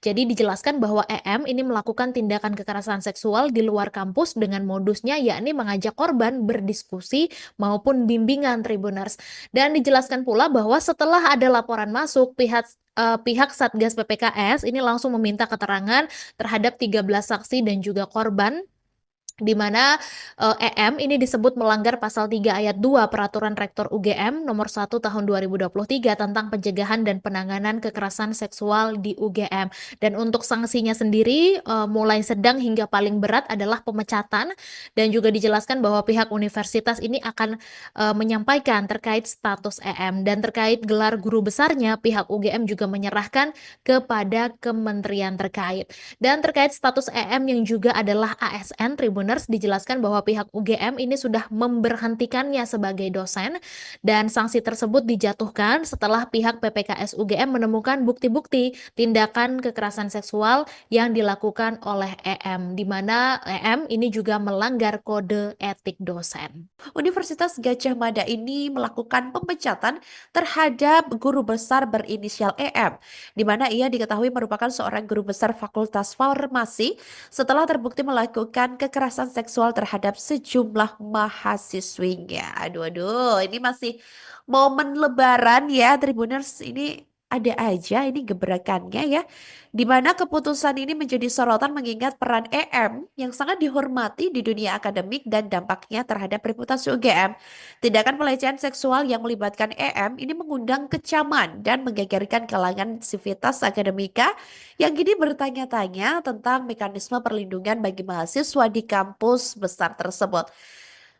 Jadi dijelaskan bahwa EM ini melakukan tindakan kekerasan seksual di luar kampus dengan modusnya yakni mengajak korban berdiskusi maupun bimbingan Tribuners. Dan dijelaskan pula bahwa setelah ada laporan masuk, pihak Satgas PPKS ini langsung meminta keterangan terhadap 13 saksi dan juga korban di mana EM ini disebut melanggar pasal 3 ayat 2 Peraturan Rektor UGM nomor 1 tahun 2023 tentang pencegahan dan penanganan kekerasan seksual di UGM. Dan untuk sanksinya sendiri mulai sedang hingga paling berat adalah pemecatan dan juga dijelaskan bahwa pihak universitas ini akan menyampaikan terkait status EM dan terkait gelar guru besarnya pihak UGM juga menyerahkan kepada kementerian terkait. Dan terkait status EM yang juga adalah ASN Tribuners dijelaskan bahwa pihak UGM ini sudah memberhentikannya sebagai dosen dan sanksi tersebut dijatuhkan setelah pihak PPKS UGM menemukan bukti-bukti tindakan kekerasan seksual yang dilakukan oleh EM, di mana EM ini juga melanggar kode etik dosen. Universitas Gadjah Mada ini melakukan pemecatan terhadap guru besar berinisial EM, di mana ia diketahui merupakan seorang guru besar Fakultas Farmasi setelah terbukti melakukan kekerasan seksual terhadap sejumlah mahasiswinya. Aduh, aduh, ini masih momen Lebaran ya, Tribuners ini. Ada aja ini gebrakannya ya, di mana keputusan ini menjadi sorotan mengingat peran EM yang sangat dihormati di dunia akademik dan dampaknya terhadap reputasi UGM. Tindakan pelecehan seksual yang melibatkan EM ini mengundang kecaman dan menggegerkan kalangan sivitas akademika yang kini bertanya-tanya tentang mekanisme perlindungan bagi mahasiswa di kampus besar tersebut.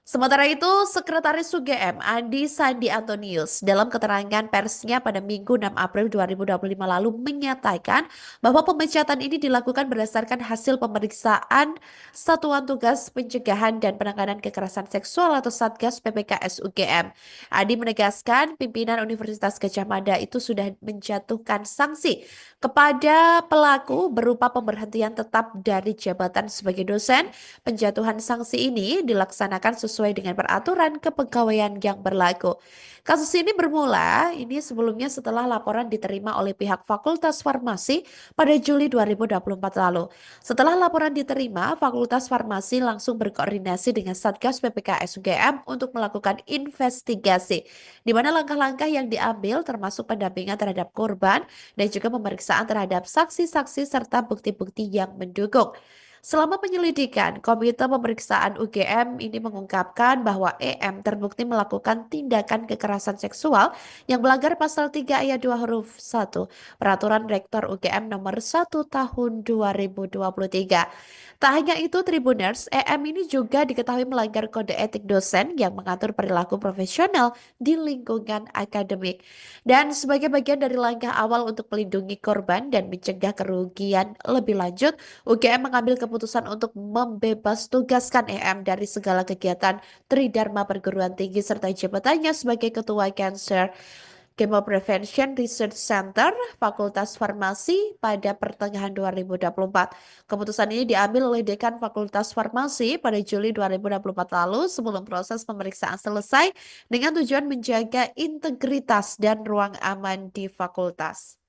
Sementara itu, Sekretaris UGM Andi Sandi Antonius dalam keterangan persnya pada Minggu 6 April 2025 lalu menyatakan bahwa pemecatan ini dilakukan berdasarkan hasil pemeriksaan Satuan Tugas Pencegahan dan Penanganan Kekerasan Seksual atau Satgas PPKS UGM. Andi menegaskan pimpinan Universitas Gadjah Mada itu sudah menjatuhkan sanksi kepada pelaku berupa pemberhentian tetap dari jabatan sebagai dosen. Penjatuhan sanksi ini dilaksanakan sesuai dengan peraturan kepegawaian yang berlaku. Kasus ini bermula sebelumnya setelah laporan diterima oleh pihak Fakultas Farmasi pada Juli 2024 lalu. Setelah laporan diterima, Fakultas Farmasi langsung berkoordinasi dengan Satgas PPKS UGM untuk melakukan investigasi, di mana langkah-langkah yang diambil termasuk pendampingan terhadap korban dan juga pemeriksaan terhadap saksi-saksi serta bukti-bukti yang mendukung. Selama penyelidikan, Komite Pemeriksaan UGM ini mengungkapkan bahwa EM terbukti melakukan tindakan kekerasan seksual yang melanggar pasal 3 ayat 2 huruf 1 Peraturan Rektor UGM nomor 1 tahun 2023. Tak hanya itu, Tribuners, EM ini juga diketahui melanggar kode etik dosen yang mengatur perilaku profesional di lingkungan akademik. Dan sebagai bagian dari langkah awal untuk melindungi korban dan mencegah kerugian lebih lanjut, UGM mengambil keputusan untuk membebas tugaskan EM dari segala kegiatan Tridharma Perguruan Tinggi serta jabatannya sebagai Ketua Cancer Chemo Prevention Research Center Fakultas Farmasi pada pertengahan 2024. Keputusan ini diambil oleh Dekan Fakultas Farmasi pada Juli 2024 lalu sebelum proses pemeriksaan selesai dengan tujuan menjaga integritas dan ruang aman di fakultas.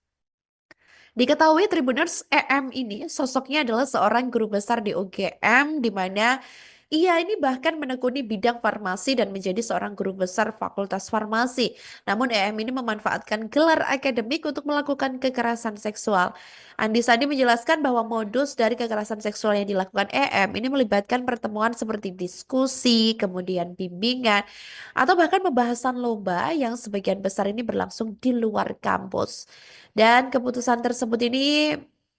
Diketahui Tribuners, EM ini sosoknya adalah seorang guru besar di UGM di mana ia ini bahkan menekuni bidang farmasi dan menjadi seorang guru besar Fakultas Farmasi. Namun EM ini memanfaatkan gelar akademik untuk melakukan kekerasan seksual. Andi Sandi menjelaskan bahwa modus dari kekerasan seksual yang dilakukan EM ini melibatkan pertemuan seperti diskusi, kemudian bimbingan, atau bahkan pembahasan lomba yang sebagian besar ini berlangsung di luar kampus. Dan keputusan tersebut ini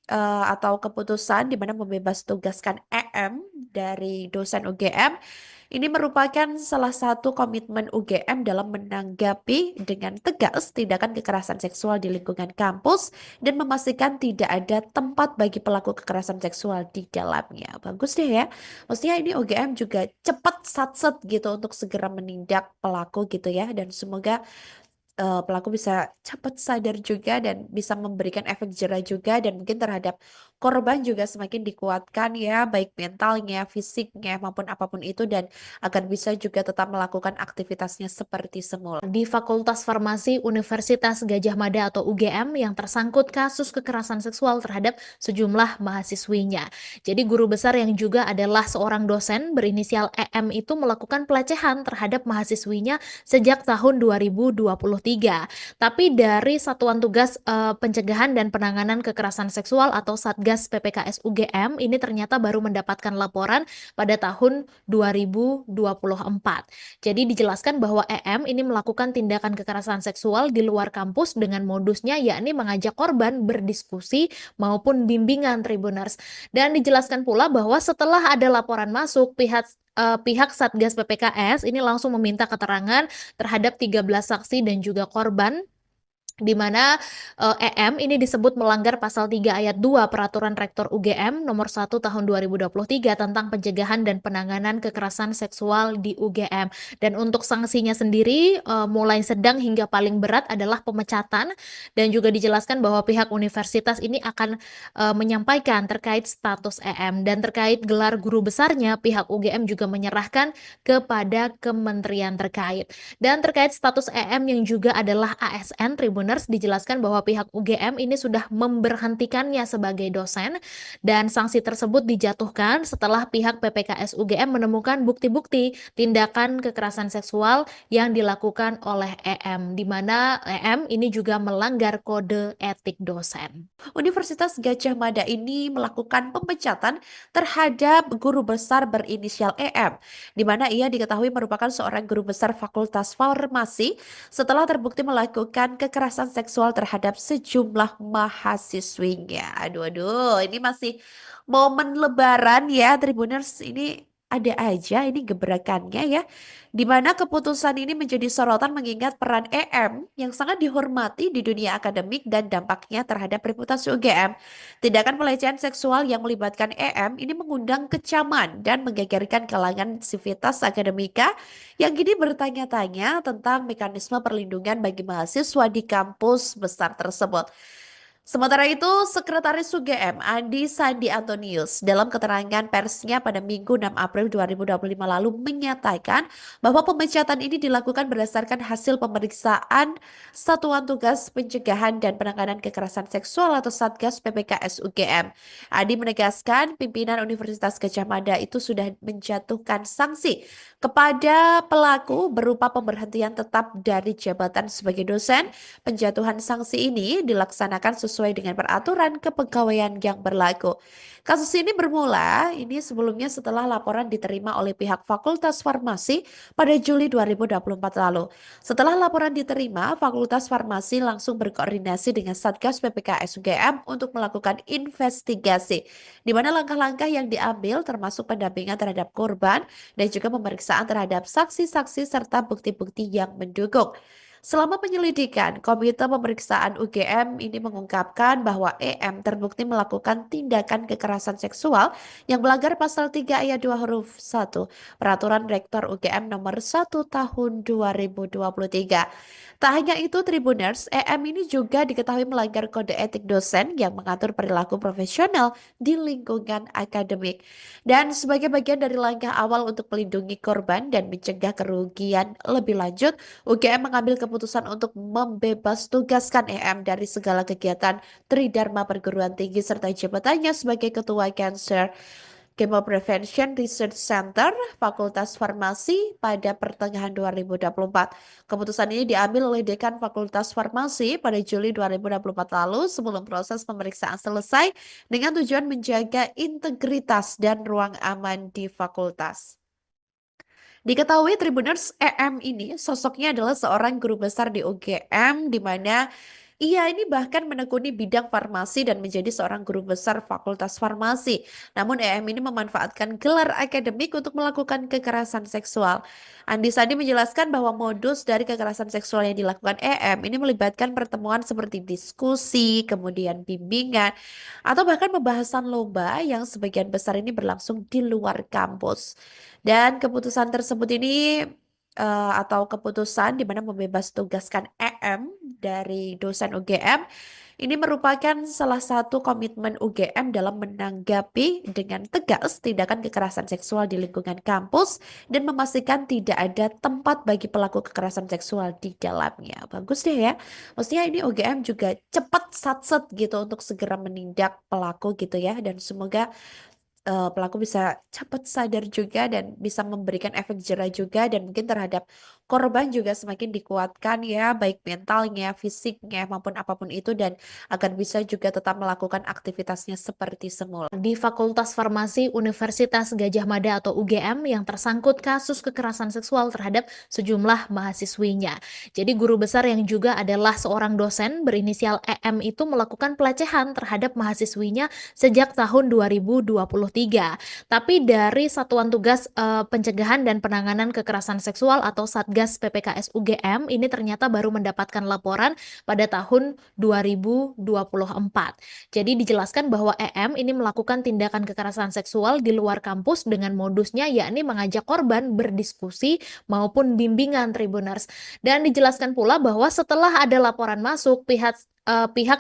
atau keputusan di mana membebas tugaskan EM dari dosen UGM ini merupakan salah satu komitmen UGM dalam menanggapi dengan tegas tindakan kekerasan seksual di lingkungan kampus dan memastikan tidak ada tempat bagi pelaku kekerasan seksual di dalamnya. Bagus deh ya. Maksudnya ini UGM juga cepat satset gitu untuk segera menindak pelaku gitu ya, dan semoga pelaku bisa cepat sadar juga dan bisa memberikan efek jerah juga, dan mungkin terhadap korban juga semakin dikuatkan ya, baik mentalnya, fisiknya maupun apapun itu, dan agar bisa juga tetap melakukan aktivitasnya seperti semula. Di Fakultas Farmasi Universitas Gadjah Mada atau UGM yang tersangkut kasus kekerasan seksual terhadap sejumlah mahasiswinya. Jadi guru besar yang juga adalah seorang dosen berinisial EM itu melakukan pelecehan terhadap mahasiswinya sejak tahun 2023. Tapi dari Satuan Tugas Pencegahan dan Penanganan Kekerasan Seksual atau Satgas PPKS UGM ini ternyata baru mendapatkan laporan pada tahun 2024. Jadi dijelaskan bahwa EM ini melakukan tindakan kekerasan seksual di luar kampus dengan modusnya yakni mengajak korban berdiskusi maupun bimbingan Tribuners. Dan dijelaskan pula bahwa setelah ada laporan masuk, pihak Satgas PPKS ini langsung meminta keterangan terhadap 13 saksi dan juga korban, di mana EM ini disebut melanggar pasal 3 ayat 2 Peraturan Rektor UGM nomor 1 tahun 2023 tentang pencegahan dan penanganan kekerasan seksual di UGM. Dan untuk sanksinya sendiri mulai sedang hingga paling berat adalah pemecatan, dan juga dijelaskan bahwa pihak universitas ini akan menyampaikan terkait status EM, dan terkait gelar guru besarnya pihak UGM juga menyerahkan kepada kementerian terkait. Dan terkait status EM yang juga adalah ASN Tribuners, dijelaskan bahwa pihak UGM ini sudah memberhentikannya sebagai dosen, dan sanksi tersebut dijatuhkan setelah pihak PPKS UGM menemukan bukti-bukti tindakan kekerasan seksual yang dilakukan oleh EM, di mana EM ini juga melanggar kode etik dosen. Universitas Gadjah Mada ini melakukan pemecatan terhadap guru besar berinisial EM, di mana ia diketahui merupakan seorang guru besar Fakultas Farmasi setelah terbukti melakukan kekerasan seksual terhadap sejumlah mahasiswinya. Aduh, aduh, ini masih momen Lebaran ya, Tribuners. Ini ada aja ini gebrakannya ya, di mana keputusan ini menjadi sorotan mengingat peran EM yang sangat dihormati di dunia akademik dan dampaknya terhadap reputasi UGM. Tindakan pelecehan seksual yang melibatkan EM ini mengundang kecaman dan menggegerkan kalangan sivitas akademika yang kini bertanya-tanya tentang mekanisme perlindungan bagi mahasiswa di kampus besar tersebut. Sementara itu, Sekretaris UGM Andi Sandi Antonius dalam keterangan persnya pada Minggu 6 April 2025 lalu menyatakan bahwa pemecatan ini dilakukan berdasarkan hasil pemeriksaan Satuan Tugas Pencegahan dan Penanganan Kekerasan Seksual atau Satgas PPKS UGM. Andi menegaskan pimpinan Universitas Gadjah Mada itu sudah menjatuhkan sanksi kepada pelaku berupa pemberhentian tetap dari jabatan sebagai dosen. Penjatuhan sanksi ini dilaksanakan sesuai dengan peraturan kepegawaian yang berlaku. Kasus ini bermula sebelumnya setelah laporan diterima oleh pihak Fakultas Farmasi pada Juli 2024 lalu. Setelah laporan diterima, Fakultas Farmasi langsung berkoordinasi dengan Satgas PPKS UGM untuk melakukan investigasi, di mana langkah-langkah yang diambil termasuk pendampingan terhadap korban dan juga pemeriksaan terhadap saksi-saksi serta bukti-bukti yang mendukung. Selama penyelidikan, Komite Pemeriksaan UGM ini mengungkapkan bahwa EM terbukti melakukan tindakan kekerasan seksual yang melanggar pasal 3 ayat 2 huruf 1 Peraturan Rektor UGM nomor 1 tahun 2023. Tak hanya itu, Tribuners, EM ini juga diketahui melanggar kode etik dosen yang mengatur perilaku profesional di lingkungan akademik. Dan sebagai bagian dari langkah awal untuk melindungi korban dan mencegah kerugian lebih lanjut, UGM mengambil keputusan untuk membebas tugaskan EM dari segala kegiatan Tridharma Perguruan Tinggi serta jabatannya sebagai Ketua Cancer Chemo Prevention Research Center Fakultas Farmasi pada pertengahan 2024. Keputusan ini diambil oleh Dekan Fakultas Farmasi pada Juli 2024 lalu sebelum proses pemeriksaan selesai dengan tujuan menjaga integritas dan ruang aman di fakultas. Diketahui Tribuners, EM ini sosoknya adalah seorang guru besar di UGM, di mana Ia ini bahkan menekuni bidang farmasi dan menjadi seorang guru besar Fakultas Farmasi. Namun EM ini memanfaatkan gelar akademik untuk melakukan kekerasan seksual. Andi Sandi menjelaskan bahwa modus dari kekerasan seksual yang dilakukan EM ini melibatkan pertemuan seperti diskusi, kemudian bimbingan, atau bahkan pembahasan lomba yang sebagian besar ini berlangsung di luar kampus. Dan keputusan tersebut ini atau keputusan di mana membebas tugaskan EM dari dosen UGM ini merupakan salah satu komitmen UGM dalam menanggapi dengan tegas tindakan kekerasan seksual di lingkungan kampus dan memastikan tidak ada tempat bagi pelaku kekerasan seksual di dalamnya. Bagus deh ya. Maksudnya ini UGM juga cepat satset gitu untuk segera menindak pelaku gitu ya, dan semoga pelaku bisa cepat sadar juga dan bisa memberikan efek jera juga, dan mungkin terhadap korban juga semakin dikuatkan ya, baik mentalnya, fisiknya maupun apapun itu, dan agar bisa juga tetap melakukan aktivitasnya seperti semula. Di Fakultas Farmasi Universitas Gadjah Mada atau UGM yang tersangkut kasus kekerasan seksual terhadap sejumlah mahasiswinya. Jadi guru besar yang juga adalah seorang dosen berinisial EM itu melakukan pelecehan terhadap mahasiswinya sejak tahun 2023. Tapi dari Satuan Tugas Pencegahan dan Penanganan Kekerasan Seksual atau Satgas PPKS UGM ini ternyata baru mendapatkan laporan pada tahun 2024. Jadi dijelaskan bahwa EM ini melakukan tindakan kekerasan seksual di luar kampus dengan modusnya yakni mengajak korban berdiskusi maupun bimbingan Tribuners. Dan dijelaskan pula bahwa setelah ada laporan masuk, pihak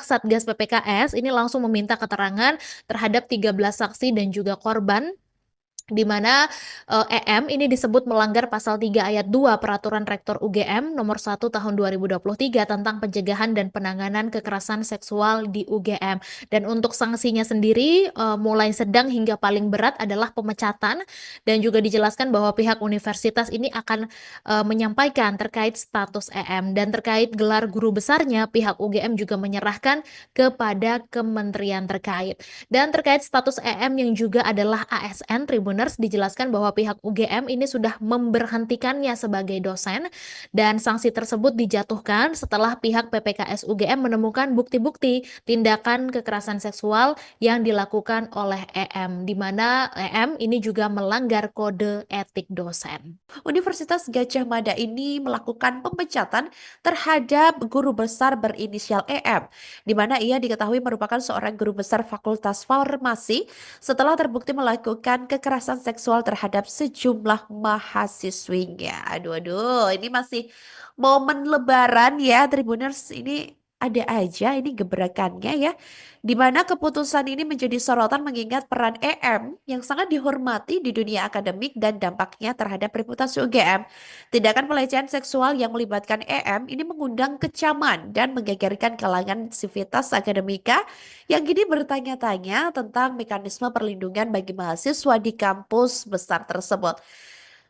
Satgas PPKS ini langsung meminta keterangan terhadap 13 saksi dan juga korban, di mana EM ini disebut melanggar pasal 3 ayat 2 Peraturan Rektor UGM nomor 1 tahun 2023 tentang pencegahan dan penanganan kekerasan seksual di UGM. Dan untuk sanksinya sendiri mulai sedang hingga paling berat adalah pemecatan, dan juga dijelaskan bahwa pihak universitas ini akan menyampaikan terkait status EM, dan terkait gelar guru besarnya pihak UGM juga menyerahkan kepada kementerian terkait. Dan terkait status EM yang juga adalah ASN Tribuners, dijelaskan bahwa pihak UGM ini sudah memberhentikannya sebagai dosen, dan sanksi tersebut dijatuhkan setelah pihak PPKS UGM menemukan bukti-bukti tindakan kekerasan seksual yang dilakukan oleh EM, di mana EM ini juga melanggar kode etik dosen. Universitas Gadjah Mada ini melakukan pemecatan terhadap guru besar berinisial EM, di mana ia diketahui merupakan seorang guru besar Fakultas Farmasi setelah terbukti melakukan kekerasan seksual terhadap sejumlah mahasiswinya. Aduh, aduh, ini masih momen Lebaran ya, Tribuners, ini ada aja ini gebrakannya ya, di mana keputusan ini menjadi sorotan mengingat peran EM yang sangat dihormati di dunia akademik dan dampaknya terhadap reputasi UGM. Tindakan pelecehan seksual yang melibatkan EM ini mengundang kecaman dan menggegerkan kalangan sivitas akademika yang kini bertanya-tanya tentang mekanisme perlindungan bagi mahasiswa di kampus besar tersebut.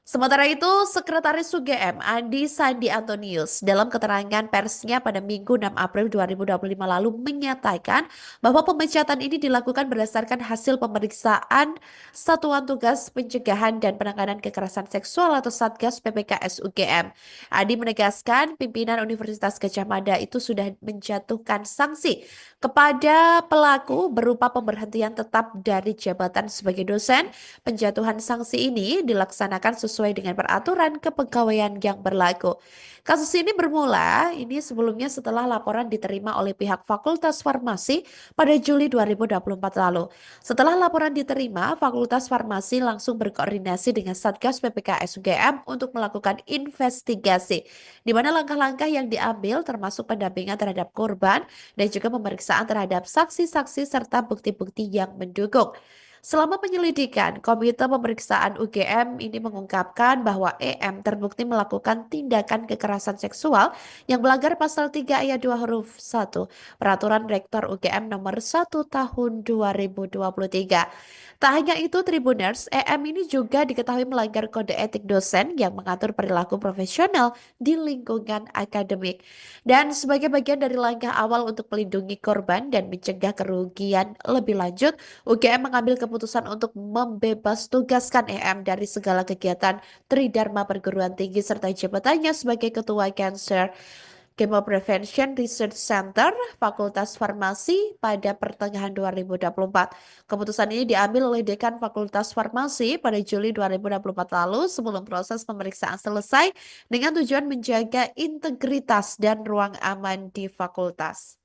Sementara itu, Sekretaris UGM Andi Sandi Antonius dalam keterangan persnya pada Minggu 6 April 2025 lalu menyatakan bahwa pemecatan ini dilakukan berdasarkan hasil pemeriksaan Satuan Tugas Pencegahan dan Penanganan Kekerasan Seksual atau Satgas PPKS UGM. Andi menegaskan pimpinan Universitas Gadjah Mada itu sudah menjatuhkan sanksi kepada pelaku berupa pemberhentian tetap dari jabatan sebagai dosen. Penjatuhan sanksi ini dilaksanakan sesuai dengan peraturan kepegawaian yang berlaku. Kasus ini bermula ini sebelumnya setelah laporan diterima oleh pihak Fakultas Farmasi pada Juli 2024 lalu. Setelah laporan diterima, Fakultas Farmasi langsung berkoordinasi dengan Satgas PPKS UGM untuk melakukan investigasi, di mana langkah-langkah yang diambil termasuk pendampingan terhadap korban dan juga pemeriksaan terhadap saksi-saksi serta bukti-bukti yang mendukung. Selama penyelidikan, Komite Pemeriksaan UGM ini mengungkapkan bahwa EM terbukti melakukan tindakan kekerasan seksual yang melanggar pasal 3 ayat 2 huruf 1 Peraturan Rektor UGM nomor 1 tahun 2023. Tak hanya itu, Tribuners, EM ini juga diketahui melanggar kode etik dosen yang mengatur perilaku profesional di lingkungan akademik. Dan sebagai bagian dari langkah awal untuk melindungi korban dan mencegah kerugian lebih lanjut, UGM mengambil keputusan untuk membebas tugaskan EM dari segala kegiatan Tridharma Perguruan Tinggi serta jabatannya sebagai Ketua Cancer Chemo Prevention Research Center, Fakultas Farmasi pada pertengahan 2024. Keputusan ini diambil oleh Dekan Fakultas Farmasi pada Juli 2024 lalu sebelum proses pemeriksaan selesai dengan tujuan menjaga integritas dan ruang aman di fakultas.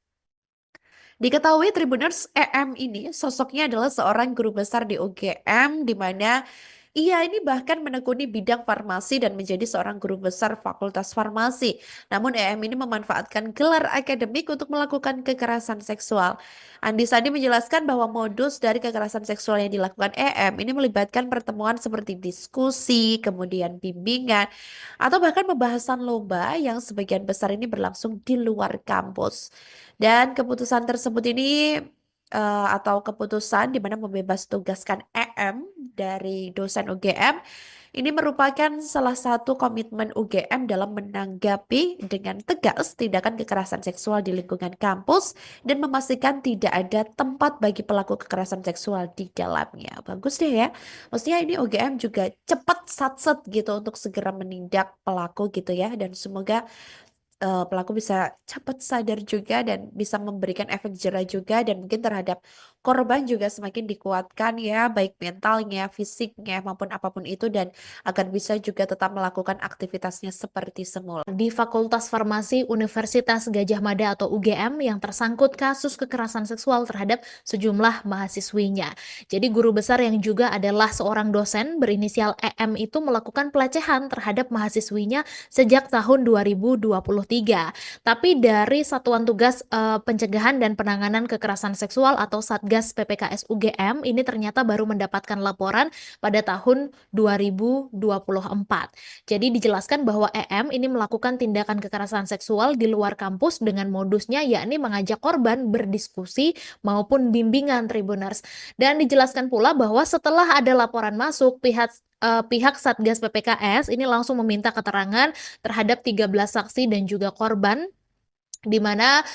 Diketahui Tribuners EM ini sosoknya adalah seorang guru besar di UGM di mana ia ini bahkan menekuni bidang farmasi dan menjadi seorang guru besar Fakultas Farmasi. Namun EM ini memanfaatkan gelar akademik untuk melakukan kekerasan seksual. Andi Sandi menjelaskan bahwa modus dari kekerasan seksual yang dilakukan EM ini melibatkan pertemuan seperti diskusi, kemudian bimbingan, atau bahkan pembahasan lomba yang sebagian besar ini berlangsung di luar kampus. Dan keputusan tersebut ini atau keputusan di mana membebas tugaskan EM dari dosen UGM ini merupakan salah satu komitmen UGM dalam menanggapi dengan tegas tindakan kekerasan seksual di lingkungan kampus dan memastikan tidak ada tempat bagi pelaku kekerasan seksual di dalamnya. Bagus deh ya. Maksudnya ini UGM juga cepat satset gitu untuk segera menindak pelaku gitu ya, dan semoga pelaku bisa cepat sadar juga dan bisa memberikan efek jera juga, dan mungkin terhadap korban juga semakin dikuatkan ya, baik mentalnya, fisiknya maupun apapun itu, dan agar bisa juga tetap melakukan aktivitasnya seperti semula. Di Fakultas Farmasi Universitas Gadjah Mada atau UGM yang tersangkut kasus kekerasan seksual terhadap sejumlah mahasiswinya. Jadi guru besar yang juga adalah seorang dosen berinisial EM itu melakukan pelecehan terhadap mahasiswinya sejak tahun 2023. Tapi dari Satuan Tugas Pencegahan dan Penanganan Kekerasan Seksual atau Satgas PPKS UGM ini ternyata baru mendapatkan laporan pada tahun 2024. Jadi dijelaskan bahwa EM ini melakukan tindakan kekerasan seksual di luar kampus dengan modusnya yakni mengajak korban berdiskusi maupun bimbingan Tribuners. Dan dijelaskan pula bahwa setelah ada laporan masuk, pihak Satgas PPKS ini langsung meminta keterangan terhadap 13 saksi dan juga korban, di mana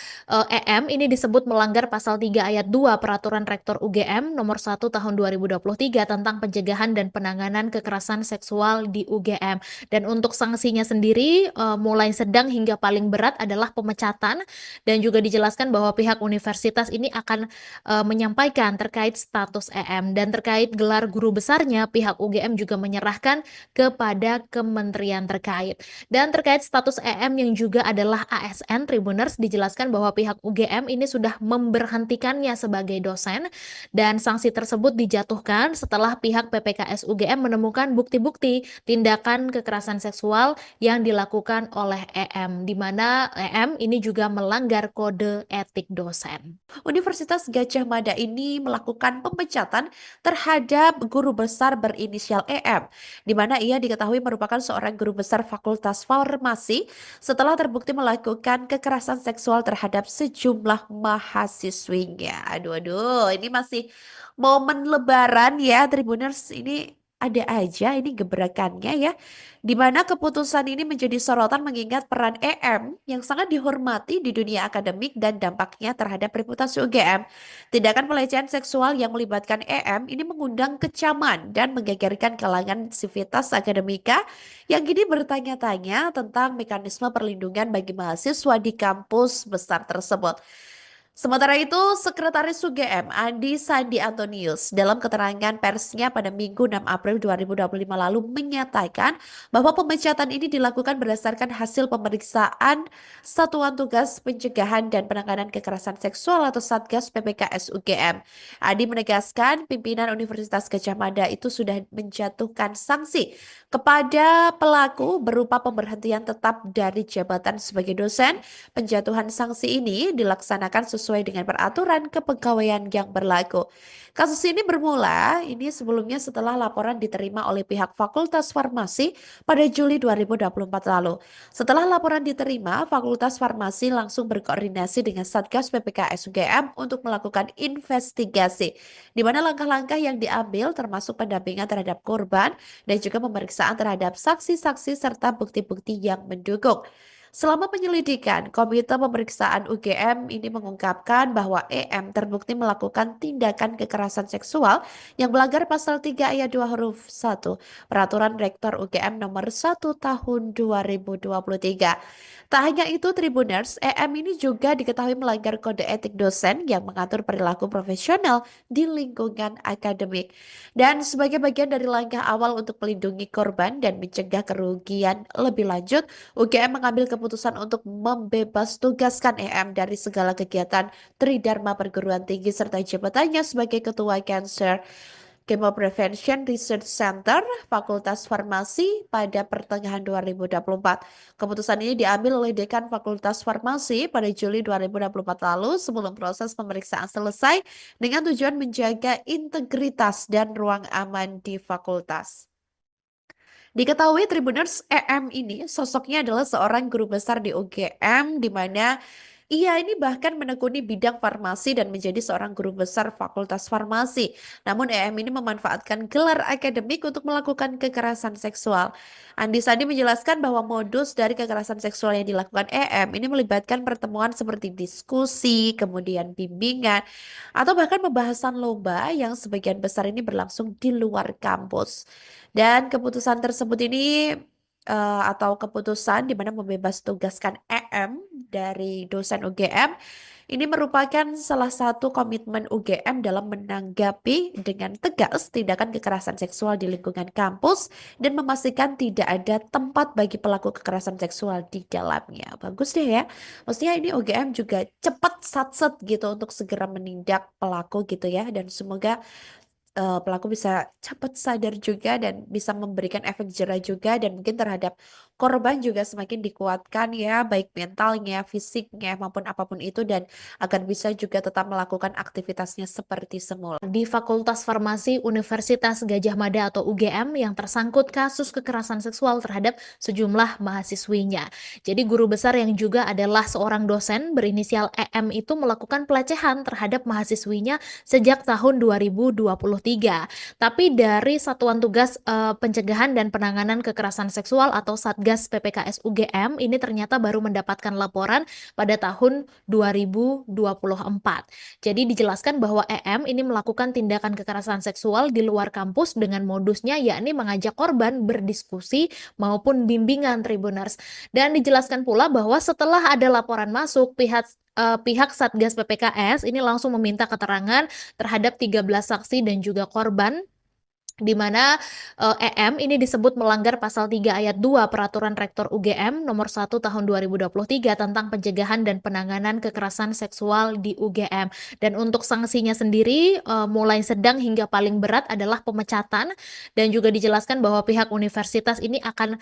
EM ini disebut melanggar pasal 3 ayat 2 Peraturan Rektor UGM nomor 1 tahun 2023 tentang pencegahan dan penanganan kekerasan seksual di UGM. Dan untuk sanksinya sendiri mulai sedang hingga paling berat adalah pemecatan, dan juga dijelaskan bahwa pihak universitas ini akan menyampaikan terkait status EM, dan terkait gelar guru besarnya pihak UGM juga menyerahkan kepada kementerian terkait. Dan terkait status EM yang juga adalah ASN Tribuners, dijelaskan bahwa pihak UGM ini sudah memberhentikannya sebagai dosen, dan sanksi tersebut dijatuhkan setelah pihak PPKS UGM menemukan bukti-bukti tindakan kekerasan seksual yang dilakukan oleh EM, di mana EM ini juga melanggar kode etik dosen. Universitas Gadjah Mada ini melakukan pemecatan terhadap guru besar berinisial EM, di mana ia diketahui merupakan seorang guru besar Fakultas Farmasi setelah terbukti melakukan kekerasan seksual terhadap sejumlah mahasiswinya. Aduh, ini masih momen Lebaran ya, Tribuners. Ini ada aja ini gebrakannya ya, di mana keputusan ini menjadi sorotan mengingat peran EM yang sangat dihormati di dunia akademik dan dampaknya terhadap reputasi UGM. Tindakan pelecehan seksual yang melibatkan EM ini mengundang kecaman dan menggegerkan kalangan sivitas akademika yang kini bertanya-tanya tentang mekanisme perlindungan bagi mahasiswa di kampus besar tersebut. Sementara itu, Sekretaris UGM Andi Sandi Antonius dalam keterangan persnya pada Minggu 6 April 2025 lalu menyatakan bahwa pemecatan ini dilakukan berdasarkan hasil pemeriksaan Satuan Tugas Pencegahan dan Penanganan Kekerasan Seksual atau Satgas PPKS UGM. Andi menegaskan pimpinan Universitas Gadjah Mada itu sudah menjatuhkan sanksi kepada pelaku berupa pemberhentian tetap dari jabatan sebagai dosen. Penjatuhan sanksi ini dilaksanakan sesuai dengan peraturan kepegawaian yang berlaku. Kasus ini bermula ini sebelumnya setelah laporan diterima oleh pihak Fakultas Farmasi pada Juli 2024 lalu. Setelah laporan diterima, Fakultas Farmasi langsung berkoordinasi dengan Satgas PPKS UGM untuk melakukan investigasi, di mana langkah-langkah yang diambil termasuk pendampingan terhadap korban dan juga pemeriksaan terhadap saksi-saksi serta bukti-bukti yang mendukung. Selama penyelidikan, Komite Pemeriksaan UGM ini mengungkapkan bahwa EM terbukti melakukan tindakan kekerasan seksual yang melanggar pasal 3 ayat 2 huruf 1 Peraturan Rektor UGM nomor 1 tahun 2023. Tak hanya itu, Tribuners, EM ini juga diketahui melanggar kode etik dosen yang mengatur perilaku profesional di lingkungan akademik. Dan sebagai bagian dari langkah awal untuk melindungi korban dan mencegah kerugian lebih lanjut, UGM mengambil keputusan untuk membebas tugaskan EM dari segala kegiatan Tridharma perguruan tinggi serta jabatannya sebagai Ketua Cancer Chemo Prevention Research Center Fakultas Farmasi pada pertengahan 2024. Keputusan ini diambil oleh Dekan Fakultas Farmasi pada Juli 2024 lalu sebelum proses pemeriksaan selesai dengan tujuan menjaga integritas dan ruang aman di fakultas. Diketahui Tribuners, EM ini sosoknya adalah seorang guru besar di UGM di mana ia ini bahkan menekuni bidang farmasi dan menjadi seorang guru besar Fakultas Farmasi. Namun EM ini memanfaatkan gelar akademik untuk melakukan kekerasan seksual. Andi Sandi menjelaskan bahwa modus dari kekerasan seksual yang dilakukan EM ini melibatkan pertemuan seperti diskusi, kemudian bimbingan, atau bahkan pembahasan lomba yang sebagian besar ini berlangsung di luar kampus. Dan keputusan tersebut ini atau keputusan di mana membebas tugaskan EM dari dosen UGM ini merupakan salah satu komitmen UGM dalam menanggapi dengan tegas tindakan kekerasan seksual di lingkungan kampus dan memastikan tidak ada tempat bagi pelaku kekerasan seksual di dalamnya. Bagus deh ya. Maksudnya ini UGM juga cepat satset gitu untuk segera menindak pelaku gitu ya, dan semoga pelaku bisa cepat sadar juga dan bisa memberikan efek jera juga, dan mungkin terhadap korban juga semakin dikuatkan ya, baik mentalnya, fisiknya maupun apapun itu, dan agar bisa juga tetap melakukan aktivitasnya seperti semula. Di Fakultas Farmasi Universitas Gadjah Mada atau UGM yang tersangkut kasus kekerasan seksual terhadap sejumlah mahasiswinya. Jadi guru besar yang juga adalah seorang dosen berinisial EM itu melakukan pelecehan terhadap mahasiswinya sejak tahun 2023. Tapi dari Satuan Tugas Pencegahan dan Penanganan Kekerasan Seksual atau Satgas PPKS UGM ini ternyata baru mendapatkan laporan pada tahun 2024. Jadi dijelaskan bahwa EM ini melakukan tindakan kekerasan seksual di luar kampus dengan modusnya yakni mengajak korban berdiskusi maupun bimbingan Tribuners. Dan dijelaskan pula bahwa setelah ada laporan masuk, pihak Satgas PPKS ini langsung meminta keterangan terhadap 13 saksi dan juga korban, di mana EM ini disebut melanggar pasal 3 ayat 2 Peraturan Rektor UGM nomor 1 tahun 2023 tentang pencegahan dan penanganan kekerasan seksual di UGM. Dan untuk sanksinya sendiri mulai sedang hingga paling berat adalah pemecatan, dan juga dijelaskan bahwa pihak universitas ini akan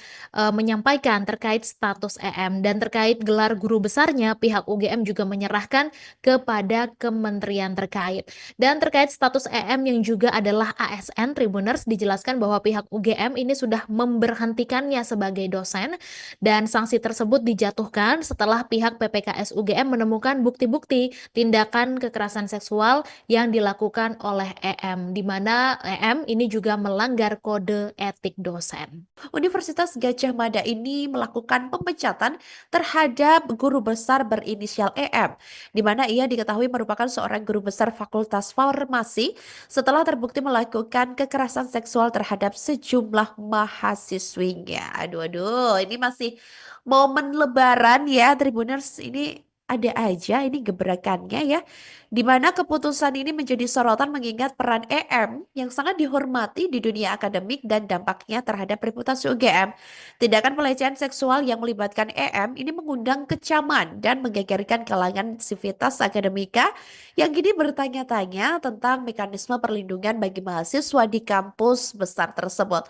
menyampaikan terkait status EM, dan terkait gelar guru besarnya pihak UGM juga menyerahkan kepada kementerian terkait. Dan terkait status EM yang juga adalah ASN, Tribuners, dijelaskan bahwa pihak UGM ini sudah memberhentikannya sebagai dosen, dan sanksi tersebut dijatuhkan setelah pihak PPKS UGM menemukan bukti-bukti tindakan kekerasan seksual yang dilakukan oleh EM, di mana EM ini juga melanggar kode etik dosen. Universitas Gadjah Mada ini melakukan pemecatan terhadap guru besar berinisial EM, di mana ia diketahui merupakan seorang guru besar Fakultas Farmasi setelah terbukti melakukan kekerasan seksual terhadap sejumlah mahasiswinya. Aduh, ini masih momen Lebaran ya, Tribuners. Ini ada aja ini gebrakannya ya, di mana keputusan ini menjadi sorotan mengingat peran EM yang sangat dihormati di dunia akademik dan dampaknya terhadap reputasi UGM. Tindakan pelecehan seksual yang melibatkan EM ini mengundang kecaman dan menggegerkan kalangan sivitas akademika yang kini bertanya-tanya tentang mekanisme perlindungan bagi mahasiswa di kampus besar tersebut.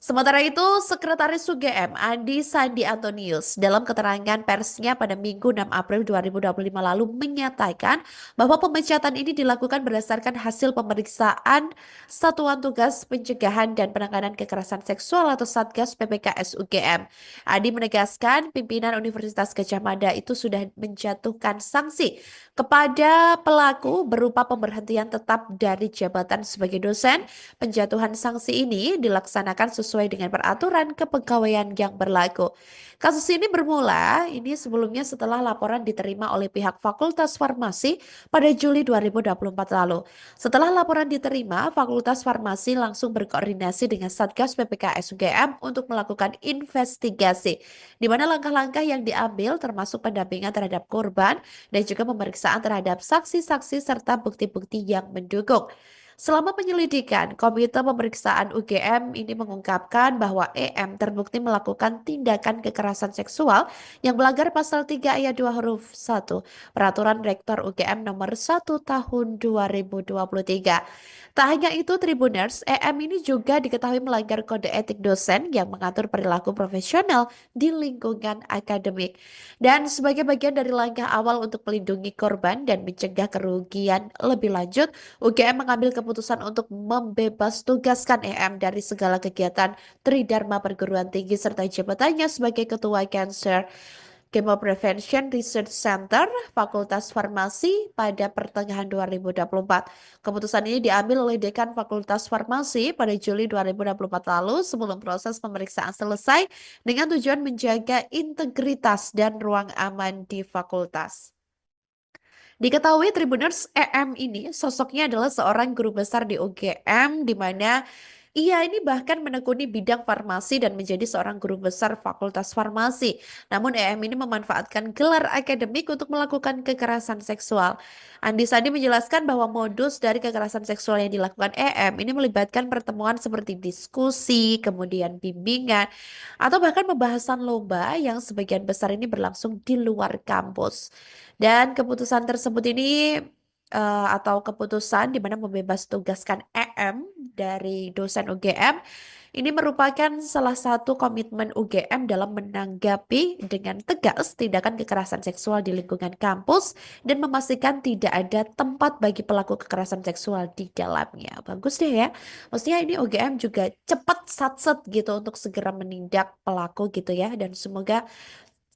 Sementara itu, Sekretaris UGM Andi Sandi Antonius dalam keterangan persnya pada Minggu 6 April 2025 lalu menyatakan bahwa pemecatan ini dilakukan berdasarkan hasil pemeriksaan Satuan Tugas Pencegahan dan Penanganan Kekerasan Seksual atau Satgas PPKS UGM. Andi menegaskan pimpinan Universitas Gadjah Mada itu sudah menjatuhkan sanksi kepada pelaku berupa pemberhentian tetap dari jabatan sebagai dosen. Penjatuhan sanksi ini dilaksanakan sesuai sesuai dengan peraturan kepegawaian yang berlaku. Kasus ini bermula sebelumnya setelah laporan diterima oleh pihak Fakultas Farmasi pada Juli 2024 lalu. Setelah laporan diterima, Fakultas Farmasi langsung berkoordinasi dengan Satgas PPKS UGM untuk melakukan investigasi, di mana langkah-langkah yang diambil termasuk pendampingan terhadap korban dan juga pemeriksaan terhadap saksi-saksi serta bukti-bukti yang mendukung. Selama penyelidikan, Komite Pemeriksaan UGM ini mengungkapkan bahwa EM terbukti melakukan tindakan kekerasan seksual yang melanggar pasal 3 ayat 2 huruf 1 Peraturan Rektor UGM nomor 1 tahun 2023. Tak hanya itu, Tribuners, EM ini juga diketahui melanggar kode etik dosen yang mengatur perilaku profesional di lingkungan akademik. Dan sebagai bagian dari langkah awal untuk melindungi korban dan mencegah kerugian lebih lanjut, UGM mengambil keputusan untuk membebas tugaskan EM dari segala kegiatan Tridharma Perguruan Tinggi serta jabatannya sebagai Ketua Cancer Chemo Prevention Research Center Fakultas Farmasi pada pertengahan 2024. Keputusan ini diambil oleh Dekan Fakultas Farmasi pada Juli 2024 lalu sebelum proses pemeriksaan selesai dengan tujuan menjaga integritas dan ruang aman di fakultas. Diketahui Tribuners, EM ini sosoknya adalah seorang guru besar di UGM di mana ia ini bahkan menekuni bidang farmasi dan menjadi seorang guru besar Fakultas Farmasi. Namun EM ini memanfaatkan gelar akademik untuk melakukan kekerasan seksual. Andi Sandi menjelaskan bahwa modus dari kekerasan seksual yang dilakukan EM ini melibatkan pertemuan seperti diskusi, kemudian bimbingan, atau bahkan pembahasan lomba yang sebagian besar ini berlangsung di luar kampus. Dan keputusan tersebut ini atau keputusan di mana membebas tugaskan EM dari dosen UGM ini merupakan salah satu komitmen UGM dalam menanggapi dengan tegas tindakan kekerasan seksual di lingkungan kampus dan memastikan tidak ada tempat bagi pelaku kekerasan seksual di dalamnya. Bagus deh ya. Maksudnya ini UGM juga cepat satset gitu untuk segera menindak pelaku gitu ya, dan semoga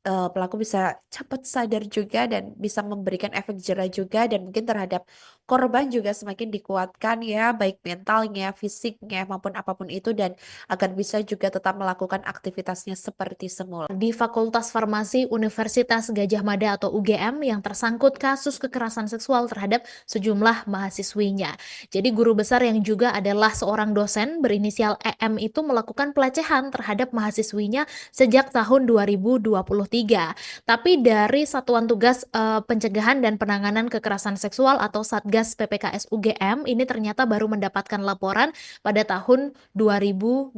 pelaku bisa cepat sadar juga dan bisa memberikan efek jera juga, dan mungkin terhadap korban juga semakin dikuatkan ya, baik mentalnya, fisiknya maupun apapun itu, dan agar bisa juga tetap melakukan aktivitasnya seperti semula. Di Fakultas Farmasi Universitas Gadjah Mada atau UGM yang tersangkut kasus kekerasan seksual terhadap sejumlah mahasiswinya. Jadi guru besar yang juga adalah seorang dosen berinisial EM itu melakukan pelecehan terhadap mahasiswinya sejak tahun 2023. Tapi dari Satuan Tugas Pencegahan dan Penanganan Kekerasan Seksual atau Satgas PPKS UGM ini ternyata baru mendapatkan laporan pada tahun 2024.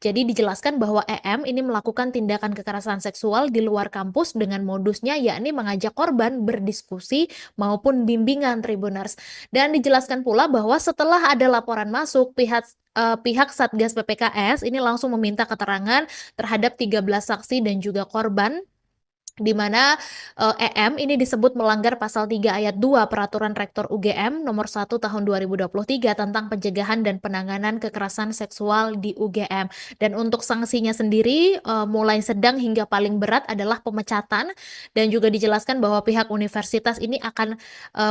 Jadi dijelaskan bahwa EM ini melakukan tindakan kekerasan seksual di luar kampus dengan modusnya yakni mengajak korban berdiskusi maupun bimbingan Tribuners. Dan dijelaskan pula bahwa setelah ada laporan masuk, pihak Satgas PPKS ini langsung meminta keterangan terhadap 13 saksi dan juga korban, di mana EM ini disebut melanggar pasal 3 ayat 2 Peraturan Rektor UGM nomor 1 tahun 2023 tentang pencegahan dan penanganan kekerasan seksual di UGM. Dan untuk sanksinya sendiri mulai sedang hingga paling berat adalah pemecatan, dan juga dijelaskan bahwa pihak universitas ini akan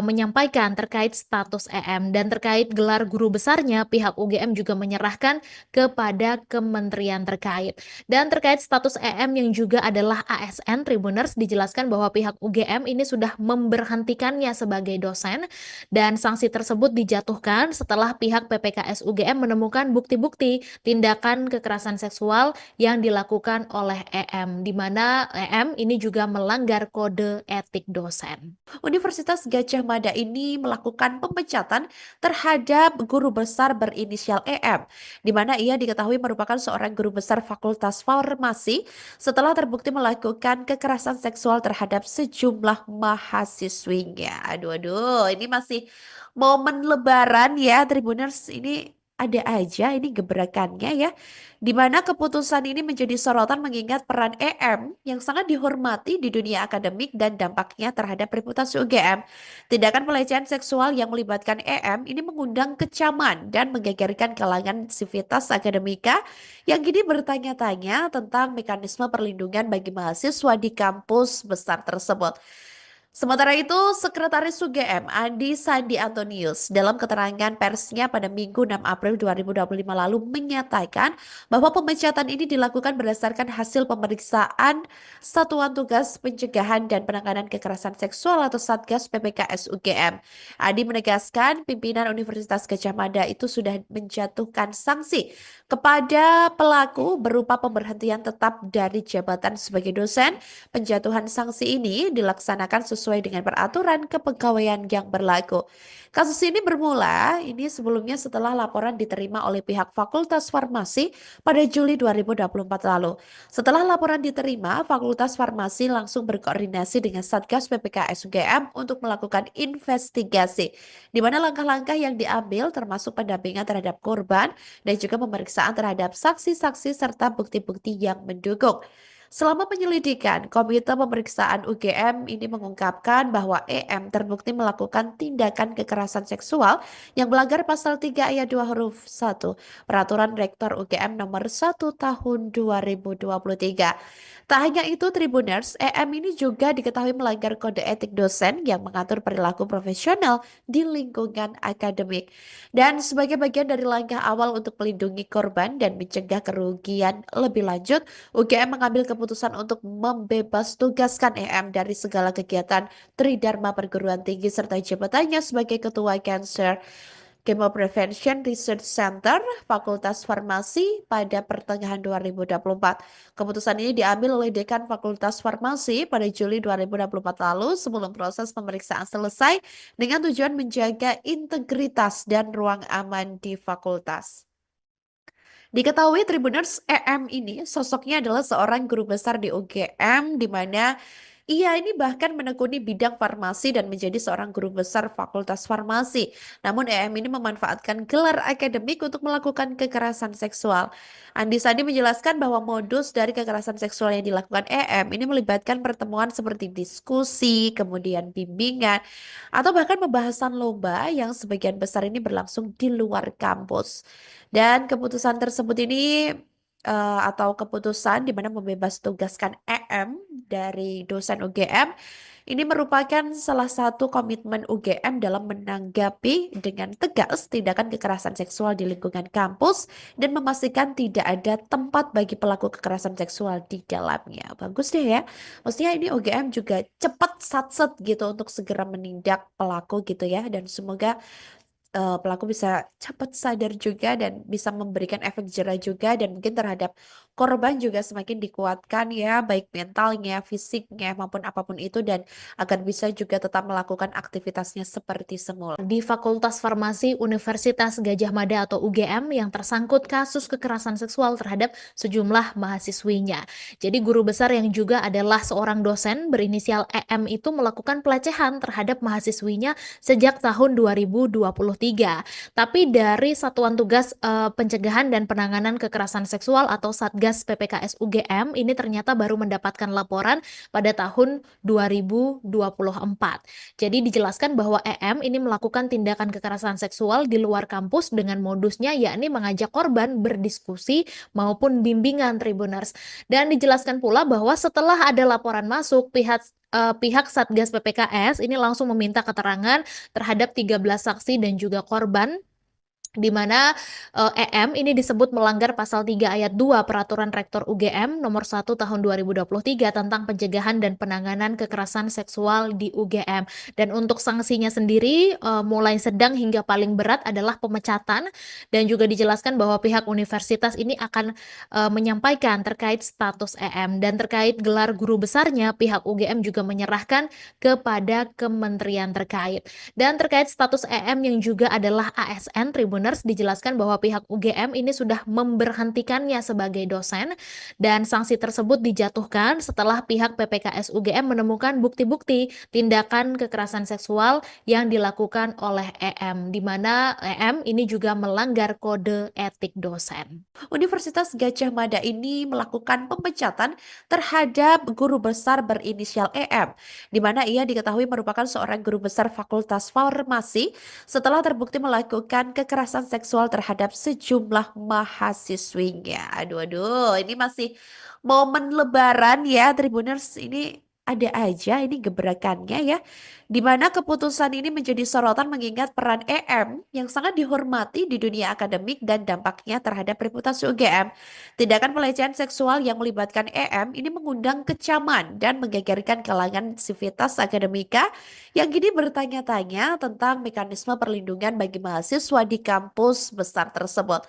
menyampaikan terkait status EM, dan terkait gelar guru besarnya pihak UGM juga menyerahkan kepada kementerian terkait. Dan terkait status EM yang juga adalah ASN, Tribuners, dijelaskan bahwa pihak UGM ini sudah memberhentikannya sebagai dosen, dan sanksi tersebut dijatuhkan setelah pihak PPKS UGM menemukan bukti-bukti tindakan kekerasan seksual yang dilakukan oleh EM, di mana EM ini juga melanggar kode etik dosen. Universitas Gadjah Mada ini melakukan pemecatan terhadap guru besar berinisial EM, di mana ia diketahui merupakan seorang guru besar Fakultas Farmasi setelah terbukti melakukan kekerasan seksual terhadap sejumlah mahasiswinya. Aduh, ini masih momen Lebaran ya, Tribuners. Ini ada aja ini gebrakannya ya, di mana keputusan ini menjadi sorotan mengingat peran EM yang sangat dihormati di dunia akademik dan dampaknya terhadap reputasi UGM. Tindakan pelecehan seksual yang melibatkan EM ini mengundang kecaman dan menggegerkan kalangan sivitas akademika yang kini bertanya-tanya tentang mekanisme perlindungan bagi mahasiswa di kampus besar tersebut. Sementara itu, Sekretaris UGM Andi Sandi Antonius dalam keterangan persnya pada Minggu 6 April 2025 lalu menyatakan bahwa pemecatan ini dilakukan berdasarkan hasil pemeriksaan Satuan Tugas Pencegahan dan Penanganan Kekerasan Seksual atau Satgas PPKS UGM. Andi menegaskan pimpinan Universitas Gadjah Mada itu sudah menjatuhkan sanksi kepada pelaku berupa pemberhentian tetap dari jabatan sebagai dosen. Penjatuhan sanksi ini dilaksanakan sesuai dengan peraturan kepegawaian yang berlaku. Kasus ini bermula sebelumnya setelah laporan diterima oleh pihak Fakultas Farmasi pada Juli 2024 lalu. Setelah laporan diterima, Fakultas Farmasi langsung berkoordinasi dengan Satgas PPKS UGM untuk melakukan investigasi, di mana langkah-langkah yang diambil termasuk pendampingan terhadap korban dan juga pemeriksaan terhadap saksi-saksi serta bukti-bukti yang mendukung. Selama penyelidikan, Komite Pemeriksaan UGM ini mengungkapkan bahwa EM terbukti melakukan tindakan kekerasan seksual yang melanggar pasal 3 ayat 2 huruf 1 Peraturan Rektor UGM nomor 1 tahun 2023. Tak hanya itu, Tribuners, EM ini juga diketahui melanggar kode etik dosen yang mengatur perilaku profesional di lingkungan akademik. Dan sebagai bagian dari langkah awal untuk melindungi korban dan mencegah kerugian lebih lanjut, UGM mengambil keputusan untuk membebas tugaskan EM dari segala kegiatan Tridharma Perguruan Tinggi serta jabatannya sebagai Ketua Cancer Chemo Prevention Research Center Fakultas Farmasi pada pertengahan 2024. Keputusan ini diambil oleh Dekan Fakultas Farmasi pada Juli 2024 lalu sebelum proses pemeriksaan selesai dengan tujuan menjaga integritas dan ruang aman di fakultas. Diketahui Tribuners, EM ini sosoknya adalah seorang guru besar di UGM di mana ia ini bahkan menekuni bidang farmasi dan menjadi seorang guru besar Fakultas Farmasi. Namun EM ini memanfaatkan gelar akademik untuk melakukan kekerasan seksual. Andi Sandi menjelaskan bahwa modus dari kekerasan seksual yang dilakukan EM ini melibatkan pertemuan seperti diskusi, kemudian bimbingan, atau bahkan pembahasan lomba yang sebagian besar ini berlangsung di luar kampus. Dan keputusan tersebut ini atau keputusan di mana membebas tugaskan EM dari dosen UGM ini merupakan salah satu komitmen UGM dalam menanggapi dengan tegas tindakan kekerasan seksual di lingkungan kampus dan memastikan tidak ada tempat bagi pelaku kekerasan seksual di dalamnya. Bagus deh ya. Maksudnya ini UGM juga cepat satset gitu untuk segera menindak pelaku gitu ya, dan semoga pelaku bisa cepat sadar juga dan bisa memberikan efek jerah juga, dan mungkin terhadap korban juga semakin dikuatkan ya, baik mentalnya, fisiknya maupun apapun itu, dan agar bisa juga tetap melakukan aktivitasnya seperti semula. Di Fakultas Farmasi Universitas Gadjah Mada atau UGM yang tersangkut kasus kekerasan seksual terhadap sejumlah mahasiswinya. Jadi guru besar yang juga adalah seorang dosen berinisial EM itu melakukan pelecehan terhadap mahasiswinya sejak tahun 2023. Tapi dari Satuan Tugas Pencegahan dan Penanganan Kekerasan Seksual atau Satgas PPKS UGM ini ternyata baru mendapatkan laporan pada tahun 2024. Jadi dijelaskan bahwa EM ini melakukan tindakan kekerasan seksual di luar kampus dengan modusnya yakni mengajak korban berdiskusi maupun bimbingan Tribuners. Dan dijelaskan pula bahwa setelah ada laporan masuk, pihak Satgas PPKS ini langsung meminta keterangan terhadap 13 saksi dan juga korban, di mana EM ini disebut melanggar pasal 3 ayat 2 Peraturan Rektor UGM nomor 1 tahun 2023 tentang pencegahan dan penanganan kekerasan seksual di UGM. Dan untuk sanksinya sendiri mulai sedang hingga paling berat adalah pemecatan, dan juga dijelaskan bahwa pihak universitas ini akan menyampaikan terkait status EM, dan terkait gelar guru besarnya pihak UGM juga menyerahkan kepada kementerian terkait. Dan terkait status EM yang juga adalah ASN Tribuners, dijelaskan bahwa pihak UGM ini sudah memberhentikannya sebagai dosen, dan sanksi tersebut dijatuhkan setelah pihak PPKS UGM menemukan bukti-bukti tindakan kekerasan seksual yang dilakukan oleh EM, di mana EM ini juga melanggar kode etik dosen. Universitas Gadjah Mada ini melakukan pemecatan terhadap guru besar berinisial EM, di mana ia diketahui merupakan seorang guru besar Fakultas Farmasi setelah terbukti melakukan kekerasan seksual terhadap sejumlah mahasiswinya. Aduh, aduh, ini masih momen Lebaran ya, Tribuners. Ini ada aja ini gebrakannya ya. Di mana keputusan ini menjadi sorotan mengingat peran EM yang sangat dihormati di dunia akademik dan dampaknya terhadap reputasi UGM. Tindakan pelecehan seksual yang melibatkan EM ini mengundang kecaman dan menggegerkan kalangan sivitas akademika yang kini bertanya-tanya tentang mekanisme perlindungan bagi mahasiswa di kampus besar tersebut.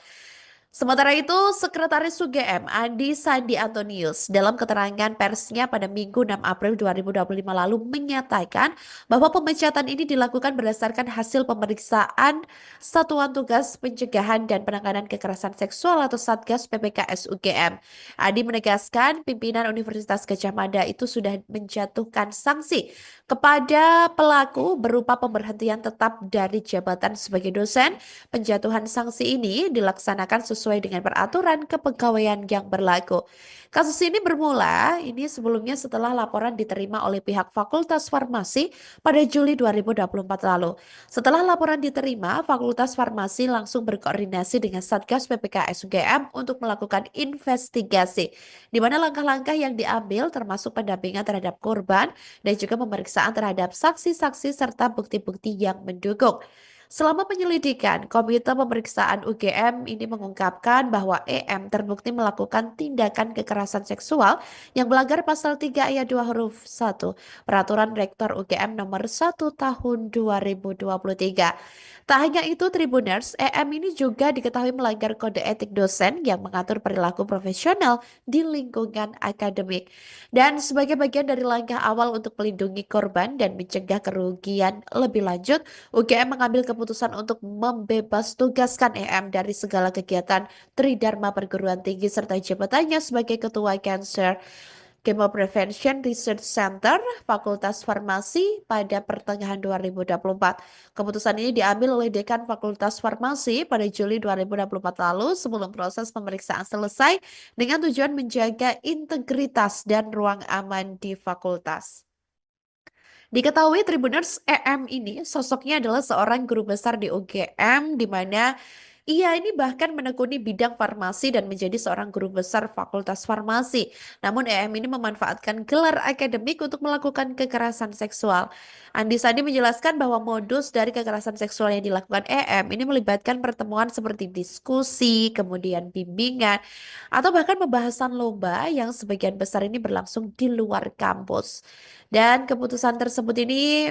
Sementara itu, Sekretaris UGM Andi Sandi Antonius dalam keterangan persnya pada Minggu 6 April 2025 lalu menyatakan bahwa pemecatan ini dilakukan berdasarkan hasil pemeriksaan Satuan Tugas Pencegahan dan Penanganan Kekerasan Seksual atau Satgas PPKS UGM. Andi menegaskan pimpinan Universitas Gadjah Mada itu sudah menjatuhkan sanksi kepada pelaku berupa pemberhentian tetap dari jabatan sebagai dosen. Penjatuhan sanksi ini dilaksanakan sesuai dengan peraturan kepegawaian yang berlaku. Kasus ini bermula sebelumnya setelah laporan diterima oleh pihak Fakultas Farmasi pada Juli 2024 lalu. Setelah laporan diterima, Fakultas Farmasi langsung berkoordinasi dengan Satgas PPKS UGM untuk melakukan investigasi, di mana langkah-langkah yang diambil termasuk pendampingan terhadap korban dan juga pemeriksaan terhadap saksi-saksi serta bukti-bukti yang mendukung. Selama penyelidikan, Komite Pemeriksaan UGM ini mengungkapkan bahwa EM terbukti melakukan tindakan kekerasan seksual yang melanggar pasal 3 ayat 2 huruf 1 Peraturan Rektor UGM nomor 1 tahun 2023. Tak hanya itu, Tribuners, EM ini juga diketahui melanggar kode etik dosen yang mengatur perilaku profesional di lingkungan akademik. Dan sebagai bagian dari langkah awal untuk melindungi korban dan mencegah kerugian lebih lanjut, UGM mengambil keputusan untuk membebas tugaskan EM dari segala kegiatan Tridharma Perguruan Tinggi serta jabatannya sebagai Ketua Cancer Chemo Prevention Research Center Fakultas Farmasi pada pertengahan 2024. Keputusan ini diambil oleh Dekan Fakultas Farmasi pada Juli 2024 lalu sebelum proses pemeriksaan selesai dengan tujuan menjaga integritas dan ruang aman di fakultas. Diketahui Tribuners, EM ini sosoknya adalah seorang guru besar di UGM di mana ia ini bahkan menekuni bidang farmasi dan menjadi seorang guru besar Fakultas Farmasi. Namun EM ini memanfaatkan gelar akademik untuk melakukan kekerasan seksual. Andi Sandi menjelaskan bahwa modus dari kekerasan seksual yang dilakukan EM ini melibatkan pertemuan seperti diskusi, kemudian bimbingan, atau bahkan pembahasan lomba yang sebagian besar ini berlangsung di luar kampus. Dan keputusan tersebut ini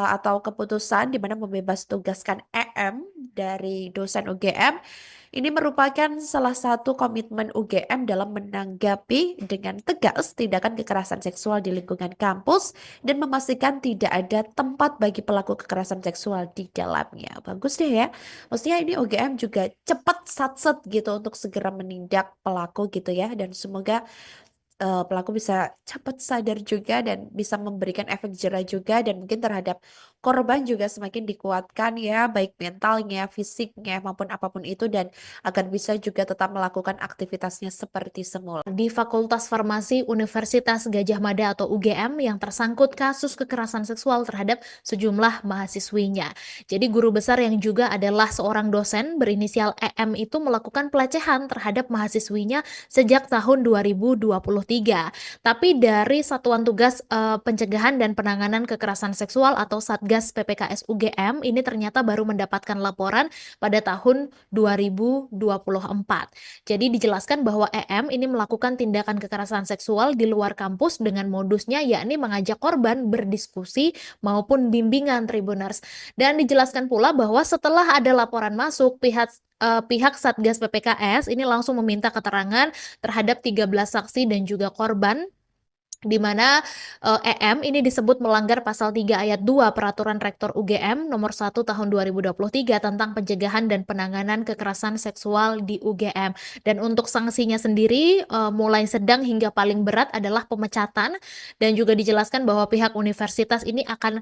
atau keputusan di mana membebas tugaskan EM dari dosen UGM ini merupakan salah satu komitmen UGM dalam menanggapi dengan tegas tindakan kekerasan seksual di lingkungan kampus dan memastikan tidak ada tempat bagi pelaku kekerasan seksual di dalamnya. Bagus deh ya. Maksudnya ini UGM juga cepat satset gitu untuk segera menindak pelaku gitu ya, dan semoga pelaku bisa cepat sadar juga dan bisa memberikan efek jerah juga, dan mungkin terhadap korban juga semakin dikuatkan ya, baik mentalnya, fisiknya maupun apapun itu, dan agar bisa juga tetap melakukan aktivitasnya seperti semula. Di Fakultas Farmasi Universitas Gadjah Mada atau UGM yang tersangkut kasus kekerasan seksual terhadap sejumlah mahasiswinya. Jadi guru besar yang juga adalah seorang dosen berinisial EM itu melakukan pelecehan terhadap mahasiswinya sejak tahun 2023. Tapi dari Satuan Tugas Pencegahan dan Penanganan Kekerasan Seksual atau Satgas PPKS UGM ini ternyata baru mendapatkan laporan pada tahun 2024. Jadi dijelaskan bahwa EM ini melakukan tindakan kekerasan seksual di luar kampus dengan modusnya yakni mengajak korban berdiskusi maupun bimbingan Tribuners. Dan dijelaskan pula bahwa setelah ada laporan masuk, pihak Satgas PPKS ini langsung meminta keterangan terhadap 13 saksi dan juga korban, di mana EM ini disebut melanggar pasal 3 ayat 2 Peraturan Rektor UGM nomor 1 tahun 2023 tentang pencegahan dan penanganan kekerasan seksual di UGM. Dan untuk sanksinya sendiri mulai sedang hingga paling berat adalah pemecatan, dan juga dijelaskan bahwa pihak universitas ini akan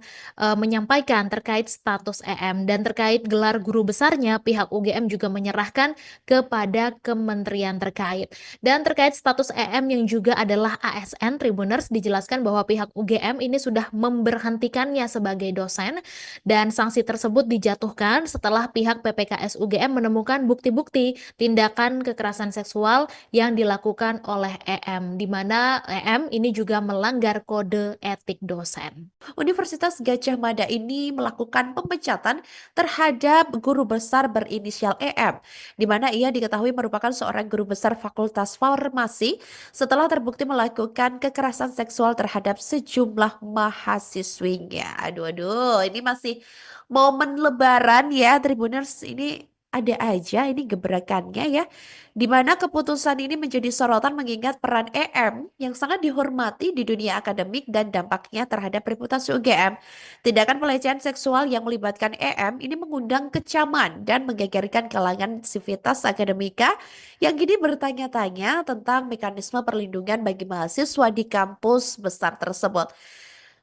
menyampaikan terkait status EM, dan terkait gelar guru besarnya pihak UGM juga menyerahkan kepada kementerian terkait. Dan terkait status EM yang juga adalah ASN Tribuners, Tribuners, dijelaskan bahwa pihak UGM ini sudah memberhentikannya sebagai dosen dan sanksi tersebut dijatuhkan setelah pihak PPKS UGM menemukan bukti-bukti tindakan kekerasan seksual yang dilakukan oleh EM, di mana EM ini juga melanggar kode etik dosen. Universitas Gadjah Mada ini melakukan pemecatan terhadap guru besar berinisial EM, di mana ia diketahui merupakan seorang guru besar Fakultas Farmasi setelah terbukti melakukan kekerasan seksual terhadap sejumlah mahasiswinya. Aduh, aduh, ini masih momen Lebaran ya, Tribuners. Ini ada aja ini gebrakannya ya, di mana keputusan ini menjadi sorotan mengingat peran EM yang sangat dihormati di dunia akademik dan dampaknya terhadap reputasi UGM. Tindakan pelecehan seksual yang melibatkan EM ini mengundang kecaman dan menggegerkan kalangan sivitas akademika yang kini bertanya-tanya tentang mekanisme perlindungan bagi mahasiswa di kampus besar tersebut.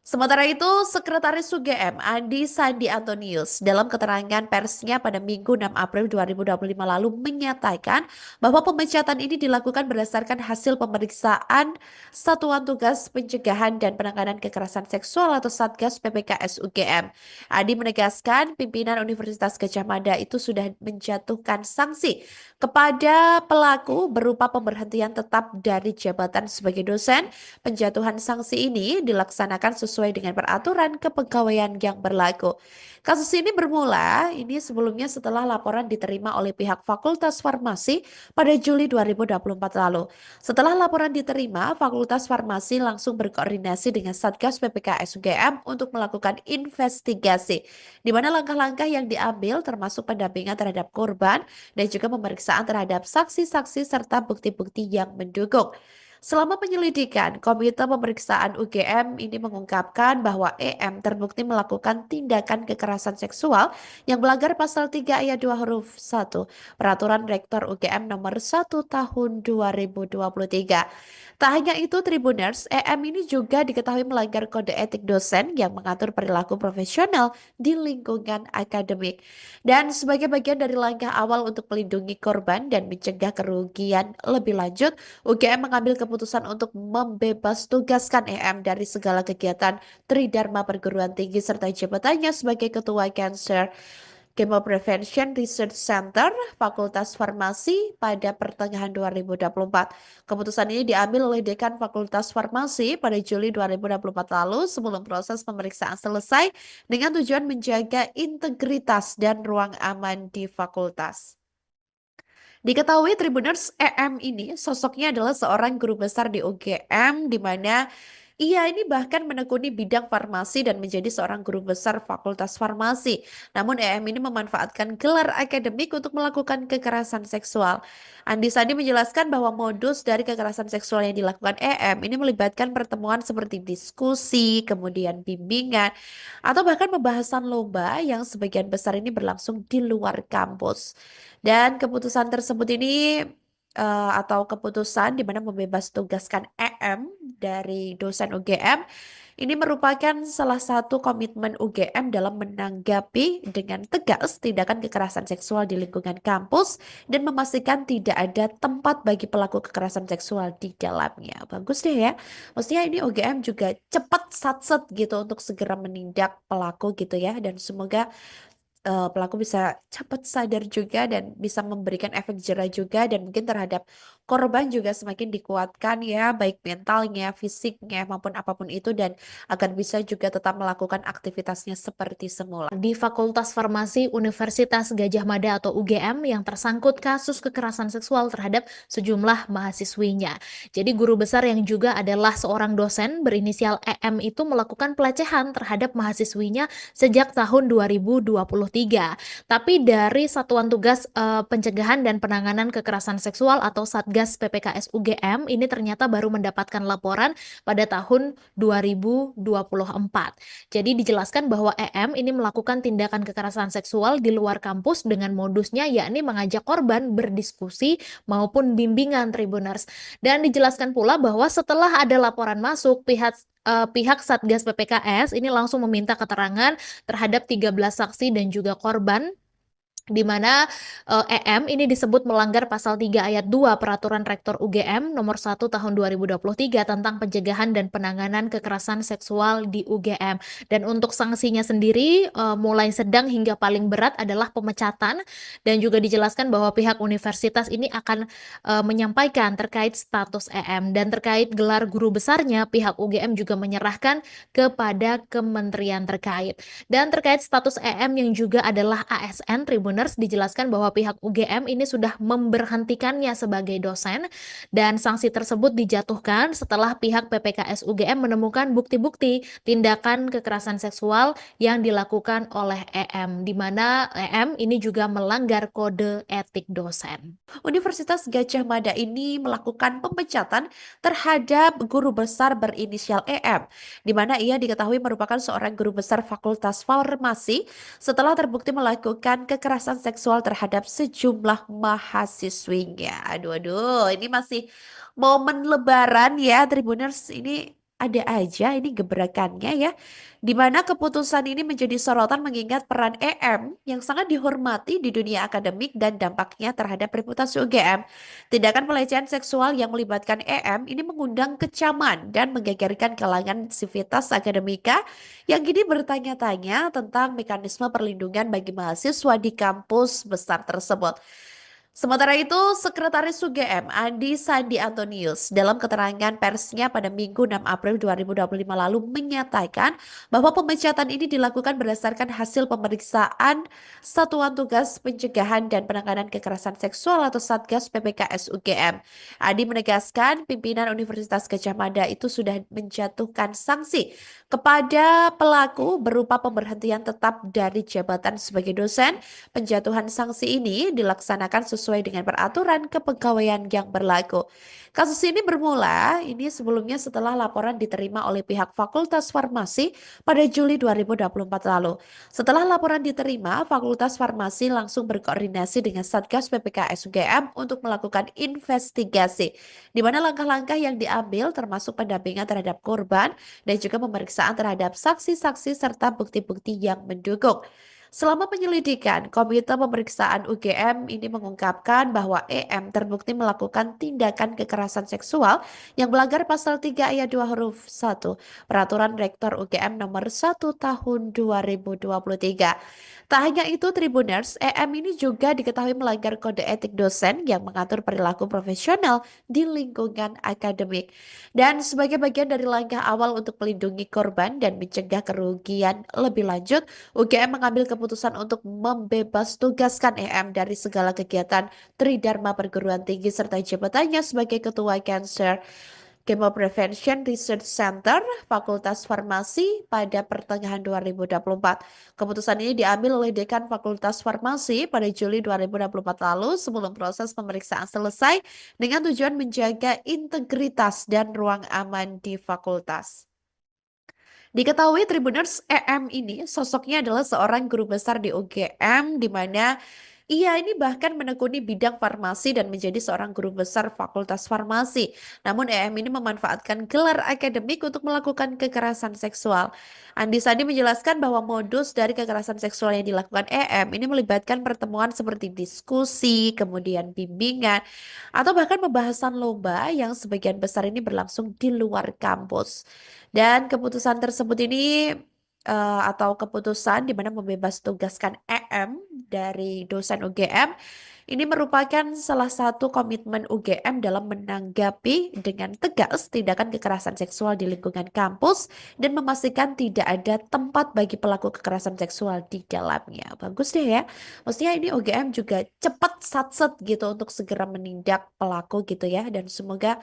Sementara itu, Sekretaris UGM Andi Sandi Antonius dalam keterangan persnya pada Minggu 6 April 2025 lalu menyatakan bahwa pemecatan ini dilakukan berdasarkan hasil pemeriksaan Satuan Tugas Pencegahan dan Penanganan Kekerasan Seksual atau Satgas PPKS UGM. Andi menegaskan pimpinan Universitas Gadjah Mada itu sudah menjatuhkan sanksi kepada pelaku berupa pemberhentian tetap dari jabatan sebagai dosen. Penjatuhan sanksi ini dilaksanakan sesuai dengan peraturan kepegawaian yang berlaku. Kasus ini bermula sebelumnya setelah laporan diterima oleh pihak Fakultas Farmasi pada Juli 2024 lalu. Setelah laporan diterima, Fakultas Farmasi langsung berkoordinasi dengan Satgas PPKS UGM untuk melakukan investigasi, di mana langkah-langkah yang diambil termasuk pendampingan terhadap korban dan juga pemeriksaan terhadap saksi-saksi serta bukti-bukti yang mendukung. Selama penyelidikan, Komite Pemeriksaan UGM ini mengungkapkan bahwa EM terbukti melakukan tindakan kekerasan seksual yang melanggar pasal 3 ayat 2 huruf 1 Peraturan Rektor UGM nomor 1 tahun 2023. Tak hanya itu, Tribuners, EM ini juga diketahui melanggar kode etik dosen yang mengatur perilaku profesional di lingkungan akademik. Dan sebagai bagian dari langkah awal untuk melindungi korban dan mencegah kerugian lebih lanjut, UGM mengambil keputusan untuk membebas tugaskan EM dari segala kegiatan Tridharma Perguruan Tinggi serta jabatannya sebagai Ketua Cancer Chemo Prevention Research Center Fakultas Farmasi pada pertengahan 2024. Keputusan ini diambil oleh Dekan Fakultas Farmasi pada Juli 2024 lalu sebelum proses pemeriksaan selesai dengan tujuan menjaga integritas dan ruang aman di fakultas. Diketahui Tribuners, EM ini sosoknya adalah seorang guru besar di UGM di mana ia ini bahkan menekuni bidang farmasi dan menjadi seorang guru besar Fakultas Farmasi. Namun EM ini memanfaatkan gelar akademik untuk melakukan kekerasan seksual. Andi Sandi menjelaskan bahwa modus dari kekerasan seksual yang dilakukan EM ini melibatkan pertemuan seperti diskusi, kemudian bimbingan, atau bahkan pembahasan lomba yang sebagian besar ini berlangsung di luar kampus. Dan keputusan tersebut ini atau keputusan di mana membebas tugaskan EM dari dosen UGM ini merupakan salah satu komitmen UGM dalam menanggapi dengan tegas tindakan kekerasan seksual di lingkungan kampus dan memastikan tidak ada tempat bagi pelaku kekerasan seksual di dalamnya. Bagus deh ya. Maksudnya ini UGM juga cepat satset gitu untuk segera menindak pelaku gitu ya, dan semoga pelaku bisa cepat sadar juga dan bisa memberikan efek jerah juga, dan mungkin terhadap korban juga semakin dikuatkan ya, baik mentalnya, fisiknya maupun apapun itu, dan agar bisa juga tetap melakukan aktivitasnya seperti semula. Di Fakultas Farmasi Universitas Gadjah Mada atau UGM yang tersangkut kasus kekerasan seksual terhadap sejumlah mahasiswinya. Jadi guru besar yang juga adalah seorang dosen berinisial EM itu melakukan pelecehan terhadap mahasiswinya sejak tahun 2023. Tapi dari Satuan Tugas Pencegahan dan Penanganan Kekerasan Seksual atau Satgas PPKS UGM ini ternyata baru mendapatkan laporan pada tahun 2024. Jadi dijelaskan bahwa EM ini melakukan tindakan kekerasan seksual di luar kampus dengan modusnya yakni mengajak korban berdiskusi maupun bimbingan Tribuners. Dan dijelaskan pula bahwa setelah ada laporan masuk, pihak Satgas PPKS ini langsung meminta keterangan terhadap 13 saksi dan juga korban di mana EM ini disebut melanggar pasal 3 ayat 2 Peraturan Rektor UGM nomor 1 tahun 2023 tentang pencegahan dan penanganan kekerasan seksual di UGM. Dan untuk sanksinya sendiri mulai sedang hingga paling berat adalah pemecatan, dan juga dijelaskan bahwa pihak universitas ini akan menyampaikan terkait status EM, dan terkait gelar guru besarnya pihak UGM juga menyerahkan kepada kementerian terkait. Dan terkait status EM yang juga adalah ASN, Tribuners dijelaskan bahwa pihak UGM ini sudah memberhentikannya sebagai dosen, dan sanksi tersebut dijatuhkan setelah pihak PPKS UGM menemukan bukti-bukti tindakan kekerasan seksual yang dilakukan oleh EM, di mana EM ini juga melanggar kode etik dosen. Universitas Gadjah Mada ini melakukan pemecatan terhadap guru besar berinisial EM, di mana ia diketahui merupakan seorang guru besar Fakultas Farmasi setelah terbukti melakukan kekerasan seksual terhadap sejumlah mahasiswinya. Aduh, aduh, ini masih momen Lebaran ya, Tribuners. Ini ada aja ini gebrakannya ya, di mana keputusan ini menjadi sorotan mengingat peran EM yang sangat dihormati di dunia akademik dan dampaknya terhadap reputasi UGM. Tindakan pelecehan seksual yang melibatkan EM ini mengundang kecaman dan menggegerkan kalangan sivitas akademika yang kini bertanya-tanya tentang mekanisme perlindungan bagi mahasiswa di kampus besar tersebut. Sementara itu, Sekretaris UGM Andi Sandi Antonius dalam keterangan persnya pada Minggu 6 April 2025 lalu menyatakan bahwa pemecatan ini dilakukan berdasarkan hasil pemeriksaan Satuan Tugas Pencegahan dan Penanganan Kekerasan Seksual atau Satgas PPKS UGM. Andi menegaskan pimpinan Universitas Gadjah Mada itu sudah menjatuhkan sanksi kepada pelaku berupa pemberhentian tetap dari jabatan sebagai dosen. Penjatuhan sanksi ini dilaksanakan sesuai dengan peraturan kepegawaian yang berlaku. Kasus ini bermula sebelumnya setelah laporan diterima oleh pihak Fakultas Farmasi pada Juli 2024 lalu. Setelah laporan diterima, Fakultas Farmasi langsung berkoordinasi dengan Satgas PPKS UGM untuk melakukan investigasi, di mana langkah-langkah yang diambil termasuk pendampingan terhadap korban dan juga pemeriksaan terhadap saksi-saksi serta bukti-bukti yang mendukung. Selama penyelidikan, Komite Pemeriksaan UGM ini mengungkapkan bahwa EM terbukti melakukan tindakan kekerasan seksual yang melanggar pasal 3 ayat 2 huruf 1 Peraturan Rektor UGM nomor 1 tahun 2023. Tak hanya itu, Tribuners, EM ini juga diketahui melanggar kode etik dosen yang mengatur perilaku profesional di lingkungan akademik. Dan sebagai bagian dari langkah awal untuk melindungi korban dan mencegah kerugian lebih lanjut, UGM mengambil keputusan untuk membebas tugaskan EM dari segala kegiatan Tridharma Perguruan Tinggi serta jabatannya sebagai Ketua Cancer Chemo Prevention Research Center Fakultas Farmasi pada pertengahan 2024. Keputusan ini diambil oleh Dekan Fakultas Farmasi pada Juli 2024 lalu sebelum proses pemeriksaan selesai dengan tujuan menjaga integritas dan ruang aman di fakultas. Diketahui Tribuners, EM ini sosoknya adalah seorang guru besar di UGM di mana ia ini bahkan menekuni bidang farmasi dan menjadi seorang guru besar Fakultas Farmasi. Namun EM ini memanfaatkan gelar akademik untuk melakukan kekerasan seksual. Andi Sandi menjelaskan bahwa modus dari kekerasan seksual yang dilakukan EM ini melibatkan pertemuan seperti diskusi, kemudian bimbingan, atau bahkan pembahasan lomba yang sebagian besar ini berlangsung di luar kampus. Dan keputusan tersebut ini atau keputusan di mana membebas tugaskan EM dari dosen UGM ini merupakan salah satu komitmen UGM dalam menanggapi dengan tegas tindakan kekerasan seksual di lingkungan kampus dan memastikan tidak ada tempat bagi pelaku kekerasan seksual di dalamnya. Bagus deh ya. Maksudnya ini UGM juga cepat satset gitu untuk segera menindak pelaku gitu ya, dan semoga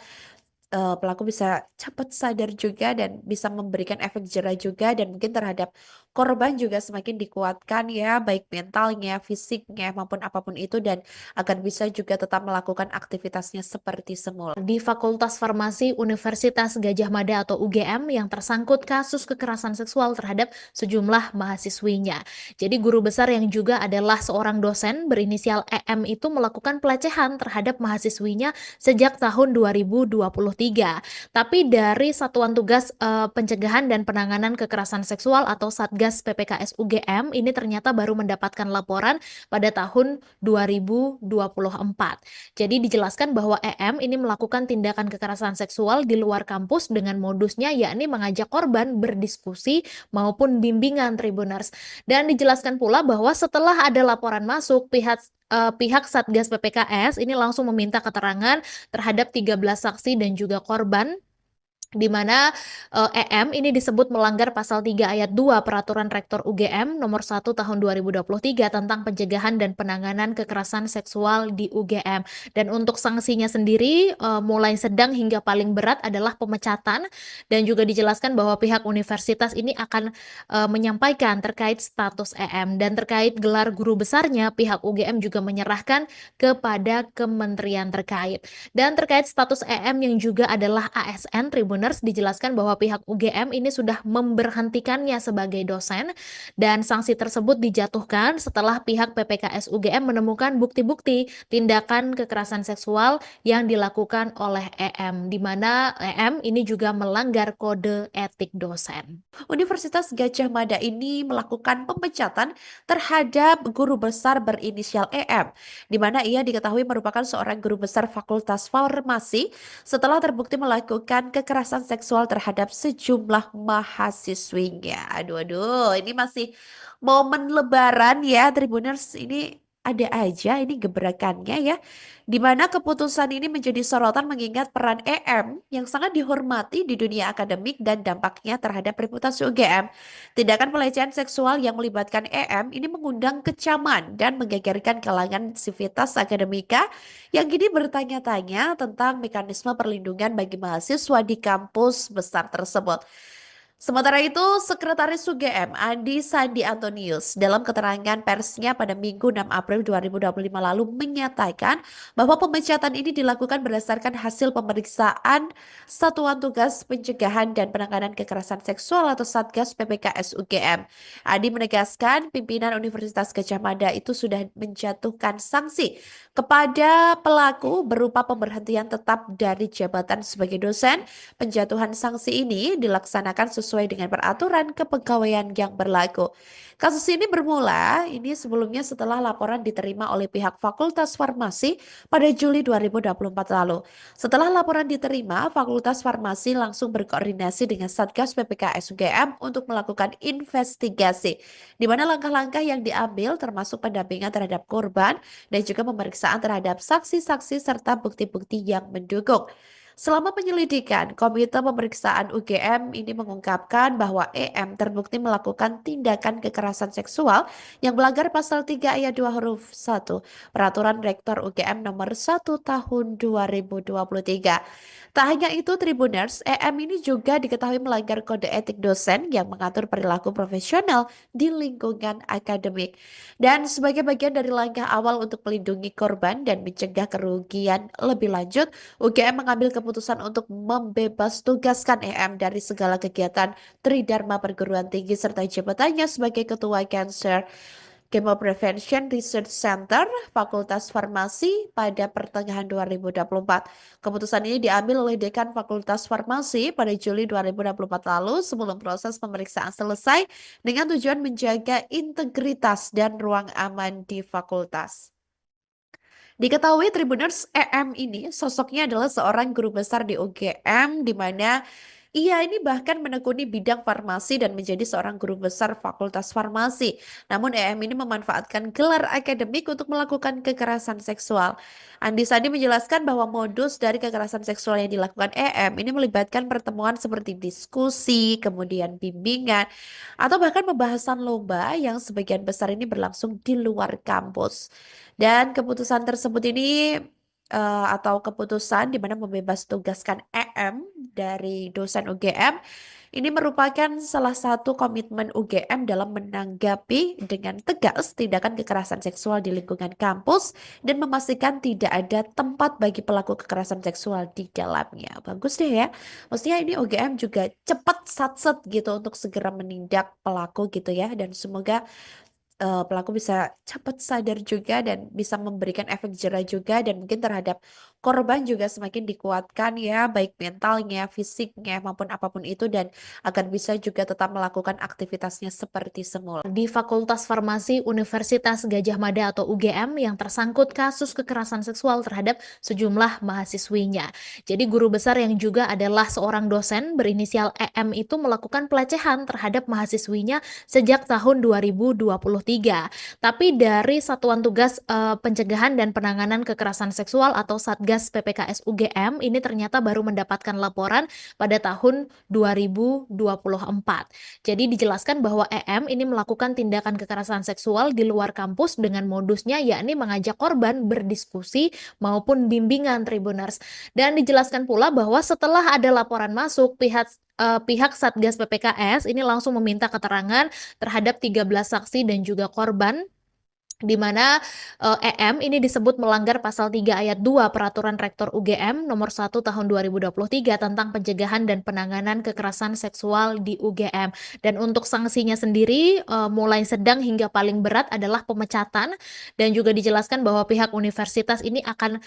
pelaku bisa cepat sadar juga dan bisa memberikan efek jerah juga, dan mungkin terhadap korban juga semakin dikuatkan ya, baik mentalnya, fisiknya maupun apapun itu, dan agar bisa juga tetap melakukan aktivitasnya seperti semula. Di Fakultas Farmasi Universitas Gadjah Mada atau UGM yang tersangkut kasus kekerasan seksual terhadap sejumlah mahasiswinya. Jadi guru besar yang juga adalah seorang dosen berinisial EM itu melakukan pelecehan terhadap mahasiswinya sejak tahun 2023. 2023. Tapi dari Satuan Tugas Pencegahan dan Penanganan Kekerasan Seksual atau Satgas PPKS UGM ini ternyata baru mendapatkan laporan pada tahun 2024. Jadi dijelaskan bahwa EM ini melakukan tindakan kekerasan seksual di luar kampus dengan modusnya yakni mengajak korban berdiskusi maupun bimbingan Tribuners. Dan dijelaskan pula bahwa setelah ada laporan masuk, pihak Satgas PPKS ini langsung meminta keterangan terhadap 13 saksi dan juga korban di mana EM ini disebut melanggar pasal 3 ayat 2 Peraturan Rektor UGM nomor 1 tahun 2023 tentang pencegahan dan penanganan kekerasan seksual di UGM. Dan untuk sanksinya sendiri mulai sedang hingga paling berat adalah pemecatan, dan juga dijelaskan bahwa pihak universitas ini akan menyampaikan terkait status EM, dan terkait gelar guru besarnya pihak UGM juga menyerahkan kepada kementerian terkait. Dan terkait status EM yang juga adalah ASN Tribuners, dijelaskan bahwa pihak UGM ini sudah memberhentikannya sebagai dosen, dan sanksi tersebut dijatuhkan setelah pihak PPKS UGM menemukan bukti-bukti tindakan kekerasan seksual yang dilakukan oleh EM, di mana EM ini juga melanggar kode etik dosen. Universitas Gadjah Mada ini melakukan pemecatan terhadap guru besar berinisial EM, di mana ia diketahui merupakan seorang guru besar Fakultas Farmasi setelah terbukti melakukan kekerasan seksual terhadap sejumlah mahasiswinya. Aduh, aduh, ini masih momen Lebaran ya, Tribuners. Ini ada aja ini gebrakannya ya, di mana keputusan ini menjadi sorotan mengingat peran EM yang sangat dihormati di dunia akademik dan dampaknya terhadap reputasi UGM. Tindakan pelecehan seksual yang melibatkan EM ini mengundang kecaman dan menggegerkan kalangan sivitas akademika yang kini bertanya-tanya tentang mekanisme perlindungan bagi mahasiswa di kampus besar tersebut. Sementara itu, Sekretaris UGM Andi Sandi Antonius dalam keterangan persnya pada Minggu 6 April 2025 lalu menyatakan bahwa pemecatan ini dilakukan berdasarkan hasil pemeriksaan Satuan Tugas Pencegahan dan Penanganan Kekerasan Seksual atau Satgas PPKS UGM. Andi menegaskan pimpinan Universitas Gadjah Mada itu sudah menjatuhkan sanksi kepada pelaku berupa pemberhentian tetap dari jabatan sebagai dosen. Penjatuhan sanksi ini dilaksanakan sesuai dengan peraturan kepegawaian yang berlaku. Kasus ini bermula sebelumnya setelah laporan diterima oleh pihak Fakultas Farmasi pada Juli 2024 lalu. Setelah laporan diterima, Fakultas Farmasi langsung berkoordinasi dengan Satgas PPKS UGM untuk melakukan investigasi, di mana langkah-langkah yang diambil termasuk pendampingan terhadap korban dan juga pemeriksaan terhadap saksi-saksi serta bukti-bukti yang mendukung. Selama penyelidikan, Komite Pemeriksaan UGM ini mengungkapkan bahwa EM terbukti melakukan tindakan kekerasan seksual yang melanggar pasal 3 ayat 2 huruf 1 Peraturan Rektor UGM nomor 1 tahun 2023. Tak hanya itu, Tribuners, EM ini juga diketahui melanggar kode etik dosen yang mengatur perilaku profesional di lingkungan akademik. Dan sebagai bagian dari langkah awal untuk melindungi korban dan mencegah kerugian lebih lanjut, UGM mengambil keputusan untuk membebas tugaskan EM dari segala kegiatan Tridharma Perguruan Tinggi serta jabatannya sebagai Ketua Cancer Chemo Prevention Research Center Fakultas Farmasi pada pertengahan 2024. Keputusan ini diambil oleh Dekan Fakultas Farmasi pada Juli 2024 lalu sebelum proses pemeriksaan selesai dengan tujuan menjaga integritas dan ruang aman di fakultas. Diketahui Tribuners, EM ini sosoknya adalah seorang guru besar di UGM, di mana ia ini bahkan menekuni bidang farmasi dan menjadi seorang guru besar Fakultas Farmasi. Namun EM ini memanfaatkan gelar akademik untuk melakukan kekerasan seksual. Andi Sandi menjelaskan bahwa modus dari kekerasan seksual yang dilakukan EM ini melibatkan pertemuan seperti diskusi, kemudian bimbingan, atau bahkan pembahasan lomba yang sebagian besar ini berlangsung di luar kampus. Dan keputusan tersebut ini atau keputusan di mana membebas tugaskan EM dari dosen UGM ini merupakan salah satu komitmen UGM dalam menanggapi dengan tegas tindakan kekerasan seksual di lingkungan kampus dan memastikan tidak ada tempat bagi pelaku kekerasan seksual di dalamnya. Bagus deh ya. Maksudnya ini UGM juga cepat satset gitu untuk segera menindak pelaku gitu ya, dan semoga pelaku bisa cepat sadar juga dan bisa memberikan efek jerah juga dan mungkin terhadap korban juga semakin dikuatkan ya, baik mentalnya, fisiknya, maupun apapun itu, dan agar bisa juga tetap melakukan aktivitasnya seperti semula. Di Fakultas Farmasi Universitas Gadjah Mada atau UGM yang tersangkut kasus kekerasan seksual terhadap sejumlah mahasiswinya. Jadi guru besar yang juga adalah seorang dosen berinisial EM itu melakukan pelecehan terhadap mahasiswinya sejak tahun 2023. Tapi dari Satuan Tugas Pencegahan dan Penanganan Kekerasan Seksual atau Satgas PPKS UGM ini ternyata baru mendapatkan laporan pada tahun 2024. Jadi dijelaskan bahwa EM ini melakukan tindakan kekerasan seksual di luar kampus dengan modusnya yakni mengajak korban berdiskusi maupun bimbingan Tribuners. Dan dijelaskan pula bahwa setelah ada laporan masuk, pihak Satgas PPKS ini langsung meminta keterangan terhadap 13 saksi dan juga korban di mana EM ini disebut melanggar pasal 3 ayat 2 Peraturan Rektor UGM nomor 1 tahun 2023 tentang pencegahan dan penanganan kekerasan seksual di UGM. Dan untuk sanksinya sendiri mulai sedang hingga paling berat adalah pemecatan, dan juga dijelaskan bahwa pihak universitas ini akan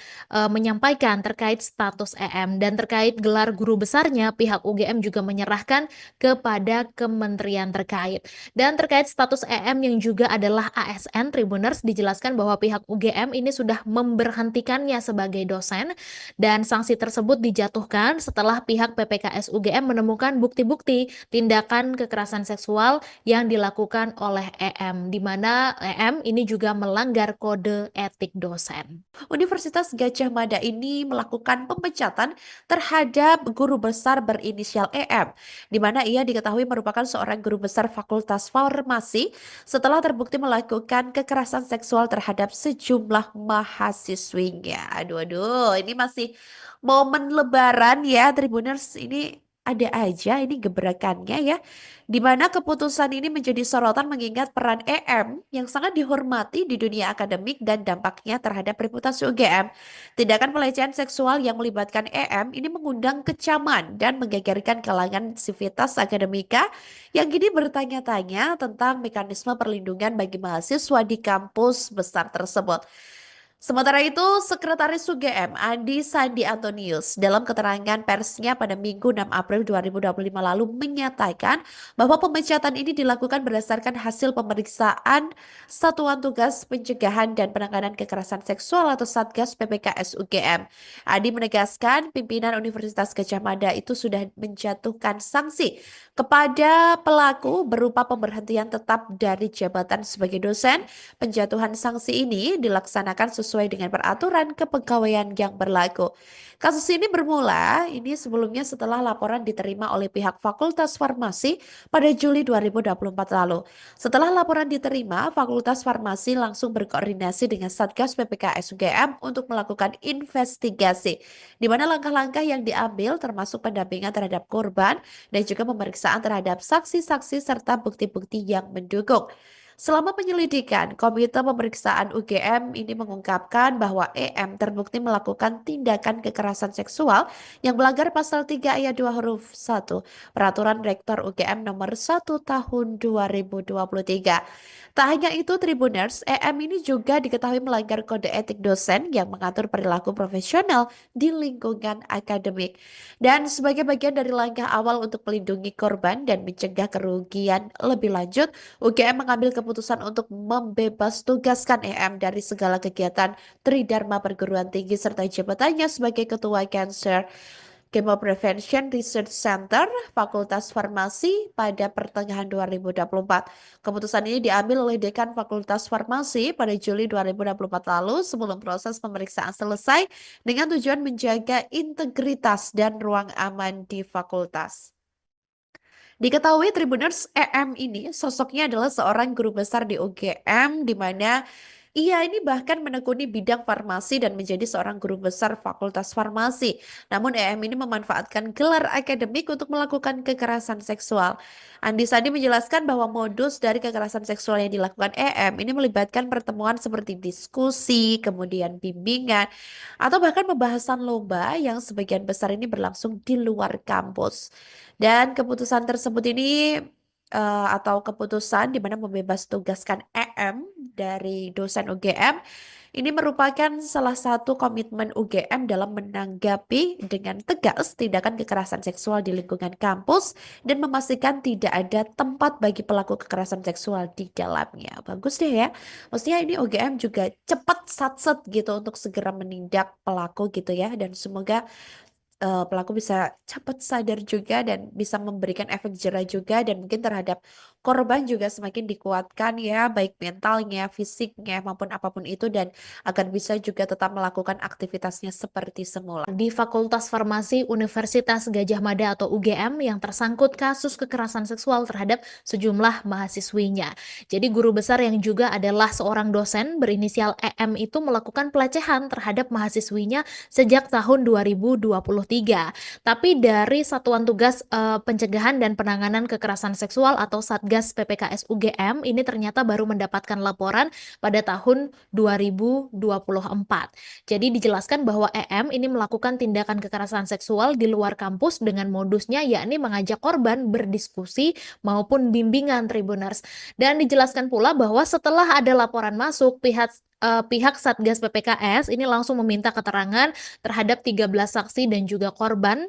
menyampaikan terkait status EM, dan terkait gelar guru besarnya pihak UGM juga menyerahkan kepada kementerian terkait. Dan terkait status EM yang juga adalah ASN Tribuners, dijelaskan bahwa pihak UGM ini sudah memberhentikannya sebagai dosen, dan sanksi tersebut dijatuhkan setelah pihak PPKS UGM menemukan bukti-bukti tindakan kekerasan seksual yang dilakukan oleh EM, di mana EM ini juga melanggar kode etik dosen. Universitas Gadjah Mada ini melakukan pemecatan terhadap guru besar berinisial EM, di mana ia diketahui merupakan seorang guru besar Fakultas Farmasi setelah terbukti melakukan kekerasan seksual terhadap sejumlah mahasiswinya. Aduh, aduh, ini masih momen Lebaran ya, Tribuners, ini ada aja ini gebrakannya ya, di mana keputusan ini menjadi sorotan mengingat peran EM yang sangat dihormati di dunia akademik dan dampaknya terhadap reputasi UGM. Tindakan pelecehan seksual yang melibatkan EM ini mengundang kecaman dan menggegerkan kalangan sivitas akademika yang kini bertanya-tanya tentang mekanisme perlindungan bagi mahasiswa di kampus besar tersebut. Sementara itu, Sekretaris UGM Andi Sandi Antonius dalam keterangan persnya pada Minggu 6 April 2025 lalu menyatakan bahwa pemecatan ini dilakukan berdasarkan hasil pemeriksaan Satuan Tugas Pencegahan dan Penanganan Kekerasan Seksual atau Satgas PPKS UGM. Andi menegaskan pimpinan Universitas Gadjah Mada itu sudah menjatuhkan sanksi kepada pelaku berupa pemberhentian tetap dari jabatan sebagai dosen. Penjatuhan sanksi ini dilaksanakan sesuai dengan peraturan kepegawaian yang berlaku. Kasus ini bermula sebelumnya setelah laporan diterima oleh pihak Fakultas Farmasi pada Juli 2024 lalu. Setelah laporan diterima, Fakultas Farmasi langsung berkoordinasi dengan Satgas PPKS UGM untuk melakukan investigasi, di mana langkah-langkah yang diambil termasuk pendampingan terhadap korban dan juga pemeriksaan terhadap saksi-saksi serta bukti-bukti yang mendukung. Selama penyelidikan, Komite Pemeriksaan UGM ini mengungkapkan bahwa EM terbukti melakukan tindakan kekerasan seksual yang melanggar pasal 3 ayat 2 huruf 1 Peraturan Rektor UGM nomor 1 tahun 2023. Tak hanya itu, Tribuners, EM ini juga diketahui melanggar kode etik dosen yang mengatur perilaku profesional di lingkungan akademik. Dan sebagai bagian dari langkah awal untuk melindungi korban dan mencegah kerugian lebih lanjut, UGM mengambil keputusan untuk membebas tugaskan EM dari segala kegiatan Tridharma Perguruan Tinggi serta jabatannya sebagai Ketua Cancer Chemo Prevention Research Center Fakultas Farmasi pada pertengahan 2024. Keputusan ini diambil oleh Dekan Fakultas Farmasi pada Juli 2024 lalu sebelum proses pemeriksaan selesai dengan tujuan menjaga integritas dan ruang aman di fakultas. Diketahui Tribuners, EM ini sosoknya adalah seorang guru besar di UGM, di mana ia ini bahkan menekuni bidang farmasi dan menjadi seorang guru besar Fakultas Farmasi. Namun EM ini memanfaatkan gelar akademik untuk melakukan kekerasan seksual. Andi Sandi menjelaskan bahwa modus dari kekerasan seksual yang dilakukan EM ini melibatkan pertemuan seperti diskusi, kemudian bimbingan, atau bahkan pembahasan lomba yang sebagian besar ini berlangsung di luar kampus. Dan keputusan tersebut ini atau keputusan di mana membebas tugaskan EM dari dosen UGM ini merupakan salah satu komitmen UGM dalam menanggapi dengan tegas tindakan kekerasan seksual di lingkungan kampus dan memastikan tidak ada tempat bagi pelaku kekerasan seksual di dalamnya. Bagus deh ya. Maksudnya ini UGM juga cepat satset gitu untuk segera menindak pelaku gitu ya, dan semoga pelaku bisa cepat sadar juga dan bisa memberikan efek jerah juga, dan mungkin terhadap korban juga semakin dikuatkan ya, baik mentalnya, fisiknya maupun apapun itu, dan agar bisa juga tetap melakukan aktivitasnya seperti semula. Di Fakultas Farmasi Universitas Gadjah Mada atau UGM yang tersangkut kasus kekerasan seksual terhadap sejumlah mahasiswinya. Jadi guru besar yang juga adalah seorang dosen berinisial EM itu melakukan pelecehan terhadap mahasiswinya sejak tahun 2023. Tapi dari Satuan Tugas Pencegahan dan Penanganan Kekerasan Seksual atau Satgas PPKS UGM ini ternyata baru mendapatkan laporan pada tahun 2024. Jadi dijelaskan bahwa EM ini melakukan tindakan kekerasan seksual di luar kampus dengan modusnya yakni mengajak korban berdiskusi maupun bimbingan Tribuners. Dan dijelaskan pula bahwa setelah ada laporan masuk, pihak Satgas PPKS ini langsung meminta keterangan terhadap 13 saksi dan juga korban,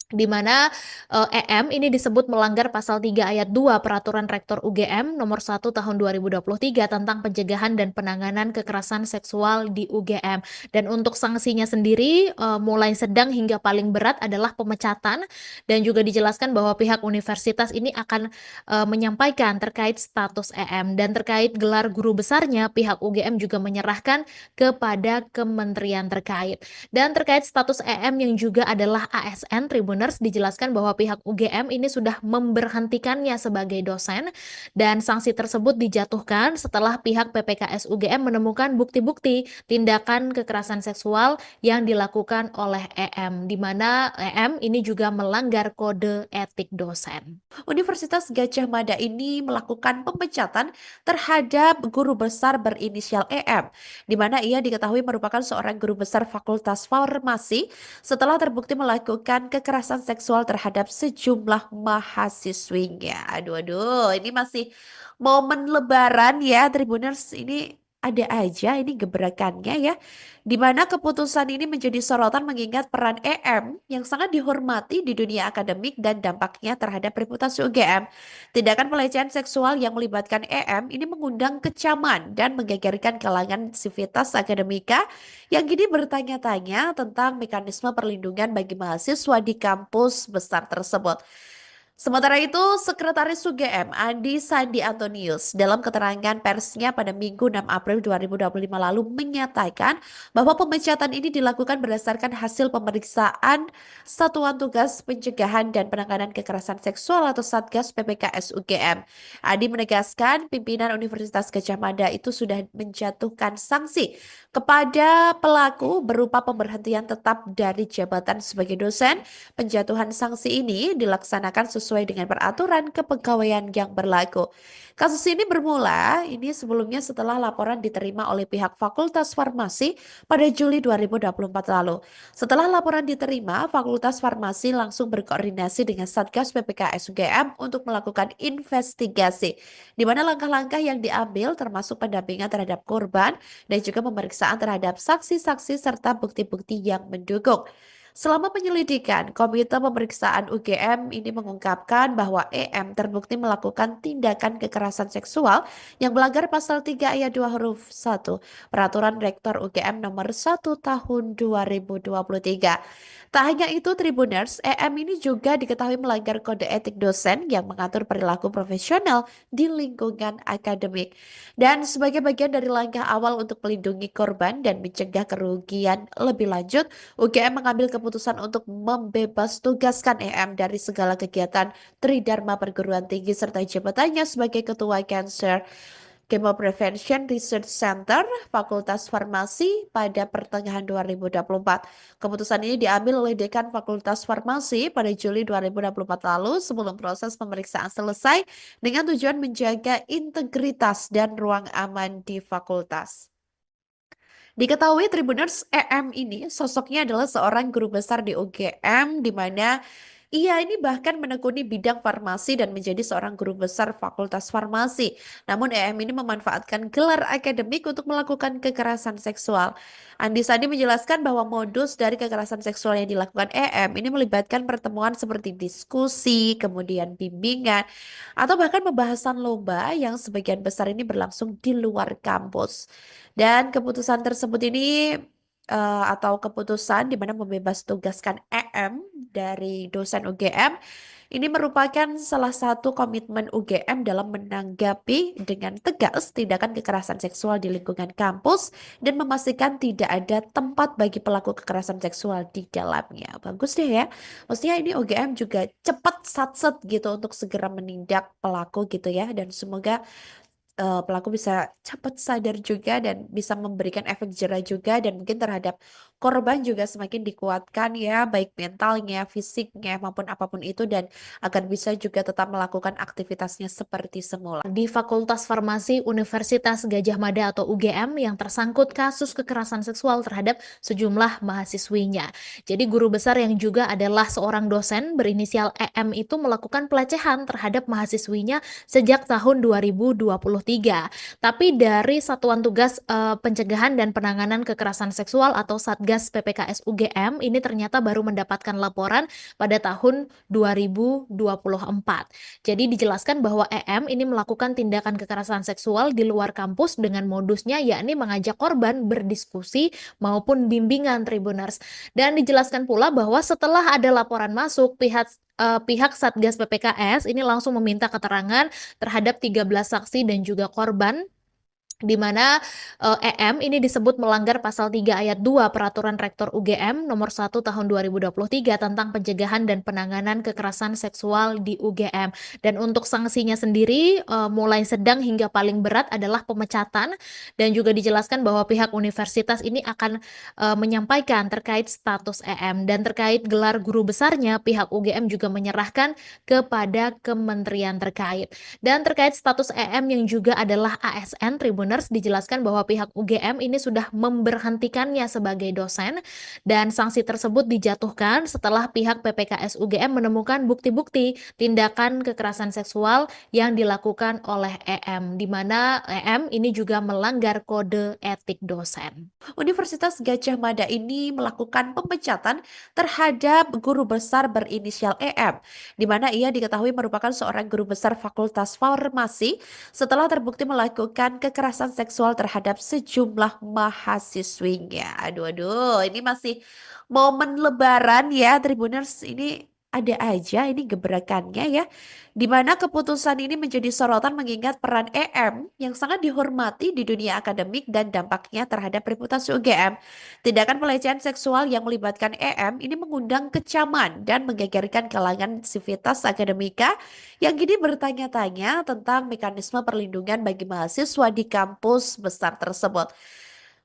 di mana EM ini disebut melanggar pasal 3 ayat 2 Peraturan Rektor UGM nomor 1 tahun 2023 tentang pencegahan dan penanganan kekerasan seksual di UGM. Dan untuk sanksinya sendiri mulai sedang hingga paling berat adalah pemecatan, dan juga dijelaskan bahwa pihak universitas ini akan menyampaikan terkait status EM, dan terkait gelar guru besarnya pihak UGM juga menyerahkan kepada kementerian terkait. Dan terkait status EM yang juga adalah ASN Tribuners, dijelaskan bahwa pihak UGM ini sudah memberhentikannya sebagai dosen, dan sanksi tersebut dijatuhkan setelah pihak PPKS UGM menemukan bukti-bukti tindakan kekerasan seksual yang dilakukan oleh EM, di mana EM ini juga melanggar kode etik dosen. Universitas Gadjah Mada ini melakukan pemecatan terhadap guru besar berinisial EM, di mana ia diketahui merupakan seorang guru besar Fakultas Farmasi setelah terbukti melakukan kekerasan seksual terhadap sejumlah mahasiswinya. Aduh, aduh, ini masih momen Lebaran ya, Tribuners, ini ada aja ini gebrakannya ya, di mana keputusan ini menjadi sorotan mengingat peran EM yang sangat dihormati di dunia akademik dan dampaknya terhadap reputasi UGM. Tindakan pelecehan seksual yang melibatkan EM ini mengundang kecaman dan menggegerkan kalangan sivitas akademika yang kini bertanya-tanya tentang mekanisme perlindungan bagi mahasiswa di kampus besar tersebut. Sementara itu, Sekretaris UGM Andi Sandi Antonius dalam keterangan persnya pada Minggu 6 April 2025 lalu menyatakan bahwa pemecatan ini dilakukan berdasarkan hasil pemeriksaan Satuan Tugas Pencegahan dan Penanganan Kekerasan Seksual atau Satgas PPKS UGM. Andi menegaskan pimpinan Universitas Gadjah Mada itu sudah menjatuhkan sanksi kepada pelaku berupa pemberhentian tetap dari jabatan sebagai dosen. Penjatuhan sanksi ini dilaksanakan sesuai dengan peraturan kepegawaian yang berlaku. Kasus ini bermula sebelumnya setelah laporan diterima oleh pihak Fakultas Farmasi pada Juli 2024 lalu. Setelah laporan diterima, Fakultas Farmasi langsung berkoordinasi dengan Satgas PPKS UGM untuk melakukan investigasi, di mana langkah-langkah yang diambil termasuk pendampingan terhadap korban dan juga pemeriksaan terhadap saksi-saksi serta bukti-bukti yang mendukung. Selama penyelidikan, Komite Pemeriksaan UGM ini mengungkapkan bahwa EM terbukti melakukan tindakan kekerasan seksual yang melanggar pasal 3 ayat 2 huruf 1 Peraturan Rektor UGM nomor 1 tahun 2023. Tak hanya itu, Tribuners, EM ini juga diketahui melanggar kode etik dosen yang mengatur perilaku profesional di lingkungan akademik. Dan sebagai bagian dari langkah awal untuk melindungi korban dan mencegah kerugian lebih lanjut, UGM mengambil keputusan untuk membebas tugaskan EM dari segala kegiatan Tridharma Perguruan Tinggi serta jabatannya sebagai Ketua Cancer Chemo Prevention Research Center Fakultas Farmasi pada pertengahan 2024. Keputusan ini diambil oleh Dekan Fakultas Farmasi pada Juli 2024 lalu sebelum proses pemeriksaan selesai dengan tujuan menjaga integritas dan ruang aman di fakultas. Diketahui Tribuners, EM ini sosoknya adalah seorang guru besar di UGM, di mana Ia ini bahkan menekuni bidang farmasi dan menjadi seorang guru besar Fakultas Farmasi. Namun EM ini memanfaatkan gelar akademik untuk melakukan kekerasan seksual. Andi Sandi menjelaskan bahwa modus dari kekerasan seksual yang dilakukan EM ini melibatkan pertemuan seperti diskusi, kemudian bimbingan, atau bahkan pembahasan lomba yang sebagian besar ini berlangsung di luar kampus. Dan keputusan tersebut ini atau keputusan di mana membebas tugaskan EM dari dosen UGM ini merupakan salah satu komitmen UGM dalam menanggapi dengan tegas tindakan kekerasan seksual di lingkungan kampus dan memastikan tidak ada tempat bagi pelaku kekerasan seksual di dalamnya. Bagus deh ya. Maksudnya ini UGM juga cepat satset gitu untuk segera menindak pelaku gitu ya, dan semoga pelaku bisa cepat sadar juga dan bisa memberikan efek jera juga, dan mungkin terhadap korban juga semakin dikuatkan ya, baik mentalnya, fisiknya maupun apapun itu, dan agar bisa juga tetap melakukan aktivitasnya seperti semula. Di Fakultas Farmasi Universitas Gadjah Mada atau UGM yang tersangkut kasus kekerasan seksual terhadap sejumlah mahasiswinya. Jadi guru besar yang juga adalah seorang dosen berinisial EM itu melakukan pelecehan terhadap mahasiswinya sejak tahun 2023. Tapi dari Satuan Tugas Pencegahan dan Penanganan Kekerasan Seksual atau Satgas PPKS UGM ini ternyata baru mendapatkan laporan pada tahun 2024. Jadi dijelaskan bahwa EM ini melakukan tindakan kekerasan seksual di luar kampus dengan modusnya yakni mengajak korban berdiskusi maupun bimbingan Tribuners. Dan dijelaskan pula bahwa setelah ada laporan masuk, pihak Satgas PPKS ini langsung meminta keterangan terhadap 13 saksi dan juga korban, di mana EM ini disebut melanggar pasal 3 ayat 2 Peraturan Rektor UGM nomor 1 tahun 2023 tentang pencegahan dan penanganan kekerasan seksual di UGM. Dan untuk sanksinya sendiri mulai sedang hingga paling berat adalah pemecatan, dan juga dijelaskan bahwa pihak universitas ini akan menyampaikan terkait status EM, dan terkait gelar guru besarnya pihak UGM juga menyerahkan kepada kementerian terkait. Dan terkait status EM yang juga adalah ASN Tribuners, dijelaskan bahwa pihak UGM ini sudah memberhentikannya sebagai dosen, dan sanksi tersebut dijatuhkan setelah pihak PPKS UGM menemukan bukti-bukti tindakan kekerasan seksual yang dilakukan oleh EM, di mana EM ini juga melanggar kode etik dosen. Universitas Gadjah Mada ini melakukan pemecatan terhadap guru besar berinisial EM, di mana ia diketahui merupakan seorang guru besar Fakultas Farmasi setelah terbukti melakukan kekerasan seksual terhadap sejumlah mahasiswinya. Aduh, aduh, ini masih momen Lebaran ya, Tribuners, ini ada aja ini gebrakannya ya. Di mana keputusan ini menjadi sorotan mengingat peran EM yang sangat dihormati di dunia akademik dan dampaknya terhadap reputasi UGM. Tindakan pelecehan seksual yang melibatkan EM ini mengundang kecaman dan menggegerkan kalangan sivitas akademika yang kini bertanya-tanya tentang mekanisme perlindungan bagi mahasiswa di kampus besar tersebut.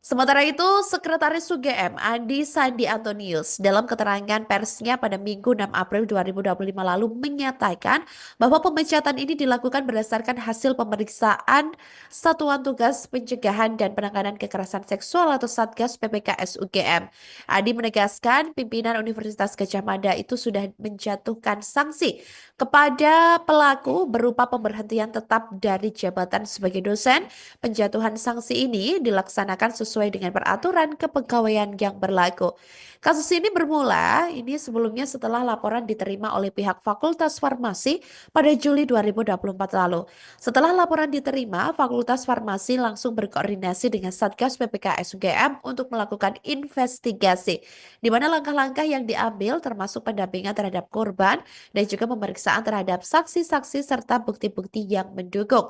Sementara itu, Sekretaris UGM Andi Sandi Antonius dalam keterangan persnya pada Minggu 6 April 2025 lalu menyatakan bahwa pemecatan ini dilakukan berdasarkan hasil pemeriksaan Satuan Tugas Pencegahan dan Penanganan Kekerasan Seksual atau Satgas PPKS UGM. Andi menegaskan pimpinan Universitas Gadjah Mada itu sudah menjatuhkan sanksi kepada pelaku berupa pemberhentian tetap dari jabatan sebagai dosen. Penjatuhan sanksi ini dilaksanakan sesuai dengan peraturan kepegawaian yang berlaku. Kasus ini bermula sebelumnya setelah laporan diterima oleh pihak Fakultas Farmasi pada Juli 2024 lalu. Setelah laporan diterima, Fakultas Farmasi langsung berkoordinasi dengan Satgas PPKS UGM untuk melakukan investigasi, di mana langkah-langkah yang diambil termasuk pendampingan terhadap korban dan juga pemeriksaan terhadap saksi-saksi serta bukti-bukti yang mendukung.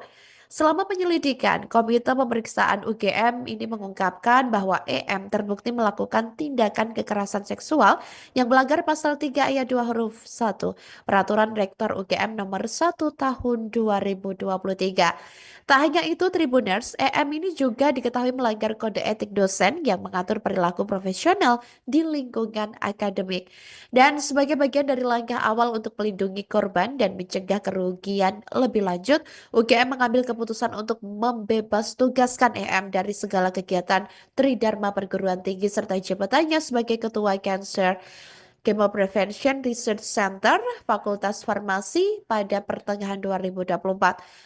Selama penyelidikan, Komite Pemeriksaan UGM ini mengungkapkan bahwa EM terbukti melakukan tindakan kekerasan seksual yang melanggar pasal 3 ayat 2 huruf 1 Peraturan Rektor UGM nomor 1 tahun 2023. Tak hanya itu, Tribuners, EM ini juga diketahui melanggar kode etik dosen yang mengatur perilaku profesional di lingkungan akademik. Dan sebagai bagian dari langkah awal untuk melindungi korban dan mencegah kerugian lebih lanjut, UGM mengambil keputusan untuk membebas tugaskan EM dari segala kegiatan Tridharma Perguruan Tinggi serta jabatannya sebagai Ketua Cancer Chemo Prevention Research Center, Fakultas Farmasi pada pertengahan 2024.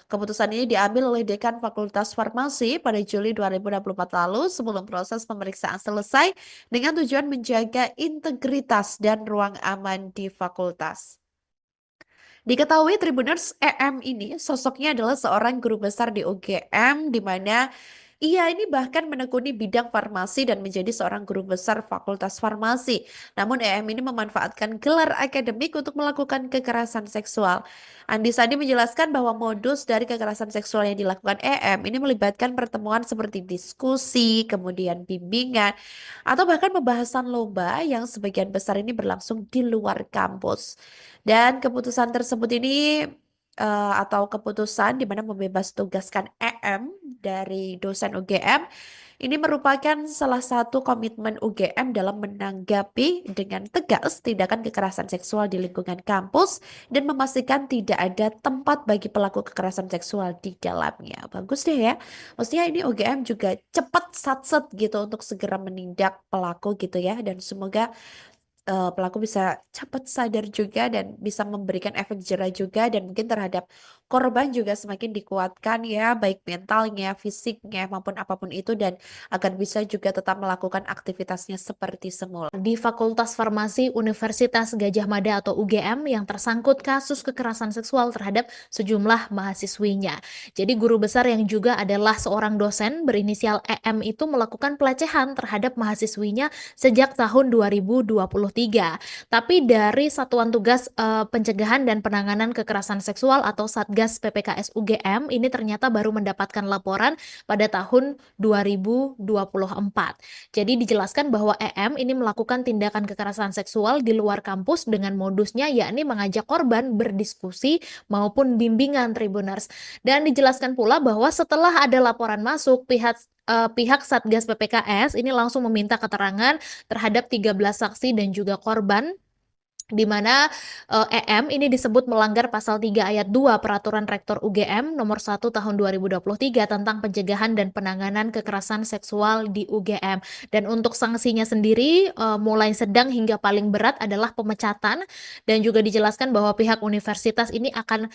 Keputusan ini diambil oleh Dekan Fakultas Farmasi pada Juli 2024 lalu sebelum proses pemeriksaan selesai dengan tujuan menjaga integritas dan ruang aman di fakultas. Diketahui Tribuners EM ini sosoknya adalah seorang guru besar di UGM di mana ia ini bahkan menekuni bidang farmasi dan menjadi seorang guru besar Fakultas Farmasi. Namun EM ini memanfaatkan gelar akademik untuk melakukan kekerasan seksual. Andi Sandi menjelaskan bahwa modus dari kekerasan seksual yang dilakukan EM ini melibatkan pertemuan seperti diskusi, kemudian bimbingan, atau bahkan pembahasan lomba yang sebagian besar ini berlangsung di luar kampus. Dan keputusan tersebut ini atau keputusan di mana membebas tugaskan EM dari dosen UGM ini merupakan salah satu komitmen UGM dalam menanggapi dengan tegas tindakan kekerasan seksual di lingkungan kampus dan memastikan tidak ada tempat bagi pelaku kekerasan seksual di dalamnya. Bagus deh ya. Maksudnya ini UGM juga cepat satset gitu untuk segera menindak pelaku gitu ya, dan semoga pelaku bisa cepat sadar juga dan bisa memberikan efek jera juga, dan mungkin terhadap korban juga semakin dikuatkan ya, baik mentalnya, fisiknya maupun apapun itu, dan agar bisa juga tetap melakukan aktivitasnya seperti semula. Di Fakultas Farmasi Universitas Gadjah Mada atau UGM yang tersangkut kasus kekerasan seksual terhadap sejumlah mahasiswinya. Jadi guru besar yang juga adalah seorang dosen berinisial EM itu melakukan pelecehan terhadap mahasiswinya sejak tahun 2023. Tapi dari Satuan Tugas Pencegahan dan Penanganan Kekerasan Seksual atau Satgas PPKS UGM ini ternyata baru mendapatkan laporan pada tahun 2024. Jadi dijelaskan bahwa EM ini melakukan tindakan kekerasan seksual di luar kampus dengan modusnya yakni mengajak korban berdiskusi maupun bimbingan Tribuners. Dan dijelaskan pula bahwa setelah ada laporan masuk, pihak Satgas PPKS ini langsung meminta keterangan terhadap 13 saksi dan juga korban, di mana EM ini disebut melanggar pasal 3 ayat 2 Peraturan Rektor UGM nomor 1 tahun 2023 tentang pencegahan dan penanganan kekerasan seksual di UGM. Dan untuk sanksinya sendiri mulai sedang hingga paling berat adalah pemecatan, dan juga dijelaskan bahwa pihak universitas ini akan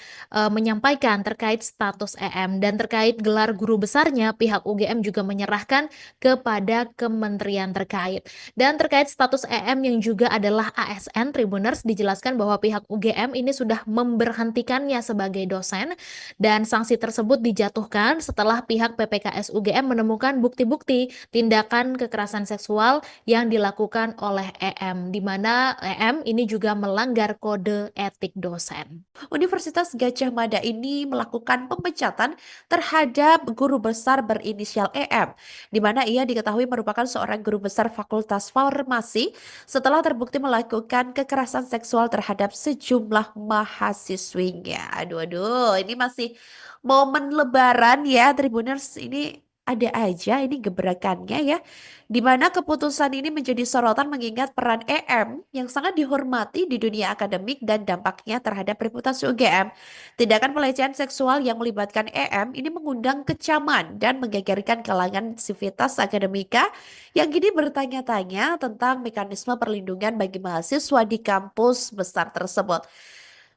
menyampaikan terkait status EM, dan terkait gelar guru besarnya pihak UGM juga menyerahkan kepada kementerian terkait. Dan terkait status EM yang juga adalah ASN Tribuners, dijelaskan bahwa pihak UGM ini sudah memberhentikannya sebagai dosen, dan sanksi tersebut dijatuhkan setelah pihak PPKS UGM menemukan bukti-bukti tindakan kekerasan seksual yang dilakukan oleh EM, di mana EM ini juga melanggar kode etik dosen. Universitas Gadjah Mada ini melakukan pemecatan terhadap guru besar berinisial EM, di mana ia diketahui merupakan seorang guru besar Fakultas Farmasi setelah terbukti melakukan kekerasan seksual terhadap sejumlah mahasiswinya. Aduh, aduh, ini masih momen Lebaran ya, Tribuners, ini ada aja ini gebrakannya ya, di mana keputusan ini menjadi sorotan mengingat peran EM yang sangat dihormati di dunia akademik dan dampaknya terhadap reputasi UGM. Tindakan pelecehan seksual yang melibatkan EM ini mengundang kecaman dan menggegerkan kalangan sivitas akademika yang kini bertanya-tanya tentang mekanisme perlindungan bagi mahasiswa di kampus besar tersebut.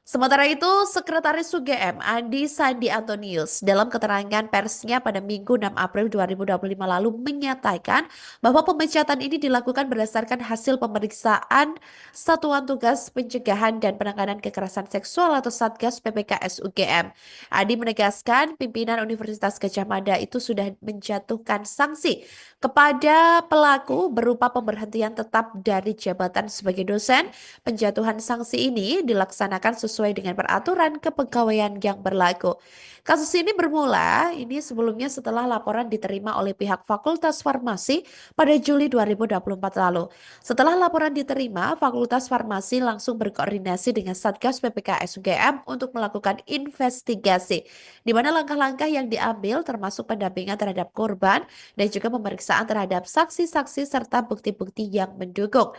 Sementara itu, Sekretaris UGM Andi Sandi Antonius dalam keterangan persnya pada Minggu 6 April 2025 lalu menyatakan bahwa pemecatan ini dilakukan berdasarkan hasil pemeriksaan Satuan Tugas Pencegahan dan Penanganan Kekerasan Seksual atau Satgas PPKS UGM. Andi menegaskan pimpinan Universitas Gadjah Mada itu sudah menjatuhkan sanksi kepada pelaku berupa pemberhentian tetap dari jabatan sebagai dosen. Penjatuhan sanksi ini dilaksanakan sesuai dengan peraturan kepegawaian yang berlaku. Kasus ini bermula sebelumnya setelah laporan diterima oleh pihak Fakultas Farmasi pada Juli 2024 lalu. Setelah laporan diterima, Fakultas Farmasi langsung berkoordinasi dengan Satgas PPKS UGM untuk melakukan investigasi, di mana langkah-langkah yang diambil termasuk pendampingan terhadap korban dan juga pemeriksaan terhadap saksi-saksi serta bukti-bukti yang mendukung.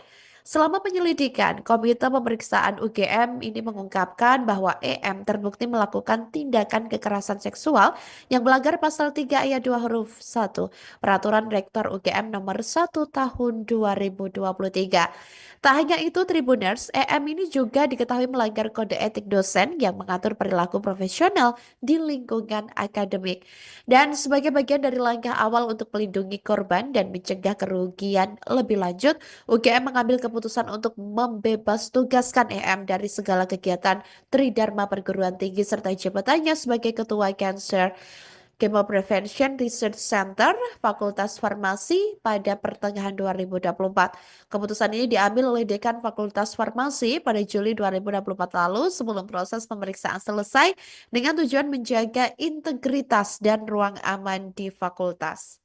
Selama penyelidikan, Komite Pemeriksaan UGM ini mengungkapkan bahwa EM terbukti melakukan tindakan kekerasan seksual yang melanggar pasal 3 ayat 2 huruf 1 Peraturan Rektor UGM nomor 1 tahun 2023. Tak hanya itu, Tribuners, EM ini juga diketahui melanggar kode etik dosen yang mengatur perilaku profesional di lingkungan akademik. Dan sebagai bagian dari langkah awal untuk melindungi korban dan mencegah kerugian lebih lanjut, UGM mengambil keputusan untuk membebas tugaskan EM dari segala kegiatan Tridharma perguruan tinggi serta jabatannya sebagai Ketua Cancer Chemo Prevention Research Center Fakultas Farmasi pada pertengahan 2024. Keputusan ini diambil oleh Dekan Fakultas Farmasi pada Juli 2024 lalu sebelum proses pemeriksaan selesai dengan tujuan menjaga integritas dan ruang aman di fakultas.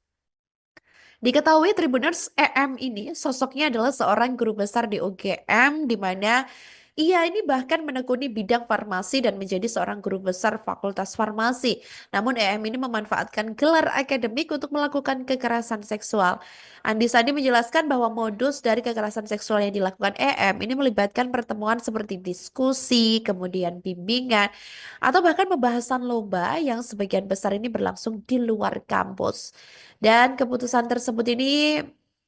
Diketahui Tribuners, EM ini sosoknya adalah seorang guru besar di UGM di mana ia ini bahkan menekuni bidang farmasi dan menjadi seorang guru besar Fakultas Farmasi. Namun EM ini memanfaatkan gelar akademik untuk melakukan kekerasan seksual. Andi Sandi menjelaskan bahwa modus dari kekerasan seksual yang dilakukan EM ini melibatkan pertemuan seperti diskusi, kemudian bimbingan, atau bahkan pembahasan lomba yang sebagian besar ini berlangsung di luar kampus. Dan keputusan tersebut ini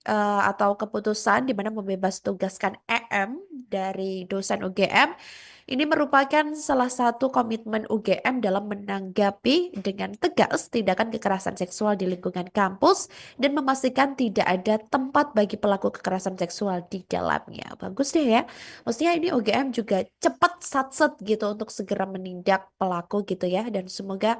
atau keputusan di mana membebas tugaskan EM dari dosen UGM ini merupakan salah satu komitmen UGM dalam menanggapi dengan tegas tindakan kekerasan seksual di lingkungan kampus dan memastikan tidak ada tempat bagi pelaku kekerasan seksual di dalamnya. Bagus deh ya. Maksudnya ini UGM juga cepat satset gitu untuk segera menindak pelaku gitu ya, dan semoga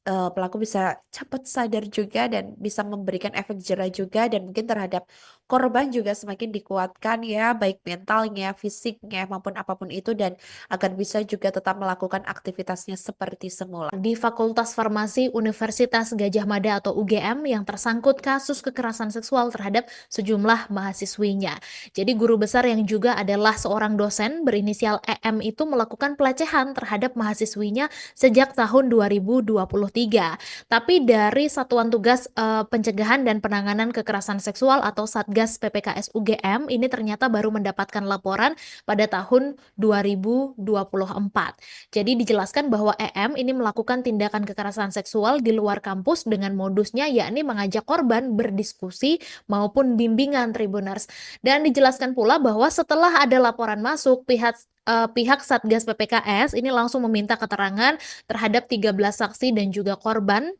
pelaku bisa cepat sadar juga dan bisa memberikan efek jerah juga, dan mungkin terhadap korban juga semakin dikuatkan ya, baik mentalnya, fisiknya maupun apapun itu, dan agar bisa juga tetap melakukan aktivitasnya seperti semula. Di Fakultas Farmasi Universitas Gadjah Mada atau UGM yang tersangkut kasus kekerasan seksual terhadap sejumlah mahasiswinya. Jadi guru besar yang juga adalah seorang dosen berinisial EM itu melakukan pelecehan terhadap mahasiswinya sejak tahun 2023. Tapi dari Satuan Tugas Pencegahan dan Penanganan Kekerasan Seksual atau Satgas PPKS UGM ini ternyata baru mendapatkan laporan pada tahun 2024. Jadi dijelaskan bahwa EM ini melakukan tindakan kekerasan seksual di luar kampus dengan modusnya yakni mengajak korban berdiskusi maupun bimbingan Tribuners. Dan dijelaskan pula bahwa setelah ada laporan masuk, pihak Satgas PPKS ini langsung meminta keterangan terhadap 13 saksi dan juga korban,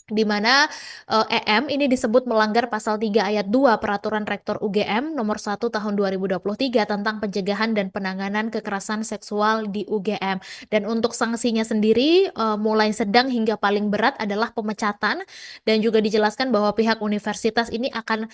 di mana EM ini disebut melanggar pasal 3 ayat 2 Peraturan Rektor UGM nomor 1 tahun 2023 tentang pencegahan dan penanganan kekerasan seksual di UGM. Dan untuk sanksinya sendiri mulai sedang hingga paling berat adalah pemecatan, dan juga dijelaskan bahwa pihak universitas ini akan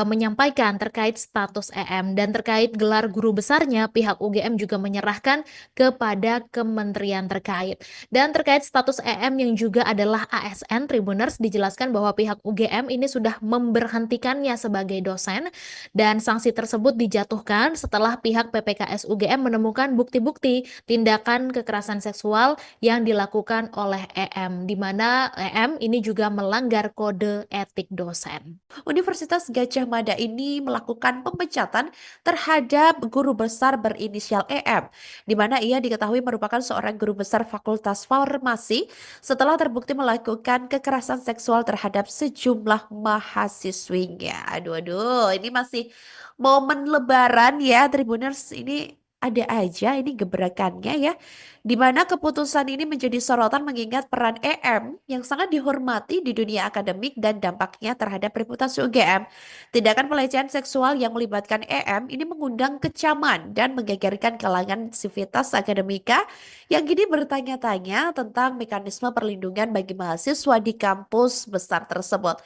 menyampaikan terkait status EM, dan terkait gelar guru besarnya pihak UGM juga menyerahkan kepada kementerian terkait. Dan terkait status EM yang juga adalah ASN, Tribuners, dijelaskan bahwa pihak UGM ini sudah memberhentikannya sebagai dosen, dan sanksi tersebut dijatuhkan setelah pihak PPKS UGM menemukan bukti-bukti tindakan kekerasan seksual yang dilakukan oleh EM, di mana EM ini juga melanggar kode etik dosen. Universitas Gadjah Mada ini melakukan pemecatan terhadap guru besar berinisial EM, di mana ia diketahui merupakan seorang guru besar Fakultas Farmasi setelah terbukti melakukan kekerasan seksual terhadap sejumlah mahasiswinya. Aduh, aduh, ini masih momen Lebaran ya, Tribuners. Ini ada aja ini gebrakannya ya, di mana keputusan ini menjadi sorotan mengingat peran EM yang sangat dihormati di dunia akademik dan dampaknya terhadap reputasi UGM. Tindakan pelecehan seksual yang melibatkan EM ini mengundang kecaman dan menggegerkan kalangan sivitas akademika yang kini bertanya-tanya tentang mekanisme perlindungan bagi mahasiswa di kampus besar tersebut.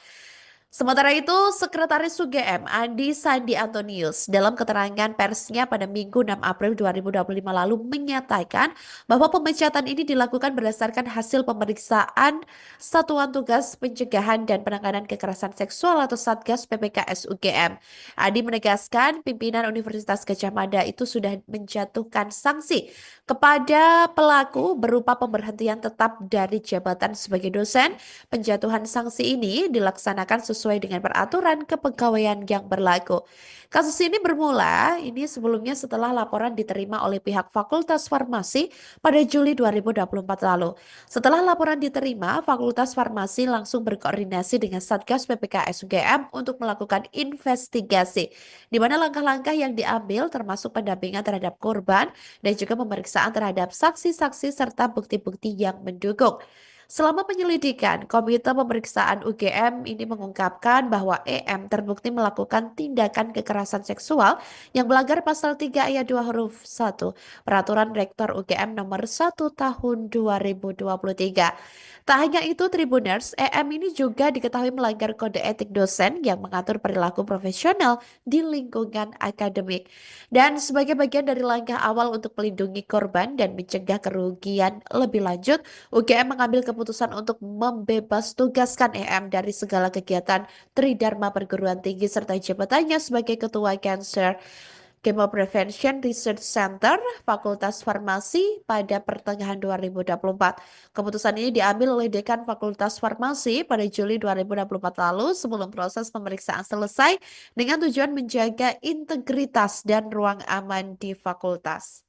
Sementara itu, Sekretaris UGM Andi Sandi Antonius dalam keterangan persnya pada Minggu 6 April 2025 lalu menyatakan bahwa pemecatan ini dilakukan berdasarkan hasil pemeriksaan Satuan Tugas Pencegahan dan Penanganan Kekerasan Seksual atau Satgas PPKS UGM. Andi menegaskan pimpinan Universitas Gadjah Mada itu sudah menjatuhkan sanksi kepada pelaku berupa pemberhentian tetap dari jabatan sebagai dosen. Penjatuhan sanksi ini dilaksanakan sesuai sesuai dengan peraturan kepegawaian yang berlaku. Kasus ini bermula sebelumnya setelah laporan diterima oleh pihak Fakultas Farmasi pada Juli 2024 lalu. Setelah laporan diterima, Fakultas Farmasi langsung berkoordinasi dengan Satgas PPKS UGM untuk melakukan investigasi, di mana langkah-langkah yang diambil termasuk pendampingan terhadap korban dan juga pemeriksaan terhadap saksi-saksi serta bukti-bukti yang mendukung. Selama penyelidikan, Komite Pemeriksaan UGM ini mengungkapkan bahwa EM terbukti melakukan tindakan kekerasan seksual yang melanggar pasal 3 ayat 2 huruf 1 Peraturan Rektor UGM nomor 1 tahun 2023. Tak hanya itu, Tribuners, EM ini juga diketahui melanggar kode etik dosen yang mengatur perilaku profesional di lingkungan akademik. Dan sebagai bagian dari langkah awal untuk melindungi korban dan mencegah kerugian lebih lanjut, UGM mengambil keputusan untuk membebas tugaskan EM dari segala kegiatan Tridharma perguruan tinggi serta jabatannya sebagai Ketua Cancer Chemo Prevention Research Center Fakultas Farmasi pada pertengahan 2024. Keputusan ini diambil oleh Dekan Fakultas Farmasi pada Juli 2024 lalu sebelum proses pemeriksaan selesai dengan tujuan menjaga integritas dan ruang aman di fakultas.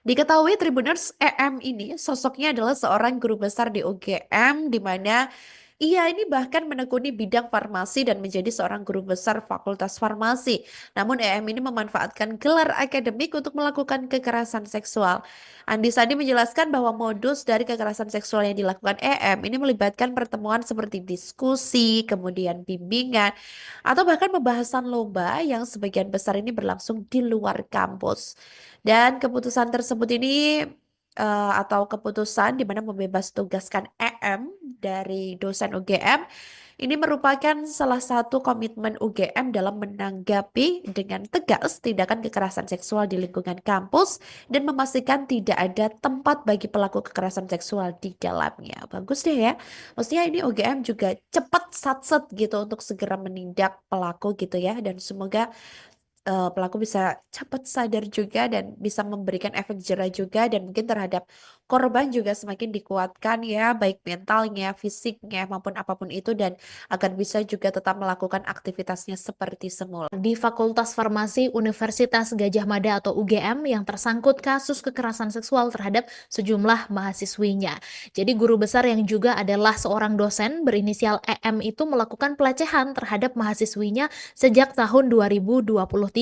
Diketahui Tribuners, EM ini sosoknya adalah seorang guru besar di UGM di mana ia ini bahkan menekuni bidang farmasi dan menjadi seorang guru besar Fakultas Farmasi. Namun EM ini memanfaatkan gelar akademik untuk melakukan kekerasan seksual. Andi Sandi menjelaskan bahwa modus dari kekerasan seksual yang dilakukan EM ini melibatkan pertemuan seperti diskusi, kemudian bimbingan, atau bahkan pembahasan lomba yang sebagian besar ini berlangsung di luar kampus. Dan keputusan tersebut ini atau keputusan di mana membebas tugaskan EM dari dosen UGM ini merupakan salah satu komitmen UGM dalam menanggapi dengan tegas tindakan kekerasan seksual di lingkungan kampus dan memastikan tidak ada tempat bagi pelaku kekerasan seksual di dalamnya. Bagus deh ya. Maksudnya ini UGM juga cepat satset gitu untuk segera menindak pelaku gitu ya, dan semoga pelaku bisa cepat sadar juga dan bisa memberikan efek jera juga, dan mungkin terhadap korban juga semakin dikuatkan ya, baik mentalnya, fisiknya maupun apapun itu, dan agar bisa juga tetap melakukan aktivitasnya seperti semula. Di Fakultas Farmasi Universitas Gadjah Mada atau UGM yang tersangkut kasus kekerasan seksual terhadap sejumlah mahasiswinya. Jadi guru besar yang juga adalah seorang dosen berinisial EM itu melakukan pelecehan terhadap mahasiswinya sejak tahun 2023.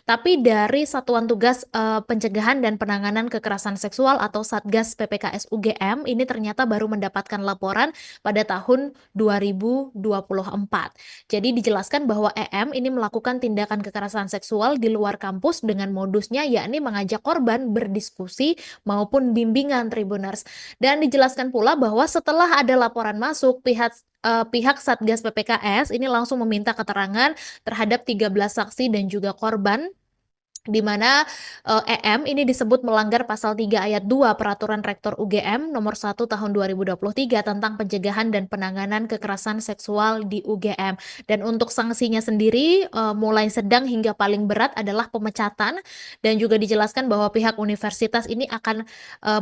Tapi dari Satuan Tugas Pencegahan dan Penanganan Kekerasan Seksual atau Satgas PPKS UGM ini ternyata baru mendapatkan laporan pada tahun 2024. Jadi dijelaskan bahwa EM ini melakukan tindakan kekerasan seksual di luar kampus dengan modusnya yakni mengajak korban berdiskusi maupun bimbingan Tribuners. Dan dijelaskan pula bahwa setelah ada laporan masuk, pihak Satgas PPKS ini langsung meminta keterangan terhadap 13 saksi dan juga korban, di mana EM ini disebut melanggar pasal 3 ayat 2 Peraturan Rektor UGM nomor 1 tahun 2023 tentang pencegahan dan penanganan kekerasan seksual di UGM. Dan untuk sanksinya sendiri mulai sedang hingga paling berat adalah pemecatan, dan juga dijelaskan bahwa pihak universitas ini akan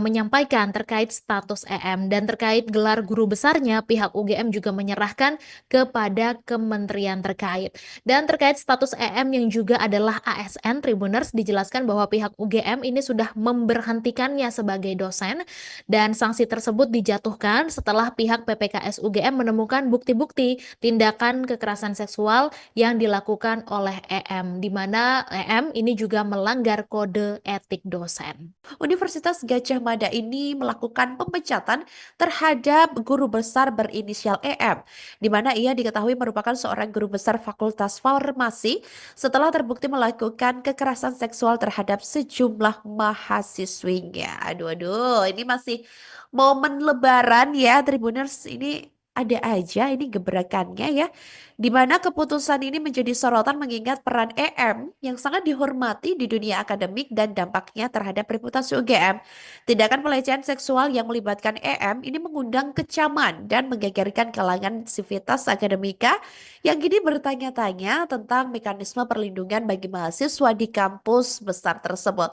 menyampaikan terkait status EM, dan terkait gelar guru besarnya pihak UGM juga menyerahkan kepada kementerian terkait. Dan terkait status EM yang juga adalah ASN Tribuners, dijelaskan bahwa pihak UGM ini sudah memberhentikannya sebagai dosen, dan sanksi tersebut dijatuhkan setelah pihak PPKS UGM menemukan bukti-bukti tindakan kekerasan seksual yang dilakukan oleh EM, di mana EM ini juga melanggar kode etik dosen. Universitas Gadjah Mada ini melakukan pemecatan terhadap guru besar berinisial EM, di mana ia diketahui merupakan seorang guru besar Fakultas Farmasi setelah terbukti melakukan kekerasan seksual terhadap sejumlah mahasiswinya. Aduh, aduh, ini masih momen Lebaran ya, Tribuners. Ini ada aja ini gebrakannya ya, di mana keputusan ini menjadi sorotan mengingat peran EM yang sangat dihormati di dunia akademik dan dampaknya terhadap reputasi UGM. Tindakan pelecehan seksual yang melibatkan EM ini mengundang kecaman dan menggegerkan kalangan sivitas akademika yang kini bertanya-tanya tentang mekanisme perlindungan bagi mahasiswa di kampus besar tersebut.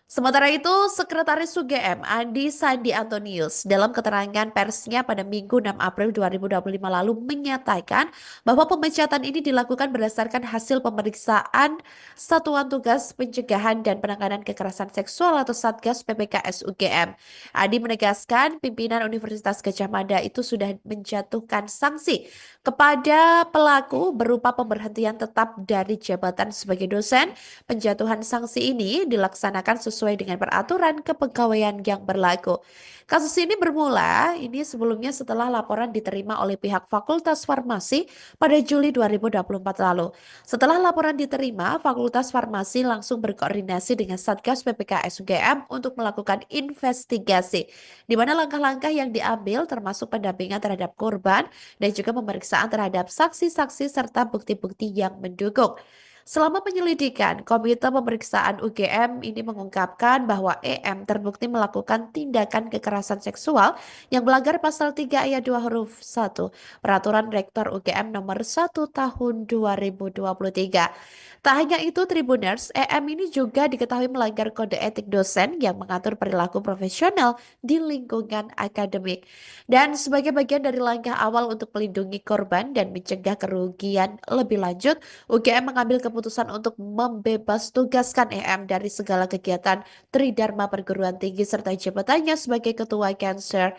Sementara itu, Sekretaris UGM Andi Sandi Antonius dalam keterangan persnya pada Minggu 6 April 2025 lalu menyatakan bahwa pemecatan ini dilakukan berdasarkan hasil pemeriksaan Satuan Tugas Pencegahan dan Penanganan Kekerasan Seksual atau Satgas PPKS UGM. Andi menegaskan pimpinan Universitas Gadjah Mada itu sudah menjatuhkan sanksi kepada pelaku berupa pemberhentian tetap dari jabatan sebagai dosen. Penjatuhan sanksi ini dilaksanakan sesuai dengan peraturan kepegawaian yang berlaku. Kasus ini bermula sebelumnya setelah laporan diterima oleh pihak Fakultas Farmasi pada Juli 2024 lalu. Setelah laporan diterima, Fakultas Farmasi langsung berkoordinasi dengan Satgas PPKS UGM untuk melakukan investigasi, di mana langkah-langkah yang diambil termasuk pendampingan terhadap korban dan juga pemeriksaan terhadap saksi-saksi serta bukti-bukti yang mendukung. Selama penyelidikan, Komite Pemeriksaan UGM ini mengungkapkan bahwa EM terbukti melakukan tindakan kekerasan seksual yang melanggar pasal 3 ayat 2 huruf 1 Peraturan Rektor UGM nomor 1 tahun 2023. Tak hanya itu, Tribuners, EM ini juga diketahui melanggar kode etik dosen yang mengatur perilaku profesional di lingkungan akademik. Dan sebagai bagian dari langkah awal untuk melindungi korban dan mencegah kerugian lebih lanjut, UGM mengambil keputusan untuk membebas tugaskan EM dari segala kegiatan Tridharma Perguruan Tinggi serta jabatannya sebagai Ketua Cancer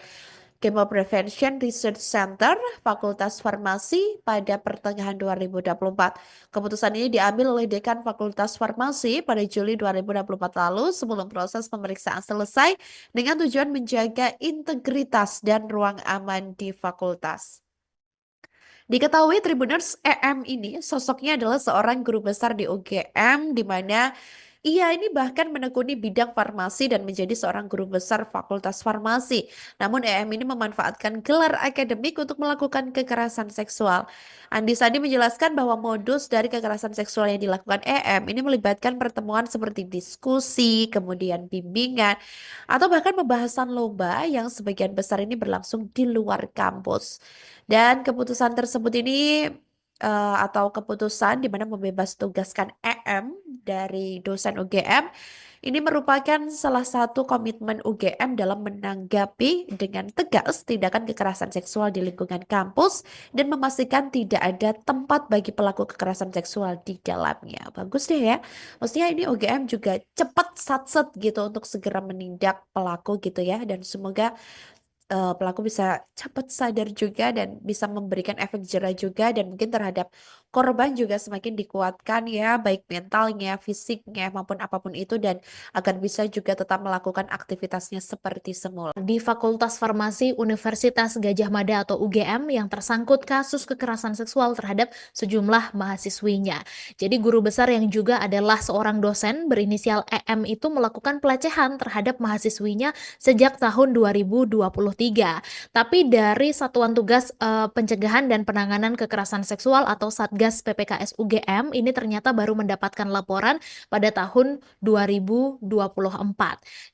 Chemo Prevention Research Center Fakultas Farmasi pada pertengahan 2024. Keputusan ini diambil oleh Dekan Fakultas Farmasi pada Juli 2024 lalu sebelum proses pemeriksaan selesai dengan tujuan menjaga integritas dan ruang aman di fakultas. Diketahui Tribuners, EM ini sosoknya adalah seorang guru besar di UGM di mana ia ini bahkan menekuni bidang farmasi dan menjadi seorang guru besar Fakultas Farmasi. Namun EM ini memanfaatkan gelar akademik untuk melakukan kekerasan seksual. Andi Sandi menjelaskan bahwa modus dari kekerasan seksual yang dilakukan EM ini melibatkan pertemuan seperti diskusi, kemudian bimbingan, atau bahkan pembahasan lomba yang sebagian besar ini berlangsung di luar kampus. Dan keputusan tersebut ini atau keputusan di mana membebas tugaskan EM dari dosen UGM ini merupakan salah satu komitmen UGM dalam menanggapi dengan tegas tindakan kekerasan seksual di lingkungan kampus dan memastikan tidak ada tempat bagi pelaku kekerasan seksual di dalamnya. Bagus deh ya. Maksudnya ini UGM juga cepat satset gitu untuk segera menindak pelaku gitu ya, dan semoga pelaku bisa cepat sadar juga dan bisa memberikan efek jerah juga, dan mungkin terhadap korban juga semakin dikuatkan ya, baik mentalnya, fisiknya maupun apapun itu, dan agar bisa juga tetap melakukan aktivitasnya seperti semula. Di Fakultas Farmasi Universitas Gadjah Mada atau UGM yang tersangkut kasus kekerasan seksual terhadap sejumlah mahasiswinya. Jadi guru besar yang juga adalah seorang dosen berinisial EM itu melakukan pelecehan terhadap mahasiswinya sejak tahun 2023. Tapi dari Satuan Tugas Pencegahan dan Penanganan Kekerasan Seksual atau Satgas PPKS UGM ini ternyata baru mendapatkan laporan pada tahun 2024.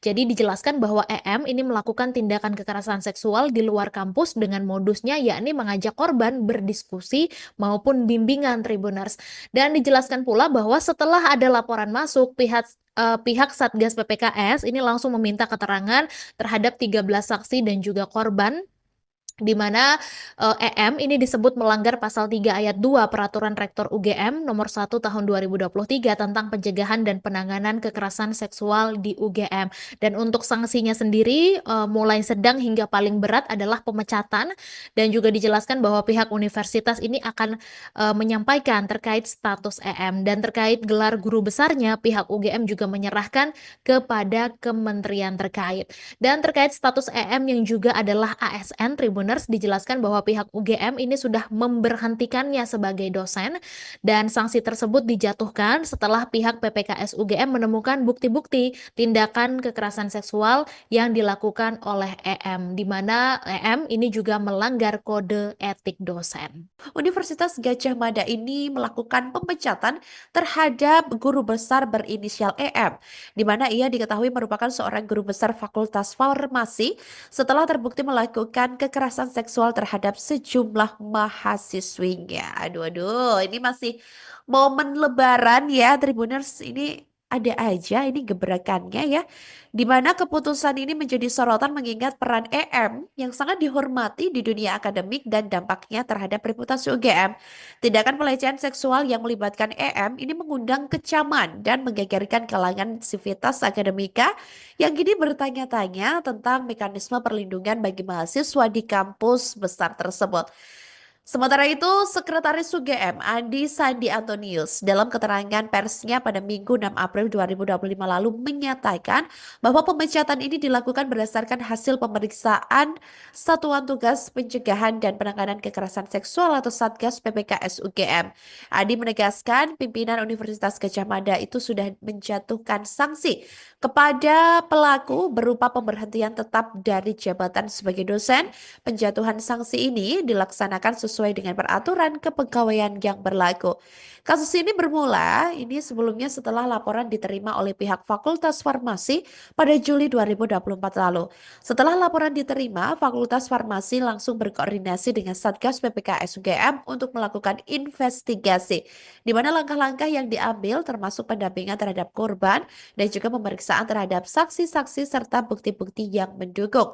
Jadi dijelaskan bahwa EM ini melakukan tindakan kekerasan seksual di luar kampus dengan modusnya yakni mengajak korban berdiskusi maupun bimbingan Tribuners. Dan dijelaskan pula bahwa setelah ada laporan masuk, pihak Satgas PPKS ini langsung meminta keterangan terhadap 13 saksi dan juga korban, di mana EM ini disebut melanggar pasal 3 ayat 2 Peraturan Rektor UGM nomor 1 tahun 2023 tentang pencegahan dan penanganan kekerasan seksual di UGM. Dan untuk sanksinya sendiri mulai sedang hingga paling berat adalah pemecatan, dan juga dijelaskan bahwa pihak universitas ini akan menyampaikan terkait status EM, dan terkait gelar guru besarnya pihak UGM juga menyerahkan kepada kementerian terkait. Dan terkait status EM yang juga adalah ASN Tribuners, dijelaskan bahwa pihak UGM ini sudah memberhentikannya sebagai dosen, dan sanksi tersebut dijatuhkan setelah pihak PPKS UGM menemukan bukti-bukti tindakan kekerasan seksual yang dilakukan oleh EM, di mana EM ini juga melanggar kode etik dosen. Universitas Gadjah Mada ini melakukan pemecatan terhadap guru besar berinisial EM, di mana ia diketahui merupakan seorang guru besar Fakultas Farmasi setelah terbukti melakukan kekerasan seksual terhadap sejumlah mahasiswinya. Aduh, aduh, ini masih momen Lebaran ya, Tribuners. Ini ada aja ini gebrakannya ya, di mana keputusan ini menjadi sorotan mengingat peran EM yang sangat dihormati di dunia akademik dan dampaknya terhadap reputasi UGM. Tindakan pelecehan seksual yang melibatkan EM ini mengundang kecaman dan menggegerkan kalangan sivitas akademika yang kini bertanya-tanya tentang mekanisme perlindungan bagi mahasiswa di kampus besar tersebut. Sementara itu, Sekretaris UGM Andi Sandi Antonius dalam keterangan persnya pada Minggu 6 April 2025 lalu menyatakan bahwa pemecatan ini dilakukan berdasarkan hasil pemeriksaan Satuan Tugas Pencegahan dan Penanganan Kekerasan Seksual atau Satgas PPKS UGM. Andi menegaskan pimpinan Universitas Gadjah Mada itu sudah menjatuhkan sanksi kepada pelaku berupa pemberhentian tetap dari jabatan sebagai dosen. Penjatuhan sanksi ini dilaksanakan sesuai dengan peraturan kepegawaian yang berlaku. Kasus ini bermula sebelumnya setelah laporan diterima oleh pihak Fakultas Farmasi pada Juli 2024 lalu. Setelah laporan diterima, Fakultas Farmasi langsung berkoordinasi dengan Satgas PPKS UGM untuk melakukan investigasi, di mana langkah-langkah yang diambil termasuk pendampingan terhadap korban dan juga pemeriksaan terhadap saksi-saksi serta bukti-bukti yang mendukung.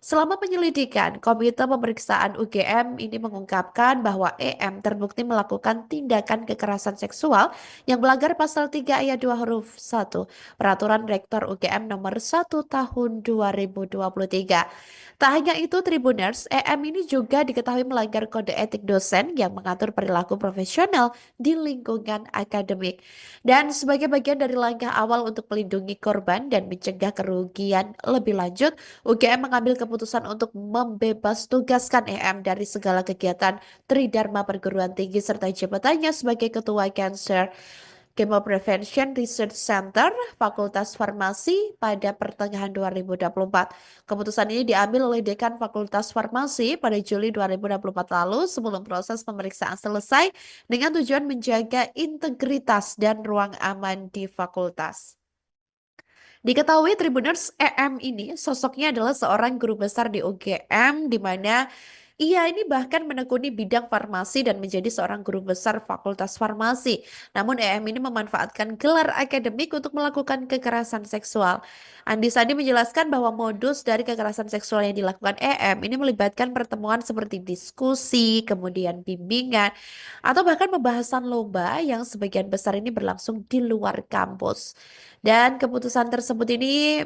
Selama penyelidikan, Komite Pemeriksaan UGM ini mengungkapkan bahwa EM terbukti melakukan tindakan kekerasan seksual yang melanggar pasal 3 ayat 2 huruf 1 Peraturan Rektor UGM nomor 1 tahun 2023. Tak hanya itu, Tribuners, EM ini juga diketahui melanggar kode etik dosen yang mengatur perilaku profesional di lingkungan akademik. Dan sebagai bagian dari langkah awal untuk melindungi korban dan mencegah kerugian lebih lanjut, UGM mengambil keputusan untuk membebas tugaskan EM dari segala kegiatan Tridharma Perguruan Tinggi serta jabatannya sebagai Ketua Cancer Chemo Prevention Research Center Fakultas Farmasi pada pertengahan 2024. Keputusan ini diambil oleh Dekan Fakultas Farmasi pada Juli 2024 lalu sebelum proses pemeriksaan selesai dengan tujuan menjaga integritas dan ruang aman di fakultas. Diketahui Tribuners, EM ini sosoknya adalah seorang guru besar di UGM di mana ia ini bahkan menekuni bidang farmasi dan menjadi seorang guru besar Fakultas Farmasi. Namun EM ini memanfaatkan gelar akademik untuk melakukan kekerasan seksual. Andi Sandi menjelaskan bahwa modus dari kekerasan seksual yang dilakukan EM ini melibatkan pertemuan seperti diskusi, kemudian bimbingan, atau bahkan pembahasan lomba yang sebagian besar ini berlangsung di luar kampus. Dan keputusan tersebut ini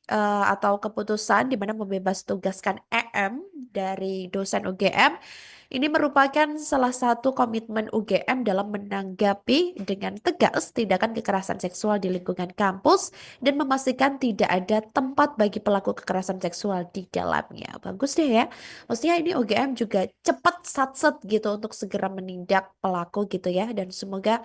atau keputusan di mana membebas tugaskan EM dari dosen UGM ini merupakan salah satu komitmen UGM dalam menanggapi dengan tegas tindakan kekerasan seksual di lingkungan kampus dan memastikan tidak ada tempat bagi pelaku kekerasan seksual di dalamnya. Bagus deh ya. Maksudnya ini UGM juga cepat satset gitu untuk segera menindak pelaku gitu ya, dan semoga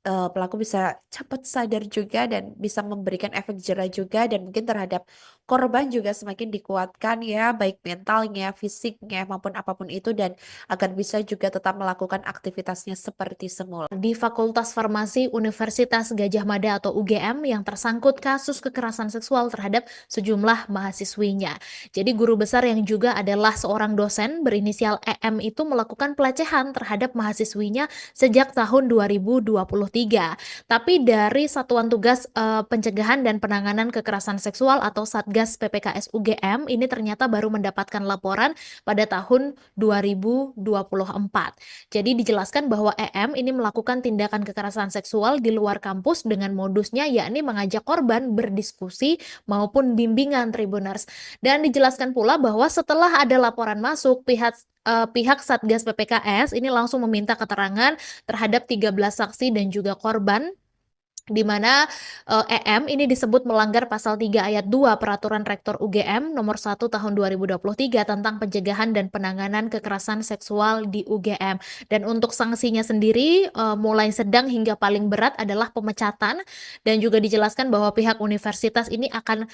pelaku bisa cepat sadar juga dan bisa memberikan efek jera juga, dan mungkin terhadap korban juga semakin dikuatkan ya, baik mentalnya, fisiknya maupun apapun itu, dan agar bisa juga tetap melakukan aktivitasnya seperti semula. Di Fakultas Farmasi Universitas Gadjah Mada atau UGM yang tersangkut kasus kekerasan seksual terhadap sejumlah mahasiswinya. Jadi guru besar yang juga adalah seorang dosen berinisial EM itu melakukan pelecehan terhadap mahasiswinya sejak tahun 2023. Tapi dari Satuan Tugas Pencegahan dan Penanganan Kekerasan Seksual atau Satgas PPKS UGM ini ternyata baru mendapatkan laporan pada tahun 2024. Jadi dijelaskan bahwa EM ini melakukan tindakan kekerasan seksual di luar kampus dengan modusnya yakni mengajak korban berdiskusi maupun bimbingan Tribuners. Dan dijelaskan pula bahwa setelah ada laporan masuk, pihak Satgas PPKS ini langsung meminta keterangan terhadap 13 saksi dan juga korban, di mana EM ini disebut melanggar pasal 3 ayat 2 Peraturan Rektor UGM nomor 1 tahun 2023 tentang pencegahan dan penanganan kekerasan seksual di UGM. Dan untuk sanksinya sendiri mulai sedang hingga paling berat adalah pemecatan, dan juga dijelaskan bahwa pihak universitas ini akan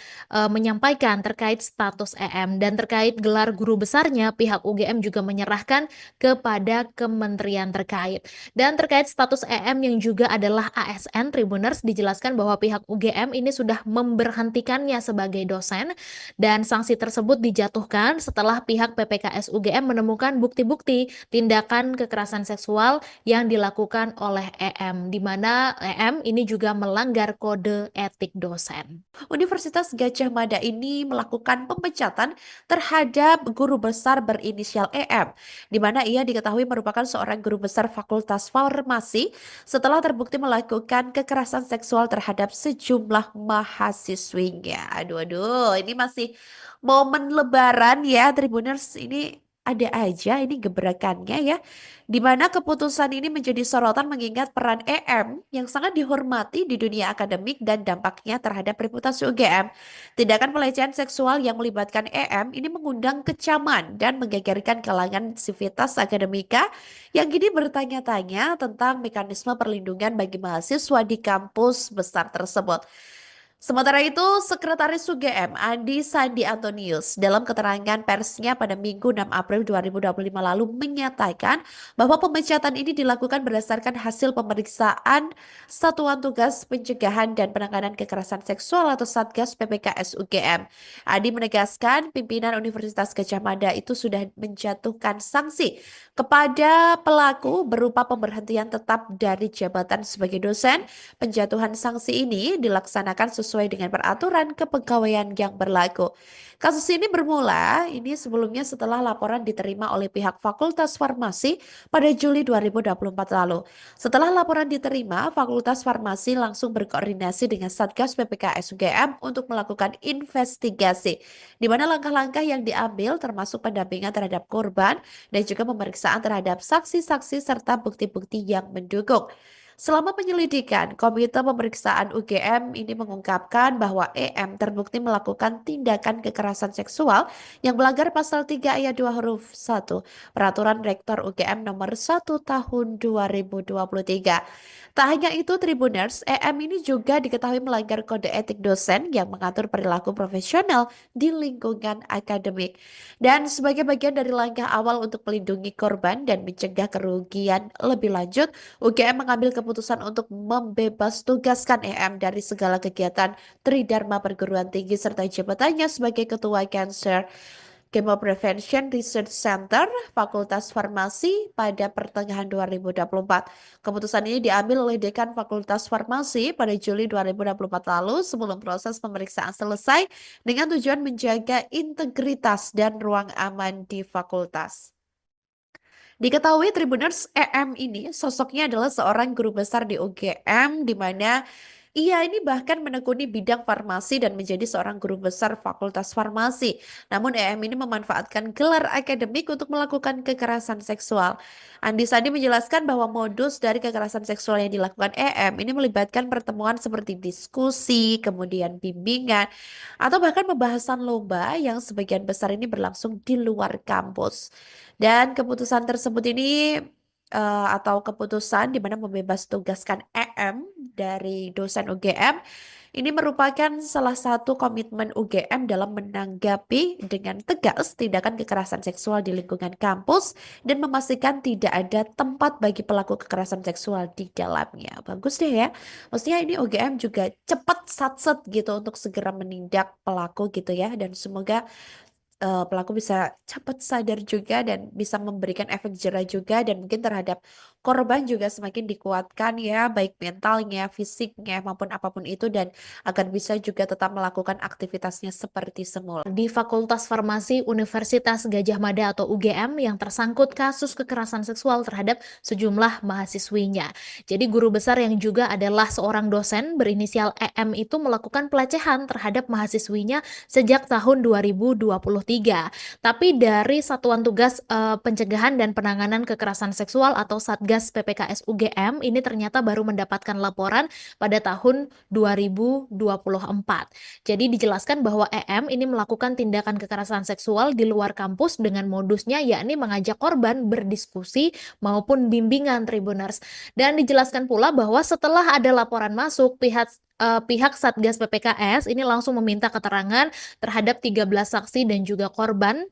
menyampaikan terkait status EM, dan terkait gelar guru besarnya pihak UGM juga menyerahkan kepada kementerian terkait. Dan terkait status EM yang juga adalah ASN Tribun Tribuners, dijelaskan bahwa pihak UGM ini sudah memberhentikannya sebagai dosen dan sanksi tersebut dijatuhkan setelah pihak PPKS UGM menemukan bukti-bukti tindakan kekerasan seksual yang dilakukan oleh EM, di mana EM ini juga melanggar kode etik dosen. Universitas Gadjah Mada ini melakukan pemecatan terhadap guru besar berinisial EM, di mana ia diketahui merupakan seorang guru besar Fakultas Farmasi setelah terbukti melakukan kekerasan seksual terhadap sejumlah mahasiswinya. Aduh, aduh, ini masih momen Lebaran ya, Tribuners. Ini ada aja ini gebrakannya ya, di mana keputusan ini menjadi sorotan mengingat peran EM yang sangat dihormati di dunia akademik dan dampaknya terhadap reputasi UGM. Tindakan pelecehan seksual yang melibatkan EM ini mengundang kecaman dan menggegerkan kalangan sivitas akademika yang kini bertanya-tanya tentang mekanisme perlindungan bagi mahasiswa di kampus besar tersebut. Sementara itu, Sekretaris UGM Andi Sandi Antonius dalam keterangan persnya pada Minggu 6 April 2025 lalu menyatakan bahwa pemecatan ini dilakukan berdasarkan hasil pemeriksaan Satuan Tugas Pencegahan dan Penanganan Kekerasan Seksual atau Satgas PPKS UGM. Andi menegaskan pimpinan Universitas Gadjah Mada itu sudah menjatuhkan sanksi kepada pelaku berupa pemberhentian tetap dari jabatan sebagai dosen. Penjatuhan sanksi ini dilaksanakan sesuai dengan peraturan kepegawaian yang berlaku. Kasus ini bermula sebelumnya setelah laporan diterima oleh pihak Fakultas Farmasi pada Juli 2024 lalu. Setelah laporan diterima, Fakultas Farmasi langsung berkoordinasi dengan Satgas PPKS UGM untuk melakukan investigasi, di mana langkah-langkah yang diambil termasuk pendampingan terhadap korban dan juga pemeriksaan terhadap saksi-saksi serta bukti-bukti yang mendukung. Selama penyelidikan, Komite Pemeriksaan UGM ini mengungkapkan bahwa EM terbukti melakukan tindakan kekerasan seksual yang melanggar pasal 3 ayat 2 huruf 1 Peraturan Rektor UGM nomor 1 tahun 2023. Tak hanya itu, Tribuners, EM ini juga diketahui melanggar kode etik dosen yang mengatur perilaku profesional di lingkungan akademik. Dan sebagai bagian dari langkah awal untuk melindungi korban dan mencegah kerugian lebih lanjut, UGM mengambil keputusan untuk membebas tugaskan EM dari segala kegiatan Tridharma Perguruan Tinggi serta jabatannya sebagai Ketua Cancer Chemo Prevention Research Center Fakultas Farmasi pada pertengahan 2024. Keputusan ini diambil oleh Dekan Fakultas Farmasi pada Juli 2024 lalu sebelum proses pemeriksaan selesai dengan tujuan menjaga integritas dan ruang aman di fakultas. Diketahui Tribuners, EM ini sosoknya adalah seorang guru besar di UGM di mana ia ini bahkan menekuni bidang farmasi dan menjadi seorang guru besar Fakultas Farmasi. Namun EM ini memanfaatkan gelar akademik untuk melakukan kekerasan seksual. Andi Sandi menjelaskan bahwa modus dari kekerasan seksual yang dilakukan EM ini melibatkan pertemuan seperti diskusi, kemudian bimbingan, atau bahkan pembahasan lomba yang sebagian besar ini berlangsung di luar kampus. Dan keputusan tersebut ini atau keputusan di mana membebas tugaskan EM dari dosen UGM ini merupakan salah satu komitmen UGM dalam menanggapi dengan tegas tindakan kekerasan seksual di lingkungan kampus dan memastikan tidak ada tempat bagi pelaku kekerasan seksual di dalamnya. Bagus deh ya. Maksudnya ini UGM juga cepat satset gitu untuk segera menindak pelaku gitu ya, dan semoga pelaku bisa cepat sadar juga dan bisa memberikan efek jerah juga, dan mungkin terhadap korban juga semakin dikuatkan ya, baik mentalnya, fisiknya maupun apapun itu, dan agar bisa juga tetap melakukan aktivitasnya seperti semula. Di Fakultas Farmasi Universitas Gadjah Mada atau UGM yang tersangkut kasus kekerasan seksual terhadap sejumlah mahasiswinya. Jadi guru besar yang juga adalah seorang dosen berinisial EM itu melakukan pelecehan terhadap mahasiswinya sejak tahun 2023. Tapi dari Satuan Tugas Pencegahan dan Penanganan Kekerasan Seksual atau Satgas PPKS UGM ini ternyata baru mendapatkan laporan pada tahun 2024. Jadi dijelaskan bahwa EM ini melakukan tindakan kekerasan seksual di luar kampus dengan modusnya yakni mengajak korban berdiskusi maupun bimbingan Tribuners. Dan dijelaskan pula bahwa setelah ada laporan masuk, pihak Satgas PPKS ini langsung meminta keterangan terhadap 13 saksi dan juga korban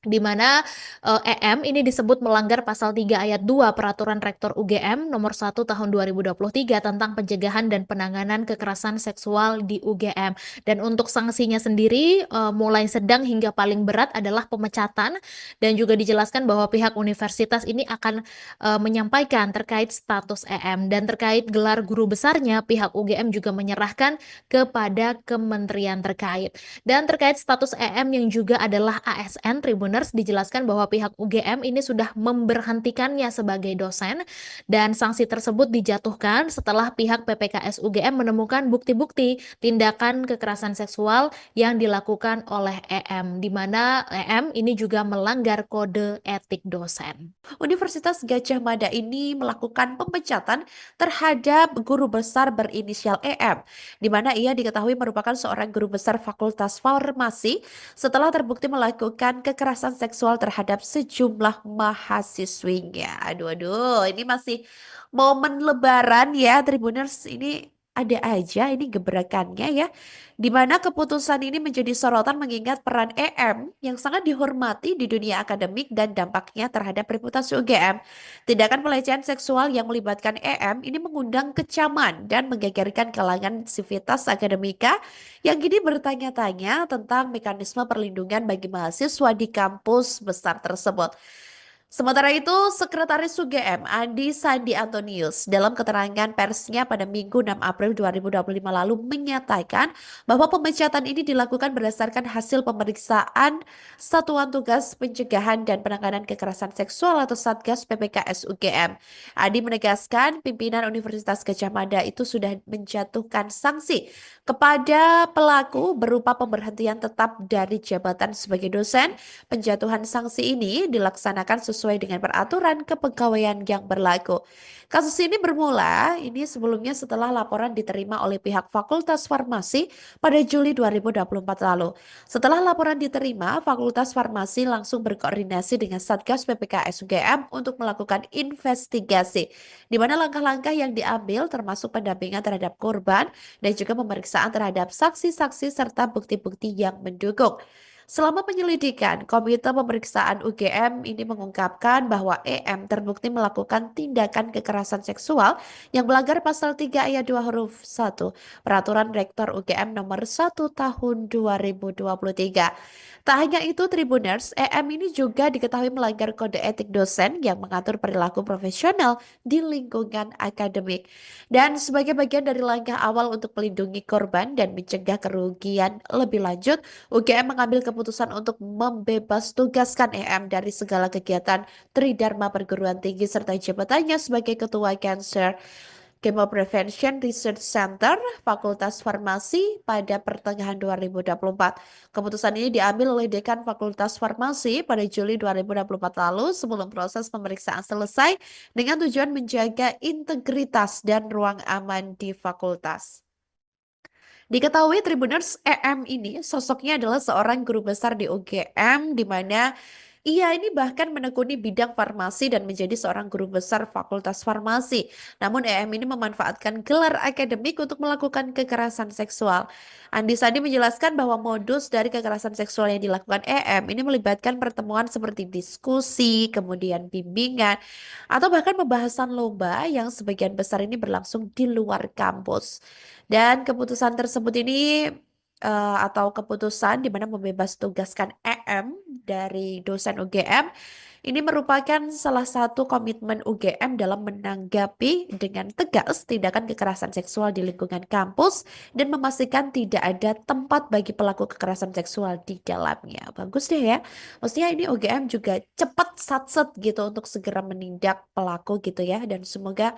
di mana EM ini disebut melanggar pasal 3 ayat 2 Peraturan Rektor UGM nomor 1 tahun 2023 tentang pencegahan dan penanganan kekerasan seksual di UGM. Dan untuk sanksinya sendiri mulai sedang hingga paling berat adalah pemecatan, dan juga dijelaskan bahwa pihak universitas ini akan menyampaikan terkait status EM, dan terkait gelar guru besarnya pihak UGM juga menyerahkan kepada kementerian terkait. Dan terkait status EM yang juga adalah ASN, Tribuners dijelaskan bahwa pihak UGM ini sudah memberhentikannya sebagai dosen, dan sanksi tersebut dijatuhkan setelah pihak PPKS UGM menemukan bukti-bukti tindakan kekerasan seksual yang dilakukan oleh EM, di mana EM ini juga melanggar kode etik dosen. Universitas Gadjah Mada ini melakukan pemecatan terhadap guru besar berinisial EM, di mana ia diketahui merupakan seorang guru besar Fakultas Farmasi setelah terbukti melakukan kekerasan seksual terhadap sejumlah mahasiswinya. Aduh, aduh, ini masih momen Lebaran ya, Tribuners. Ini ada aja ini gebrakannya ya, di mana keputusan ini menjadi sorotan mengingat peran EM yang sangat dihormati di dunia akademik dan dampaknya terhadap reputasi UGM. Tindakan pelecehan seksual yang melibatkan EM ini mengundang kecaman dan menggegerkan kalangan sivitas akademika yang kini bertanya-tanya tentang mekanisme perlindungan bagi mahasiswa di kampus besar tersebut. Sementara itu, Sekretaris UGM Andi Sandi Antonius dalam keterangan persnya pada Minggu 6 April 2025 lalu menyatakan bahwa pemecatan ini dilakukan berdasarkan hasil pemeriksaan Satuan Tugas Pencegahan dan Penanganan Kekerasan Seksual atau Satgas PPKS UGM. Andi menegaskan pimpinan Universitas Gadjah Mada itu sudah menjatuhkan sanksi kepada pelaku berupa pemberhentian tetap dari jabatan sebagai dosen. Penjatuhan sanksi ini dilaksanakan sesuai dengan peraturan kepegawaian yang berlaku. Kasus ini bermula sebelumnya setelah laporan diterima oleh pihak Fakultas Farmasi pada Juli 2024 lalu. Setelah laporan diterima, Fakultas Farmasi langsung berkoordinasi dengan Satgas PPKS UGM untuk melakukan investigasi, di mana langkah-langkah yang diambil termasuk pendampingan terhadap korban dan juga pemeriksaan terhadap saksi-saksi serta bukti-bukti yang mendukung. Selama penyelidikan, Komite Pemeriksaan UGM ini mengungkapkan bahwa EM terbukti melakukan tindakan kekerasan seksual yang melanggar pasal 3 ayat 2 huruf 1 Peraturan Rektor UGM nomor 1 tahun 2023. Tak hanya itu, Tribuners, EM ini juga diketahui melanggar kode etik dosen yang mengatur perilaku profesional di lingkungan akademik. Dan sebagai bagian dari langkah awal untuk melindungi korban dan mencegah kerugian lebih lanjut, UGM mengambil keputusan untuk membebas tugaskan EM dari segala kegiatan Tridharma Perguruan Tinggi serta jabatannya sebagai Ketua Cancer Chemo Prevention Research Center Fakultas Farmasi pada pertengahan 2024. Keputusan ini diambil oleh Dekan Fakultas Farmasi pada Juli 2024 lalu sebelum proses pemeriksaan selesai dengan tujuan menjaga integritas dan ruang aman di fakultas. Diketahui Tribuners, EM ini sosoknya adalah seorang guru besar di UGM, di mana ia ini bahkan menekuni bidang farmasi dan menjadi seorang guru besar Fakultas Farmasi. Namun EM ini memanfaatkan gelar akademik untuk melakukan kekerasan seksual. Andi Sandi menjelaskan bahwa modus dari kekerasan seksual yang dilakukan EM ini melibatkan pertemuan seperti diskusi, kemudian bimbingan, atau bahkan pembahasan lomba yang sebagian besar ini berlangsung di luar kampus. Dan keputusan tersebut ini atau keputusan di mana membebas tugaskan EM dari dosen UGM ini merupakan salah satu komitmen UGM dalam menanggapi dengan tegas tindakan kekerasan seksual di lingkungan kampus dan memastikan tidak ada tempat bagi pelaku kekerasan seksual di dalamnya. Bagus deh ya. Maksudnya ini UGM juga cepat satset gitu untuk segera menindak pelaku gitu ya, dan semoga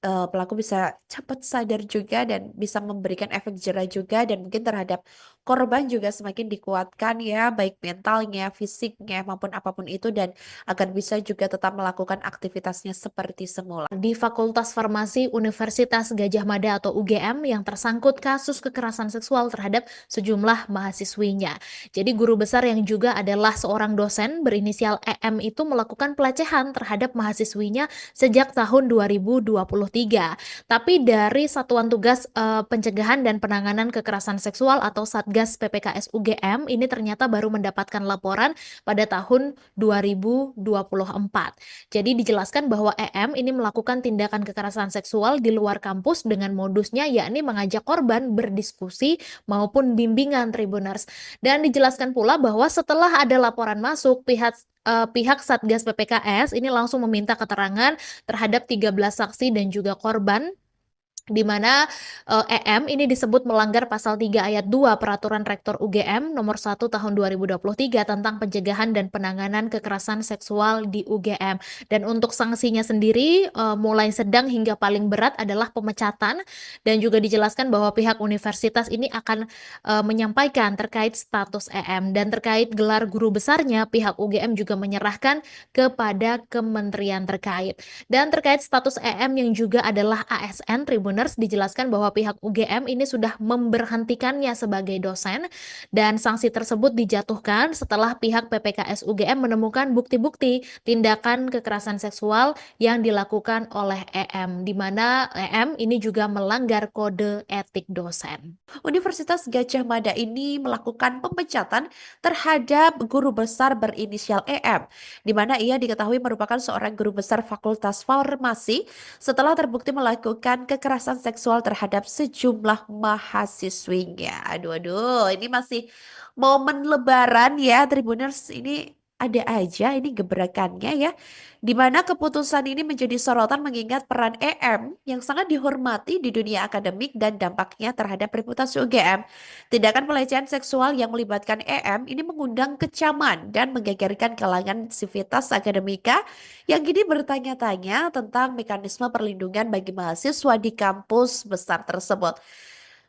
pelaku bisa cepat sadar juga dan bisa memberikan efek jera juga, dan mungkin terhadap korban juga semakin dikuatkan ya, baik mentalnya, fisiknya maupun apapun itu, dan agar bisa juga tetap melakukan aktivitasnya seperti semula. Di Fakultas Farmasi Universitas Gadjah Mada atau UGM yang tersangkut kasus kekerasan seksual terhadap sejumlah mahasiswinya. Jadi guru besar yang juga adalah seorang dosen berinisial EM itu melakukan pelecehan terhadap mahasiswinya sejak tahun 2023. Tapi dari Satuan Tugas Pencegahan dan Penanganan Kekerasan Seksual atau Satgas Satgas PPKS UGM ini ternyata baru mendapatkan laporan pada tahun 2024. Jadi dijelaskan bahwa EM ini melakukan tindakan kekerasan seksual di luar kampus dengan modusnya yakni mengajak korban berdiskusi maupun bimbingan Tribuners. Dan dijelaskan pula bahwa setelah ada laporan masuk, pihak Satgas PPKS ini langsung meminta keterangan terhadap 13 saksi dan juga korban di mana EM ini disebut melanggar pasal 3 ayat 2 Peraturan Rektor UGM nomor 1 tahun 2023 tentang pencegahan dan penanganan kekerasan seksual di UGM. Dan untuk sanksinya sendiri mulai sedang hingga paling berat adalah pemecatan, dan juga dijelaskan bahwa pihak universitas ini akan menyampaikan terkait status EM, dan terkait gelar guru besarnya pihak UGM juga menyerahkan kepada kementerian terkait. Dan terkait status EM yang juga adalah ASN Tribuners, dijelaskan bahwa pihak UGM ini sudah memberhentikannya sebagai dosen, dan sanksi tersebut dijatuhkan setelah pihak PPKS UGM menemukan bukti-bukti tindakan kekerasan seksual yang dilakukan oleh EM, di mana EM ini juga melanggar kode etik dosen. Universitas Gadjah Mada ini melakukan pemecatan terhadap guru besar berinisial EM, di mana ia diketahui merupakan seorang guru besar Fakultas Farmasi setelah terbukti melakukan kekerasan seksual terhadap sejumlah mahasiswinya. Aduh, aduh, ini masih momen Lebaran ya, Tribuners. Ini ada aja ini gebrakannya ya, di mana keputusan ini menjadi sorotan mengingat peran EM yang sangat dihormati di dunia akademik dan dampaknya terhadap reputasi UGM. Tindakan pelecehan seksual yang melibatkan EM ini mengundang kecaman dan menggegerkan kalangan sivitas akademika yang kini bertanya-tanya tentang mekanisme perlindungan bagi mahasiswa di kampus besar tersebut.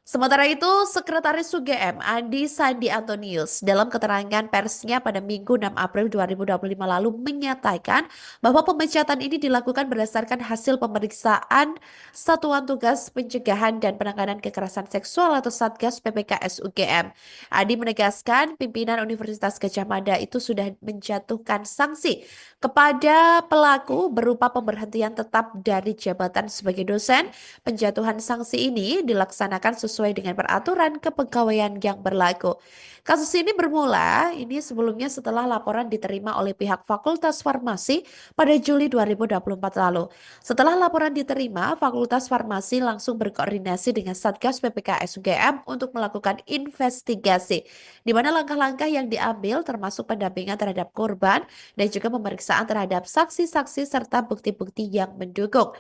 Sementara itu, Sekretaris UGM Andi Sandi Antonius dalam keterangan persnya pada Minggu 6 April 2025 lalu menyatakan bahwa pemecatan ini dilakukan berdasarkan hasil pemeriksaan Satuan Tugas Pencegahan dan Penanganan Kekerasan Seksual atau Satgas PPKS UGM. Andi menegaskan pimpinan Universitas Gadjah Mada itu sudah menjatuhkan sanksi kepada pelaku berupa pemberhentian tetap dari jabatan sebagai dosen. Penjatuhan sanksi ini dilaksanakan sesuai dengan peraturan kepegawaian yang berlaku. Kasus ini bermula sebelumnya setelah laporan diterima oleh pihak Fakultas Farmasi pada Juli 2024 lalu. Setelah laporan diterima, Fakultas Farmasi langsung berkoordinasi dengan Satgas PPKS UGM untuk melakukan investigasi, di mana langkah-langkah yang diambil termasuk pendampingan terhadap korban dan juga pemeriksaan terhadap saksi-saksi serta bukti-bukti yang mendukung.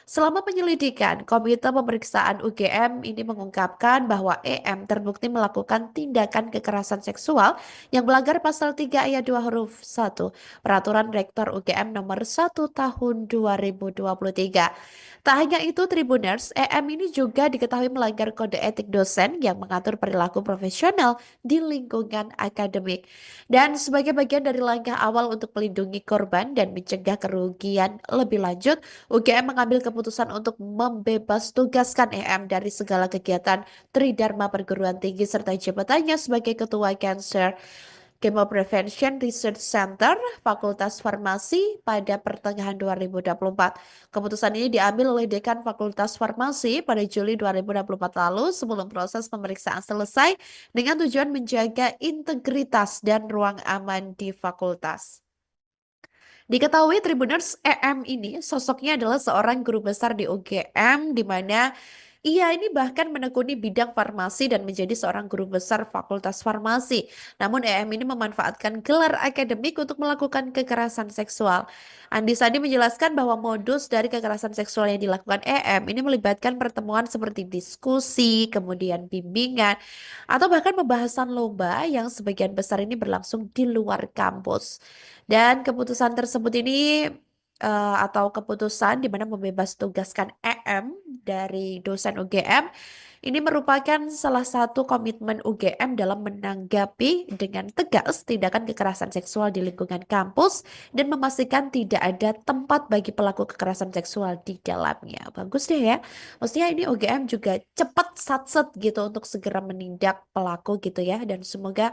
Selama penyelidikan, Komite Pemeriksaan UGM ini mengungkapkan bahwa EM terbukti melakukan tindakan kekerasan seksual yang melanggar pasal 3 ayat 2 huruf 1 Peraturan Rektor UGM nomor 1 tahun 2023. Tak hanya itu, Tribuners, EM ini juga diketahui melanggar kode etik dosen yang mengatur perilaku profesional di lingkungan akademik. Dan sebagai bagian dari langkah awal untuk melindungi korban dan mencegah kerugian lebih lanjut, UGM mengambil keputusan untuk membebas tugaskan EM dari segala kegiatan Tridharma Perguruan Tinggi serta jabatannya sebagai Ketua Cancer Chemo Prevention Research Center Fakultas Farmasi pada pertengahan 2024. Keputusan ini diambil oleh Dekan Fakultas Farmasi pada Juli 2024 lalu sebelum proses pemeriksaan selesai dengan tujuan menjaga integritas dan ruang aman di fakultas. Diketahui Tribuners, EM ini sosoknya adalah seorang guru besar di UGM, di mana ia ini bahkan menekuni bidang farmasi dan menjadi seorang guru besar Fakultas Farmasi. Namun EM ini memanfaatkan gelar akademik untuk melakukan kekerasan seksual. Andi Sandi menjelaskan bahwa modus dari kekerasan seksual yang dilakukan EM ini melibatkan pertemuan seperti diskusi, kemudian bimbingan, atau bahkan pembahasan lomba yang sebagian besar ini berlangsung di luar kampus. Dan keputusan tersebut ini atau keputusan di mana membebas tugaskan EM dari dosen UGM ini merupakan salah satu komitmen UGM dalam menanggapi dengan tegas tindakan kekerasan seksual di lingkungan kampus dan memastikan tidak ada tempat bagi pelaku kekerasan seksual di dalamnya. Bagus deh ya. Maksudnya ini UGM juga cepat satset gitu untuk segera menindak pelaku gitu ya, dan semoga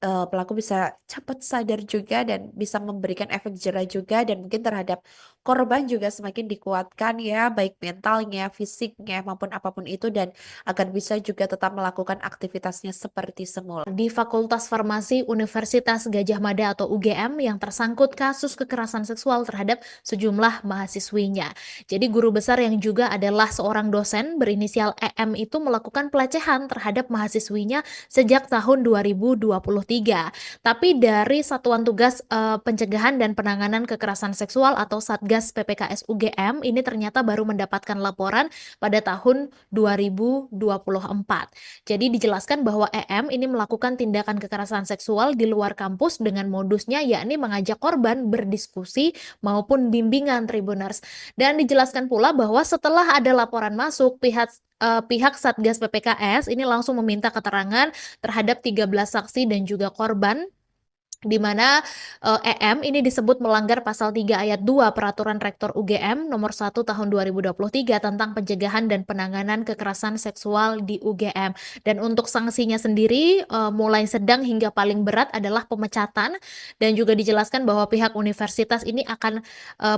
pelaku bisa cepat sadar juga dan bisa memberikan efek jerah juga dan mungkin terhadap korban juga semakin dikuatkan ya, baik mentalnya, fisiknya, maupun apapun itu, dan agar bisa juga tetap melakukan aktivitasnya seperti semula. Di Fakultas Farmasi Universitas Gadjah Mada atau UGM yang tersangkut kasus kekerasan seksual terhadap sejumlah mahasiswinya. Jadi guru besar yang juga adalah seorang dosen berinisial EM itu melakukan pelecehan terhadap mahasiswinya sejak tahun 2023. Tapi dari Satuan Tugas Pencegahan dan Penanganan Kekerasan Seksual atau Satgas PPKS UGM ini ternyata baru mendapatkan laporan pada tahun 2024. Jadi dijelaskan bahwa EM ini melakukan tindakan kekerasan seksual di luar kampus dengan modusnya yakni mengajak korban berdiskusi maupun bimbingan Tribuners. Dan dijelaskan pula bahwa setelah ada laporan masuk, pihak Satgas PPKS ini langsung meminta keterangan terhadap 13 saksi dan juga korban di mana EM ini disebut melanggar pasal 3 ayat 2 Peraturan Rektor UGM nomor 1 tahun 2023 tentang pencegahan dan penanganan kekerasan seksual di UGM. Dan untuk sanksinya sendiri mulai sedang hingga paling berat adalah pemecatan, dan juga dijelaskan bahwa pihak universitas ini akan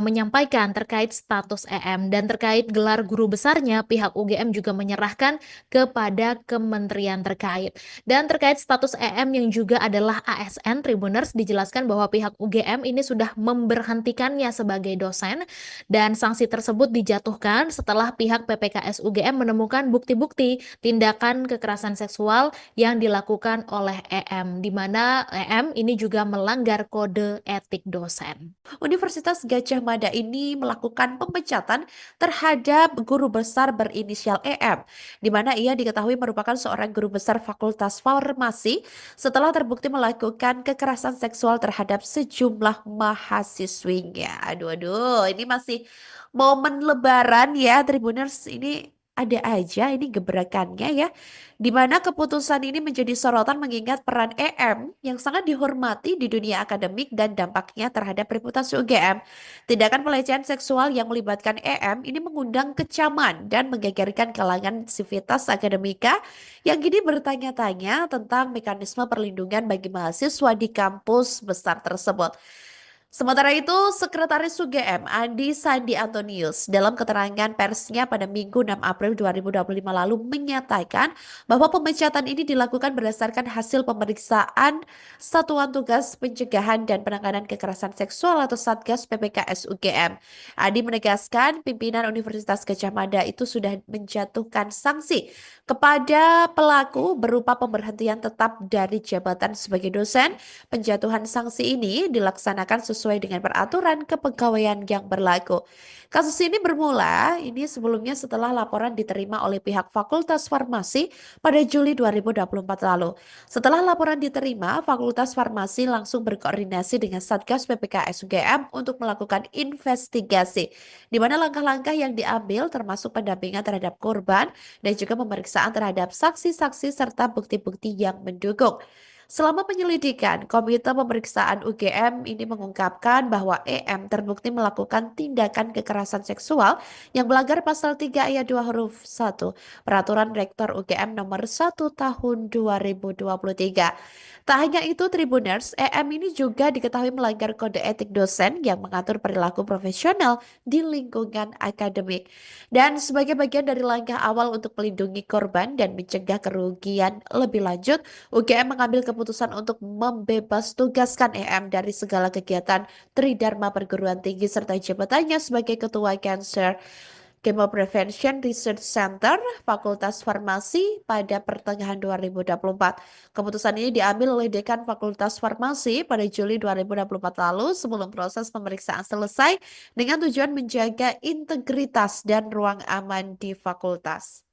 menyampaikan terkait status EM, dan terkait gelar guru besarnya pihak UGM juga menyerahkan kepada kementerian terkait. Dan terkait status EM yang juga adalah ASN Tribuners, dijelaskan bahwa pihak UGM ini sudah memberhentikannya sebagai dosen, dan sanksi tersebut dijatuhkan setelah pihak PPKS UGM menemukan bukti-bukti tindakan kekerasan seksual yang dilakukan oleh EM, di mana EM ini juga melanggar kode etik dosen. Universitas Gadjah Mada ini melakukan pemecatan terhadap guru besar berinisial EM, di mana ia diketahui merupakan seorang guru besar Fakultas Farmasi setelah terbukti melakukan kekerasan seksual terhadap sejumlah mahasiswinya. Aduh, ini masih momen Lebaran ya, Tribuners. Ini ada aja ini gebrakannya ya, di mana keputusan ini menjadi sorotan mengingat peran EM yang sangat dihormati di dunia akademik dan dampaknya terhadap reputasi UGM. Tindakan pelecehan seksual yang melibatkan EM ini mengundang kecaman dan menggegerkan kalangan sivitas akademika yang kini bertanya-tanya tentang mekanisme perlindungan bagi mahasiswa di kampus besar tersebut. Sementara itu, Sekretaris UGM Andi Sandi Antonius dalam keterangan persnya pada Minggu 6 April 2025 lalu menyatakan bahwa pemecatan ini dilakukan berdasarkan hasil pemeriksaan Satuan Tugas Pencegahan dan Penanganan Kekerasan Seksual atau Satgas PPKS UGM. Andi menegaskan pimpinan Universitas Gadjah Mada itu sudah menjatuhkan sanksi kepada pelaku berupa pemberhentian tetap dari jabatan sebagai dosen. Penjatuhan sanksi ini dilaksanakan sesuai dengan peraturan kepegawaian yang berlaku. Kasus ini bermula sebelumnya setelah laporan diterima oleh pihak Fakultas Farmasi pada Juli 2024 lalu. Setelah laporan diterima, Fakultas Farmasi langsung berkoordinasi dengan Satgas PPKS UGM untuk melakukan investigasi, di mana langkah-langkah yang diambil termasuk pendampingan terhadap korban dan juga pemeriksaan terhadap saksi-saksi serta bukti-bukti yang mendukung. Selama penyelidikan, Komite Pemeriksaan UGM ini mengungkapkan bahwa EM terbukti melakukan tindakan kekerasan seksual yang melanggar pasal 3 ayat 2 huruf 1 Peraturan Rektor UGM nomor 1 tahun 2023. Tak hanya itu, Tribuners, EM ini juga diketahui melanggar kode etik dosen yang mengatur perilaku profesional di lingkungan akademik. Dan sebagai bagian dari langkah awal untuk melindungi korban dan mencegah kerugian lebih lanjut, UGM mengambil keputusan untuk membebas tugaskan EM dari segala kegiatan Tridharma Perguruan Tinggi serta jabatannya sebagai Ketua Cancer Chemo Prevention Research Center Fakultas Farmasi pada pertengahan 2024. Keputusan ini diambil oleh Dekan Fakultas Farmasi pada Juli 2024 lalu sebelum proses pemeriksaan selesai dengan tujuan menjaga integritas dan ruang aman di fakultas.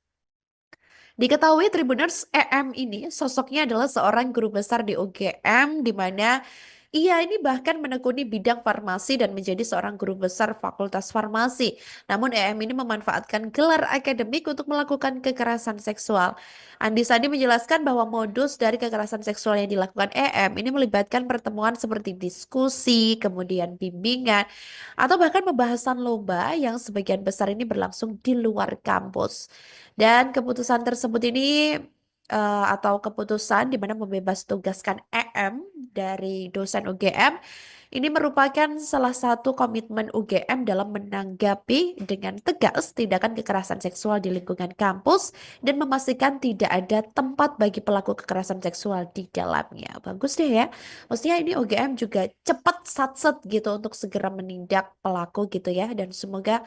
Diketahui Tribuners, EM ini sosoknya adalah seorang guru besar di UGM, di mana ia ini bahkan menekuni bidang farmasi dan menjadi seorang guru besar Fakultas Farmasi. Namun EM ini memanfaatkan gelar akademik untuk melakukan kekerasan seksual. Andi Sandi menjelaskan bahwa modus dari kekerasan seksual yang dilakukan EM ini melibatkan pertemuan seperti diskusi, kemudian bimbingan, atau bahkan pembahasan lomba yang sebagian besar ini berlangsung di luar kampus. Dan keputusan tersebut ini atau keputusan di mana membebas tugaskan EM dari dosen UGM ini merupakan salah satu komitmen UGM dalam menanggapi dengan tegas tindakan kekerasan seksual di lingkungan kampus dan memastikan tidak ada tempat bagi pelaku kekerasan seksual di dalamnya. Bagus deh ya. Maksudnya ini UGM juga cepat satset gitu untuk segera menindak pelaku gitu ya, dan semoga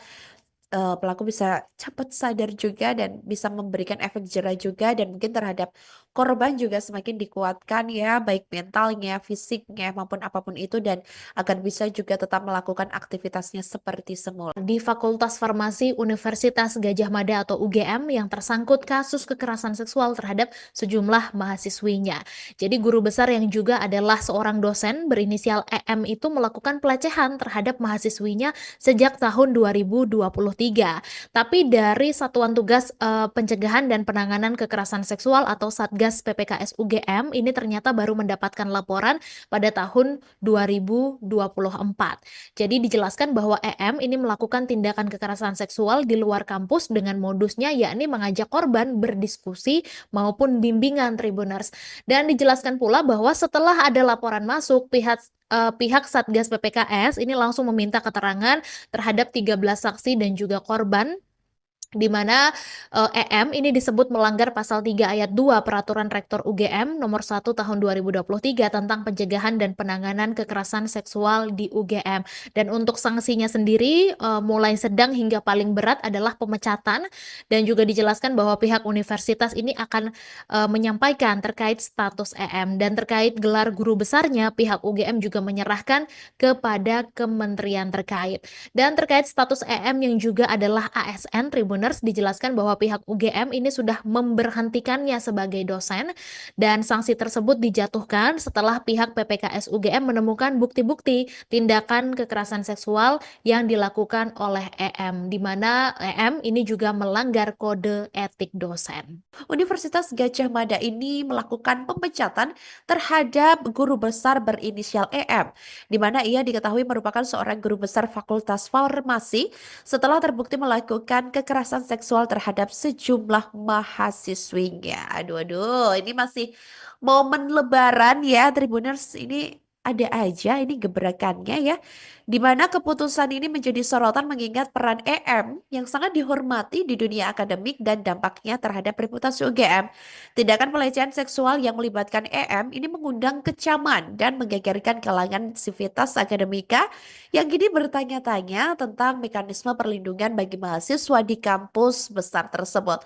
pelaku bisa cepat sadar juga dan bisa memberikan efek jera juga, dan mungkin terhadap korban juga semakin dikuatkan ya, baik mentalnya, fisiknya maupun apapun itu, dan agar bisa juga tetap melakukan aktivitasnya seperti semula. Di Fakultas Farmasi Universitas Gadjah Mada atau UGM yang tersangkut kasus kekerasan seksual terhadap sejumlah mahasiswinya. Jadi guru besar yang juga adalah seorang dosen berinisial EM itu melakukan pelecehan terhadap mahasiswinya sejak tahun 2023. Tapi dari Satuan Tugas Pencegahan dan Penanganan Kekerasan Seksual atau Satgas PPKS UGM ini ternyata baru mendapatkan laporan pada tahun 2024. Jadi dijelaskan bahwa EM ini melakukan tindakan kekerasan seksual di luar kampus dengan modusnya yakni mengajak korban berdiskusi maupun bimbingan Tribuners. Dan dijelaskan pula bahwa setelah ada laporan masuk, pihak Satgas PPKS ini langsung meminta keterangan terhadap 13 saksi dan juga korban, di mana EM ini disebut melanggar pasal 3 ayat 2 Peraturan Rektor UGM nomor 1 tahun 2023 tentang pencegahan dan penanganan kekerasan seksual di UGM. Dan untuk sanksinya sendiri mulai sedang hingga paling berat adalah pemecatan, dan juga dijelaskan bahwa pihak universitas ini akan menyampaikan terkait status EM, dan terkait gelar guru besarnya pihak UGM juga menyerahkan kepada kementerian terkait. Dan terkait status EM yang juga adalah ASN Tribuners, dijelaskan bahwa pihak UGM ini sudah memberhentikannya sebagai dosen, dan sanksi tersebut dijatuhkan setelah pihak PPKS UGM menemukan bukti-bukti tindakan kekerasan seksual yang dilakukan oleh EM, di mana EM ini juga melanggar kode etik dosen. Universitas Gadjah Mada ini melakukan pemecatan terhadap guru besar berinisial EM, di mana ia diketahui merupakan seorang guru besar Fakultas Farmasi setelah terbukti melakukan kekerasan seksual terhadap sejumlah mahasiswinya. Aduh, aduh, ini masih momen Lebaran ya, Tribuners. Ini ada aja ini gebrakannya ya, di mana keputusan ini menjadi sorotan mengingat peran EM yang sangat dihormati di dunia akademik dan dampaknya terhadap reputasi UGM. Tindakan pelecehan seksual yang melibatkan EM ini mengundang kecaman dan menggegerkan kalangan sivitas akademika yang kini bertanya-tanya tentang mekanisme perlindungan bagi mahasiswa di kampus besar tersebut.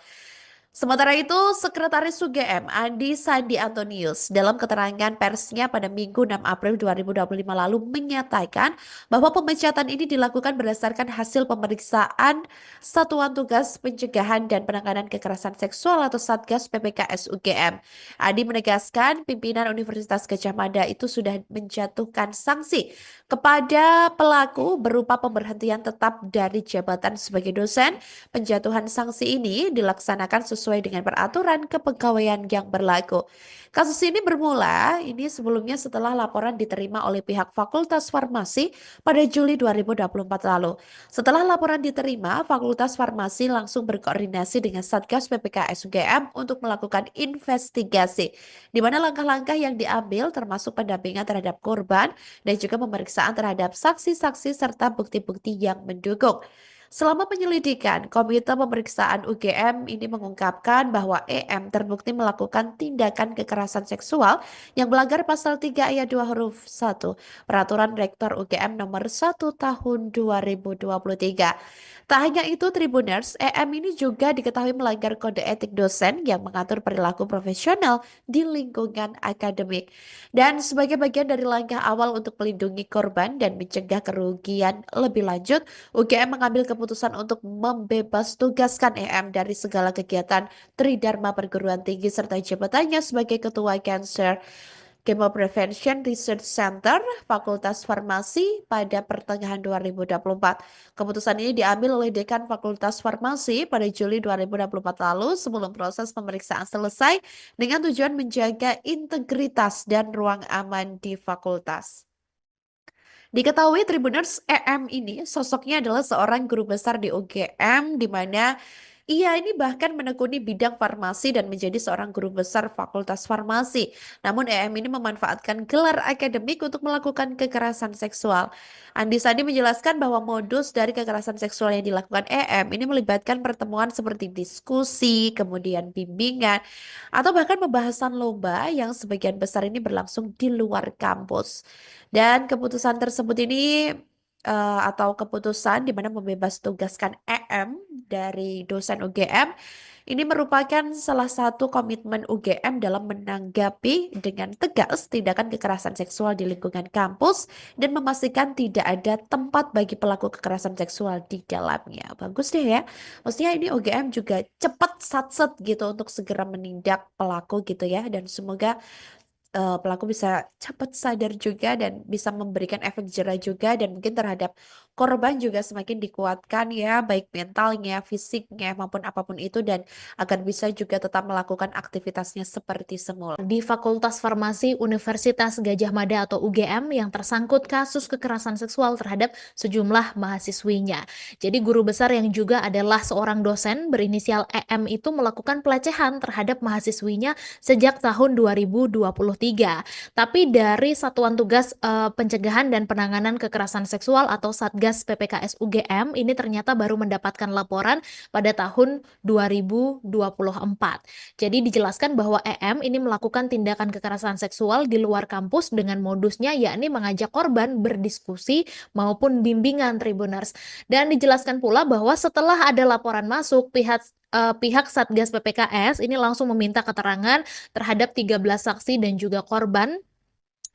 Sementara itu, Sekretaris UGM Andi Sandi Antonius dalam keterangan persnya pada Minggu 6 April 2025 lalu menyatakan bahwa pemecatan ini dilakukan berdasarkan hasil pemeriksaan Satuan Tugas Pencegahan dan Penanganan Kekerasan Seksual atau Satgas PPKS UGM. Andi menegaskan pimpinan Universitas Gadjah Mada itu sudah menjatuhkan sanksi kepada pelaku berupa pemberhentian tetap dari jabatan sebagai dosen. Penjatuhan sanksi ini dilaksanakan sesuai dengan peraturan kepegawaian yang berlaku. Kasus ini bermula sebelumnya setelah laporan diterima oleh pihak Fakultas Farmasi pada Juli 2024 lalu. Setelah laporan diterima, Fakultas Farmasi langsung berkoordinasi dengan Satgas PPKS UGM untuk melakukan investigasi, di mana langkah-langkah yang diambil termasuk pendampingan terhadap korban dan juga pemeriksaan terhadap saksi-saksi serta bukti-bukti yang mendukung. Selama penyelidikan, Komite Pemeriksaan UGM ini mengungkapkan bahwa EM terbukti melakukan tindakan kekerasan seksual yang melanggar pasal 3 ayat 2 huruf 1 Peraturan Rektor UGM nomor 1 tahun 2023. Tak hanya itu, Tribuners, EM ini juga diketahui melanggar kode etik dosen yang mengatur perilaku profesional di lingkungan akademik. Dan sebagai bagian dari langkah awal untuk melindungi korban dan mencegah kerugian lebih lanjut, UGM mengambil keputusan untuk membebas tugaskan EM dari segala kegiatan Tridharma Perguruan Tinggi serta jabatannya sebagai Ketua Cancer Chemo Prevention Research Center Fakultas Farmasi pada pertengahan 2024. Keputusan ini diambil oleh Dekan Fakultas Farmasi pada Juli 2024 lalu sebelum proses pemeriksaan selesai dengan tujuan menjaga integritas dan ruang aman di fakultas. Diketahui Tribuners, EM ini sosoknya adalah seorang guru besar di UGM, di mana Ia ini bahkan menekuni bidang farmasi dan menjadi seorang guru besar Fakultas Farmasi. Namun EM ini memanfaatkan gelar akademik untuk melakukan kekerasan seksual. Andi Sandi menjelaskan bahwa modus dari kekerasan seksual yang dilakukan EM ini melibatkan pertemuan seperti diskusi, kemudian bimbingan, atau bahkan pembahasan lomba yang sebagian besar ini berlangsung di luar kampus. Dan keputusan tersebut ini atau keputusan di mana membebas tugaskan EM dari dosen UGM ini merupakan salah satu komitmen UGM dalam menanggapi dengan tegas tindakan kekerasan seksual di lingkungan kampus dan memastikan tidak ada tempat bagi pelaku kekerasan seksual di dalamnya. Bagus deh ya. Maksudnya ini UGM juga cepat satset gitu untuk segera menindak pelaku gitu ya, dan semoga pelaku bisa cepat sadar juga dan bisa memberikan efek jerah juga, dan mungkin terhadap korban juga semakin dikuatkan ya, baik mentalnya, fisiknya maupun apapun itu, dan agar bisa juga tetap melakukan aktivitasnya seperti semula. Di Fakultas Farmasi Universitas Gadjah Mada atau UGM yang tersangkut kasus kekerasan seksual terhadap sejumlah mahasiswinya. Jadi guru besar yang juga adalah seorang dosen berinisial EM itu melakukan pelecehan terhadap mahasiswinya sejak tahun 2023. Tapi dari Satuan Tugas Pencegahan dan Penanganan Kekerasan Seksual atau Satgas PPKS UGM ini ternyata baru mendapatkan laporan pada tahun 2024. Jadi dijelaskan bahwa EM ini melakukan tindakan kekerasan seksual di luar kampus dengan modusnya yakni mengajak korban berdiskusi maupun bimbingan Tribuners. Dan dijelaskan pula bahwa setelah ada laporan masuk, pihak Satgas PPKS ini langsung meminta keterangan terhadap 13 saksi dan juga korban,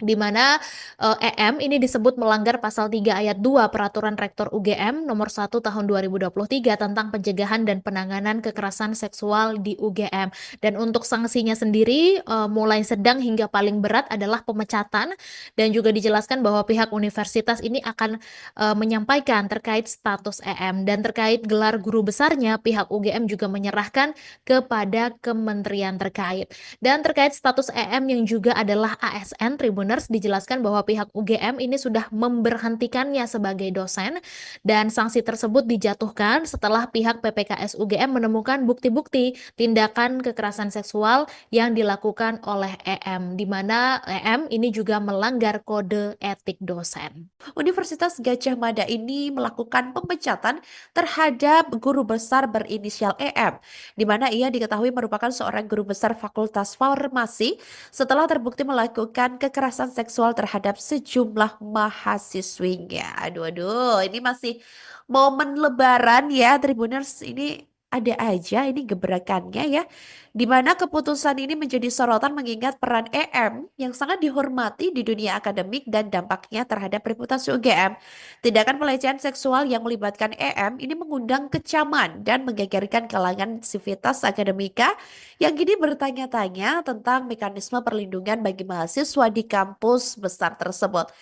di mana EM ini disebut melanggar pasal 3 ayat 2 Peraturan Rektor UGM nomor 1 tahun 2023 tentang pencegahan dan penanganan kekerasan seksual di UGM. Dan untuk sanksinya sendiri mulai sedang hingga paling berat adalah pemecatan, dan juga dijelaskan bahwa pihak universitas ini akan menyampaikan terkait status EM, dan terkait gelar guru besarnya pihak UGM juga menyerahkan kepada kementerian terkait. Dan terkait status EM yang juga adalah ASN Tribuners, dijelaskan bahwa pihak UGM ini sudah memberhentikannya sebagai dosen, dan sanksi tersebut dijatuhkan setelah pihak PPKS UGM menemukan bukti-bukti tindakan kekerasan seksual yang dilakukan oleh EM, di mana EM ini juga melanggar kode etik dosen. Universitas Gadjah Mada ini melakukan pemecatan terhadap guru besar berinisial EM, di mana ia diketahui merupakan seorang guru besar Fakultas Farmasi setelah terbukti melakukan kekerasan seksual terhadap sejumlah mahasiswinya. Aduh, aduh, ini masih momen Lebaran ya, Tribuners, ini ada aja ini gebrakannya ya, di mana keputusan ini menjadi sorotan mengingat peran EM yang sangat dihormati di dunia akademik dan dampaknya terhadap reputasi UGM. Tindakan pelecehan seksual yang melibatkan EM ini mengundang kecaman dan menggegerkan kalangan sivitas akademika yang kini bertanya-tanya tentang mekanisme perlindungan bagi mahasiswa di kampus besar tersebut.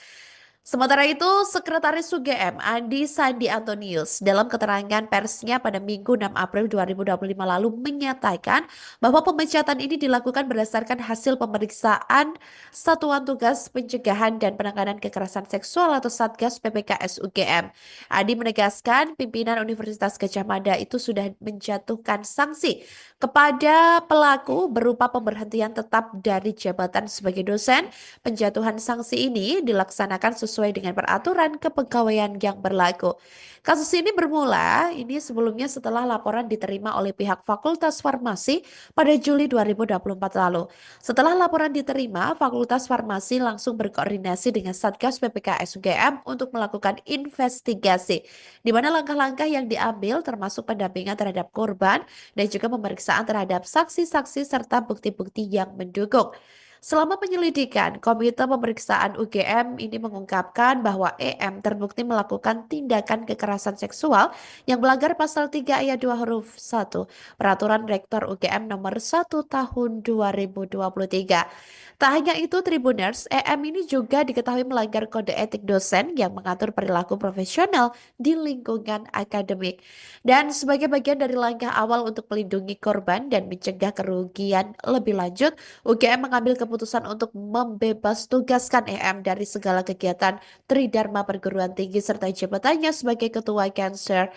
Sementara itu, Sekretaris UGM Andi Sandi Antonius dalam keterangan persnya pada Minggu 6 April 2025 lalu menyatakan bahwa pemecatan ini dilakukan berdasarkan hasil pemeriksaan Satuan Tugas Pencegahan dan Penanganan Kekerasan Seksual atau Satgas PPKS UGM. Andi menegaskan pimpinan Universitas Gadjah Mada itu sudah menjatuhkan sanksi kepada pelaku berupa pemberhentian tetap dari jabatan sebagai dosen. Penjatuhan sanksi ini dilaksanakan sesuai dengan peraturan kepegawaian yang berlaku. Kasus ini bermula sebelumnya setelah laporan diterima oleh pihak Fakultas Farmasi pada Juli 2024 lalu. Setelah laporan diterima, Fakultas Farmasi langsung berkoordinasi dengan Satgas PPKS UGM untuk melakukan investigasi, di mana langkah-langkah yang diambil termasuk pendampingan terhadap korban dan juga pemeriksaan terhadap saksi-saksi serta bukti-bukti yang mendukung. Selama penyelidikan, Komite Pemeriksaan UGM ini mengungkapkan bahwa EM terbukti melakukan tindakan kekerasan seksual yang melanggar pasal 3 ayat 2 huruf 1 Peraturan Rektor UGM nomor 1 tahun 2023. Tak hanya itu, Tribuners, EM ini juga diketahui melanggar kode etik dosen yang mengatur perilaku profesional di lingkungan akademik. Dan sebagai bagian dari langkah awal untuk melindungi korban dan mencegah kerugian lebih lanjut, UGM mengambil keputusan untuk membebas tugaskan EM dari segala kegiatan Tridharma Perguruan Tinggi serta jabatannya sebagai Ketua Cancer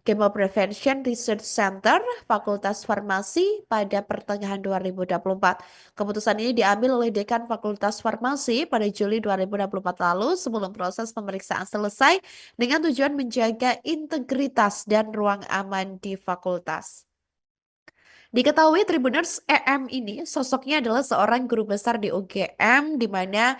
Chemo Prevention Research Center, Fakultas Farmasi pada pertengahan 2024. Keputusan ini diambil oleh Dekan Fakultas Farmasi pada Juli 2024 lalu sebelum proses pemeriksaan selesai dengan tujuan menjaga integritas dan ruang aman di fakultas. Diketahui Tribuners EM ini sosoknya adalah seorang guru besar di UGM di mana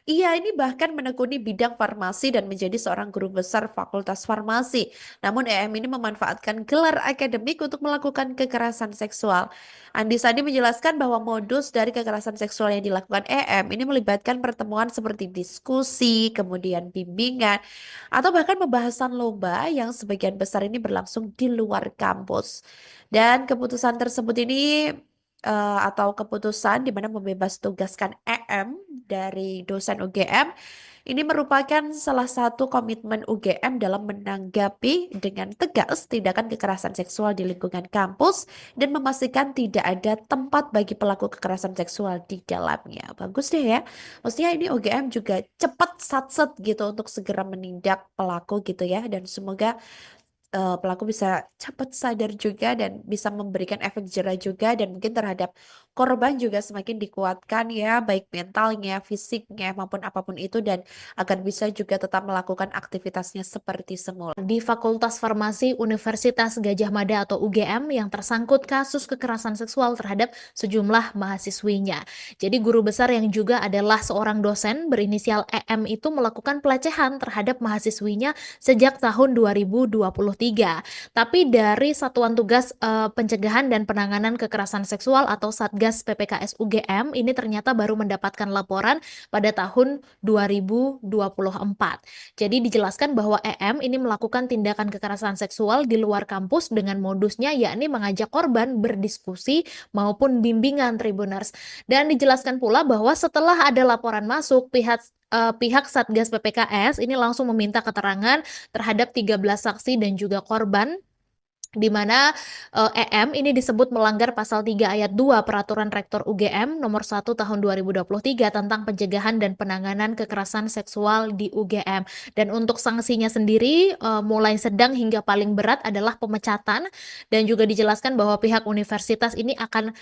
ia ini bahkan menekuni bidang farmasi dan menjadi seorang guru besar Fakultas Farmasi. Namun EM ini memanfaatkan gelar akademik untuk melakukan kekerasan seksual. Andi Sandi menjelaskan bahwa modus dari kekerasan seksual yang dilakukan EM ini melibatkan pertemuan seperti diskusi, kemudian bimbingan, atau bahkan pembahasan lomba yang sebagian besar ini berlangsung di luar kampus. Dan keputusan tersebut ini atau keputusan di mana membebas tugaskan EM dari dosen UGM ini merupakan salah satu komitmen UGM dalam menanggapi dengan tegas tindakan kekerasan seksual di lingkungan kampus dan memastikan tidak ada tempat bagi pelaku kekerasan seksual di dalamnya. Bagus deh ya. Maksudnya ini UGM juga cepat satset gitu untuk segera menindak pelaku gitu ya, dan semoga pelaku bisa cepat sadar juga dan bisa memberikan efek jerah juga, dan mungkin terhadap korban juga semakin dikuatkan ya, baik mentalnya, fisiknya maupun apapun itu, dan agar bisa juga tetap melakukan aktivitasnya seperti semula. Di Fakultas Farmasi Universitas Gadjah Mada atau UGM yang tersangkut kasus kekerasan seksual terhadap sejumlah mahasiswinya. Jadi guru besar yang juga adalah seorang dosen berinisial EM itu melakukan pelecehan terhadap mahasiswinya sejak tahun 2023. Tapi dari Satuan Tugas Pencegahan dan Penanganan Kekerasan Seksual atau Satgas PPKS UGM ini ternyata baru mendapatkan laporan pada tahun 2024. Jadi dijelaskan bahwa EM ini melakukan tindakan kekerasan seksual di luar kampus dengan modusnya yakni mengajak korban berdiskusi maupun bimbingan Tribuners. Dan dijelaskan pula bahwa setelah ada laporan masuk, pihak Satgas PPKS ini langsung meminta keterangan terhadap 13 saksi dan juga korban, di mana EM ini disebut melanggar pasal 3 ayat 2 Peraturan Rektor UGM nomor 1 tahun 2023 tentang pencegahan dan penanganan kekerasan seksual di UGM. Dan untuk sanksinya sendiri mulai sedang hingga paling berat adalah pemecatan, dan juga dijelaskan bahwa pihak universitas ini akan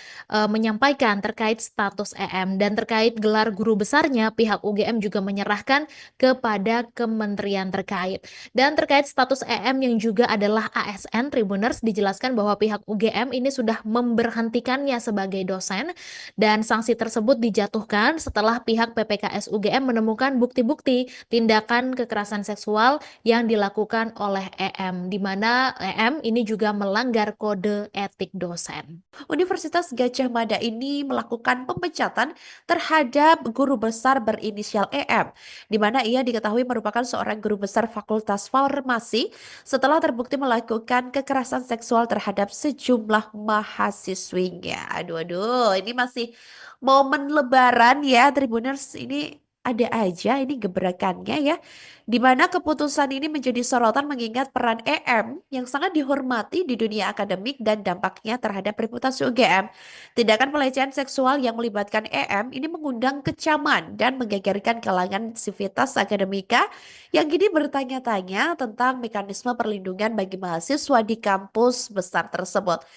menyampaikan terkait status EM, dan terkait gelar guru besarnya pihak UGM juga menyerahkan kepada kementerian terkait. Dan terkait status EM yang juga adalah ASN Tribuners, dijelaskan bahwa pihak UGM ini sudah memberhentikannya sebagai dosen, dan sanksi tersebut dijatuhkan setelah pihak PPKS UGM menemukan bukti-bukti tindakan kekerasan seksual yang dilakukan oleh EM, di mana EM ini juga melanggar kode etik dosen. Universitas Gadjah Mada ini melakukan pemecatan terhadap guru besar berinisial EM, di mana ia diketahui merupakan seorang guru besar Fakultas Farmasi setelah terbukti melakukan kekerasan seksual terhadap sejumlah mahasiswinya. Aduh, ini masih momen Lebaran ya, Tribuners, ini ada aja ini gebrakannya ya, di mana keputusan ini menjadi sorotan mengingat peran EM yang sangat dihormati di dunia akademik dan dampaknya terhadap reputasi UGM. Tindakan pelecehan seksual yang melibatkan EM ini mengundang kecaman dan menggegerkan kalangan sivitas akademika yang kini bertanya-tanya tentang mekanisme perlindungan bagi mahasiswa di kampus besar tersebut.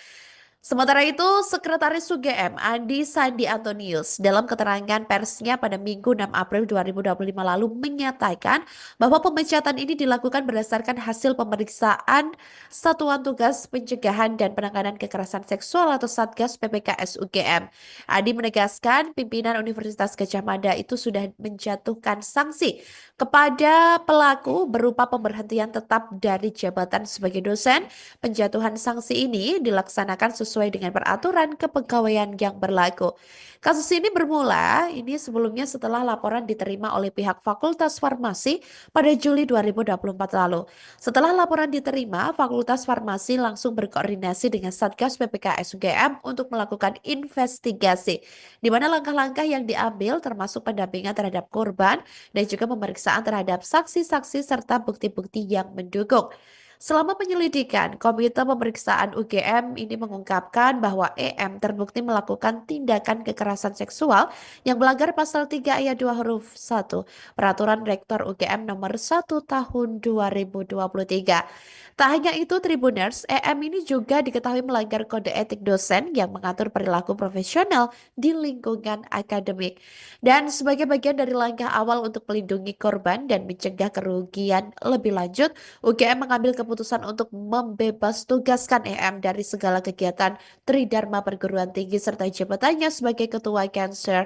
Sementara itu, Sekretaris UGM Andi Sandi Antonius dalam keterangan persnya pada Minggu 6 April 2025 lalu menyatakan bahwa pemecatan ini dilakukan berdasarkan hasil pemeriksaan Satuan Tugas Pencegahan dan Penanganan Kekerasan Seksual atau Satgas PPKS UGM. Andi menegaskan pimpinan Universitas Gadjah Mada itu sudah menjatuhkan sanksi kepada pelaku berupa pemberhentian tetap dari jabatan sebagai dosen. Penjatuhan sanksi ini dilaksanakan sesuai dengan peraturan kepegawaian yang berlaku. Kasus ini bermula sebelumnya setelah laporan diterima oleh pihak Fakultas Farmasi pada Juli 2024 lalu. Setelah laporan diterima, Fakultas Farmasi langsung berkoordinasi dengan Satgas PPKS UGM untuk melakukan investigasi, di mana langkah-langkah yang diambil termasuk pendampingan terhadap korban dan juga pemeriksaan terhadap saksi-saksi serta bukti-bukti yang mendukung. Selama penyelidikan, Komite Pemeriksaan UGM ini mengungkapkan bahwa EM terbukti melakukan tindakan kekerasan seksual yang melanggar pasal 3 ayat 2 huruf 1 Peraturan Rektor UGM nomor 1 tahun 2023. Tak hanya itu, Tribuners, EM ini juga diketahui melanggar kode etik dosen yang mengatur perilaku profesional di lingkungan akademik. Dan sebagai bagian dari langkah awal untuk melindungi korban dan mencegah kerugian lebih lanjut, UGM mengambil keputusan untuk membebas tugaskan EM dari segala kegiatan Tridharma perguruan tinggi serta jabatannya sebagai Ketua Cancer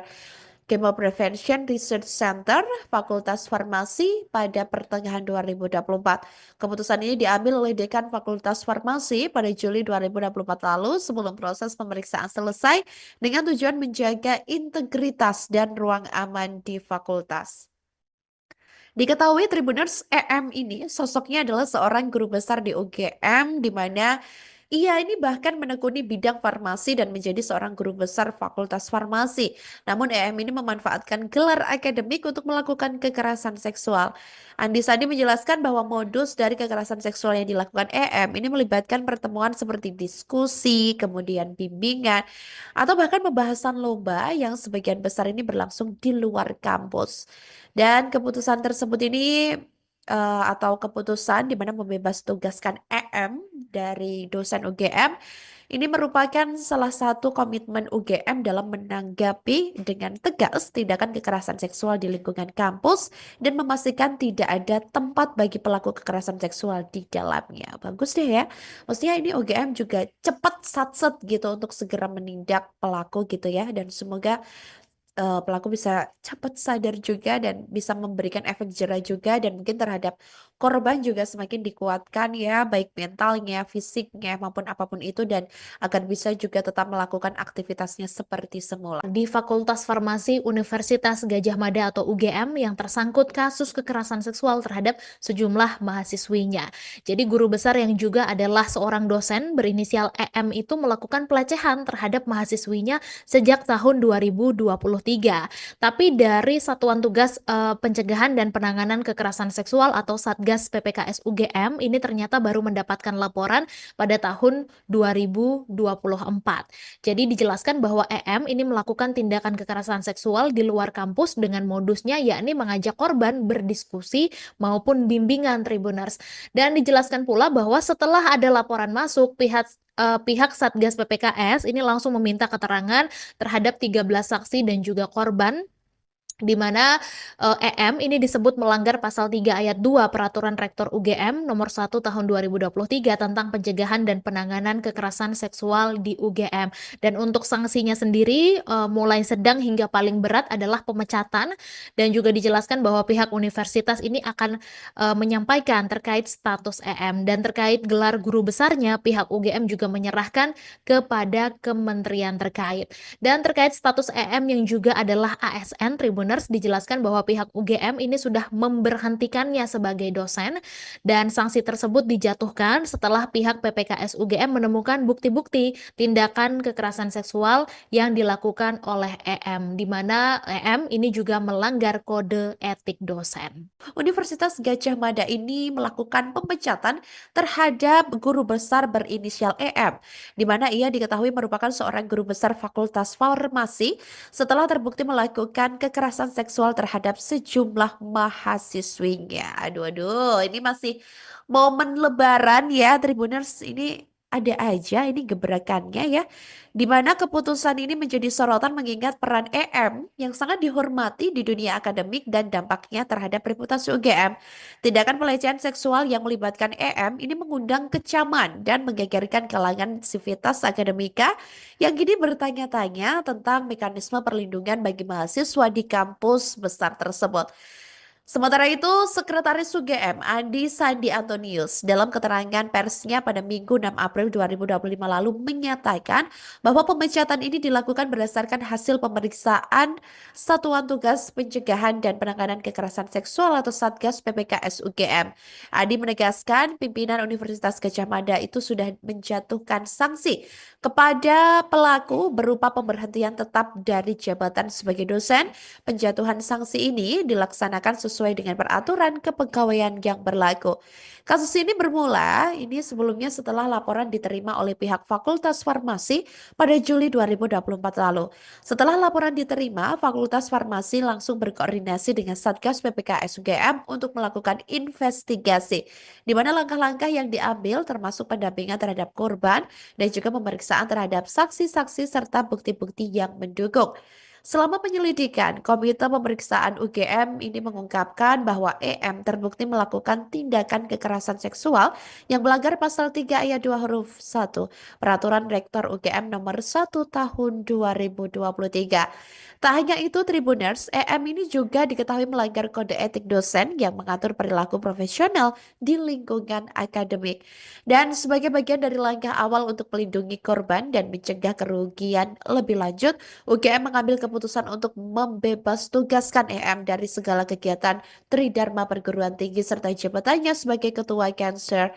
Chemo Prevention Research Center Fakultas Farmasi pada pertengahan 2024. Keputusan ini diambil oleh Dekan Fakultas Farmasi pada Juli 2024 lalu sebelum proses pemeriksaan selesai dengan tujuan menjaga integritas dan ruang aman di fakultas. Diketahui Tribuners, EM ini sosoknya adalah seorang guru besar di UGM di mana ia ini bahkan menekuni bidang farmasi dan menjadi seorang guru besar Fakultas Farmasi. Namun EM ini memanfaatkan gelar akademik untuk melakukan kekerasan seksual. Andi Sandi menjelaskan bahwa modus dari kekerasan seksual yang dilakukan EM ini melibatkan pertemuan seperti diskusi, kemudian bimbingan, atau bahkan pembahasan lomba yang sebagian besar ini berlangsung di luar kampus. Dan keputusan tersebut ini atau keputusan di mana membebas tugaskan EM dari dosen UGM ini merupakan salah satu komitmen UGM dalam menanggapi dengan tegas tindakan kekerasan seksual di lingkungan kampus dan memastikan tidak ada tempat bagi pelaku kekerasan seksual di dalamnya. Bagus deh ya. Maksudnya ini UGM juga cepat satset gitu untuk segera menindak pelaku gitu ya, dan semoga pelaku bisa cepat sadar juga dan bisa memberikan efek jera juga, dan mungkin terhadap korban juga semakin dikuatkan ya, baik mentalnya, fisiknya maupun apapun itu, dan agar bisa juga tetap melakukan aktivitasnya seperti semula. Di Fakultas Farmasi Universitas Gadjah Mada atau UGM yang tersangkut kasus kekerasan seksual terhadap sejumlah mahasiswinya. Jadi guru besar yang juga adalah seorang dosen berinisial EM itu melakukan pelecehan terhadap mahasiswinya sejak tahun 2023. Tapi dari Satuan Tugas Pencegahan dan Penanganan Kekerasan Seksual atau Satgas PPKS UGM ini ternyata baru mendapatkan laporan pada tahun 2024. Jadi dijelaskan bahwa EM ini melakukan tindakan kekerasan seksual di luar kampus dengan modusnya yakni mengajak korban berdiskusi maupun bimbingan Tribuners. Dan dijelaskan pula bahwa setelah ada laporan masuk, pihak Satgas PPKS ini langsung meminta keterangan terhadap 13 saksi dan juga korban, di mana EM ini disebut melanggar pasal 3 ayat 2 Peraturan Rektor UGM nomor 1 tahun 2023 tentang pencegahan dan penanganan kekerasan seksual di UGM. Dan untuk sanksinya sendiri mulai sedang hingga paling berat adalah pemecatan, dan juga dijelaskan bahwa pihak universitas ini akan menyampaikan terkait status EM, dan terkait gelar guru besarnya pihak UGM juga menyerahkan kepada kementerian terkait. Dan terkait status EM yang juga adalah ASN Tribuners, dijelaskan bahwa pihak UGM ini sudah memberhentikannya sebagai dosen, dan sanksi tersebut dijatuhkan setelah pihak PPKS UGM menemukan bukti-bukti tindakan kekerasan seksual yang dilakukan oleh EM, di mana EM ini juga melanggar kode etik dosen. Universitas Gadjah Mada ini melakukan pemecatan terhadap guru besar berinisial EM, di mana ia diketahui merupakan seorang guru besar Fakultas Farmasi setelah terbukti melakukan kekerasan seksual terhadap sejumlah mahasiswinya. Aduh, aduh, ini masih momen Lebaran ya, Tribuners. Ini ada aja ini gebrakannya ya, di mana keputusan ini menjadi sorotan mengingat peran EM yang sangat dihormati di dunia akademik dan dampaknya terhadap reputasi UGM. Tindakan pelecehan seksual yang melibatkan EM ini mengundang kecaman dan menggegerkan kalangan sivitas akademika yang kini bertanya-tanya tentang mekanisme perlindungan bagi mahasiswa di kampus besar tersebut. Sementara itu, Sekretaris UGM Andi Sandi Antonius dalam keterangan persnya pada Minggu 6 April 2025 lalu menyatakan bahwa pemecatan ini dilakukan berdasarkan hasil pemeriksaan Satuan Tugas Pencegahan dan Penanganan Kekerasan Seksual atau Satgas PPKS UGM. Andi menegaskan pimpinan Universitas Gadjah Mada itu sudah menjatuhkan sanksi kepada pelaku berupa pemberhentian tetap dari jabatan sebagai dosen. Penjatuhan sanksi ini dilaksanakan sesuai sesuai dengan peraturan kepegawaian yang berlaku. Kasus ini bermula sebelumnya setelah laporan diterima oleh pihak Fakultas Farmasi pada Juli 2024 lalu. Setelah laporan diterima, Fakultas Farmasi langsung berkoordinasi dengan Satgas PPKS UGM untuk melakukan investigasi, di mana langkah-langkah yang diambil termasuk pendampingan terhadap korban dan juga pemeriksaan terhadap saksi-saksi serta bukti-bukti yang mendukung. Selama penyelidikan, Komite Pemeriksaan UGM ini mengungkapkan bahwa EM terbukti melakukan tindakan kekerasan seksual yang melanggar pasal 3 ayat 2 huruf 1 Peraturan Rektor UGM nomor 1 tahun 2023. Tak hanya itu, Tribuners, EM ini juga diketahui melanggar kode etik dosen yang mengatur perilaku profesional di lingkungan akademik. Dan sebagai bagian dari langkah awal untuk melindungi korban dan mencegah kerugian lebih lanjut, UGM mengambil keputusan untuk membebas tugaskan EM dari segala kegiatan Tridharma perguruan tinggi serta jabatannya sebagai Ketua Cancer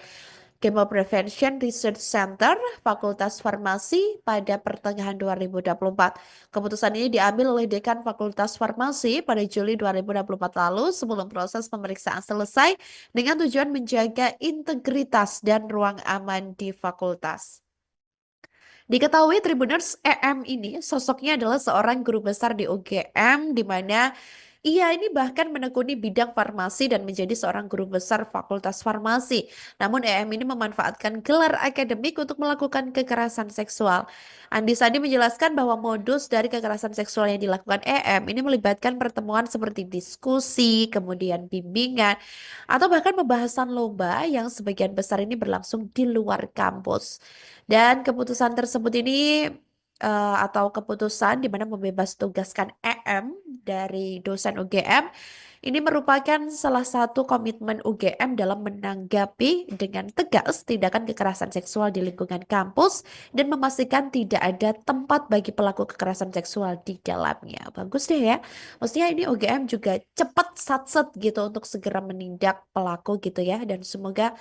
Chemo Prevention Research Center Fakultas Farmasi pada pertengahan 2024. Keputusan ini diambil oleh Dekan Fakultas Farmasi pada Juli 2024 lalu sebelum proses pemeriksaan selesai dengan tujuan menjaga integritas dan ruang aman di fakultas. Diketahui Tribuners, EM ini sosoknya adalah seorang guru besar di UGM di mana ia ini bahkan menekuni bidang farmasi dan menjadi seorang guru besar Fakultas Farmasi. Namun EM ini memanfaatkan gelar akademik untuk melakukan kekerasan seksual. Andi Sandi menjelaskan bahwa modus dari kekerasan seksual yang dilakukan EM ini melibatkan pertemuan seperti diskusi, kemudian bimbingan, atau bahkan pembahasan lomba yang sebagian besar ini berlangsung di luar kampus. Dan keputusan tersebut ini atau keputusan di mana membebas tugaskan EM dari dosen UGM ini merupakan salah satu komitmen UGM dalam menanggapi dengan tegas tindakan kekerasan seksual di lingkungan kampus dan memastikan tidak ada tempat bagi pelaku kekerasan seksual di dalamnya. Bagus deh ya. Maksudnya ini UGM juga cepat satset gitu untuk segera menindak pelaku gitu ya, dan semoga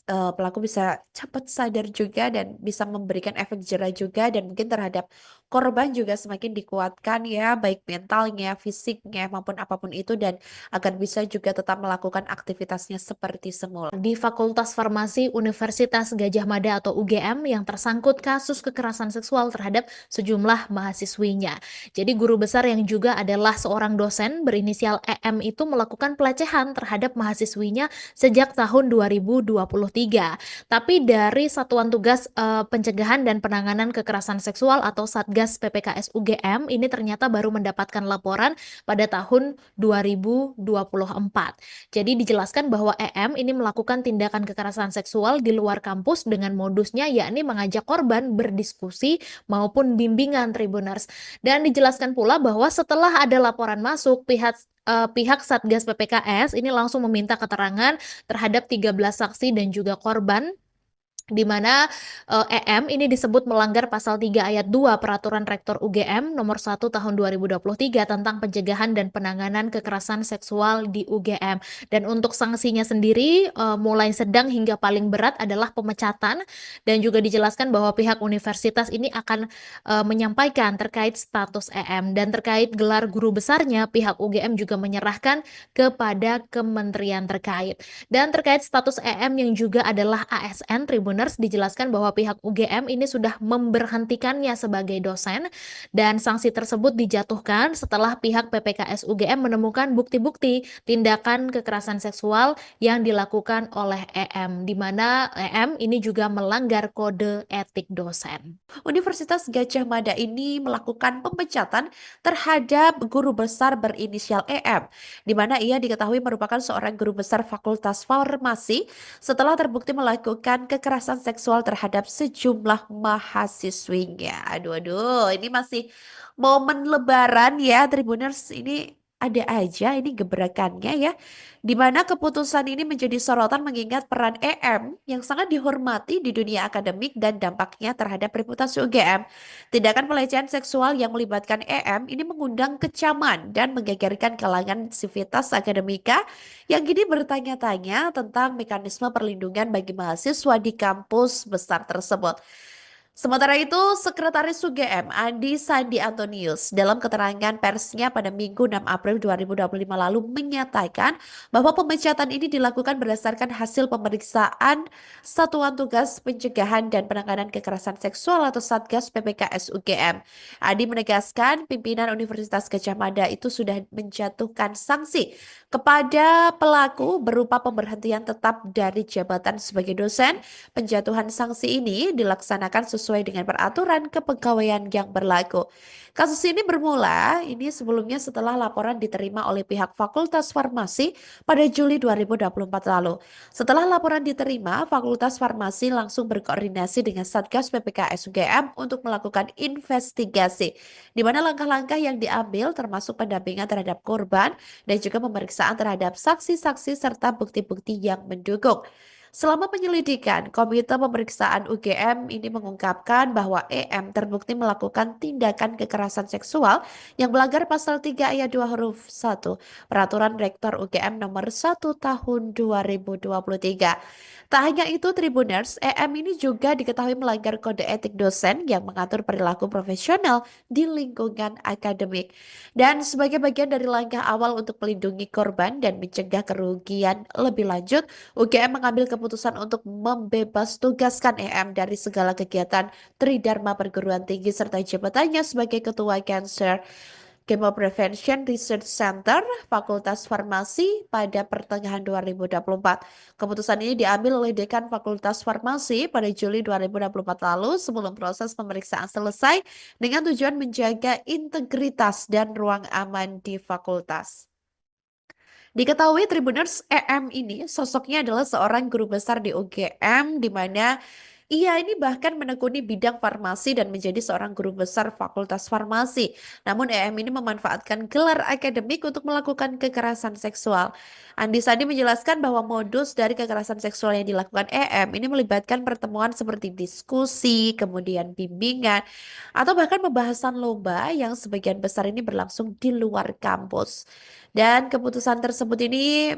pelaku bisa cepat sadar juga dan bisa memberikan efek jerah juga, dan mungkin terhadap korban juga semakin dikuatkan ya, baik mentalnya, fisiknya maupun apapun itu, dan agar bisa juga tetap melakukan aktivitasnya seperti semula. Di Fakultas Farmasi Universitas Gadjah Mada atau UGM yang tersangkut kasus kekerasan seksual terhadap sejumlah mahasiswinya. Jadi guru besar yang juga adalah seorang dosen berinisial EM itu melakukan pelecehan terhadap mahasiswinya sejak tahun 2023. Tapi dari Satuan Tugas Pencegahan dan Penanganan Kekerasan Seksual atau Satgas PPKS UGM ini ternyata baru mendapatkan laporan pada tahun 2024. Jadi dijelaskan bahwa EM ini melakukan tindakan kekerasan seksual di luar kampus dengan modusnya yakni mengajak korban berdiskusi maupun bimbingan Tribuners. Dan dijelaskan pula bahwa setelah ada laporan masuk, pihak Satgas PPKS ini langsung meminta keterangan terhadap 13 saksi dan juga korban, di mana EM ini disebut melanggar pasal 3 ayat 2 Peraturan Rektor UGM nomor 1 tahun 2023 tentang pencegahan dan penanganan kekerasan seksual di UGM. Dan untuk sanksinya sendiri mulai sedang hingga paling berat adalah pemecatan, dan juga dijelaskan bahwa pihak universitas ini akan menyampaikan terkait status EM, dan terkait gelar guru besarnya pihak UGM juga menyerahkan kepada kementerian terkait. Dan terkait status EM yang juga adalah ASN Tribuners, dijelaskan bahwa pihak UGM ini sudah memberhentikannya sebagai dosen, dan sanksi tersebut dijatuhkan setelah pihak PPKS UGM menemukan bukti-bukti tindakan kekerasan seksual yang dilakukan oleh EM, di mana EM ini juga melanggar kode etik dosen. Universitas Gadjah Mada ini melakukan pemecatan terhadap guru besar berinisial EM, di mana ia diketahui merupakan seorang guru besar Fakultas Farmasi setelah terbukti melakukan kekerasan seksual terhadap sejumlah mahasiswinya. Aduh, ini masih momen Lebaran ya, Tribuners, ini ada aja ini gebrakannya ya, di mana keputusan ini menjadi sorotan mengingat peran EM yang sangat dihormati di dunia akademik dan dampaknya terhadap reputasi UGM. Tindakan pelecehan seksual yang melibatkan EM ini mengundang kecaman dan menggegerkan kalangan sivitas akademika yang kini bertanya-tanya tentang mekanisme perlindungan bagi mahasiswa di kampus besar tersebut. Sementara itu, Sekretaris UGM Andi Sandi Antonius dalam keterangan persnya pada Minggu 6 April 2025 lalu menyatakan bahwa pemecatan ini dilakukan berdasarkan hasil pemeriksaan Satuan Tugas Pencegahan dan Penanganan Kekerasan Seksual atau Satgas PPKS UGM. Andi menegaskan pimpinan Universitas Gadjah Mada itu sudah menjatuhkan sanksi kepada pelaku berupa pemberhentian tetap dari jabatan sebagai dosen. Penjatuhan sanksi ini dilaksanakan sesuai dengan peraturan kepegawaian yang berlaku. Kasus ini bermula sebelumnya setelah laporan diterima oleh pihak Fakultas Farmasi pada Juli 2024 lalu. Setelah laporan diterima, Fakultas Farmasi langsung berkoordinasi dengan Satgas PPKS UGM untuk melakukan investigasi, di mana langkah-langkah yang diambil termasuk pendampingan terhadap korban dan juga pemeriksaan terhadap saksi-saksi serta bukti-bukti yang mendukung. Selama penyelidikan, Komite Pemeriksaan UGM ini mengungkapkan bahwa EM terbukti melakukan tindakan kekerasan seksual yang melanggar pasal 3 ayat 2 huruf 1 Peraturan Rektor UGM nomor 1 tahun 2023. Tak hanya itu, Tribuners, EM ini juga diketahui melanggar kode etik dosen yang mengatur perilaku profesional di lingkungan akademik. Dan sebagai bagian dari langkah awal untuk melindungi korban dan mencegah kerugian lebih lanjut, UGM mengambil keputusan untuk membebas tugaskan EM dari segala kegiatan Tridharma Perguruan Tinggi serta jabatannya sebagai Ketua Cancer Chemo Prevention Research Center Fakultas Farmasi pada pertengahan 2024. Keputusan ini diambil oleh Dekan Fakultas Farmasi pada Juli 2024 lalu sebelum proses pemeriksaan selesai dengan tujuan menjaga integritas dan ruang aman di fakultas. Diketahui Tribuners, EM ini sosoknya adalah seorang guru besar di UGM di mana ia ini bahkan menekuni bidang farmasi dan menjadi seorang guru besar Fakultas Farmasi. Namun EM ini memanfaatkan gelar akademik untuk melakukan kekerasan seksual. Andi Sandi menjelaskan bahwa modus dari kekerasan seksual yang dilakukan EM ini melibatkan pertemuan seperti diskusi, kemudian bimbingan, atau bahkan pembahasan lomba yang sebagian besar ini berlangsung di luar kampus. Dan keputusan tersebut ini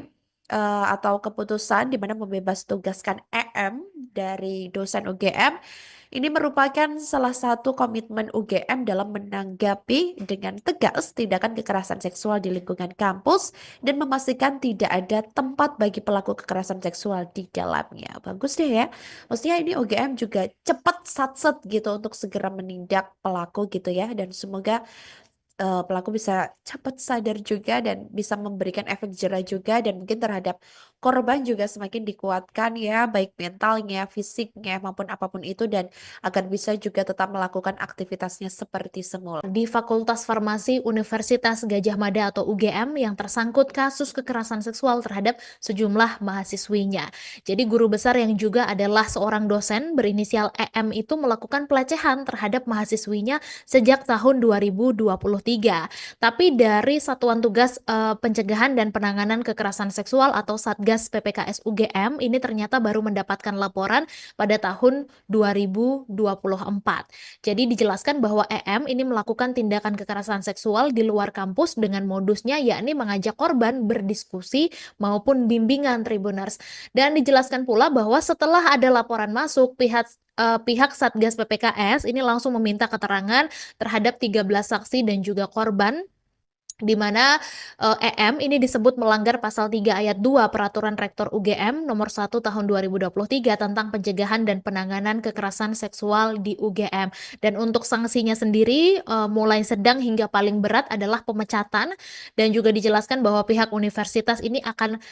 atau keputusan di mana membebas tugaskan EM dari dosen UGM ini merupakan salah satu komitmen UGM dalam menanggapi dengan tegas tindakan kekerasan seksual di lingkungan kampus dan memastikan tidak ada tempat bagi pelaku kekerasan seksual di dalamnya. Bagus deh ya. Maksudnya ini UGM juga cepat satset gitu untuk segera menindak pelaku gitu ya, dan semoga pelaku bisa cepat sadar juga dan bisa memberikan efek jerah juga, dan mungkin terhadap korban juga semakin dikuatkan ya, baik mentalnya, fisiknya maupun apapun itu, dan agar bisa juga tetap melakukan aktivitasnya seperti semula. Di Fakultas Farmasi Universitas Gadjah Mada atau UGM yang tersangkut kasus kekerasan seksual terhadap sejumlah mahasiswinya. Jadi guru besar yang juga adalah seorang dosen berinisial EM itu melakukan pelecehan terhadap mahasiswinya sejak tahun 2023. Tapi dari Satuan Tugas Pencegahan dan Penanganan Kekerasan Seksual atau Satgas PPKS UGM ini ternyata baru mendapatkan laporan pada tahun 2024. Jadi dijelaskan bahwa EM ini melakukan tindakan kekerasan seksual di luar kampus dengan modusnya yakni mengajak korban berdiskusi maupun bimbingan Tribuners. Dan dijelaskan pula bahwa setelah ada laporan masuk, pihak Satgas PPKS ini langsung meminta keterangan terhadap 13 saksi dan juga korban, di mana EM ini disebut melanggar pasal 3 ayat 2 Peraturan Rektor UGM nomor 1 tahun 2023 tentang pencegahan dan penanganan kekerasan seksual di UGM. Dan untuk sanksinya sendiri mulai sedang hingga paling berat adalah pemecatan, dan juga dijelaskan bahwa pihak universitas ini akan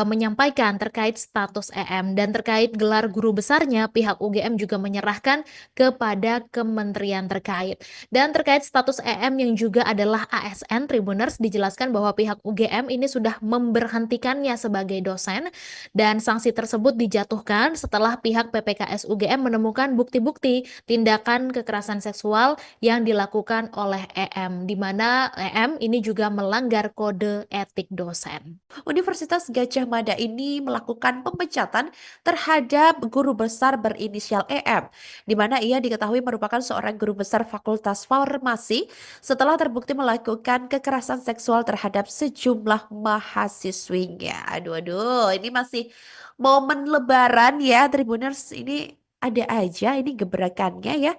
menyampaikan terkait status EM, dan terkait gelar guru besarnya pihak UGM juga menyerahkan kepada kementerian terkait. Dan terkait status EM yang juga adalah ASN, Tribuners, dijelaskan bahwa pihak UGM ini sudah memberhentikannya sebagai dosen, dan sanksi tersebut dijatuhkan setelah pihak PPKS UGM menemukan bukti-bukti tindakan kekerasan seksual yang dilakukan oleh EM, di mana EM ini juga melanggar kode etik dosen. Universitas Gadjah Mada ini melakukan pemecatan terhadap guru besar berinisial EM, di mana ia diketahui merupakan seorang guru besar Fakultas Farmasi setelah terbukti melakukan kekerasan seksual terhadap sejumlah mahasiswinya. Aduh, aduh, ini masih momen Lebaran ya, Tribuners. Ini ada aja ini gebrakannya ya.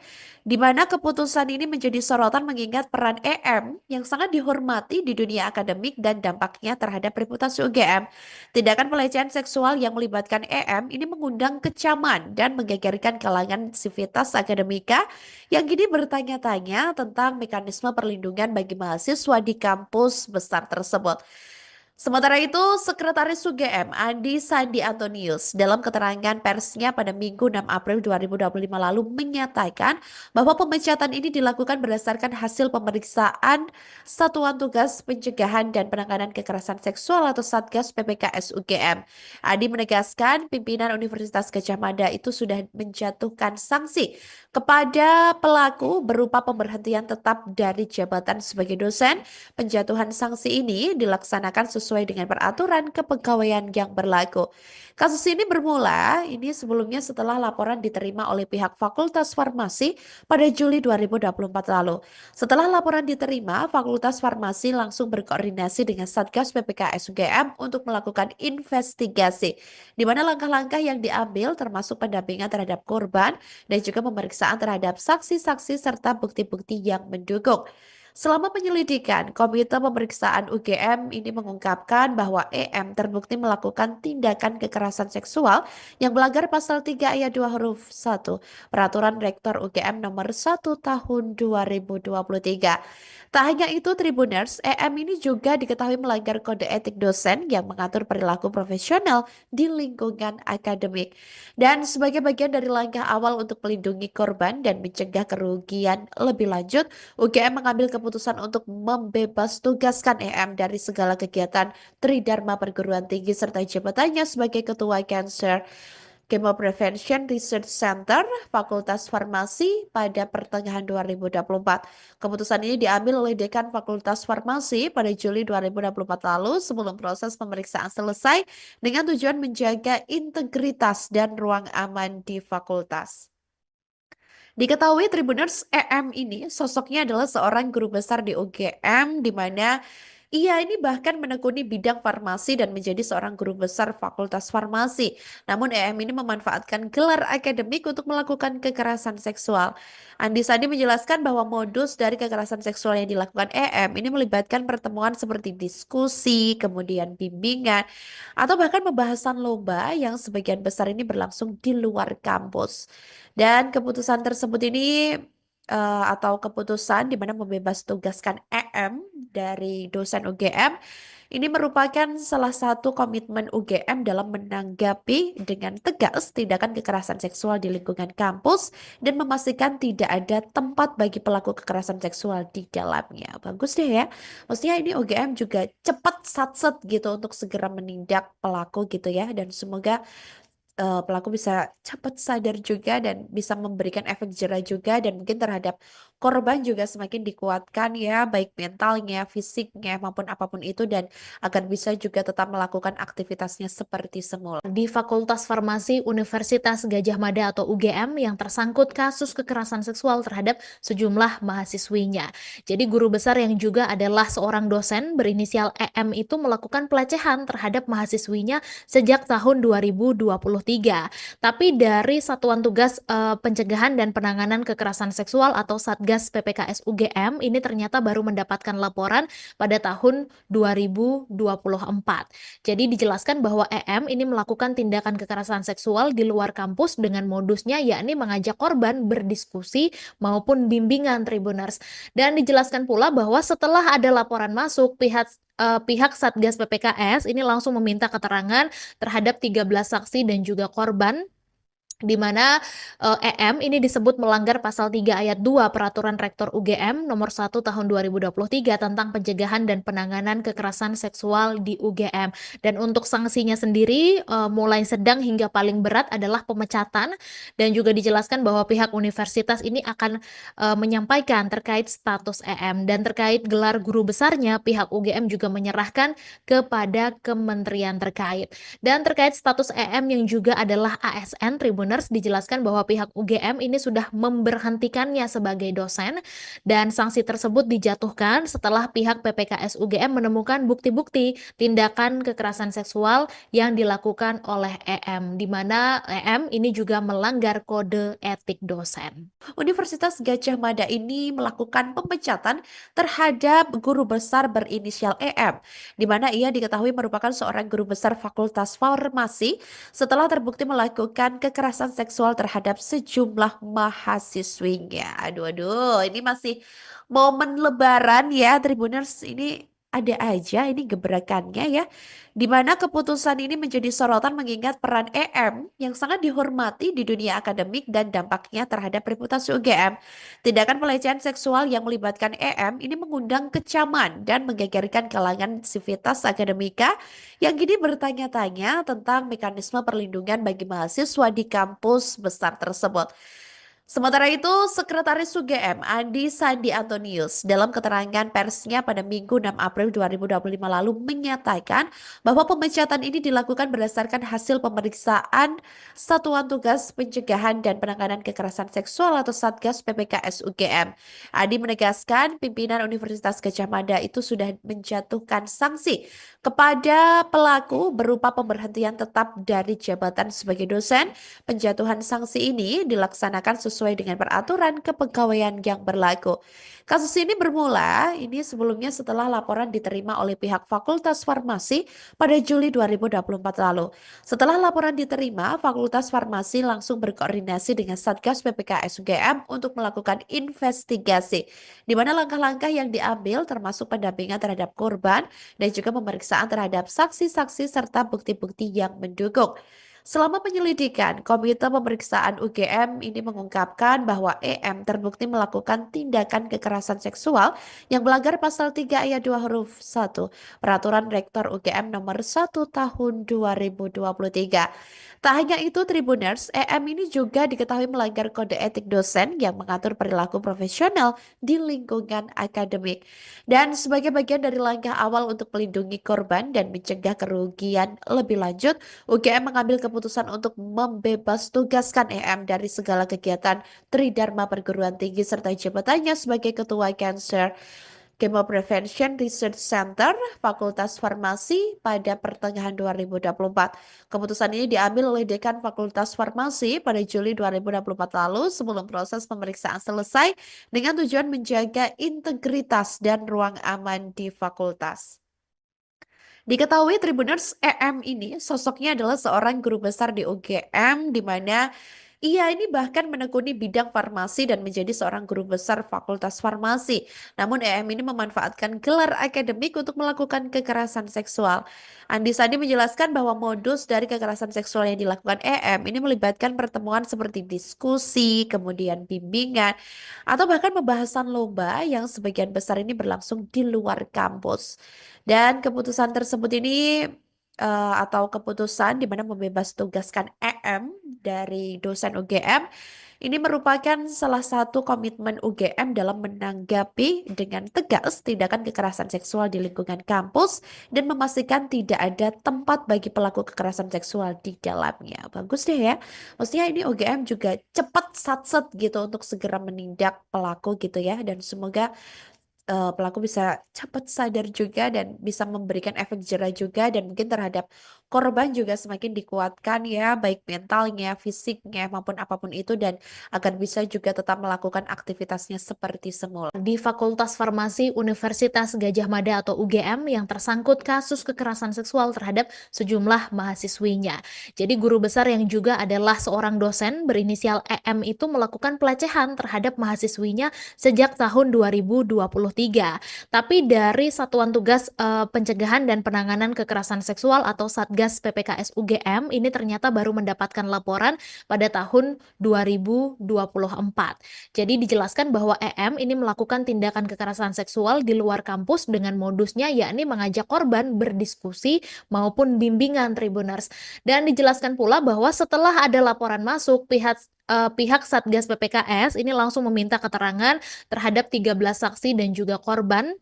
Di mana keputusan ini menjadi sorotan mengingat peran EM yang sangat dihormati di dunia akademik dan dampaknya terhadap reputasi UGM. Tindakan pelecehan seksual yang melibatkan EM ini mengundang kecaman dan menggegerkan kalangan sivitas akademika yang kini bertanya-tanya tentang mekanisme perlindungan bagi mahasiswa di kampus besar tersebut. Sementara itu, Sekretaris UGM Andi Sandi Antonius dalam keterangan persnya pada Minggu 6 April 2025 lalu menyatakan bahwa pemecatan ini dilakukan berdasarkan hasil pemeriksaan Satuan Tugas Pencegahan dan Penanganan Kekerasan Seksual atau Satgas PPKS UGM. Andi menegaskan pimpinan Universitas Gadjah Mada itu sudah menjatuhkan sanksi kepada pelaku berupa pemberhentian tetap dari jabatan sebagai dosen. Penjatuhan sanksi ini dilaksanakan sesuai dengan peraturan kepegawaian yang berlaku. Kasus ini bermula sebelumnya setelah laporan diterima oleh pihak Fakultas Farmasi pada Juli 2024 lalu. Setelah laporan diterima, Fakultas Farmasi langsung berkoordinasi dengan Satgas PPKS UGM untuk melakukan investigasi, di mana langkah-langkah yang diambil termasuk pendampingan terhadap korban dan juga pemeriksaan terhadap saksi-saksi serta bukti-bukti yang mendukung. Selama penyelidikan, Komite Pemeriksaan UGM ini mengungkapkan bahwa EM terbukti melakukan tindakan kekerasan seksual yang melanggar pasal 3 ayat 2 huruf 1 Peraturan Rektor UGM nomor 1 tahun 2023. Tak hanya itu, Tribuners, EM ini juga diketahui melanggar kode etik dosen yang mengatur perilaku profesional di lingkungan akademik. Dan sebagai bagian dari langkah awal untuk melindungi korban dan mencegah kerugian lebih lanjut, UGM mengambil keputusan untuk membebas tugaskan EM dari segala kegiatan Tridharma Perguruan Tinggi serta jabatannya sebagai Ketua Cancer Chemo Prevention Research Center Fakultas Farmasi pada pertengahan 2024. Keputusan ini diambil oleh Dekan Fakultas Farmasi pada Juli 2024 lalu sebelum proses pemeriksaan selesai dengan tujuan menjaga integritas dan ruang aman di fakultas. Diketahui Tribuners, EM ini sosoknya adalah seorang guru besar di UGM di mana ia ini bahkan menekuni bidang farmasi dan menjadi seorang guru besar Fakultas Farmasi. Namun EM ini memanfaatkan gelar akademik untuk melakukan kekerasan seksual. Andi Sandi menjelaskan bahwa modus dari kekerasan seksual yang dilakukan EM ini melibatkan pertemuan seperti diskusi, kemudian bimbingan, atau bahkan pembahasan lomba yang sebagian besar ini berlangsung di luar kampus. Dan keputusan tersebut ini atau keputusan di mana membebas tugaskan EM dari dosen UGM ini merupakan salah satu komitmen UGM dalam menanggapi dengan tegas tindakan kekerasan seksual di lingkungan kampus dan memastikan tidak ada tempat bagi pelaku kekerasan seksual di dalamnya. Bagus deh ya. Maksudnya ini UGM juga cepat satset gitu untuk segera menindak pelaku gitu ya, dan semoga pelaku bisa cepat sadar juga dan bisa memberikan efek jera juga, dan mungkin terhadap korban juga semakin dikuatkan ya, baik mentalnya, fisiknya maupun apapun itu, dan agar bisa juga tetap melakukan aktivitasnya seperti semula. Di Fakultas Farmasi Universitas Gadjah Mada atau UGM yang tersangkut kasus kekerasan seksual terhadap sejumlah mahasiswinya. Jadi guru besar yang juga adalah seorang dosen berinisial EM itu melakukan pelecehan terhadap mahasiswinya sejak tahun 2023. Tapi dari Satuan Tugas Pencegahan dan Penanganan Kekerasan Seksual atau Satgas PPKS UGM ini ternyata baru mendapatkan laporan pada tahun 2024. Jadi dijelaskan bahwa EM ini melakukan tindakan kekerasan seksual di luar kampus dengan modusnya yakni mengajak korban berdiskusi maupun bimbingan Tribuners. Dan dijelaskan pula bahwa setelah ada laporan masuk, pihak Satgas PPKS ini langsung meminta keterangan terhadap 13 saksi dan juga korban, di mana EM ini disebut melanggar pasal 3 ayat 2 Peraturan Rektor UGM nomor 1 tahun 2023 tentang pencegahan dan penanganan kekerasan seksual di UGM. Dan untuk sanksinya sendiri mulai sedang hingga paling berat adalah pemecatan, dan juga dijelaskan bahwa pihak universitas ini akan menyampaikan terkait status EM, dan terkait gelar guru besarnya pihak UGM juga menyerahkan kepada kementerian terkait. Dan terkait status EM yang juga adalah ASN Tribuners, Tribuners, dijelaskan bahwa pihak UGM ini sudah memberhentikannya sebagai dosen dan sanksi tersebut dijatuhkan setelah pihak PPKS UGM menemukan bukti-bukti tindakan kekerasan seksual yang dilakukan oleh EM, di mana EM ini juga melanggar kode etik dosen. Universitas Gadjah Mada ini melakukan pemecatan terhadap guru besar berinisial EM, di mana ia diketahui merupakan seorang guru besar Fakultas Farmasi setelah terbukti melakukan kekerasan seksual terhadap sejumlah mahasiswinya. Aduh, aduh, ini masih momen Lebaran ya, Tribuners. Ini ada aja ini gebrakannya ya, di mana keputusan ini menjadi sorotan mengingat peran EM yang sangat dihormati di dunia akademik dan dampaknya terhadap reputasi UGM. Tindakan pelecehan seksual yang melibatkan EM ini mengundang kecaman dan menggegerkan kalangan sivitas akademika yang kini bertanya-tanya tentang mekanisme perlindungan bagi mahasiswa di kampus besar tersebut. Sementara itu, Sekretaris UGM Andi Sandi Antonius dalam keterangan persnya pada Minggu 6 April 2025 lalu menyatakan bahwa pemecatan ini dilakukan berdasarkan hasil pemeriksaan Satuan Tugas Pencegahan dan Penanganan Kekerasan Seksual atau Satgas PPKS UGM. Andi menegaskan pimpinan Universitas Gadjah Mada itu sudah menjatuhkan sanksi kepada pelaku berupa pemberhentian tetap dari jabatan sebagai dosen. Penjatuhan sanksi ini dilaksanakan sesuai dengan peraturan kepegawaian yang berlaku. Kasus ini bermula sebelumnya setelah laporan diterima oleh pihak Fakultas Farmasi pada Juli 2024 lalu. Setelah laporan diterima, Fakultas Farmasi langsung berkoordinasi dengan Satgas PPKS UGM untuk melakukan investigasi, di mana langkah-langkah yang diambil termasuk pendampingan terhadap korban dan juga pemeriksaan terhadap saksi-saksi serta bukti-bukti yang mendukung. Selama penyelidikan, Komite Pemeriksaan UGM ini mengungkapkan bahwa EM terbukti melakukan tindakan kekerasan seksual yang melanggar pasal 3 ayat 2 huruf 1 Peraturan Rektor UGM nomor 1 tahun 2023. Tak hanya itu, Tribuners, EM ini juga diketahui melanggar kode etik dosen yang mengatur perilaku profesional di lingkungan akademik. Dan sebagai bagian dari langkah awal untuk melindungi korban dan mencegah kerugian lebih lanjut, UGM mengambil keputusan untuk membebas tugaskan EM dari segala kegiatan Tridharma Perguruan Tinggi serta jabatannya sebagai Ketua Cancer Chemo Prevention Research Center Fakultas Farmasi pada pertengahan 2024. Keputusan ini diambil oleh Dekan Fakultas Farmasi pada Juli 2024 lalu sebelum proses pemeriksaan selesai dengan tujuan menjaga integritas dan ruang aman di fakultas. Diketahui Tribuners, EM ini sosoknya adalah seorang guru besar di UGM di mana ia ini bahkan menekuni bidang farmasi dan menjadi seorang guru besar Fakultas Farmasi. Namun EM ini memanfaatkan gelar akademik untuk melakukan kekerasan seksual. Andi Sandi menjelaskan bahwa modus dari kekerasan seksual yang dilakukan EM ini melibatkan pertemuan seperti diskusi, kemudian bimbingan, atau bahkan pembahasan lomba yang sebagian besar ini berlangsung di luar kampus. Dan keputusan tersebut ini atau keputusan di mana membebas tugaskan EM dari dosen UGM ini merupakan salah satu komitmen UGM dalam menanggapi dengan tegas tindakan kekerasan seksual di lingkungan kampus dan memastikan tidak ada tempat bagi pelaku kekerasan seksual di dalamnya. Bagus deh ya. Maksudnya ini UGM juga cepat satset gitu untuk segera menindak pelaku gitu ya, dan semoga pelaku bisa cepat sadar juga dan bisa memberikan efek jera juga, dan mungkin terhadap korban juga semakin dikuatkan ya, baik mentalnya, fisiknya maupun apapun itu, dan agar bisa juga tetap melakukan aktivitasnya seperti semula. Di Fakultas Farmasi Universitas Gadjah Mada atau UGM yang tersangkut kasus kekerasan seksual terhadap sejumlah mahasiswinya. Jadi guru besar yang juga adalah seorang dosen berinisial EM itu melakukan pelecehan terhadap mahasiswinya sejak tahun 2023. Tapi dari Satuan Tugas Pencegahan dan Penanganan Kekerasan Seksual atau Satgas PPKS UGM ini ternyata baru mendapatkan laporan pada tahun 2024. Jadi dijelaskan bahwa EM ini melakukan tindakan kekerasan seksual di luar kampus dengan modusnya yakni mengajak korban berdiskusi maupun bimbingan Tribuners. Dan dijelaskan pula bahwa setelah ada laporan masuk, pihak Satgas PPKS ini langsung meminta keterangan terhadap 13 saksi dan juga korban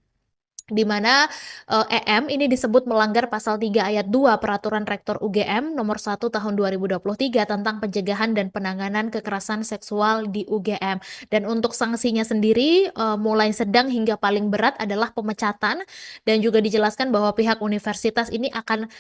di mana EM ini disebut melanggar pasal 3 ayat 2 Peraturan Rektor UGM nomor 1 tahun 2023 tentang pencegahan dan penanganan kekerasan seksual di UGM. Dan untuk sanksinya sendiri mulai sedang hingga paling berat adalah pemecatan, dan juga dijelaskan bahwa pihak universitas ini akan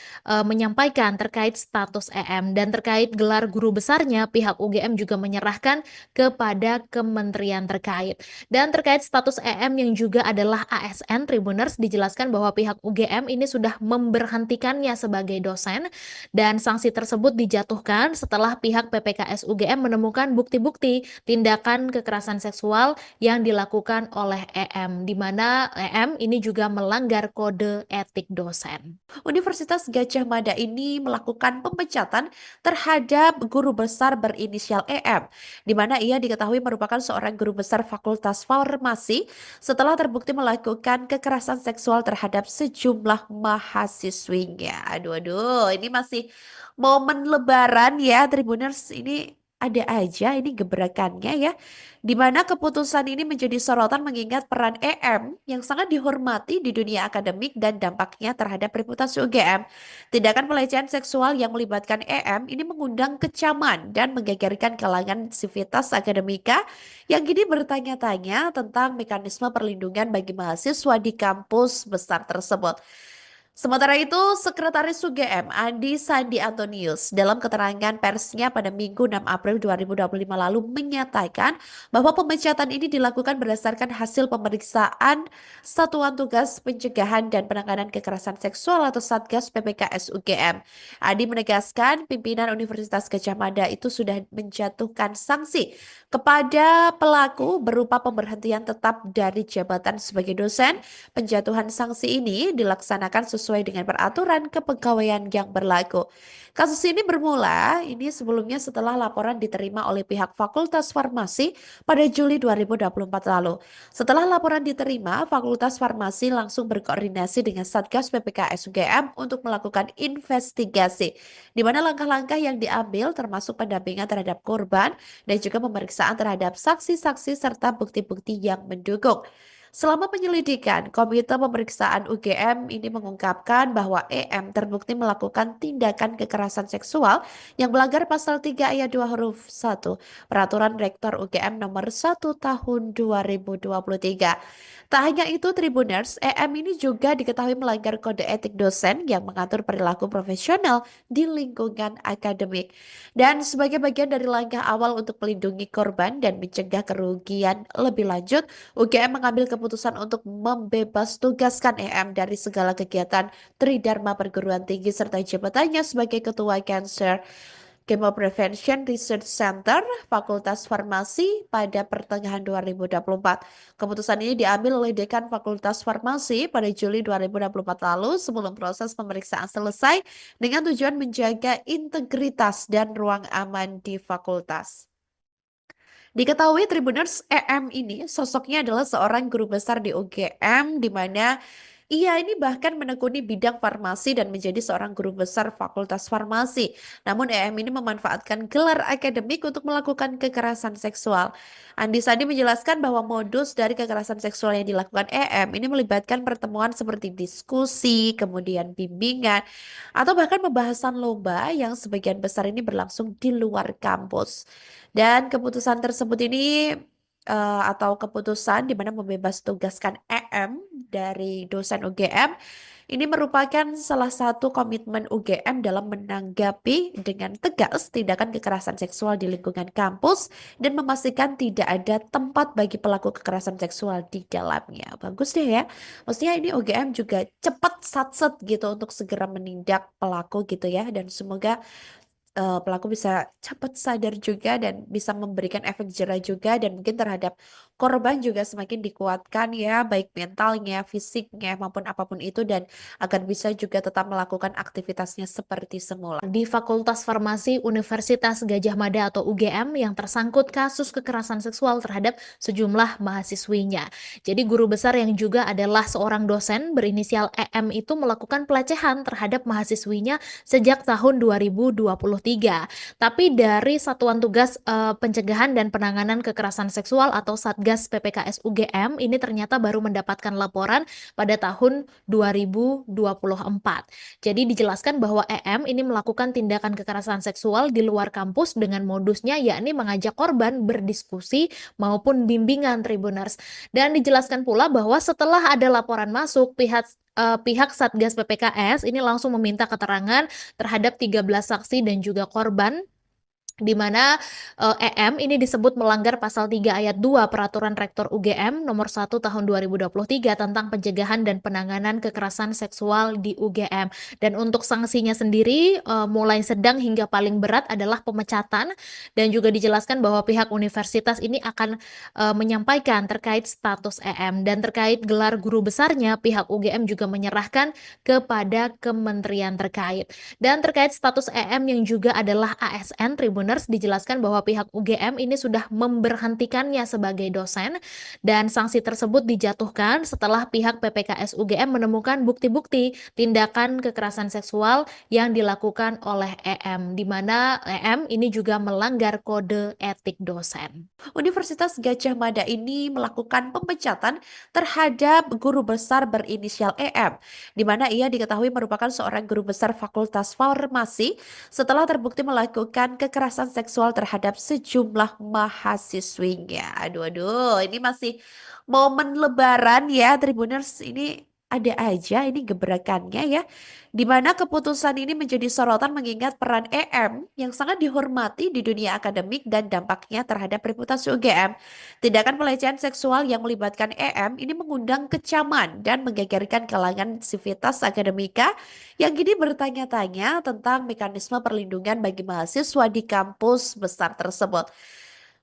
menyampaikan terkait status EM, dan terkait gelar guru besarnya pihak UGM juga menyerahkan kepada kementerian terkait. Dan terkait status EM yang juga adalah ASN, Tribuners dijelaskan bahwa pihak UGM ini sudah memberhentikannya sebagai dosen, dan sanksi tersebut dijatuhkan setelah pihak PPKS UGM menemukan bukti-bukti tindakan kekerasan seksual yang dilakukan oleh EM, di mana EM ini juga melanggar kode etik dosen. Universitas Gadjah Mada ini melakukan pemecatan terhadap guru besar berinisial EM, di mana ia diketahui merupakan seorang guru besar Fakultas Farmasi setelah terbukti melakukan kekerasan seksual terhadap sejumlah mahasiswinya. Aduh, aduh, ini masih momen Lebaran ya, Tribuners. Ini ada aja ini gebrakannya ya, di mana keputusan ini menjadi sorotan mengingat peran EM yang sangat dihormati di dunia akademik dan dampaknya terhadap reputasi UGM. Tindakan pelecehan seksual yang melibatkan EM ini mengundang kecaman dan menggegerkan kalangan sivitas akademika yang kini bertanya-tanya tentang mekanisme perlindungan bagi mahasiswa di kampus besar tersebut. Sementara itu, Sekretaris UGM Andi Sandi Antonius dalam keterangan persnya pada Minggu 6 April 2025 lalu menyatakan bahwa pemecatan ini dilakukan berdasarkan hasil pemeriksaan Satuan Tugas Pencegahan dan Penanganan Kekerasan Seksual atau Satgas PPKS UGM. Andi menegaskan pimpinan Universitas Gadjah Mada itu sudah menjatuhkan sanksi kepada pelaku berupa pemberhentian tetap dari jabatan sebagai dosen. Penjatuhan sanksi ini dilaksanakan sesuai dengan peraturan kepegawaian yang berlaku. Kasus ini bermula sebelumnya setelah laporan diterima oleh pihak Fakultas Farmasi pada Juli 2024 lalu. Setelah laporan diterima, Fakultas Farmasi langsung berkoordinasi dengan Satgas PPKS UGM untuk melakukan investigasi, di mana langkah-langkah yang diambil termasuk pendampingan terhadap korban dan juga pemeriksaan terhadap saksi-saksi serta bukti-bukti yang mendukung. Selama penyelidikan, Komite Pemeriksaan UGM ini mengungkapkan bahwa EM terbukti melakukan tindakan kekerasan seksual yang melanggar pasal 3 ayat 2 huruf 1 Peraturan Rektor UGM nomor 1 tahun 2023. Tak hanya itu, Tribuners, EM ini juga diketahui melanggar kode etik dosen yang mengatur perilaku profesional di lingkungan akademik. Dan sebagai bagian dari langkah awal untuk melindungi korban dan mencegah kerugian lebih lanjut, UGM mengambil keputusan untuk membebas tugaskan EM dari segala kegiatan Tridharma Perguruan Tinggi serta jabatannya sebagai Ketua Cancer Chemo Prevention Research Center Fakultas Farmasi pada pertengahan 2024. Keputusan ini diambil oleh Dekan Fakultas Farmasi pada Juli 2024 lalu sebelum proses pemeriksaan selesai dengan tujuan menjaga integritas dan ruang aman di fakultas. Diketahui Tribuners, EM ini sosoknya adalah seorang guru besar di UGM, di mana ia ini bahkan menekuni bidang farmasi dan menjadi seorang guru besar Fakultas Farmasi. Namun EM ini memanfaatkan gelar akademik untuk melakukan kekerasan seksual. Andi Sandi menjelaskan bahwa modus dari kekerasan seksual yang dilakukan EM ini melibatkan pertemuan seperti diskusi, kemudian bimbingan, atau bahkan pembahasan lomba yang sebagian besar ini berlangsung di luar kampus. Dan keputusan tersebut ini atau keputusan di mana membebas tugaskan EM dari dosen UGM ini merupakan salah satu komitmen UGM dalam menanggapi dengan tegas tindakan kekerasan seksual di lingkungan kampus dan memastikan tidak ada tempat bagi pelaku kekerasan seksual di dalamnya. Bagus deh ya. Maksudnya ini UGM juga cepat satset gitu untuk segera menindak pelaku gitu ya, dan semoga pelaku bisa cepat sadar juga dan bisa memberikan efek jerah juga, dan mungkin terhadap korban juga semakin dikuatkan ya, baik mentalnya, fisiknya maupun apapun itu, dan agar bisa juga tetap melakukan aktivitasnya seperti semula. Di Fakultas Farmasi Universitas Gadjah Mada atau UGM yang tersangkut kasus kekerasan seksual terhadap sejumlah mahasiswinya. Jadi guru besar yang juga adalah seorang dosen berinisial EM itu melakukan pelecehan terhadap mahasiswinya sejak tahun 2023. Tapi dari Satuan Tugas Pencegahan dan Penanganan Kekerasan Seksual atau Satgas Satgas PPKS UGM ini ternyata baru mendapatkan laporan pada tahun 2024. Jadi dijelaskan bahwa EM ini melakukan tindakan kekerasan seksual di luar kampus dengan modusnya yakni mengajak korban berdiskusi maupun bimbingan Tribuners. Dan dijelaskan pula bahwa setelah ada laporan masuk, pihak Satgas PPKS ini langsung meminta keterangan terhadap 13 saksi dan juga korban di mana EM ini disebut melanggar pasal 3 ayat 2 Peraturan Rektor UGM nomor 1 tahun 2023 tentang pencegahan dan penanganan kekerasan seksual di UGM. Dan untuk sanksinya sendiri mulai sedang hingga paling berat adalah pemecatan, dan juga dijelaskan bahwa pihak universitas ini akan menyampaikan terkait status EM, dan terkait gelar guru besarnya pihak UGM juga menyerahkan kepada kementerian terkait. Dan terkait status EM yang juga adalah ASN Tribuners, dijelaskan bahwa pihak UGM ini sudah memberhentikannya sebagai dosen, dan sanksi tersebut dijatuhkan setelah pihak PPKS UGM menemukan bukti-bukti tindakan kekerasan seksual yang dilakukan oleh EM, di mana EM ini juga melanggar kode etik dosen. Universitas Gadjah Mada ini melakukan pemecatan terhadap guru besar berinisial EM, di mana ia diketahui merupakan seorang guru besar Fakultas Farmasi setelah terbukti melakukan kekerasan seksual terhadap sejumlah mahasiswinya. Aduh, aduh, ini masih momen Lebaran ya, Tribuners. Ini ada aja ini gebrakannya ya, di mana keputusan ini menjadi sorotan mengingat peran EM yang sangat dihormati di dunia akademik dan dampaknya terhadap reputasi UGM. Tindakan pelecehan seksual yang melibatkan EM ini mengundang kecaman dan menggegerkan kalangan sivitas akademika yang kini bertanya-tanya tentang mekanisme perlindungan bagi mahasiswa di kampus besar tersebut.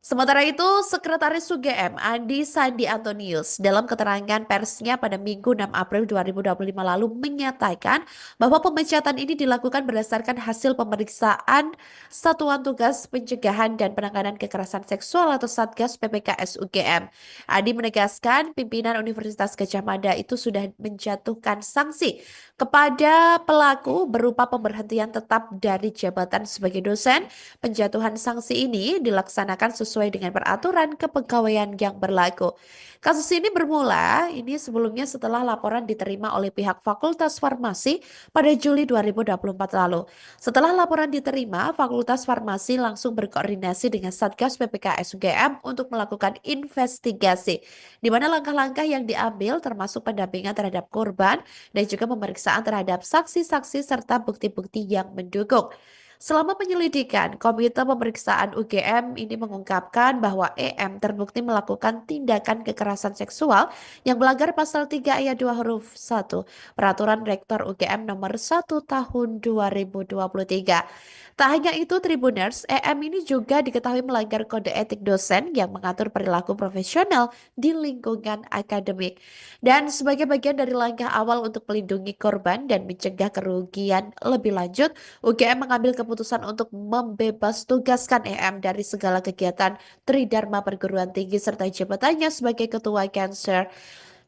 Sementara itu, Sekretaris UGM Andi Sandi Antonius dalam keterangan persnya pada Minggu 6 April 2025 lalu menyatakan bahwa pemecatan ini dilakukan berdasarkan hasil pemeriksaan Satuan Tugas Pencegahan dan Penanganan Kekerasan Seksual atau Satgas PPKS UGM. Andi menegaskan pimpinan Universitas Gadjah Mada itu sudah menjatuhkan sanksi kepada pelaku berupa pemberhentian tetap dari jabatan sebagai dosen. Penjatuhan sanksi ini dilaksanakan sesuai dengan peraturan kepegawaian yang berlaku. Kasus ini bermula sebelumnya setelah laporan diterima oleh pihak Fakultas Farmasi pada Juli 2024 lalu. Setelah laporan diterima, Fakultas Farmasi langsung berkoordinasi dengan Satgas PPKS UGM untuk melakukan investigasi, di mana langkah-langkah yang diambil termasuk pendampingan terhadap korban dan juga pemeriksaan terhadap saksi-saksi serta bukti-bukti yang mendukung. Selama penyelidikan, Komite Pemeriksaan UGM ini mengungkapkan bahwa EM terbukti melakukan tindakan kekerasan seksual yang melanggar pasal 3 ayat 2 huruf 1 Peraturan Rektor UGM nomor 1 tahun 2023. Tak hanya itu, Tribuners, EM ini juga diketahui melanggar kode etik dosen yang mengatur perilaku profesional di lingkungan akademik. Dan sebagai bagian dari langkah awal untuk melindungi korban dan mencegah kerugian lebih lanjut, UGM mengambil keputusan untuk membebas tugaskan EM dari segala kegiatan Tridharma Perguruan Tinggi serta jabatannya sebagai Ketua Cancer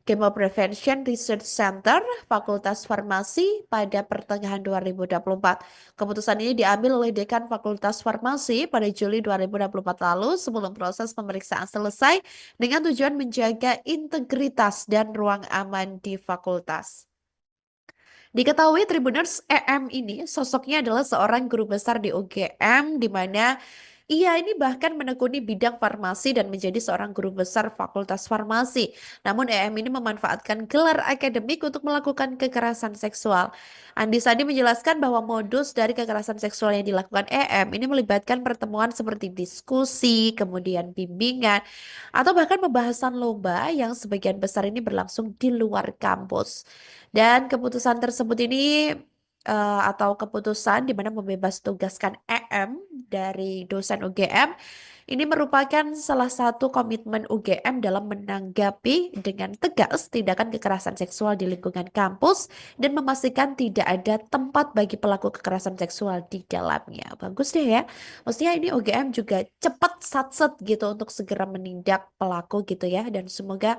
Chemo Prevention Research Center Fakultas Farmasi pada pertengahan 2024. Keputusan ini diambil oleh Dekan Fakultas Farmasi pada Juli 2024 lalu sebelum proses pemeriksaan selesai dengan tujuan menjaga integritas dan ruang aman di fakultas. Diketahui Tribuners, EM ini sosoknya adalah seorang guru besar di UGM, di mana ia ini bahkan menekuni bidang farmasi dan menjadi seorang guru besar Fakultas Farmasi. Namun EM ini memanfaatkan gelar akademik untuk melakukan kekerasan seksual. Andi Sandi menjelaskan bahwa modus dari kekerasan seksual yang dilakukan EM ini melibatkan pertemuan seperti diskusi, kemudian bimbingan, atau bahkan pembahasan lomba yang sebagian besar ini berlangsung di luar kampus. Dan keputusan tersebut ini atau keputusan di mana membebas tugaskan EM dari dosen UGM ini merupakan salah satu komitmen UGM dalam menanggapi dengan tegas tindakan kekerasan seksual di lingkungan kampus dan memastikan tidak ada tempat bagi pelaku kekerasan seksual di dalamnya. Bagus deh ya. Maksudnya ini UGM juga cepat satset gitu untuk segera menindak pelaku gitu ya, dan semoga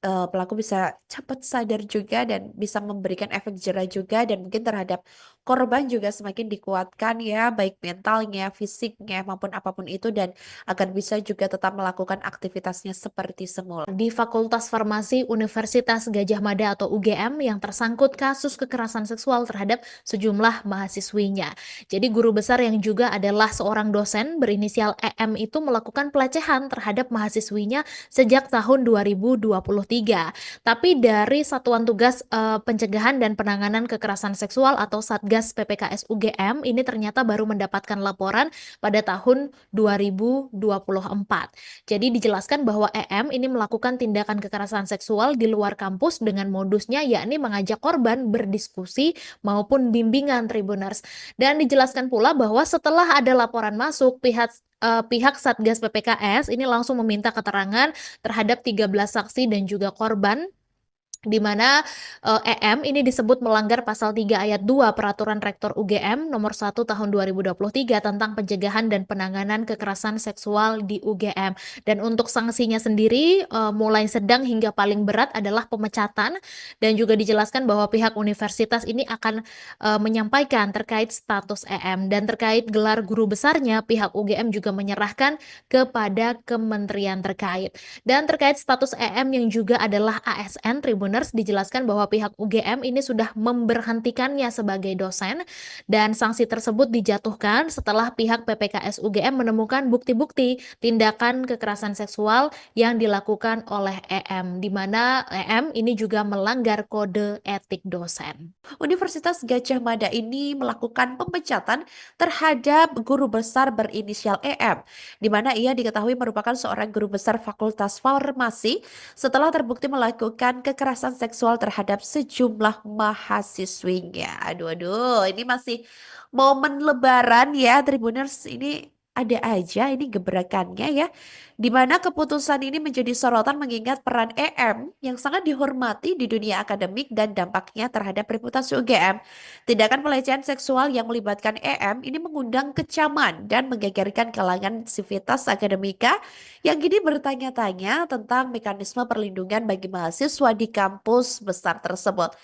pelaku bisa cepat sadar juga dan bisa memberikan efek jerah juga dan mungkin terhadap korban juga semakin dikuatkan ya, baik mentalnya, fisiknya, maupun apapun itu, dan agar bisa juga tetap melakukan aktivitasnya seperti semula. Di Fakultas Farmasi Universitas Gadjah Mada atau UGM yang tersangkut kasus kekerasan seksual terhadap sejumlah mahasiswinya. Jadi guru besar yang juga adalah seorang dosen berinisial EM itu melakukan pelecehan terhadap mahasiswinya sejak tahun 2023. Tapi dari Satuan Tugas Pencegahan dan Penanganan Kekerasan Seksual atau Satgas PPKS UGM ini ternyata baru mendapatkan laporan pada tahun 2024. Jadi dijelaskan bahwa EM ini melakukan tindakan kekerasan seksual di luar kampus dengan modusnya yakni mengajak korban berdiskusi maupun bimbingan Tribuners. Dan dijelaskan pula bahwa setelah ada laporan masuk, pihak Satgas PPKS ini langsung meminta keterangan terhadap 13 saksi dan juga korban di mana EM ini disebut melanggar pasal 3 ayat 2 Peraturan Rektor UGM nomor 1 tahun 2023 tentang pencegahan dan penanganan kekerasan seksual di UGM. Dan untuk sanksinya sendiri mulai sedang hingga paling berat adalah pemecatan, dan juga dijelaskan bahwa pihak universitas ini akan menyampaikan terkait status EM, dan terkait gelar guru besarnya pihak UGM juga menyerahkan kepada kementerian terkait. Dan terkait status EM yang juga adalah ASN Tribuners, dijelaskan bahwa pihak UGM ini sudah memberhentikannya sebagai dosen, dan sanksi tersebut dijatuhkan setelah pihak PPKS UGM menemukan bukti-bukti tindakan kekerasan seksual yang dilakukan oleh EM, di mana EM ini juga melanggar kode etik dosen. Universitas Gadjah Mada ini melakukan pemecatan terhadap guru besar berinisial EM, di mana ia diketahui merupakan seorang guru besar Fakultas Farmasi setelah terbukti melakukan kekerasan seksual terhadap sejumlah mahasiswinya. Aduh, aduh, ini masih momen Lebaran ya, Tribuners. Ini ada aja ini gebrakannya ya, di mana keputusan ini menjadi sorotan mengingat peran EM yang sangat dihormati di dunia akademik dan dampaknya terhadap reputasi UGM. Tindakan pelecehan seksual yang melibatkan EM ini mengundang kecaman dan menggegerkan kalangan sivitas akademika yang kini bertanya-tanya tentang mekanisme perlindungan bagi mahasiswa di kampus besar tersebut.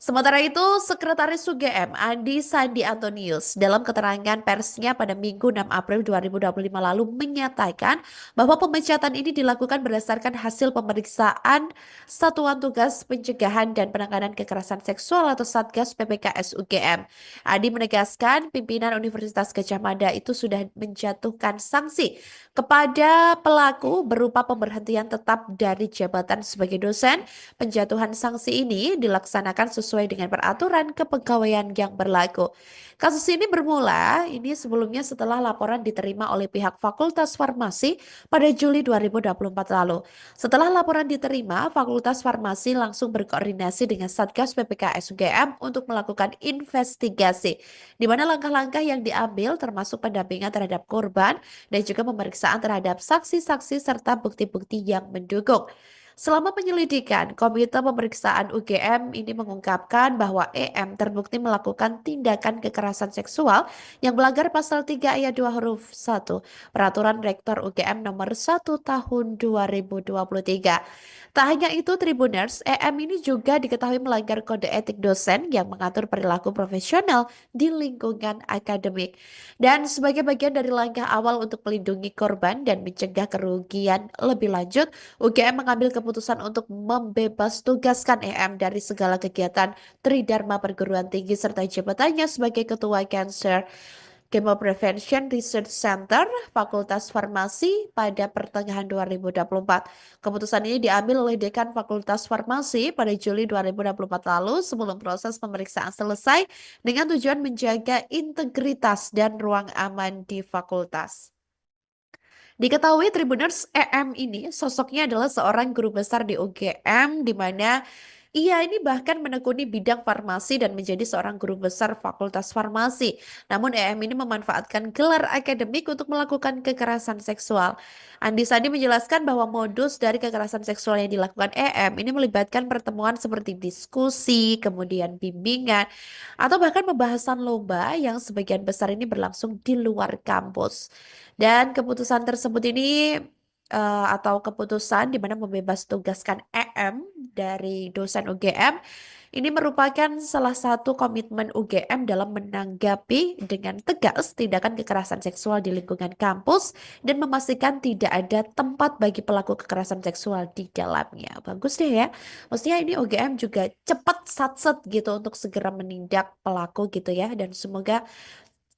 Sementara itu, Sekretaris UGM Andi Sandi Antonius dalam keterangan persnya pada Minggu 6 April 2025 lalu menyatakan bahwa pemecatan ini dilakukan berdasarkan hasil pemeriksaan Satuan Tugas Pencegahan dan Penanganan Kekerasan Seksual atau Satgas PPKS UGM. Andi menegaskan pimpinan Universitas Gadjah Mada itu sudah menjatuhkan sanksi kepada pelaku berupa pemberhentian tetap dari jabatan sebagai dosen. Penjatuhan sanksi ini dilaksanakan sesuai dengan peraturan kepegawaian yang berlaku. Kasus ini bermula sebelumnya setelah laporan diterima oleh pihak Fakultas Farmasi pada Juli 2024 lalu. Setelah laporan diterima, Fakultas Farmasi langsung berkoordinasi dengan Satgas PPKS UGM untuk melakukan investigasi, di mana langkah-langkah yang diambil termasuk pendampingan terhadap korban dan juga pemeriksaan terhadap saksi-saksi serta bukti-bukti yang mendukung. Selama penyelidikan, Komite Pemeriksaan UGM ini mengungkapkan bahwa EM terbukti melakukan tindakan kekerasan seksual yang melanggar pasal 3 ayat 2 huruf 1 Peraturan Rektor UGM nomor 1 tahun 2023. Tak hanya itu, Tribuners, EM ini juga diketahui melanggar kode etik dosen yang mengatur perilaku profesional di lingkungan akademik. Dan sebagai bagian dari langkah awal untuk melindungi korban dan mencegah kerugian lebih lanjut, UGM mengambil keputusan untuk membebas tugaskan EM dari segala kegiatan Tridharma Perguruan Tinggi serta jabatannya sebagai Ketua Cancer Chemo Prevention Research Center Fakultas Farmasi pada pertengahan 2024. Keputusan ini diambil oleh Dekan Fakultas Farmasi pada Juli 2024 lalu sebelum proses pemeriksaan selesai dengan tujuan menjaga integritas dan ruang aman di fakultas. Diketahui Tribuners, EM ini sosoknya adalah seorang guru besar di UGM, di mana ia ini bahkan menekuni bidang farmasi dan menjadi seorang guru besar Fakultas Farmasi. Namun EM ini memanfaatkan gelar akademik untuk melakukan kekerasan seksual. Andi Sandi menjelaskan bahwa modus dari kekerasan seksual yang dilakukan EM ini melibatkan pertemuan seperti diskusi, kemudian bimbingan, atau bahkan pembahasan lomba yang sebagian besar ini berlangsung di luar kampus. Dan keputusan tersebut ini atau keputusan di mana membebas tugaskan EM dari dosen UGM ini merupakan salah satu komitmen UGM dalam menanggapi dengan tegas tindakan kekerasan seksual di lingkungan kampus dan memastikan tidak ada tempat bagi pelaku kekerasan seksual di dalamnya. Bagus deh ya. Maksudnya ini UGM juga cepat satset gitu untuk segera menindak pelaku gitu ya, dan semoga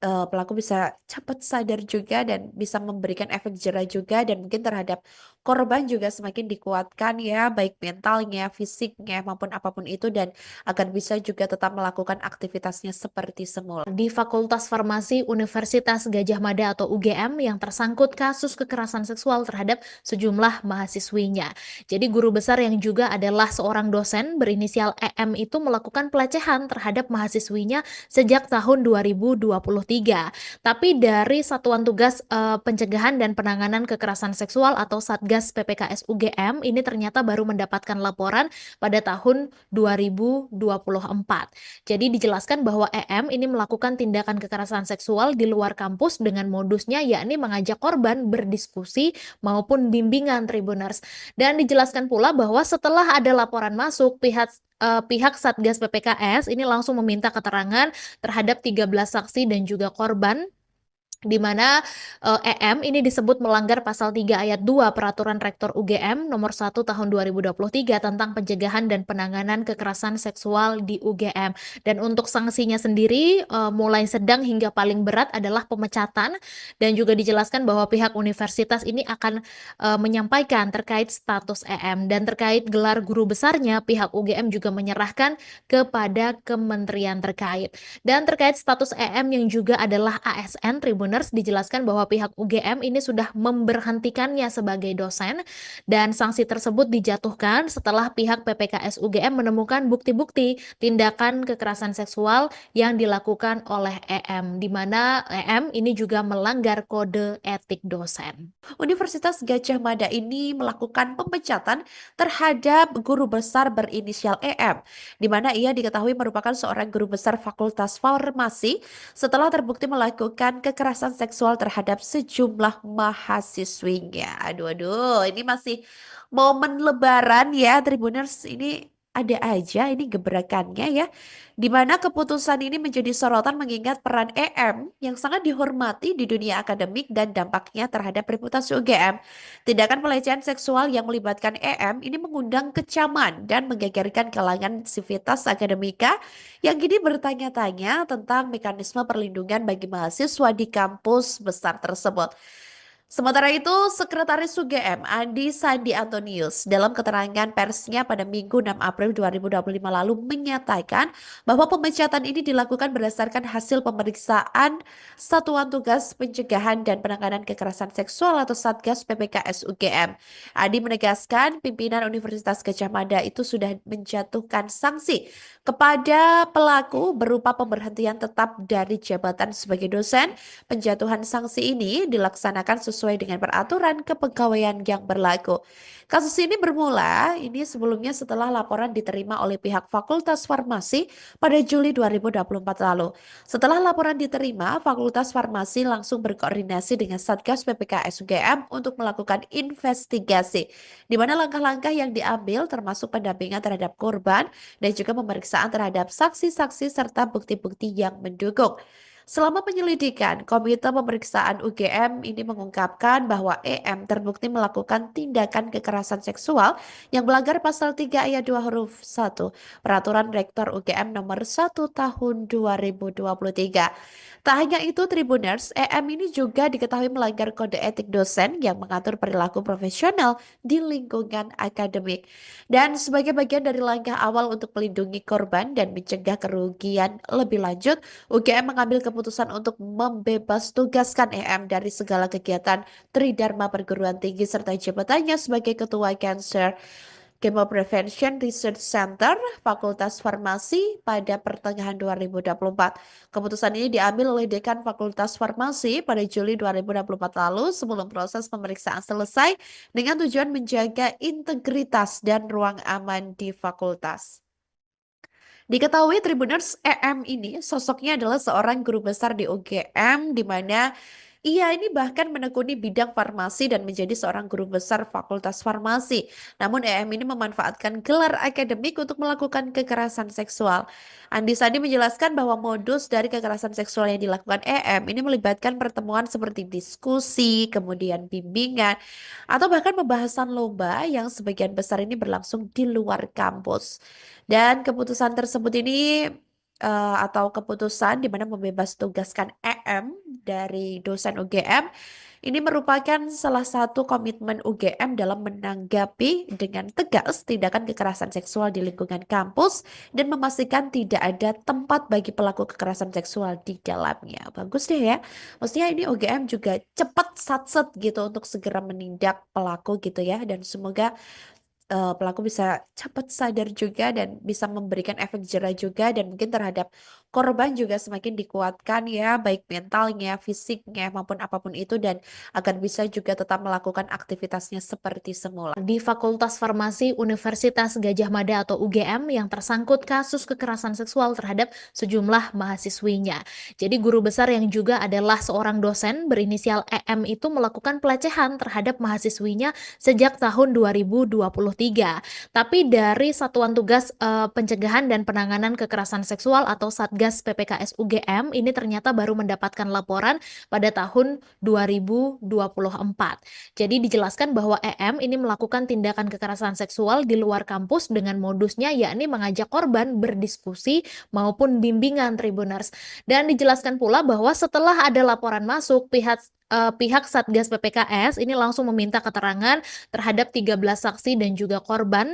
pelaku bisa cepat sadar juga dan bisa memberikan efek jerah juga, dan mungkin terhadap korban juga semakin dikuatkan ya, baik mentalnya, fisiknya maupun apapun itu, dan agar bisa juga tetap melakukan aktivitasnya seperti semula. Di Fakultas Farmasi Universitas Gadjah Mada atau UGM yang tersangkut kasus kekerasan seksual terhadap sejumlah mahasiswinya. Jadi guru besar yang juga adalah seorang dosen berinisial EM itu melakukan pelecehan terhadap mahasiswinya sejak tahun 2023. Tapi dari Satuan Tugas Pencegahan dan Penanganan Kekerasan Seksual atau Satgas PPKS UGM ini ternyata baru mendapatkan laporan pada tahun 2024. Jadi dijelaskan bahwa EM ini melakukan tindakan kekerasan seksual di luar kampus dengan modusnya yakni mengajak korban berdiskusi maupun bimbingan Tribuners. Dan dijelaskan pula bahwa setelah ada laporan masuk, pihak Satgas PPKS ini langsung meminta keterangan terhadap 13 saksi dan juga korban, di mana EM ini disebut melanggar pasal 3 ayat 2 Peraturan Rektor UGM nomor 1 tahun 2023 tentang pencegahan dan penanganan kekerasan seksual di UGM. Dan untuk sanksinya sendiri mulai sedang hingga paling berat adalah pemecatan, dan juga dijelaskan bahwa pihak universitas ini akan menyampaikan terkait status EM, dan terkait gelar guru besarnya pihak UGM juga menyerahkan kepada kementerian terkait. Dan terkait status EM yang juga adalah ASN Tribuners, dijelaskan bahwa pihak UGM ini sudah memberhentikannya sebagai dosen, dan sanksi tersebut dijatuhkan setelah pihak PPKS UGM menemukan bukti-bukti tindakan kekerasan seksual yang dilakukan oleh EM, di mana EM ini juga melanggar kode etik dosen. Universitas Gadjah Mada ini melakukan pemecatan terhadap guru besar berinisial EM, di mana ia diketahui merupakan seorang guru besar Fakultas Farmasi setelah terbukti melakukan kekerasan seksual terhadap sejumlah mahasiswinya. Aduh, aduh, ini masih momen Lebaran ya, Tribuners, ini ada aja ini gebrakannya ya, di mana keputusan ini menjadi sorotan mengingat peran EM yang sangat dihormati di dunia akademik dan dampaknya terhadap reputasi UGM. Tindakan pelecehan seksual yang melibatkan EM ini mengundang kecaman dan menggegerkan kalangan sivitas akademika yang kini bertanya-tanya tentang mekanisme perlindungan bagi mahasiswa di kampus besar tersebut. Sementara itu, Sekretaris UGM Andi Sandi Antonius dalam keterangan persnya pada Minggu 6 April 2025 lalu menyatakan bahwa pemecatan ini dilakukan berdasarkan hasil pemeriksaan Satuan Tugas Pencegahan dan Penanganan Kekerasan Seksual atau Satgas PPKS UGM. Andi menegaskan pimpinan Universitas Gadjah Mada itu sudah menjatuhkan sanksi kepada pelaku berupa pemberhentian tetap dari jabatan sebagai dosen. Penjatuhan sanksi ini dilaksanakan sesuai dengan peraturan kepegawaian yang berlaku. Kasus ini bermula sebelumnya setelah laporan diterima oleh pihak Fakultas Farmasi pada Juli 2024 lalu. Setelah laporan diterima, Fakultas Farmasi langsung berkoordinasi dengan Satgas PPKS UGM untuk melakukan investigasi, di mana langkah-langkah yang diambil termasuk pendampingan terhadap korban dan juga pemeriksaan terhadap saksi-saksi serta bukti-bukti yang mendukung. Selama penyelidikan, Komite Pemeriksaan UGM ini mengungkapkan bahwa EM terbukti melakukan tindakan kekerasan seksual yang melanggar pasal 3 ayat 2 huruf 1 Peraturan Rektor UGM nomor 1 tahun 2023. Tak hanya itu, Tribuners, EM ini juga diketahui melanggar kode etik dosen yang mengatur perilaku profesional di lingkungan akademik. Dan sebagai bagian dari langkah awal untuk melindungi korban dan mencegah kerugian lebih lanjut, UGM mengambil keputusan untuk membebas tugaskan EM dari segala kegiatan Tridharma Perguruan Tinggi serta jabatannya sebagai Ketua Cancer Chemo Prevention Research Center Fakultas Farmasi pada pertengahan 2024. Keputusan ini diambil oleh Dekan Fakultas Farmasi pada Juli 2024 lalu sebelum proses pemeriksaan selesai dengan tujuan menjaga integritas dan ruang aman di fakultas. Diketahui Tribuners, EM ini sosoknya adalah seorang guru besar di UGM, di mana Ia ini bahkan menekuni bidang farmasi dan menjadi seorang guru besar Fakultas Farmasi. Namun EM ini memanfaatkan gelar akademik untuk melakukan kekerasan seksual. Andi Sandi menjelaskan bahwa modus dari kekerasan seksual yang dilakukan EM ini melibatkan pertemuan seperti diskusi, kemudian bimbingan, atau bahkan pembahasan lomba yang sebagian besar ini berlangsung di luar kampus. Dan keputusan tersebut ini atau keputusan di mana membebas tugaskan EM dari dosen UGM ini merupakan salah satu komitmen UGM dalam menanggapi dengan tegas tindakan kekerasan seksual di lingkungan kampus dan memastikan tidak ada tempat bagi pelaku kekerasan seksual di dalamnya. Bagus deh ya. Maksudnya ini UGM juga cepat satset gitu untuk segera menindak pelaku gitu ya, dan semoga pelaku bisa cepat sadar juga dan bisa memberikan efek jerah juga, dan mungkin terhadap korban juga semakin dikuatkan ya, baik mentalnya, fisiknya maupun apapun itu, dan agar bisa juga tetap melakukan aktivitasnya seperti semula. Di Fakultas Farmasi Universitas Gadjah Mada atau UGM yang tersangkut kasus kekerasan seksual terhadap sejumlah mahasiswinya. Jadi guru besar yang juga adalah seorang dosen berinisial EM itu melakukan pelecehan terhadap mahasiswinya sejak tahun 2023. Tapi dari Satuan Tugas Pencegahan dan Penanganan Kekerasan Seksual atau Satgas PPKS UGM ini ternyata baru mendapatkan laporan pada tahun 2024. Jadi dijelaskan bahwa EM ini melakukan tindakan kekerasan seksual di luar kampus dengan modusnya yakni mengajak korban berdiskusi maupun bimbingan Tribuners. Dan dijelaskan pula bahwa setelah ada laporan masuk, pihak Satgas PPKS ini langsung meminta keterangan terhadap 13 saksi dan juga korban,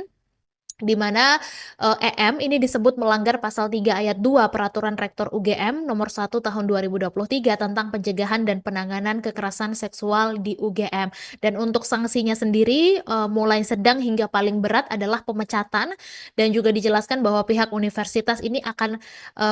di mana EM ini disebut melanggar pasal 3 ayat 2 Peraturan Rektor UGM nomor 1 tahun 2023 tentang pencegahan dan penanganan kekerasan seksual di UGM. Dan untuk sanksinya sendiri mulai sedang hingga paling berat adalah pemecatan, dan juga dijelaskan bahwa pihak universitas ini akan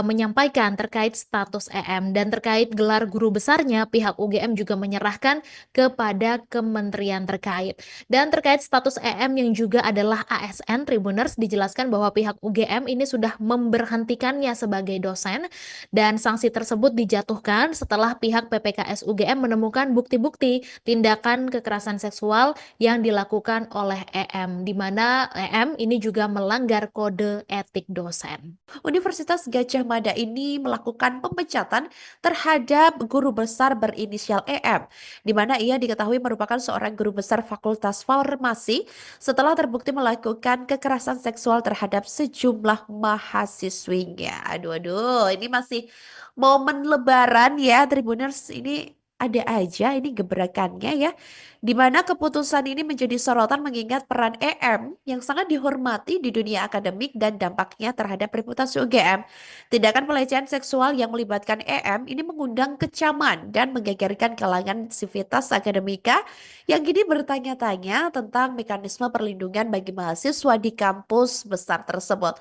menyampaikan terkait status EM, dan terkait gelar guru besarnya pihak UGM juga menyerahkan kepada kementerian terkait. Dan terkait status EM yang juga adalah ASN Tribuners, dijelaskan bahwa pihak UGM ini sudah memberhentikannya sebagai dosen, dan sanksi tersebut dijatuhkan setelah pihak PPKS UGM menemukan bukti-bukti tindakan kekerasan seksual yang dilakukan oleh EM, di mana EM ini juga melanggar kode etik dosen. Universitas Gadjah Mada ini melakukan pemecatan terhadap guru besar berinisial EM, di mana ia diketahui merupakan seorang guru besar Fakultas Farmasi setelah terbukti melakukan kekerasan seksual terhadap sejumlah mahasiswinya. Aduh, aduh, ini masih momen Lebaran ya, Tribuners, ini ada aja ini gebrakannya ya, di mana keputusan ini menjadi sorotan mengingat peran EM yang sangat dihormati di dunia akademik dan dampaknya terhadap reputasi UGM. Tindakan pelecehan seksual yang melibatkan EM ini mengundang kecaman dan menggegerkan kalangan sivitas akademika yang kini bertanya-tanya tentang mekanisme perlindungan bagi mahasiswa di kampus besar tersebut.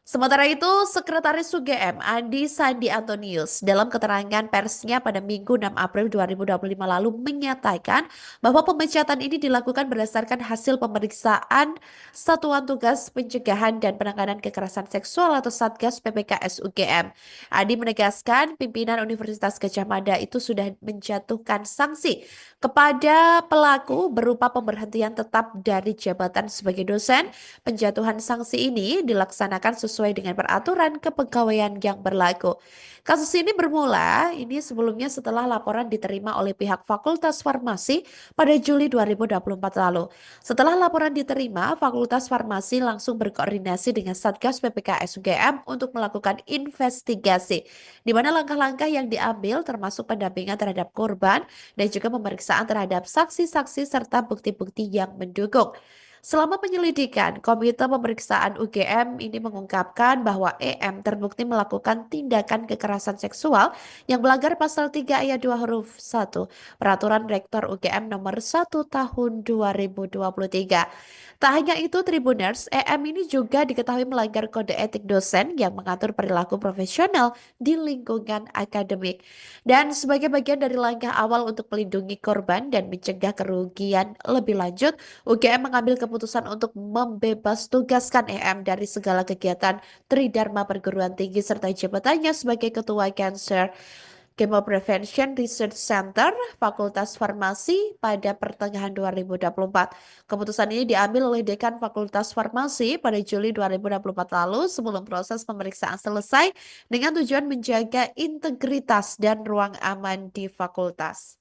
Sementara itu, Sekretaris UGM Andi Sandi Antonius dalam keterangan persnya pada Minggu 6 April 2025 lalu menyatakan bahwa pemecatan ini dilakukan berdasarkan hasil pemeriksaan Satuan Tugas Pencegahan dan Penanganan Kekerasan Seksual atau Satgas PPKS UGM. Andi menegaskan pimpinan Universitas Gadjah Mada itu sudah menjatuhkan sanksi kepada pelaku berupa pemberhentian tetap dari jabatan sebagai dosen. Penjatuhan sanksi ini dilaksanakan sesuai dengan peraturan kepegawaian yang berlaku. Kasus ini bermula sebelumnya setelah laporan diterima oleh pihak Fakultas Farmasi pada Juli 2024 lalu. Setelah laporan diterima, Fakultas Farmasi langsung berkoordinasi dengan Satgas PPKS UGM untuk melakukan investigasi, di mana langkah-langkah yang diambil termasuk pendampingan terhadap korban dan juga pemeriksaan terhadap saksi-saksi serta bukti-bukti yang mendukung. Selama penyelidikan, Komite Pemeriksaan UGM ini mengungkapkan bahwa EM terbukti melakukan tindakan kekerasan seksual yang melanggar pasal 3 ayat 2 huruf 1 Peraturan Rektor UGM nomor 1 tahun 2023. Tak hanya itu, Tribuners, EM ini juga diketahui melanggar kode etik dosen yang mengatur perilaku profesional di lingkungan akademik. Dan sebagai bagian dari langkah awal untuk melindungi korban dan mencegah kerugian lebih lanjut, UGM mengambil keputusan untuk membebas tugaskan EM dari segala kegiatan Tridharma Perguruan Tinggi serta jabatannya sebagai Ketua Chemo Prevention Research Center, Fakultas Farmasi pada pertengahan 2024. Keputusan ini diambil oleh Dekan Fakultas Farmasi pada Juli 2024 lalu sebelum proses pemeriksaan selesai dengan tujuan menjaga integritas dan ruang aman di fakultas.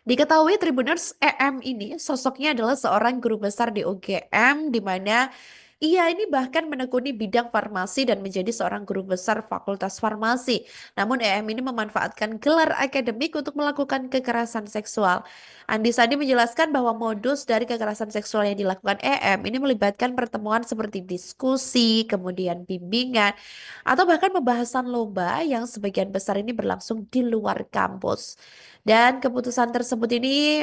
Diketahui Tribuners EM ini sosoknya adalah seorang guru besar di UGM di mana ia ini bahkan menekuni bidang farmasi dan menjadi seorang guru besar Fakultas Farmasi. Namun EM ini memanfaatkan gelar akademik untuk melakukan kekerasan seksual. Andi Sandi menjelaskan bahwa modus dari kekerasan seksual yang dilakukan EM ini melibatkan pertemuan seperti diskusi, kemudian bimbingan, atau bahkan pembahasan lomba yang sebagian besar ini berlangsung di luar kampus. Dan keputusan tersebut ini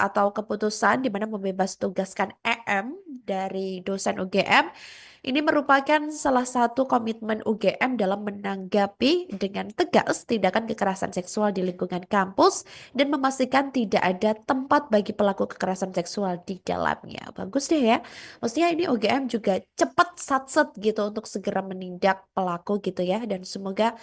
atau keputusan di mana membebas tugaskan EM dari dosen UGM ini merupakan salah satu komitmen UGM dalam menanggapi dengan tegas tindakan kekerasan seksual di lingkungan kampus dan memastikan tidak ada tempat bagi pelaku kekerasan seksual di dalamnya. Bagus deh ya. Maksudnya ini UGM juga cepat satset gitu untuk segera menindak pelaku gitu ya, dan semoga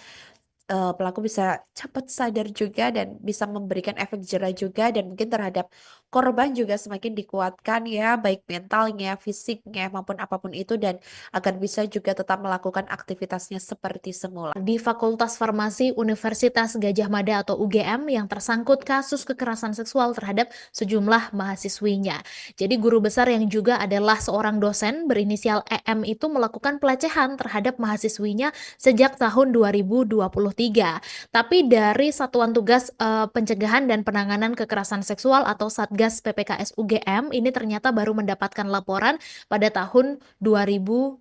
pelaku bisa cepat sadar juga dan bisa memberikan efek jerah juga, dan mungkin terhadap korban juga semakin dikuatkan ya, baik mentalnya, fisiknya maupun apapun itu, dan agar bisa juga tetap melakukan aktivitasnya seperti semula. Di Fakultas Farmasi Universitas Gadjah Mada atau UGM yang tersangkut kasus kekerasan seksual terhadap sejumlah mahasiswinya. Jadi guru besar yang juga adalah seorang dosen berinisial EM itu melakukan pelecehan terhadap mahasiswinya sejak tahun 2023. Tapi dari Satuan Tugas Pencegahan dan Penanganan Kekerasan Seksual atau Satgas PPKS UGM ini ternyata baru mendapatkan laporan pada tahun 2024.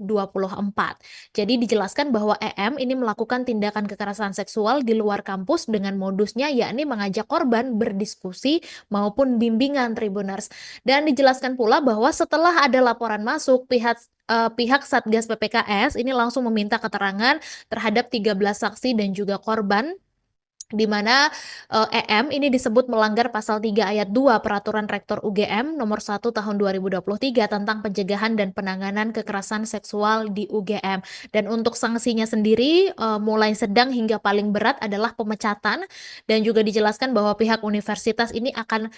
Jadi dijelaskan bahwa EM ini melakukan tindakan kekerasan seksual di luar kampus dengan modusnya yakni mengajak korban berdiskusi maupun bimbingan Tribuners. Dan dijelaskan pula bahwa setelah ada laporan masuk, pihak Satgas PPKS ini langsung meminta keterangan terhadap 13 saksi dan juga korban, di mana EM ini disebut melanggar pasal 3 ayat 2 Peraturan Rektor UGM nomor 1 tahun 2023 tentang pencegahan dan penanganan kekerasan seksual di UGM. Dan untuk sanksinya sendiri mulai sedang hingga paling berat adalah pemecatan, dan juga dijelaskan bahwa pihak universitas ini akan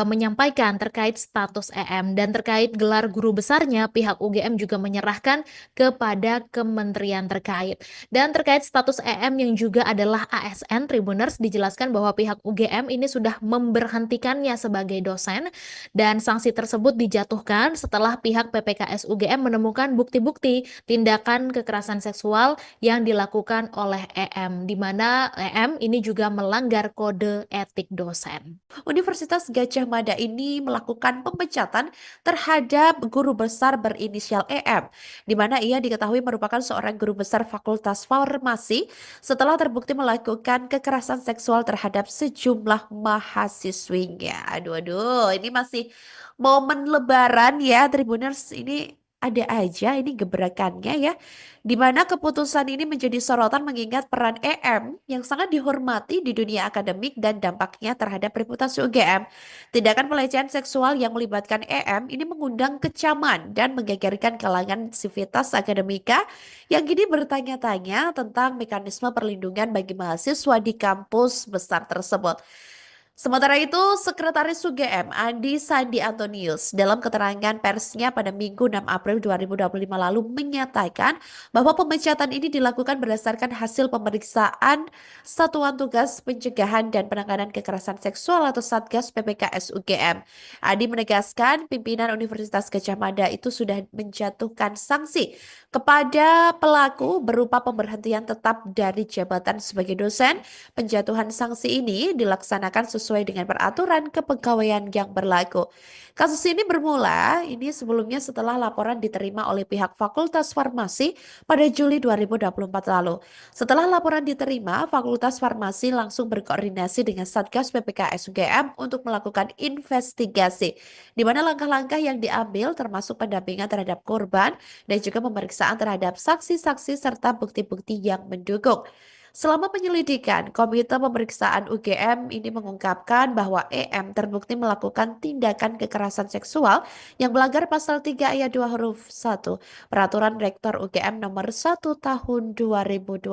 menyampaikan terkait status EM, dan terkait gelar guru besarnya pihak UGM juga menyerahkan kepada kementerian terkait. Dan terkait status EM yang juga adalah ASN Tribuners, dijelaskan bahwa pihak UGM ini sudah memberhentikannya sebagai dosen, dan sanksi tersebut dijatuhkan setelah pihak PPKS UGM menemukan bukti-bukti tindakan kekerasan seksual yang dilakukan oleh EM, di mana EM ini juga melanggar kode etik dosen. Universitas Gadjah Mada ini melakukan pemecatan terhadap guru besar berinisial EM, di mana ia diketahui merupakan seorang guru besar Fakultas Farmasi setelah terbukti melakukan kekerasan seksual terhadap sejumlah mahasiswinya. Aduh, ini masih momen Lebaran ya, Tribuners, ini ada aja ini gebrakannya ya, di mana keputusan ini menjadi sorotan mengingat peran EM yang sangat dihormati di dunia akademik dan dampaknya terhadap reputasi UGM. Tindakan pelecehan seksual yang melibatkan EM ini mengundang kecaman dan menggegerkan kalangan sivitas akademika yang kini bertanya-tanya tentang mekanisme perlindungan bagi mahasiswa di kampus besar tersebut. Sementara itu, Sekretaris UGM Andi Sandi Antonius dalam keterangan persnya pada Minggu 6 April 2025 lalu menyatakan bahwa pemecatan ini dilakukan berdasarkan hasil pemeriksaan Satuan Tugas Pencegahan dan Penanganan Kekerasan Seksual atau Satgas PPKS UGM. Andi menegaskan pimpinan Universitas Gadjah Mada itu sudah menjatuhkan sanksi kepada pelaku berupa pemberhentian tetap dari jabatan sebagai dosen. Penjatuhan sanksi ini dilaksanakan sesuai dengan peraturan kepegawaian yang berlaku. Kasus ini bermula sebelumnya setelah laporan diterima oleh pihak Fakultas Farmasi pada Juli 2024 lalu. Setelah laporan diterima, Fakultas Farmasi langsung berkoordinasi dengan Satgas PPKS UGM untuk melakukan investigasi, di mana langkah-langkah yang diambil termasuk pendampingan terhadap korban dan juga pemeriksaan terhadap saksi-saksi serta bukti-bukti yang mendukung. Selama penyelidikan, Komite Pemeriksaan UGM ini mengungkapkan bahwa EM terbukti melakukan tindakan kekerasan seksual yang melanggar pasal 3 ayat 2 huruf 1 Peraturan Rektor UGM nomor 1 tahun 2023.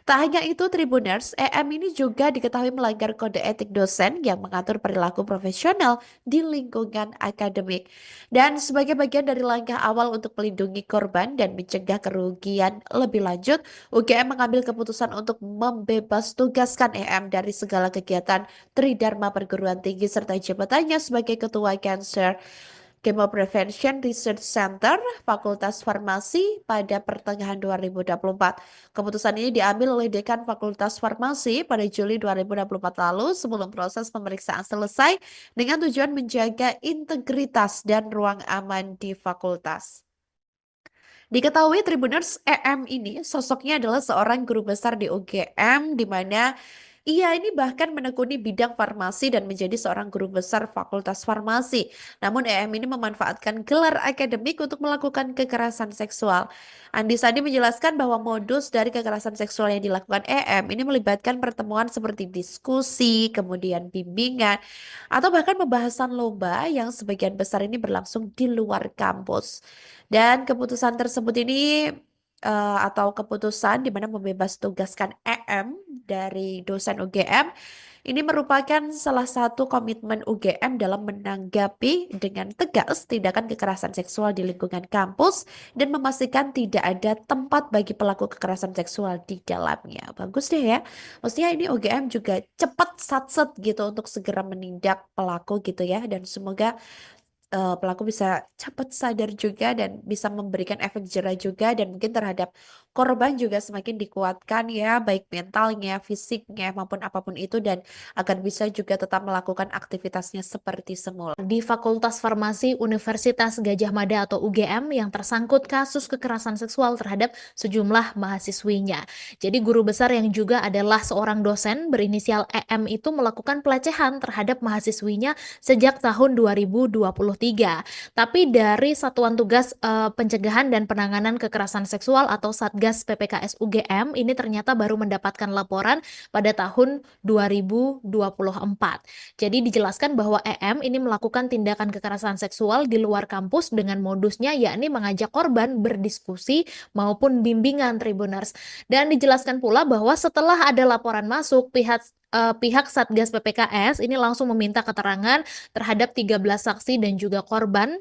Tak hanya itu, Tribuners, EM ini juga diketahui melanggar kode etik dosen yang mengatur perilaku profesional di lingkungan akademik. Dan sebagai bagian dari langkah awal untuk melindungi korban dan mencegah kerugian lebih lanjut, UGM mengambil keputusan untuk membebas tugaskan EM dari segala kegiatan Tridharma perguruan tinggi serta jabatannya sebagai Ketua Cancer Chemo Prevention Research Center Fakultas Farmasi pada pertengahan 2024. Keputusan ini diambil oleh Dekan Fakultas Farmasi pada Juli 2024 lalu sebelum proses pemeriksaan selesai dengan tujuan menjaga integritas dan ruang aman di fakultas. Diketahui Tribuners, EM ini sosoknya adalah seorang guru besar di UGM di mana ia ini bahkan menekuni bidang farmasi dan menjadi seorang guru besar Fakultas Farmasi. Namun EM ini memanfaatkan gelar akademik untuk melakukan kekerasan seksual. Andi Sandi menjelaskan bahwa modus dari kekerasan seksual yang dilakukan EM ini melibatkan pertemuan seperti diskusi, kemudian bimbingan, atau bahkan pembahasan lomba yang sebagian besar ini berlangsung di luar kampus. Dan keputusan tersebut ini atau keputusan di mana membebas tugaskan EM dari dosen UGM ini merupakan salah satu komitmen UGM dalam menanggapi dengan tegas tindakan kekerasan seksual di lingkungan kampus dan memastikan tidak ada tempat bagi pelaku kekerasan seksual di dalamnya. Bagus deh ya. Maksudnya ini UGM juga cepat satset gitu untuk segera menindak pelaku gitu ya, dan semoga pelaku bisa cepat sadar juga dan bisa memberikan efek jerah juga, dan mungkin terhadap korban juga semakin dikuatkan ya, baik mentalnya, fisiknya maupun apapun itu, dan agar bisa juga tetap melakukan aktivitasnya seperti semula. Di Fakultas Farmasi Universitas Gadjah Mada atau UGM yang tersangkut kasus kekerasan seksual terhadap sejumlah mahasiswinya. Jadi guru besar yang juga adalah seorang dosen berinisial EM itu melakukan pelecehan terhadap mahasiswinya sejak tahun 2023. Tapi dari Satuan Tugas Pencegahan dan Penanganan Kekerasan Seksual atau Satgas PPKS UGM ini ternyata baru mendapatkan laporan pada tahun 2024. Jadi dijelaskan bahwa EM ini melakukan tindakan kekerasan seksual di luar kampus dengan modusnya yakni mengajak korban berdiskusi maupun bimbingan Tribuners. Dan dijelaskan pula bahwa setelah ada laporan masuk, pihak Satgas PPKS ini langsung meminta keterangan terhadap 13 saksi dan juga korban,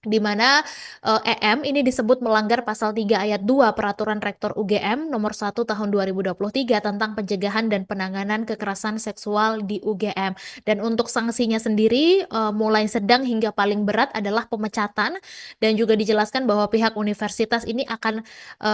di mana EM ini disebut melanggar pasal 3 ayat 2 Peraturan Rektor UGM nomor 1 tahun 2023 tentang pencegahan dan penanganan kekerasan seksual di UGM. Dan untuk sanksinya sendiri mulai sedang hingga paling berat adalah pemecatan, dan juga dijelaskan bahwa pihak universitas ini akan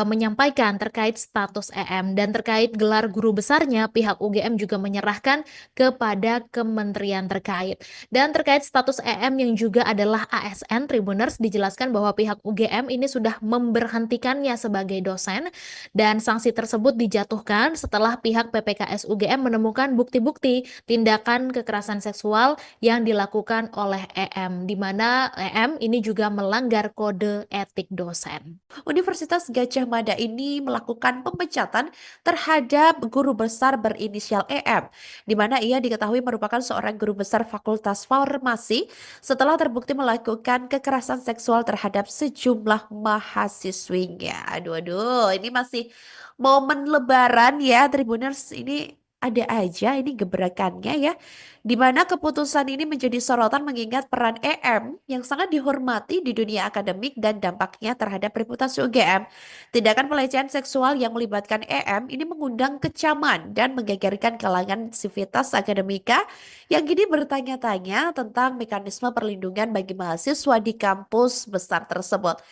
menyampaikan terkait status EM, dan terkait gelar guru besarnya pihak UGM juga menyerahkan kepada kementerian terkait. Dan terkait status EM yang juga adalah ASN Tribuners, dijelaskan bahwa pihak UGM ini sudah memberhentikannya sebagai dosen, dan sanksi tersebut dijatuhkan setelah pihak PPKS UGM menemukan bukti-bukti tindakan kekerasan seksual yang dilakukan oleh EM, di mana EM ini juga melanggar kode etik dosen. Universitas Gadjah Mada ini melakukan pemecatan terhadap guru besar berinisial EM, di mana ia diketahui merupakan seorang guru besar Fakultas Farmasi setelah terbukti melakukan kekerasan seksual terhadap sejumlah mahasiswinya. Aduh, aduh, ini masih momen Lebaran ya, Tribuners. Ini ada aja ini gebrakannya ya, di mana keputusan ini menjadi sorotan mengingat peran EM yang sangat dihormati di dunia akademik dan dampaknya terhadap reputasi UGM. Tindakan pelecehan seksual yang melibatkan EM ini mengundang kecaman dan menggegerkan kalangan sivitas akademika yang kini bertanya-tanya tentang mekanisme perlindungan bagi mahasiswa di kampus besar tersebut.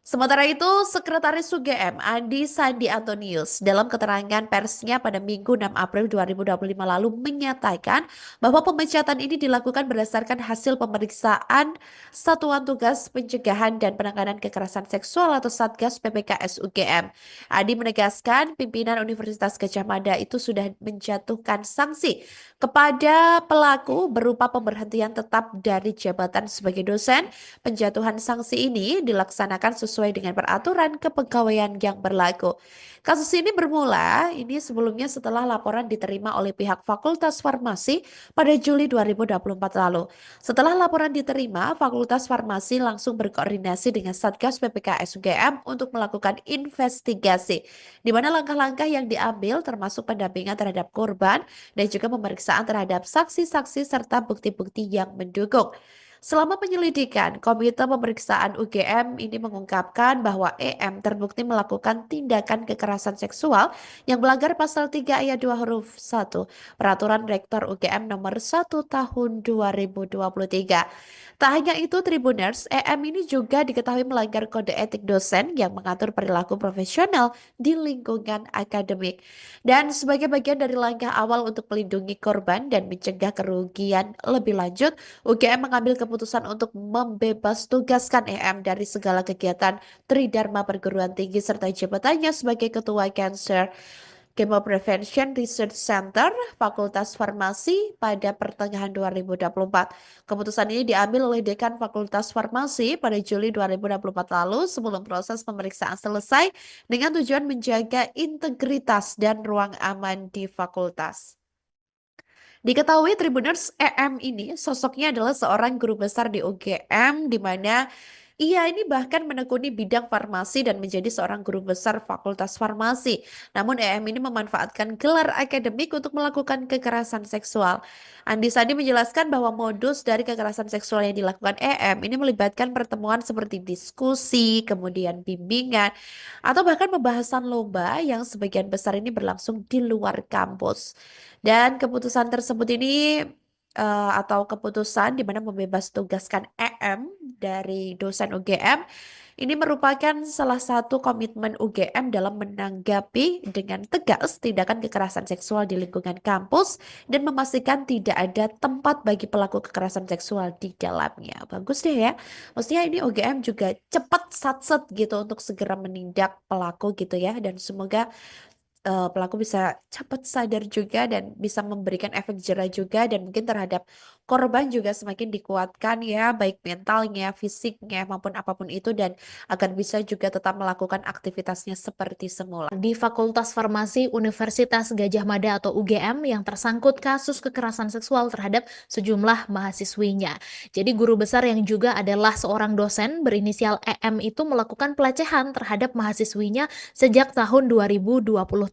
Sementara itu, Sekretaris UGM Andi Sandi Antonius dalam keterangan persnya pada Minggu 6 April 2025 lalu menyatakan bahwa pemecatan ini dilakukan berdasarkan hasil pemeriksaan Satuan Tugas Pencegahan dan Penanganan Kekerasan Seksual atau Satgas PPKS UGM. Andi menegaskan pimpinan Universitas Gadjah Mada itu sudah menjatuhkan sanksi kepada pelaku berupa pemberhentian tetap dari jabatan sebagai dosen. Penjatuhan sanksi ini dilaksanakan sesuai sesuai dengan peraturan kepegawaian yang berlaku. Kasus ini bermula sebelumnya setelah laporan diterima oleh pihak Fakultas Farmasi pada Juli 2024 lalu. Setelah laporan diterima, Fakultas Farmasi langsung berkoordinasi dengan Satgas PPKS UGM untuk melakukan investigasi, di mana langkah-langkah yang diambil termasuk pendampingan terhadap korban dan juga pemeriksaan terhadap saksi-saksi serta bukti-bukti yang mendukung. Selama penyelidikan, Komite Pemeriksaan UGM ini mengungkapkan bahwa EM terbukti melakukan tindakan kekerasan seksual yang melanggar pasal 3 ayat 2 huruf 1 Peraturan Rektor UGM nomor 1 tahun 2023. Tak hanya itu, Tribuners, EM ini juga diketahui melanggar kode etik dosen yang mengatur perilaku profesional di lingkungan akademik. Dan sebagai bagian dari langkah awal untuk melindungi korban dan mencegah kerugian lebih lanjut, UGM mengambil keputusan untuk membebas tugaskan EM dari segala kegiatan Tridharma perguruan tinggi serta jabatannya sebagai Ketua Cancer Chemo Prevention Research Center Fakultas Farmasi pada pertengahan 2024. Keputusan ini diambil oleh Dekan Fakultas Farmasi pada Juli 2024 lalu sebelum proses pemeriksaan selesai dengan tujuan menjaga integritas dan ruang aman di fakultas. Diketahui Tribuners, EM ini sosoknya adalah seorang guru besar di UGM di mana ia ini bahkan menekuni bidang farmasi dan menjadi seorang guru besar Fakultas Farmasi. Namun EM ini memanfaatkan gelar akademik untuk melakukan kekerasan seksual. Andi Sandi menjelaskan bahwa modus dari kekerasan seksual yang dilakukan EM ini melibatkan pertemuan seperti diskusi, kemudian bimbingan, atau bahkan pembahasan lomba yang sebagian besar ini berlangsung di luar kampus. Dan keputusan tersebut ini atau keputusan di mana membebas tugaskan EM dari dosen UGM ini merupakan salah satu komitmen UGM dalam menanggapi dengan tegas tindakan kekerasan seksual di lingkungan kampus dan memastikan tidak ada tempat bagi pelaku kekerasan seksual di dalamnya. Bagus deh ya. Maksudnya ini UGM juga cepat satset gitu untuk segera menindak pelaku gitu ya, dan semoga pelaku bisa cepat sadar juga dan bisa memberikan efek jerah juga, dan mungkin terhadap korban juga semakin dikuatkan ya, baik mentalnya, fisiknya maupun apapun itu, dan agar bisa juga tetap melakukan aktivitasnya seperti semula. Di Fakultas Farmasi Universitas Gadjah Mada atau UGM yang tersangkut kasus kekerasan seksual terhadap sejumlah mahasiswinya. Jadi guru besar yang juga adalah seorang dosen berinisial EM itu melakukan pelecehan terhadap mahasiswinya sejak tahun 2023.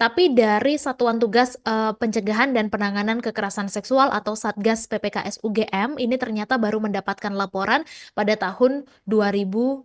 Tapi dari Satuan Tugas Pencegahan dan Penanganan Kekerasan Seksual atau Satgas PPKS UGM ini ternyata baru mendapatkan laporan pada tahun 2024.